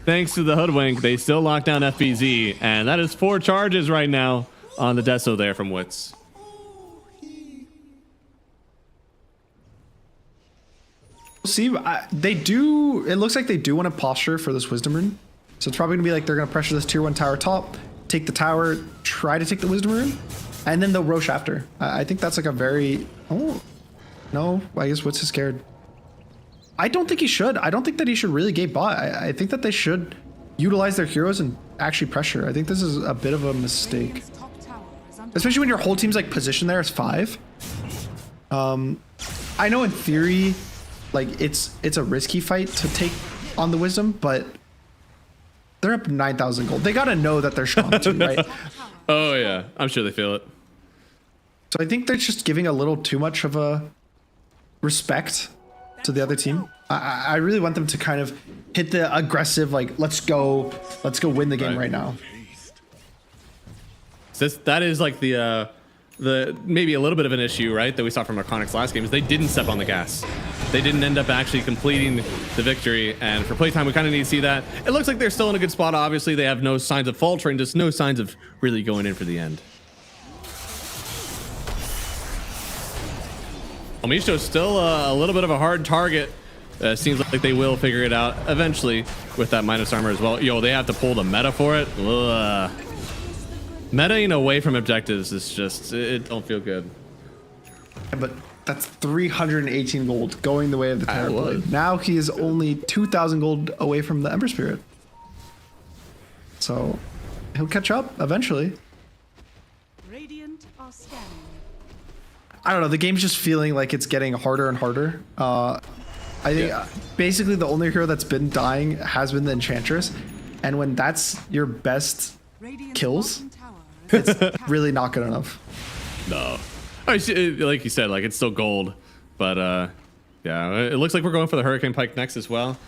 thanks to the Hoodwink, they still lock down FBZ, and that is 4 charges right now on the Deso there from Wits. See, they do. It looks like they do want to posture for this Wisdom Rune, So it's probably gonna be like they're gonna pressure this tier 1 tower top, take the tower, try to take the Wisdom Rune, and then they'll Rosh after. I think that's like a very... Oh, no, I guess Wits is scared. I don't think he should. I don't think that he should really gate bot. I think that they should utilize their heroes and actually pressure. I think this is a bit of a mistake. Especially when your whole team's like positioned there as 5. I know in theory, like it's a risky fight to take on the Wisdom, but they're up 9,000 gold. They gotta know that they're strong too, right? Oh yeah, I'm sure they feel it. So I think they're just giving a little too much of a respect to the other team. I really want them to kind of hit the aggressive, like, let's go win the game right now. That is like the maybe a little bit of an issue, right, that we saw from REKONIX last game, is they didn't step on the gas. They didn't end up actually completing the victory, and for PlayTime we kind of need to see that. It looks like they're still in a good spot. Obviously they have no signs of faltering, just no signs of really going in for the end. Omisho's still a little bit of a hard target. Seems like they will figure it out eventually with that minus armor as well. Yo, they have to pull the meta for it. Ugh. Metaing away from objectives is just, it don't feel good. Yeah, but that's 318 gold going the way of the Terror Blade. Now he is only 2,000 gold away from the Ember Spirit. So he'll catch up eventually. Radiant are scanning. I don't know, the game's just feeling like it's getting harder and harder. I think basically the only hero that's been dying has been the Enchantress, and when that's your best kills, it's really not good enough. No. Like you said, like it's still gold, but yeah, it looks like we're going for the Hurricane Pike next as well.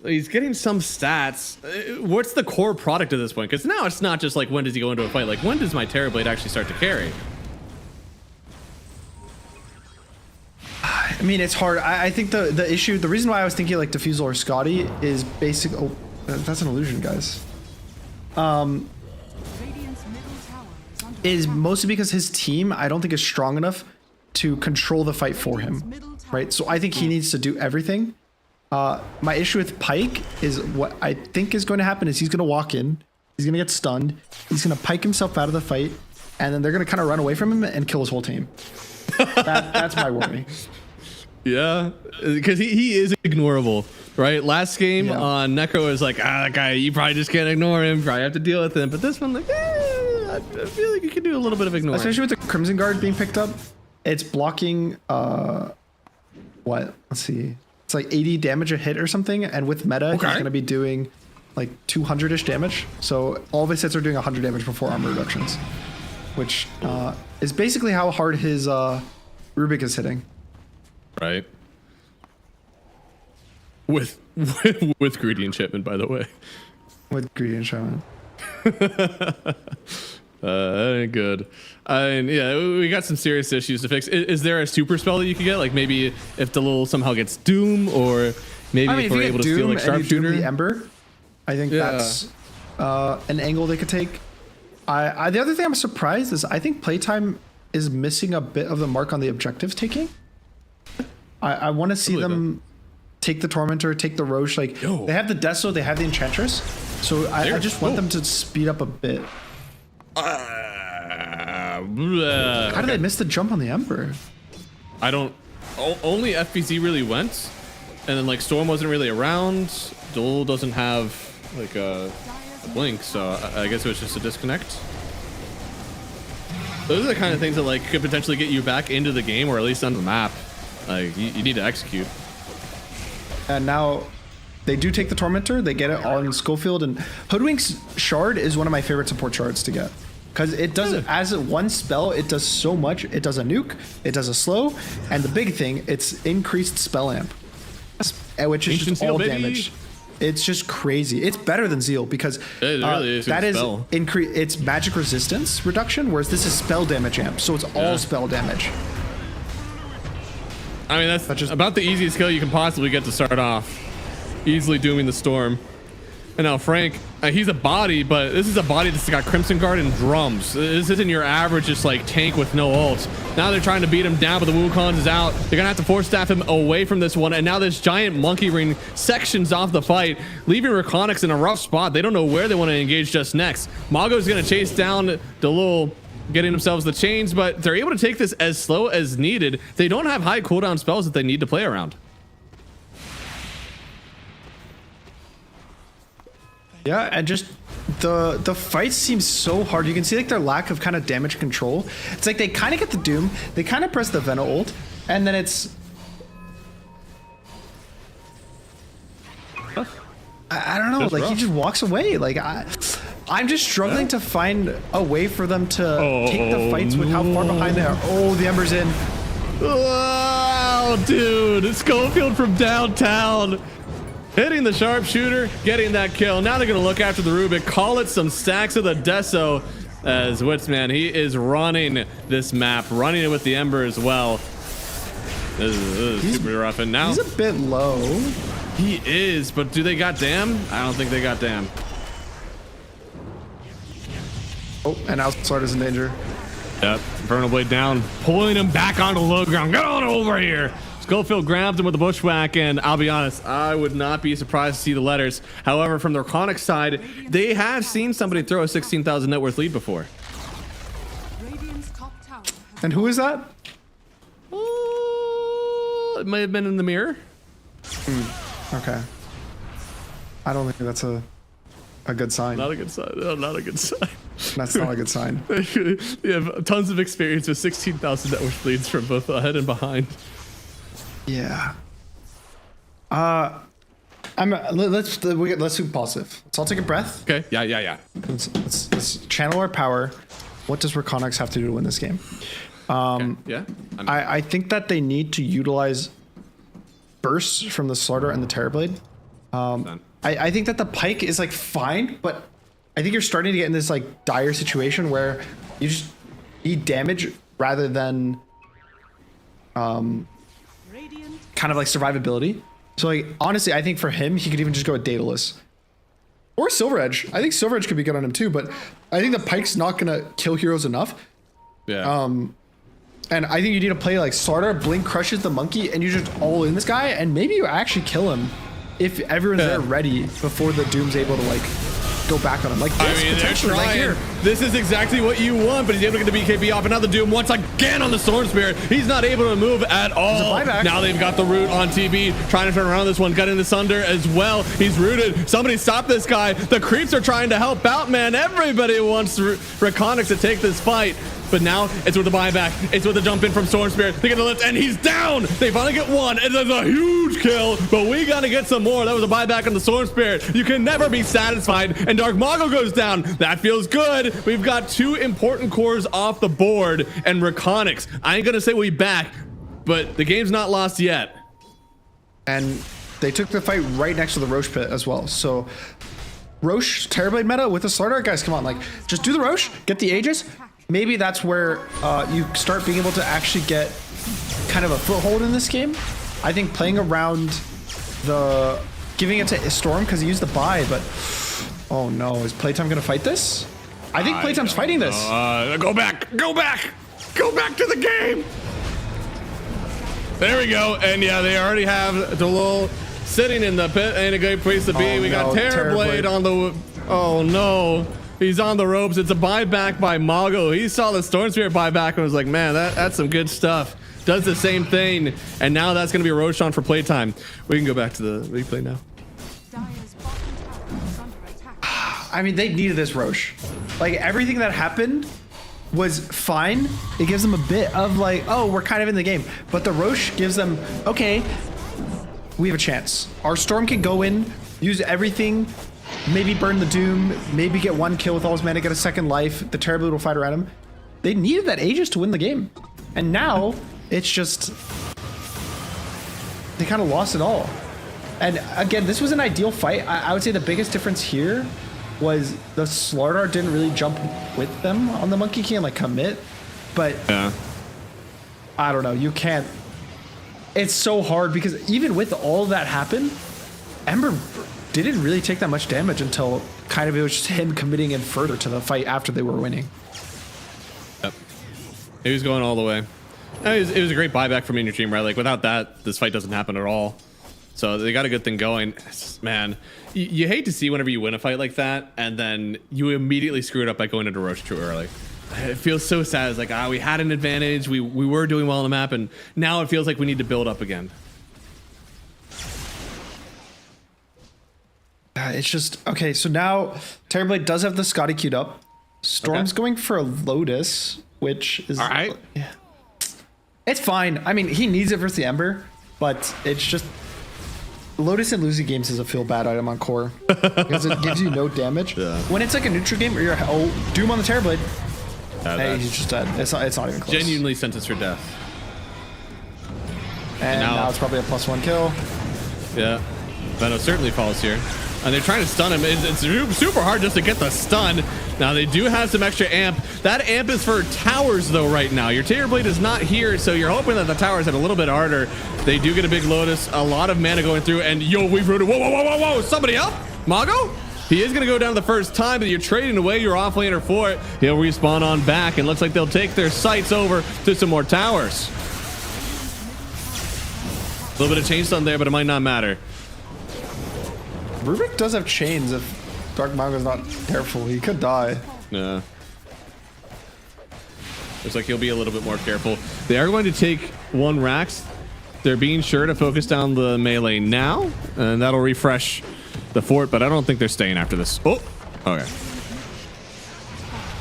He's getting some stats. What's the core product at this point? Because now it's not just like when does he go into a fight, like when does my Terror Blade actually start to carry? I mean, it's hard. I think the issue, the reason why I was thinking like Diffusal or Scotty is basic. Oh, that's an illusion, guys. Is mostly because his team, I don't think, is strong enough to control the fight for him, right? So I think he needs to do everything. My issue with Pike is what I think is going to happen is he's going to walk in, he's going to get stunned, he's going to Pike himself out of the fight, and then they're going to kind of run away from him and kill his whole team. That's my worry. Yeah, because he is ignorable, right? Last game on Necro is like, that guy, you probably just can't ignore him, probably have to deal with him. But this one, like, I feel like you can do a little bit of ignoring. Especially with the Crimson Guard being picked up, it's blocking, what? Let's see. It's like 80 damage a hit or something, and with meta, he's going to be doing like 200-ish damage. So all of his hits are doing 100 damage before armor reductions, which is basically how hard his Rubik is hitting. Right. With greedy enchantment, by the way. With greedy enchantment. That ain't good. And yeah, we got some serious issues to fix. Is there a super spell that you could get? Like maybe if Delul somehow gets Doom, or maybe if we're able to steal like Sharpshooter. The Ember, I think that's an angle they could take. The other thing I'm surprised is I think Playtime is missing a bit of the mark on the objectives taking. I want to see them take the Tormentor, take the Roche. Like they have the Deso, they have the Enchantress. So I just want them to speed up a bit. How did they miss the jump on the Ember? I don't. Only FBZ really went, and then like Storm wasn't really around. Dole doesn't have like a blink, so I guess it was just a disconnect. Those are the kind of things that like could potentially get you back into the game, or at least on the map. Like you need to execute. And now they do take the Tormentor. They get it on Schofield, and Hoodwink's Shard is one of my favorite support shards to get. Because it does, as one spell, it does so much. It does a nuke, it does a slow, and the big thing, it's increased spell amp, which is just all damage. It's just crazy. It's better than Zeal because it really is that is it's magic resistance reduction, whereas this is spell damage amp, so it's all spell damage. I mean, that's just about the easiest skill you can possibly get to start off. Easily dooming the Storm. And now Frank, he's a body, but this is a body that's got Crimson Guard and drums. This isn't your average just like tank with no ult. Now they're trying to beat him down, but the Wukong is out. They're gonna have to force staff him away from this one. And now this giant monkey ring sections off the fight, leaving REKONIX in a rough spot. They don't know where they want to engage just next. Mago's gonna chase down the little, getting themselves the chains, but they're able to take this as slow as needed. They don't have high cooldown spells that they need to play around. Yeah, and just the fight seems so hard. You can see like their lack of kind of damage control. It's like they kind of get the Doom, they kind of press the Vena ult, and then it's I don't know, like he just walks away. Like I'm just struggling to find a way for them to take the fights with how far behind they are. Oh, the Ember's in. Oh, dude, Schofield from downtown. Hitting the sharpshooter, getting that kill. Now they're going to look after the Rubik, call it some stacks of the Deso. As Witzman, he is running this map, running it with the Ember as well. This is super rough. And now he's a bit low. He is, but do they got damn? I don't think they got damn. Oh, and now Slarda's in danger. Yep, Vernal Blade down, pulling him back onto low ground. Get on over here. Schofield grabbed him with a bushwhack, and I'll be honest, I would not be surprised to see the letters. However, from the REKONIX side, they have seen somebody throw a 16,000 net worth lead before. And who is that? It may have been in the mirror. Okay. I don't think that's a good sign. Not a good sign. No, not a good sign. That's not a good sign. You have tons of experience with 16,000 net worth leads from both ahead and behind. Yeah. Let's do positive. Let's all take a breath. Okay. Yeah. Let's channel our power. What does REKONIX have to do to win this game? Okay. Yeah. I think that they need to utilize bursts from the Slarder and the Terrorblade. I think that the Pike is like fine, but I think you're starting to get in this like dire situation where you just need damage rather than kind of like survivability. So like honestly, I think for him, he could even just go with Daedalus or Silver Edge. I think Silver Edge could be good on him too, but I think the Pike's not gonna kill heroes enough. Yeah. And I think you need to play like Slarder, Blink crushes the monkey, and you just all in this guy, and maybe you actually kill him if everyone's there ready before the Doom's able to like go back on him. Like this, they're trying. Like here. This is exactly what you want, but he's able to get the BKB off. And now the Doom once again on the Storm Spirit. He's not able to move at all. Now they've got the root on TB, trying to turn around this one, gutting this under as well. He's rooted. Somebody stop this guy. The creeps are trying to help out, man. Everybody wants REKONIX to take this fight. But now it's with the buyback. It's with the jump in from Storm Spirit. They get the lift, and he's down. They finally get one, and there's a huge kill. But we got to get some more. That was a buyback on the Storm Spirit. You can never be satisfied. And Dark Mago goes down. That feels good. We've got two important cores off the board, and REKONIX. I ain't gonna say we back, but the game's not lost yet. And they took the fight right next to the Roche pit as well. So Roche Terrorblade meta with the Slarder, guys, come on, like just do the Roche, get the Aegis. Maybe that's where you start being able to actually get kind of a foothold in this game. I think playing around the giving it to Storm because he used the buy, but oh no, is PlayTime gonna fight this? I think PlayTime's fighting this. Go back to the game. There we go. And yeah, they already have Delul sitting in the pit. Ain't a great place to be. We got Terrorblade on the, oh no. He's on the ropes. It's a buyback by Mago. He saw the Storm Spirit buyback and was like, man, that's some good stuff. Does the same thing. And now that's going to be a Roshan for playtime. We can go back to the replay now. I mean, they needed this Roche. Like, everything that happened was fine. It gives them a bit of like, oh, we're kind of in the game. But the Roche gives them, okay, we have a chance. Our Storm can go in, use everything, maybe burn the Doom, maybe get one kill with all his mana, get a second life. The Terrorblade will fight around him. They needed that Aegis to win the game. And now, it's just, they kind of lost it all. And again, this was an ideal fight. I would say the biggest difference here was the Slardar didn't really jump with them on the Monkey King and like commit. But yeah, I don't know, you can't, it's so hard because even with all that happen, Ember didn't really take that much damage until kind of it was just him committing in further to the fight after they were winning. Yep. He was going all the way. It was a great buyback from your team, right? Like without that, this fight doesn't happen at all. So they got a good thing going. Man, you hate to see whenever you win a fight like that and then you immediately screw it up by going into Roche too early. It feels so sad. It's like, we had an advantage. We were doing well on the map, and now it feels like we need to build up again. It's just, okay, so now Terrorblade does have the Scotty queued up. Storm's going for a Lotus, which is... All right. Yeah. It's fine. I mean, he needs it versus the Ember, but it's just... Lotus in losing games is a feel bad item on core because it gives you no damage. Yeah. When it's like a neutral game or you're Doom on the Terrorblade, hey, he's just dead. It's not even close. Genuinely sentenced for death. And now it's probably a +1 kill. Yeah. Venom certainly falls here. And they're trying to stun him. It's super hard just to get the stun. Now they do have some extra amp. That amp is for towers though right now. Your Terrorblade is not here, so you're hoping that the towers hit a little bit harder. They do get a big Lotus, a lot of mana going through, and yo, we've rooted. Whoa. Somebody up? Mago? He is going to go down the first time, but you're trading away your offlaner for it. He'll respawn on back, and looks like they'll take their sights over to some more towers. A little bit of chain stun there, but it might not matter. Rubik does have chains if Dark Mago's not careful. He could die. Yeah. Looks like he'll be a little bit more careful. They are going to take one Rax. They're being sure to focus down the melee now, and that'll refresh the fort, but I don't think they're staying after this. Oh, okay.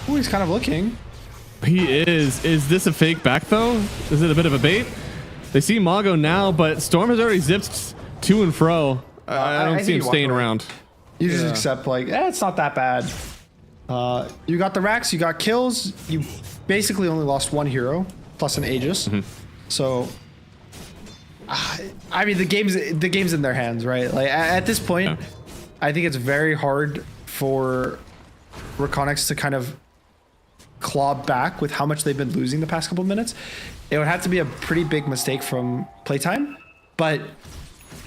Oh, he's kind of looking. He is. Is this a fake back, though? Is it a bit of a bait? They see Mago now, but Storm has already zipped to and fro. I don't see him staying around. You just accept, like, it's not that bad. You got the Rax, you got kills. You basically only lost one hero, plus an Aegis. So, I mean, the game's in their hands, right? Like, at this point, I think it's very hard for REKONIX to kind of claw back with how much they've been losing the past couple of minutes. It would have to be a pretty big mistake from PlayTime, but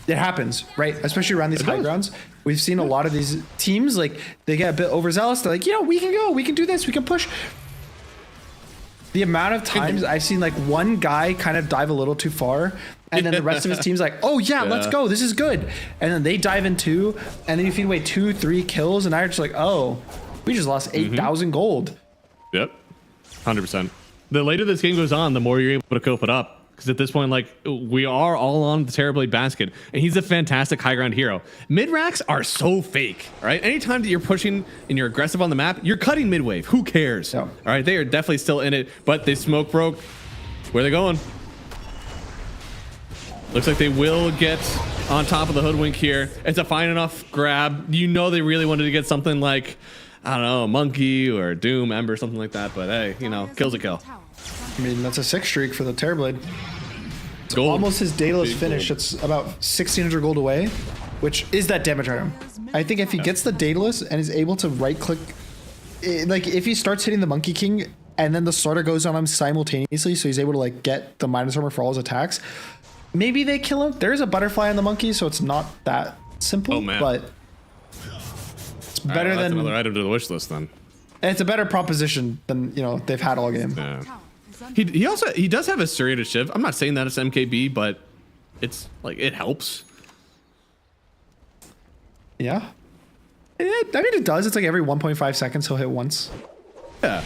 it happens, right? Especially around these high grounds. We've seen a lot of these teams, like, they get a bit overzealous. They're like, we can go, we can do this, we can push. The amount of times I've seen like one guy kind of dive a little too far, and then the rest of his team's like, oh yeah, let's go, this is good. And then they dive in too, and then you feed away 2-3 kills, and I'm just like, oh, we just lost 8,000 gold. Yep, 100%. The later this game goes on, the more you're able to cope it up. Because at this point, like, we are all on the Terrorblade basket, and he's a fantastic high ground hero. Mid-racks are so fake, right? Anytime that you're pushing and you're aggressive on the map, you're cutting mid-wave. Who cares? All right, they are definitely still in it, but they smoke broke. Where are they going? Looks like they will get on top of the hoodwink here. It's a fine enough grab. You know they really wanted to get something like, I don't know, Monkey or Doom, Ember, something like that, but hey, kill's a kill. I mean, that's a 6 streak for the Terrorblade. It's almost his Daedalus finish. Gold. It's about 1,600 gold away, which is that damage item. I think if he gets the Daedalus and is able to right click, like if he starts hitting the Monkey King and then the starter goes on him simultaneously, so he's able to like get the minus armor for all his attacks, maybe they kill him. There is a butterfly on the Monkey, so it's not that simple, but it's better than another item to the wish list then. And it's a better proposition than they've had all game. Yeah. He does have a Serrated Shiv. I'm not saying that it's MKB, but it's like it helps. Yeah. I mean it does. It's like every 1.5 seconds he'll hit once. Yeah.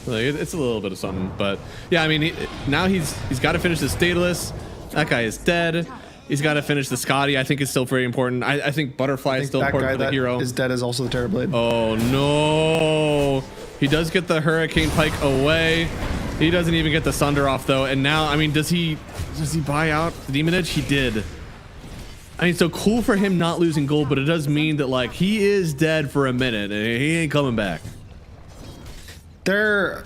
Like, it's a little bit of something, but yeah, I mean now he's got to finish this Daedalus. That guy is dead. He's got to finish the Scotty. I think it's still very important. I think Butterfly is still important for the hero. Is dead is also the Terrorblade. Oh no. He does get the Hurricane Pike away. He doesn't even get the Sunder off though. And now, I mean, does he buy out the Demon Edge? He did. I mean, so cool for him not losing gold, but it does mean that like he is dead for a minute and he ain't coming back. The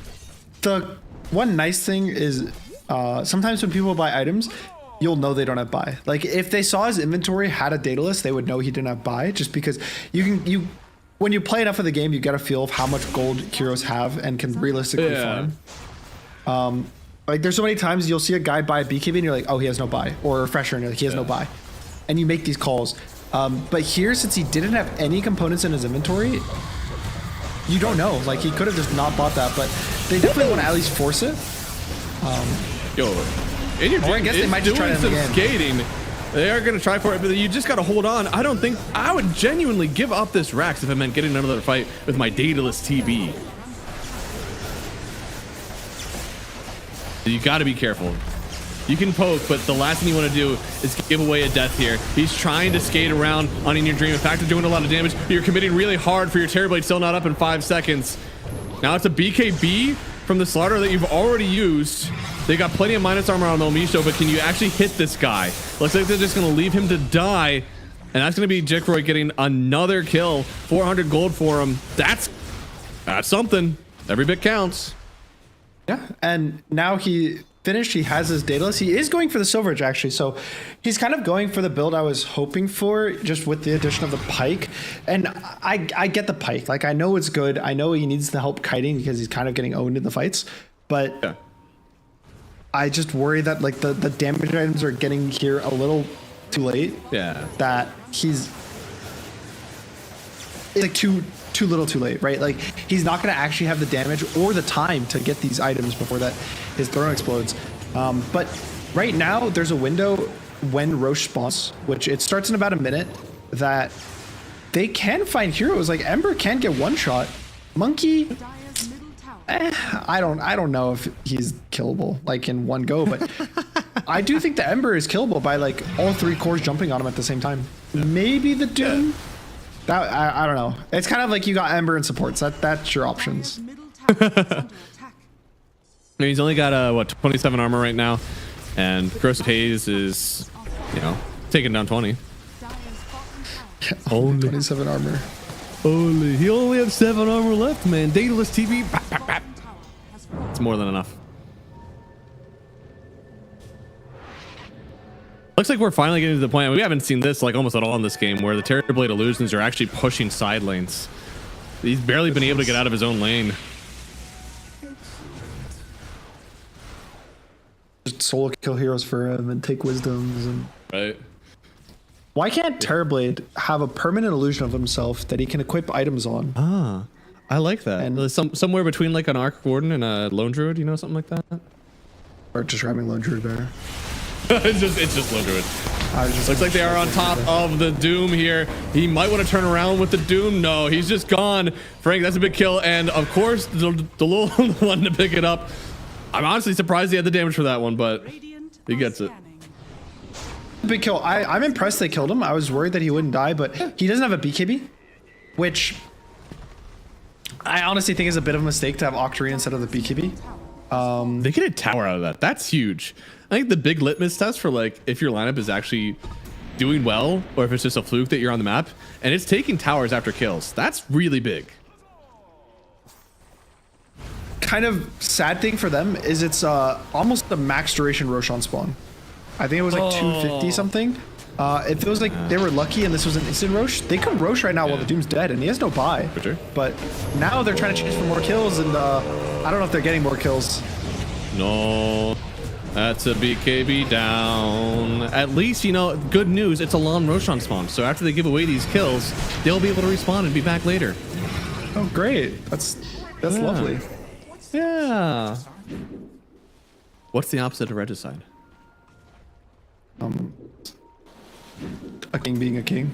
one nice thing is sometimes when people buy items, you'll know they don't have buy. Like if they saw his inventory had a Daedalus, they would know he didn't have buy, just because when you play enough of the game, you get a feel of how much gold heroes have and can realistically farm. Like there's so many times you'll see a guy buy a BKB and you're like, oh, he has no buy, or a refresher and you're like, he has no buy, and you make these calls. But here, since he didn't have any components in his inventory, you don't know. Like, he could have just not bought that, but they definitely want to at least force it. Yo, in your or I guess they might just try doing to some skating. They are going to try for it, but you just got to hold on. I don't think I would genuinely give up this Rax if it meant getting another fight with my dataless TB. You got to be careful. You can poke, but the last thing you want to do is give away a death here. He's trying to skate around on In Your Dream. In fact, they're doing a lot of damage. You're committing really hard for your Terrorblade, still not up in 5 seconds. Now it's a BKB from the Slaughter that you've already used. They got plenty of minus armor on Momisho, but can you actually hit this guy? Looks like they're just going to leave him to die. And that's going to be Jikroy getting another kill. 400 gold for him. That's something. Every bit counts. Yeah, and now he finished. He has his dataless. He is going for the Silver Edge, actually. So he's kind of going for the build I was hoping for, just with the addition of the Pike. And I get the Pike. Like, I know it's good. I know he needs the help kiting because he's kind of getting owned in the fights. But yeah. I just worry that like the damage items are getting here a little too late. Yeah. That he's like too little too late, right? Like, he's not going to actually have the damage or the time to get these items before that his throne explodes. But right now there's a window when Roche spawns, which it starts in about a minute, that they can find heroes. Like, Ember can get one shot. Monkey, I don't know if he's killable like in one go, but I do think the Ember is killable by like all 3 cores jumping on him at the same time. Yeah. Maybe the Doom. Yeah. That, I don't know. It's kind of like you got Ember and supports. That's your options. He's only got what, 27 armor right now, and Gross Haze is, you know, taking down 20. Yeah, only 27 armor. He only has 7 armor left, man. Dataless TV. Bap, bap, bap. It's more than enough. Looks like we're finally getting to the point. We haven't seen this like almost at all in this game, where the Terrorblade Illusions are actually pushing side lanes. He's barely been able to get out of his own lane. Just solo kill heroes for him and take wisdoms and. Right. Why can't Terrorblade have a permanent illusion of himself that he can equip items on? Ah, I like that. And somewhere between like an Arc Warden and a Lone Druid, you know, something like that. Or just grabbing Lone Druid better. it's just Lone Druid. Looks like they are on top of the Doom here. He might want to turn around with the Doom. No, he's just gone. Frank, that's a big kill. And of course, the little one to pick it up. I'm honestly surprised he had the damage for that one, but he gets it. Big kill. I'm impressed they killed him. I was worried that he wouldn't die, but he doesn't have a BKB, which I honestly think is a bit of a mistake to have Octarine instead of the BKB. They get a tower out of that. That's huge. I think the big litmus test for like if your lineup is actually doing well or if it's just a fluke that you're on the map and it's taking towers after kills. That's really big. Kind of sad thing for them is it's almost the max duration Roshan spawn. I think it was like 250 something. If it was like they were lucky and this was an instant Roche, they could Roche right now while the Doom's dead and he has no buy. For sure. But now they're trying to change for more kills and I don't know if they're getting more kills. No, that's a BKB down. At least, you know, good news, it's a long Roshan spawn. So after they give away these kills, they'll be able to respawn and be back later. Oh, great. That's lovely. Yeah. What's the opposite of Regicide? A king being a king.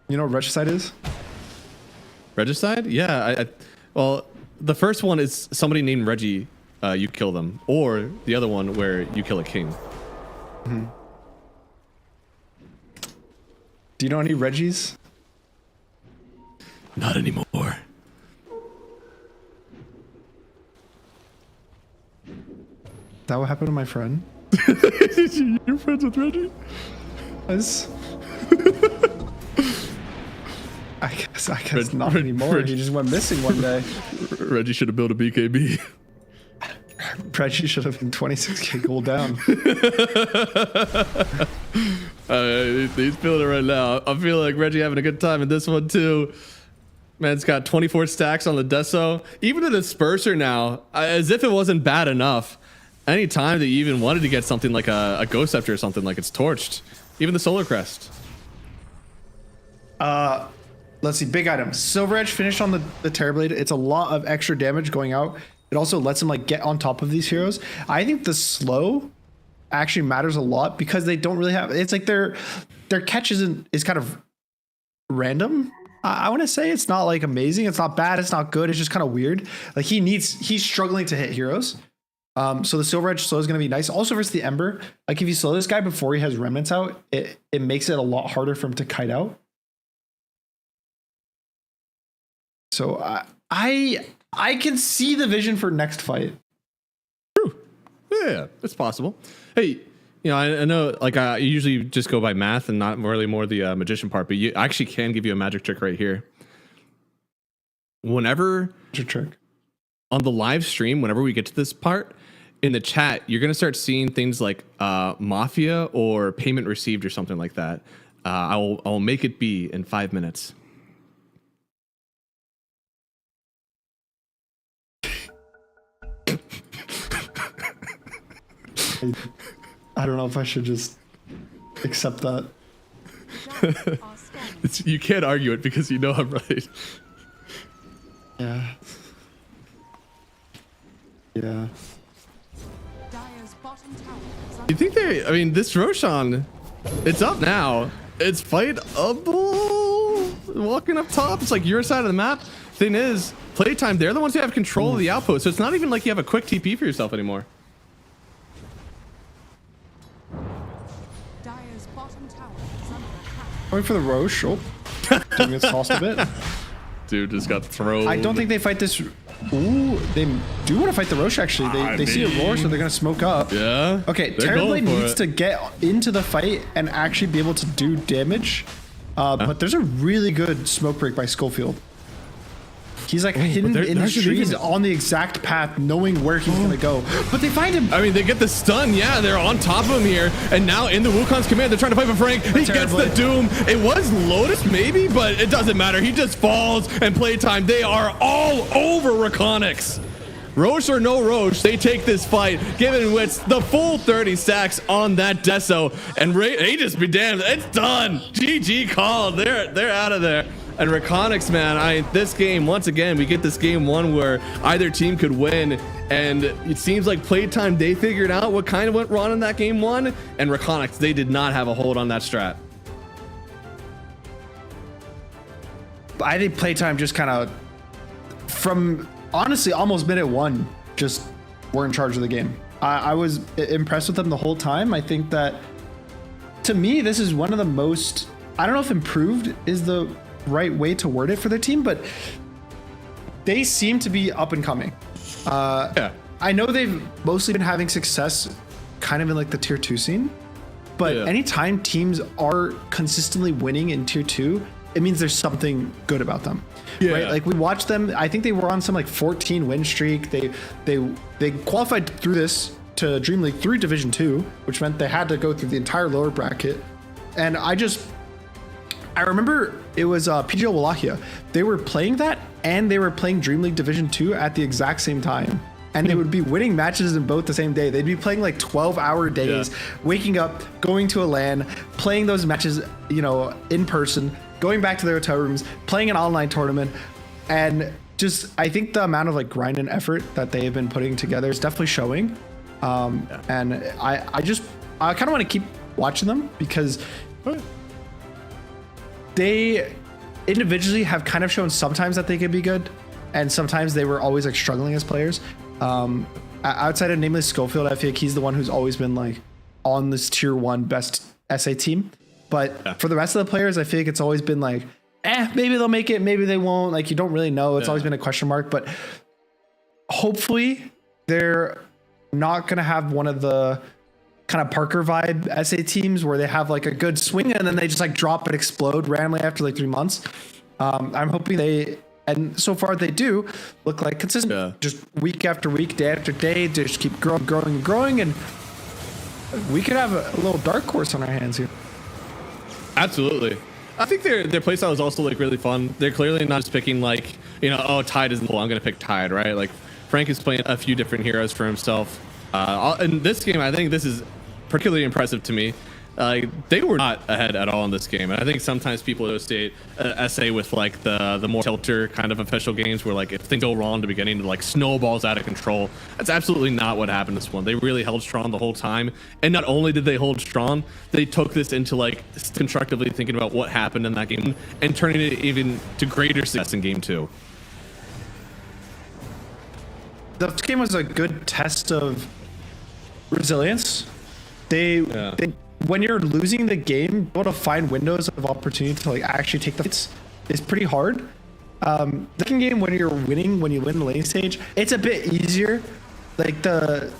You know what Regicide is? Regicide? Yeah. Well, the first one is somebody named Reggie. You kill them, or the other one where you kill a king. Mm-hmm. Do you know any Reggies? Not anymore. That what happened to my friend? You're friends with Reggie? Yes. I guess not anymore. He just went missing one day. Reggie should have built a BKB. Reggie should have been 26k gold down. He's feeling it right now. I feel like Reggie having a good time in this one too. Man's got 24 stacks on the Deso. Even a disperser now, as if it wasn't bad enough. Any time that you even wanted to get something like a Ghost Scepter or something, like it's torched. Even the Solar Crest. Let's see, big items. Silver Edge finished on the Terrorblade. It's a lot of extra damage going out. It also lets them like get on top of these heroes. I think the slow actually matters a lot because they don't really have. It's like their catch is kind of random. I want to say it's not like amazing. It's not bad. It's not good. It's just kind of weird. Like he's struggling to hit heroes. So the Silver Edge slow is going to be nice. Also versus the Ember, like if you slow this guy before he has remnants out, it makes it a lot harder for him to kite out. So I can see the vision for next fight. True. Yeah, it's possible. Hey, you know, I know like I usually just go by math and not really more the magician part, but you actually can give you a magic trick right here. Whenever magic trick on the live stream, whenever we get to this part in the chat, you're gonna start seeing things like mafia or payment received or something like that. I'll make it be in 5 minutes. I don't know if I should just accept that. You can't argue it because you know I'm right. Yeah. Yeah. You think I mean, this Roshan, it's up now. It's fightable. Walking up top, it's like your side of the map. Thing is, PlayTime, they're the ones who have control of the outpost, so it's not even like you have a quick TP for yourself anymore. Going for the Roche. Oh, didn't get tossed a bit. Dude just got thrown. I don't think they fight this. Ooh, they do want to fight the Roche actually. They see a roar, so they're gonna smoke up. Yeah. Okay, Terrorblade needs to get into the fight and actually be able to do damage. But there's a really good smoke break by Schofield. He's like hidden in the trees on the exact path, knowing where he's gonna go. But they find him. I mean, they get the stun. Yeah, they're on top of him here. And now in the Wukong's command, they're trying to fight for Frank. He gets the Doom. It was Lotus maybe, but it doesn't matter. He just falls, and PlayTime, they are all over REKONIX. Roche or no Roche, they take this fight, giving Wits the full 30 stacks on that Deso. And they just be damned. It's done. GG called. They're out of there. And REKONIX, man, this game, once again, we get this game one where either team could win. And it seems like PlayTime, they figured out what kind of went wrong in that game one. And REKONIX, they did not have a hold on that strat. I think PlayTime just kind of, from honestly almost minute one, just were in charge of the game. I was impressed with them the whole time. I think that, to me, this is one of the most, I don't know if improved is the right way to word it for their team, but they seem to be up and coming. Yeah. I know they've mostly been having success kind of in like the tier 2 scene, but anytime teams are consistently winning in tier 2, it means there's something good about them. Yeah. Right? Like we watched them, I think they were on some like 14 win streak. They qualified through this to DreamLeague through Division 2, which meant they had to go through the entire lower bracket. And I remember it was PGL Wallachia. They were playing that and they were playing DreamLeague Division 2 at the exact same time. And they would be winning matches in both the same day. They'd be playing like 12-hour days, waking up, going to a LAN, playing those matches, you know, in person, going back to their hotel rooms, playing an online tournament. And just, I think the amount of like grind and effort that they have been putting together is definitely showing. And I kind of want to keep watching them because they individually have kind of shown sometimes that they could be good, and sometimes they were always like struggling as players. Outside of namely Schofield, I feel like he's the one who's always been like on this tier 1 best SA team. But for the rest of the players, I feel like it's always been like, maybe they'll make it, maybe they won't. Like you don't really know. It's always been a question mark. But hopefully they're not gonna have one of the kind of Parker vibe SA teams where they have like a good swing and then they just like drop and explode randomly after like 3 months. I'm hoping they, and so far they do look like consistent, just week after week, day after day, they just keep growing, and we could have a little dark horse on our hands here. Absolutely. I think their playstyle is also like really fun. They're clearly not just picking like, you know, oh, Tide isn't cool, I'm gonna pick Tide, right? Like Frank is playing a few different heroes for himself. In this game, I think this is particularly impressive to me. They were not ahead at all in this game, and I think sometimes people associate SA with like the more tilter kind of official games where like if things go wrong in the beginning, it like snowballs out of control. That's absolutely not what happened this one. They really held strong the whole time, and not only did they hold strong, they took this into like constructively thinking about what happened in that game and turning it even to greater success in game 2. The game was a good test of resilience. They when you're losing the game, able to find windows of opportunity to like actually take the fights is pretty hard. Second game, when you're winning, when you win the lane stage, it's a bit easier. Like the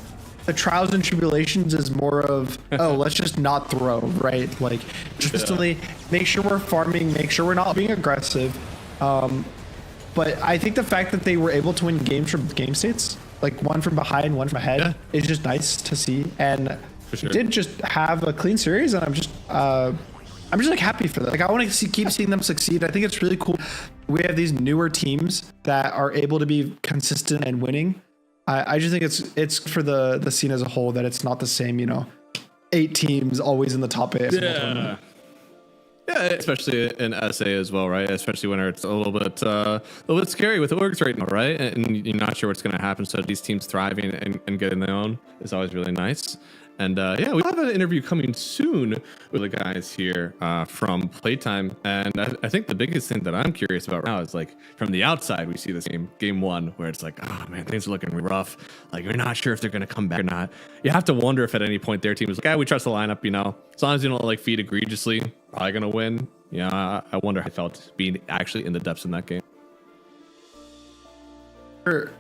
trials and tribulations is more of, oh, let's just not throw, right? Like just consistently make sure we're farming, make sure we're not being aggressive. But I think the fact that they were able to win games from game states, like one from behind, one from ahead, is just nice to see. And sure. did just have a clean series, and I'm just like happy for that. Like I want to keep seeing them succeed. I think it's really cool. We have these newer teams that are able to be consistent and winning. I just think it's for the scene as a whole that it's not the same, 8 teams always in the top 8. Yeah, especially in SA as well, right? Especially when it's a little bit scary with orgs right now, right? And you're not sure what's going to happen. So these teams thriving and getting their own is always really nice. And we have an interview coming soon with the guys here from PlayTime. And I think the biggest thing that I'm curious about right now is like from the outside, we see this game 1 where it's like, oh man, things are looking rough. Like you're not sure if they're going to come back or not. You have to wonder if at any point their team is like, we trust the lineup, as long as you don't like feed egregiously, probably going to win. I wonder how I felt being actually in the depths in that game. The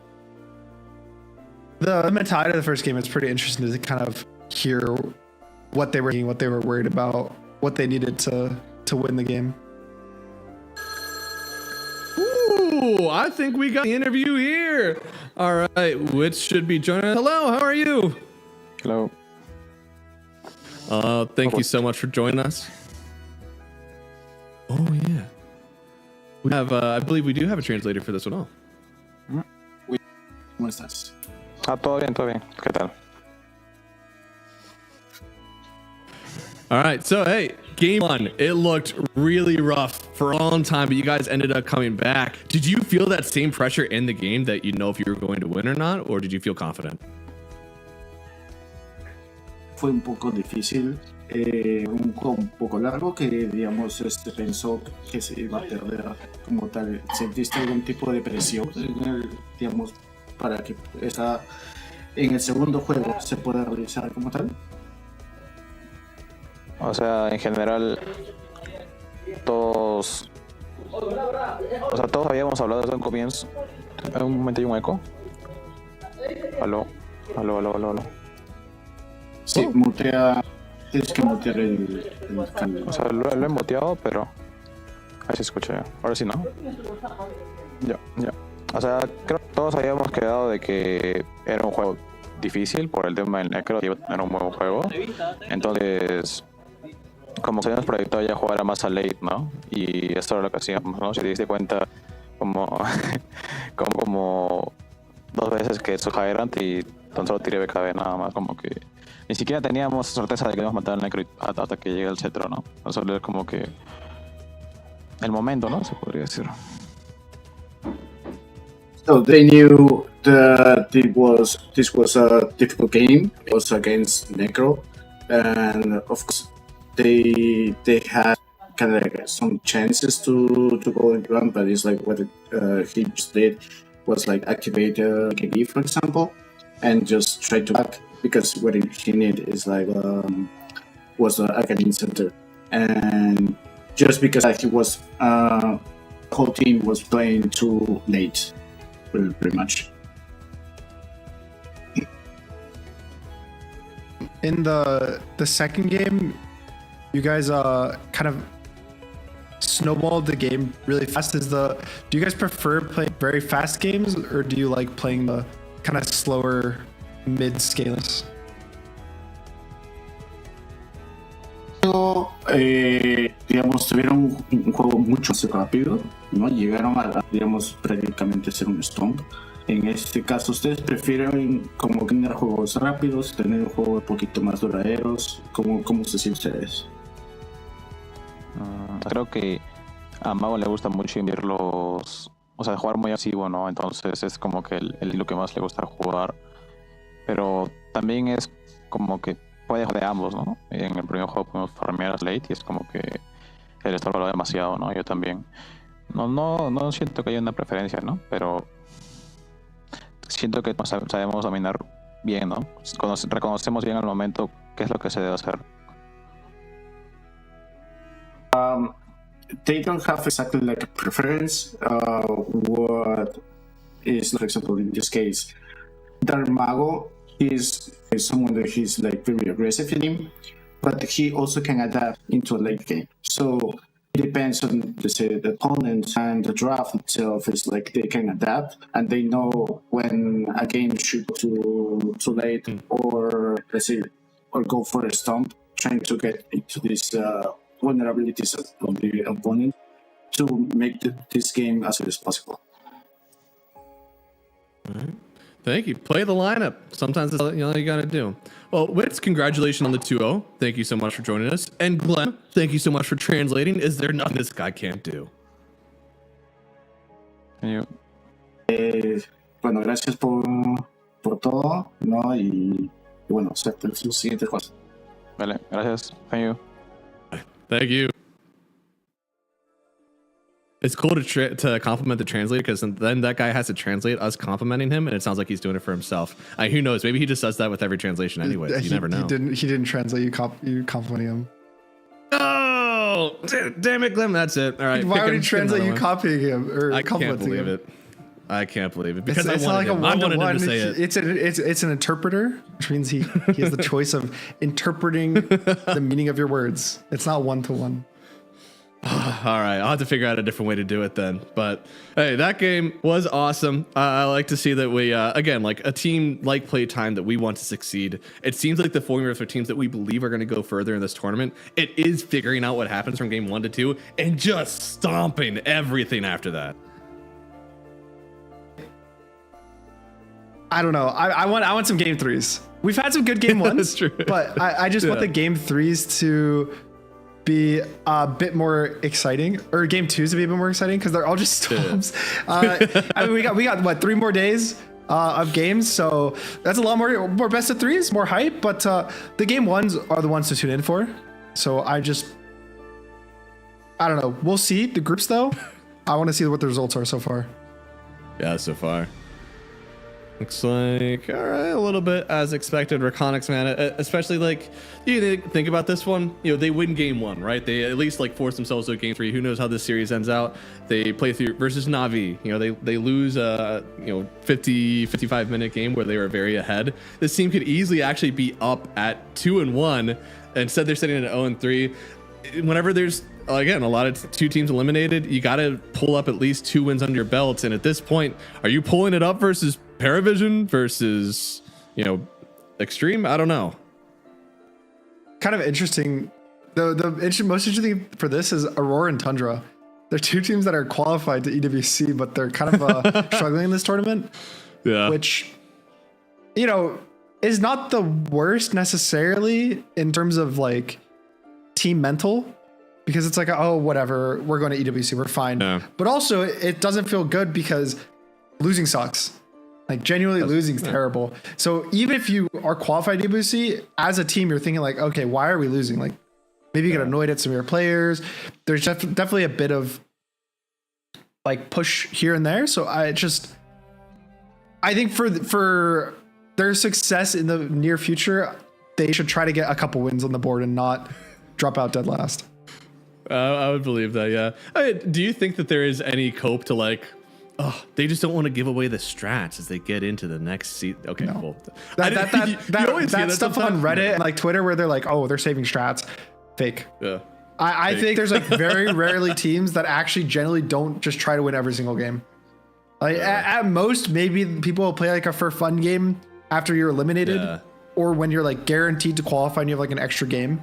mentality of the first game is pretty interesting to kind of hear what they were worried about, what they needed to win the game. Ooh, I think we got the interview here. All right, which should be joining us. Hello, how are you? Hello. Thank you so much for joining us. Oh yeah, we have. I believe we do have a translator for this one. All. ¿Cómo estás? Todo bien, todo bien. ¿Qué tal? All right, so hey, game 1, it looked really rough for a long time, but you guys ended up coming back. Did you feel that same pressure in the game that you know if you were going to win or not, or did you feel confident? Fue un poco difícil, un juego un poco largo que digamos pensó que se iba a perder como tal. ¿Sentiste algún tipo de presión, digamos, para que en el segundo juego se pueda realizar como tal? O sea, en general, todos habíamos hablado desde un comienzo. Un momento, hay un eco. Aló. Sí, mutea. Tienes que mutear el cambio. O sea, lo he muteado, pero ahí se escucha. Ahora sí, ¿no? Ya. O sea, creo que todos habíamos quedado de que era un juego difícil por el tema del necro, iba a tener un buen juego. Entonces, como se habíamos proyectado ya jugar a más a late, ¿no? Y esto era lo que hacíamos, ¿no? Si te diste cuenta, como 2 veces que su Hyrant y tan solo tiré BKB nada más, como que ni siquiera teníamos certeza de que íbamos a matar al necro hasta que llegue el cetro, ¿no? Solo es como que el momento, ¿no? Se podría decir. So they knew that this was a difficult game. It was against Necro, and of course they had kind of like some chances to go and run, but it's like what he just did was like activate KD, for example, and just try to back, because what he needed is like was a Academy center, and just because he was whole team was playing too late, pretty much. In the second game, you guys kind of snowballed the game really fast. Do you guys prefer playing very fast games, or do you like playing the kind of slower mid-scalers? Digamos, tuvieron un juego mucho más rápido, ¿no? Llegaron a, digamos, prácticamente ser un stomp, En este caso, ¿ustedes prefieren como tener juegos rápidos, tener juegos un poquito más duraderos? ¿Cómo se sienten ustedes? Creo que a Mago le gusta mucho invertirlos, o sea, jugar muy agresivo, ¿no? Entonces es como que lo que más le gusta jugar. Pero también es como que puede jugar de ambos, ¿no? En el primer juego podemos farmear a late y es como que él está valorado demasiado, ¿no? Yo también. No siento que haya una preferencia, ¿no? Pero siento que sabemos dominar bien, ¿no? Reconocemos bien al momento qué es lo que se debe hacer. They don't have exactly like a preference. What is, for example, in this case, Dark Mago is someone that he's like very aggressive in him, but he also can adapt into a late game. So it depends on the opponent, and the draft itself is like they can adapt and they know when a game should go too late, or let's say, or go for a stomp, trying to get into these vulnerabilities of the opponent to make this game as good as possible. All right. Thank you. Play the lineup. Sometimes that's all you got to do. Well, Wits, congratulations on the 2-0. Thank you so much for joining us. And Glenn, thank you so much for translating. Is there nothing this guy can't do? Bueno, gracias por todo, ¿no? Y bueno, hasta el siguiente juego. Vale, gracias. Thank you. Thank you. It's cool to compliment the translator, because then that guy has to translate us complimenting him, and it sounds like he's doing it for himself. Who knows? Maybe he just does that with every translation anyway. You never know. He didn't translate you complimenting him. Oh, damn it, Glenn. That's it. All right. Why would he translate you copying him or I can't complimenting believe him? it. I can't believe it, because It's I not like wanted him to say it. It's an interpreter, which means he has the choice of interpreting the meaning of your words. It's not one-to-one. All right, I'll have to figure out a different way to do it then. But hey, that game was awesome. I like to see that we, again, like a team like PlayTime that we want to succeed. It seems like the formula for teams that we believe are going to go further in this tournament, it is figuring out what happens from game 1 to 2 and just stomping everything after that. I don't know. I want some game 3s. We've had some good game 1s, That's true. but I just want the game 3s to be a bit more exciting, or game 2s to be a bit more exciting, because they're all just stomps. I mean, we got what, 3 more days of games, so that's a lot more best of 3s, more hype. But the game 1s are the ones to tune in for. So I don't know. We'll see the groups though. I want to see what the results are so far. Yeah, so far. Looks like, all right, a little bit as expected. REKONIX, man, especially like, you think about this one, they win game 1, right? They at least like force themselves to game 3. Who knows how this series ends out? They play through versus Navi. They lose a 55 minute game where they were very ahead. This team could easily actually be up at 2-1. Instead, they're sitting at 0-3. Whenever there's, again, a lot of 2 teams eliminated, you got to pull up at least 2 wins under your belts. And at this point, are you pulling it up versus Paravision versus, Extreme? I don't know. Kind of interesting. The most interesting for this is Aurora and Tundra. They're 2 teams that are qualified to EWC, but they're kind of struggling in this tournament. Yeah. Which, is not the worst necessarily in terms of like team mental, because it's like, oh, whatever, we're going to EWC, we're fine. Yeah. But also it doesn't feel good because losing sucks. Like genuinely losing is terrible. So even if you are qualified EWC, as a team, you're thinking like, okay, why are we losing? Like maybe you get annoyed at some of your players. There's definitely a bit of like push here and there. So I think for their success in the near future, they should try to get a couple wins on the board and not drop out dead last. I would believe that, yeah. Do you think that there is any cope to like, they just don't want to give away the strats as they get into the next seat? Okay, no. Cool. That stuff on Reddit and like Twitter where they're like, oh, they're saving strats. Fake. Yeah. I think there's like very rarely teams that actually generally don't just try to win every single game. Like at most, maybe people will play like a for fun game after you're eliminated, or when you're like guaranteed to qualify and you have like an extra game.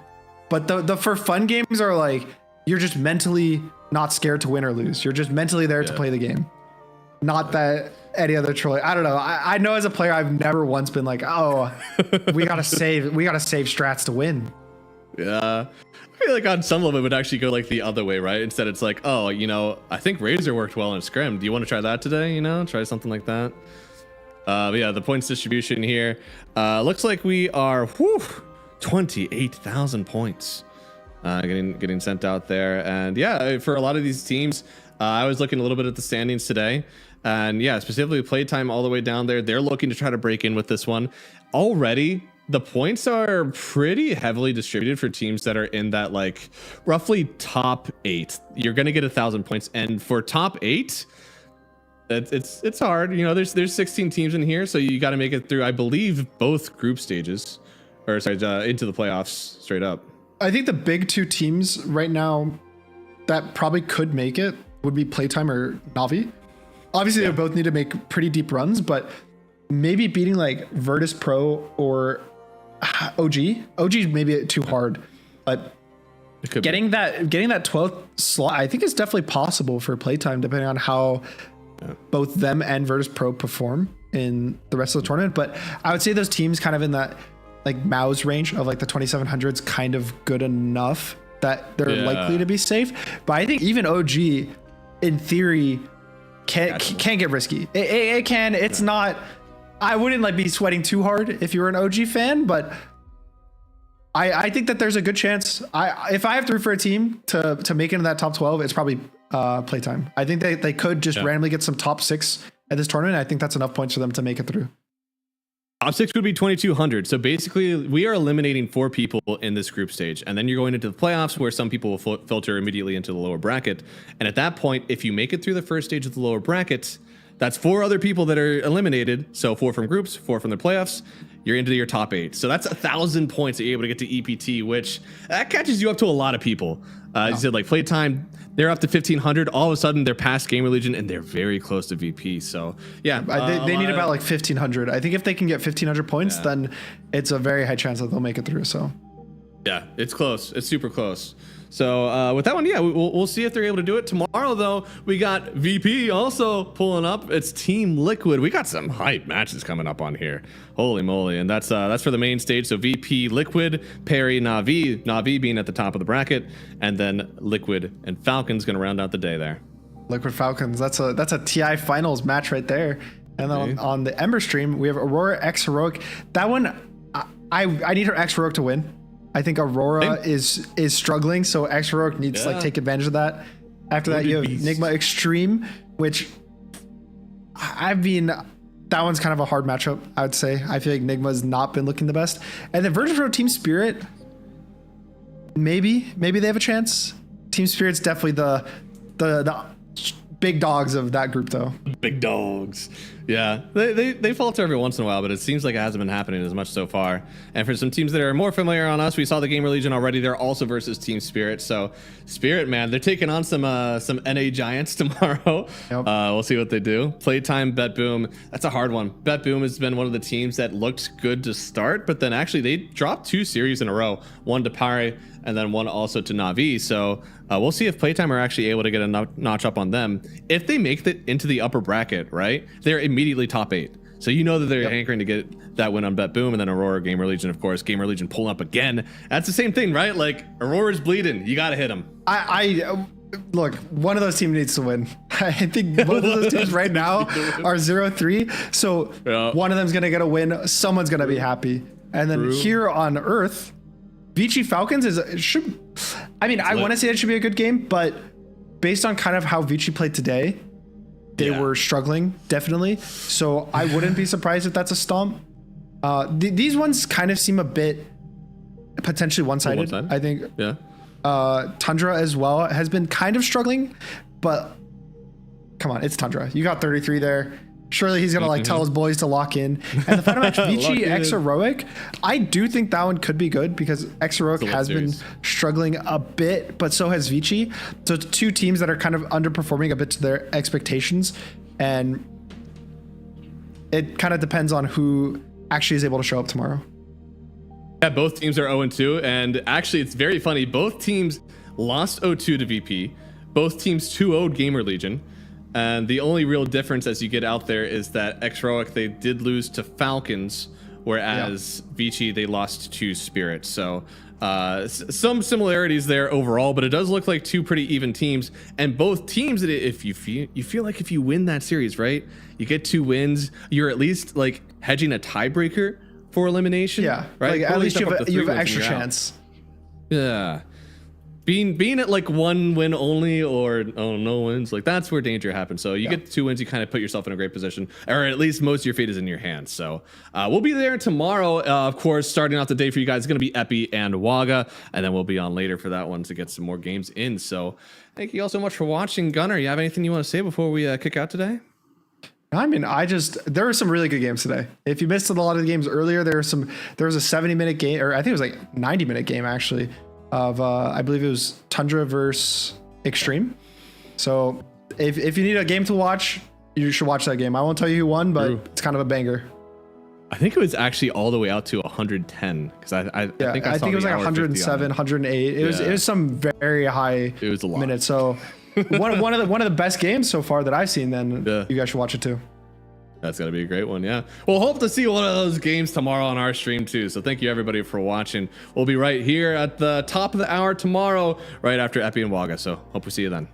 But the for fun games are like, you're just mentally not scared to win or lose. You're just mentally there to play the game. Not that any other troll. I don't know. I know as a player, I've never once been like, oh, we gotta save strats to win. Yeah. I feel like on some level it would actually go like the other way, right? Instead it's like, oh, you know, I think Razor worked well in Scrim. Do you want to try that today? You know, try something like that. But yeah, the points distribution here. Looks like we are 28,000 points getting sent out there. And yeah, for a lot of these teams, I was looking a little bit at the standings today. And yeah, specifically PlayTime all the way down there. They're looking to try to break in with this one. Already, the points are pretty heavily distributed for teams that are in that like roughly top 8. You're going to get 1,000 points. And for top 8, it's hard. You know, there's 16 teams in here, so you got to make it through, I believe, both group stages, or sorry, into the playoffs straight up. I think the big 2 teams right now that probably could make it would be PlayTime or Navi. Obviously, they both need to make pretty deep runs, but maybe beating like Virtus.pro or OG. OG is maybe too hard, but getting that 12th slot, I think is definitely possible for PlayTime, depending on how both them and Virtus.pro perform in the rest of the tournament. But I would say those teams kind of in that like Mao's range of like the 2700s, kind of good enough that they're likely to be safe. But I think even OG, in theory, can get risky. It can. It's not. I wouldn't like be sweating too hard if you were an OG fan, but I think that there's a good chance. If I have to root for a team to make it into that top 12, it's probably PlayTime. I think they could just randomly get some top 6 at this tournament. I think that's enough points for them to make it through. Top 6 would be 2,200. So basically, we are eliminating 4 people in this group stage. And then you're going into the playoffs where some people will filter immediately into the lower bracket. And at that point, if you make it through the first stage of the lower bracket, that's 4 other people that are eliminated. So 4 from groups, 4 from the playoffs. You're into your top 8. So that's 1,000 points that you're able to get to EPT, which that catches you up to a lot of people. As you said, like PlayTime, they're up to 1,500. All of a sudden, they're past Gamer Legion, and they're very close to VP. So yeah, they need about like 1,500. I think if they can get 1,500 points, then it's a very high chance that they'll make it through. So yeah, it's close. It's super close. So with that one, yeah, we'll see if they're able to do it. Tomorrow, though, we got VP also pulling up. It's Team Liquid. We got some hype matches coming up on here. Holy moly. And that's for the main stage. So VP, Liquid, Perry, Navi being at the top of the bracket. And then Liquid and Falcons going to round out the day there. Liquid Falcons. That's a TI finals match right there. And then on the Ember stream, we have Aurora X Heroic. That one, I need her X Heroic to win. I think Aurora is struggling, so X Heroic needs to like take advantage of that. After that, you have Enigma Extreme, which I mean, that one's kind of a hard matchup, I would say. I feel like Enigma's not been looking the best. And then Virtus.pro Team Spirit, maybe they have a chance. Team Spirit's definitely the big dogs of that group, though. Big dogs. Yeah, they falter every once in a while, but it seems like it hasn't been happening as much so far. And for some teams that are more familiar on us, we saw the Gamer Legion already. They're also versus Team Spirit. So Spirit, man, they're taking on some NA giants tomorrow. Yep. We'll see what they do. Playtime, Bet Boom. That's a hard one. Bet Boom has been one of the teams that looked good to start, but then actually they dropped 2 series in a row. One to Pare and then one also to Navi. So we'll see if Playtime are actually able to get a notch up on them. If they make it into the upper bracket, right, they're immediately top 8. So you know that they're anchoring to get that win on Bet Boom, and then Aurora, Gamer Legion, of course. Gamer Legion pulling up again. That's the same thing, right? Like, Aurora's bleeding. You got to hit them. I look, one of those teams needs to win. I think both of those teams right now are 0-3. So one of them's going to get a win. Someone's going to be happy. And then here on Earth, Vici Falcons I want to say it should be a good game, but based on kind of how Vici played today, they were struggling, definitely. So I wouldn't be surprised if that's a stomp. These ones kind of seem a bit potentially one-sided, I think. Yeah. Tundra as well has been kind of struggling, but come on, it's Tundra. You got 33 there. Surely he's going to tell his boys to lock in. And the final match, Vici X Heroic, I do think that one could be good because X Heroic has been struggling a bit, but so has Vici. So it's 2 teams that are kind of underperforming a bit to their expectations. And it kind of depends on who actually is able to show up tomorrow. Yeah, both teams are 0-2. And actually, it's very funny. Both teams lost 0-2 to VP. Both teams 2-0'd Gamer Legion. And the only real difference as you get out there is that Xroic, they did lose to Falcons, whereas Vici, they lost to Spirit. So some similarities there overall, but it does look like two pretty even teams. And both teams, if you feel like if you win that series, right, you get 2 wins, you're at least like hedging a tiebreaker for elimination. Yeah, right. like, at least you have an an extra chance. Yeah. Being at like 1 win only or no wins, like that's where danger happens. So you get 2 wins, you kind of put yourself in a great position, or at least most of your fate is in your hands. So we'll be there tomorrow. Of course, starting off the day for you guys is going to be Epi and Waga, and then we'll be on later for that one to get some more games in. So thank you all so much for watching. Gunnar, you have anything you want to say before we kick out today? I mean, there were some really good games today. If you missed a lot of the games earlier, there was a 70-minute game, or I think it was like 90-minute game actually, of I believe it was Tundra versus Extreme. So if you need a game to watch, you should watch that game. I won't tell you who won, but it's kind of a banger. I think it was actually all the way out to 10010 because I think it was like 107, 108. It was some very high minutes. So one of the best games so far that I've seen. Then you guys should watch it too. That's going to be a great one, yeah. We'll hope to see one of those games tomorrow on our stream, too. So thank you, everybody, for watching. We'll be right here at the top of the hour tomorrow, right after Epi and Waga. So hope we see you then.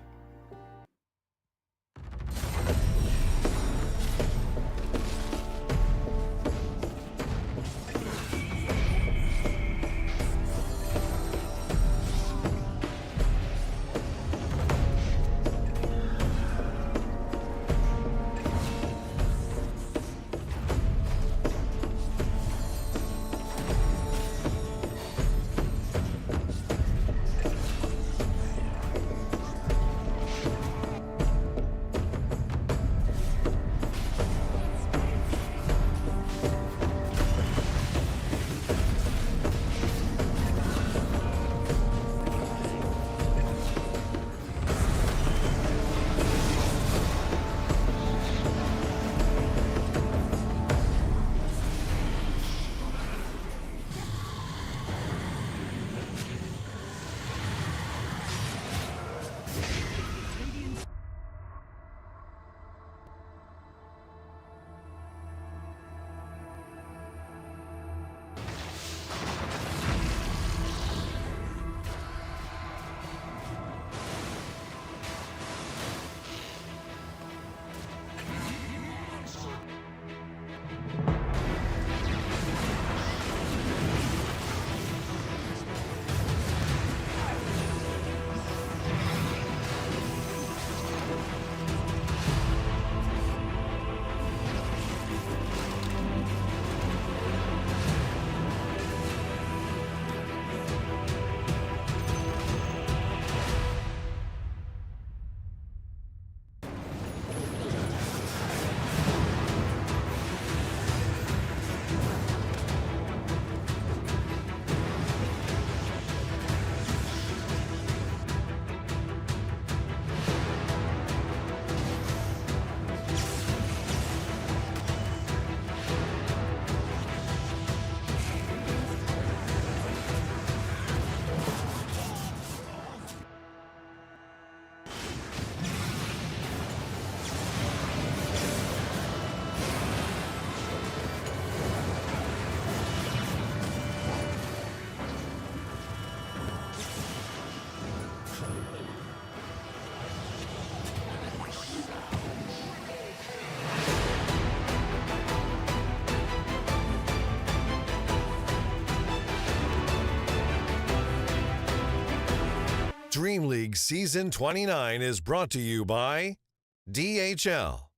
DreamLeague Season 29 is brought to you by DHL.